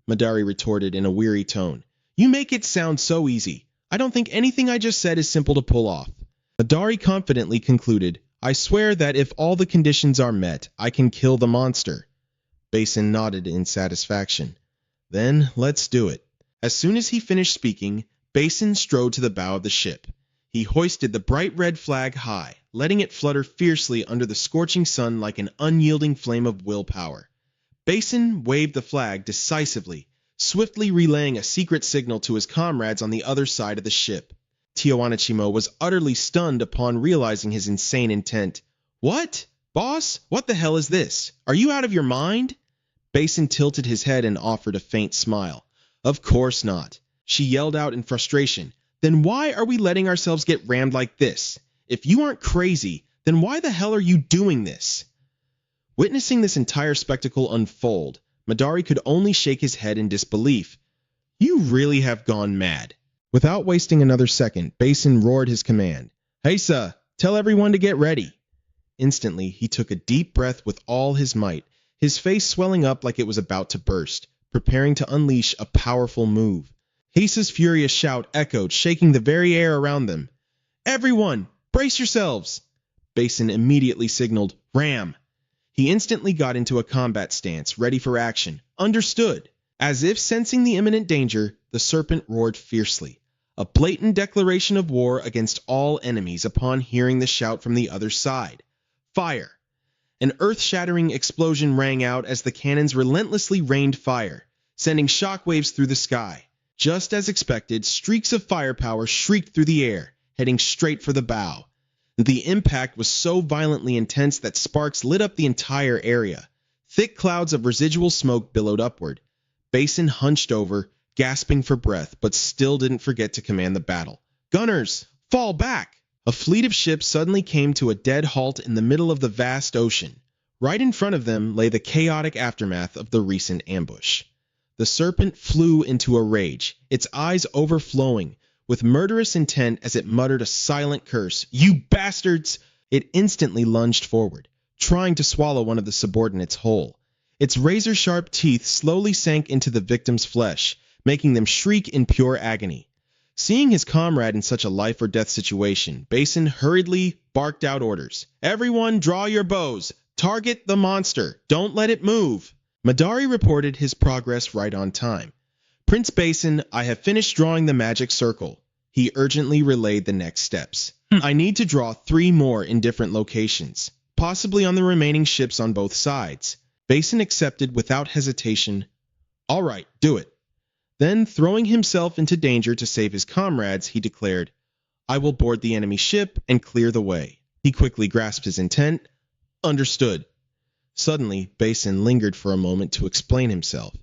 Madari retorted in a weary tone. "You make it sound so easy. I don't think anything I just said is simple to pull off." Madari confidently concluded, "I swear that if all the conditions are met, I can kill the monster." Basin nodded in satisfaction. "Then let's do it." As soon as he finished speaking, Basin strode to the bow of the ship. He hoisted the bright red flag high, letting it flutter fiercely under the scorching sun like an unyielding flame of willpower. Basin waved the flag decisively, swiftly relaying a secret signal to his comrades on the other side of the ship. Tioanichimo was utterly stunned upon realizing his insane intent. "What? Boss, what the hell is this? Are you out of your mind?" Basin tilted his head and offered a faint smile. "Of course not." She yelled out in frustration. "Then why are we letting ourselves get rammed like this? If you aren't crazy, then why the hell are you doing this?" Witnessing this entire spectacle unfold, Madari could only shake his head in disbelief. You really have gone mad. Without wasting another second, Basin roared his command. Heisa, tell everyone to get ready. Instantly, he took a deep breath with all his might, his face swelling up like it was about to burst, preparing to unleash a powerful move. Heisa's furious shout echoed, shaking the very air around them. Everyone, brace yourselves! Basin immediately signaled, Ram! He instantly got into a combat stance, ready for action. Understood! As if sensing the imminent danger, the serpent roared fiercely. A blatant declaration of war against all enemies upon hearing the shout from the other side. Fire! An earth-shattering explosion rang out as the cannons relentlessly rained fire, sending shockwaves through the sky. Just as expected, streaks of firepower shrieked through the air, heading straight for the bow. The impact was so violently intense that sparks lit up the entire area. Thick clouds of residual smoke billowed upward. Basin hunched over, gasping for breath, but still didn't forget to command the battle. Gunners, fall back! A fleet of ships suddenly came to a dead halt in the middle of the vast ocean. Right in front of them lay the chaotic aftermath of the recent ambush. The serpent flew into a rage, its eyes overflowing, with murderous intent as it muttered a silent curse. You bastards! It instantly lunged forward, trying to swallow one of the subordinates whole. Its razor-sharp teeth slowly sank into the victim's flesh, making them shriek in pure agony. Seeing his comrade in such a life-or-death situation, Basin hurriedly barked out orders. Everyone draw your bows! Target the monster! Don't let it move! Madari reported his progress right on time. Prince Basin, I have finished drawing the magic circle. He urgently relayed the next steps. I need to draw 3 more in different locations, possibly on the remaining ships on both sides. Basin accepted without hesitation. All right, do it. Then, throwing himself into danger to save his comrades, he declared, I will board the enemy ship and clear the way. He quickly grasped his intent. Understood. Suddenly, Basin lingered for a moment to explain himself.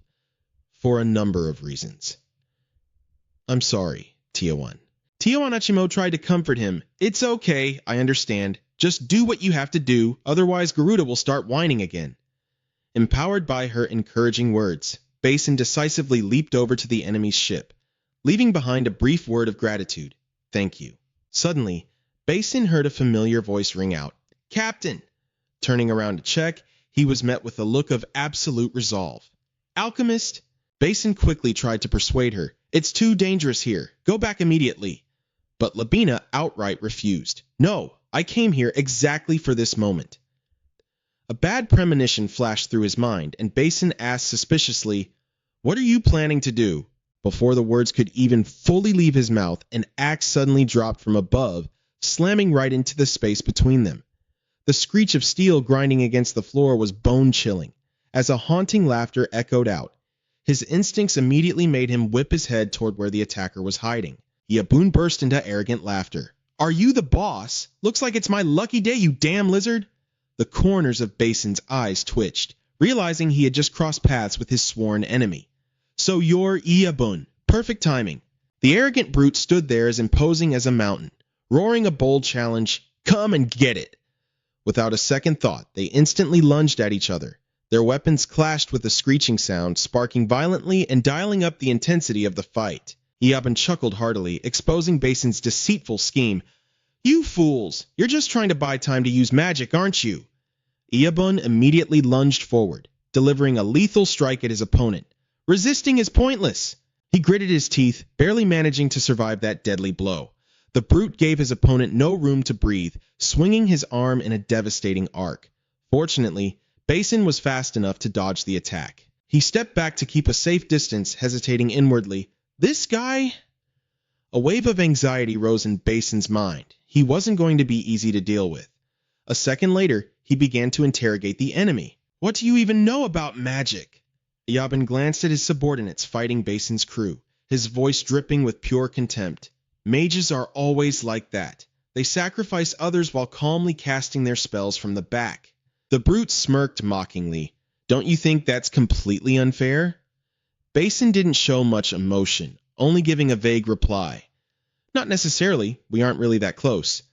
For a number of reasons. I'm sorry, Tio-1. Tio-1 Achimo tried to comfort him. It's okay, I understand. Just do what you have to do, otherwise Garuda will start whining again. Empowered by her encouraging words, Basin decisively leaped over to the enemy's ship, leaving behind a brief word of gratitude. Thank you. Suddenly, Basin heard a familiar voice ring out. Captain! Turning around to check, he was met with a look of absolute resolve. Alchemist! Basin quickly tried to persuade her. It's too dangerous here. Go back immediately. But Labina outright refused. No, I came here exactly for this moment. A bad premonition flashed through his mind, and Basin asked suspiciously, What are you planning to do? Before the words could even fully leave his mouth, an axe suddenly dropped from above, slamming right into the space between them. The screech of steel grinding against the floor was bone-chilling, as a haunting laughter echoed out. His instincts immediately made him whip his head toward where the attacker was hiding. Yaboon burst into arrogant laughter. Are you the boss? Looks like it's my lucky day, you damn lizard! The corners of Basin's eyes twitched, realizing he had just crossed paths with his sworn enemy. So you're Yaboon. Perfect timing. The arrogant brute stood there as imposing as a mountain, roaring a bold challenge, Come and get it! Without a second thought, they instantly lunged at each other. Their weapons clashed with a screeching sound, sparking violently and dialing up the intensity of the fight. Yaboon chuckled heartily, exposing Basin's deceitful scheme. You fools! You're just trying to buy time to use magic, aren't you? Yaboon immediately lunged forward, delivering a lethal strike at his opponent. Resisting is pointless! He gritted his teeth, barely managing to survive that deadly blow. The brute gave his opponent no room to breathe, swinging his arm in a devastating arc. Fortunately, Basin was fast enough to dodge the attack. He stepped back to keep a safe distance, hesitating inwardly. This guy? A wave of anxiety rose in Basin's mind. He wasn't going to be easy to deal with. A second later, he began to interrogate the enemy. What do you even know about magic? Yaboon glanced at his subordinates fighting Basin's crew, his voice dripping with pure contempt. Mages are always like that. They sacrifice others while calmly casting their spells from the back. The brute smirked mockingly. Don't you think that's completely unfair? Basin didn't show much emotion, only giving a vague reply. Not necessarily, we aren't really that close.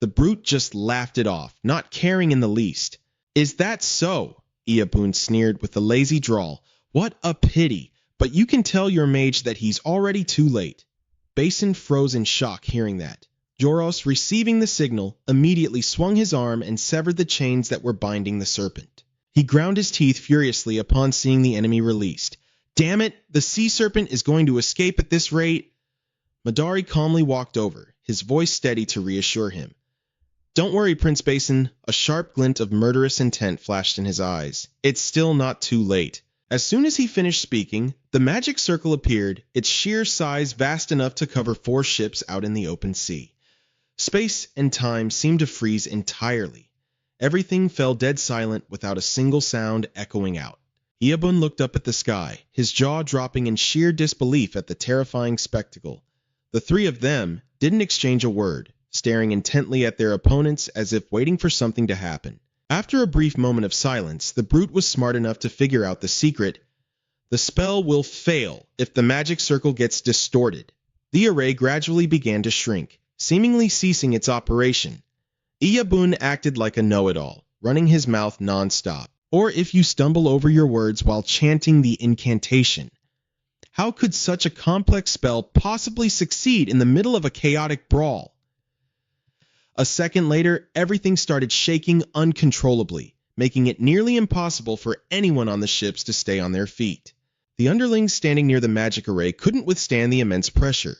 The brute just laughed it off, not caring in the least. Is that so? Iabun sneered with a lazy drawl. What a pity, but you can tell your mage that he's already too late. Basin froze in shock hearing that. Joros, receiving the signal, immediately swung his arm and severed the chains that were binding the serpent. He ground his teeth furiously upon seeing the enemy released. Damn it, the sea serpent is going to escape at this rate. Madari calmly walked over, his voice steady to reassure him. Don't worry, Prince Basin. A sharp glint of murderous intent flashed in his eyes. It's still not too late. As soon as he finished speaking, the magic circle appeared, its sheer size vast enough to cover 4 ships out in the open sea. Space and time seemed to freeze entirely. Everything fell dead silent without a single sound echoing out. Iabun looked up at the sky, his jaw dropping in sheer disbelief at the terrifying spectacle. The 3 of them didn't exchange a word, staring intently at their opponents as if waiting for something to happen. After a brief moment of silence, the brute was smart enough to figure out the secret. The spell will fail if the magic circle gets distorted. The array gradually began to shrink, seemingly ceasing its operation. Iabun acted like a know-it-all, running his mouth non-stop. Or if you stumble over your words while chanting the incantation. How could such a complex spell possibly succeed in the middle of a chaotic brawl? A second later, everything started shaking uncontrollably, making it nearly impossible for anyone on the ships to stay on their feet. The underlings standing near the magic array couldn't withstand the immense pressure,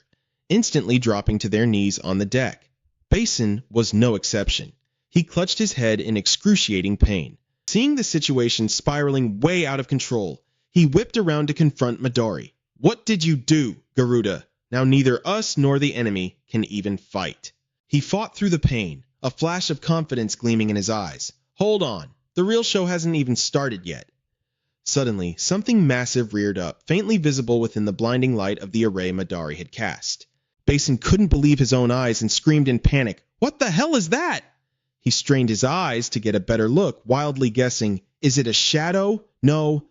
instantly dropping to their knees on the deck. Basin was no exception. He clutched his head in excruciating pain. Seeing the situation spiraling way out of control, he whipped around to confront Madari. What did you do, Garuda? Now neither us nor the enemy can even fight. He fought through the pain, a flash of confidence gleaming in his eyes. Hold on, the real show hasn't even started yet. Suddenly, something massive reared up, faintly visible within the blinding light of the array Madari had cast. Basin couldn't believe his own eyes and screamed in panic, "What the hell is that?" He strained his eyes to get a better look, wildly guessing, is it a shadow? No.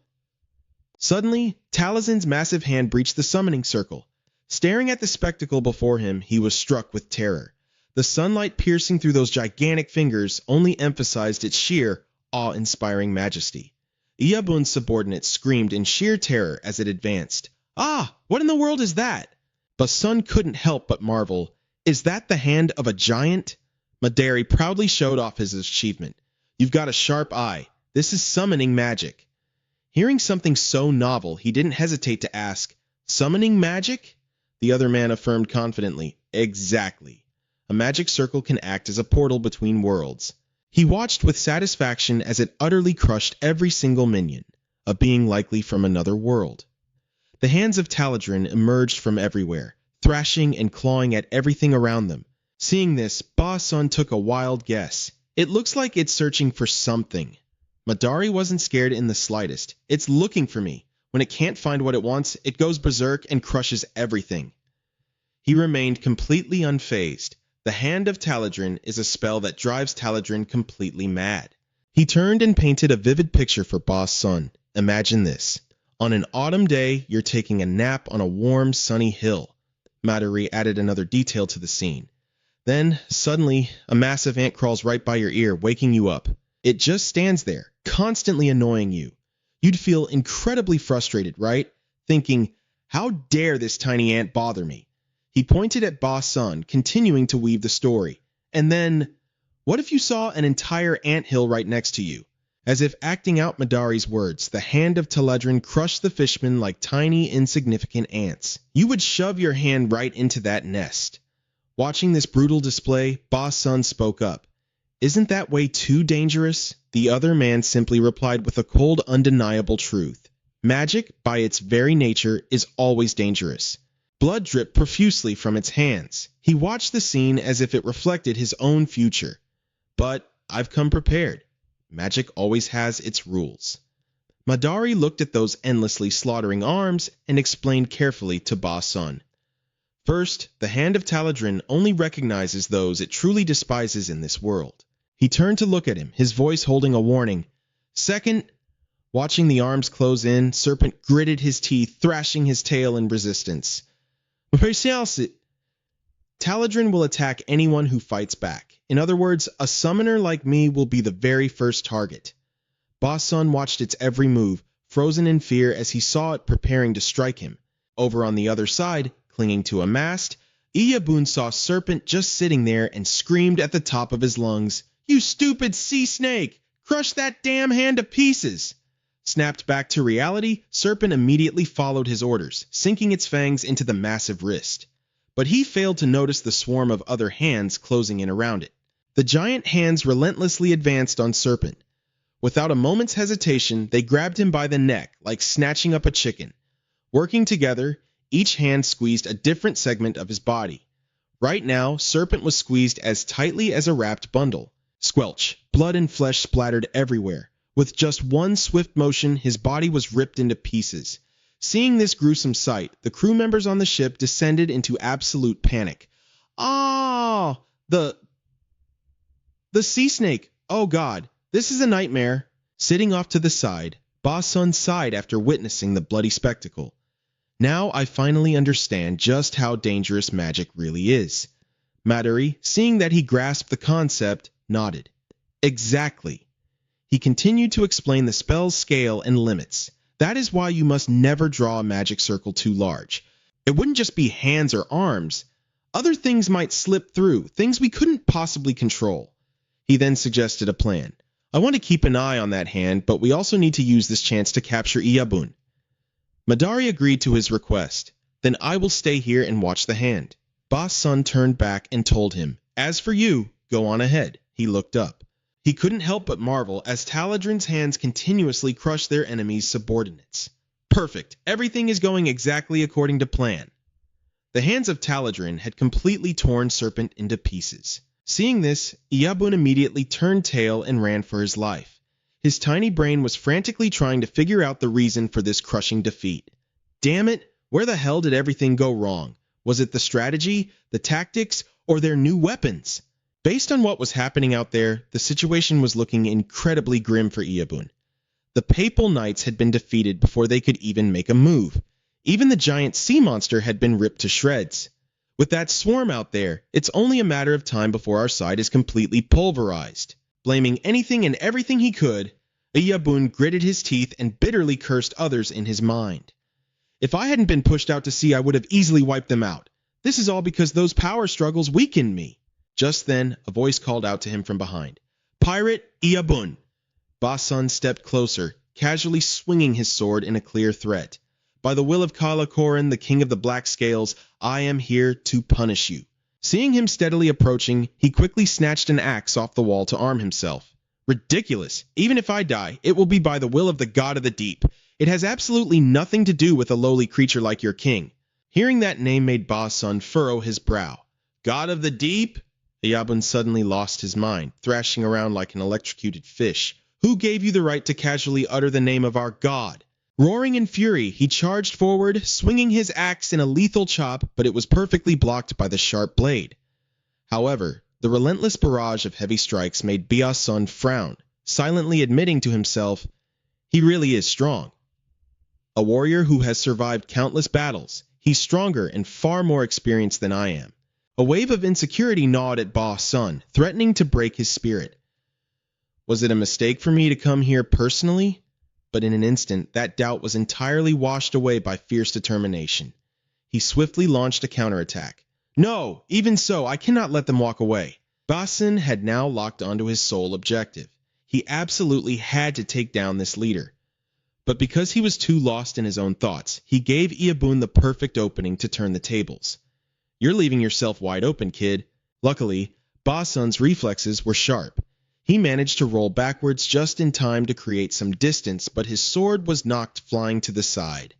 Suddenly, Taliesin's massive hand breached the summoning circle. Staring at the spectacle before him, he was struck with terror. The sunlight piercing through those gigantic fingers only emphasized its sheer, awe-inspiring majesty. Iabun's subordinate screamed in sheer terror as it advanced. Ah, what in the world is that? Basun couldn't help but marvel. Is that the hand of a giant? Madari proudly showed off his achievement. You've got a sharp eye. This is summoning magic. Hearing something so novel, he didn't hesitate to ask, Summoning magic? The other man affirmed confidently, Exactly. A magic circle can act as a portal between worlds. He watched with satisfaction as it utterly crushed every single minion, a being likely from another world. The hands of Taladrin emerged from everywhere, thrashing and clawing at everything around them. Seeing this, Ba-sun took a wild guess. It looks like it's searching for something. Madari wasn't scared in the slightest. It's looking for me. When it can't find what it wants, it goes berserk and crushes everything. He remained completely unfazed. The Hand of Taladrin is a spell that drives Taladrin completely mad. He turned and painted a vivid picture for Ba-sun. Imagine this. On an autumn day, you're taking a nap on a warm, sunny hill. Madari added another detail to the scene. Then, suddenly, a massive ant crawls right by your ear, waking you up. It just stands there, constantly annoying you. You'd feel incredibly frustrated, right? Thinking, how dare this tiny ant bother me? He pointed at Ba-sun, continuing to weave the story. And then, what if you saw an entire anthill right next to you? As if acting out Madari's words, the Hand of Taladrin crushed the fishmen like tiny, insignificant ants. You would shove your hand right into that nest. Watching this brutal display, Ba-sun spoke up. Isn't that way too dangerous? The other man simply replied with a cold, undeniable truth. Magic, by its very nature, is always dangerous. Blood dripped profusely from its hands. He watched the scene as if it reflected his own future. But I've come prepared. Magic always has its rules. Madari looked at those endlessly slaughtering arms and explained carefully to Ba-sun. First, the Hand of Taladrin only recognizes those it truly despises in this world. He turned to look at him, his voice holding a warning. Second, watching the arms close in, Serpent gritted his teeth, thrashing his tail in resistance. Taladrin will attack anyone who fights back. In other words, a summoner like me will be the very first target. Ba-sun watched its every move, frozen in fear as he saw it preparing to strike him. Over on the other side, clinging to a mast, Iyabun saw Serpent just sitting there and screamed at the top of his lungs, "You stupid sea snake! Crush that damn hand to pieces!" Snapped back to reality, Serpent immediately followed his orders, sinking its fangs into the massive wrist. But he failed to notice the swarm of other hands closing in around it. The giant hands relentlessly advanced on Serpent. Without a moment's hesitation, they grabbed him by the neck like snatching up a chicken. Working together, each hand squeezed a different segment of his body. Right now, Serpent was squeezed as tightly as a wrapped bundle. Squelch, blood and flesh splattered everywhere. With just one swift motion, his body was ripped into pieces. Seeing this gruesome sight, the crew members on the ship descended into absolute panic. "Ah! The sea snake! Oh God, this is a nightmare!" Sitting off to the side, Ba-sun sighed after witnessing the bloody spectacle. "Now I finally understand just how dangerous magic really is." Madari, seeing that he grasped the concept, nodded. "Exactly." He continued to explain the spell's scale and limits. That is why you must never draw a magic circle too large. It wouldn't just be hands or arms. Other things might slip through, things we couldn't possibly control. He then suggested a plan. "I want to keep an eye on that hand, but we also need to use this chance to capture Iyabun." Madari agreed to his request. "Then I will stay here and watch the hand." Ba-sun turned back and told him, "As for you, go on ahead." He looked up. He couldn't help but marvel as Taladrin's hands continuously crushed their enemies' subordinates. Perfect. Everything is going exactly according to plan. The hands of Taladrin had completely torn Serpent into pieces. Seeing this, Iyabun immediately turned tail and ran for his life. His tiny brain was frantically trying to figure out the reason for this crushing defeat. Damn it, where the hell did everything go wrong? Was it the strategy, the tactics, or their new weapons? Based on what was happening out there, the situation was looking incredibly grim for Iyabun. The Papal Knights had been defeated before they could even make a move. Even the giant sea monster had been ripped to shreds. With that swarm out there, it's only a matter of time before our side is completely pulverized. Blaming anything and everything he could, Iyabun gritted his teeth and bitterly cursed others in his mind. "If I hadn't been pushed out to sea, I would have easily wiped them out. This is all because those power struggles weakened me." Just then, a voice called out to him from behind. "Pirate Iyabun!" Ba-sun stepped closer, casually swinging his sword in a clear threat. "By the will of Kalakoran, the king of the Black Scales, I am here to punish you." Seeing him steadily approaching, he quickly snatched an axe off the wall to arm himself. "Ridiculous! Even if I die, it will be by the will of the god of the deep. It has absolutely nothing to do with a lowly creature like your king." Hearing that name made Ba-sun furrow his brow. "God of the deep?" Iyabun suddenly lost his mind, thrashing around like an electrocuted fish. "Who gave you the right to casually utter the name of our god?" Roaring in fury, he charged forward, swinging his axe in a lethal chop, but it was perfectly blocked by the sharp blade. However, the relentless barrage of heavy strikes made Ba-sun frown, silently admitting to himself, he really is strong. A warrior who has survived countless battles, he's stronger and far more experienced than I am. A wave of insecurity gnawed at Ba-sun, threatening to break his spirit. Was it a mistake for me to come here personally? But in an instant, that doubt was entirely washed away by fierce determination. He swiftly launched a counterattack. "No! Even so, I cannot let them walk away." Ba-sun had now locked onto his sole objective. He absolutely had to take down this leader. But because he was too lost in his own thoughts, he gave Iyabun the perfect opening to turn the tables. "You're leaving yourself wide open, kid." Luckily, Ba-sun's reflexes were sharp. He managed to roll backwards just in time to create some distance, but his sword was knocked flying to the side.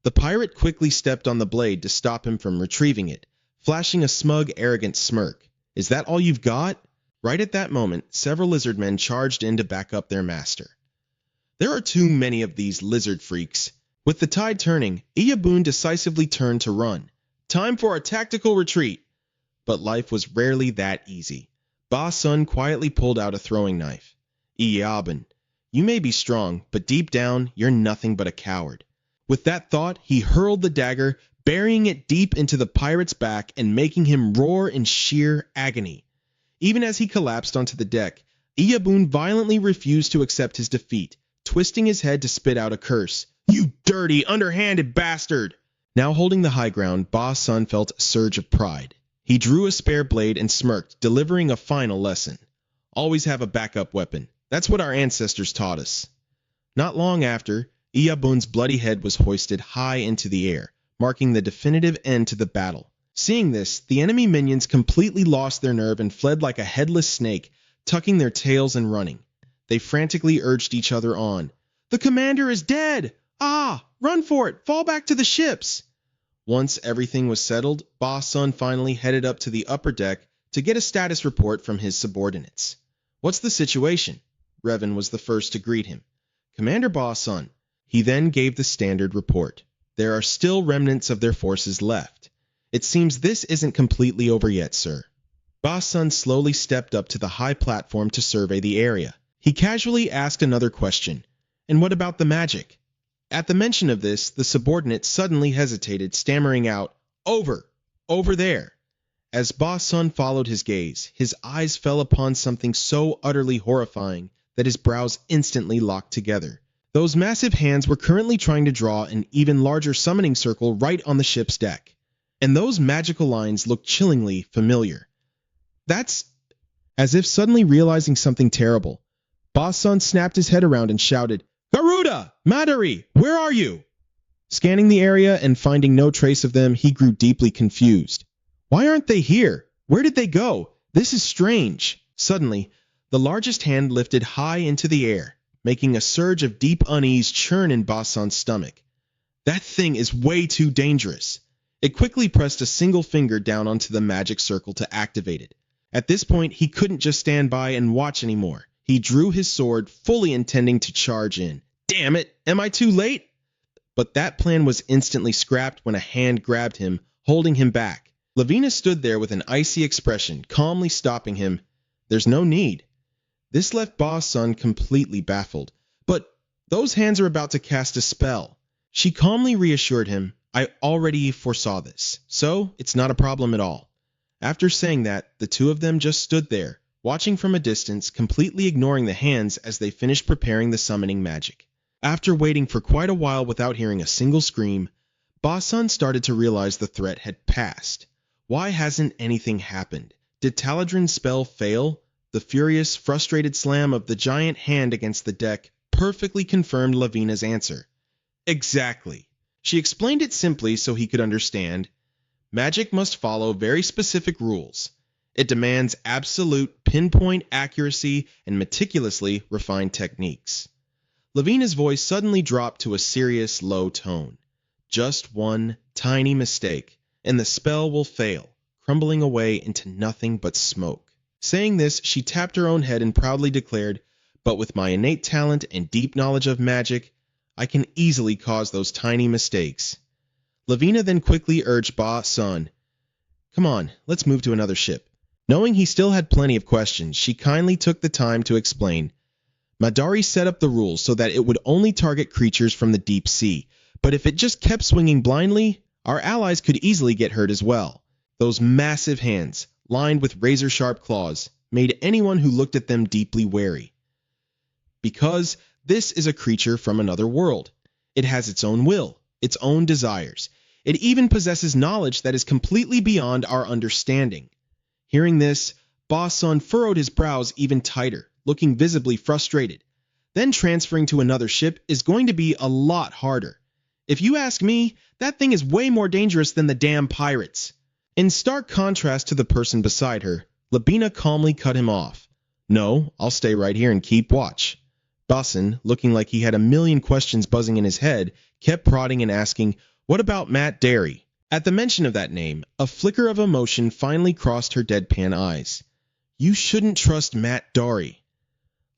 The pirate quickly stepped on the blade to stop him from retrieving it, flashing a smug, arrogant smirk. "Is that all you've got?" Right at that moment, several lizard men charged in to back up their master. There are too many of these lizard freaks. With the tide turning, Iyabun decisively turned to run. Time for a tactical retreat. But life was rarely that easy. Ba-sun quietly pulled out a throwing knife. "Iyabun, you may be strong, but deep down, you're nothing but a coward." With that thought, he hurled the dagger, burying it deep into the pirate's back and making him roar in sheer agony. Even as he collapsed onto the deck, Iyabun violently refused to accept his defeat, twisting his head to spit out a curse. "You dirty, underhanded bastard!" Now holding the high ground, Ba Sun felt a surge of pride. He drew a spare blade and smirked, delivering a final lesson. Always have a backup weapon. That's what our ancestors taught us. Not long after, Iyabun's bloody head was hoisted high into the air, marking the definitive end to the battle. Seeing this, the enemy minions completely lost their nerve and fled like a headless snake, tucking their tails and running. They frantically urged each other on. "The commander is dead! Ah! Run for it! Fall back to the ships!" Once everything was settled, Ba Sun finally headed up to the upper deck to get a status report from his subordinates. "What's the situation?" Revan was the first to greet him. "Commander Ba Sun." He then gave the standard report. "There are still remnants of their forces left. It seems this isn't completely over yet, sir." Ba Sun slowly stepped up to the high platform to survey the area. He casually asked another question. "And what about the magic?" At the mention of this, the subordinate suddenly hesitated, stammering out, Over there." As Ba Sun followed his gaze, his eyes fell upon something so utterly horrifying that his brows instantly locked together. Those massive hands were currently trying to draw an even larger summoning circle right on the ship's deck. And those magical lines looked chillingly familiar. That's... As if suddenly realizing something terrible, Ba Sun snapped his head around and shouted, "Garuda! Madari! Where are you?" Scanning the area and finding no trace of them, he grew deeply confused. "Why aren't they here? Where did they go? This is strange." Suddenly, the largest hand lifted high into the air, making a surge of deep unease churn in Ba Sun's stomach. That thing is way too dangerous. It quickly pressed a single finger down onto the magic circle to activate it. At this point, he couldn't just stand by and watch anymore. He drew his sword, fully intending to charge in. Damn it! Am I too late? But that plan was instantly scrapped when a hand grabbed him, holding him back. Lavina stood there with an icy expression, calmly stopping him. "There's no need." This left Ba Sun completely baffled. "But those hands are about to cast a spell." She calmly reassured him, "I already foresaw this, so it's not a problem at all." After saying that, the two of them just stood there, watching from a distance, completely ignoring the hands as they finished preparing the summoning magic. After waiting for quite a while without hearing a single scream, Ba Sun started to realize the threat had passed. Why hasn't anything happened? Did Taladrin's spell fail? The furious, frustrated slam of the giant hand against the deck perfectly confirmed Lavina's answer. Exactly. She explained it simply so he could understand. Magic must follow very specific rules. It demands absolute, pinpoint accuracy and meticulously refined techniques. Lavina's voice suddenly dropped to a serious, low tone. Just one tiny mistake, and the spell will fail, crumbling away into nothing but smoke. Saying this, she tapped her own head and proudly declared, "But with my innate talent and deep knowledge of magic, I can easily cause those tiny mistakes." Lavina then quickly urged Ba Sun, "Come on, let's move to another ship." Knowing he still had plenty of questions, she kindly took the time to explain. Madari set up the rules so that it would only target creatures from the deep sea, but if it just kept swinging blindly, our allies could easily get hurt as well. Those massive hands, lined with razor-sharp claws, made anyone who looked at them deeply wary. Because this is a creature from another world. It has its own will, its own desires. It even possesses knowledge that is completely beyond our understanding. Hearing this, Ba Sun furrowed his brows even tighter, looking visibly frustrated. Then transferring to another ship is going to be a lot harder. If you ask me, that thing is way more dangerous than the damn pirates. In stark contrast to the person beside her, Lavina calmly cut him off. "No, I'll stay right here and keep watch." Ba Sun, looking like he had a million questions buzzing in his head, kept prodding and asking, "What about Matt Derry?" At the mention of that name, a flicker of emotion finally crossed her deadpan eyes. "You shouldn't trust Matt Derry."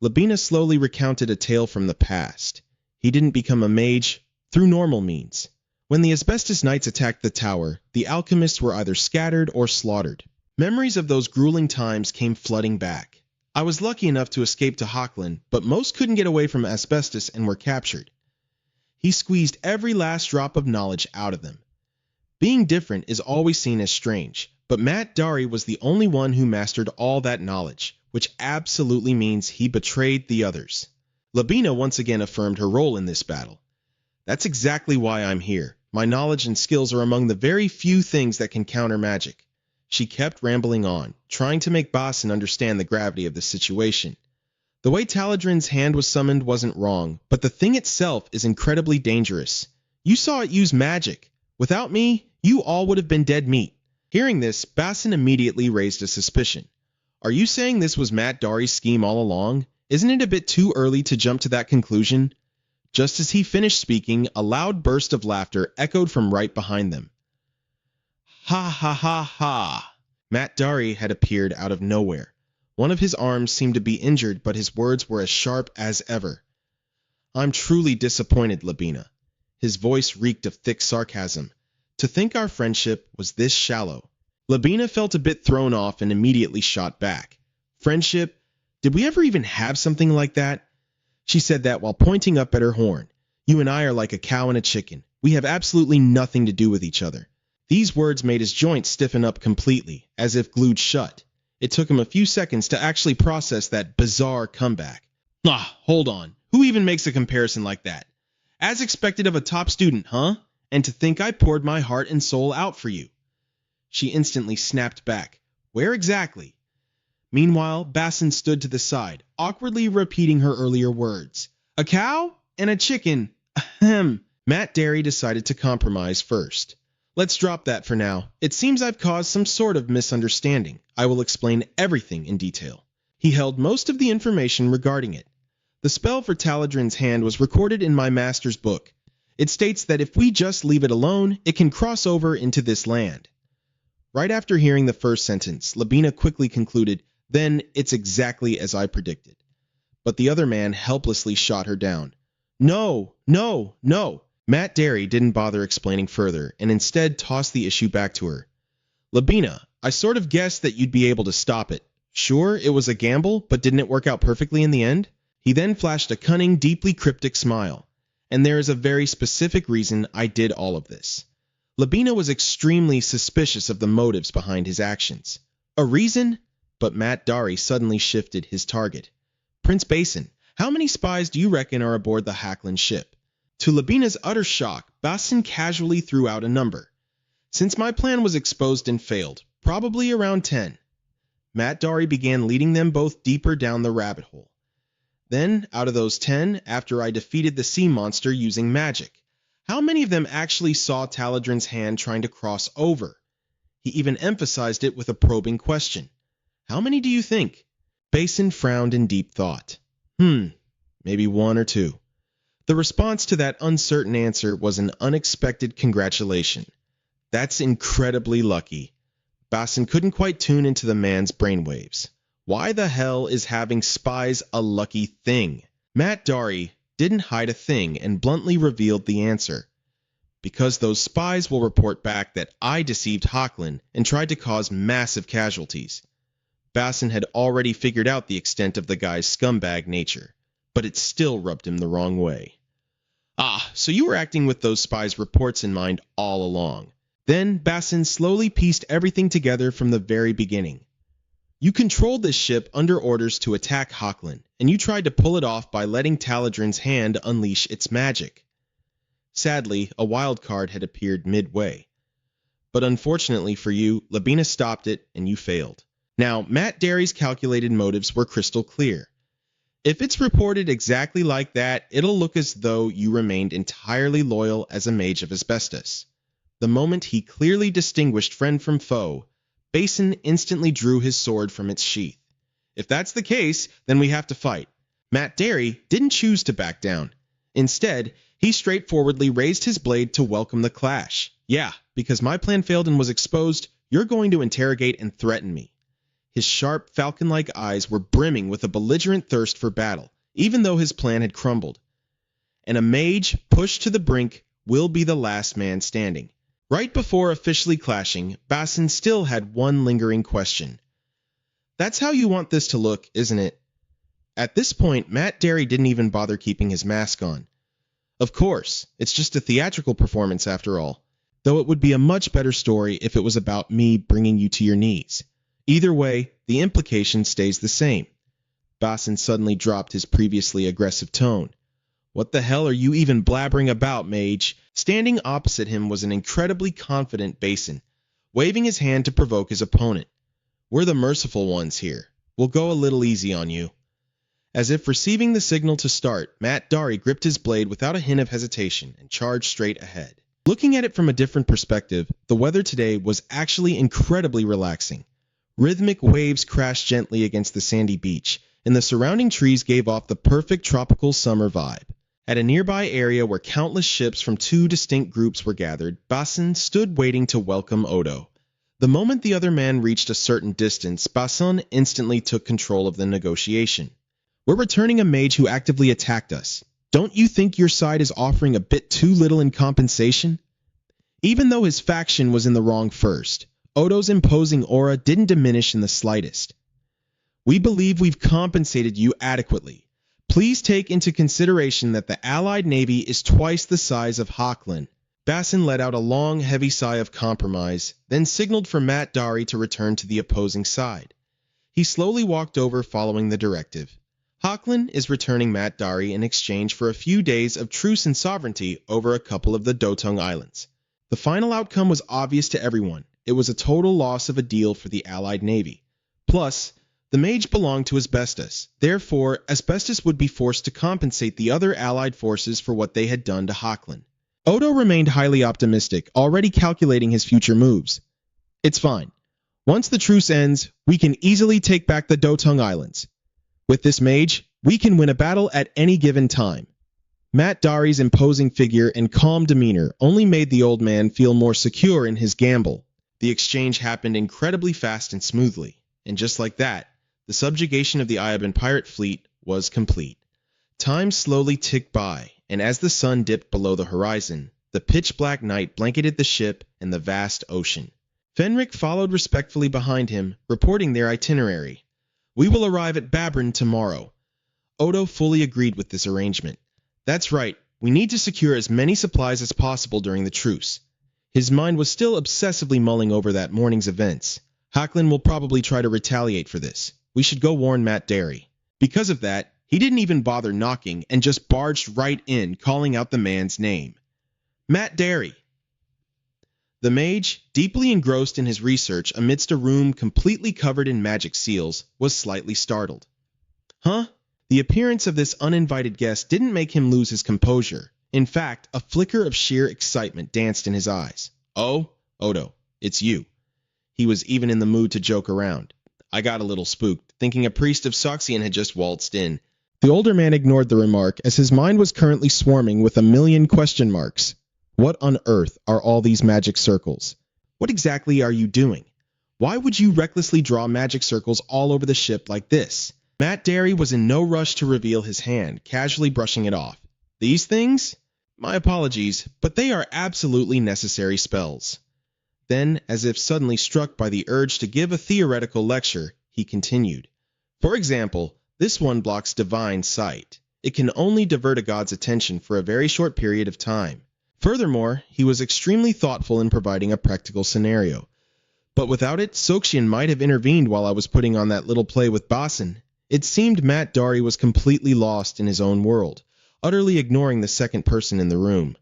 Labina slowly recounted a tale from the past. He didn't become a mage through normal means. When the Asbestos Knights attacked the tower, the alchemists were either scattered or slaughtered. Memories of those grueling times came flooding back. "I was lucky enough to escape to Hockland, but most couldn't get away from asbestos and were captured." He squeezed every last drop of knowledge out of them. Being different is always seen as strange, but Matt Derry was the only one who mastered all that knowledge, which absolutely means he betrayed the others. Labina once again affirmed her role in this battle. That's exactly why I'm here. My knowledge and skills are among the very few things that can counter magic. She kept rambling on, trying to make Basin understand the gravity of the situation. The way Taladrin's hand was summoned wasn't wrong, but the thing itself is incredibly dangerous. You saw it use magic. Without me, you all would have been dead meat. Hearing this, Basin immediately raised a suspicion. Are you saying this was Matt Dari's scheme all along? Isn't it a bit too early to jump to that conclusion? Just as he finished speaking, a loud burst of laughter echoed from right behind them. Ha ha ha ha! Matt Dari had appeared out of nowhere. One of his arms seemed to be injured, but his words were as sharp as ever. I'm truly disappointed, Labina. His voice reeked of thick sarcasm. To think our friendship was this shallow. Labina felt a bit thrown off and immediately shot back. Friendship? Did we ever even have something like that? She said that while pointing up at her horn. You and I are like a cow and a chicken. We have absolutely nothing to do with each other. These words made his joints stiffen up completely, as if glued shut. It took him a few seconds to actually process that bizarre comeback. Hold on. Who even makes a comparison like that? As expected of a top student, huh? And to think I poured my heart and soul out for you. She instantly snapped back. Where exactly? Meanwhile, Basin stood to the side, awkwardly repeating her earlier words. A cow and a chicken. Ahem. Matt Dari decided to compromise first. Let's drop that for now. It seems I've caused some sort of misunderstanding. I will explain everything in detail. He held most of the information regarding it. The spell for Taladrin's hand was recorded in my master's book. It states that if we just leave it alone, it can cross over into this land. Right after hearing the first sentence, Labina quickly concluded, then it's exactly as I predicted. But the other man helplessly shot her down. No, no, no. Matt Dari didn't bother explaining further and instead tossed the issue back to her. Labina, I sort of guessed that you'd be able to stop it. Sure, it was a gamble, but didn't it work out perfectly in the end? He then flashed a cunning, deeply cryptic smile. And there is a very specific reason I did all of this. Labina was extremely suspicious of the motives behind his actions. A reason? But Matt Dari suddenly shifted his target. Prince Basin, how many spies do you reckon are aboard the Hackland ship? To Labina's utter shock, Basin casually threw out a number. Since my plan was exposed and failed, probably around 10. Matt Dari began leading them both deeper down the rabbit hole. Then, out of those 10, after I defeated the sea monster using magic, how many of them actually saw Taladrin's hand trying to cross over? He even emphasized it with a probing question. How many do you think? Basin frowned in deep thought. Maybe 1 or 2. The response to that uncertain answer was an unexpected congratulation. That's incredibly lucky. Basin couldn't quite tune into the man's brainwaves. Why the hell is having spies a lucky thing? Matt Dari didn't hide a thing and bluntly revealed the answer. Because those spies will report back that I deceived Hackland and tried to cause massive casualties. Basin had already figured out the extent of the guy's scumbag nature, but it still rubbed him the wrong way. So you were acting with those spies' reports in mind all along. Then Basin slowly pieced everything together from the very beginning. You controlled this ship under orders to attack Hackland, and you tried to pull it off by letting Taladrin's hand unleash its magic. Sadly, a wild card had appeared midway. But unfortunately for you, Labina stopped it, and you failed. Now, Matt Dari's calculated motives were crystal clear. If it's reported exactly like that, it'll look as though you remained entirely loyal as a mage of asbestos. The moment he clearly distinguished friend from foe, Basin instantly drew his sword from its sheath. If that's the case, then we have to fight. Matt Dari didn't choose to back down. Instead, he straightforwardly raised his blade to welcome the clash. Yeah, because my plan failed and was exposed, you're going to interrogate and threaten me. His sharp, falcon-like eyes were brimming with a belligerent thirst for battle, even though his plan had crumbled. And a mage, pushed to the brink, will be the last man standing. Right before officially clashing, Basin still had one lingering question. That's how you want this to look, isn't it? At this point, Matt Dari didn't even bother keeping his mask on. Of course, it's just a theatrical performance after all, though it would be a much better story if it was about me bringing you to your knees. Either way, the implication stays the same. Basin suddenly dropped his previously aggressive tone. What the hell are you even blabbering about, mage? Standing opposite him was an incredibly confident Basin, waving his hand to provoke his opponent. We're the merciful ones here. We'll go a little easy on you. As if receiving the signal to start, Matt Dari gripped his blade without a hint of hesitation and charged straight ahead. Looking at it from a different perspective, the weather today was actually incredibly relaxing. Rhythmic waves crashed gently against the sandy beach, and the surrounding trees gave off the perfect tropical summer vibe. At a nearby area where countless ships from two distinct groups were gathered, Basin stood waiting to welcome Odo. The moment the other man reached a certain distance, Basin instantly took control of the negotiation. We're returning a mage who actively attacked us. Don't you think your side is offering a bit too little in compensation? Even though his faction was in the wrong first, Odo's imposing aura didn't diminish in the slightest. We believe we've compensated you adequately. Please take into consideration that the Allied Navy is twice the size of Hoklin. Basin let out a long, heavy sigh of compromise, then signaled for Matt Dari to return to the opposing side. He slowly walked over following the directive. Hoklin is returning Matt Dari in exchange for a few days of truce and sovereignty over a couple of the Dotung Islands. The final outcome was obvious to everyone. It was a total loss of a deal for the Allied Navy. Plus, the mage belonged to Asbestos. Therefore, Asbestos would be forced to compensate the other Allied forces for what they had done to Hoklin. Odo remained highly optimistic, already calculating his future moves. It's fine. Once the truce ends, we can easily take back the Dotung Islands. With this mage, we can win a battle at any given time. Matt Dari's imposing figure and calm demeanor only made the old man feel more secure in his gamble. The exchange happened incredibly fast and smoothly, and just like that, the subjugation of the Ayaban pirate fleet was complete. Time slowly ticked by, and as the sun dipped below the horizon, the pitch-black night blanketed the ship and the vast ocean. Fenric followed respectfully behind him, reporting their itinerary. We will arrive at Babrin tomorrow. Odo fully agreed with this arrangement. That's right, we need to secure as many supplies as possible during the truce. His mind was still obsessively mulling over that morning's events. Hoklin will probably try to retaliate for this. We should go warn Matt Dari. Because of that, he didn't even bother knocking and just barged right in, calling out the man's name. Matt Dari. The mage, deeply engrossed in his research amidst a room completely covered in magic seals, was slightly startled. Huh? The appearance of this uninvited guest didn't make him lose his composure. In fact, a flicker of sheer excitement danced in his eyes. Oh, Odo, it's you. He was even in the mood to joke around. I got a little spooked, thinking a priest of Soxian had just waltzed in. The older man ignored the remark, as his mind was currently swarming with a million question marks. What on earth are all these magic circles? What exactly are you doing? Why would you recklessly draw magic circles all over the ship like this? Matt Dari was in no rush to reveal his hand, casually brushing it off. These things? My apologies, but they are absolutely necessary spells. Then, as if suddenly struck by the urge to give a theoretical lecture, he continued. For example, this one blocks divine sight. It can only divert a god's attention for a very short period of time. Furthermore, he was extremely thoughtful in providing a practical scenario. But without it, Soxian might have intervened while I was putting on that little play with Basin. It seemed Matt Dari was completely lost in his own world, utterly ignoring the second person in the room.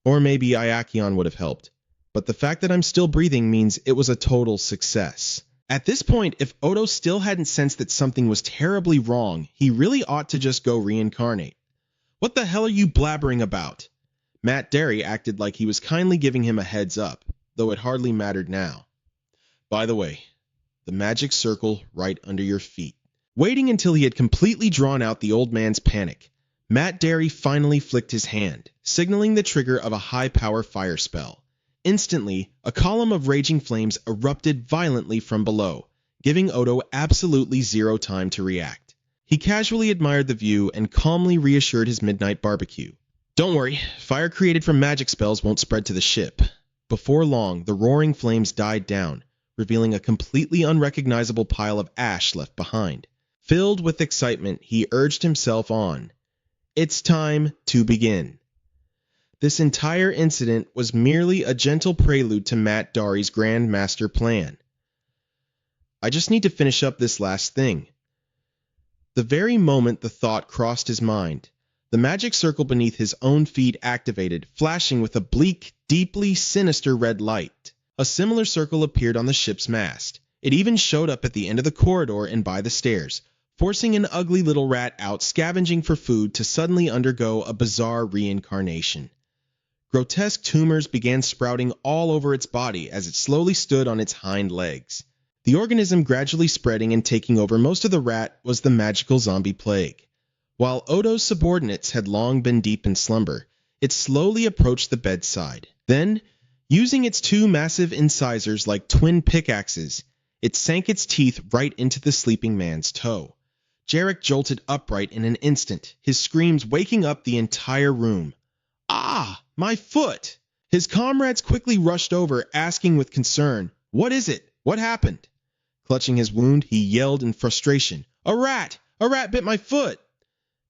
Or maybe Iakion would have helped. But the fact that I'm still breathing means it was a total success. At this point, if Odo still hadn't sensed that something was terribly wrong, he really ought to just go reincarnate. What the hell are you blabbering about? Matt Dari acted like he was kindly giving him a heads up, though it hardly mattered now. By the way, the magic circle right under your feet. Waiting until he had completely drawn out the old man's panic, Matt Dari finally flicked his hand, signaling the trigger of a high-power fire spell. Instantly, a column of raging flames erupted violently from below, giving Odo absolutely zero time to react. He casually admired the view and calmly reassured his midnight barbecue. Don't worry, fire created from magic spells won't spread to the ship. Before long, the roaring flames died down, revealing a completely unrecognizable pile of ash left behind. Filled with excitement, he urged himself on. It's time to begin. This entire incident was merely a gentle prelude to Matt Dari's grand master plan. I just need to finish up this last thing. The very moment the thought crossed his mind, the magic circle beneath his own feet activated, flashing with a bleak, deeply sinister red light. A similar circle appeared on the ship's mast. It even showed up at the end of the corridor and by the stairs, forcing an ugly little rat out scavenging for food to suddenly undergo a bizarre reincarnation. Grotesque tumors began sprouting all over its body as it slowly stood on its hind legs. The organism gradually spreading and taking over most of the rat was the magical zombie plague. While Odo's subordinates had long been deep in slumber, it slowly approached the bedside. Then, using its two massive incisors like twin pickaxes, it sank its teeth right into the sleeping man's toe. Jarek jolted upright in an instant, his screams waking up the entire room. "Ah, my foot!" His comrades quickly rushed over, asking with concern, "What is it? What happened?" Clutching his wound, he yelled in frustration, "A rat! A rat bit my foot!"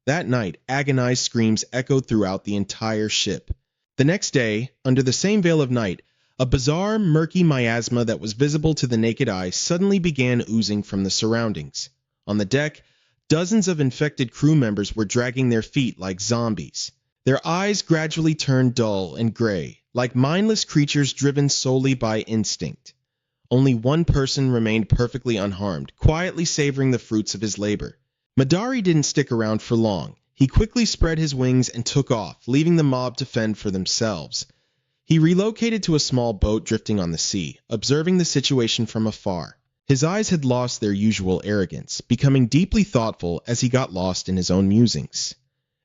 That night, agonized screams echoed throughout the entire ship. The next day, under the same veil of night, a bizarre, murky miasma that was visible to the naked eye suddenly began oozing from the surroundings. On the deck, dozens of infected crew members were dragging their feet like zombies. Their eyes gradually turned dull and gray, like mindless creatures driven solely by instinct. Only one person remained perfectly unharmed, quietly savoring the fruits of his labor. Madari didn't stick around for long. He quickly spread his wings and took off, leaving the mob to fend for themselves. He relocated to a small boat drifting on the sea, observing the situation from afar. His eyes had lost their usual arrogance, becoming deeply thoughtful as he got lost in his own musings.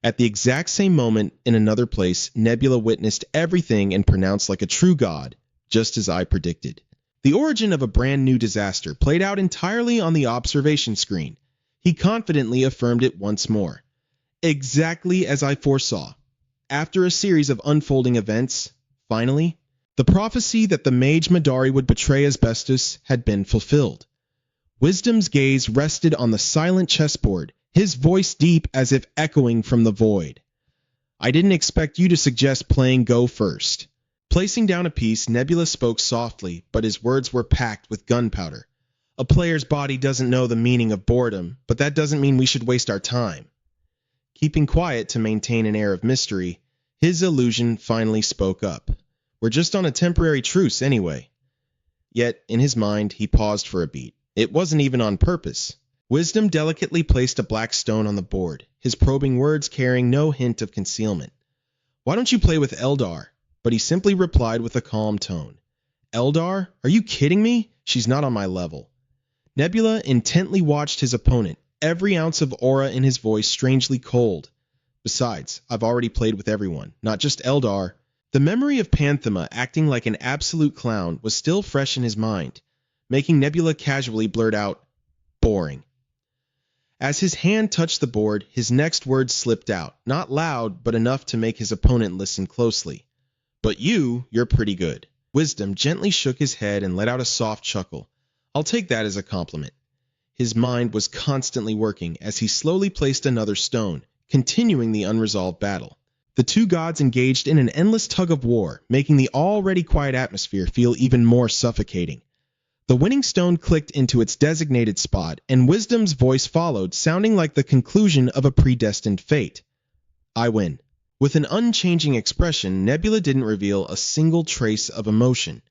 At the exact same moment, in another place, Nebula witnessed everything and pronounced like a true god, just as I predicted. The origin of a brand new disaster played out entirely on the observation screen. He confidently affirmed it once more. Exactly as I foresaw. After a series of unfolding events, finally, the prophecy that the mage Madari would betray Asbestos had been fulfilled. Wisdom's gaze rested on the silent chessboard, his voice deep as if echoing from the void. "I didn't expect you to suggest playing Go first." Placing down a piece, Nebula spoke softly, but his words were packed with gunpowder. "A player's body doesn't know the meaning of boredom, but that doesn't mean we should waste our time." Keeping quiet to maintain an air of mystery, his illusion finally spoke up. "We're just on a temporary truce anyway." Yet, in his mind, he paused for a beat. It wasn't even on purpose. Wisdom delicately placed a black stone on the board, his probing words carrying no hint of concealment. "Why don't you play with Eldar?" But he simply replied with a calm tone. "Eldar? Are you kidding me? She's not on my level." Nebula intently watched his opponent, every ounce of aura in his voice strangely cold. "Besides, I've already played with everyone, not just Eldar." The memory of Panthema acting like an absolute clown was still fresh in his mind, making Nebula casually blurt out, "Boring." As his hand touched the board, his next words slipped out, not loud, but enough to make his opponent listen closely. "But you're pretty good." Wisdom gently shook his head and let out a soft chuckle. "I'll take that as a compliment." His mind was constantly working as he slowly placed another stone, continuing the unresolved battle. The two gods engaged in an endless tug-of-war, making the already quiet atmosphere feel even more suffocating. The winning stone clicked into its designated spot, and Wisdom's voice followed, sounding like the conclusion of a predestined fate. "I win." With an unchanging expression, Nebula didn't reveal a single trace of emotion.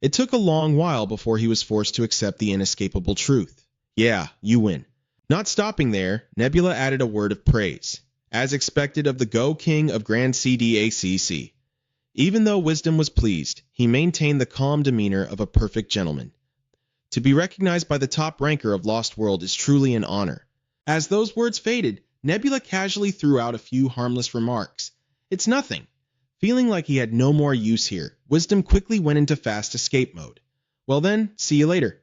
It took a long while before he was forced to accept the inescapable truth. "Yeah, you win." Not stopping there, Nebula added a word of praise, as expected of the Go King of Grand CDACC. Even though Wisdom was pleased, he maintained the calm demeanor of a perfect gentleman. To be recognized by the top ranker of Lost World is truly an honor. As those words faded, Nebula casually threw out a few harmless remarks. "It's nothing." Feeling like he had no more use here, Wisdom quickly went into fast escape mode. "Well then, see you later."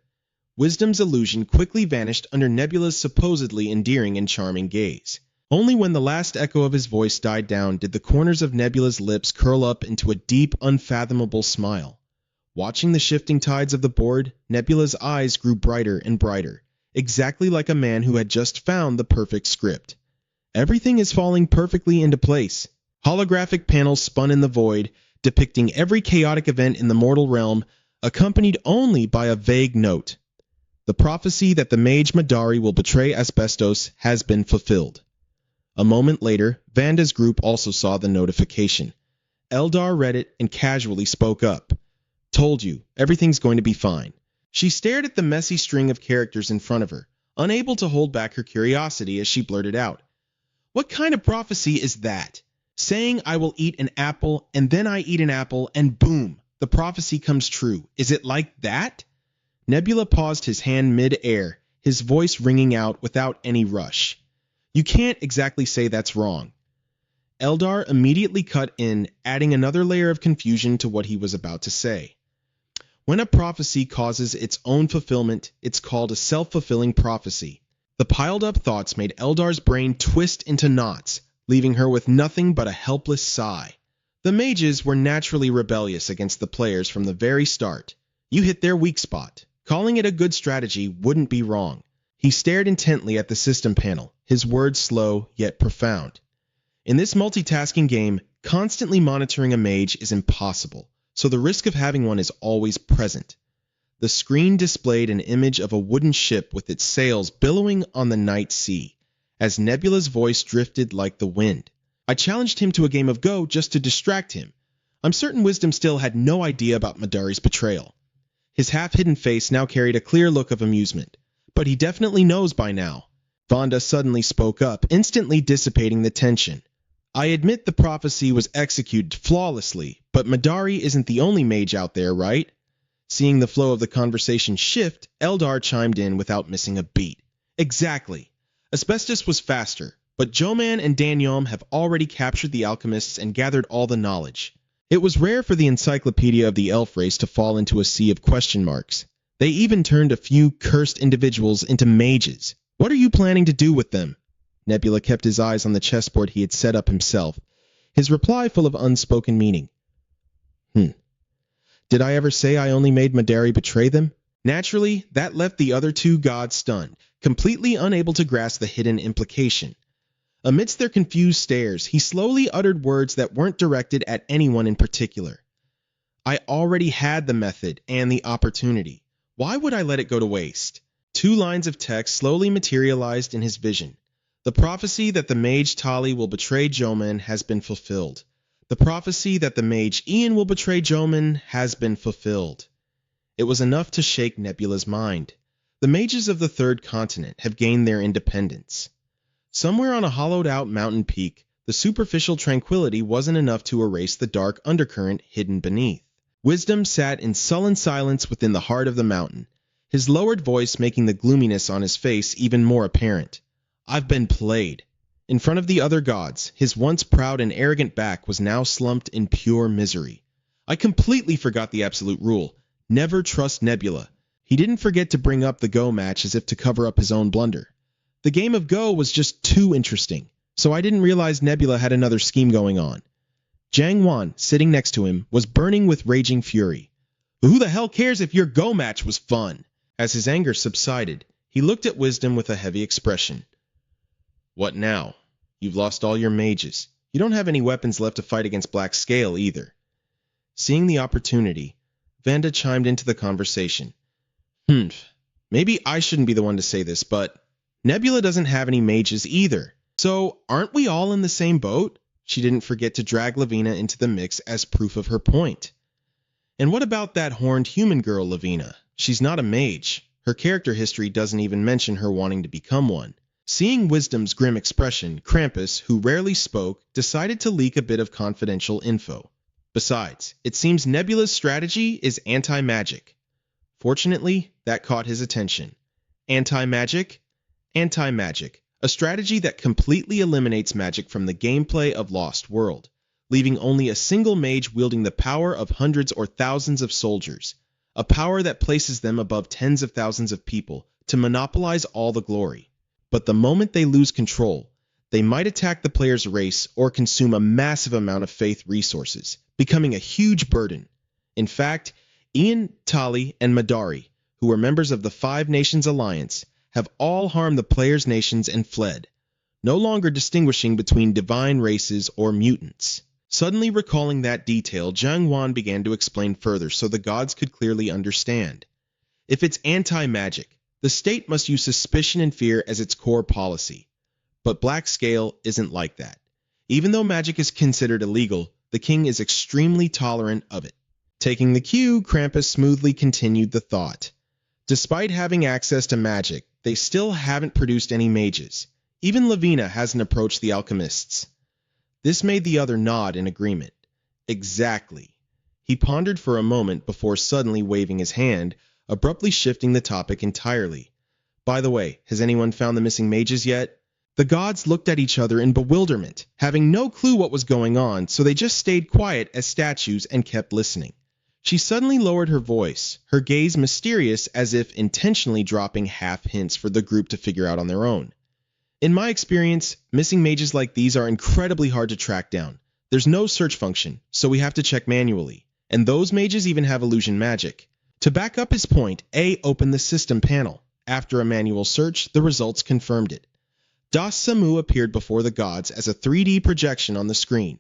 Wisdom's illusion quickly vanished under Nebula's supposedly endearing and charming gaze. Only when the last echo of his voice died down did the corners of Nebula's lips curl up into a deep, unfathomable smile. Watching the shifting tides of the board, Nebula's eyes grew brighter and brighter, exactly like a man who had just found the perfect script. Everything is falling perfectly into place. Holographic panels spun in the void, depicting every chaotic event in the mortal realm, accompanied only by a vague note. The prophecy that the mage Madari will betray Asbestos has been fulfilled. A moment later, Vanda's group also saw the notification. Eldar read it and casually spoke up. Told you, everything's going to be fine. She stared at the messy string of characters in front of her, unable to hold back her curiosity as she blurted out. What kind of prophecy is that? Saying I will eat an apple and then I eat an apple and boom, the prophecy comes true. Is it like that? Nebula paused his hand mid-air, his voice ringing out without any rush. You can't exactly say that's wrong. Eldar immediately cut in, adding another layer of confusion to what he was about to say. When a prophecy causes its own fulfillment, it's called a self-fulfilling prophecy. The piled-up thoughts made Eldar's brain twist into knots, leaving her with nothing but a helpless sigh. The mages were naturally rebellious against the players from the very start. You hit their weak spot. Calling it a good strategy wouldn't be wrong. He stared intently at the system panel, his words slow yet profound. In this multitasking game, constantly monitoring a mage is impossible, so the risk of having one is always present. The screen displayed an image of a wooden ship with its sails billowing on the night sea, as Nebula's voice drifted like the wind. I challenged him to a game of Go just to distract him. I'm certain Wisdom still had no idea about Madari's betrayal. His half-hidden face now carried a clear look of amusement. But he definitely knows by now. Vanda suddenly spoke up, instantly dissipating the tension. I admit the prophecy was executed flawlessly, but Madari isn't the only mage out there, right? Seeing the flow of the conversation shift, Eldar chimed in without missing a beat. Exactly. Asbestos was faster, but Joman and Danyom have already captured the alchemists and gathered all the knowledge. It was rare for the encyclopedia of the elf race to fall into a sea of question marks. They even turned a few cursed individuals into mages. What are you planning to do with them? Nebula kept his eyes on the chessboard he had set up himself, his reply full of unspoken meaning. Did I ever say I only made Madari betray them? Naturally, that left the other two gods stunned, completely unable to grasp the hidden implication. Amidst their confused stares, he slowly uttered words that weren't directed at anyone in particular. I already had the method and the opportunity. Why would I let it go to waste? 2 lines of text slowly materialized in his vision. The prophecy that the mage Tali will betray Joman has been fulfilled. The prophecy that the mage Ian will betray Joman has been fulfilled. It was enough to shake Nebula's mind. The mages of the Third Continent have gained their independence. Somewhere on a hollowed-out mountain peak, the superficial tranquility wasn't enough to erase the dark undercurrent hidden beneath. Wisdom sat in sullen silence within the heart of the mountain, his lowered voice making the gloominess on his face even more apparent. I've been played. In front of the other gods, his once proud and arrogant back was now slumped in pure misery. I completely forgot the absolute rule. Never trust Nebula. He didn't forget to bring up the Go match as if to cover up his own blunder. The game of Go was just too interesting, so I didn't realize Nebula had another scheme going on. Jiang Wan, sitting next to him, was burning with raging fury. Who the hell cares if your Go match was fun? As his anger subsided, he looked at Wisdom with a heavy expression. What now? You've lost all your mages. You don't have any weapons left to fight against Black Scale either. Seeing the opportunity, Vanda chimed into the conversation. Maybe I shouldn't be the one to say this, but Nebula doesn't have any mages either. So aren't we all in the same boat? She didn't forget to drag Lavina into the mix as proof of her point. And what about that horned human girl, Lavina? She's not a mage. Her character history doesn't even mention her wanting to become one. Seeing Wisdom's grim expression, Krampus, who rarely spoke, decided to leak a bit of confidential info. Besides, it seems Nebula's strategy is anti-magic. Fortunately, that caught his attention. Anti-magic? Anti-magic, a strategy that completely eliminates magic from the gameplay of Lost World, leaving only a single mage wielding the power of hundreds or thousands of soldiers, a power that places them above tens of thousands of people to monopolize all the glory. But the moment they lose control, they might attack the player's race or consume a massive amount of faith resources, becoming a huge burden. In fact, Ian, Tali, and Madari, who were members of the Five Nations Alliance, have all harmed the player's nations and fled, no longer distinguishing between divine races or mutants. Suddenly recalling that detail, Jiang Wan began to explain further so the gods could clearly understand. If it's anti-magic, The state must use suspicion and fear as its core policy. But Black Scale isn't like that. Even though magic is considered illegal, the king is extremely tolerant of it. Taking the cue, Krampus smoothly continued the thought. Despite having access to magic, they still haven't produced any mages. Even Lavina hasn't approached the alchemists. This made the other nod in agreement. Exactly. He pondered for a moment before suddenly waving his hand, abruptly shifting the topic entirely. By the way, has anyone found the missing mages yet? The gods looked at each other in bewilderment, having no clue what was going on, so they just stayed quiet as statues and kept listening. She suddenly lowered her voice, her gaze mysterious as if intentionally dropping half hints for the group to figure out on their own. In my experience, missing mages like these are incredibly hard to track down. There's no search function, so we have to check manually. And those mages even have illusion magic. To back up his point, A opened the system panel. After a manual search, the results confirmed it. Das Samu appeared before the gods as a 3D projection on the screen.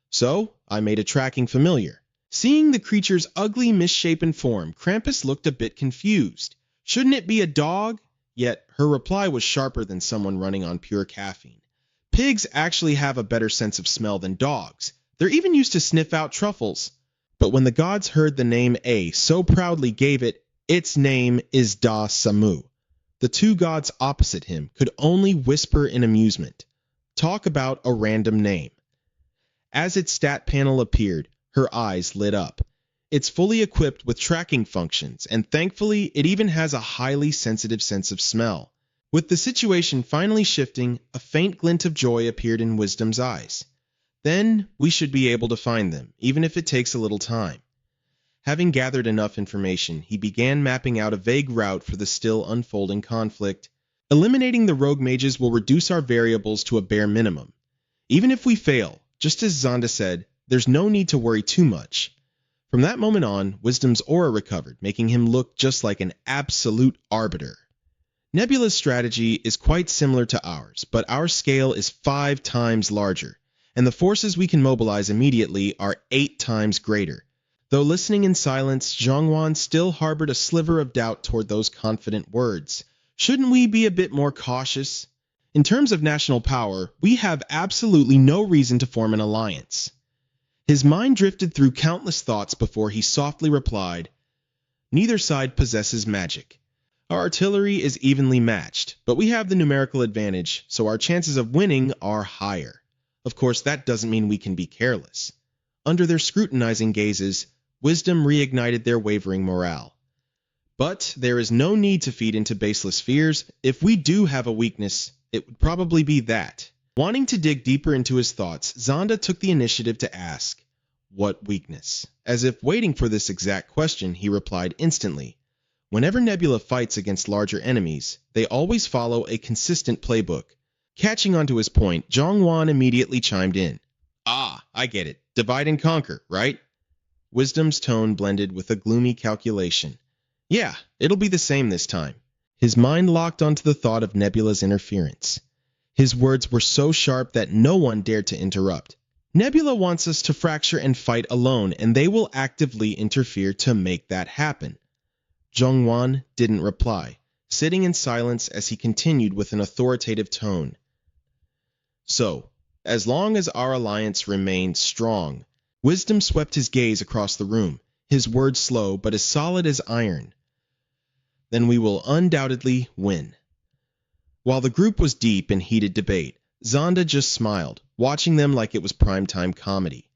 So, I made a tracking familiar. Seeing the creature's ugly, misshapen form, Krampus looked a bit confused. Shouldn't it be a dog? Yet, her reply was sharper than someone running on pure caffeine. Pigs actually have a better sense of smell than dogs. They're even used to sniff out truffles. But when the gods heard the name A so proudly gave it, its name is Da Samu. The two gods opposite him could only whisper in amusement. Talk about a random name. As its stat panel appeared, her eyes lit up. It's fully equipped with tracking functions, and thankfully, it even has a highly sensitive sense of smell. With the situation finally shifting, a faint glint of joy appeared in Wisdom's eyes. Then, we should be able to find them, even if it takes a little time. Having gathered enough information, he began mapping out a vague route for the still unfolding conflict. Eliminating the rogue mages will reduce our variables to a bare minimum. Even if we fail, just as Zonda said, there's no need to worry too much. From that moment on, Wisdom's aura recovered, making him look just like an absolute arbiter. Nebula's strategy is quite similar to ours, but our scale is 5 times larger, and the forces we can mobilize immediately are 8 times greater. Though listening in silence, Zhongwan still harbored a sliver of doubt toward those confident words. Shouldn't we be a bit more cautious? In terms of national power, we have absolutely no reason to form an alliance. His mind drifted through countless thoughts before he softly replied, Neither side possesses magic. Our artillery is evenly matched, but we have the numerical advantage, so our chances of winning are higher. Of course, that doesn't mean we can be careless. Under their scrutinizing gazes, Wisdom reignited their wavering morale. But there is no need to feed into baseless fears. If we do have a weakness, it would probably be that. Wanting to dig deeper into his thoughts, Zonda took the initiative to ask, What weakness? As if waiting for this exact question, he replied instantly, Whenever Nebula fights against larger enemies, they always follow a consistent playbook. Catching onto his point, Zhongwan immediately chimed in. Ah, I get it. Divide and conquer, right? Wisdom's tone blended with a gloomy calculation. Yeah, it'll be the same this time. His mind locked onto the thought of Nebula's interference. His words were so sharp that no one dared to interrupt. Nebula wants us to fracture and fight alone, and they will actively interfere to make that happen. Zhongwan didn't reply, sitting in silence as he continued with an authoritative tone. So, as long as our alliance remains strong, Wisdom swept his gaze across the room, his words slow but as solid as iron. Then we will undoubtedly win. While the group was deep in heated debate, Zonda just smiled, watching them like it was primetime comedy.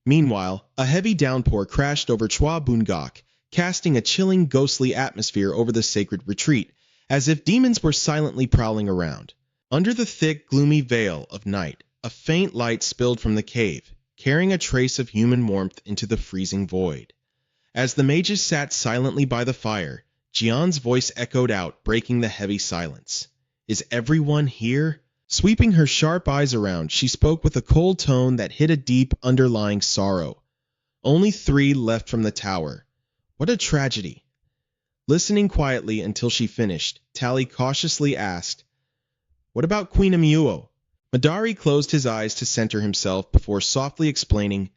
Meanwhile, a heavy downpour crashed over Chua Bungok, casting a chilling, ghostly atmosphere over the sacred retreat, as if demons were silently prowling around. Under the thick, gloomy veil of night, a faint light spilled from the cave, carrying a trace of human warmth into the freezing void. As the mages sat silently by the fire, Jian's voice echoed out, breaking the heavy silence. Is everyone here? Sweeping her sharp eyes around, she spoke with a cold tone that hid a deep, underlying sorrow. Only 3 left from the tower. What a tragedy. Listening quietly until she finished, Tally cautiously asked, What about Queen Amiuo? Madari closed his eyes to center himself before softly explaining,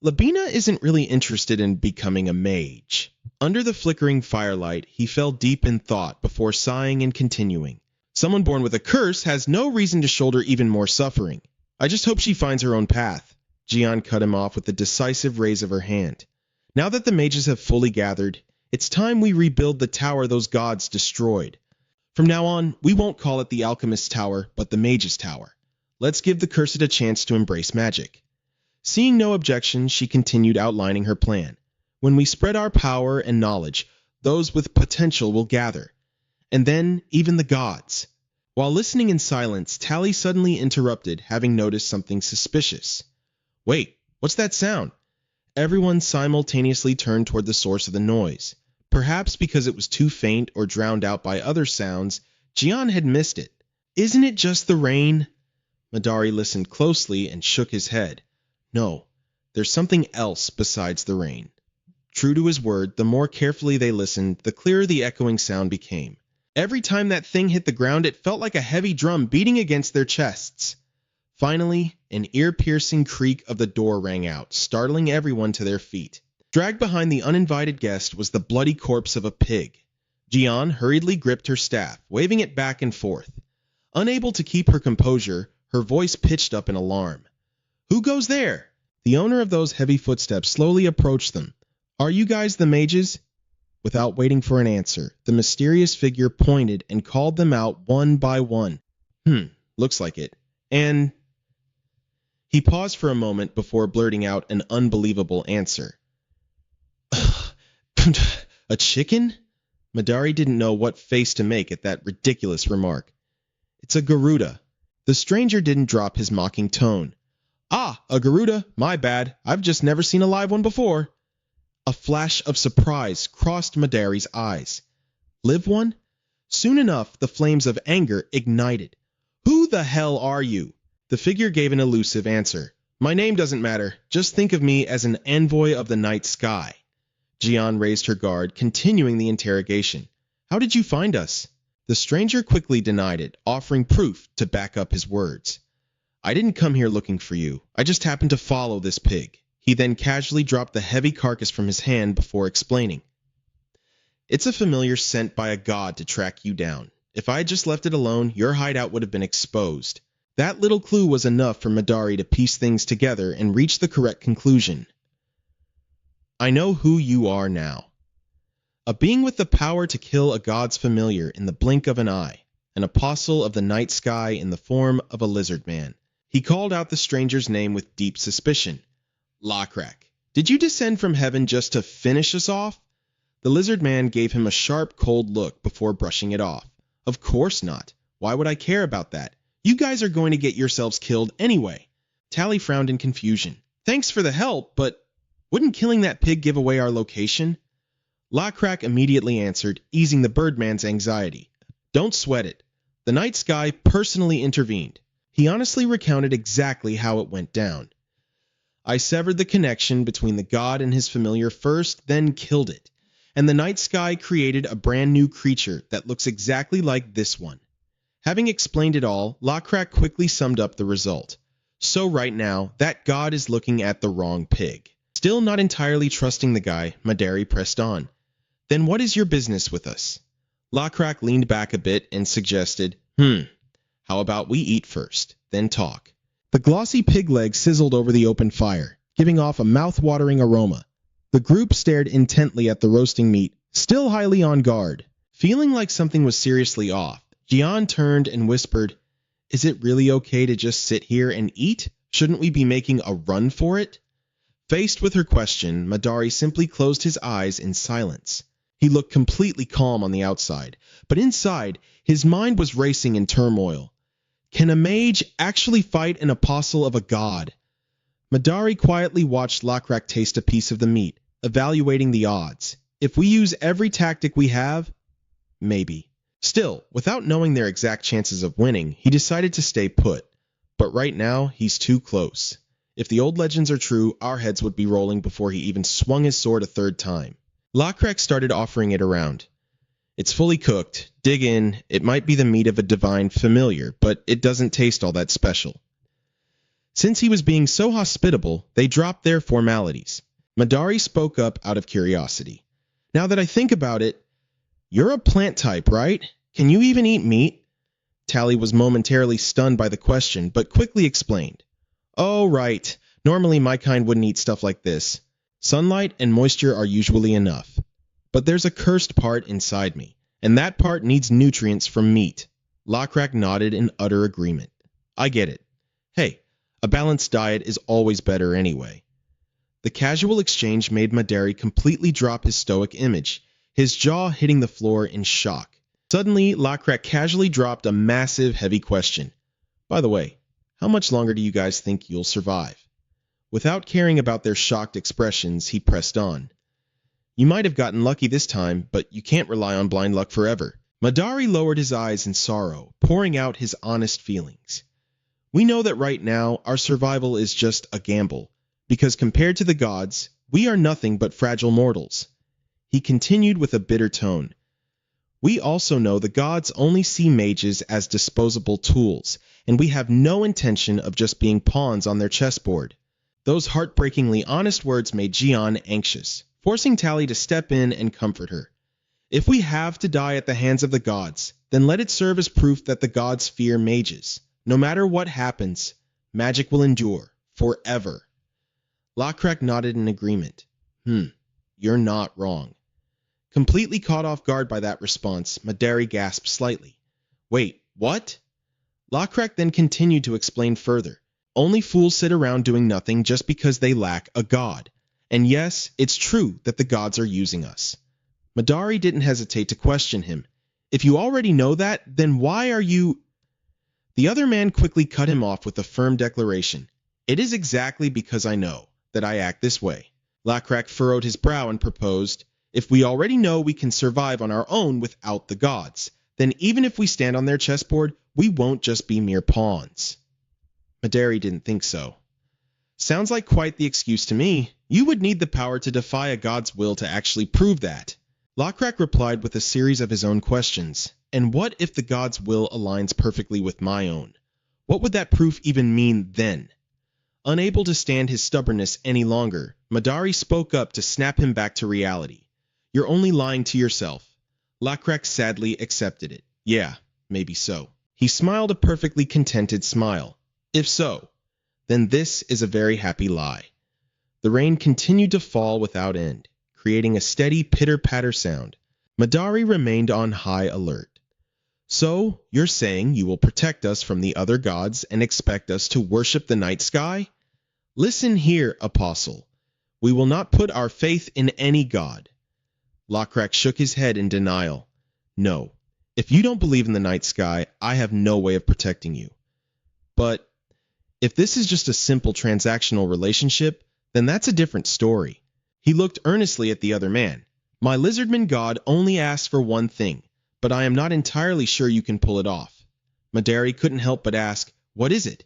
Labina isn't really interested in becoming a mage. Under the flickering firelight, he fell deep in thought before sighing and continuing. Someone born with a curse has no reason to shoulder even more suffering. I just hope she finds her own path. Jian cut him off with a decisive raise of her hand. Now that the mages have fully gathered, it's time we rebuild the tower those gods destroyed. From now on, we won't call it the Alchemist's Tower, but the Mage's Tower. Let's give the cursed a chance to embrace magic. Seeing no objection, she continued outlining her plan. When we spread our power and knowledge, those with potential will gather. And then, even the gods. While listening in silence, Tally suddenly interrupted, having noticed something suspicious. Wait, what's that sound? Everyone simultaneously turned toward the source of the noise. Perhaps because it was too faint or drowned out by other sounds, Jian had missed it. Isn't it just the rain? Madari listened closely and shook his head. No, there's something else besides the rain. True to his word, the more carefully they listened, the clearer the echoing sound became. Every time that thing hit the ground, it felt like a heavy drum beating against their chests. Finally, an ear-piercing creak of the door rang out, startling everyone to their feet. Dragged behind the uninvited guest was the bloody corpse of a pig. Jian hurriedly gripped her staff, waving it back and forth. Unable to keep her composure, her voice pitched up in alarm. Who goes there? The owner of those heavy footsteps slowly approached them. Are you guys the mages? Without waiting for an answer, the mysterious figure pointed and called them out one by one. Looks like it. And... He paused for a moment before blurting out an unbelievable answer. A chicken? Madari didn't know what face to make at that ridiculous remark. It's a Garuda. The stranger didn't drop his mocking tone. Ah, a Garuda? My bad. I've just never seen a live one before. A flash of surprise crossed Madari's eyes. Live one? Soon enough, the flames of anger ignited. Who the hell are you? The figure gave an elusive answer. My name doesn't matter. Just think of me as an envoy of the night sky. Jian raised her guard, continuing the interrogation. How did you find us? The stranger quickly denied it, offering proof to back up his words. I didn't come here looking for you. I just happened to follow this pig. He then casually dropped the heavy carcass from his hand before explaining. It's a familiar sent by a god to track you down. If I had just left it alone, your hideout would have been exposed. That little clue was enough for Madari to piece things together and reach the correct conclusion. I know who you are now. A being with the power to kill a god's familiar in the blink of an eye, an apostle of the night sky in the form of a lizard man. He called out the stranger's name with deep suspicion. Lakrak, did you descend from heaven just to finish us off? The lizard man gave him a sharp, cold look before brushing it off. Of course not. Why would I care about that? You guys are going to get yourselves killed anyway. Tally frowned in confusion. Thanks for the help, but wouldn't killing that pig give away our location? Lakrak immediately answered, easing the birdman's anxiety. Don't sweat it. The night sky personally intervened. He honestly recounted exactly how it went down. I severed the connection between the god and his familiar first, then killed it. And the night sky created a brand new creature that looks exactly like this one. Having explained it all, Lakrak quickly summed up the result. So right now, that god is looking at the wrong pig. Still not entirely trusting the guy, Madari pressed on. Then what is your business with us? Lakrak leaned back a bit and suggested, how about we eat first, then talk. The glossy pig leg sizzled over the open fire, giving off a mouth-watering aroma. The group stared intently at the roasting meat, still highly on guard. Feeling like something was seriously off, Jian turned and whispered, Is it really okay to just sit here and eat? Shouldn't we be making a run for it? Faced with her question, Madari simply closed his eyes in silence. He looked completely calm on the outside, but inside, his mind was racing in turmoil. Can a mage actually fight an apostle of a god? Madari quietly watched Lakrak taste a piece of the meat, evaluating the odds. If we use every tactic we have, maybe. Still, without knowing their exact chances of winning, he decided to stay put. But right now, he's too close. If the old legends are true, our heads would be rolling before he even swung his sword a third time. Lakrak started offering it around. It's fully cooked. Dig in. It might be the meat of a divine familiar, but it doesn't taste all that special. Since he was being so hospitable, they dropped their formalities. Madari spoke up out of curiosity. Now that I think about it, you're a plant type, right? Can you even eat meat? Tally was momentarily stunned by the question, but quickly explained. Oh, right. Normally my kind wouldn't eat stuff like this. Sunlight and moisture are usually enough. But there's a cursed part inside me, and that part needs nutrients from meat. Lakrak nodded in utter agreement. I get it. Hey, a balanced diet is always better anyway. The casual exchange made Madari completely drop his stoic image, his jaw hitting the floor in shock. Suddenly, Lakrak casually dropped a massive, heavy question. By the way, how much longer do you guys think you'll survive? Without caring about their shocked expressions, he pressed on. You might have gotten lucky this time, but you can't rely on blind luck forever. Madari lowered his eyes in sorrow, pouring out his honest feelings. We know that right now, our survival is just a gamble, because compared to the gods, we are nothing but fragile mortals. He continued with a bitter tone. We also know the gods only see mages as disposable tools, and we have no intention of just being pawns on their chessboard. Those heartbreakingly honest words made Jian anxious, forcing Tally to step in and comfort her. If we have to die at the hands of the gods, then let it serve as proof that the gods fear mages. No matter what happens, magic will endure, forever. Lakrak nodded in agreement. You're not wrong. Completely caught off guard by that response, Madari gasped slightly. Wait, what? Lakrak then continued to explain further. Only fools sit around doing nothing just because they lack a god. And yes, it's true that the gods are using us. Madari didn't hesitate to question him. If you already know that, then why are you... The other man quickly cut him off with a firm declaration. It is exactly because I know that I act this way. Lakrak furrowed his brow and proposed, if we already know we can survive on our own without the gods, then even if we stand on their chessboard, we won't just be mere pawns. Madari didn't think so. Sounds like quite the excuse to me. You would need the power to defy a god's will to actually prove that. Lakrak replied with a series of his own questions. And what if the god's will aligns perfectly with my own? What would that proof even mean then? Unable to stand his stubbornness any longer, Madari spoke up to snap him back to reality. You're only lying to yourself. Lakrak sadly accepted it. Yeah, maybe so. He smiled a perfectly contented smile. If so, then this is a very happy lie. The rain continued to fall without end, creating a steady pitter-patter sound. Madari remained on high alert. So, you're saying you will protect us from the other gods and expect us to worship the night sky? Listen here, Apostle. We will not put our faith in any god. Lakrak shook his head in denial. No, if you don't believe in the night sky, I have no way of protecting you. But if this is just a simple transactional relationship, then that's a different story. He looked earnestly at the other man. My lizardman god only asks for one thing, but I am not entirely sure you can pull it off. Madari couldn't help but ask, what is it?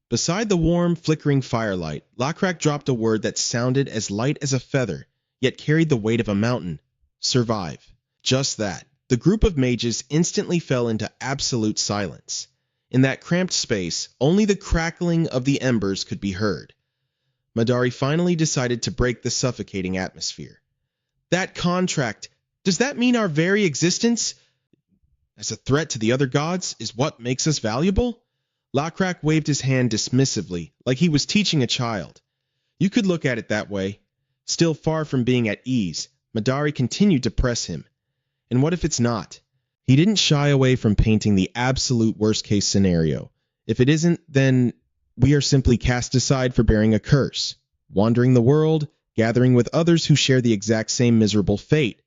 Beside the warm, flickering firelight, Lakrak dropped a word that sounded as light as a feather, yet carried the weight of a mountain. Survive. Just that. The group of mages instantly fell into absolute silence. In that cramped space, only the crackling of the embers could be heard. Madari finally decided to break the suffocating atmosphere. That contract, does that mean our very existence, as a threat to the other gods, is what makes us valuable? Lakrak waved his hand dismissively, like he was teaching a child. You could look at it that way. Still far from being at ease, Madari continued to press him. And what if it's not? He didn't shy away from painting the absolute worst-case scenario. If it isn't, then we are simply cast aside for bearing a curse, wandering the world, gathering with others who share the exact same miserable fate.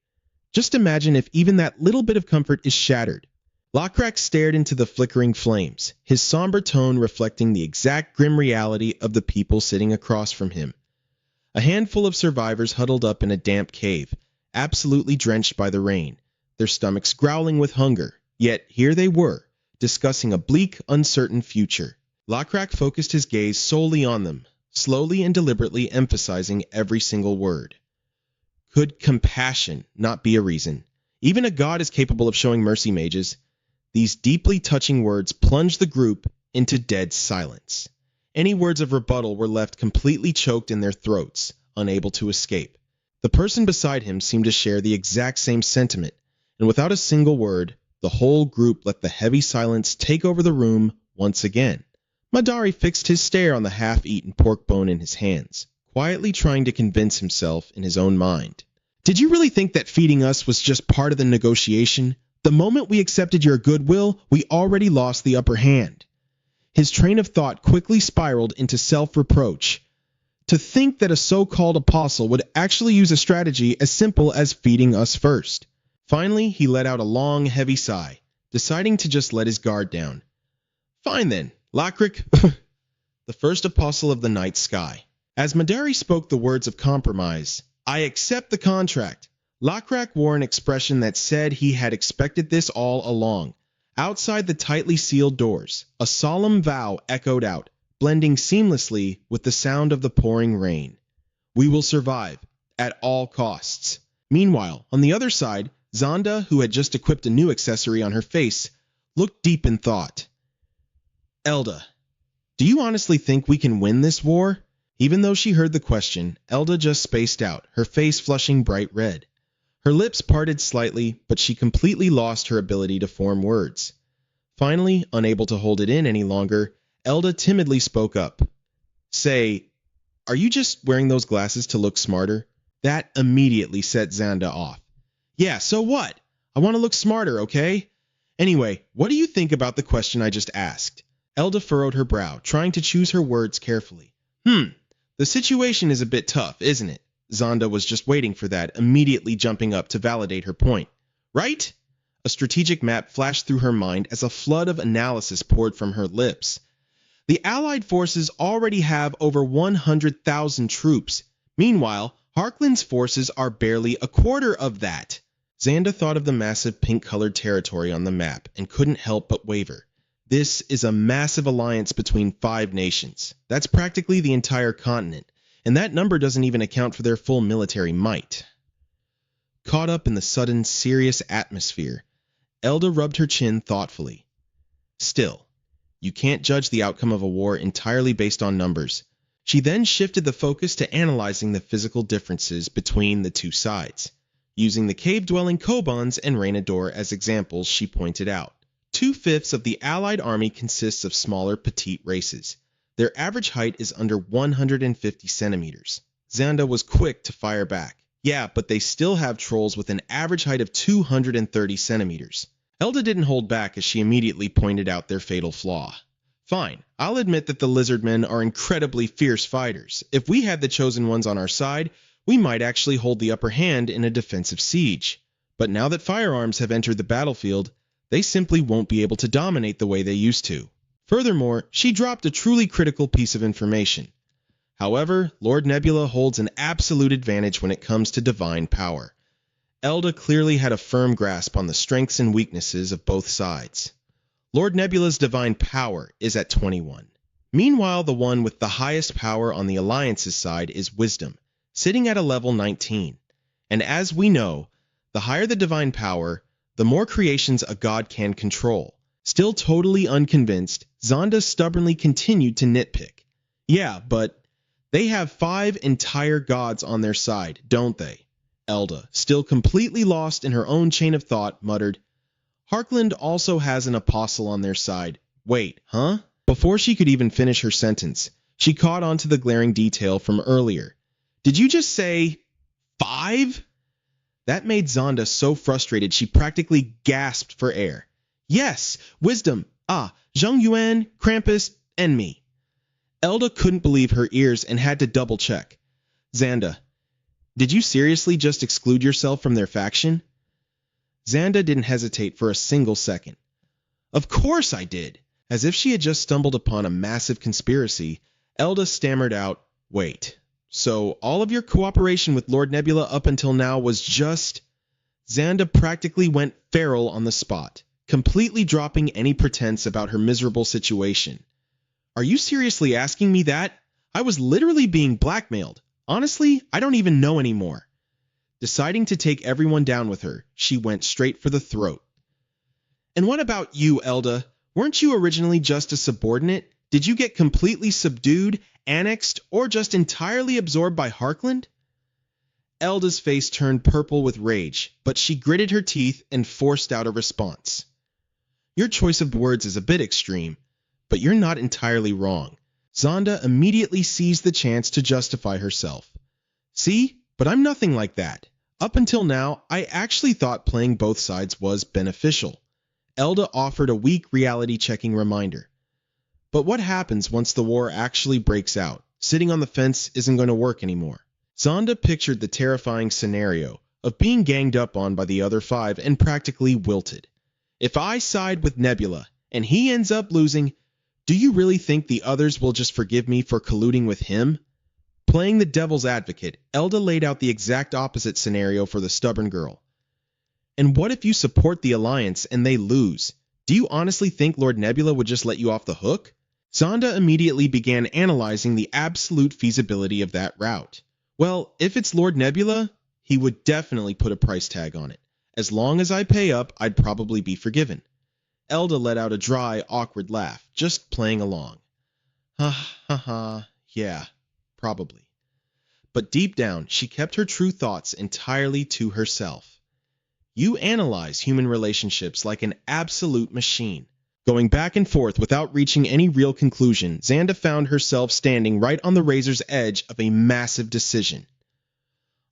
Just imagine if even that little bit of comfort is shattered. Lakrak stared into the flickering flames, his somber tone reflecting the exact grim reality of the people sitting across from him. A handful of survivors huddled up in a damp cave, absolutely drenched by the rain, their stomachs growling with hunger, yet here they were, discussing a bleak, uncertain future. Lakrak focused his gaze solely on them, slowly and deliberately emphasizing every single word. Could compassion not be a reason? Even a god is capable of showing mercy, mages. These deeply touching words plunged the group into dead silence. Any words of rebuttal were left completely choked in their throats, unable to escape. The person beside him seemed to share the exact same sentiment, and without a single word, the whole group let the heavy silence take over the room once again. Madari fixed his stare on the half-eaten pork bone in his hands, quietly trying to convince himself in his own mind. Did you really think that feeding us was just part of the negotiation? The moment we accepted your goodwill, we already lost the upper hand. His train of thought quickly spiraled into self-reproach. To think that a so-called apostle would actually use a strategy as simple as feeding us first. Finally, he let out a long, heavy sigh, deciding to just let his guard down. Fine then, Lakrik, the first apostle of the night sky. As Madari spoke the words of compromise, I accept the contract. Lakrak wore an expression that said he had expected this all along. Outside the tightly sealed doors, a solemn vow echoed out, blending seamlessly with the sound of the pouring rain. We will survive, at all costs. Meanwhile, on the other side, Zonda, who had just equipped a new accessory on her face, looked deep in thought. Elda, do you honestly think we can win this war? Even though she heard the question, Elda just spaced out, her face flushing bright red. Her lips parted slightly, but she completely lost her ability to form words. Finally, unable to hold it in any longer, Elda timidly spoke up. Say, are you just wearing those glasses to look smarter? That immediately set Xanda off. Yeah, so what? I want to look smarter, okay? Anyway, what do you think about the question I just asked? Elda furrowed her brow, trying to choose her words carefully. The situation is a bit tough, isn't it? Zonda was just waiting for that, immediately jumping up to validate her point. Right? A strategic map flashed through her mind as a flood of analysis poured from her lips. The Allied forces already have over 100,000 troops. Meanwhile, Harklin's forces are barely a quarter of that. Xanda thought of the massive pink-colored territory on the map and couldn't help but waver. This is a massive alliance between 5 nations. That's practically the entire continent, and that number doesn't even account for their full military might. Caught up in the sudden, serious atmosphere, Elda rubbed her chin thoughtfully. Still, you can't judge the outcome of a war entirely based on numbers. She then shifted the focus to analyzing the physical differences between the two sides. Using the cave-dwelling Kobans and Reynador as examples, she pointed out. 2/5 of the Allied army consists of smaller, petite races. Their average height is under 150 centimeters. Xanda was quick to fire back. Yeah, but they still have trolls with an average height of 230 centimeters. Elda didn't hold back as she immediately pointed out their fatal flaw. Fine, I'll admit that the lizardmen are incredibly fierce fighters. If we had the chosen ones on our side, we might actually hold the upper hand in a defensive siege. But now that firearms have entered the battlefield, they simply won't be able to dominate the way they used to. Furthermore, she dropped a truly critical piece of information. However, Lord Nebula holds an absolute advantage when it comes to divine power. Elda clearly had a firm grasp on the strengths and weaknesses of both sides. Lord Nebula's divine power is at 21. Meanwhile, the one with the highest power on the Alliance's side is Wisdom, sitting at a level 19. And as we know, the higher the divine power, the more creations a god can control. Still totally unconvinced, Zonda stubbornly continued to nitpick. Yeah, but they have 5 entire gods on their side, don't they? Elda, still completely lost in her own chain of thought, muttered, Harkland also has an apostle on their side. Wait, huh? Before she could even finish her sentence, she caught on to the glaring detail from earlier. Did you just say 5? That made Zonda so frustrated she practically gasped for air. Yes, Wisdom, Zhang Yuan, Krampus, and me. Elda couldn't believe her ears and had to double-check. Xanda, did you seriously just exclude yourself from their faction? Xanda didn't hesitate for a single second. Of course I did. As if she had just stumbled upon a massive conspiracy, Elda stammered out, wait, so all of your cooperation with Lord Nebula up until now was just... Xanda practically went feral on the spot, completely dropping any pretense about her miserable situation. Are you seriously asking me that? I was literally being blackmailed. Honestly, I don't even know anymore. Deciding to take everyone down with her, she went straight for the throat. And what about you, Elda? Weren't you originally just a subordinate? Did you get completely subdued, annexed, or just entirely absorbed by Harkland? Elda's face turned purple with rage, but she gritted her teeth and forced out a response. Your choice of words is a bit extreme, but you're not entirely wrong. Zonda immediately seized the chance to justify herself. See, but I'm nothing like that. Up until now, I actually thought playing both sides was beneficial. Elda offered a weak reality-checking reminder. But what happens once the war actually breaks out? Sitting on the fence isn't going to work anymore. Zonda pictured the terrifying scenario of being ganged up on by the other 5 and practically wilted. If I side with Nebula and he ends up losing, do you really think the others will just forgive me for colluding with him? Playing the devil's advocate, Elda laid out the exact opposite scenario for the stubborn girl. And what if you support the Alliance and they lose? Do you honestly think Lord Nebula would just let you off the hook? Zonda immediately began analyzing the absolute feasibility of that route. Well, if it's Lord Nebula, he would definitely put a price tag on it. As long as I pay up, I'd probably be forgiven. Elda let out a dry, awkward laugh, just playing along. Ha ha ha, yeah, probably. But deep down, she kept her true thoughts entirely to herself. You analyze human relationships like an absolute machine. Going back and forth without reaching any real conclusion, Zonda found herself standing right on the razor's edge of a massive decision.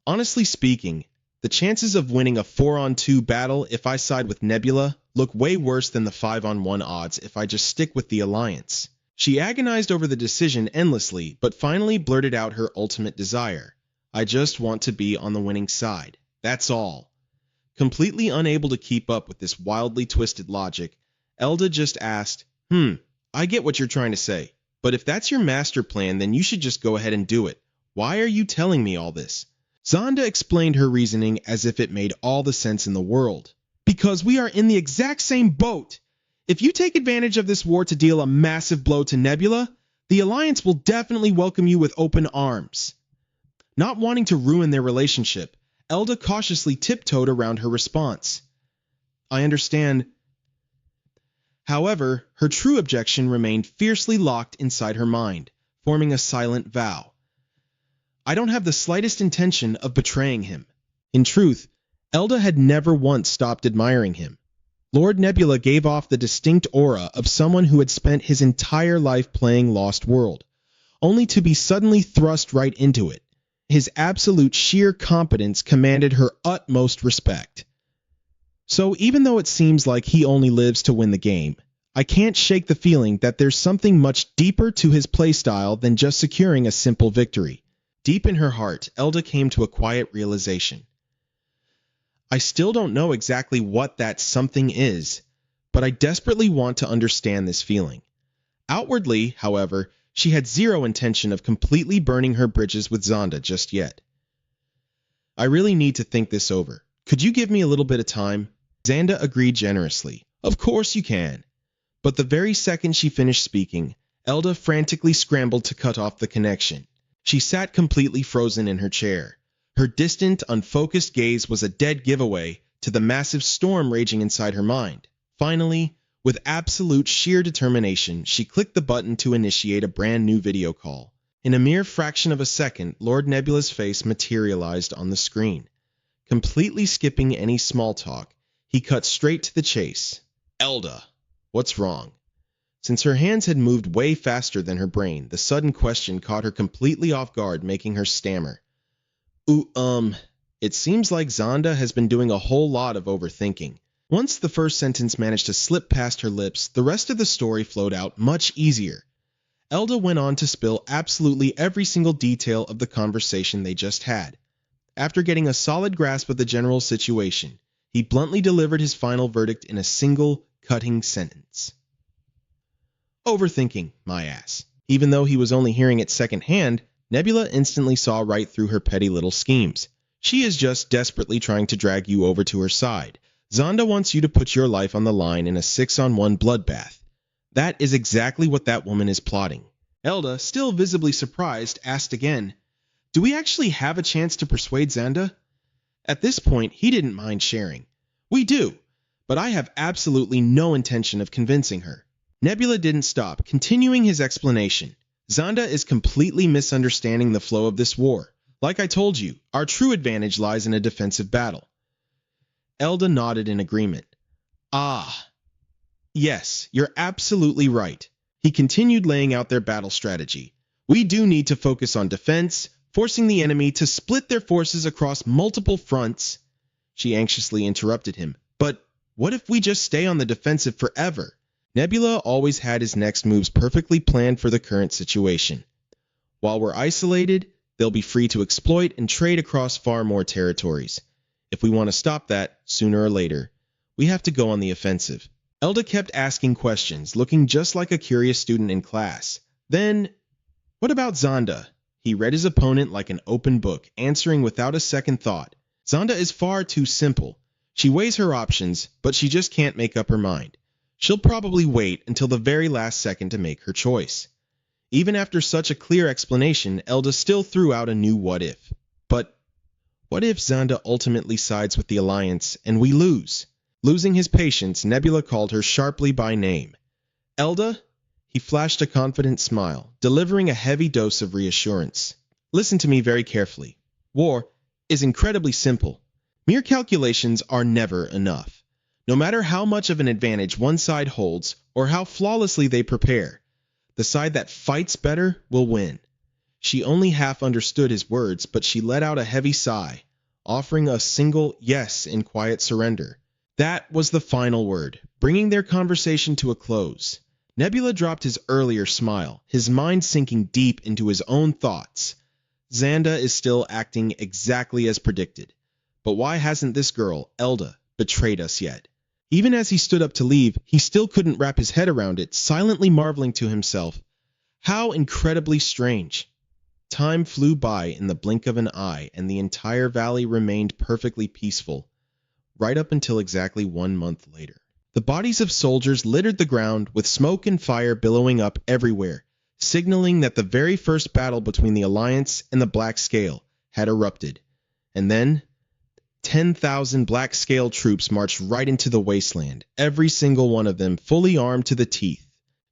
Honestly speaking, the chances of winning a 4-on-2 battle if I side with Nebula look way worse than the 5-on-1 odds if I just stick with the Alliance. She agonized over the decision endlessly, but finally blurted out her ultimate desire. I just want to be on the winning side. That's all. Completely unable to keep up with this wildly twisted logic, Elda just asked, I get what you're trying to say, but if that's your master plan, then you should just go ahead and do it. Why are you telling me all this? Zonda explained her reasoning as if it made all the sense in the world. Because we are in the exact same boat. If you take advantage of this war to deal a massive blow to Nebula, the Alliance will definitely welcome you with open arms. Not wanting to ruin their relationship, Elda cautiously tiptoed around her response. I understand. However, her true objection remained fiercely locked inside her mind, forming a silent vow. I don't have the slightest intention of betraying him. In truth, Elda had never once stopped admiring him. Lord Nebula gave off the distinct aura of someone who had spent his entire life playing Lost World, only to be suddenly thrust right into it. His absolute sheer competence commanded her utmost respect. So even though it seems like he only lives to win the game, I can't shake the feeling that there's something much deeper to his playstyle than just securing a simple victory. Deep in her heart, Elda came to a quiet realization. I still don't know exactly what that something is, but I desperately want to understand this feeling. Outwardly, however, she had zero intention of completely burning her bridges with Zonda just yet. I really need to think this over. Could you give me a little bit of time? Zonda agreed generously. Of course you can. But the very second she finished speaking, Elda frantically scrambled to cut off the connection. She sat completely frozen in her chair. Her distant, unfocused gaze was a dead giveaway to the massive storm raging inside her mind. Finally, with absolute sheer determination, she clicked the button to initiate a brand new video call. In a mere fraction of a second, Lord Nebula's face materialized on the screen. Completely skipping any small talk, he cut straight to the chase. Elda, what's wrong? Since her hands had moved way faster than her brain, the sudden question caught her completely off guard, making her stammer. It seems like Zonda has been doing a whole lot of overthinking. Once the first sentence managed to slip past her lips, the rest of the story flowed out much easier. Elda went on to spill absolutely every single detail of the conversation they just had. After getting a solid grasp of the general situation, he bluntly delivered his final verdict in a single, cutting sentence. Overthinking, my ass. Even though he was only hearing it secondhand, Nebula instantly saw right through her petty little schemes. She is just desperately trying to drag you over to her side. Zonda wants you to put your life on the line in a 6-on-1 bloodbath. That is exactly what that woman is plotting. Elda, still visibly surprised, asked again, Do we actually have a chance to persuade Zonda? At this point, he didn't mind sharing. We do, but I have absolutely no intention of convincing her. Nebula didn't stop, continuing his explanation. Zonda is completely misunderstanding the flow of this war. Like I told you, our true advantage lies in a defensive battle. Elda nodded in agreement. Ah, yes, you're absolutely right. He continued laying out their battle strategy. We do need to focus on defense, forcing the enemy to split their forces across multiple fronts. She anxiously interrupted him. But what if we just stay on the defensive forever? Nebula always had his next moves perfectly planned for the current situation. While we're isolated, they'll be free to exploit and trade across far more territories. If we want to stop that, sooner or later, we have to go on the offensive. Elda kept asking questions, looking just like a curious student in class. Then, what about Zonda? He read his opponent like an open book, answering without a second thought. Zonda is far too simple. She weighs her options, but she just can't make up her mind. She'll probably wait until the very last second to make her choice. Even after such a clear explanation, Elda still threw out a new what-if. But what if Zonda ultimately sides with the Alliance and we lose? Losing his patience, Nebula called her sharply by name. Elda? He flashed a confident smile, delivering a heavy dose of reassurance. Listen to me very carefully. War is incredibly simple. Mere calculations are never enough. No matter how much of an advantage one side holds or how flawlessly they prepare, the side that fights better will win. She only half understood his words, but she let out a heavy sigh, offering a single yes in quiet surrender. That was the final word, bringing their conversation to a close. Nebula dropped his earlier smile, his mind sinking deep into his own thoughts. Zonda is still acting exactly as predicted. But why hasn't this girl, Elda, betrayed us yet? Even as he stood up to leave, he still couldn't wrap his head around it, silently marveling to himself. How incredibly strange. Time flew by in the blink of an eye, and the entire valley remained perfectly peaceful, right up until exactly 1 month later. The bodies of soldiers littered the ground, with smoke and fire billowing up everywhere, signaling that the very first battle between the Alliance and the Black Scale had erupted. And then 10,000 Black Scale troops marched right into the wasteland, every single one of them fully armed to the teeth.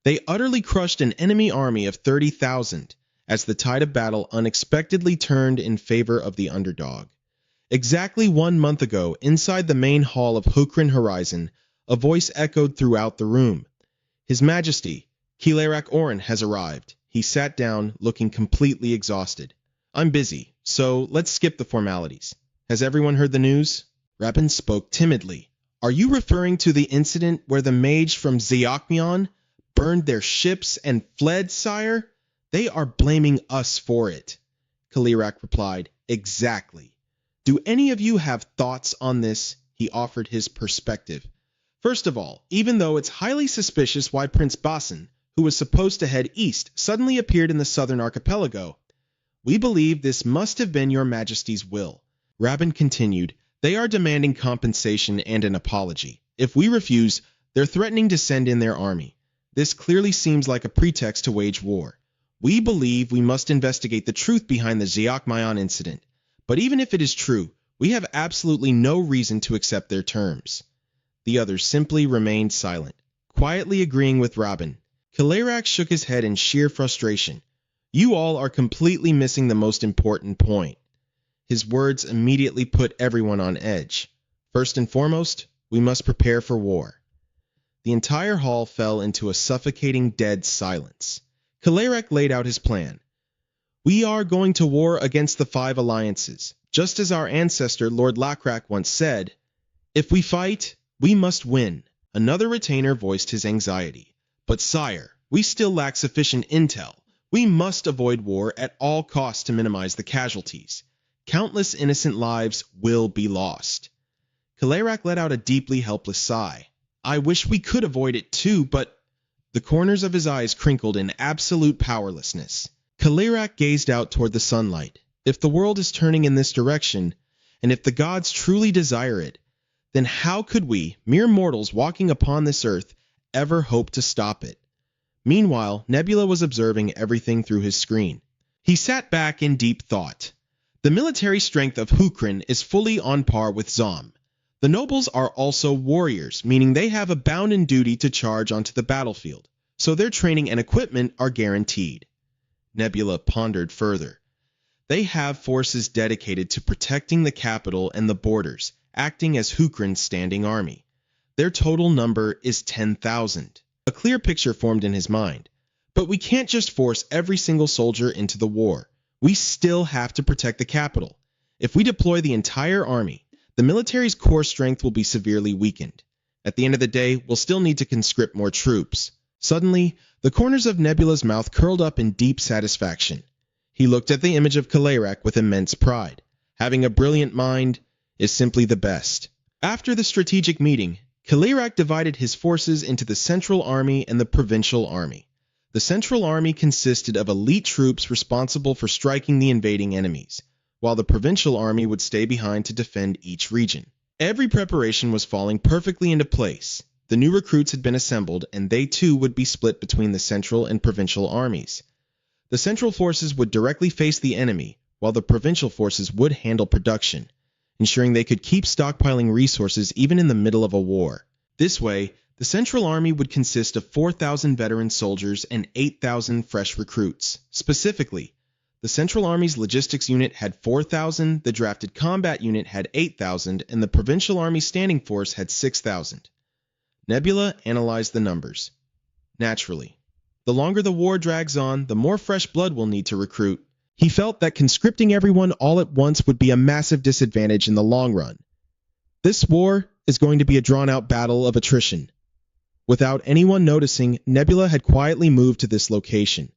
They utterly crushed an enemy army of 30,000, as the tide of battle unexpectedly turned in favor of the underdog. Exactly 1 month ago, inside the main hall of Hukrin Horizon, a voice echoed throughout the room. His Majesty, Kilarak Orin, has arrived. He sat down, looking completely exhausted. I'm busy, so let's skip the formalities. Has everyone heard the news? Rabin spoke timidly. Are you referring to the incident where the mage from Zeokmion burned their ships and fled, sire? They are blaming us for it. Kilarak replied, Exactly. Do any of you have thoughts on this? He offered his perspective. First of all, even though it's highly suspicious why Prince Basin, who was supposed to head east, suddenly appeared in the southern archipelago, we believe this must have been your Majesty's will. Rabin continued, They are demanding compensation and an apology. If we refuse, they're threatening to send in their army. This clearly seems like a pretext to wage war. We believe we must investigate the truth behind the Zeokmion incident. But even if it is true, we have absolutely no reason to accept their terms. The others simply remained silent, quietly agreeing with Rabin. Kilarak shook his head in sheer frustration. You all are completely missing the most important point. His words immediately put everyone on edge. First and foremost, we must prepare for war. The entire hall fell into a suffocating dead silence. Kilarak laid out his plan. We are going to war against the 5 alliances, just as our ancestor Lord Lakrak once said. If we fight, we must win. Another retainer voiced his anxiety. But sire, we still lack sufficient intel. We must avoid war at all costs to minimize the casualties. Countless innocent lives will be lost. Kilarak let out a deeply helpless sigh. I wish we could avoid it too, but... The corners of his eyes crinkled in absolute powerlessness. Kilarak gazed out toward the sunlight. If the world is turning in this direction, and if the gods truly desire it, then how could we, mere mortals walking upon this earth, ever hope to stop it? Meanwhile, Nebula was observing everything through his screen. He sat back in deep thought. The military strength of Hukrin is fully on par with Zom. The nobles are also warriors, meaning they have a bounden duty to charge onto the battlefield. so their training and equipment are guaranteed. Nebula pondered further. They have forces dedicated to protecting the capital and the borders, acting as Hukrin's standing army. Their total number is 10,000. A clear picture formed in his mind. But we can't just force every single soldier into the war. We still have to protect the capital. If we deploy the entire army, the military's core strength will be severely weakened. At the end of the day, we'll still need to conscript more troops. Suddenly, the corners of Nebula's mouth curled up in deep satisfaction. He looked at the image of Kalerak with immense pride. Having a brilliant mind is simply the best. After the strategic meeting, Kalerak divided his forces into the Central Army and the Provincial Army. The Central Army consisted of elite troops responsible for striking the invading enemies, while the Provincial Army would stay behind to defend each region. Every preparation was falling perfectly into place. The new recruits had been assembled, and they too would be split between the Central and Provincial armies. The Central forces would directly face the enemy, while the Provincial forces would handle production, ensuring they could keep stockpiling resources even in the middle of a war. This way, the Central Army would consist of 4,000 veteran soldiers and 8,000 fresh recruits. Specifically, the Central Army's logistics unit had 4,000, the drafted combat unit had 8,000, and the Provincial Army standing force had 6,000. Nebula analyzed the numbers. Naturally, the longer the war drags on, the more fresh blood we'll need to recruit. He felt that conscripting everyone all at once would be a massive disadvantage in the long run. This war is going to be a drawn-out battle of attrition. Without anyone noticing, Nebula had quietly moved to this location.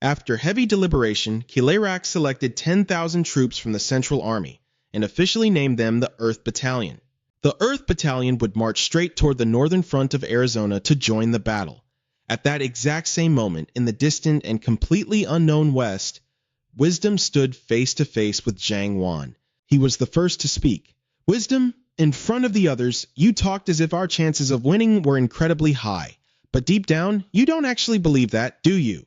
After heavy deliberation, Kalerak selected 10,000 troops from the Central Army and officially named them the Earth Battalion. The Earth Battalion would march straight toward the northern front of Arizona to join the battle. At that exact same moment, in the distant and completely unknown west, Wisdom stood face to face with Zhang Wan. He was the first to speak. Wisdom, in front of the others, you talked as if our chances of winning were incredibly high. But deep down, you don't actually believe that, do you?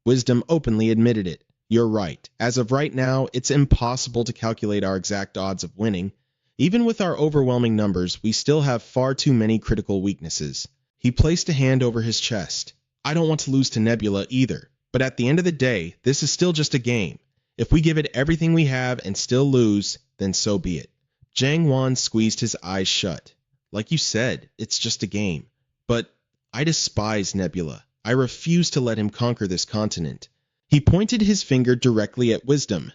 Wisdom openly admitted it. You're right. As of right now, it's impossible to calculate our exact odds of winning. Even with our overwhelming numbers, we still have far too many critical weaknesses. He placed a hand over his chest. I don't want to lose to Nebula either. But at the end of the day, this is still just a game. If we give it everything we have and still lose, then so be it. Zhang Wan squeezed his eyes shut. Like you said, it's just a game. But I despise Nebula. I refuse to let him conquer this continent. He pointed his finger directly at Wisdom.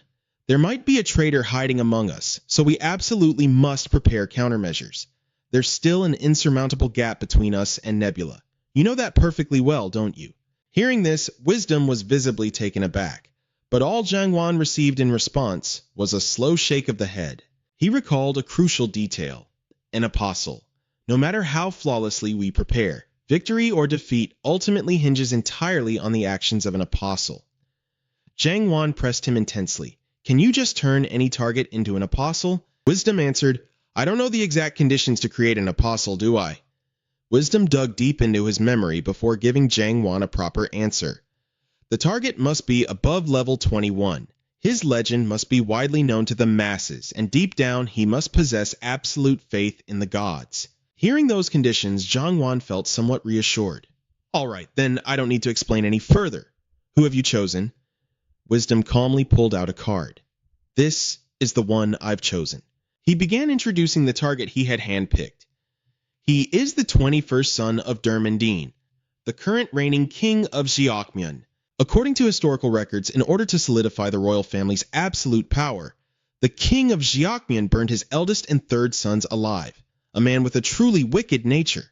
There might be a traitor hiding among us, so we absolutely must prepare countermeasures. There's still an insurmountable gap between us and Nebula. You know that perfectly well, don't you? Hearing this, Wisdom was visibly taken aback, but all Zhang Wan received in response was a slow shake of the head. He recalled a crucial detail: an apostle. No matter how flawlessly we prepare, victory or defeat ultimately hinges entirely on the actions of an apostle. Zhang Wan pressed him intensely. Can you just turn any target into an apostle? Wisdom answered, I don't know the exact conditions to create an apostle, do I? Wisdom dug deep into his memory before giving Zhang Wan a proper answer. The target must be above level 21. His legend must be widely known to the masses, and deep down he must possess absolute faith in the gods. Hearing those conditions, Zhang Wan felt somewhat reassured. All right, then I don't need to explain any further. Who have you chosen? Wisdom calmly pulled out a card. This is the one I've chosen. He began introducing the target he had handpicked. He is the 21st son of Dermandine, the current reigning king of Xiaokmian. According to historical records, in order to solidify the royal family's absolute power, the king of Xiaokmian burned his eldest and third sons alive, a man with a truly wicked nature.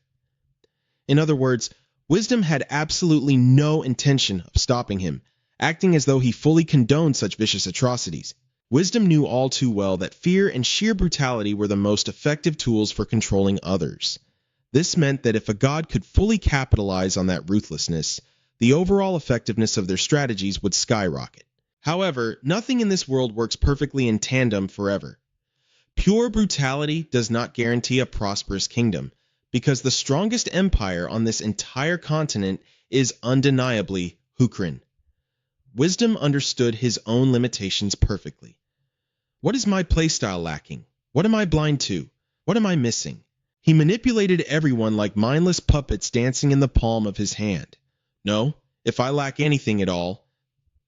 In other words, Wisdom had absolutely no intention of stopping him, acting as though he fully condoned such vicious atrocities. Wisdom knew all too well that fear and sheer brutality were the most effective tools for controlling others. This meant that if a god could fully capitalize on that ruthlessness, the overall effectiveness of their strategies would skyrocket. However, nothing in this world works perfectly in tandem forever. Pure brutality does not guarantee a prosperous kingdom, because the strongest empire on this entire continent is undeniably Hukrin. Wisdom understood his own limitations perfectly. What is my playstyle lacking? What am I blind to? What am I missing? He manipulated everyone like mindless puppets dancing in the palm of his hand. No, if I lack anything at all,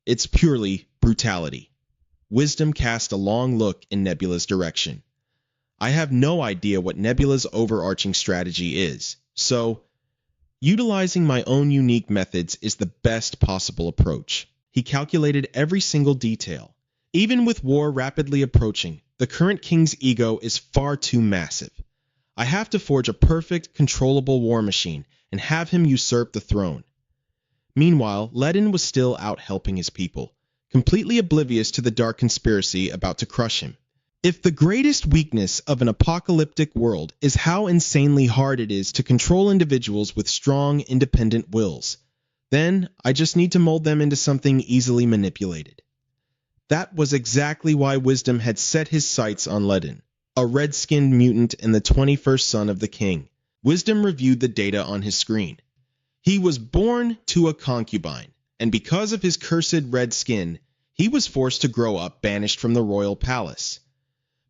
it's purely brutality. Wisdom cast a long look in Nebula's direction. I have no idea what Nebula's overarching strategy is, so utilizing my own unique methods is the best possible approach. He calculated every single detail. Even with war rapidly approaching, the current king's ego is far too massive. I have to forge a perfect, controllable war machine and have him usurp the throne. Meanwhile, Ledin was still out helping his people, completely oblivious to the dark conspiracy about to crush him. If the greatest weakness of an apocalyptic world is how insanely hard it is to control individuals with strong, independent wills, then I just need to mold them into something easily manipulated. That was exactly why Wisdom had set his sights on Ledin, a red-skinned mutant and the 21st son of the king. Wisdom reviewed the data on his screen. He was born to a concubine, and because of his cursed red skin, he was forced to grow up banished from the royal palace.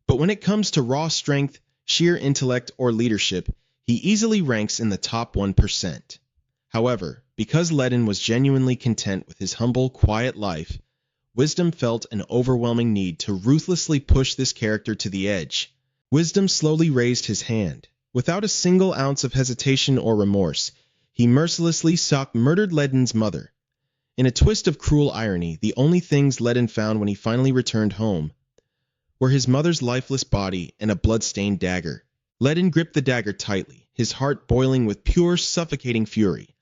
But when it comes to raw strength, sheer intellect, or leadership, he easily ranks in the top 1%. However, because Ledin was genuinely content with his humble, quiet life, Wisdom felt an overwhelming need to ruthlessly push this character to the edge. Wisdom slowly raised his hand. Without a single ounce of hesitation or remorse, he mercilessly murdered Ledin's mother. In a twist of cruel irony, the only things Ledin found when he finally returned home were his mother's lifeless body and a blood-stained dagger. Ledin gripped the dagger tightly, his heart boiling with pure, suffocating fury.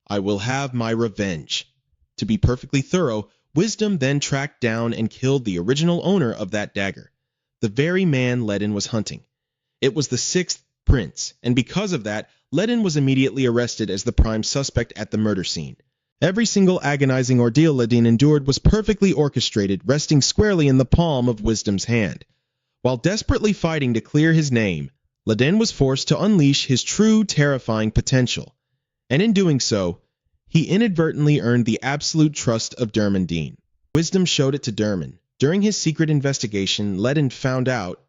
I will have my revenge. To be perfectly thorough, Wisdom then tracked down and killed the original owner of that dagger, the very man Ledin was hunting. It was the 6th prince, and because of that, Ledin was immediately arrested as the prime suspect at the murder scene. Every single agonizing ordeal Ledin endured was perfectly orchestrated, resting squarely in the palm of Wisdom's hand. While desperately fighting to clear his name, Ledin was forced to unleash his true, terrifying potential. And in doing so, he inadvertently earned the absolute trust of Dermandine. Wisdom showed it to Derman. During his secret investigation, Ledin found out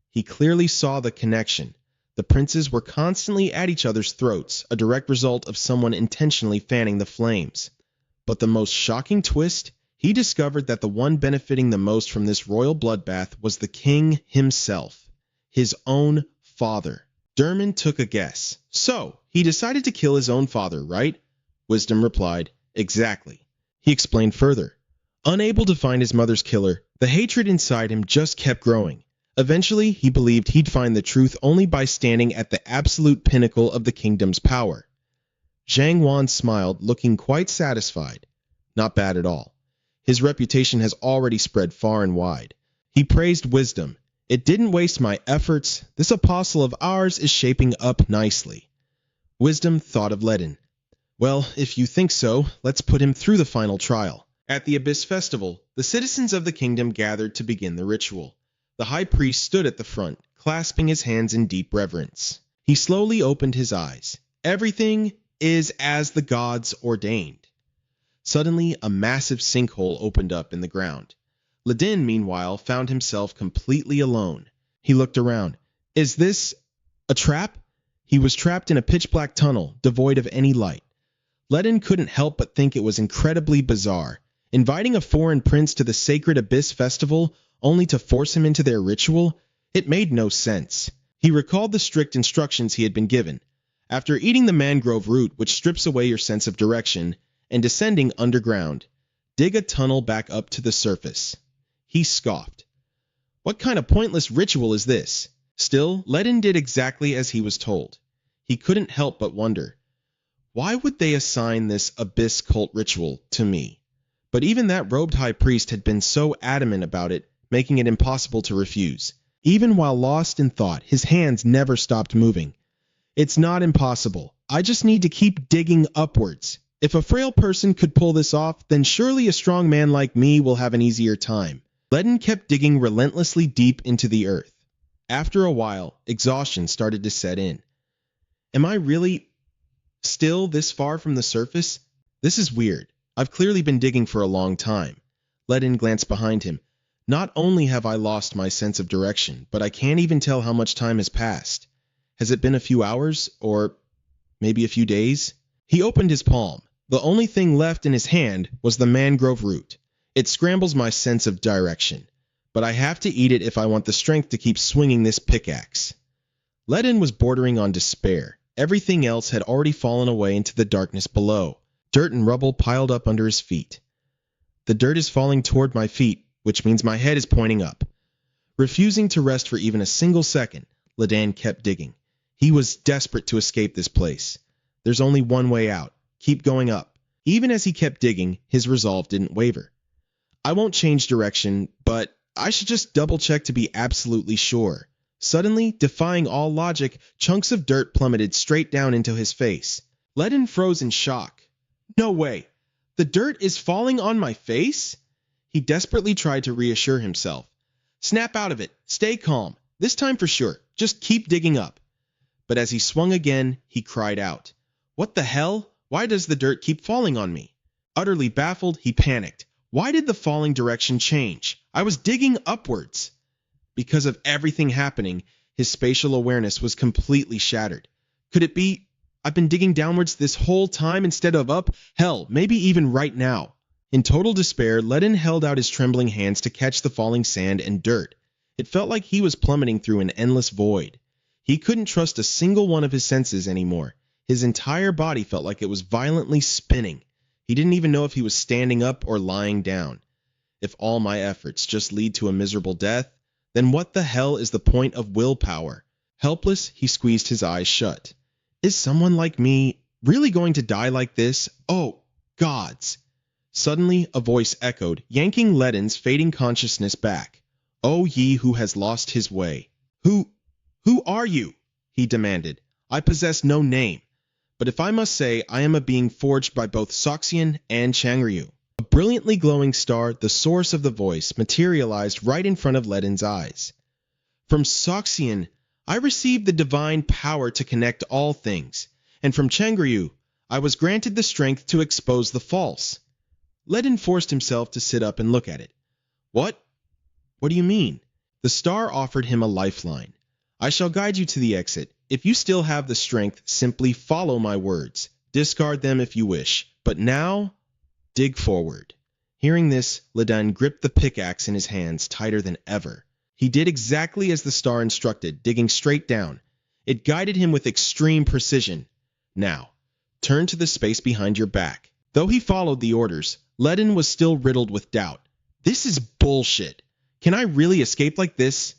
he clearly saw the connection. The princes were constantly at each other's throats, a direct result of someone intentionally fanning the flames. But the most shocking twist, he discovered that the one benefiting the most from this royal bloodbath was the king himself, his own father. Derman took a guess. So, he decided to kill his own father, right? Wisdom replied, exactly. He explained further. Unable to find his mother's killer, the hatred inside him just kept growing. Eventually, he believed he'd find the truth only by standing at the absolute pinnacle of the kingdom's power. Zhang Wan smiled, looking quite satisfied. Not bad at all. His reputation has already spread far and wide. He praised Wisdom. It didn't waste my efforts. This apostle of ours is shaping up nicely. Wisdom thought of Ledin. Well, if you think so, let's put him through the final trial. At the Abyss Festival, the citizens of the kingdom gathered to begin the ritual. The high priest stood at the front, clasping his hands in deep reverence. He slowly opened his eyes. Everything is as the gods ordained. Suddenly, a massive sinkhole opened up in the ground. Ledin, meanwhile, found himself completely alone. He looked around. Is this a trap? He was trapped in a pitch-black tunnel, devoid of any light. Ledin couldn't help but think it was incredibly bizarre. Inviting a foreign prince to the sacred Abyss Festival only to force him into their ritual? It made no sense. He recalled the strict instructions he had been given. After eating the mangrove root, which strips away your sense of direction, and descending underground, dig a tunnel back up to the surface. He scoffed. What kind of pointless ritual is this? Still, Ledin did exactly as he was told. He couldn't help but wonder, why would they assign this Abyss cult ritual to me? But even that robed high priest had been so adamant about it, making it impossible to refuse. Even while lost in thought, his hands never stopped moving. It's not impossible. I just need to keep digging upwards. If a frail person could pull this off, then surely a strong man like me will have an easier time. Ledin kept digging relentlessly deep into the earth. After a while, exhaustion started to set in. Am I really still this far from the surface? This is weird. I've clearly been digging for a long time. Ledin glanced behind him. Not only have I lost my sense of direction, but I can't even tell how much time has passed. Has it been a few hours, or maybe a few days? He opened his palm. The only thing left in his hand was the mangrove root. It scrambles my sense of direction, but I have to eat it if I want the strength to keep swinging this pickaxe. Ledin was bordering on despair. Everything else had already fallen away into the darkness below. Dirt and rubble piled up under his feet. The dirt is falling toward my feet, which means my head is pointing up. Refusing to rest for even a single second, Ledin kept digging. He was desperate to escape this place. There's only one way out. Keep going up. Even as he kept digging, his resolve didn't waver. I won't change direction, but I should just double-check to be absolutely sure. Suddenly, defying all logic, chunks of dirt plummeted straight down into his face. Ledin froze in shock. No way! The dirt is falling on my face? He desperately tried to reassure himself. Snap out of it. Stay calm. This time for sure. Just keep digging up. But as he swung again, he cried out. What the hell? Why does the dirt keep falling on me? Utterly baffled, he panicked. Why did the falling direction change? I was digging upwards. Because of everything happening, his spatial awareness was completely shattered. Could it be I've been digging downwards this whole time instead of up? Hell, maybe even right now. In total despair, Ledin held out his trembling hands to catch the falling sand and dirt. It felt like he was plummeting through an endless void. He couldn't trust a single one of his senses anymore. His entire body felt like it was violently spinning. He didn't even know if he was standing up or lying down. If all my efforts just lead to a miserable death, then what the hell is the point of willpower? Helpless, he squeezed his eyes shut. Is someone like me really going to die like this? Oh, gods! Suddenly, a voice echoed, yanking Ledin's fading consciousness back. O ye who has lost his way. Who are you? He demanded. I possess no name. But if I must say, I am a being forged by both Soxian and Changryu. A brilliantly glowing star, the source of the voice, materialized right in front of Ledin's eyes. From Soxian, I received the divine power to connect all things, and from Changryu, I was granted the strength to expose the false. Ledin forced himself to sit up and look at it. What? What do you mean? The star offered him a lifeline. I shall guide you to the exit. If you still have the strength, simply follow my words. Discard them if you wish. But now, dig forward. Hearing this, Ledin gripped the pickaxe in his hands tighter than ever. He did exactly as the star instructed, digging straight down. It guided him with extreme precision. Now, turn to the space behind your back. Though he followed the orders, Ledin was still riddled with doubt. This is bullshit. Can I really escape like this?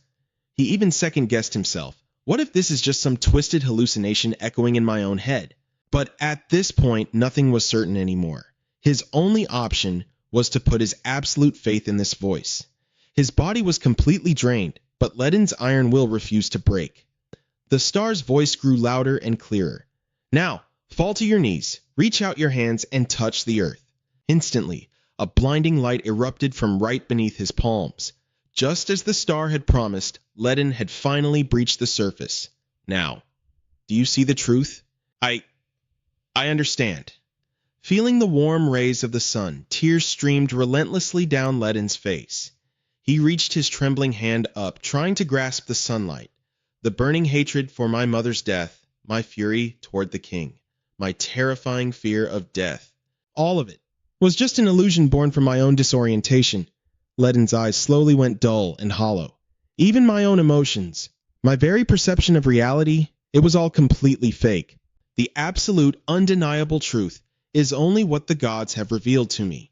He even second-guessed himself. What if this is just some twisted hallucination echoing in my own head? But at this point, nothing was certain anymore. His only option was to put his absolute faith in this voice. His body was completely drained, but Ledin's iron will refused to break. The star's voice grew louder and clearer. Now, fall to your knees, reach out your hands, and touch the earth. Instantly, a blinding light erupted from right beneath his palms. Just as the star had promised, Ledin had finally breached the surface. Now, do you see the truth? I understand. Feeling the warm rays of the sun, tears streamed relentlessly down Ledin's face. He reached his trembling hand up, trying to grasp the sunlight. The burning hatred for my mother's death, my fury toward the king, my terrifying fear of death. All of it was just an illusion born from my own disorientation. Ledin's eyes slowly went dull and hollow. Even my own emotions, my very perception of reality, it was all completely fake. The absolute, undeniable truth is only what the gods have revealed to me.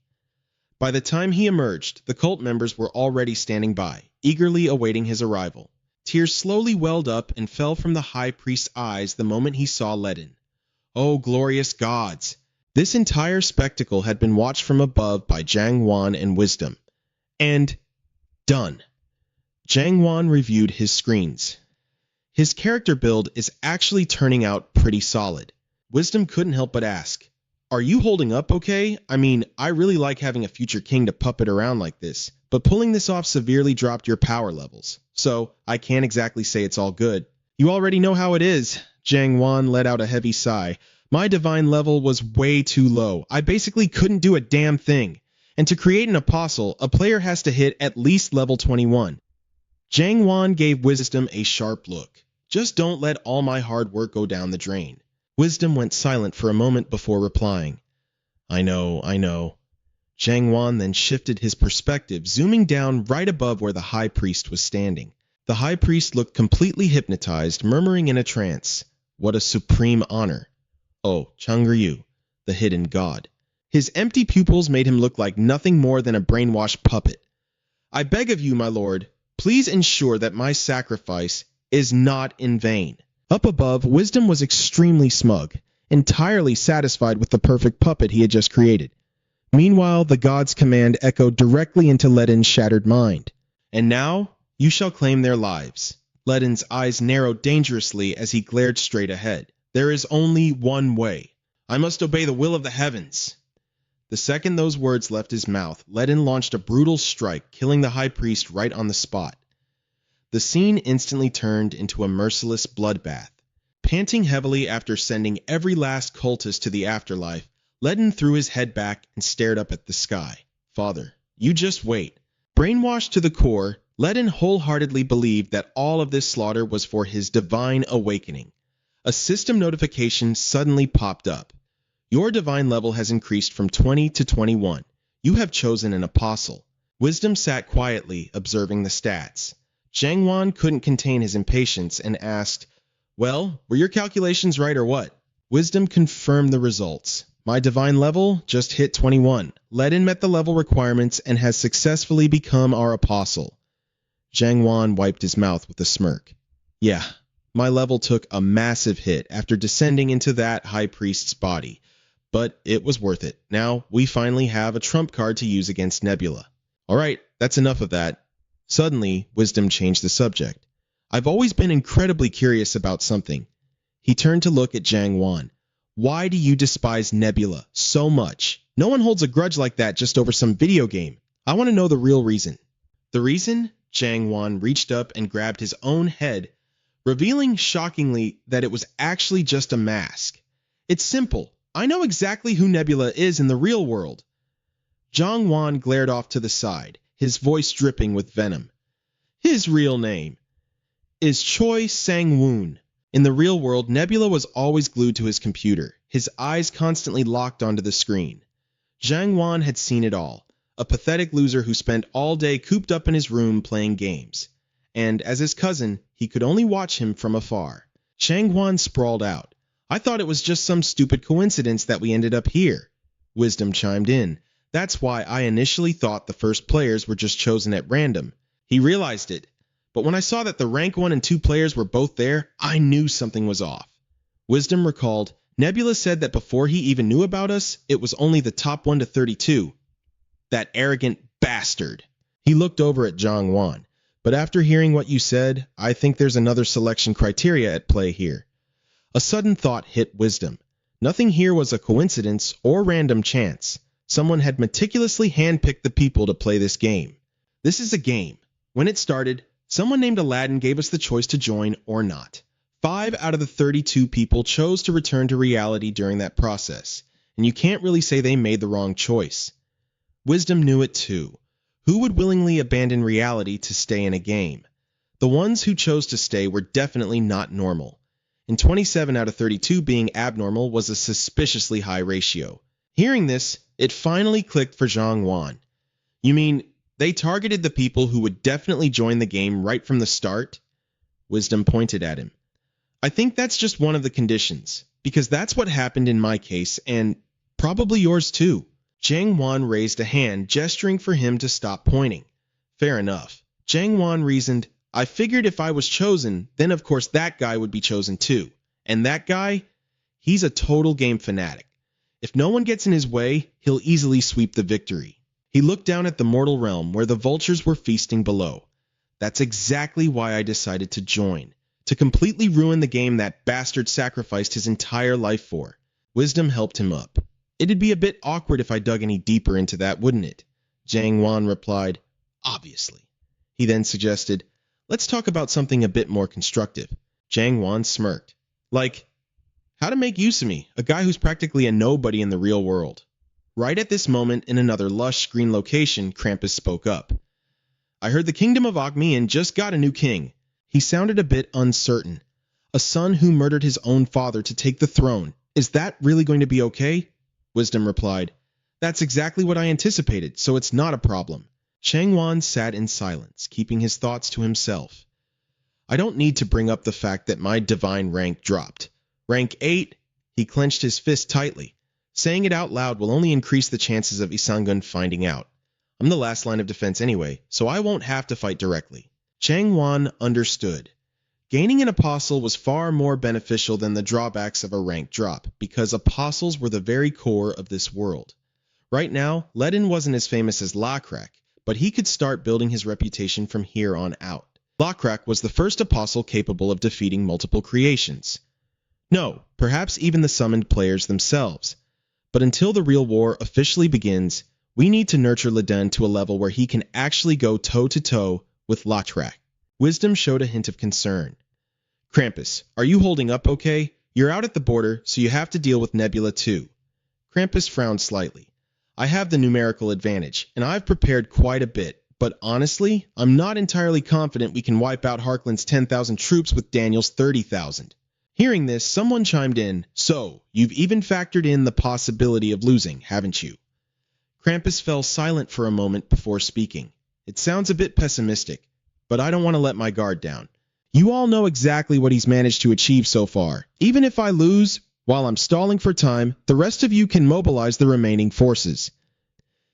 By the time he emerged, the cult members were already standing by, eagerly awaiting his arrival. Tears slowly welled up and fell from the high priest's eyes the moment he saw Ledin. Oh, glorious gods! This entire spectacle had been watched from above by Jiang Wan and Wisdom. And done. Jiang Wan reviewed his screens. His character build is actually turning out pretty solid. Wisdom couldn't help but ask, are you holding up okay? I mean, I really like having a future king to puppet around like this, but pulling this off severely dropped your power levels. So, I can't exactly say it's all good. You already know how it is. Jiang Wan let out a heavy sigh. My divine level was way too low. I basically couldn't do a damn thing. And to create an apostle, a player has to hit at least level 21. Jiang Wan gave Wisdom a sharp look. Just don't let all my hard work go down the drain. Wisdom went silent for a moment before replying. I know, I know. Zhang Wan then shifted his perspective, zooming down right above where the high priest was standing. The high priest looked completely hypnotized, murmuring in a trance, "What a supreme honor. Oh, Changryu, the hidden god." His empty pupils made him look like nothing more than a brainwashed puppet. "I beg of you, my lord, please ensure that my sacrifice is not in vain." Up above, Wisdom was extremely smug, entirely satisfied with the perfect puppet he had just created. Meanwhile, the god's command echoed directly into Ledin's shattered mind. "And now, you shall claim their lives." Ledin's eyes narrowed dangerously as he glared straight ahead. "There is only one way. I must obey the will of the heavens." The second those words left his mouth, Ledin launched a brutal strike, killing the high priest right on the spot. The scene instantly turned into a merciless bloodbath. Panting heavily after sending every last cultist to the afterlife, Ledin threw his head back and stared up at the sky. "Father, you just wait." Brainwashed to the core, Ledin wholeheartedly believed that all of this slaughter was for his divine awakening. A system notification suddenly popped up. "Your divine level has increased from 20 to 21. You have chosen an apostle." Wisdom sat quietly, observing the stats. Zhang Wan couldn't contain his impatience and asked, "Well, were your calculations right or what?" Wisdom confirmed the results. "My divine level just hit 21. Ledin met the level requirements and has successfully become our apostle." Zhang Wan wiped his mouth with a smirk. "Yeah, my level took a massive hit after descending into that high priest's body. But it was worth it. Now we finally have a trump card to use against Nebula. All right, that's enough of that." Suddenly, Wisdom changed the subject. "I've always been incredibly curious about something." He turned to look at Zhang Wan. "Why do you despise Nebula so much? No one holds a grudge like that just over some video game. I want to know the real reason." "The reason?" Zhang Wan reached up and grabbed his own head, revealing shockingly that it was actually just a mask. "It's simple. I know exactly who Nebula is in the real world." Zhang Wan glared off to the side, his voice dripping with venom. "His real name is Choi Sang-woon." In the real world, Nebula was always glued to his computer, his eyes constantly locked onto the screen. Zhang Wan had seen it all, a pathetic loser who spent all day cooped up in his room playing games. And as his cousin, he could only watch him from afar. Zhang Wan sprawled out. "I thought it was just some stupid coincidence that we ended up here." Wisdom chimed in. "That's why I initially thought the first players were just chosen at random." He realized it. "But when I saw that the rank 1 and 2 players were both there, I knew something was off." Wisdom recalled, "Nebula said that before he even knew about us, it was only the top 1 to 32. That arrogant bastard." He looked over at Zhang Wan. "But after hearing what you said, I think there's another selection criteria at play here." A sudden thought hit Wisdom. Nothing here was a coincidence or random chance. Someone had meticulously handpicked the people to play this game. This is a game. When it started, someone named Aladdin gave us the choice to join or not. 5 out of the 32 people chose to return to reality during that process, and you can't really say they made the wrong choice. Wisdom knew it too. Who would willingly abandon reality to stay in a game? The ones who chose to stay were definitely not normal. And 27 out of 32 being abnormal was a suspiciously high ratio. Hearing this, it finally clicked for Zhang Wan. "You mean they targeted the people who would definitely join the game right from the start?" Wisdom pointed at him. "I think that's just one of the conditions, because that's what happened in my case, and probably yours too." Zhang Wan raised a hand, gesturing for him to stop pointing. "Fair enough." Zhang Wan reasoned, "I figured if I was chosen, then of course that guy would be chosen too. And that guy? He's a total game fanatic. If no one gets in his way, he'll easily sweep the victory." He looked down at the mortal realm where the vultures were feasting below. "That's exactly why I decided to join. To completely ruin the game that bastard sacrificed his entire life for." Wisdom helped him up. "It'd be a bit awkward if I dug any deeper into that, wouldn't it?" Zhang Wan replied, "Obviously." He then suggested, "Let's talk about something a bit more constructive." Zhang Wan smirked. "Like, how to make use of me, a guy who's practically a nobody in the real world." Right at this moment, in another lush green location, Krampus spoke up. "I heard the kingdom of Ogmian just got a new king." He sounded a bit uncertain. "A son who murdered his own father to take the throne. Is that really going to be okay?" Wisdom replied, That's exactly what I anticipated, so it's not a problem. Changwan sat in silence, keeping his thoughts to himself. I don't need to bring up the fact that my divine rank dropped. Rank 8, he clenched his fist tightly. Saying it out loud will only increase the chances of Isangun finding out. I'm the last line of defense anyway, so I won't have to fight directly. Changwan understood. Gaining an apostle was far more beneficial than the drawbacks of a rank drop, because apostles were the very core of this world. Right now, Ledin wasn't as famous as Lakrak, but he could start building his reputation from here on out. Lakrak was the first apostle capable of defeating multiple creations. No, perhaps even the summoned players themselves. But until the real war officially begins, we need to nurture Ledin to a level where he can actually go toe-to-toe with Lakrak. Wisdom showed a hint of concern. Krampus, are you holding up okay? You're out at the border, so you have to deal with Nebula too. Krampus frowned slightly. I have the numerical advantage, and I've prepared quite a bit, but honestly, I'm not entirely confident we can wipe out Harkland's 10,000 troops with Daniel's 30,000. Hearing this, someone chimed in, so, you've even factored in the possibility of losing, haven't you? Krampus fell silent for a moment before speaking. It sounds a bit pessimistic, but I don't want to let my guard down. You all know exactly what he's managed to achieve so far. Even if I lose, while I'm stalling for time, the rest of you can mobilize the remaining forces.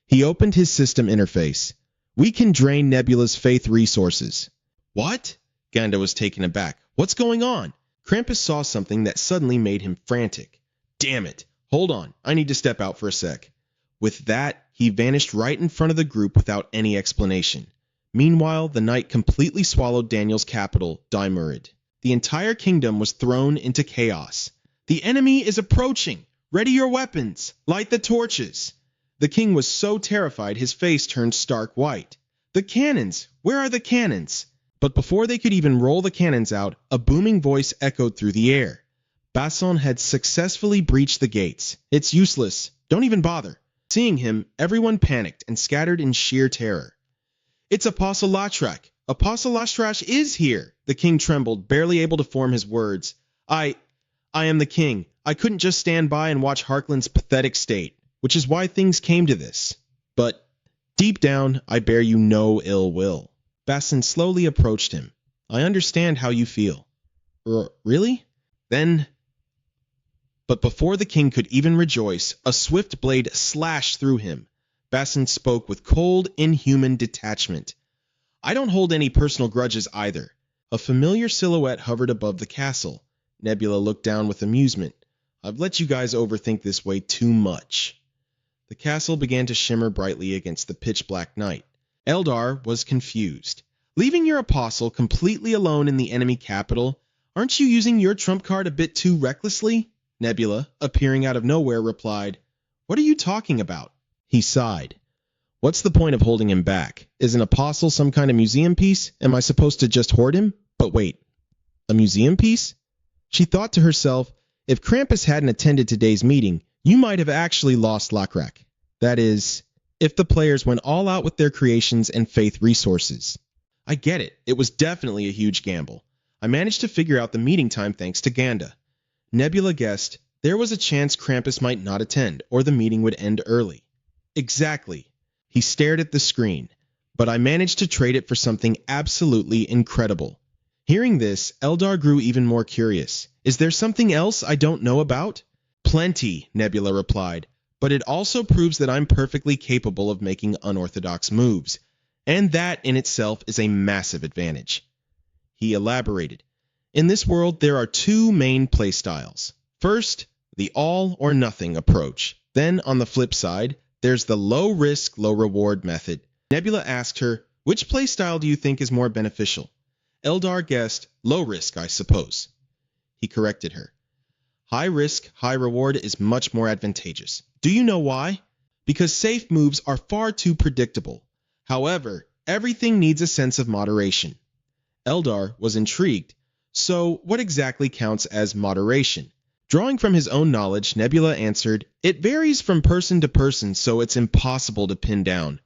He opened his system interface. We can drain Nebula's faith resources. What? Ganda was taken aback. What's going on? Krampus saw something that suddenly made him frantic. Damn it! Hold on, I need to step out for a sec. With that, he vanished right in front of the group without any explanation. Meanwhile, the night completely swallowed Daniel's capital, Dimurid. The entire kingdom was thrown into chaos. The enemy is approaching! Ready your weapons! Light the torches! The king was so terrified his face turned stark white. The cannons! Where are the cannons? But before they could even roll the cannons out, a booming voice echoed through the air. Basson had successfully breached the gates. It's useless. Don't even bother. Seeing him, everyone panicked and scattered in sheer terror. It's Apostle Latrak. Apostle Latrak is here. The king trembled, barely able to form his words. I am the king. I couldn't just stand by and watch Harkland's pathetic state, which is why things came to this. But deep down, I bear you no ill will. Basson slowly approached him. I understand how you feel. Really? Then... But before the king could even rejoice, a swift blade slashed through him. Basson spoke with cold, inhuman detachment. I don't hold any personal grudges either. A familiar silhouette hovered above the castle. Nebula looked down with amusement. I've let you guys overthink this way too much. The castle began to shimmer brightly against the pitch-black night. Eldar was confused. Leaving your apostle completely alone in the enemy capital, aren't you using your trump card a bit too recklessly? Nebula, appearing out of nowhere, replied, What are you talking about? He sighed. What's the point of holding him back? Is an apostle some kind of museum piece? Am I supposed to just hoard him? But wait, a museum piece? She thought to herself, if Krampus hadn't attended today's meeting, you might have actually lost Lakrak. That is, if the players went all out with their creations and faith resources. I get it. It was definitely a huge gamble. I managed to figure out the meeting time thanks to Ganda. Nebula guessed there was a chance Krampus might not attend, or the meeting would end early. Exactly. He stared at the screen, but I managed to trade it for something absolutely incredible. Hearing this, Eldar grew even more curious. Is there something else I don't know about? Plenty, Nebula replied, but it also proves that I'm perfectly capable of making unorthodox moves, and that in itself is a massive advantage. He elaborated. In this world, there are two main playstyles. First, the all-or-nothing approach. Then, on the flip side, there's the low-risk, low-reward method. Nebula asked her, which playstyle do you think is more beneficial? Eldar guessed, low risk, I suppose. He corrected her. High risk, high reward is much more advantageous. Do you know why? Because safe moves are far too predictable. However, everything needs a sense of moderation. Eldar was intrigued. So, what exactly counts as moderation? Drawing from his own knowledge, Nebula answered, It varies from person to person, so it's impossible to pin down.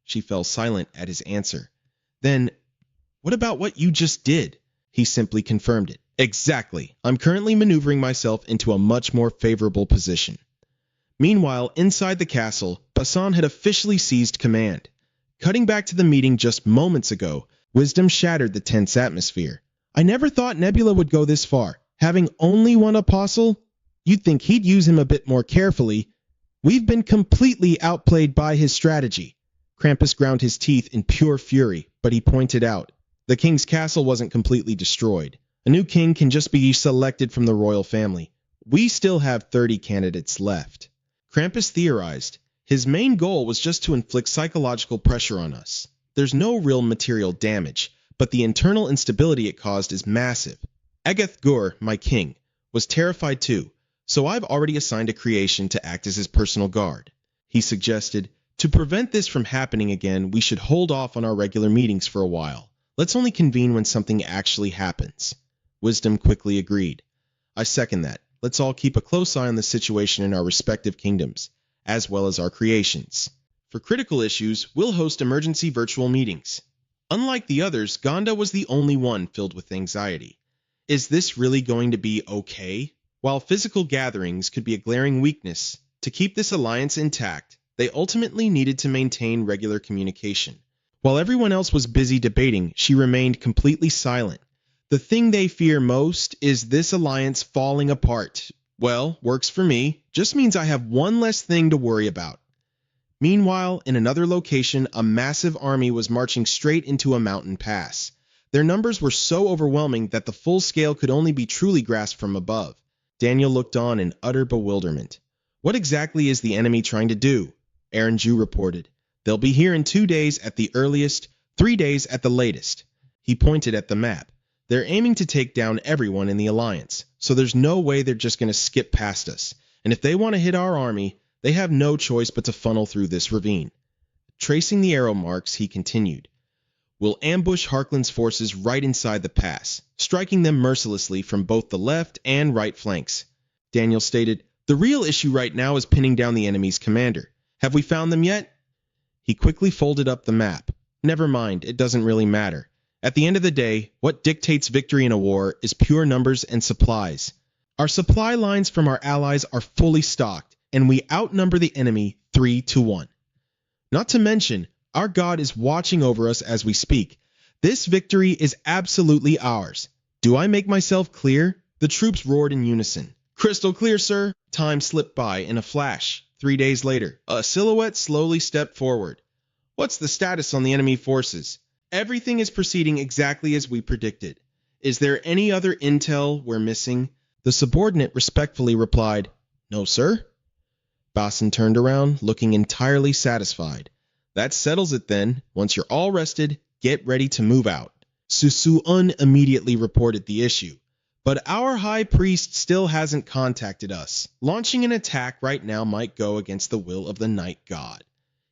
She fell silent at his answer. Then, what about what you just did? He simply confirmed it. Exactly. I'm currently maneuvering myself into a much more favorable position. Meanwhile, inside the castle, Basan had officially seized command. Cutting back to the meeting just moments ago, wisdom shattered the tense atmosphere. I never thought Nebula would go this far. Having only one apostle? You'd think he'd use him a bit more carefully. We've been completely outplayed by his strategy. Krampus ground his teeth in pure fury, but he pointed out, the king's castle wasn't completely destroyed. A new king can just be selected from the royal family. We still have 30 candidates left. Krampus theorized, his main goal was just to inflict psychological pressure on us. There's no real material damage, but the internal instability it caused is massive. Agath Gur, my king, was terrified too, so I've already assigned a creation to act as his personal guard. He suggested, to prevent this from happening again, we should hold off on our regular meetings for a while. Let's only convene when something actually happens. Wisdom quickly agreed. I second that. Let's all keep a close eye on the situation in our respective kingdoms, as well as our creations. For critical issues, we'll host emergency virtual meetings. Unlike the others, Gonda was the only one filled with anxiety. Is this really going to be okay? While physical gatherings could be a glaring weakness, to keep this alliance intact, they ultimately needed to maintain regular communication. While everyone else was busy debating, she remained completely silent. The thing they fear most is this alliance falling apart. Well, works for me. Just means I have one less thing to worry about. Meanwhile, in another location, a massive army was marching straight into a mountain pass. Their numbers were so overwhelming that the full scale could only be truly grasped from above. Daniel looked on in utter bewilderment. What exactly is the enemy trying to do? Aaron Ju reported. They'll be here in 2 days at the earliest, 3 days at the latest. He pointed at the map. They're aiming to take down everyone in the alliance, so there's no way they're just going to skip past us. And if they want to hit our army, they have no choice but to funnel through this ravine. Tracing the arrow marks, he continued. We'll ambush Harkland's forces right inside the pass, striking them mercilessly from both the left and right flanks. Daniel stated, the real issue right now is pinning down the enemy's commander. Have we found them yet? He quickly folded up the map. Never mind, it doesn't really matter. At the end of the day, what dictates victory in a war is pure numbers and supplies. Our supply lines from our allies are fully stocked, and we outnumber the enemy 3-1. Not to mention, our God is watching over us as we speak. This victory is absolutely ours. Do I make myself clear? The troops roared in unison. Crystal clear, sir. Time slipped by in a flash. 3 days later, a silhouette slowly stepped forward. What's the status on the enemy forces? Everything is proceeding exactly as we predicted. Is there any other intel we're missing? The subordinate respectfully replied, No, sir. Basin turned around, looking entirely satisfied. That settles it then. Once you're all rested, get ready to move out. Susu-un immediately reported the issue. But our high priest still hasn't contacted us. Launching an attack right now might go against the will of the night god.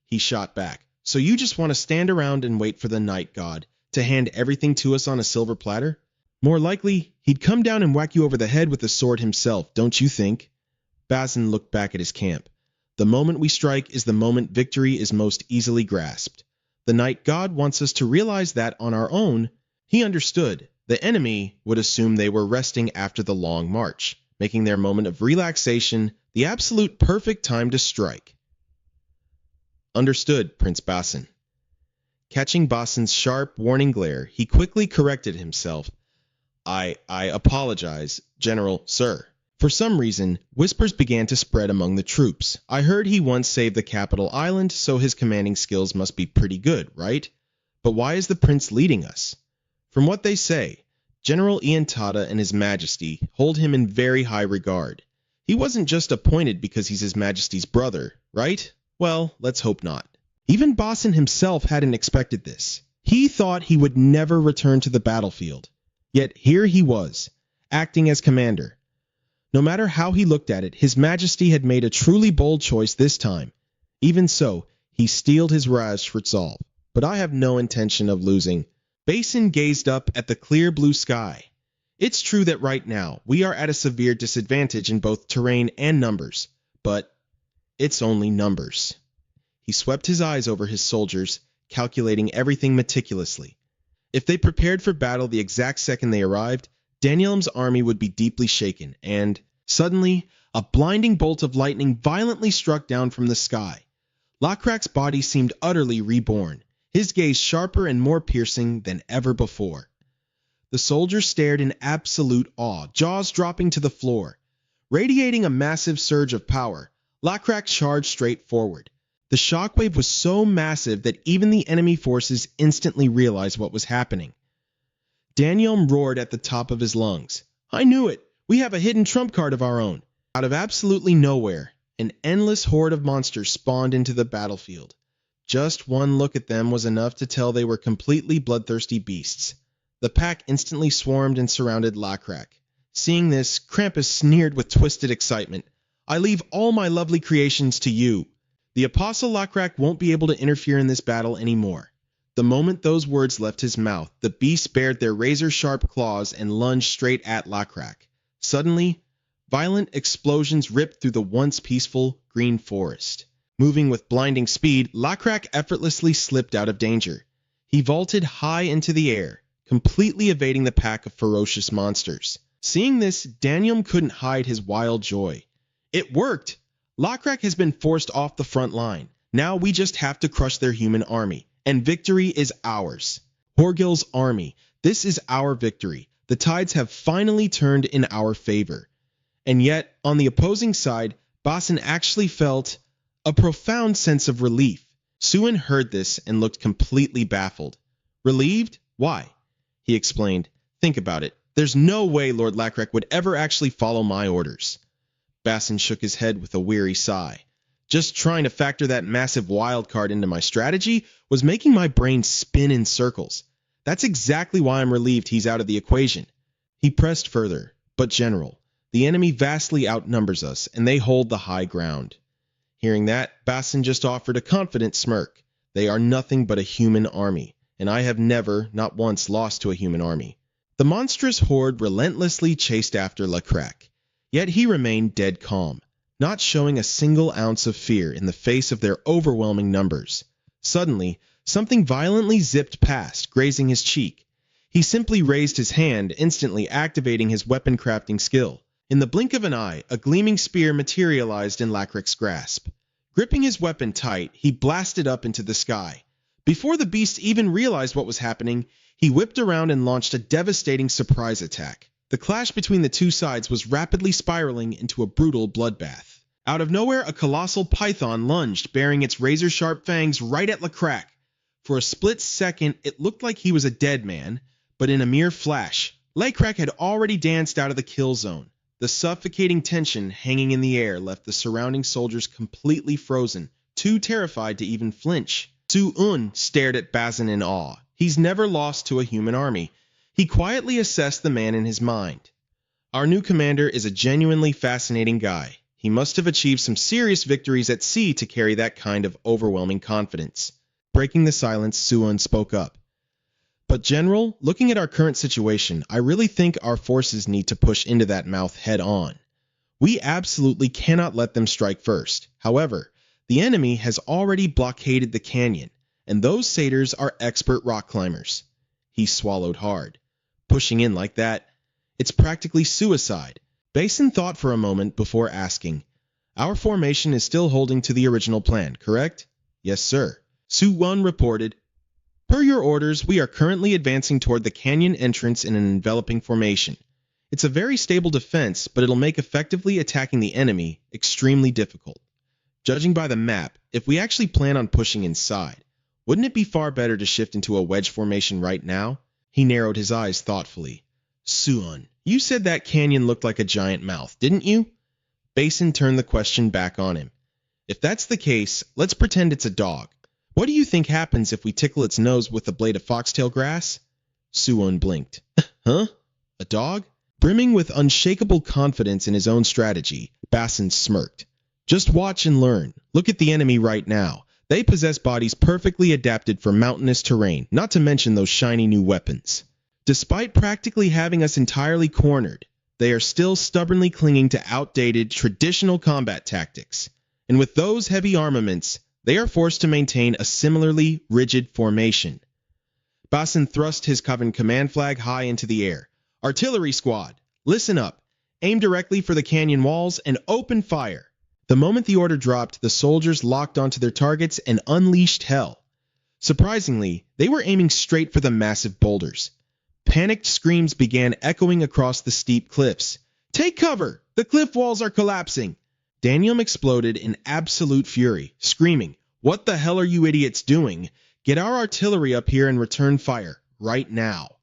He shot back. So you just want to stand around and wait for the night god to hand everything to us on a silver platter? More likely, he'd come down and whack you over the head with a sword himself, don't you think? Basin looked back at his camp. The moment we strike is the moment victory is most easily grasped. The night god wants us to realize that on our own. He understood. The enemy would assume they were resting after the long march, making their moment of relaxation the absolute perfect time to strike. Understood, Prince Basin. Catching Basin's sharp, warning glare, he quickly corrected himself. I apologize, General, sir. For some reason, whispers began to spread among the troops. I heard he once saved the capital island, so his commanding skills must be pretty good, right? But why is the prince leading us? From what they say, General Iantada and His Majesty hold him in very high regard. He wasn't just appointed because he's His Majesty's brother, right? Well, let's hope not. Even Basin himself hadn't expected this. He thought he would never return to the battlefield. Yet here he was, acting as commander. No matter how he looked at it, His Majesty had made a truly bold choice this time. Even so, he steeled his resolve. But I have no intention of losing. Basin gazed up at the clear blue sky. It's true that right now, we are at a severe disadvantage in both terrain and numbers. But it's only numbers. He swept his eyes over his soldiers, calculating everything meticulously. If they prepared for battle the exact second they arrived, Danielum's army would be deeply shaken, and Suddenly, a blinding bolt of lightning violently struck down from the sky. Lakrak's body seemed utterly reborn, his gaze sharper and more piercing than ever before. The soldier stared in absolute awe, jaws dropping to the floor. Radiating a massive surge of power, Lakrak charged straight forward. The shockwave was so massive that even the enemy forces instantly realized what was happening. Daniel roared at the top of his lungs. "I knew it! We have a hidden trump card of our own!" Out of absolutely nowhere, an endless horde of monsters spawned into the battlefield. Just one look at them was enough to tell they were completely bloodthirsty beasts. The pack instantly swarmed and surrounded Lakrak. Seeing this, Krampus sneered with twisted excitement. "I leave all my lovely creations to you. The Apostle Lakrak won't be able to interfere in this battle anymore." The moment those words left his mouth, the beasts bared their razor-sharp claws and lunged straight at Lakrak. Suddenly, violent explosions ripped through the once peaceful green forest. Moving with blinding speed, Lakrak effortlessly slipped out of danger. He vaulted high into the air, completely evading the pack of ferocious monsters. Seeing this, Daniel couldn't hide his wild joy. It worked! Lakrak has been forced off the front line. Now we just have to crush their human army, and victory is ours. Horgil's army, this is our victory. The tides have finally turned in our favor. And yet, on the opposing side, Basin actually felt a profound sense of relief. Suan heard this and looked completely baffled. "Relieved? Why?" He explained. "Think about it. There's no way Lord Lakrak would ever actually follow my orders." Basin shook his head with a weary sigh. "Just trying to factor that massive wild card into my strategy was making my brain spin in circles. That's exactly why I'm relieved he's out of the equation." He pressed further. "But General, the enemy vastly outnumbers us, and they hold the high ground." Hearing that, Basin just offered a confident smirk. "They are nothing but a human army, and I have never, not once, lost to a human army." The monstrous horde relentlessly chased after Lakrak, yet he remained dead calm, not showing a single ounce of fear in the face of their overwhelming numbers. Suddenly, something violently zipped past, grazing his cheek. He simply raised his hand, instantly activating his weapon-crafting skill. In the blink of an eye, a gleaming spear materialized in Lakrak's grasp. Gripping his weapon tight, he blasted up into the sky. Before the beast even realized what was happening, he whipped around and launched a devastating surprise attack. The clash between the two sides was rapidly spiraling into a brutal bloodbath. Out of nowhere, a colossal python lunged, bearing its razor-sharp fangs right at Lakrak. For a split second, it looked like he was a dead man, but in a mere flash, Lakrak had already danced out of the kill zone. The suffocating tension hanging in the air left the surrounding soldiers completely frozen, too terrified to even flinch. Su-un stared at Basin in awe. He's never lost to a human army. He quietly assessed the man in his mind. "Our new commander is a genuinely fascinating guy. He must have achieved some serious victories at sea to carry that kind of overwhelming confidence." Breaking the silence, Su-un spoke up. "But General, looking at our current situation, I really think our forces need to push into that mouth head on. We absolutely cannot let them strike first. However, the enemy has already blockaded the canyon, and those satyrs are expert rock climbers." He swallowed hard. "Pushing in like that, it's practically suicide." Basin thought for a moment before asking, "Our formation is still holding to the original plan, correct?" "Yes, sir." Su-un reported, "Per your orders, we are currently advancing toward the canyon entrance in an enveloping formation. It's a very stable defense, but it'll make effectively attacking the enemy extremely difficult. Judging by the map, if we actually plan on pushing inside, wouldn't it be far better to shift into a wedge formation right now?" He narrowed his eyes thoughtfully. "Su-un, you said that canyon looked like a giant mouth, didn't you?" Basin turned the question back on him. "If that's the case, let's pretend it's a dog. What do you think happens if we tickle its nose with a blade of foxtail grass?" Su-un blinked. "Huh? A dog?" Brimming with unshakable confidence in his own strategy, Basin smirked. "Just watch and learn. Look at the enemy right now. They possess bodies perfectly adapted for mountainous terrain, not to mention those shiny new weapons. Despite practically having us entirely cornered, they are still stubbornly clinging to outdated, traditional combat tactics. And with those heavy armaments, they are forced to maintain a similarly rigid formation." Basin thrust his coven command flag high into the air. "Artillery squad, listen up. aim directly for the canyon walls, and open fire. The moment the order dropped, the soldiers locked onto their targets and unleashed hell. Surprisingly, they were aiming straight for the massive boulders. Panicked screams began echoing across the steep cliffs. "Take cover! The cliff walls are collapsing!" Daniel exploded in absolute fury, screaming, "What the hell are you idiots doing? Get our artillery up here and return fire, right now."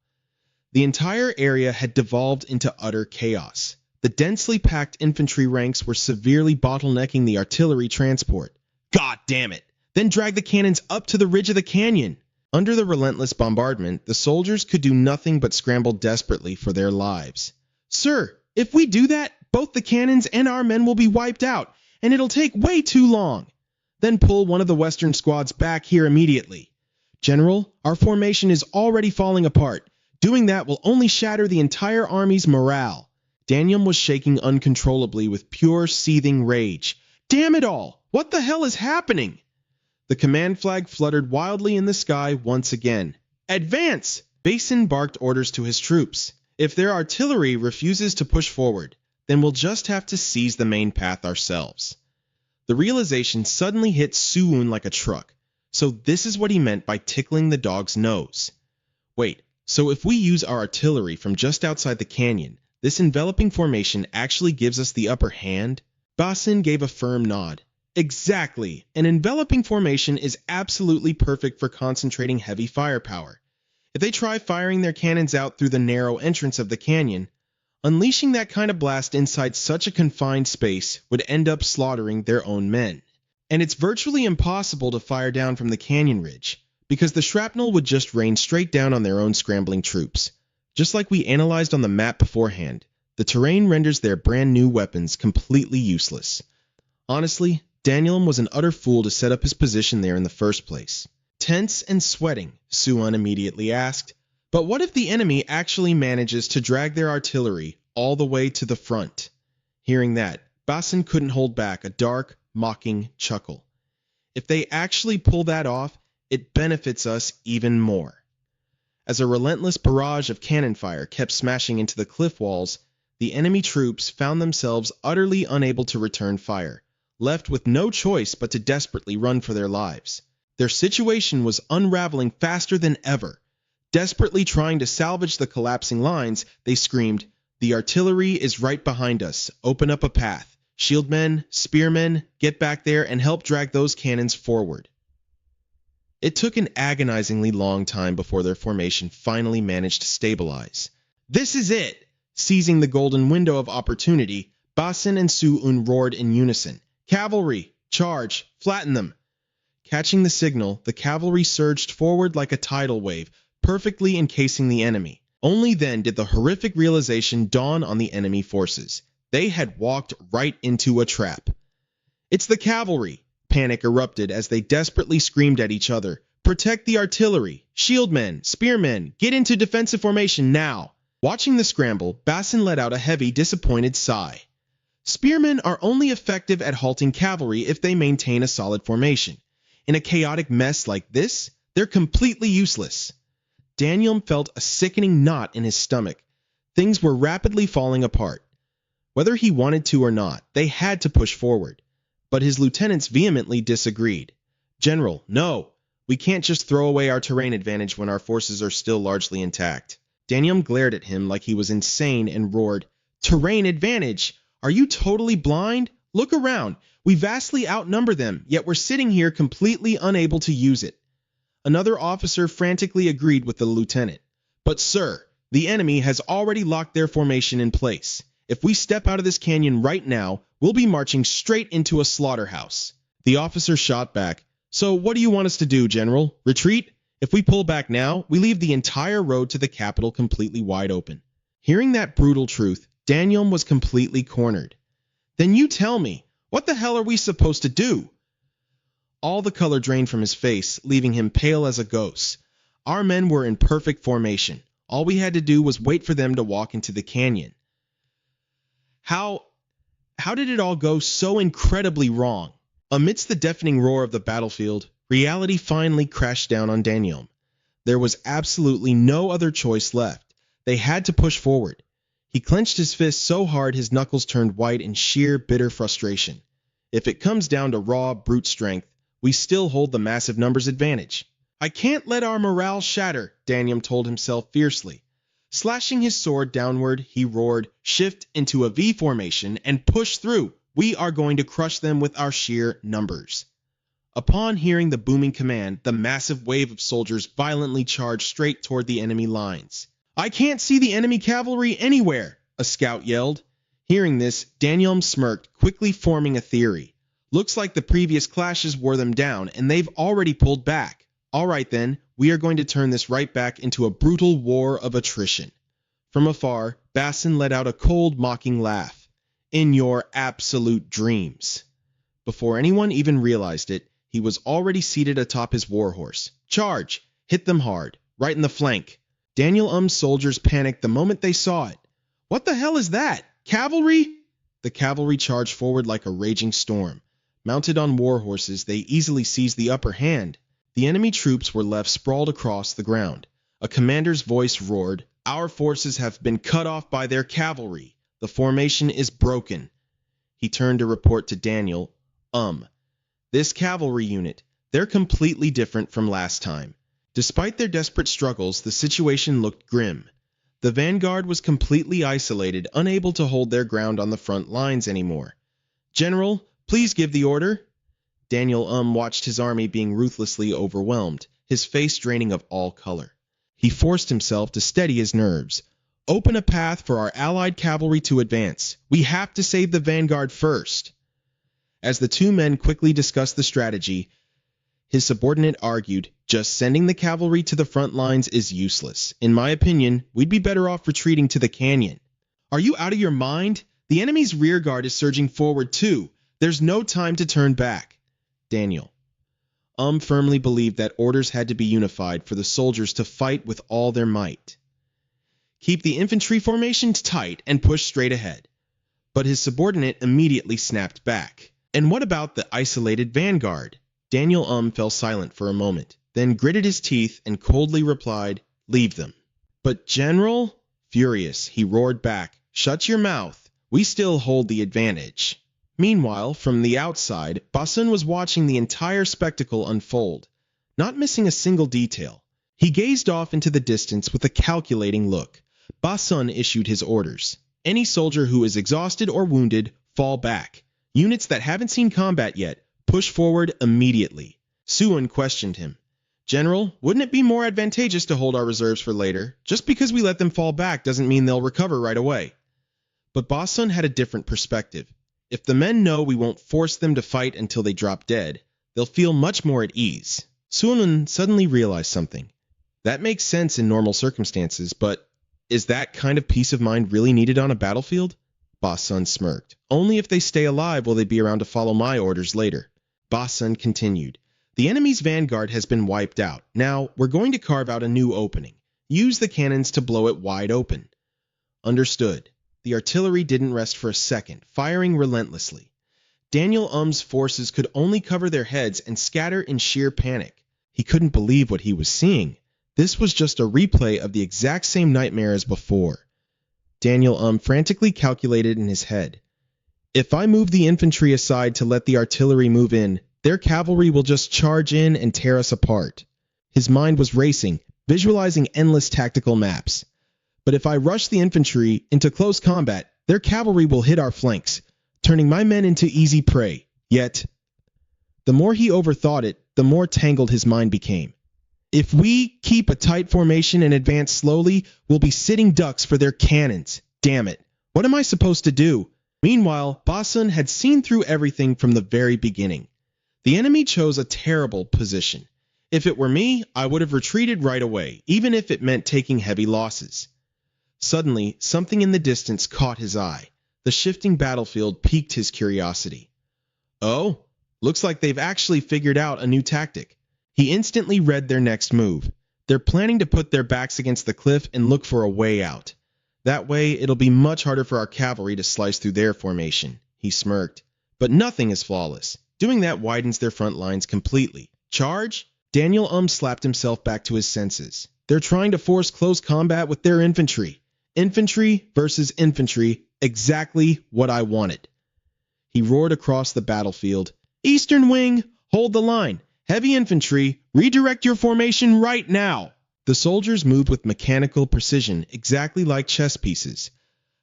The entire area had devolved into utter chaos. The densely packed infantry ranks were severely bottlenecking the artillery transport. God damn it! Then drag the cannons up to the ridge of the canyon. Under the relentless bombardment, the soldiers could do nothing but scramble desperately for their lives. "Sir, if we do that, both the cannons and our men will be wiped out, and it'll take way too long. Then pull one of the western squads back here immediately. General, our formation is already falling apart. Doing that will only shatter the entire army's morale." Daniel was shaking uncontrollably with pure, seething rage. Damn it all! What the hell is happening? The command flag fluttered wildly in the sky once again. "Advance!" Basin barked orders to his troops. "If their artillery refuses to push forward, then we'll just have to seize the main path ourselves." The realization suddenly hit Suwon like a truck. So this is what he meant by tickling the dog's nose. Wait, so if we use our artillery from just outside the canyon, this enveloping formation actually gives us the upper hand? Basin gave a firm nod. Exactly! An enveloping formation is absolutely perfect for concentrating heavy firepower. If they try firing their cannons out through the narrow entrance of the canyon, unleashing that kind of blast inside such a confined space would end up slaughtering their own men. And it's virtually impossible to fire down from the canyon ridge, because the shrapnel would just rain straight down on their own scrambling troops. Just like we analyzed on the map beforehand, the terrain renders their brand new weapons completely useless. Honestly, Daniel was an utter fool to set up his position there in the first place. Tense and sweating, Suwon immediately asked, "But what if the enemy actually manages to drag their artillery all the way to the front?" Hearing that, Basin couldn't hold back a dark, mocking chuckle. "If they actually pull that off, it benefits us even more." As a relentless barrage of cannon fire kept smashing into the cliff walls, the enemy troops found themselves utterly unable to return fire, left with no choice but to desperately run for their lives. Their situation was unraveling faster than ever. Desperately trying to salvage the collapsing lines, they screamed, "The artillery is right behind us. Open up a path. Shieldmen, spearmen, get back there and help drag those cannons forward." It took an agonizingly long time before their formation finally managed to stabilize. "This is it!" Seizing the golden window of opportunity, Basin and Suwon roared in unison. "Cavalry! Charge! Flatten them!" Catching the signal, the cavalry surged forward like a tidal wave, perfectly encasing the enemy. Only then did the horrific realization dawn on the enemy forces. They had walked right into a trap. "It's the cavalry!" Panic erupted as they desperately screamed at each other. "Protect the artillery! Shieldmen! Spearmen! Get into defensive formation now!" Watching the scramble, Basin let out a heavy, disappointed sigh. Spearmen are only effective at halting cavalry if they maintain a solid formation. In a chaotic mess like this, they're completely useless. Daniel felt a sickening knot in his stomach. Things were rapidly falling apart. Whether he wanted to or not, they had to push forward. But his lieutenants vehemently disagreed. "General, no. We can't just throw away our terrain advantage when our forces are still largely intact." Daniel glared at him like he was insane and roared, "Terrain advantage? Are you totally blind? Look around. We vastly outnumber them, yet we're sitting here completely unable to use it." Another officer frantically agreed with the lieutenant. "But sir, the enemy has already locked their formation in place. If we step out of this canyon right now, we'll be marching straight into a slaughterhouse." The officer shot back, "So what do you want us to do, General? Retreat? If we pull back now, we leave the entire road to the capital completely wide open." Hearing that brutal truth, Daniel was completely cornered. "Then you tell me, what the hell are we supposed to do?" All the color drained from his face, leaving him pale as a ghost. Our men were in perfect formation. All we had to do was wait for them to walk into the canyon. How did it all go so incredibly wrong? Amidst the deafening roar of the battlefield, reality finally crashed down on Daniel. There was absolutely no other choice left. They had to push forward. He clenched his fist so hard his knuckles turned white in sheer, bitter frustration. If it comes down to raw, brute strength, we still hold the massive numbers advantage. I can't let our morale shatter, Daniel told himself fiercely. Slashing his sword downward, he roared, shift into a V formation and push through. We are going to crush them with our sheer numbers. Upon hearing the booming command, the massive wave of soldiers violently charged straight toward the enemy lines. I can't see the enemy cavalry anywhere, a scout yelled. Hearing this, Daniel smirked, quickly forming a theory. Looks like the previous clashes wore them down, and they've already pulled back. All right then, we are going to turn this right back into a brutal war of attrition. From afar, Basson let out a cold, mocking laugh. In your absolute dreams. Before anyone even realized it, he was already seated atop his warhorse. Charge! Hit them hard, right in the flank. Daniel's soldiers panicked the moment they saw it. What the hell is that? Cavalry? The cavalry charged forward like a raging storm. Mounted on warhorses, they easily seized the upper hand. The enemy troops were left sprawled across the ground. A commander's voice roared, Our forces have been cut off by their cavalry. The formation is broken. He turned to report to Daniel, This cavalry unit, they're completely different from last time. Despite their desperate struggles, the situation looked grim. The vanguard was completely isolated, unable to hold their ground on the front lines anymore. General, please give the order. Daniel watched his army being ruthlessly overwhelmed, his face draining of all color. He forced himself to steady his nerves. Open a path for our allied cavalry to advance. We have to save the vanguard first. As the two men quickly discussed the strategy, his subordinate argued, just sending the cavalry to the front lines is useless. In my opinion, we'd be better off retreating to the canyon. Are you out of your mind? The enemy's rear guard is surging forward too. There's no time to turn back. Daniel. Firmly believed that orders had to be unified for the soldiers to fight with all their might. Keep the infantry formations tight and push straight ahead. But his subordinate immediately snapped back. And what about the isolated vanguard? Daniel fell silent for a moment, then gritted his teeth and coldly replied, Leave them. But General? Furious, he roared back, Shut your mouth. We still hold the advantage. Meanwhile, from the outside, Basson was watching the entire spectacle unfold, not missing a single detail. He gazed off into the distance with a calculating look. Basson issued his orders. Any soldier who is exhausted or wounded, fall back. Units that haven't seen combat yet, push forward immediately. Suwon questioned him. General, wouldn't it be more advantageous to hold our reserves for later? Just because we let them fall back doesn't mean they'll recover right away. But Basson had a different perspective. If the men know we won't force them to fight until they drop dead, they'll feel much more at ease. Suwon suddenly realized something. That makes sense in normal circumstances, but is that kind of peace of mind really needed on a battlefield? Basson smirked. Only if they stay alive will they be around to follow my orders later. Basson continued. The enemy's vanguard has been wiped out. Now, we're going to carve out a new opening. Use the cannons to blow it wide open. Understood. The artillery didn't rest for a second, firing relentlessly. Daniel's forces could only cover their heads and scatter in sheer panic. He couldn't believe what he was seeing. This was just a replay of the exact same nightmare as before. Daniel frantically calculated in his head. If I move the infantry aside to let the artillery move in, their cavalry will just charge in and tear us apart. His mind was racing, visualizing endless tactical maps. But if I rush the infantry into close combat, their cavalry will hit our flanks, turning my men into easy prey. Yet, the more he overthought it, the more tangled his mind became. If we keep a tight formation and advance slowly, we'll be sitting ducks for their cannons. Damn it. What am I supposed to do? Meanwhile, Basson had seen through everything from the very beginning. The enemy chose a terrible position. If it were me, I would have retreated right away, even if it meant taking heavy losses. Suddenly, something in the distance caught his eye. The shifting battlefield piqued his curiosity. Oh, looks like they've actually figured out a new tactic. He instantly read their next move. They're planning to put their backs against the cliff and look for a way out. That way, it'll be much harder for our cavalry to slice through their formation. He smirked. But nothing is flawless. Doing that widens their front lines completely. Charge? Daniel slapped himself back to his senses. They're trying to force close combat with their infantry. Infantry versus infantry, exactly what I wanted. He roared across the battlefield. Eastern Wing, hold the line. Heavy infantry, redirect your formation right now. The soldiers moved with mechanical precision, exactly like chess pieces.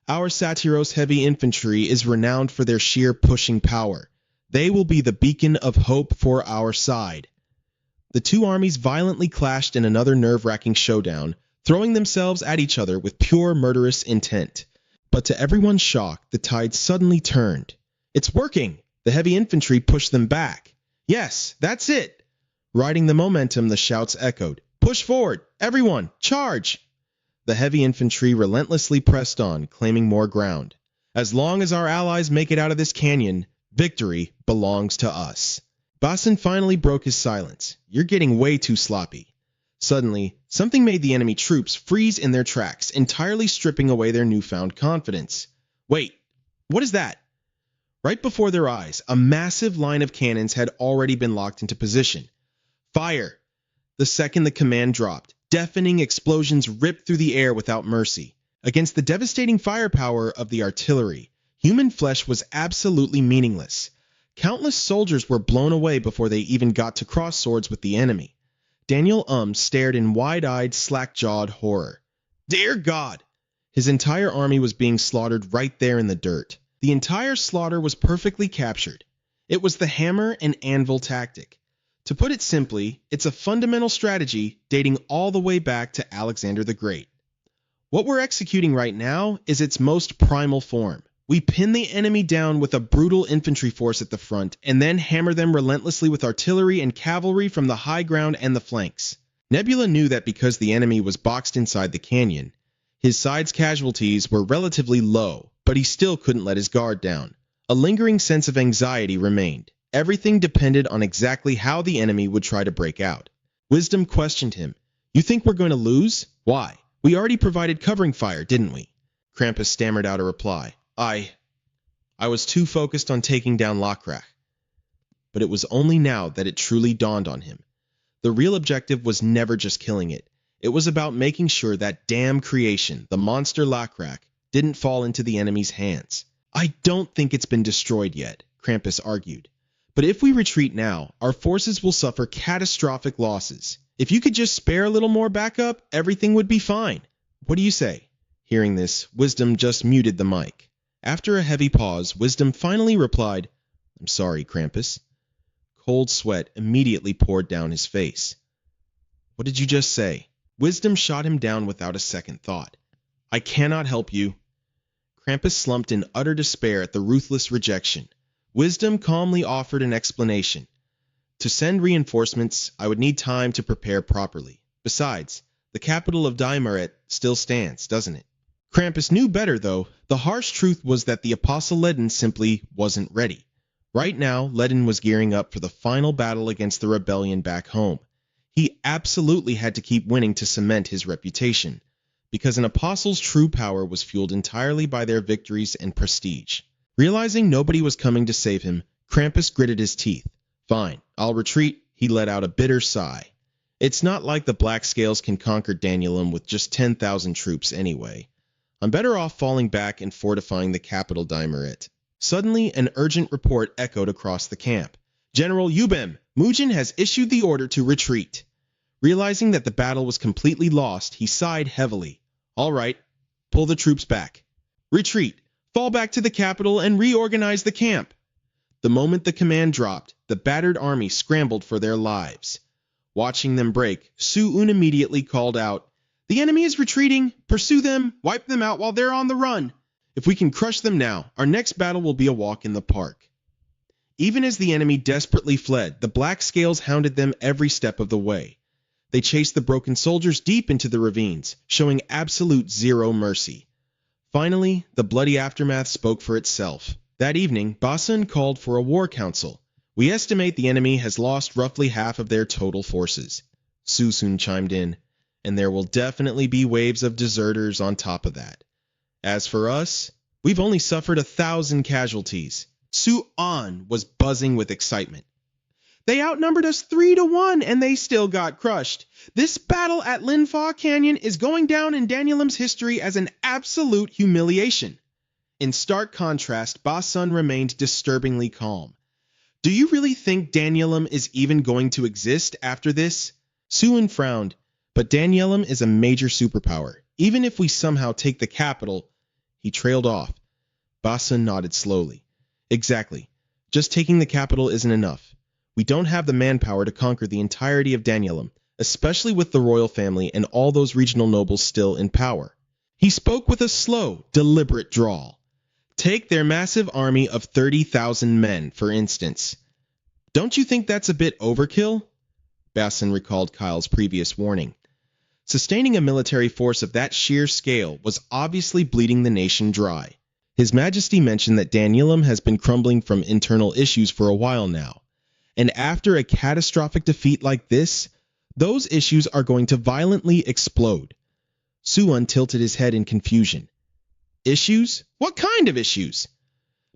Our Satyros heavy infantry is renowned for their sheer pushing power. They will be the beacon of hope for our side. The two armies violently clashed in another nerve-wracking showdown, throwing themselves at each other with pure murderous intent. But to everyone's shock, the tide suddenly turned. It's working! The heavy infantry pushed them back. Yes, that's it! Riding the momentum, the shouts echoed. Push forward! Everyone, charge! The heavy infantry relentlessly pressed on, claiming more ground. As long as our allies make it out of this canyon, victory belongs to us. Basin finally broke his silence. You're getting way too sloppy. Suddenly, something made the enemy troops freeze in their tracks, entirely stripping away their newfound confidence. Wait, what is that? Right before their eyes, a massive line of cannons had already been locked into position. Fire! The second the command dropped, deafening explosions ripped through the air without mercy. Against the devastating firepower of the artillery, human flesh was absolutely meaningless. Countless soldiers were blown away before they even got to cross swords with the enemy. Daniel stared in wide-eyed, slack-jawed horror. Dear God! His entire army was being slaughtered right there in the dirt. The entire slaughter was perfectly captured. It was the hammer and anvil tactic. To put it simply, it's a fundamental strategy dating all the way back to Alexander the Great. What we're executing right now is its most primal form. We pin the enemy down with a brutal infantry force at the front, and then hammer them relentlessly with artillery and cavalry from the high ground and the flanks. Nebula knew that because the enemy was boxed inside the canyon, his side's casualties were relatively low, but he still couldn't let his guard down. A lingering sense of anxiety remained. Everything depended on exactly how the enemy would try to break out. Wisdom questioned him. You think we're going to lose? Why? We already provided covering fire, didn't we? Krampus stammered out a reply. I was too focused on taking down Lockrach. But it was only now that it truly dawned on him. The real objective was never just killing it. It was about making sure that damn creation, the monster Lockrach, didn't fall into the enemy's hands. I don't think it's been destroyed yet, Krampus argued. But if we retreat now, our forces will suffer catastrophic losses. If you could just spare a little more backup, everything would be fine. What do you say? Hearing this, Wisdom just muted the mic. After a heavy pause, Wisdom finally replied, I'm sorry, Krampus. Cold sweat immediately poured down his face. What did you just say? Wisdom shot him down without a second thought. I cannot help you. Krampus slumped in utter despair at the ruthless rejection. Wisdom calmly offered an explanation. To send reinforcements, I would need time to prepare properly. Besides, the capital of Daimaret still stands, doesn't it? Krampus knew better, though. The harsh truth was that the Apostle Ledin simply wasn't ready. Right now, Ledin was gearing up for the final battle against the rebellion back home. He absolutely had to keep winning to cement his reputation, because an apostle's true power was fueled entirely by their victories and prestige. Realizing nobody was coming to save him, Krampus gritted his teeth. Fine, I'll retreat, he let out a bitter sigh. It's not like the Black Scales can conquer Danielum with just 10,000 troops anyway. I'm better off falling back and fortifying the capital Daimaret. Suddenly, an urgent report echoed across the camp. General Yubem, Mujin has issued the order to retreat. Realizing that the battle was completely lost, he sighed heavily. All right, pull the troops back. Retreat, fall back to the capital and reorganize the camp. The moment the command dropped, the battered army scrambled for their lives. Watching them break, Su-un immediately called out, The enemy is retreating. Pursue them. Wipe them out while they're on the run. If we can crush them now, our next battle will be a walk in the park. Even as the enemy desperately fled, the Black Scales hounded them every step of the way. They chased the broken soldiers deep into the ravines, showing absolute zero mercy. Finally, the bloody aftermath spoke for itself. That evening, Basun called for a war council. We estimate the enemy has lost roughly half of their total forces. Susun chimed in. And there will definitely be waves of deserters on top of that. As for us, we've only suffered 1,000 casualties. Su-an was buzzing with excitement. They outnumbered us 3-1 and they still got crushed. This battle at Linfa Canyon is going down in Danielim's history as an absolute humiliation. In stark contrast, Ba Sun remained disturbingly calm. Do you really think Danielim is even going to exist after this? Suan frowned, but Danielim is a major superpower. Even if we somehow take the capital, he trailed off. Ba Sun nodded slowly. Exactly. Just taking the capital isn't enough. We don't have the manpower to conquer the entirety of Danielim, especially with the royal family and all those regional nobles still in power. He spoke with a slow, deliberate drawl. Take their massive army of 30,000 men, for instance. Don't you think that's a bit overkill? Ba Sun recalled Kyle's previous warning. Sustaining a military force of that sheer scale was obviously bleeding the nation dry. His Majesty mentioned that Danielim has been crumbling from internal issues for a while now. And after a catastrophic defeat like this, those issues are going to violently explode. Suan tilted his head in confusion. Issues? What kind of issues?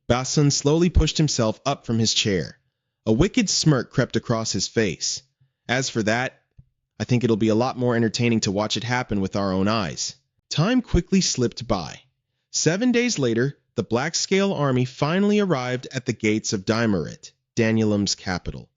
Ba Sun slowly pushed himself up from his chair. A wicked smirk crept across his face. As for that, I think it'll be a lot more entertaining to watch it happen with our own eyes. Time quickly slipped by. 7 days later, the Black-Scale army finally arrived at the gates of Daimeret, Danielim's capital.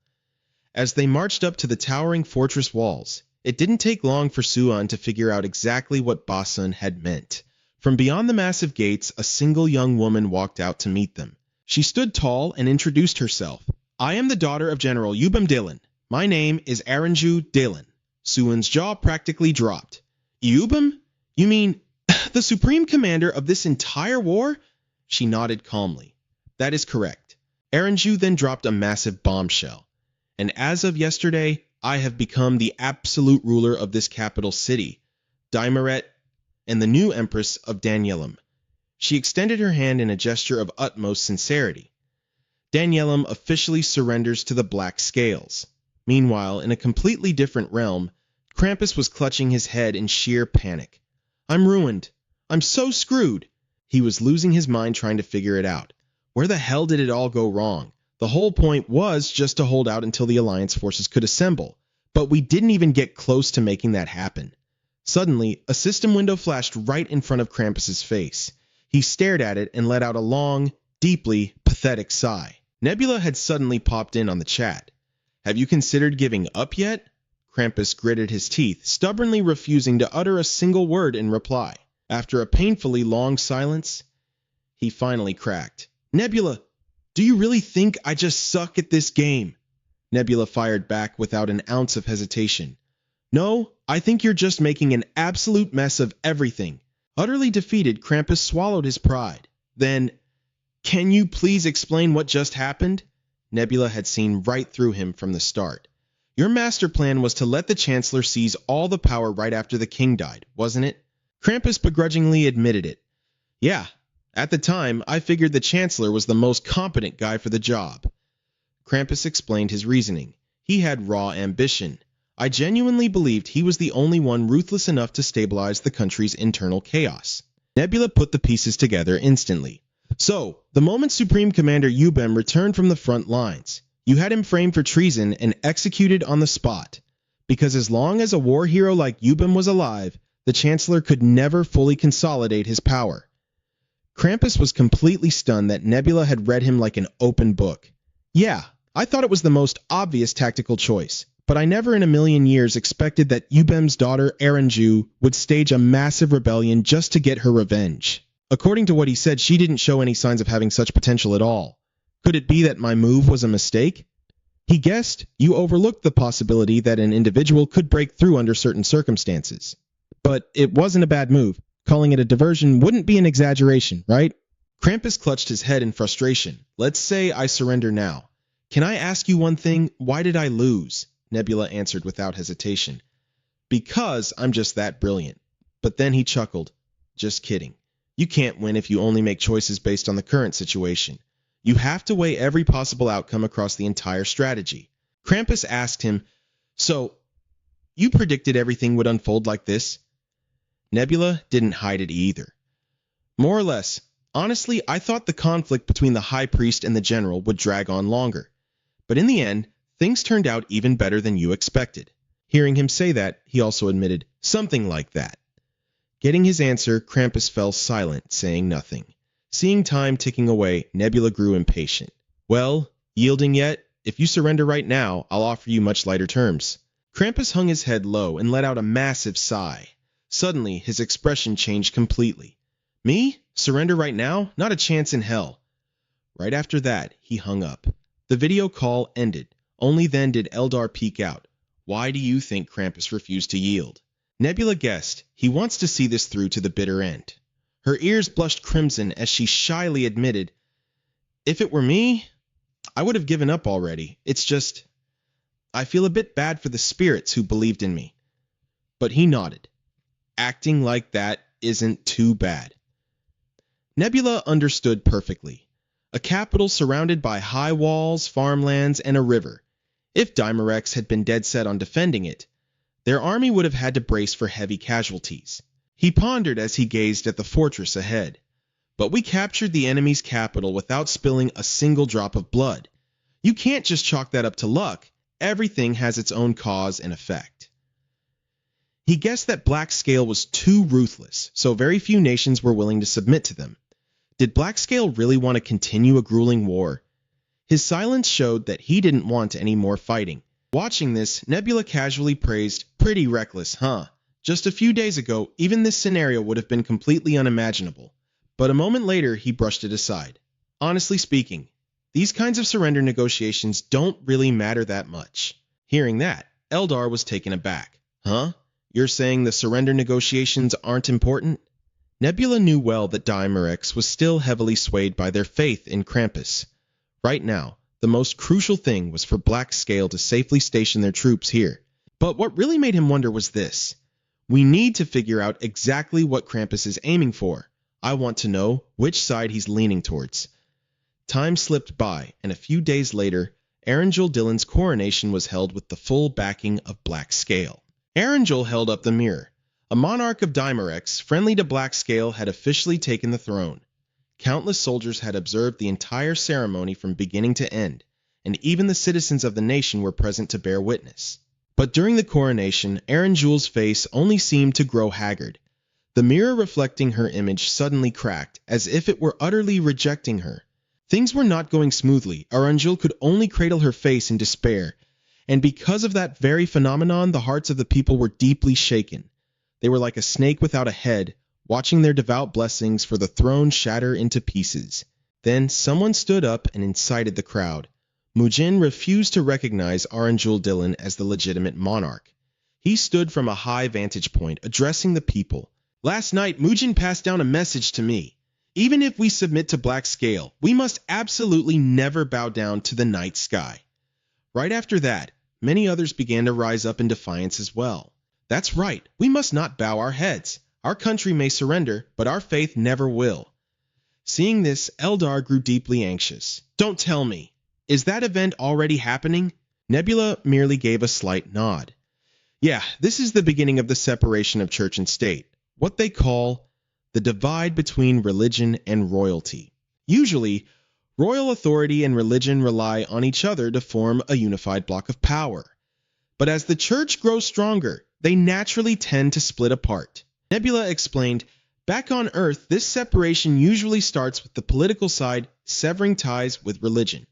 As they marched up to the towering fortress walls, it didn't take long for Suan to figure out exactly what Ba Sun had meant. From beyond the massive gates, a single young woman walked out to meet them. She stood tall and introduced herself. I am the daughter of General Yubam Dylan. My name is Aranju Dylan. Suan's jaw practically dropped. Yubam? You mean the supreme commander of this entire war? She nodded calmly. That is correct. Aranju then dropped a massive bombshell. And as of yesterday, I have become the absolute ruler of this capital city, Daimeret, and the new empress of Danielim. She extended her hand in a gesture of utmost sincerity. Danielim officially surrenders to the Black Scales. Meanwhile, in a completely different realm, Krampus was clutching his head in sheer panic. I'm ruined. I'm so screwed. He was losing his mind trying to figure it out. Where the hell did it all go wrong? The whole point was just to hold out until the Alliance forces could assemble, but we didn't even get close to making that happen. Suddenly, a system window flashed right in front of Krampus's face. He stared at it and let out a long, deeply pathetic sigh. Nebula had suddenly popped in on the chat. Have you considered giving up yet? Krampus gritted his teeth, stubbornly refusing to utter a single word in reply. After a painfully long silence, he finally cracked. Nebula, do you really think I just suck at this game? Nebula fired back without an ounce of hesitation. No, I think you're just making an absolute mess of everything. Utterly defeated, Krampus swallowed his pride. Then, can you please explain what just happened? Nebula had seen right through him from the start. Your master plan was to let the Chancellor seize all the power right after the king died, wasn't it? Krampus begrudgingly admitted it. Yeah, at the time, I figured the Chancellor was the most competent guy for the job. Krampus explained his reasoning. He had raw ambition. I genuinely believed he was the only one ruthless enough to stabilize the country's internal chaos. Nebula put the pieces together instantly. So, the moment Supreme Commander Yubem returned from the front lines, you had him framed for treason and executed on the spot. Because as long as a war hero like Yubem was alive, the Chancellor could never fully consolidate his power. Krampus was completely stunned that Nebula had read him like an open book. Yeah, I thought it was the most obvious tactical choice. But I never in a million years expected that Yubem's daughter Aranju would stage a massive rebellion just to get her revenge. According to what he said, she didn't show any signs of having such potential at all. Could it be that my move was a mistake? He guessed you overlooked the possibility that an individual could break through under certain circumstances. But it wasn't a bad move. Calling it a diversion wouldn't be an exaggeration, right? Krampus clutched his head in frustration. Let's say I surrender now. Can I ask you one thing? Why did I lose? Nebula answered without hesitation. Because I'm just that brilliant. But then he chuckled. Just kidding. You can't win if you only make choices based on the current situation. You have to weigh every possible outcome across the entire strategy. Krampus asked him, So, you predicted everything would unfold like this? Nebula didn't hide it either. More or less. Honestly, I thought the conflict between the High Priest and the General would drag on longer. But in the end, Things turned out even better than you expected. Hearing him say that, he also admitted, something like that. Getting his answer, Krampus fell silent, saying nothing. Seeing time ticking away, Nebula grew impatient. Well, yielding yet? If you surrender right now, I'll offer you much lighter terms. Krampus hung his head low and let out a massive sigh. Suddenly, his expression changed completely. Me? Surrender right now? Not a chance in hell. Right after that, he hung up. The video call ended. Only then did Eldar peek out. Why do you think Krampus refused to yield? Nebula guessed. He wants to see this through to the bitter end. Her ears blushed crimson as she shyly admitted, if it were me, I would have given up already. It's just, I feel a bit bad for the spirits who believed in me. But he nodded. Acting like that isn't too bad. Nebula understood perfectly. A capital surrounded by high walls, farmlands, and a river. If Dimerex had been dead set on defending it, their army would have had to brace for heavy casualties. He pondered as he gazed at the fortress ahead. But we captured the enemy's capital without spilling a single drop of blood. You can't just chalk that up to luck. Everything has its own cause and effect. He guessed that Black Scale was too ruthless, so very few nations were willing to submit to them. Did Black Scale really want to continue a grueling war? His silence showed that he didn't want any more fighting. Watching this, Nebula casually praised, pretty reckless, huh? Just a few days ago, even this scenario would have been completely unimaginable. But a moment later, he brushed it aside. Honestly speaking, these kinds of surrender negotiations don't really matter that much. Hearing that, Eldar was taken aback. Huh? You're saying the surrender negotiations aren't important? Nebula knew well that Dimerex was still heavily swayed by their faith in Krampus. Right now, the most crucial thing was for Black Scale to safely station their troops here. But what really made him wonder was this. We need to figure out exactly what Krampus is aiming for. I want to know which side he's leaning towards. Time slipped by, and a few days later, Erangel Dillon's coronation was held with the full backing of Black Scale. Erangel held up the mirror. A monarch of Dimerex, friendly to Black Scale, had officially taken the throne. Countless soldiers had observed the entire ceremony from beginning to end, and even the citizens of the nation were present to bear witness. But during the coronation, Erangel's face only seemed to grow haggard. The mirror reflecting her image suddenly cracked, as if it were utterly rejecting her. Things were not going smoothly. Erangel could only cradle her face in despair, and because of that very phenomenon, the hearts of the people were deeply shaken. They were like a snake without a head, watching their devout blessings for the throne shatter into pieces. Then someone stood up and incited the crowd. Mujin refused to recognize Erangel Dillon as the legitimate monarch. He stood from a high vantage point, addressing the people. Last night, Mujin passed down a message to me. Even if we submit to Black Scale, we must absolutely never bow down to the night sky. Right after that, many others began to rise up in defiance as well. That's right, we must not bow our heads. Our country may surrender, but our faith never will. Seeing this, Eldar grew deeply anxious. Don't tell me. Is that event already happening? Nebula merely gave a slight nod. Yeah, this is the beginning of the separation of church and state. What they call the divide between religion and royalty. Usually, royal authority and religion rely on each other to form a unified block of power. But as the church grows stronger, they naturally tend to split apart. Nebula explained, back on Earth, this separation usually starts with the political side severing ties with religion.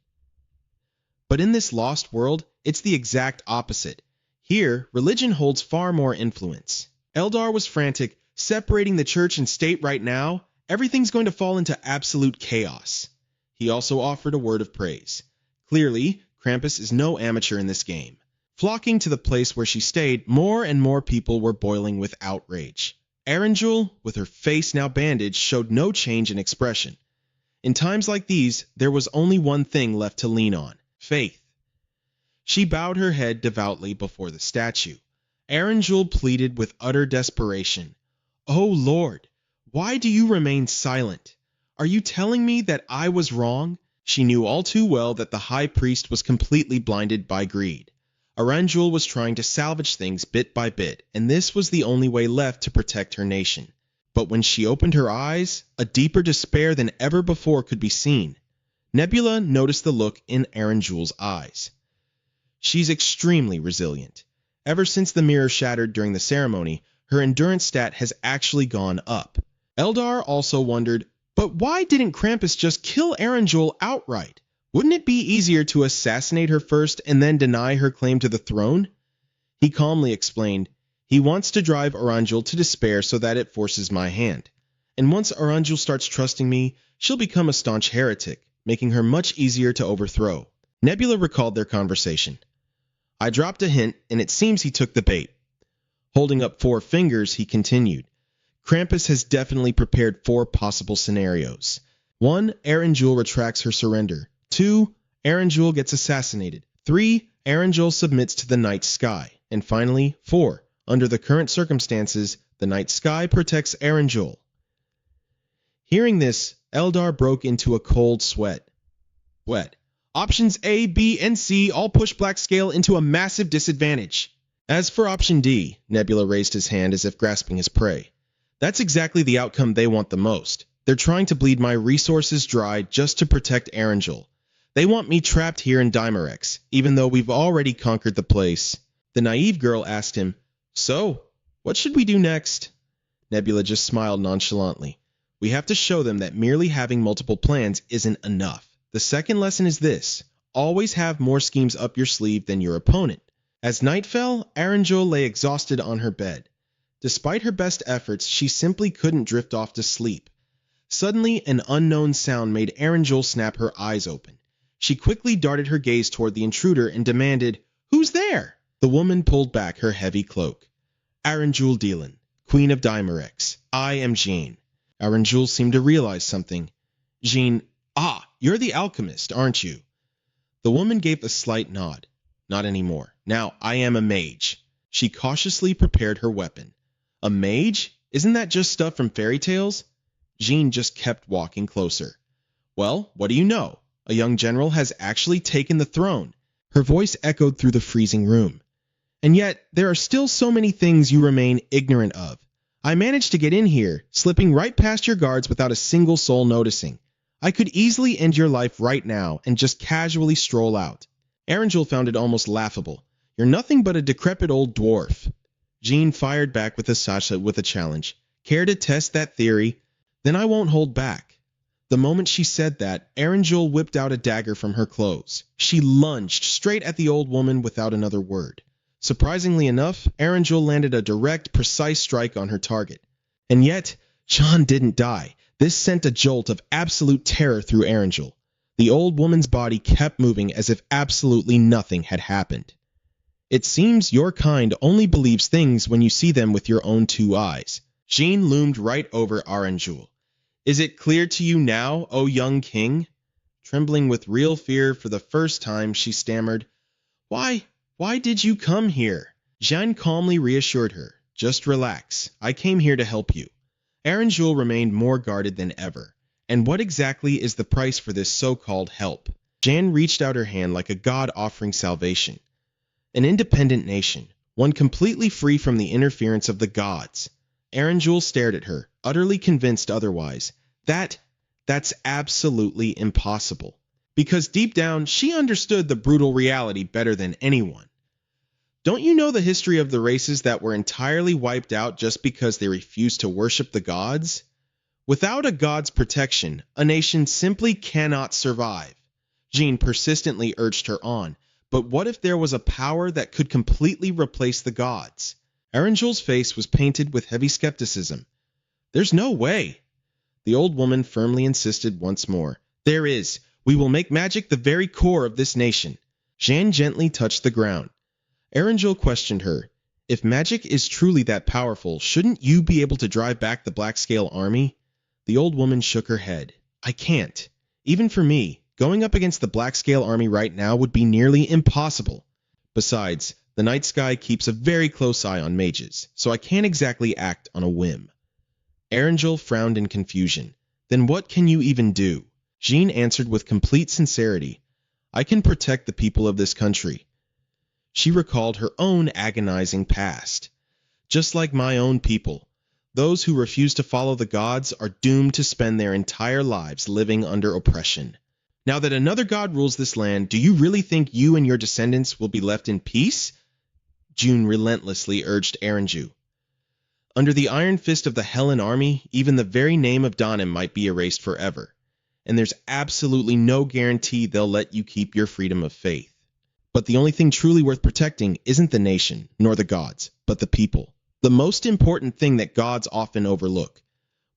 But in this lost world, it's the exact opposite. Here, religion holds far more influence. Eldar was frantic. Separating the church and state right now, everything's going to fall into absolute chaos. He also offered a word of praise. Clearly, Krampus is no amateur in this game. Flocking to the place where she stayed, more and more people were boiling with outrage. Erangel, with her face now bandaged, showed no change in expression. In times like these, there was only one thing left to lean on: faith. She bowed her head devoutly before the statue. Erangel pleaded with utter desperation. "Oh Lord, why do you remain silent? Are you telling me that I was wrong?" She knew all too well that the high priest was completely blinded by greed. Erangel was trying to salvage things bit by bit, and this was the only way left to protect her nation. But when she opened her eyes, a deeper despair than ever before could be seen. Nebula noticed the look in Erangel's eyes. She's extremely resilient. Ever since the mirror shattered during the ceremony, her endurance stat has actually gone up. Eldar also wondered, but why didn't Krampus just kill Erangel outright? Wouldn't it be easier to assassinate her first and then deny her claim to the throne? He calmly explained, he wants to drive Erangel to despair so that it forces my hand. And once Erangel starts trusting me, she'll become a staunch heretic, making her much easier to overthrow. Nebula recalled their conversation. I dropped a hint, and it seems he took the bait. Holding up 4 fingers, he continued. Krampus has definitely prepared 4 possible scenarios. 1. Erangel retracts her surrender. 2. Erangel gets assassinated. 3. Erangel submits to the night sky. And finally, 4. Under the current circumstances, the night sky protects Erangel. Hearing this, Eldar broke into a cold sweat. Options A, B, and C all push Black Scale into a massive disadvantage. As for option D, Nebula raised his hand as if grasping his prey. That's exactly the outcome they want the most. They're trying to bleed my resources dry just to protect Erangel. They want me trapped here in Dimerex, even though we've already conquered the place. The naive girl asked him, So, what should we do next? Nebula just smiled nonchalantly. We have to show them that merely having multiple plans isn't enough. The second lesson is this. Always have more schemes up your sleeve than your opponent. As night fell, Erangel lay exhausted on her bed. Despite her best efforts, she simply couldn't drift off to sleep. Suddenly, an unknown sound made Erangel snap her eyes open. She quickly darted her gaze toward the intruder and demanded, Who's there? The woman pulled back her heavy cloak. Erangel Delan, Queen of Dimerex. I am Jean. Erangel seemed to realize something. Jean, you're the alchemist, aren't you? The woman gave a slight nod. Not anymore. Now, I am a mage. She cautiously prepared her weapon. A mage? Isn't that just stuff from fairy tales? Jean just kept walking closer. Well, what do you know? A young general has actually taken the throne. Her voice echoed through the freezing room. And yet, there are still so many things you remain ignorant of. I managed to get in here, slipping right past your guards without a single soul noticing. I could easily end your life right now and just casually stroll out. Erangel found it almost laughable. You're nothing but a decrepit old dwarf. Jean fired back with a challenge. Care to test that theory? Then I won't hold back. The moment she said that, Erangel whipped out a dagger from her clothes. She lunged straight at the old woman without another word. Surprisingly enough, Erangel landed a direct, precise strike on her target. And yet, John didn't die. This sent a jolt of absolute terror through Erangel. The old woman's body kept moving as if absolutely nothing had happened. It seems your kind only believes things when you see them with your own 2 eyes. Jean loomed right over Erangel. Is it clear to you now, O young king? Trembling with real fear for the first time, she stammered, Why did you come here? Jean calmly reassured her. Just relax. I came here to help you. Erangel remained more guarded than ever. And what exactly is the price for this so-called help? Jean reached out her hand like a god offering salvation. An independent nation, one completely free from the interference of the gods. Erangel stared at her, utterly convinced otherwise. That's absolutely impossible. Because deep down, she understood the brutal reality better than anyone. Don't you know the history of the races that were entirely wiped out just because they refused to worship the gods? Without a god's protection, a nation simply cannot survive. Jean persistently urged her on, but what if there was a power that could completely replace the gods? Erangel's face was painted with heavy skepticism. There's no way. The old woman firmly insisted once more. There is. We will make magic the very core of this nation. Jean gently touched the ground. Erangel questioned her. If magic is truly that powerful, shouldn't you be able to drive back the Black Scale army? The old woman shook her head. I can't. Even for me, going up against the Black Scale army right now would be nearly impossible. Besides, the night sky keeps a very close eye on mages, so I can't exactly act on a whim. Erangel frowned in confusion. Then what can you even do? Jean answered with complete sincerity. I can protect the people of this country. She recalled her own agonizing past. Just like my own people, those who refuse to follow the gods are doomed to spend their entire lives living under oppression. Now that another god rules this land, do you really think you and your descendants will be left in peace? June relentlessly urged Erenju. Under the iron fist of the Helen army, even the very name of Danim might be erased forever. And there's absolutely no guarantee they'll let you keep your freedom of faith. But the only thing truly worth protecting isn't the nation, nor the gods, but the people. The most important thing that gods often overlook.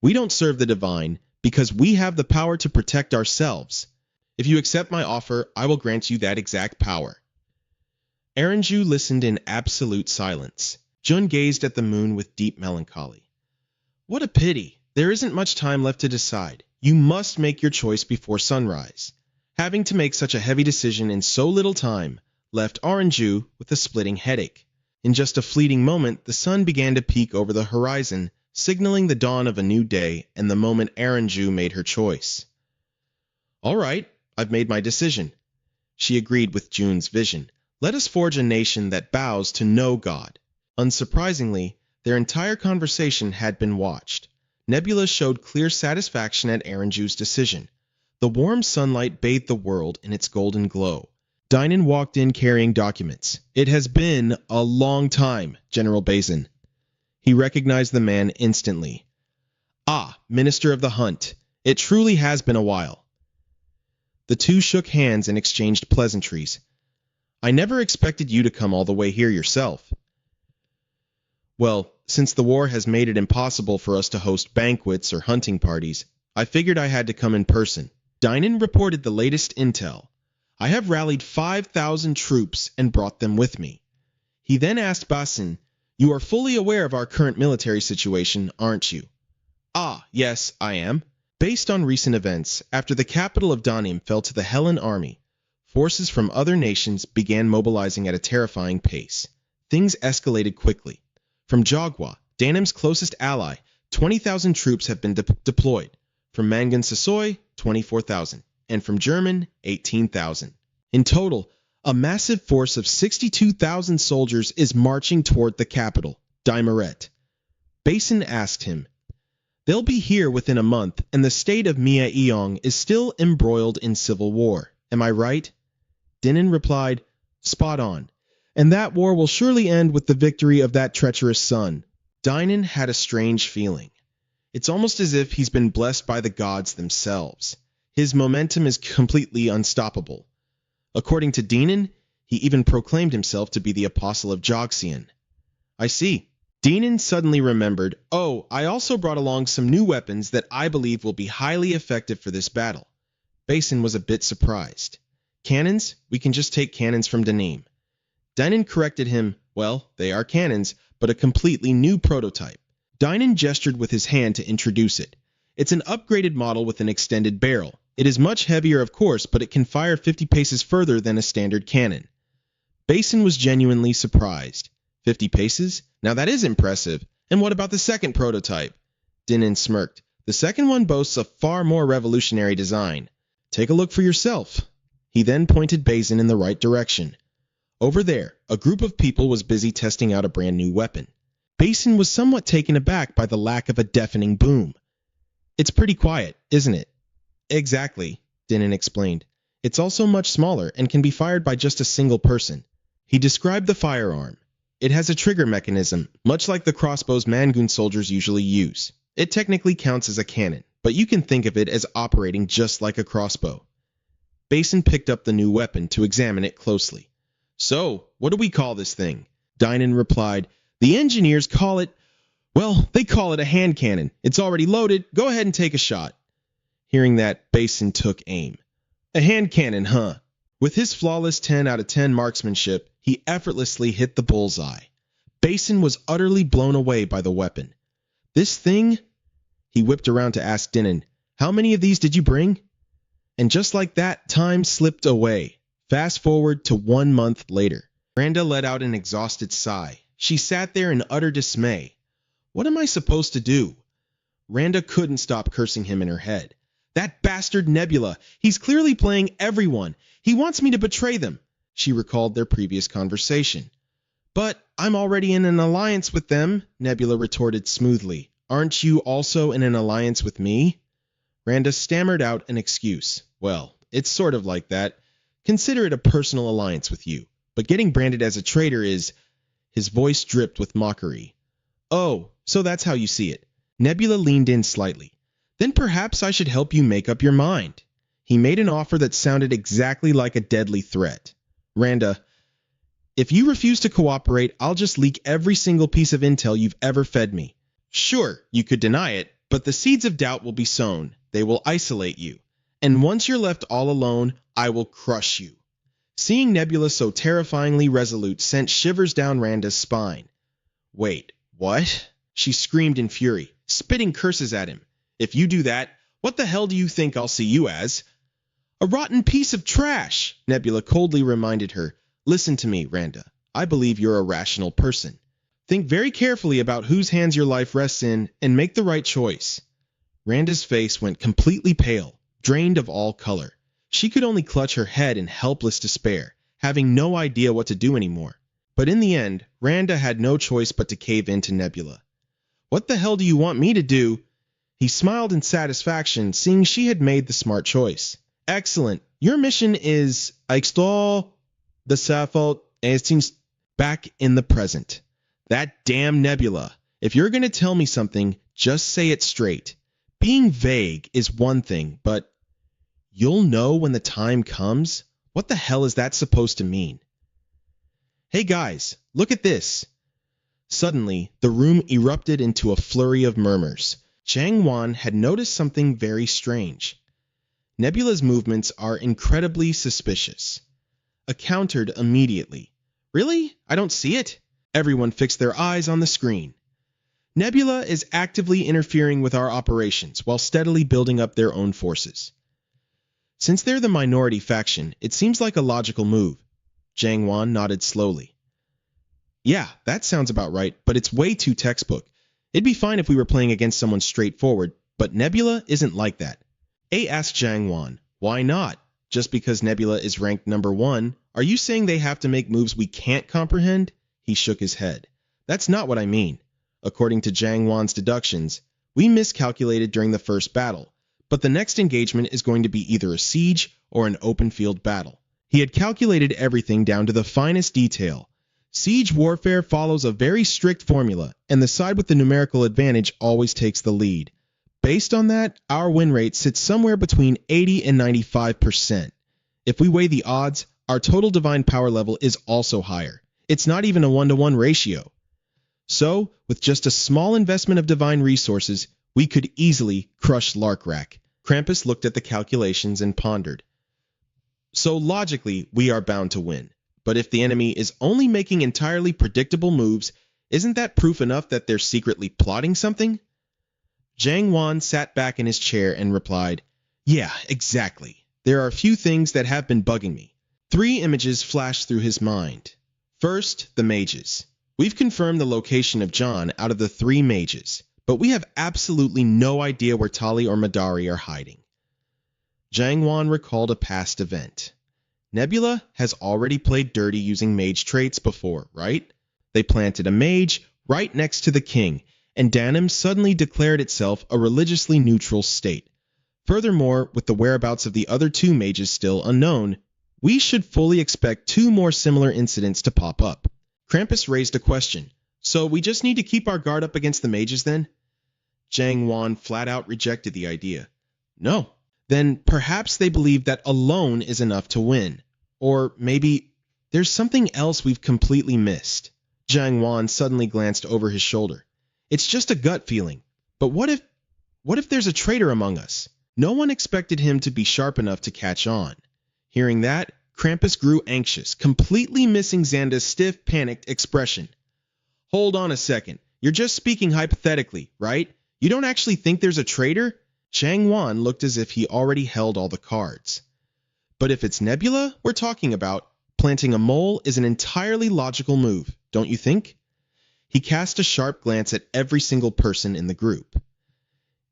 We don't serve the divine because we have the power to protect ourselves. If you accept my offer, I will grant you that exact power. Erenju listened in absolute silence. Jun gazed at the moon with deep melancholy. What a pity. There isn't much time left to decide. You must make your choice before sunrise. Having to make such a heavy decision in so little time left Erenju with a splitting headache. In just a fleeting moment, the sun began to peek over the horizon, signaling the dawn of a new day and the moment Erenju made her choice. All right, I've made my decision. She agreed with June's vision. Let us forge a nation that bows to no god. Unsurprisingly, their entire conversation had been watched. Nebula showed clear satisfaction at Erenju's decision. The warm sunlight bathed the world in its golden glow. Dynan walked in carrying documents. It has been a long time, General Bazin. He recognized the man instantly. Ah, Minister of the Hunt. It truly has been a while. The two shook hands and exchanged pleasantries. I never expected you to come all the way here yourself. Well, since the war has made it impossible for us to host banquets or hunting parties, I figured I had to come in person. Dynan reported the latest intel. I have rallied 5,000 troops and brought them with me. He then asked Basin, You are fully aware of our current military situation, aren't you? Ah, yes, I am. Based on recent events, after the capital of Danim fell to the Helen army, forces from other nations began mobilizing at a terrifying pace. Things escalated quickly. From Jagwa, Danim's closest ally, 20,000 troops have been deployed. From Mangan Sasoi, 24,000. And from German, 18,000. In total, a massive force of 62,000 soldiers is marching toward the capital, Daimaret. Basin asked him, They'll be here within a month, and the state of Mia Eong is still embroiled in civil war. Am I right? Dinan replied, Spot on. And that war will surely end with the victory of that treacherous son. Dynan had a strange feeling. It's almost as if he's been blessed by the gods themselves. His momentum is completely unstoppable. According to Dinan, he even proclaimed himself to be the apostle of Joxian. I see. Dinan suddenly remembered, Oh, I also brought along some new weapons that I believe will be highly effective for this battle. Basin was a bit surprised. Cannons? We can just take cannons from Danim. Dinan corrected him, Well, they are cannons, but a completely new prototype. Dinan gestured with his hand to introduce it. It's an upgraded model with an extended barrel. It is much heavier, of course, but it can fire 50 paces further than a standard cannon. Basin was genuinely surprised. 50 paces? Now that is impressive. And what about the second prototype? Dinan smirked. The second one boasts a far more revolutionary design. Take a look for yourself. He then pointed Basin in the right direction. Over there, a group of people was busy testing out a brand new weapon. Basin was somewhat taken aback by the lack of a deafening boom. It's pretty quiet, isn't it? Exactly, Dinan explained. It's also much smaller and can be fired by just a single person. He described the firearm. It has a trigger mechanism, much like the crossbows Mangun soldiers usually use. It technically counts as a cannon, but you can think of it as operating just like a crossbow. Basin picked up the new weapon to examine it closely. So, what do we call this thing? Dynan replied, The engineers call it, they call it a hand cannon. It's already loaded. Go ahead and take a shot. Hearing that, Basin took aim. A hand cannon, huh? With his flawless 10 out of 10 marksmanship, he effortlessly hit the bullseye. Basin was utterly blown away by the weapon. This thing? He whipped around to ask Dinan, How many of these did you bring? And just like that, time slipped away. Fast forward to 1 month later. Randa let out an exhausted sigh. She sat there in utter dismay. What am I supposed to do? Randa couldn't stop cursing him in her head. That bastard Nebula. He's clearly playing everyone. He wants me to betray them. She recalled their previous conversation. But I'm already in an alliance with them, Nebula retorted smoothly. Aren't you also in an alliance with me? Randa stammered out an excuse. Well, it's sort of like that. Consider it a personal alliance with you. But getting branded as a traitor is... His voice dripped with mockery. Oh, so that's how you see it. Nebula leaned in slightly. Then perhaps I should help you make up your mind. He made an offer that sounded exactly like a deadly threat. Randa, if you refuse to cooperate, I'll just leak every single piece of intel you've ever fed me. Sure, you could deny it, but the seeds of doubt will be sown. They will isolate you. And once you're left all alone, I will crush you. Seeing Nebula so terrifyingly resolute sent shivers down Randa's spine. Wait, what? She screamed in fury, spitting curses at him. If you do that, what the hell do you think I'll see you as? A rotten piece of trash, Nebula coldly reminded her. Listen to me, Randa. I believe you're a rational person. Think very carefully about whose hands your life rests in and make the right choice. Randa's face went completely pale, drained of all color. She could only clutch her head in helpless despair, having no idea what to do anymore. But in the end, Randa had no choice but to cave in to Nebula. What the hell do you want me to do? He smiled in satisfaction, seeing she had made the smart choice. Excellent. Your mission is extol the Safo as back in the present. That damn Nebula. If you're going to tell me something, just say it straight. Being vague is one thing, but you'll know when the time comes? What the hell is that supposed to mean? Hey guys, look at this. Suddenly, the room erupted into a flurry of murmurs. Chang Wan had noticed something very strange. Nebula's movements are incredibly suspicious. Countered immediately. Really? I don't see it? Everyone fixed their eyes on the screen. Nebula is actively interfering with our operations while steadily building up their own forces. Since they're the minority faction, it seems like a logical move. Jiang Wan nodded slowly. Yeah, that sounds about right, but it's way too textbook. It'd be fine if we were playing against someone straightforward, but Nebula isn't like that. A asked Jiang Wan, why not? Just because Nebula is ranked number 1, are you saying they have to make moves we can't comprehend? He shook his head. That's not what I mean. According to Jiang Wan's deductions, we miscalculated during the first battle, but the next engagement is going to be either a siege or an open field battle. He had calculated everything down to the finest detail. Siege warfare follows a very strict formula, and the side with the numerical advantage always takes the lead. Based on that, our win rate sits somewhere between 80 and 95%. If we weigh the odds, our total divine power level is also higher. It's not even a 1-to-1 ratio. So, with just a small investment of divine resources, we could easily crush Larkrak. Krampus looked at the calculations and pondered. So logically, we are bound to win. But if the enemy is only making entirely predictable moves, isn't that proof enough that they're secretly plotting something? Jiang Wan sat back in his chair and replied, Yeah, exactly. There are a few things that have been bugging me. 3 images flashed through his mind. First, the mages. We've confirmed the location of John out of the 3 mages, but we have absolutely no idea where Tali or Madari are hiding. Jiang Wan recalled a past event. Nebula has already played dirty using mage traits before, right? They planted a mage right next to the king, and Danim suddenly declared itself a religiously neutral state. Furthermore, with the whereabouts of the other 2 mages still unknown, we should fully expect 2 more similar incidents to pop up. Krampus raised a question. So we just need to keep our guard up against the mages then? Jiang Wan flat out rejected the idea. No. Then perhaps they believe that alone is enough to win. Or maybe there's something else we've completely missed. Jiang Wan suddenly glanced over his shoulder. It's just a gut feeling. But what if there's a traitor among us? No one expected him to be sharp enough to catch on. Hearing that, Krampus grew anxious, completely missing Xanda's stiff, panicked expression. Hold on a second. You're just speaking hypothetically, right? You don't actually think there's a traitor? Jiang Wan looked as if he already held all the cards. But if it's Nebula we're talking about, planting a mole is an entirely logical move, don't you think? He cast a sharp glance at every single person in the group.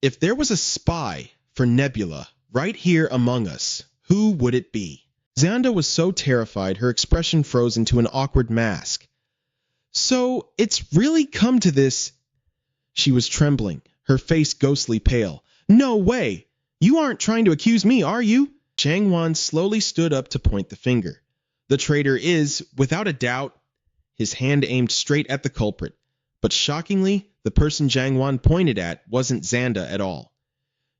If there was a spy for Nebula right here among us, who would it be? Xanda was so terrified her expression froze into an awkward mask. So, it's really come to this. She was trembling, her face ghostly pale. No way! You aren't trying to accuse me, are you? Chang Wan slowly stood up to point the finger. The traitor is, without a doubt, his hand aimed straight at the culprit. But shockingly, the person Zhang Wan pointed at wasn't Xanda at all.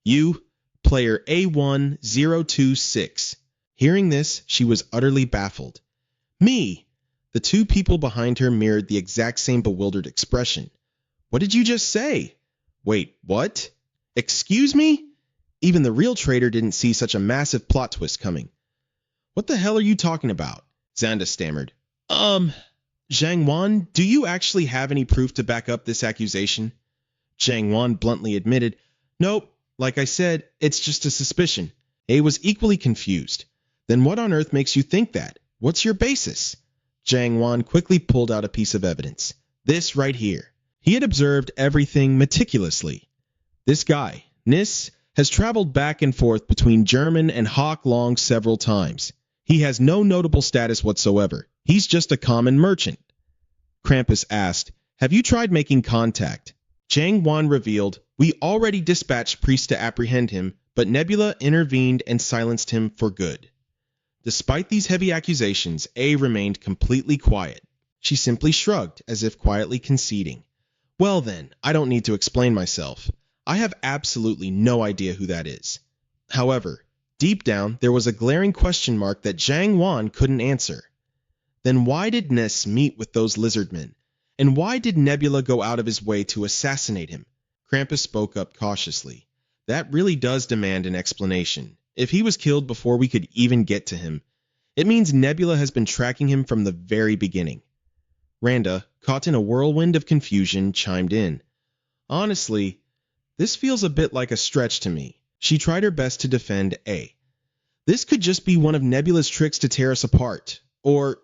You, player A1026. Hearing this, she was utterly baffled. Me! The two people behind her mirrored the exact same bewildered expression. What did you just say? Wait, what? Excuse me? Even the real traitor didn't see such a massive plot twist coming. What the hell are you talking about? Xanda stammered. Zhang Wan, do you actually have any proof to back up this accusation? Zhang Wan bluntly admitted, Nope, like I said, it's just a suspicion. A was equally confused. Then what on earth makes you think that? What's your basis? Zhang Wan quickly pulled out a piece of evidence. This right here. He had observed everything meticulously. This guy, Nis, has traveled back and forth between German and Hawk Long several times. He has no notable status whatsoever. He's just a common merchant. Krampus asked, Have you tried making contact? Zhang Wan revealed, We already dispatched priests to apprehend him, but Nebula intervened and silenced him for good. Despite these heavy accusations, A remained completely quiet. She simply shrugged, as if quietly conceding. Well then, I don't need to explain myself. I have absolutely no idea who that is. However, deep down, there was a glaring question mark that Zhang Wan couldn't answer. Then why did Ness meet with those lizardmen? And why did Nebula go out of his way to assassinate him? Krampus spoke up cautiously. That really does demand an explanation. If he was killed before we could even get to him, it means Nebula has been tracking him from the very beginning. Randa, caught in a whirlwind of confusion, chimed in. Honestly, this feels a bit like a stretch to me. She tried her best to defend A. This could just be one of Nebula's tricks to tear us apart. Or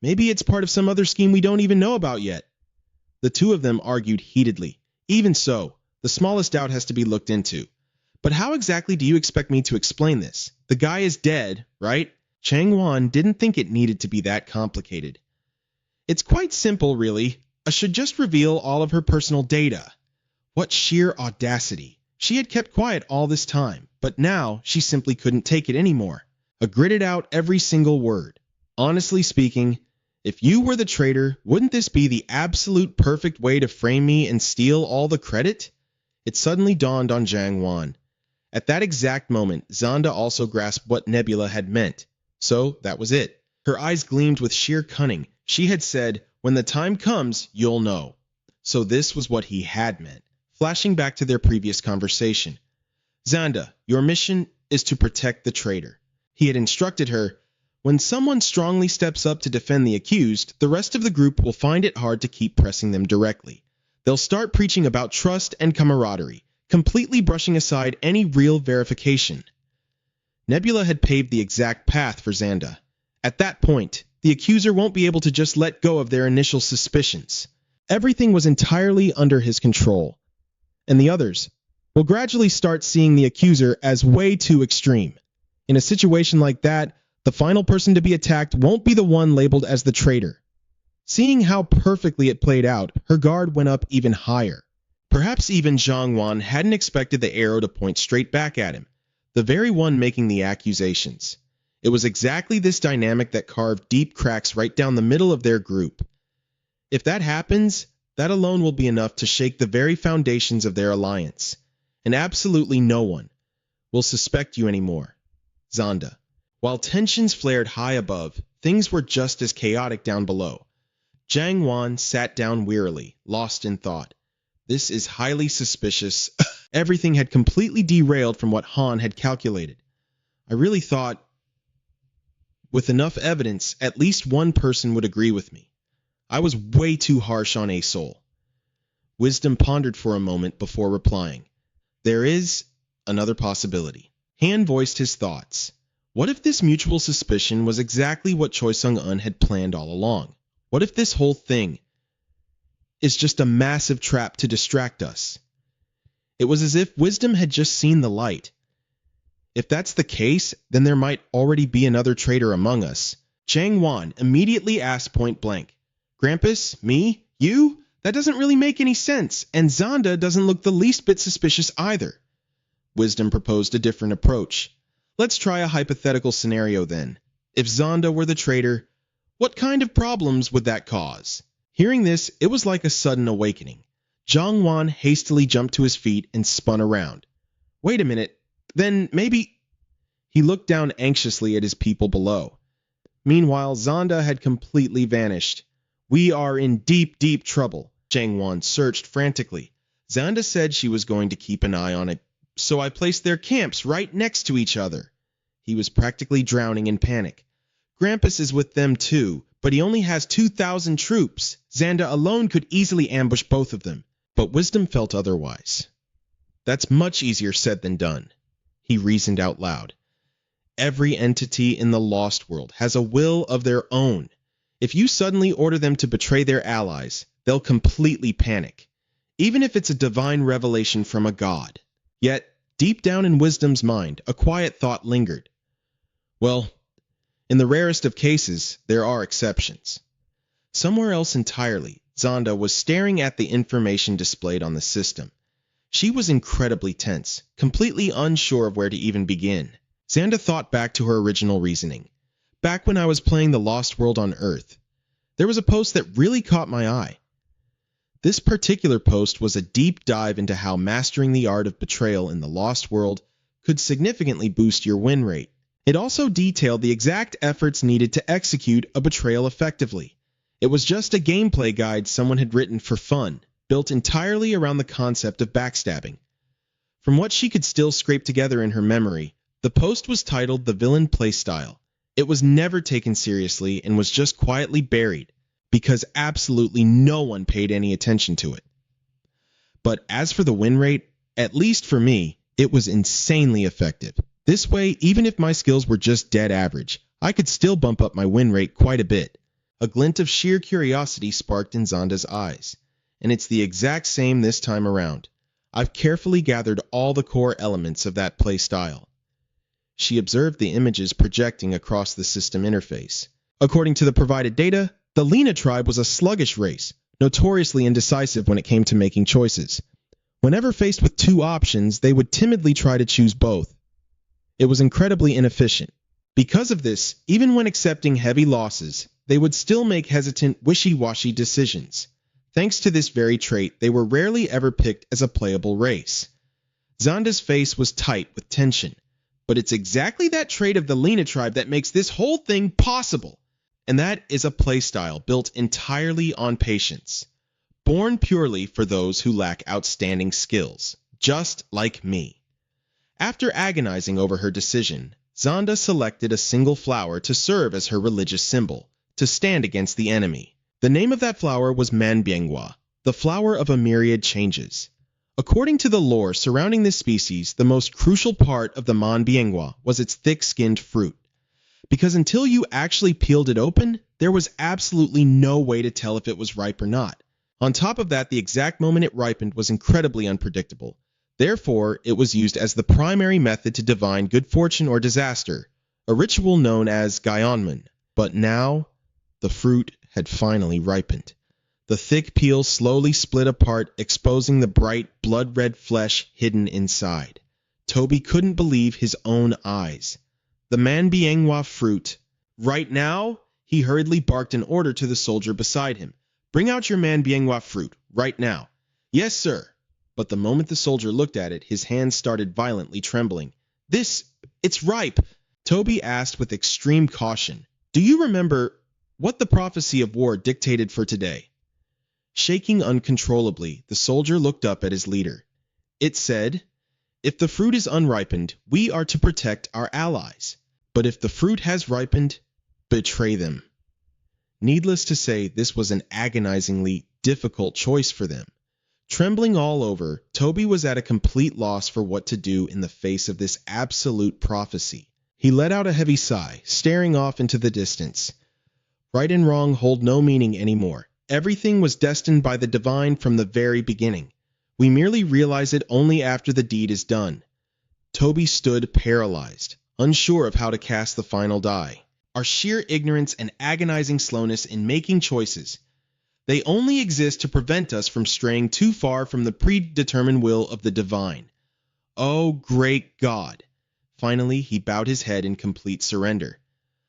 maybe it's part of some other scheme we don't even know about yet. The two of them argued heatedly. Even so, the smallest doubt has to be looked into. But how exactly do you expect me to explain this? The guy is dead, right? Chang Wan didn't think it needed to be that complicated. It's quite simple, really. I should just reveal all of her personal data. What sheer audacity. She had kept quiet all this time, but now she simply couldn't take it anymore. I gritted out every single word. Honestly speaking, if you were the traitor, wouldn't this be the absolute perfect way to frame me and steal all the credit? It suddenly dawned on Zhang Wan. At that exact moment, Xanda also grasped what Nebula had meant. So that was it. Her eyes gleamed with sheer cunning. She had said, When the time comes, you'll know. So this was what he had meant. Flashing back to their previous conversation. Xanda, your mission is to protect the traitor. He had instructed her, When someone strongly steps up to defend the accused, the rest of the group will find it hard to keep pressing them directly. They'll start preaching about trust and camaraderie, completely brushing aside any real verification. Nebula had paved the exact path for Xanda. At that point, the accuser won't be able to just let go of their initial suspicions. Everything was entirely under his control. And the others will gradually start seeing the accuser as way too extreme. In a situation like that, the final person to be attacked won't be the one labeled as the traitor. Seeing how perfectly it played out, her guard went up even higher. Perhaps even Zhang Wan hadn't expected the arrow to point straight back at him, the very one making the accusations. It was exactly this dynamic that carved deep cracks right down the middle of their group. If that happens, that alone will be enough to shake the very foundations of their alliance, and absolutely no one will suspect you anymore. Xanda. While tensions flared high above, things were just as chaotic down below. Zhang Wan sat down wearily, lost in thought. This is highly suspicious. Everything had completely derailed from what Han had calculated. I really thought, with enough evidence, at least one person would agree with me. I was way too harsh on A-Soul. Wisdom pondered for a moment before replying. There is another possibility. Han voiced his thoughts. What if this mutual suspicion was exactly what Choi Sung-un had planned all along? What if this whole thing is just a massive trap to distract us? It was as if Wisdom had just seen the light. If that's the case, then there might already be another traitor among us. Chang Wan immediately asked point blank, Grampus, me, you? That doesn't really make any sense, and Xanda doesn't look the least bit suspicious either. Wisdom proposed a different approach. Let's try a hypothetical scenario then. If Zonda were the traitor, what kind of problems would that cause? Hearing this, it was like a sudden awakening. Zhang Wan hastily jumped to his feet and spun around. Wait a minute, then maybe... He looked down anxiously at his people below. Meanwhile, Zonda had completely vanished. We are in deep, deep trouble. Zhang Wan searched frantically. Zonda said she was going to keep an eye on it, so I placed their camps right next to each other. He was practically drowning in panic. Grampus is with them too, but he only has 2,000 troops. Xanda alone could easily ambush both of them, but Wisdom felt otherwise. That's much easier said than done, he reasoned out loud. Every entity in the Lost World has a will of their own. If you suddenly order them to betray their allies, they'll completely panic, even if it's a divine revelation from a god. Yet, deep down in Wisdom's mind, a quiet thought lingered. Well, in the rarest of cases, there are exceptions. Somewhere else entirely, Zonda was staring at the information displayed on the system. She was incredibly tense, completely unsure of where to even begin. Xanda thought back to her original reasoning. Back when I was playing The Lost World on Earth, there was a post that really caught my eye. This particular post was a deep dive into how mastering the art of betrayal in The Lost World could significantly boost your win rate. It also detailed the exact efforts needed to execute a betrayal effectively. It was just a gameplay guide someone had written for fun, built entirely around the concept of backstabbing. From what she could still scrape together in her memory, the post was titled The Villain Playstyle. It was never taken seriously and was just quietly buried, because absolutely no one paid any attention to it. But as for the win rate, at least for me, it was insanely effective. This way, even if my skills were just dead average, I could still bump up my win rate quite a bit. A glint of sheer curiosity sparked in Zonda's eyes, and it's the exact same this time around. I've carefully gathered all the core elements of that play style. She observed the images projecting across the system interface. According to the provided data, the Lena tribe was a sluggish race, notoriously indecisive when it came to making choices. Whenever faced with two options, they would timidly try to choose both. It was incredibly inefficient. Because of this, even when accepting heavy losses, they would still make hesitant, wishy-washy decisions. Thanks to this very trait, they were rarely ever picked as a playable race. Zonda's face was tight with tension, but it's exactly that trait of the Lena tribe that makes this whole thing possible. And that is a playstyle built entirely on patience. Born purely for those who lack outstanding skills, just like me. After agonizing over her decision, Zonda selected a single flower to serve as her religious symbol, to stand against the enemy. The name of that flower was Manhwa, the flower of a myriad changes. According to the lore surrounding this species, the most crucial part of the Manhwa was its thick-skinned fruit. Because until you actually peeled it open, there was absolutely no way to tell if it was ripe or not. On top of that, the exact moment it ripened was incredibly unpredictable. Therefore, it was used as the primary method to divine good fortune or disaster, a ritual known as Gyeonmun. But now, the fruit had finally ripened. The thick peel slowly split apart, exposing the bright, blood-red flesh hidden inside. Toby couldn't believe his own eyes. The Manhwa fruit. Right now, he hurriedly barked an order to the soldier beside him. Bring out your Manhwa fruit, right now. Yes, sir. But the moment the soldier looked at it, his hands started violently trembling. It's ripe, Toby asked with extreme caution. Do you remember what the prophecy of war dictated for today? Shaking uncontrollably, the soldier looked up at his leader. It said, if the fruit is unripened, we are to protect our allies. But if the fruit has ripened, betray them. Needless to say, this was an agonizingly difficult choice for them. Trembling all over, Toby was at a complete loss for what to do in the face of this absolute prophecy. He let out a heavy sigh, staring off into the distance. Right and wrong hold no meaning anymore. Everything was destined by the divine from the very beginning. We merely realize it only after the deed is done. Toby stood paralyzed, unsure of how to cast the final die. Our sheer ignorance and agonizing slowness in making choices. They only exist to prevent us from straying too far from the predetermined will of the divine. Oh, great God! Finally, he bowed his head in complete surrender.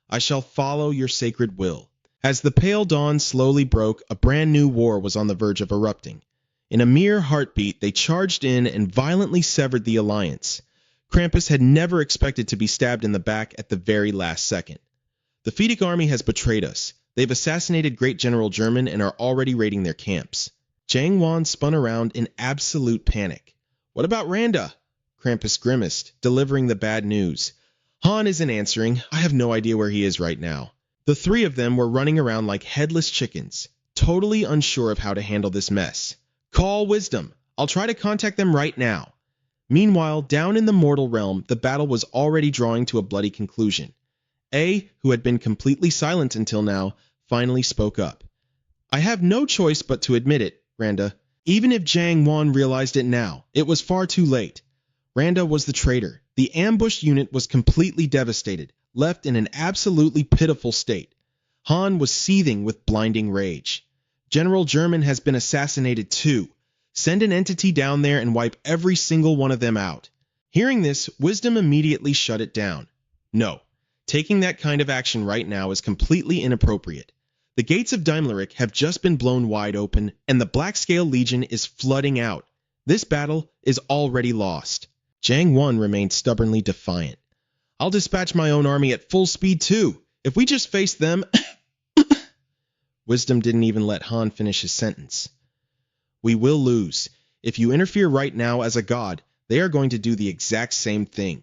I shall follow your sacred will. As the pale dawn slowly broke, a brand new war was on the verge of erupting. In a mere heartbeat, they charged in and violently severed the alliance. Krampus had never expected to be stabbed in the back at the very last second. The Fedic army has betrayed us. They've assassinated Great General German and are already raiding their camps. Jang Wan spun around in absolute panic. What about Randa? Krampus grimaced, delivering the bad news. Han isn't answering. I have no idea where he is right now. The three of them were running around like headless chickens, totally unsure of how to handle this mess. Call Wisdom. I'll try to contact them right now. Meanwhile, down in the mortal realm, the battle was already drawing to a bloody conclusion. A, who had been completely silent until now, finally spoke up. I have no choice but to admit it, Randa. Even if Jang Wan realized it now, it was far too late. Randa was the traitor. The ambushed unit was completely devastated, left in an absolutely pitiful state. Han was seething with blinding rage. General German has been assassinated too. Send an entity down there and wipe every single one of them out. Hearing this, Wisdom immediately shut it down. No, taking that kind of action right now is completely inappropriate. The gates of Daimlerich have just been blown wide open, and the Black Scale Legion is flooding out. This battle is already lost. Jang Wan remained stubbornly defiant. I'll dispatch my own army at full speed too. If we just face them... Wisdom didn't even let Han finish his sentence. We will lose. If you interfere right now as a god, they are going to do the exact same thing.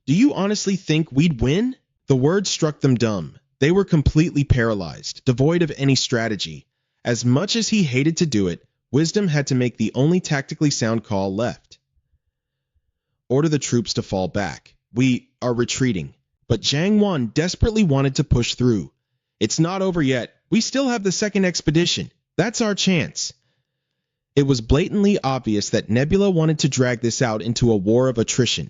Do you honestly think we'd win? The words struck them dumb. They were completely paralyzed, devoid of any strategy. As much as he hated to do it, Wisdom had to make the only tactically sound call left. Order the troops to fall back. We are retreating. But Jang Wan desperately wanted to push through. It's not over yet. We still have the second expedition. That's our chance. It was blatantly obvious that Nebula wanted to drag this out into a war of attrition.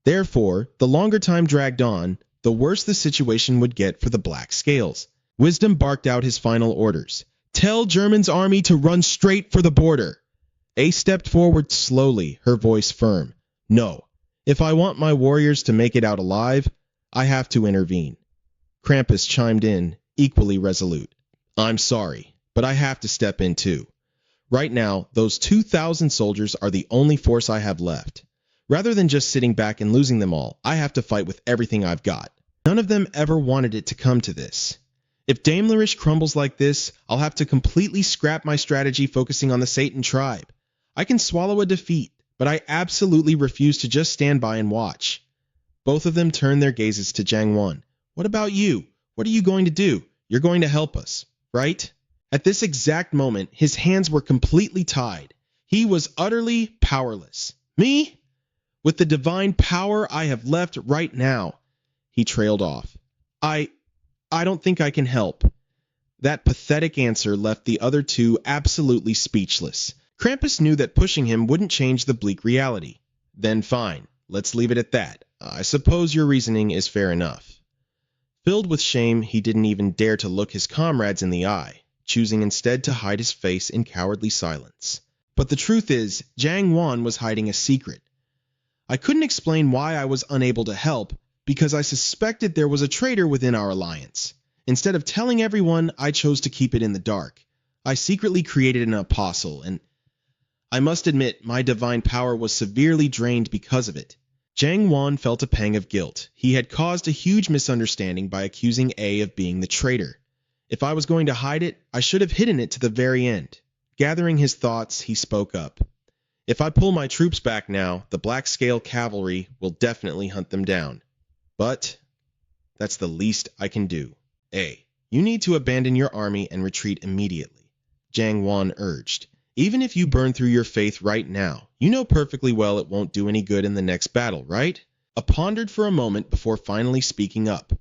Therefore, the longer time dragged on, the worse the situation would get for the Black Scales. Wisdom barked out his final orders. Tell German's army to run straight for the border. A stepped forward slowly, her voice firm. No. If I want my warriors to make it out alive, I have to intervene. Krampus chimed in, equally resolute. I'm sorry, but I have to step in too. Right now, those 2,000 soldiers are the only force I have left. Rather than just sitting back and losing them all, I have to fight with everything I've got. None of them ever wanted it to come to this. If Daimlerich crumbles like this, I'll have to completely scrap my strategy focusing on the Satan tribe. I can swallow a defeat, but I absolutely refuse to just stand by and watch. Both of them turned their gazes to Jang Wan. What about you? What are you going to do? You're going to help us, right? At this exact moment, his hands were completely tied. He was utterly powerless. Me? With the divine power I have left right now. He trailed off. I don't think I can help. That pathetic answer left the other two absolutely speechless. Krampus knew that pushing him wouldn't change the bleak reality. Then fine, let's leave it at that. I suppose your reasoning is fair enough. Filled with shame, he didn't even dare to look his comrades in the eye, choosing instead to hide his face in cowardly silence. But the truth is, Jang Wan was hiding a secret. I couldn't explain why I was unable to help, because I suspected there was a traitor within our alliance. Instead of telling everyone, I chose to keep it in the dark. I secretly created an apostle, and I must admit my divine power was severely drained because of it. Jang Wan felt a pang of guilt. He had caused a huge misunderstanding by accusing A of being the traitor. If I was going to hide it, I should have hidden it to the very end. Gathering his thoughts, he spoke up. If I pull my troops back now, the Black Scale cavalry will definitely hunt them down. But that's the least I can do. A, you need to abandon your army and retreat immediately, Jang Wan urged. Even if you burn through your faith right now, you know perfectly well it won't do any good in the next battle, right? A pondered for a moment before finally speaking up.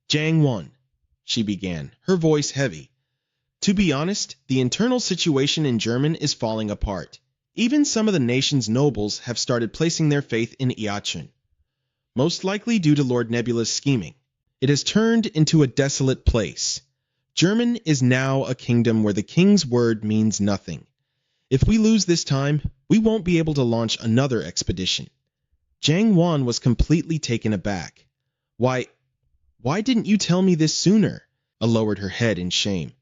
Jang Wan, she began, her voice heavy. To be honest, the internal situation in German is falling apart. Even some of the nation's nobles have started placing their faith in Iachun. Most likely due to Lord Nebula's scheming. It has turned into a desolate place. German is now a kingdom where the king's word means nothing. If we lose this time, we won't be able to launch another expedition. Jang Wan was completely taken aback. Why didn't you tell me this sooner? A lowered her head in shame.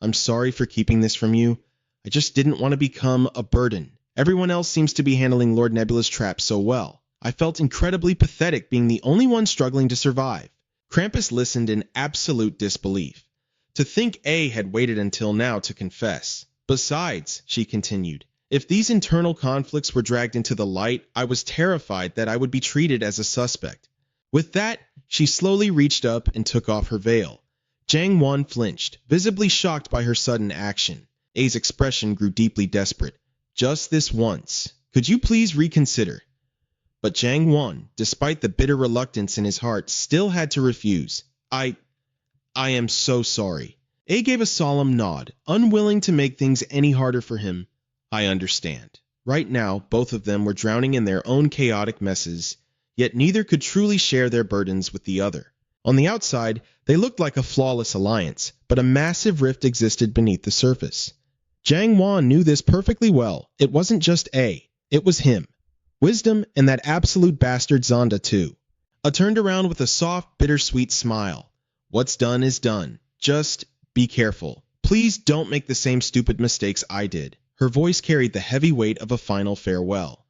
I'm sorry for keeping this from you. I just didn't want to become a burden. Everyone else seems to be handling Lord Nebula's trap so well. I felt incredibly pathetic being the only one struggling to survive. Krampus listened in absolute disbelief. To think A had waited until now to confess. Besides, she continued, if these internal conflicts were dragged into the light, I was terrified that I would be treated as a suspect. With that, she slowly reached up and took off her veil. Jang Wan flinched, visibly shocked by her sudden action. A's expression grew deeply desperate. Just this once. Could you please reconsider? But Jang Wan, despite the bitter reluctance in his heart, still had to refuse. I am so sorry. A gave a solemn nod, unwilling to make things any harder for him. I understand. Right now, both of them were drowning in their own chaotic messes, yet neither could truly share their burdens with the other. On the outside, they looked like a flawless alliance, but a massive rift existed beneath the surface. Jang Wan knew this perfectly well. It wasn't just A, it was him. Wisdom and that absolute bastard Zonda too. A turned around with a soft, bittersweet smile. What's done is done. Just be careful. Please don't make the same stupid mistakes I did. Her voice carried the heavy weight of a final farewell.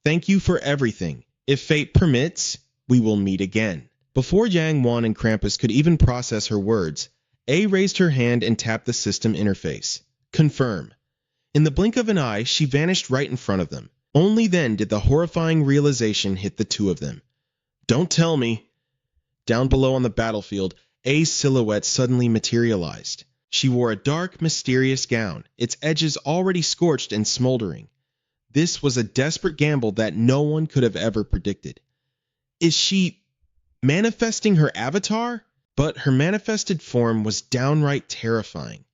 Thank you for everything. If fate permits, we will meet again. Before Jang Wan and Krampus could even process her words, A raised her hand and tapped the system interface. Confirm. In the blink of an eye, she vanished right in front of them. Only then did the horrifying realization hit the two of them. Don't tell me. Down below on the battlefield, A's silhouette suddenly materialized. She wore a dark, mysterious gown, its edges already scorched and smoldering. This was a desperate gamble that no one could have ever predicted. Is she manifesting her avatar? But her manifested form was downright terrifying.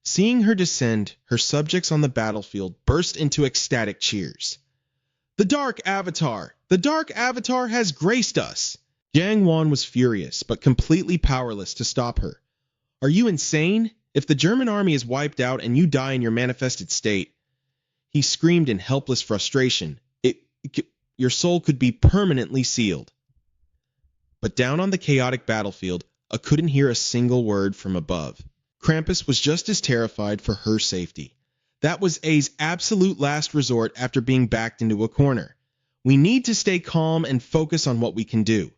Seeing her descend, her subjects on the battlefield burst into ecstatic cheers. The Dark Avatar! The Dark Avatar has graced us! Jang Wan was furious, but completely powerless to stop her. Are you insane? If the German army is wiped out and you die in your manifested state, he screamed in helpless frustration, your soul could be permanently sealed. But down on the chaotic battlefield, I couldn't hear a single word from above. Krampus was just as terrified for her safety. That was A's absolute last resort after being backed into a corner. We need to stay calm and focus on what we can do.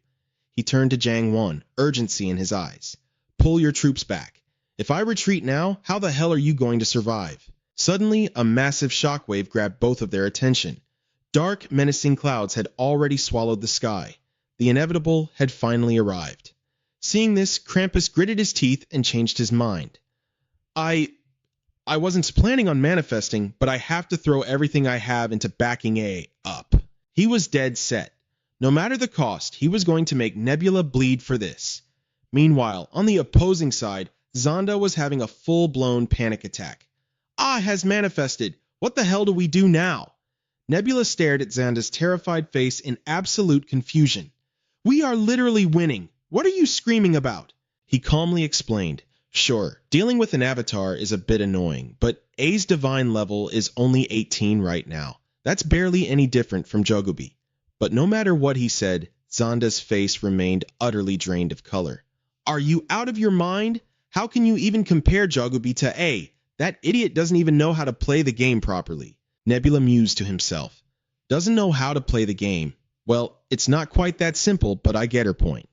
He turned to Jang Wan, urgency in his eyes. Pull your troops back. If I retreat now, how the hell are you going to survive? Suddenly, a massive shockwave grabbed both of their attention. Dark, menacing clouds had already swallowed the sky. The inevitable had finally arrived. Seeing this, Krampus gritted his teeth and changed his mind. I wasn't planning on manifesting, but I have to throw everything I have into backing A up. He was dead set. No matter the cost, he was going to make Nebula bleed for this. Meanwhile, on the opposing side, Zonda was having a full-blown panic attack. Has manifested. What the hell do we do now? Nebula stared at Zonda's terrified face in absolute confusion. We are literally winning. What are you screaming about? He calmly explained. Sure, dealing with an avatar is a bit annoying, but A's divine level is only 18 right now. That's barely any different from Jogobi. But no matter what he said, Zonda's face remained utterly drained of color. Are you out of your mind? How can you even compare Jogobi to A? That idiot doesn't even know how to play the game properly. Nebula mused to himself. Doesn't know how to play the game. Well, it's not quite that simple, but I get her point.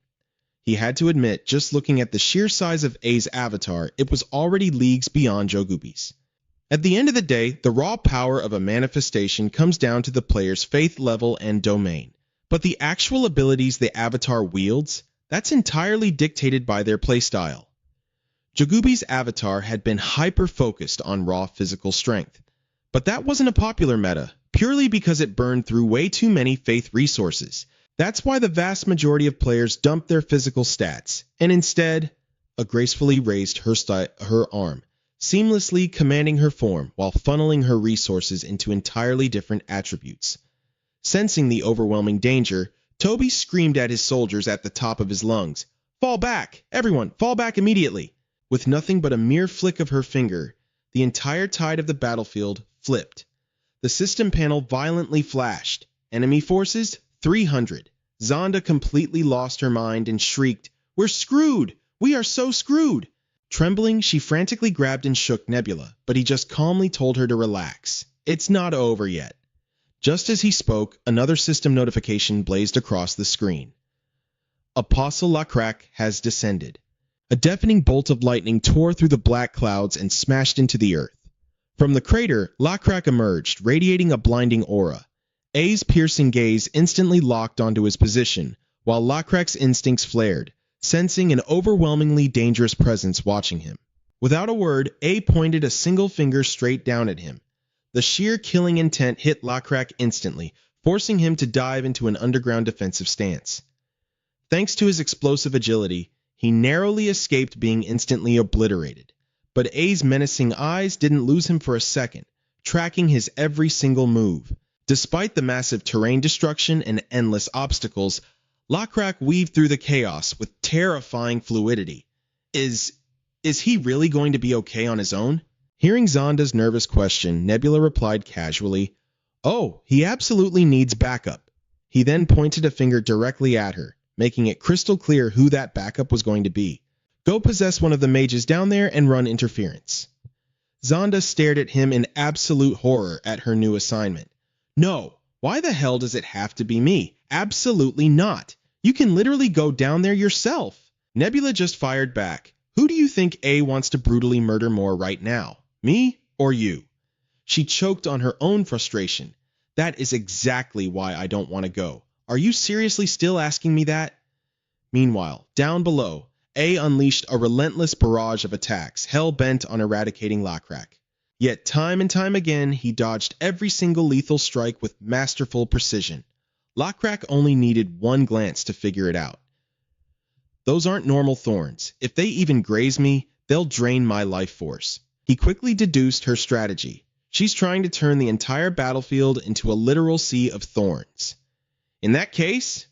He had to admit, just looking at the sheer size of A's avatar, it was already leagues beyond Jogobi's. At the end of the day, the raw power of a manifestation comes down to the player's faith level and domain. But the actual abilities the avatar wields, that's entirely dictated by their playstyle. Jogobi's avatar had been hyper-focused on raw physical strength. But that wasn't a popular meta, purely because it burned through way too many faith resources. That's why the vast majority of players dumped their physical stats, and instead, gracefully raised her arm, seamlessly commanding her form while funneling her resources into entirely different attributes. Sensing the overwhelming danger, Toby screamed at his soldiers at the top of his lungs. Fall back! Everyone, fall back immediately! With nothing but a mere flick of her finger, the entire tide of the battlefield flipped. The system panel violently flashed, Enemy forces, 300. Zonda completely lost her mind and shrieked, "We're screwed! We are so screwed!" Trembling, she frantically grabbed and shook Nebula, but he just calmly told her to relax. It's not over yet. Just as he spoke, another system notification blazed across the screen. Apostle Lacrac has descended. A deafening bolt of lightning tore through the black clouds and smashed into the earth. From the crater, Lacrac emerged, radiating a blinding aura. A's piercing gaze instantly locked onto his position, while Lacrac's instincts flared, sensing an overwhelmingly dangerous presence watching him. Without a word, A pointed a single finger straight down at him. The sheer killing intent hit Lacrac instantly, forcing him to dive into an underground defensive stance. Thanks to his explosive agility, he narrowly escaped being instantly obliterated. But A's menacing eyes didn't lose him for a second, tracking his every single move. Despite the massive terrain destruction and endless obstacles, Lacrac weaved through the chaos with terrifying fluidity. Is he really going to be okay on his own? Hearing Zonda's nervous question, Nebula replied casually, "Oh, he absolutely needs backup." He then pointed a finger directly at her, making it crystal clear who that backup was going to be. "Go possess one of the mages down there and run interference." Zonda stared at him in absolute horror at her new assignment. "No, why the hell does it have to be me? Absolutely not. You can literally go down there yourself." Nebula just fired back. "Who do you think A wants to brutally murder more right now? Me or you?" She choked on her own frustration. "That is exactly why I don't want to go. Are you seriously still asking me that?" Meanwhile, down below, A unleashed a relentless barrage of attacks, hell-bent on eradicating Lacrac. Yet time and time again, he dodged every single lethal strike with masterful precision. Lacrac only needed one glance to figure it out. "Those aren't normal thorns. If they even graze me, they'll drain my life force." He quickly deduced her strategy. She's trying to turn the entire battlefield into a literal sea of thorns. In that case,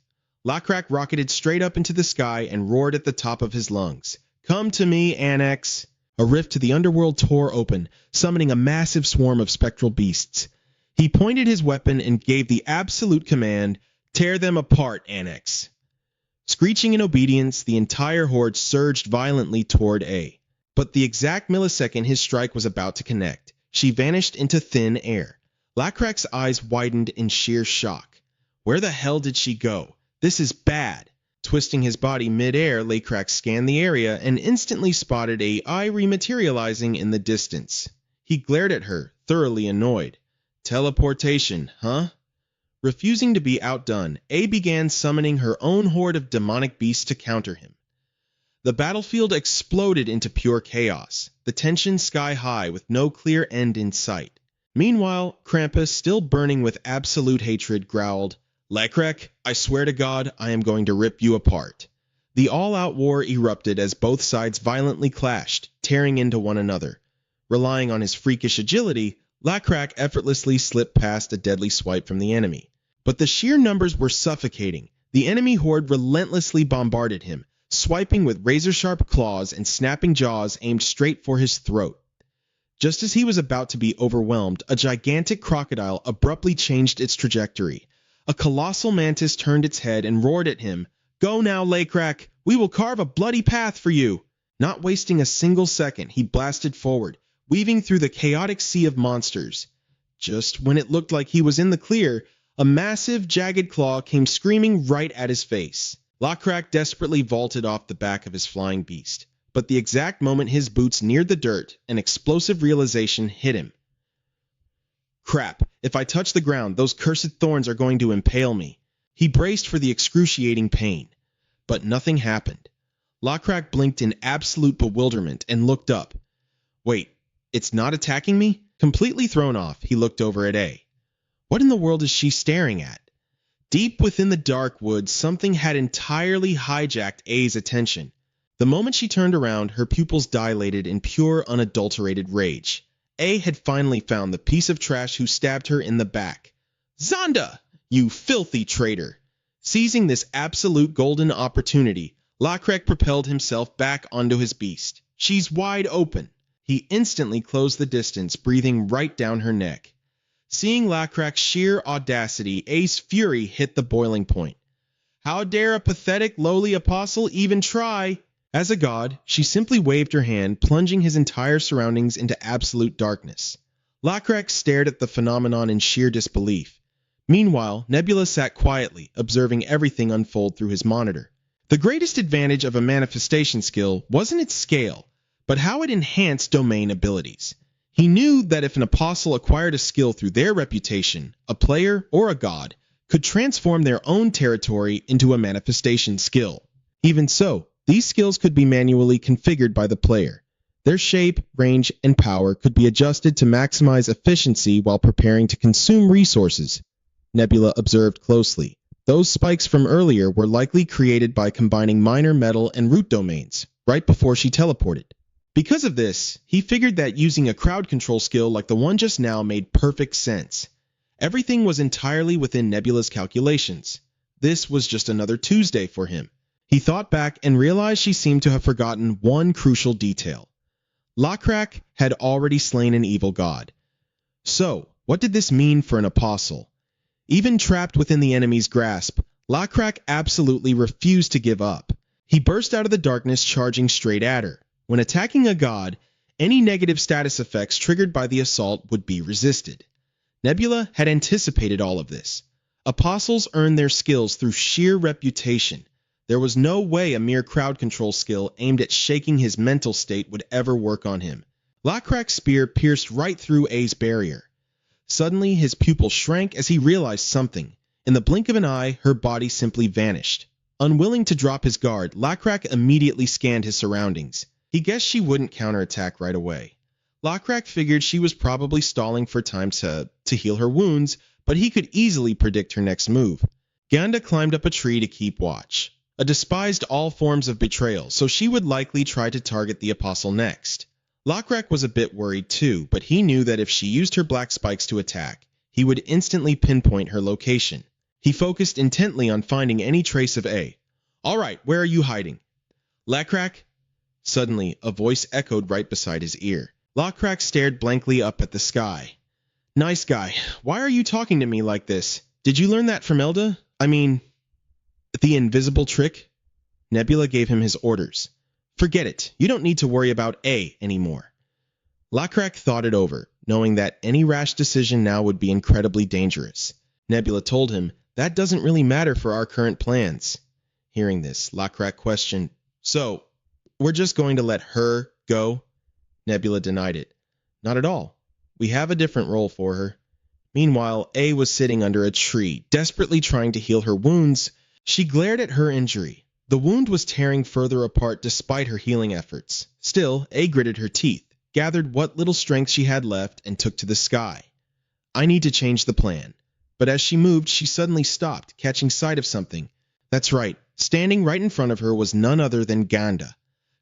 Lacrac rocketed straight up into the sky and roared at the top of his lungs, "Come to me, Annex!" A rift to the underworld tore open, summoning a massive swarm of spectral beasts. He pointed his weapon and gave the absolute command, "Tear them apart, Annex." Screeching in obedience, the entire horde surged violently toward A. But the exact millisecond his strike was about to connect, she vanished into thin air. Lacrac's eyes widened in sheer shock. Where the hell did she go? This is bad. Twisting his body mid-air, Lacrac scanned the area and instantly spotted AI rematerializing in the distance. He glared at her, thoroughly annoyed. "Teleportation, huh?" Refusing to be outdone, A began summoning her own horde of demonic beasts to counter him. The battlefield exploded into pure chaos, the tension sky-high with no clear end in sight. Meanwhile, Krampus, still burning with absolute hatred, growled, "Lacrac, I swear to God, I am going to rip you apart." The all-out war erupted as both sides violently clashed, tearing into one another. Relying on his freakish agility, Lacrac effortlessly slipped past a deadly swipe from the enemy. But the sheer numbers were suffocating. The enemy horde relentlessly bombarded him, swiping with razor-sharp claws and snapping jaws aimed straight for his throat. Just as he was about to be overwhelmed, a gigantic crocodile abruptly changed its trajectory. A colossal mantis turned its head and roared at him, "Go now, Lacrac! We will carve a bloody path for you!" Not wasting a single second, he blasted forward, weaving through the chaotic sea of monsters. Just when it looked like he was in the clear, a massive, jagged claw came screaming right at his face. Lacrac desperately vaulted off the back of his flying beast, but the exact moment his boots neared the dirt, an explosive realization hit him. "Crap, if I touch the ground, those cursed thorns are going to impale me." He braced for the excruciating pain, but nothing happened. Lacrac blinked in absolute bewilderment and looked up. "Wait, it's not attacking me?" Completely thrown off, he looked over at A. What in the world is she staring at? Deep within the dark woods, something had entirely hijacked A's attention. The moment she turned around, her pupils dilated in pure, unadulterated rage. A had finally found the piece of trash who stabbed her in the back. "Zonda! You filthy traitor!" Seizing this absolute golden opportunity, Lacrac propelled himself back onto his beast. "She's wide open." He instantly closed the distance, breathing right down her neck. Seeing Lacrak's sheer audacity, A's fury hit the boiling point. How dare a pathetic, lowly apostle even try? As a god, she simply waved her hand, plunging his entire surroundings into absolute darkness. Lacrak stared at the phenomenon in sheer disbelief. Meanwhile, Nebula sat quietly, observing everything unfold through his monitor. The greatest advantage of a manifestation skill wasn't its scale, but how it enhanced domain abilities. He knew that if an apostle acquired a skill through their reputation, a player, or a god could transform their own territory into a manifestation skill. Even so, these skills could be manually configured by the player. Their shape, range, and power could be adjusted to maximize efficiency while preparing to consume resources. Nebula observed closely. Those spikes from earlier were likely created by combining minor metal and root domains, right before she teleported. Because of this, he figured that using a crowd control skill like the one just now made perfect sense. Everything was entirely within Nebula's calculations. This was just another Tuesday for him. He thought back and realized she seemed to have forgotten one crucial detail. Lacrak had already slain an evil god. So, what did this mean for an apostle? Even trapped within the enemy's grasp, Lacrak absolutely refused to give up. He burst out of the darkness, charging straight at her. When attacking a god, any negative status effects triggered by the assault would be resisted. Nebula had anticipated all of this. Apostles earned their skills through sheer reputation. There was no way a mere crowd control skill aimed at shaking his mental state would ever work on him. Lacrak's spear pierced right through A's barrier. Suddenly, his pupil shrank as he realized something. In the blink of an eye, her body simply vanished. Unwilling to drop his guard, Lacrak immediately scanned his surroundings. He guessed she wouldn't counterattack right away. Lacrak figured she was probably stalling for time to heal her wounds, but he could easily predict her next move. Ganda climbed up a tree to keep watch. A despised all forms of betrayal, so she would likely try to target the apostle next. Lacrak was a bit worried too, but he knew that if she used her black spikes to attack, he would instantly pinpoint her location. He focused intently on finding any trace of A. "All right, where are you hiding?" "Lacrak?" Suddenly, a voice echoed right beside his ear. Lacrak stared blankly up at the sky. "Nice guy. Why are you talking to me like this? Did you learn that from Elda? I mean, the invisible trick?" Nebula gave him his orders. "Forget it. You don't need to worry about A anymore." Lacrak thought it over, knowing that any rash decision now would be incredibly dangerous. Nebula told him, "That doesn't really matter for our current plans." Hearing this, Lacrak questioned, "So, we're just going to let her go?" Nebula denied it. "Not at all. We have a different role for her." Meanwhile, A was sitting under a tree, desperately trying to heal her wounds. She glared at her injury. The wound was tearing further apart despite her healing efforts. Still, A gritted her teeth, gathered what little strength she had left, and took to the sky. "I need to change the plan." But as she moved, she suddenly stopped, catching sight of something. That's right, standing right in front of her was none other than Ganda.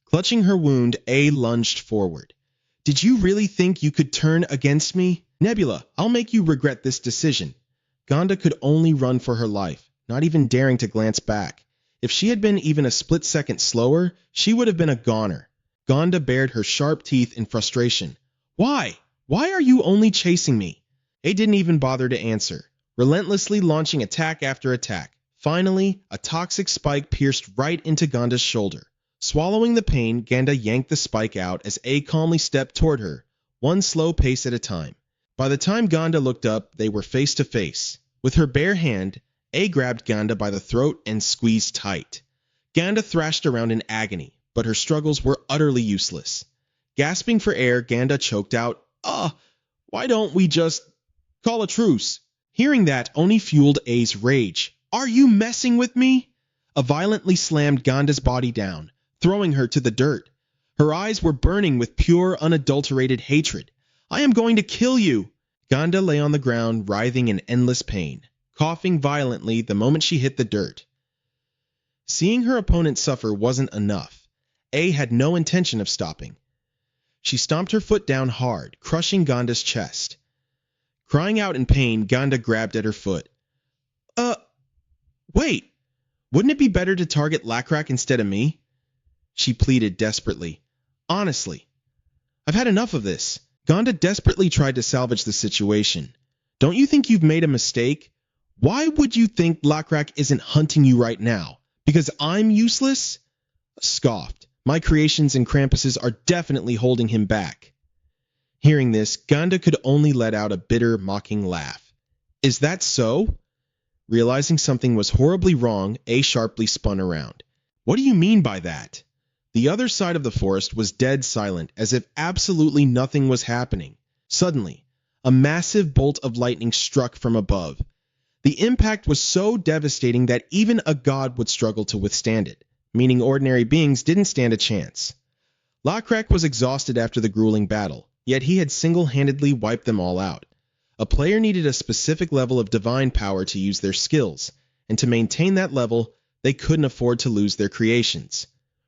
Clutching her wound, A lunged forward. "Did you really think you could turn against me? Nebula, I'll make you regret this decision." Ganda could only run for her life, not even daring to glance back. If she had been even a split second slower, she would have been a goner. Ganda bared her sharp teeth in frustration. "Why? Why are you only chasing me?" A didn't even bother to answer, relentlessly launching attack after attack. Finally, a toxic spike pierced right into Ganda's shoulder. Swallowing the pain, Ganda yanked the spike out as A calmly stepped toward her, one slow pace at a time. By the time Ganda looked up, they were face to face. With her bare hand, A grabbed Ganda by the throat and squeezed tight. Ganda thrashed around in agony, but her struggles were utterly useless. Gasping for air, Ganda choked out, why don't we just call a truce?" Hearing that only fueled A's rage. "Are you messing with me?" A violently slammed Ganda's body down, throwing her to the dirt. Her eyes were burning with pure, unadulterated hatred. "I am going to kill you!" Ganda lay on the ground, writhing in endless pain, coughing violently the moment she hit the dirt. Seeing her opponent suffer wasn't enough. A had no intention of stopping. She stomped her foot down hard, crushing Ganda's chest. Crying out in pain, Ganda grabbed at her foot. Wait! Wouldn't it be better to target Lacrak instead of me?" She pleaded desperately. "Honestly, I've had enough of this." Ganda desperately tried to salvage the situation. Don't you think you've made a mistake? Why would you think Lakrak isn't hunting you right now? Because I'm useless? Scoffed. My creations and Krampus's are definitely holding him back. Hearing this, Ganda could only let out a bitter, mocking laugh. Is that so? Realizing something was horribly wrong, A sharply spun around. What do you mean by that? The other side of the forest was dead silent, as if absolutely nothing was happening. Suddenly, a massive bolt of lightning struck from above. The impact was so devastating that even a god would struggle to withstand it, meaning ordinary beings didn't stand a chance. Lakrak was exhausted after the grueling battle, yet he had single-handedly wiped them all out. A player needed a specific level of divine power to use their skills, and to maintain that level, they couldn't afford to lose their creations.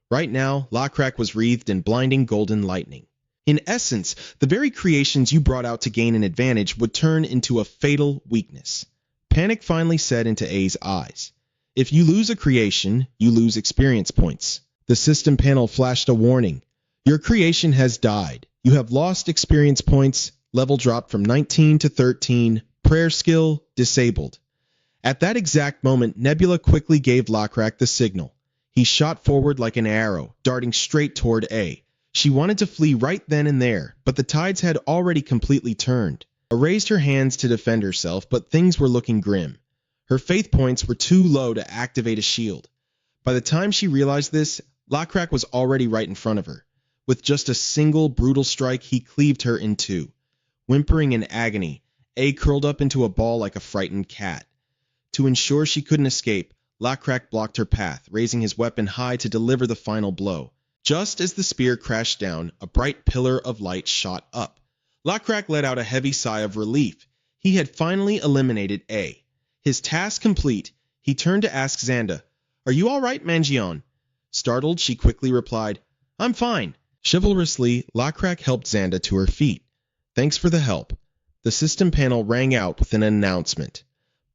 Right now, Lakrak was wreathed in blinding golden lightning. In essence, the very creations you brought out to gain an advantage would turn into a fatal weakness. Panic finally set into A's eyes. If you lose a creation, you lose experience points. The system panel flashed a warning. Your creation has died. You have lost experience points. Level dropped from 19 to 13. Prayer skill disabled. At that exact moment, Nebula quickly gave Lakrak the signal. He shot forward like an arrow, darting straight toward A. She wanted to flee right then and there, but the tides had already completely turned. A raised her hands to defend herself, but things were looking grim. Her faith points were too low to activate a shield. By the time she realized this, Lakrak was already right in front of her. With just a single brutal strike, he cleaved her in two. Whimpering in agony, A curled up into a ball like a frightened cat. To ensure she couldn't escape, Lakrak blocked her path, raising his weapon high to deliver the final blow. Just as the spear crashed down, a bright pillar of light shot up. Lakrak let out a heavy sigh of relief. He had finally eliminated A. His task complete, he turned to ask Xanda, "Are you all right, Mangion?" Startled, she quickly replied, "I'm fine." Chivalrously, Lakrak helped Xanda to her feet. "Thanks for the help." The system panel rang out with an announcement.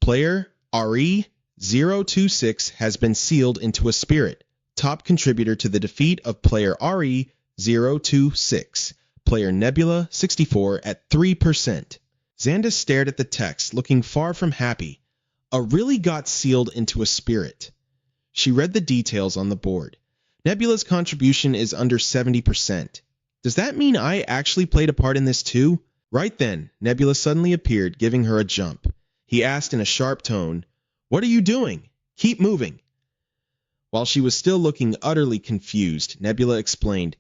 Player RE-026 has been sealed into a spirit. Top contributor to the defeat of player RE-026. Player Nebula 64 at 3%. Xanda stared at the text, looking far from happy. A really got sealed into a spirit. She read the details on the board. Nebula's contribution is under 70%. Does that mean I actually played a part in this too? Right then, Nebula suddenly appeared, giving her a jump. He asked in a sharp tone, "What are you doing? Keep moving." While she was still looking utterly confused, Nebula explained,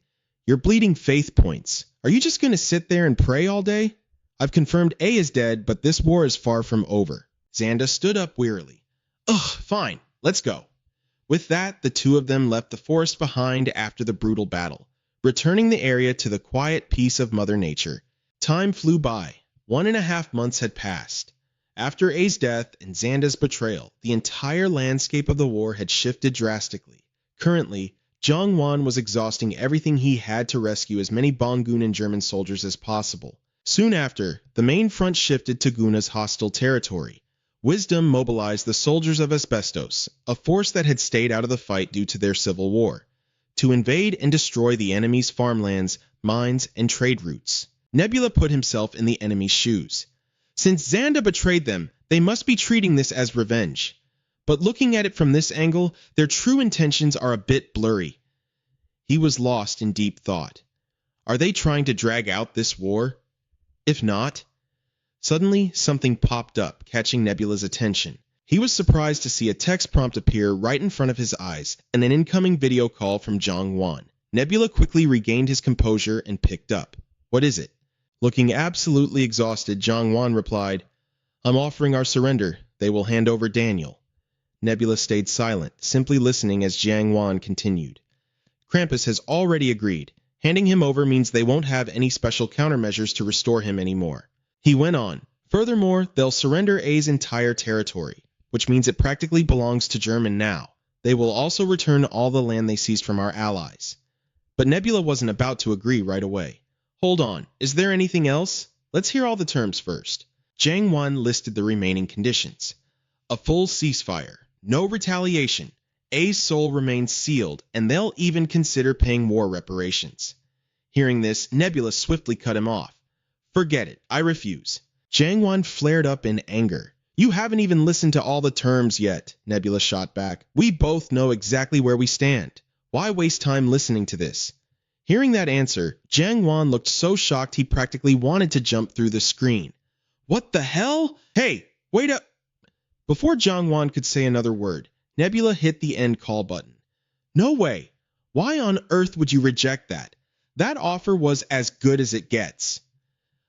"You're bleeding faith points. Are you just going to sit there and pray all day? I've confirmed A is dead, but this war is far from over." Xanda stood up wearily. "Ugh, fine, let's go." With that, the two of them left the forest behind after the brutal battle, returning the area to the quiet peace of Mother Nature. Time flew by. 1.5 months had passed. After A's death and Xanda's betrayal, the entire landscape of the war had shifted drastically. Currently, Zhang Wan was exhausting everything he had to rescue as many Bongun and German soldiers as possible. Soon after, the main front shifted to Guna's hostile territory. Wisdom mobilized the soldiers of Asbestos, a force that had stayed out of the fight due to their civil war, to invade and destroy the enemy's farmlands, mines, and trade routes. Nebula put himself in the enemy's shoes. Since Xanda betrayed them, they must be treating this as revenge. But looking at it from this angle, their true intentions are a bit blurry. He was lost in deep thought. Are they trying to drag out this war? If not... Suddenly, something popped up, catching Nebula's attention. He was surprised to see a text prompt appear right in front of his eyes, and an incoming video call from Zhang Wan. Nebula quickly regained his composure and picked up. "What is it?" Looking absolutely exhausted, Zhang Wan replied, "I'm offering our surrender. They will hand over Daniel." Nebula stayed silent, simply listening as Zhang Wan continued. "Krampus has already agreed. Handing him over means they won't have any special countermeasures to restore him anymore." He went on, "Furthermore, they'll surrender A's entire territory, which means it practically belongs to German now. They will also return all the land they seized from our allies." But Nebula wasn't about to agree right away. "Hold on, is there anything else? Let's hear all the terms first." Zhang Wan listed the remaining conditions. A full ceasefire, no retaliation, A's soul remains sealed, and they'll even consider paying war reparations. Hearing this, Nebula swiftly cut him off. "Forget it, I refuse. Jiangwan flared up in anger. You haven't even listened to all the terms yet, Nebula shot back. We both know exactly where we stand. Why waste time listening to this? Hearing that answer, Jiangwan looked so shocked he practically wanted to jump through the screen. What the hell? Hey, wait up! Before Jiangwan could say another word, Nebula hit the end call button. No way! Why on earth would you reject that? That offer was as good as it gets.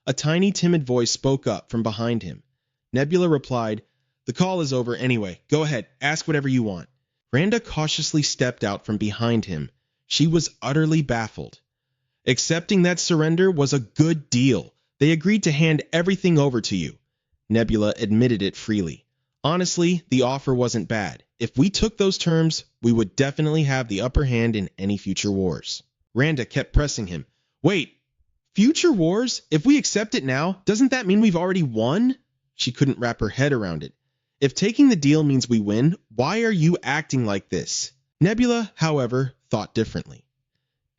A tiny, timid voice spoke up from behind him. Nebula replied, The call is over anyway. Go ahead, ask whatever you want. Randa cautiously stepped out from behind him. She was utterly baffled. Accepting that surrender was a good deal. They agreed to hand everything over to you. Nebula admitted it freely. Honestly, the offer wasn't bad. If we took those terms, we would definitely have the upper hand in any future wars. Randa kept pressing him. Wait, future wars? If we accept it now, doesn't that mean we've already won? She couldn't wrap her head around it. If taking the deal means we win, why are you acting like this? Nebula, however, thought differently.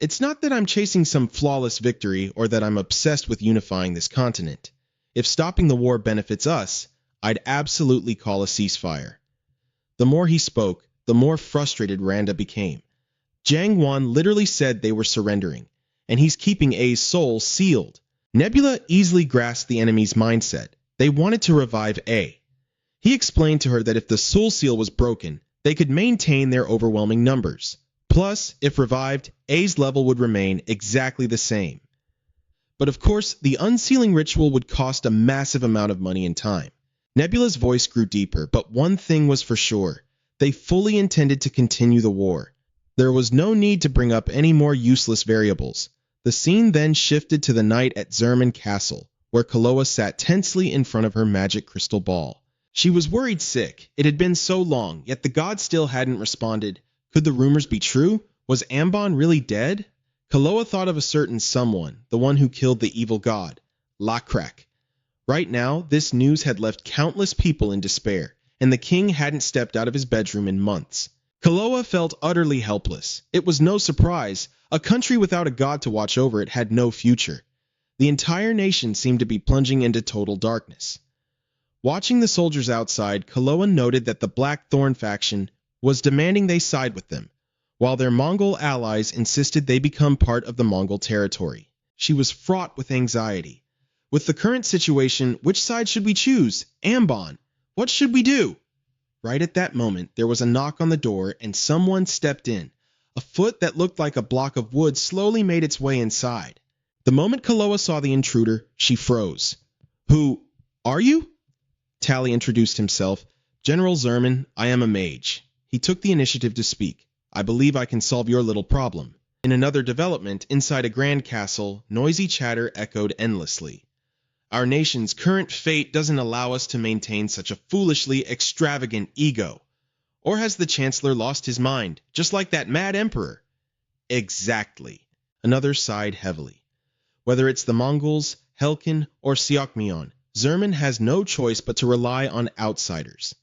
It's not that I'm chasing some flawless victory or that I'm obsessed with unifying this continent. If stopping the war benefits us, I'd absolutely call a ceasefire. The more he spoke, the more frustrated Randa became. Jiangwan literally said they were surrendering, and he's keeping A's soul sealed. Nebula easily grasped the enemy's mindset. They wanted to revive A. He explained to her that if the soul seal was broken, they could maintain their overwhelming numbers. Plus, if revived, A's level would remain exactly the same. But of course, the unsealing ritual would cost a massive amount of money and time. Nebula's voice grew deeper, but one thing was for sure. They fully intended to continue the war. There was no need to bring up any more useless variables. The scene then shifted to the night at Zerman Castle, where Kaloa sat tensely in front of her magic crystal ball. She was worried sick. It had been so long, yet the god still hadn't responded. Could the rumors be true? Was Ambon really dead? Kaloa thought of a certain someone, the one who killed the evil god, Lakrak. Right now, this news had left countless people in despair, and the king hadn't stepped out of his bedroom in months. Kaloa felt utterly helpless. It was no surprise. A country without a god to watch over it had no future. The entire nation seemed to be plunging into total darkness. Watching the soldiers outside, Kaloa noted that the Blackthorn faction was demanding they side with them, while their Mongol allies insisted they become part of the Mongol territory. She was fraught with anxiety. With the current situation, which side should we choose? Ambon. What should we do? Right at that moment, there was a knock on the door and someone stepped in. A foot that looked like a block of wood slowly made its way inside. The moment Kaloa saw the intruder, she froze. Who are you? Tally introduced himself. General Zerman, I am a mage. He took the initiative to speak. I believe I can solve your little problem. In another development, inside a grand castle, noisy chatter echoed endlessly. Our nation's current fate doesn't allow us to maintain such a foolishly extravagant ego. Or has the Chancellor lost his mind, just like that mad emperor? Exactly. Another sighed heavily. Whether it's the Mongols, Helkin, or Seokmyeon, Zerman has no choice but to rely on outsiders.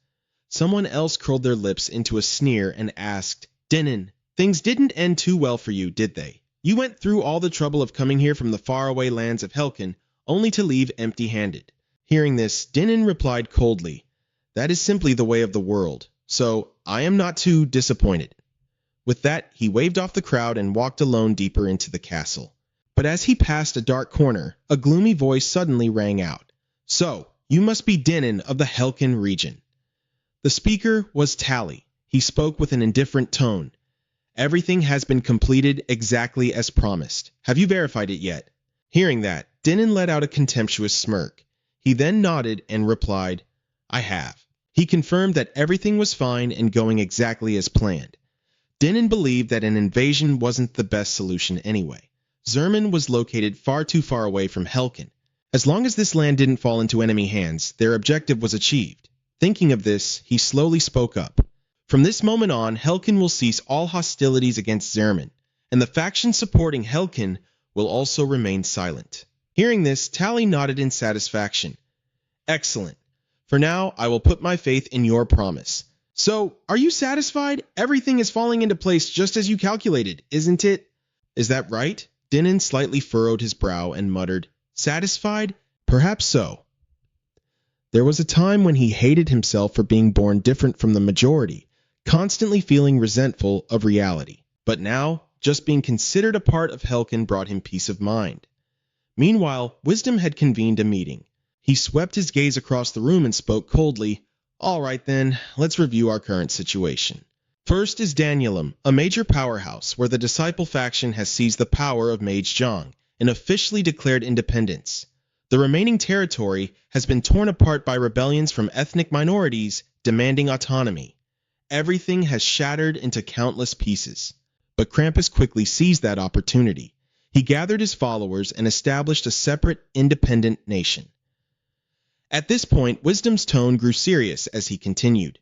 Someone else curled their lips into a sneer and asked, Dinin, things didn't end too well for you, did they? You went through all the trouble of coming here from the faraway lands of Helkin, only to leave empty-handed. Hearing this, Dinin replied coldly, That is simply the way of the world, so I am not too disappointed. With that, he waved off the crowd and walked alone deeper into the castle. But as he passed a dark corner, a gloomy voice suddenly rang out. So, you must be Dinin of the Helkin region. The speaker was Tally. He spoke with an indifferent tone. Everything has been completed exactly as promised. Have you verified it yet? Hearing that, Dinin let out a contemptuous smirk. He then nodded and replied, I have. He confirmed that everything was fine and going exactly as planned. Dinin believed that an invasion wasn't the best solution anyway. Zerman was located far too far away from Helkin. As long as this land didn't fall into enemy hands, their objective was achieved. Thinking of this, he slowly spoke up. From this moment on, Helkin will cease all hostilities against Zerman, and the faction supporting Helkin will also remain silent. Hearing this, Tally nodded in satisfaction. Excellent. For now, I will put my faith in your promise. So, are you satisfied? Everything is falling into place just as you calculated, isn't it? Is that right? Dinin slightly furrowed his brow and muttered, Satisfied? Perhaps so. There was a time when he hated himself for being born different from the majority, constantly feeling resentful of reality. But now, just being considered a part of Helkin brought him peace of mind. Meanwhile, Wisdom had convened a meeting. He swept his gaze across the room and spoke coldly. All right then, let's review our current situation. First is Danielum, a major powerhouse where the Disciple faction has seized the power of Mage Zhang and officially declared independence. The remaining territory has been torn apart by rebellions from ethnic minorities demanding autonomy. Everything has shattered into countless pieces. But Krampus quickly seized that opportunity. He gathered his followers and established a separate, independent nation. At this point, Wisdom's tone grew serious as he continued.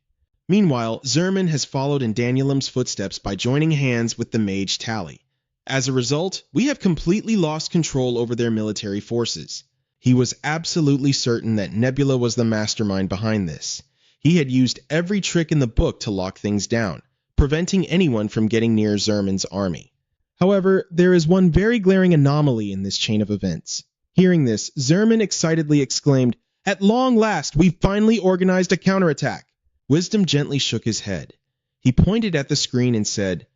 Meanwhile, Zerman has followed in Danielum's footsteps by joining hands with the Mage Tally. As a result, we have completely lost control over their military forces. He was absolutely certain that Nebula was the mastermind behind this. He had used every trick in the book to lock things down, preventing anyone from getting near Zerman's army. However, there is one very glaring anomaly in this chain of events. Hearing this, Zerman excitedly exclaimed, "At long last, we've finally organized a counterattack." Wisdom gently shook his head. He pointed at the screen and said,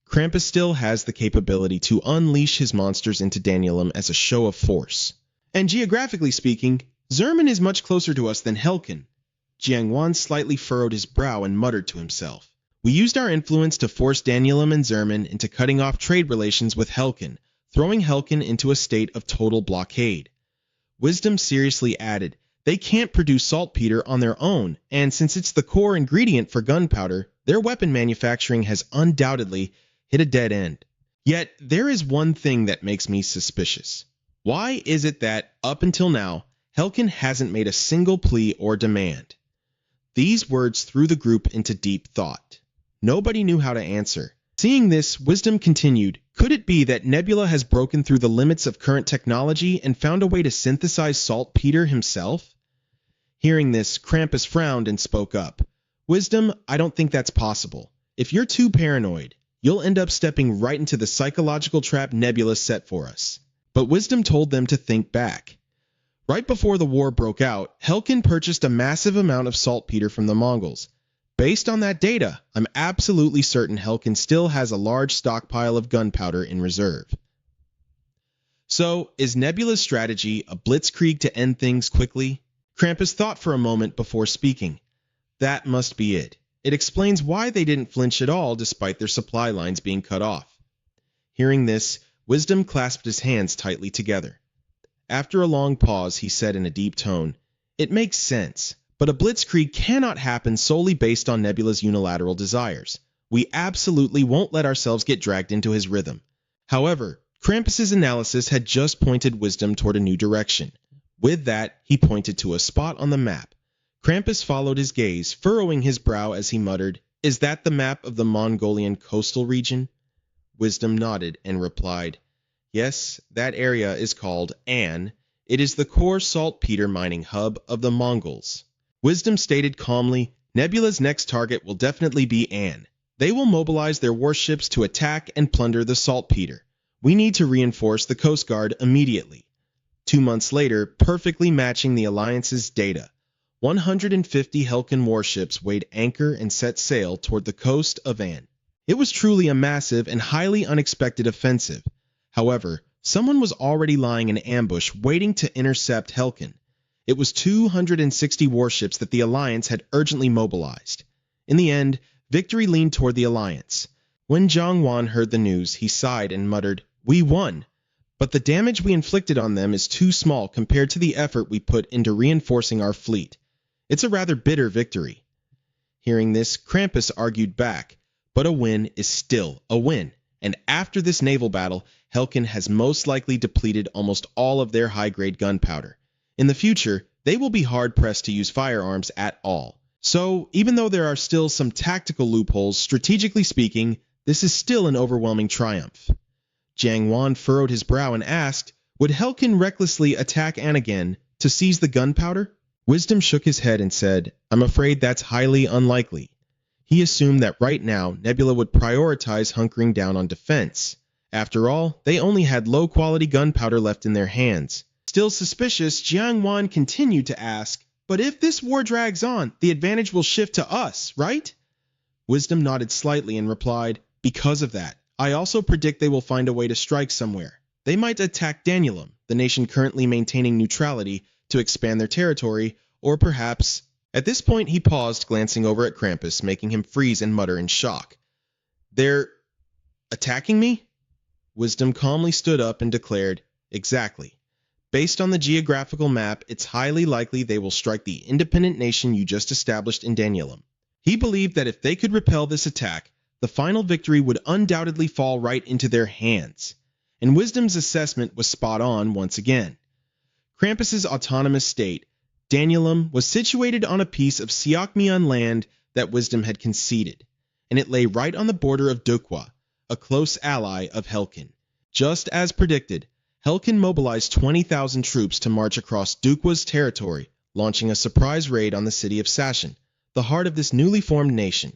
Krampus still has the capability to unleash his monsters into Danielum as a show of force. And geographically speaking, Zerman is much closer to us than Helkin. Jiangwan slightly furrowed his brow and muttered to himself. We used our influence to force Danielum and Zerman into cutting off trade relations with Helkin, throwing Helkin into a state of total blockade. Wisdom seriously added, they can't produce saltpeter on their own, and since it's the core ingredient for gunpowder, their weapon manufacturing has undoubtedly hit a dead end. Yet, there is one thing that makes me suspicious. Why is it that, up until now, Helkin hasn't made a single plea or demand? These words threw the group into deep thought. Nobody knew how to answer. Seeing this, Wisdom continued, could it be that Nebula has broken through the limits of current technology and found a way to synthesize saltpeter himself? Hearing this, Krampus frowned and spoke up. Wisdom, I don't think that's possible. If you're too paranoid, you'll end up stepping right into the psychological trap Nebula set for us. But Wisdom told them to think back. Right before the war broke out, Helkin purchased a massive amount of saltpeter from the Mongols. Based on that data, I'm absolutely certain Helkin still has a large stockpile of gunpowder in reserve. So, is Nebula's strategy a blitzkrieg to end things quickly? Krampus thought for a moment before speaking. That must be it. It explains why they didn't flinch at all despite their supply lines being cut off. Hearing this, Wisdom clasped his hands tightly together. After a long pause, he said in a deep tone, it makes sense, but a blitzkrieg cannot happen solely based on Nebula's unilateral desires. We absolutely won't let ourselves get dragged into his rhythm. However, Krampus's analysis had just pointed Wisdom toward a new direction. With that, he pointed to a spot on the map. Krampus followed his gaze, furrowing his brow as he muttered, is that the map of the Mongolian coastal region? Wisdom nodded and replied, yes, that area is called An. It is the core saltpeter mining hub of the Mongols. Wisdom stated calmly, Nebula's next target will definitely be An. They will mobilize their warships to attack and plunder the saltpeter. We need to reinforce the Coast Guard immediately. 2 months later, perfectly matching the Alliance's data, 150 Helkin warships weighed anchor and set sail toward the coast of An. It was truly a massive and highly unexpected offensive. However, someone was already lying in ambush waiting to intercept Helkin. It was 260 warships that the Alliance had urgently mobilized. In the end, victory leaned toward the Alliance. When Zhang Wan heard the news, he sighed and muttered, we won. But the damage we inflicted on them is too small compared to the effort we put into reinforcing our fleet. It's a rather bitter victory. Hearing this, Krampus argued back, but a win is still a win, and after this naval battle, Helkin has most likely depleted almost all of their high-grade gunpowder. In the future, they will be hard-pressed to use firearms at all. So, even though there are still some tactical loopholes, strategically speaking, this is still an overwhelming triumph. Jiang Wan furrowed his brow and asked, would Helkin recklessly attack An again to seize the gunpowder? Wisdom shook his head and said, I'm afraid that's highly unlikely. He assumed that right now Nebula would prioritize hunkering down on defense. After all, they only had low-quality gunpowder left in their hands. Still suspicious, Jiang Wan continued to ask, But if this war drags on, the advantage will shift to us, right? Wisdom nodded slightly and replied, because of that, I also predict they will find a way to strike somewhere. They might attack Danielum, the nation currently maintaining neutrality, to expand their territory, or perhaps... At this point he paused, glancing over at Krampus, making him freeze and mutter in shock. They're... attacking me? Wisdom calmly stood up and declared, exactly. Based on the geographical map, it's highly likely they will strike the independent nation you just established in Danielum. He believed that if they could repel this attack, the final victory would undoubtedly fall right into their hands. And Wisdom's assessment was spot on once again. Krampus's autonomous state, Danielum, was situated on a piece of Siakmian land that Wisdom had conceded, and it lay right on the border of Dukwa, a close ally of Helkin. Just as predicted, Helkin mobilized 20,000 troops to march across Dukwa's territory, launching a surprise raid on the city of Sashin, the heart of this newly formed nation.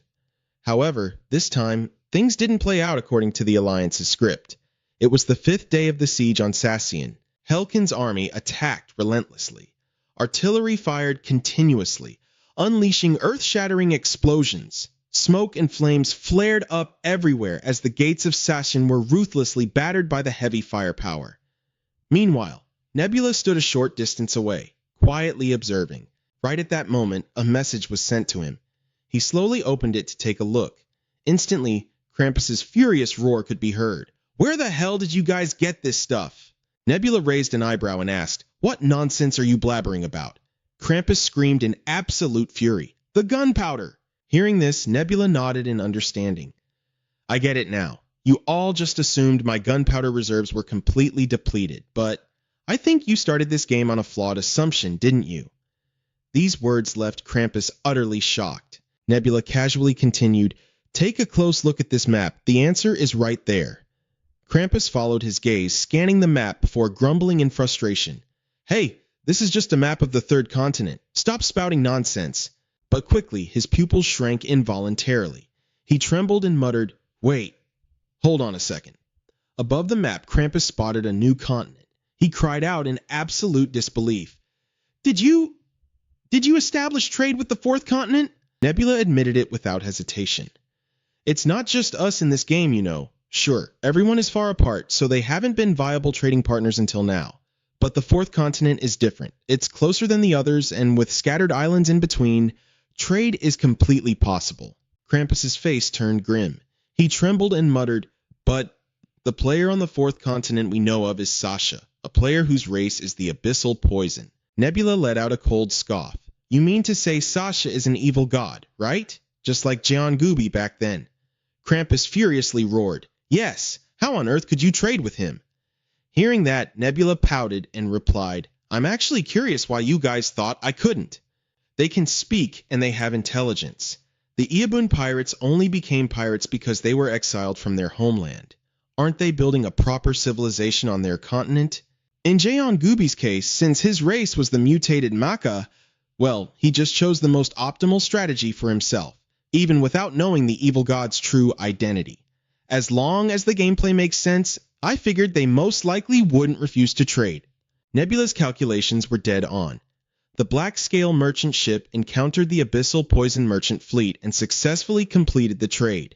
However, this time, things didn't play out according to the Alliance's script. It was the 5th day of the siege on Sassian. Helkin's army attacked relentlessly. Artillery fired continuously, unleashing earth-shattering explosions. Smoke and flames flared up everywhere as the gates of Sashin were ruthlessly battered by the heavy firepower. Meanwhile, Nebula stood a short distance away, quietly observing. Right at that moment, a message was sent to him. He slowly opened it to take a look. Instantly, Krampus's furious roar could be heard. Where the hell did you guys get this stuff? Nebula raised an eyebrow and asked, what nonsense are you blabbering about? Krampus screamed in absolute fury. The gunpowder! Hearing this, Nebula nodded in understanding. I get it now. You all just assumed my gunpowder reserves were completely depleted, but I think you started this game on a flawed assumption, didn't you? These words left Krampus utterly shocked. Nebula casually continued, take a close look at this map. The answer is right there. Krampus followed his gaze, scanning the map before grumbling in frustration. Hey, this is just a map of the 3rd continent. Stop spouting nonsense. But quickly, his pupils shrank involuntarily. He trembled and muttered, wait, hold on a second. Above the map, Krampus spotted a new continent. He cried out in absolute disbelief. Did you establish trade with the 4th continent? Nebula admitted it without hesitation. It's not just us in this game, you know. Sure, everyone is far apart, so they haven't been viable trading partners until now. But the 4th continent is different. It's closer than the others, and with scattered islands in between, trade is completely possible. Krampus's face turned grim. He trembled and muttered, but the player on the 4th continent we know of is Sasha, a player whose race is the abyssal poison. Nebula let out a cold scoff. You mean to say Sasha is an evil god, right? Just like Jeon Gubi back then. Krampus furiously roared. Yes, how on earth could you trade with him? Hearing that, Nebula pouted and replied, I'm actually curious why you guys thought I couldn't. They can speak and they have intelligence. The Iabun pirates only became pirates because they were exiled from their homeland. Aren't they building a proper civilization on their continent? In Jeon Gubi's case, since his race was the mutated Manga, well, he just chose the most optimal strategy for himself, even without knowing the evil god's true identity. As long as the gameplay makes sense, I figured they most likely wouldn't refuse to trade. Nebula's calculations were dead on. The Black Scale merchant ship encountered the Abyssal Poison merchant fleet and successfully completed the trade.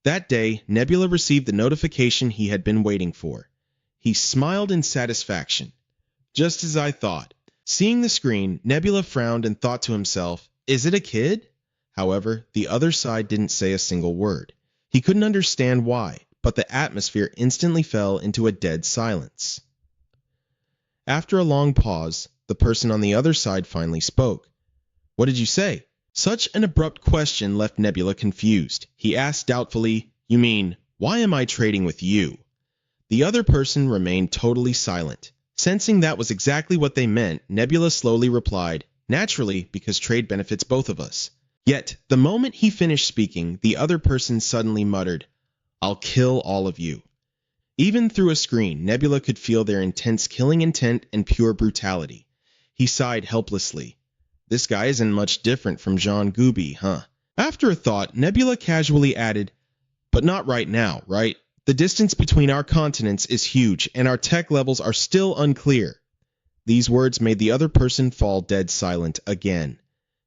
That day, Nebula received the notification he had been waiting for. He smiled in satisfaction. Just as I thought. Seeing the screen, Nebula frowned and thought to himself, is it a kid? However, the other side didn't say a single word. He couldn't understand why, but the atmosphere instantly fell into a dead silence. After a long pause, the person on the other side finally spoke. What did you say? Such an abrupt question left Nebula confused. He asked doubtfully, you mean, why am I trading with you? The other person remained totally silent. Sensing that was exactly what they meant, Nebula slowly replied, naturally, because trade benefits both of us. Yet, the moment he finished speaking, the other person suddenly muttered, I'll kill all of you. Even through a screen, Nebula could feel their intense killing intent and pure brutality. He sighed helplessly. This guy isn't much different from Jeon Gubi, huh? After a thought, Nebula casually added, but not right now, right? The distance between our continents is huge, and our tech levels are still unclear. These words made the other person fall dead silent again.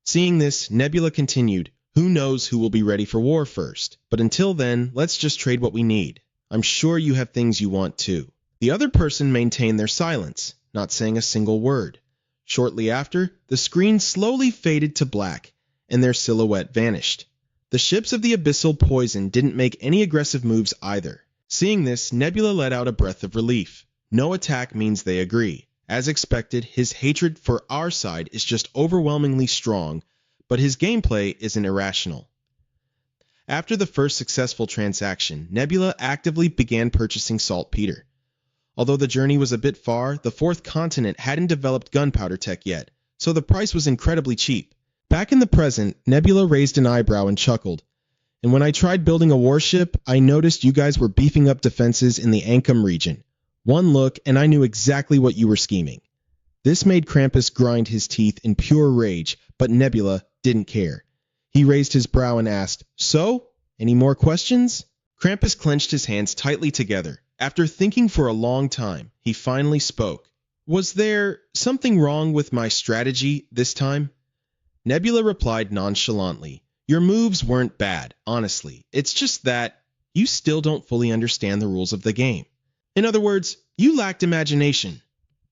Seeing this, Nebula continued, "Who knows who will be ready for war first? But until then, let's just trade what we need. I'm sure you have things you want too." The other person maintained their silence, not saying a single word. Shortly after, the screen slowly faded to black, and their silhouette vanished. The ships of the Abyssal Poison didn't make any aggressive moves either. Seeing this, Nebula let out a breath of relief. No attack means they agree. As expected, his hatred for our side is just overwhelmingly strong, but his gameplay isn't irrational. After the first successful transaction, Nebula actively began purchasing saltpeter. Although the journey was a bit far, the fourth continent hadn't developed gunpowder tech yet, so the price was incredibly cheap. Back in the present, Nebula raised an eyebrow and chuckled. "And when I tried building a warship, I noticed you guys were beefing up defenses in the Ancam region. One look, and I knew exactly what you were scheming." This made Krampus grind his teeth in pure rage, but Nebula didn't care. He raised his brow and asked, "So? Any more questions?" Krampus clenched his hands tightly together. After thinking for a long time, he finally spoke. "Was there something wrong with my strategy this time?" Nebula replied nonchalantly, "Your moves weren't bad, honestly. It's just that you still don't fully understand the rules of the game. In other words, you lacked imagination."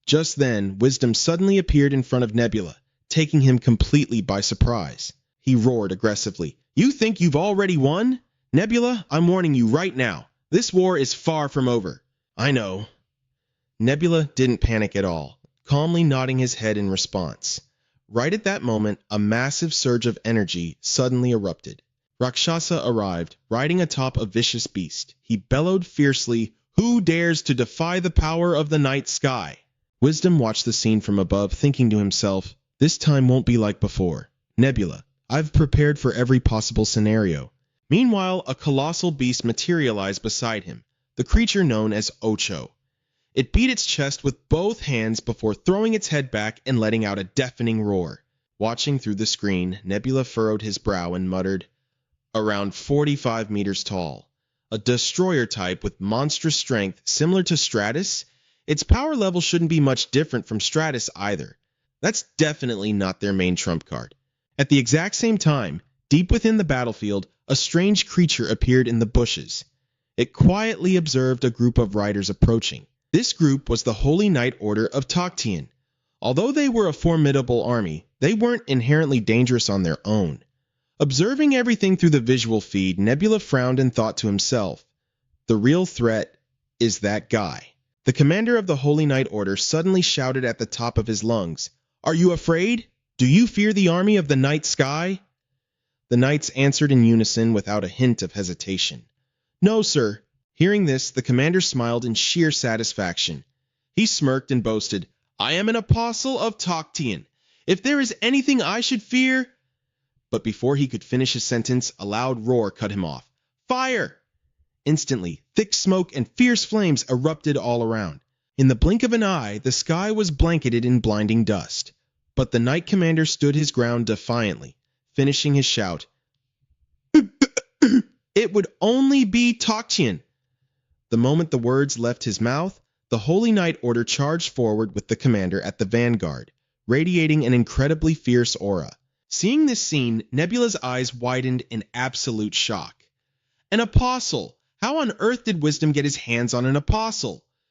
Just then, Wisdom suddenly appeared in front of Nebula, taking him completely by surprise. He roared aggressively, "You think you've already won? Nebula, I'm warning you right now. This war is far from over." "I know." Nebula didn't panic at all, calmly nodding his head in response. Right at that moment, a massive surge of energy suddenly erupted. Rakshasa arrived, riding atop a vicious beast. He bellowed fiercely, "Who dares to defy the power of the night sky?" Wisdom watched the scene from above, thinking to himself, "This time won't be like before. Nebula, I've prepared for every possible scenario." Meanwhile, a colossal beast materialized beside him, the creature known as Ocho. It beat its chest with both hands before throwing its head back and letting out a deafening roar. Watching through the screen, Nebula furrowed his brow and muttered, "Around 45 meters tall. A destroyer type with monstrous strength similar to Stratus? Its power level shouldn't be much different from Stratus either. That's definitely not their main trump card." At the exact same time, deep within the battlefield, a strange creature appeared in the bushes. It quietly observed a group of riders approaching. This group was the Holy Knight Order of Toctian. Although they were a formidable army, they weren't inherently dangerous on their own. Observing everything through the visual feed, Nebula frowned and thought to himself, "The real threat is that guy." The commander of the Holy Knight Order suddenly shouted at the top of his lungs, "Are you afraid? Do you fear the army of the night sky?" The knights answered in unison without a hint of hesitation. "No, sir." Hearing this, the commander smiled in sheer satisfaction. He smirked and boasted, "I am an apostle of Toctian. If there is anything I should fear—" But before he could finish his sentence, a loud roar cut him off. "Fire!" Instantly, thick smoke and fierce flames erupted all around. In the blink of an eye, the sky was blanketed in blinding dust. But the knight commander stood his ground defiantly, finishing his shout, "It would only be Toctian." The moment the words left his mouth, the Holy Knight Order charged forward with the commander at the vanguard, radiating an incredibly fierce aura. Seeing this scene, Nebula's eyes widened in absolute shock. An apostle! How on earth did Wisdom get his hands on an apostle?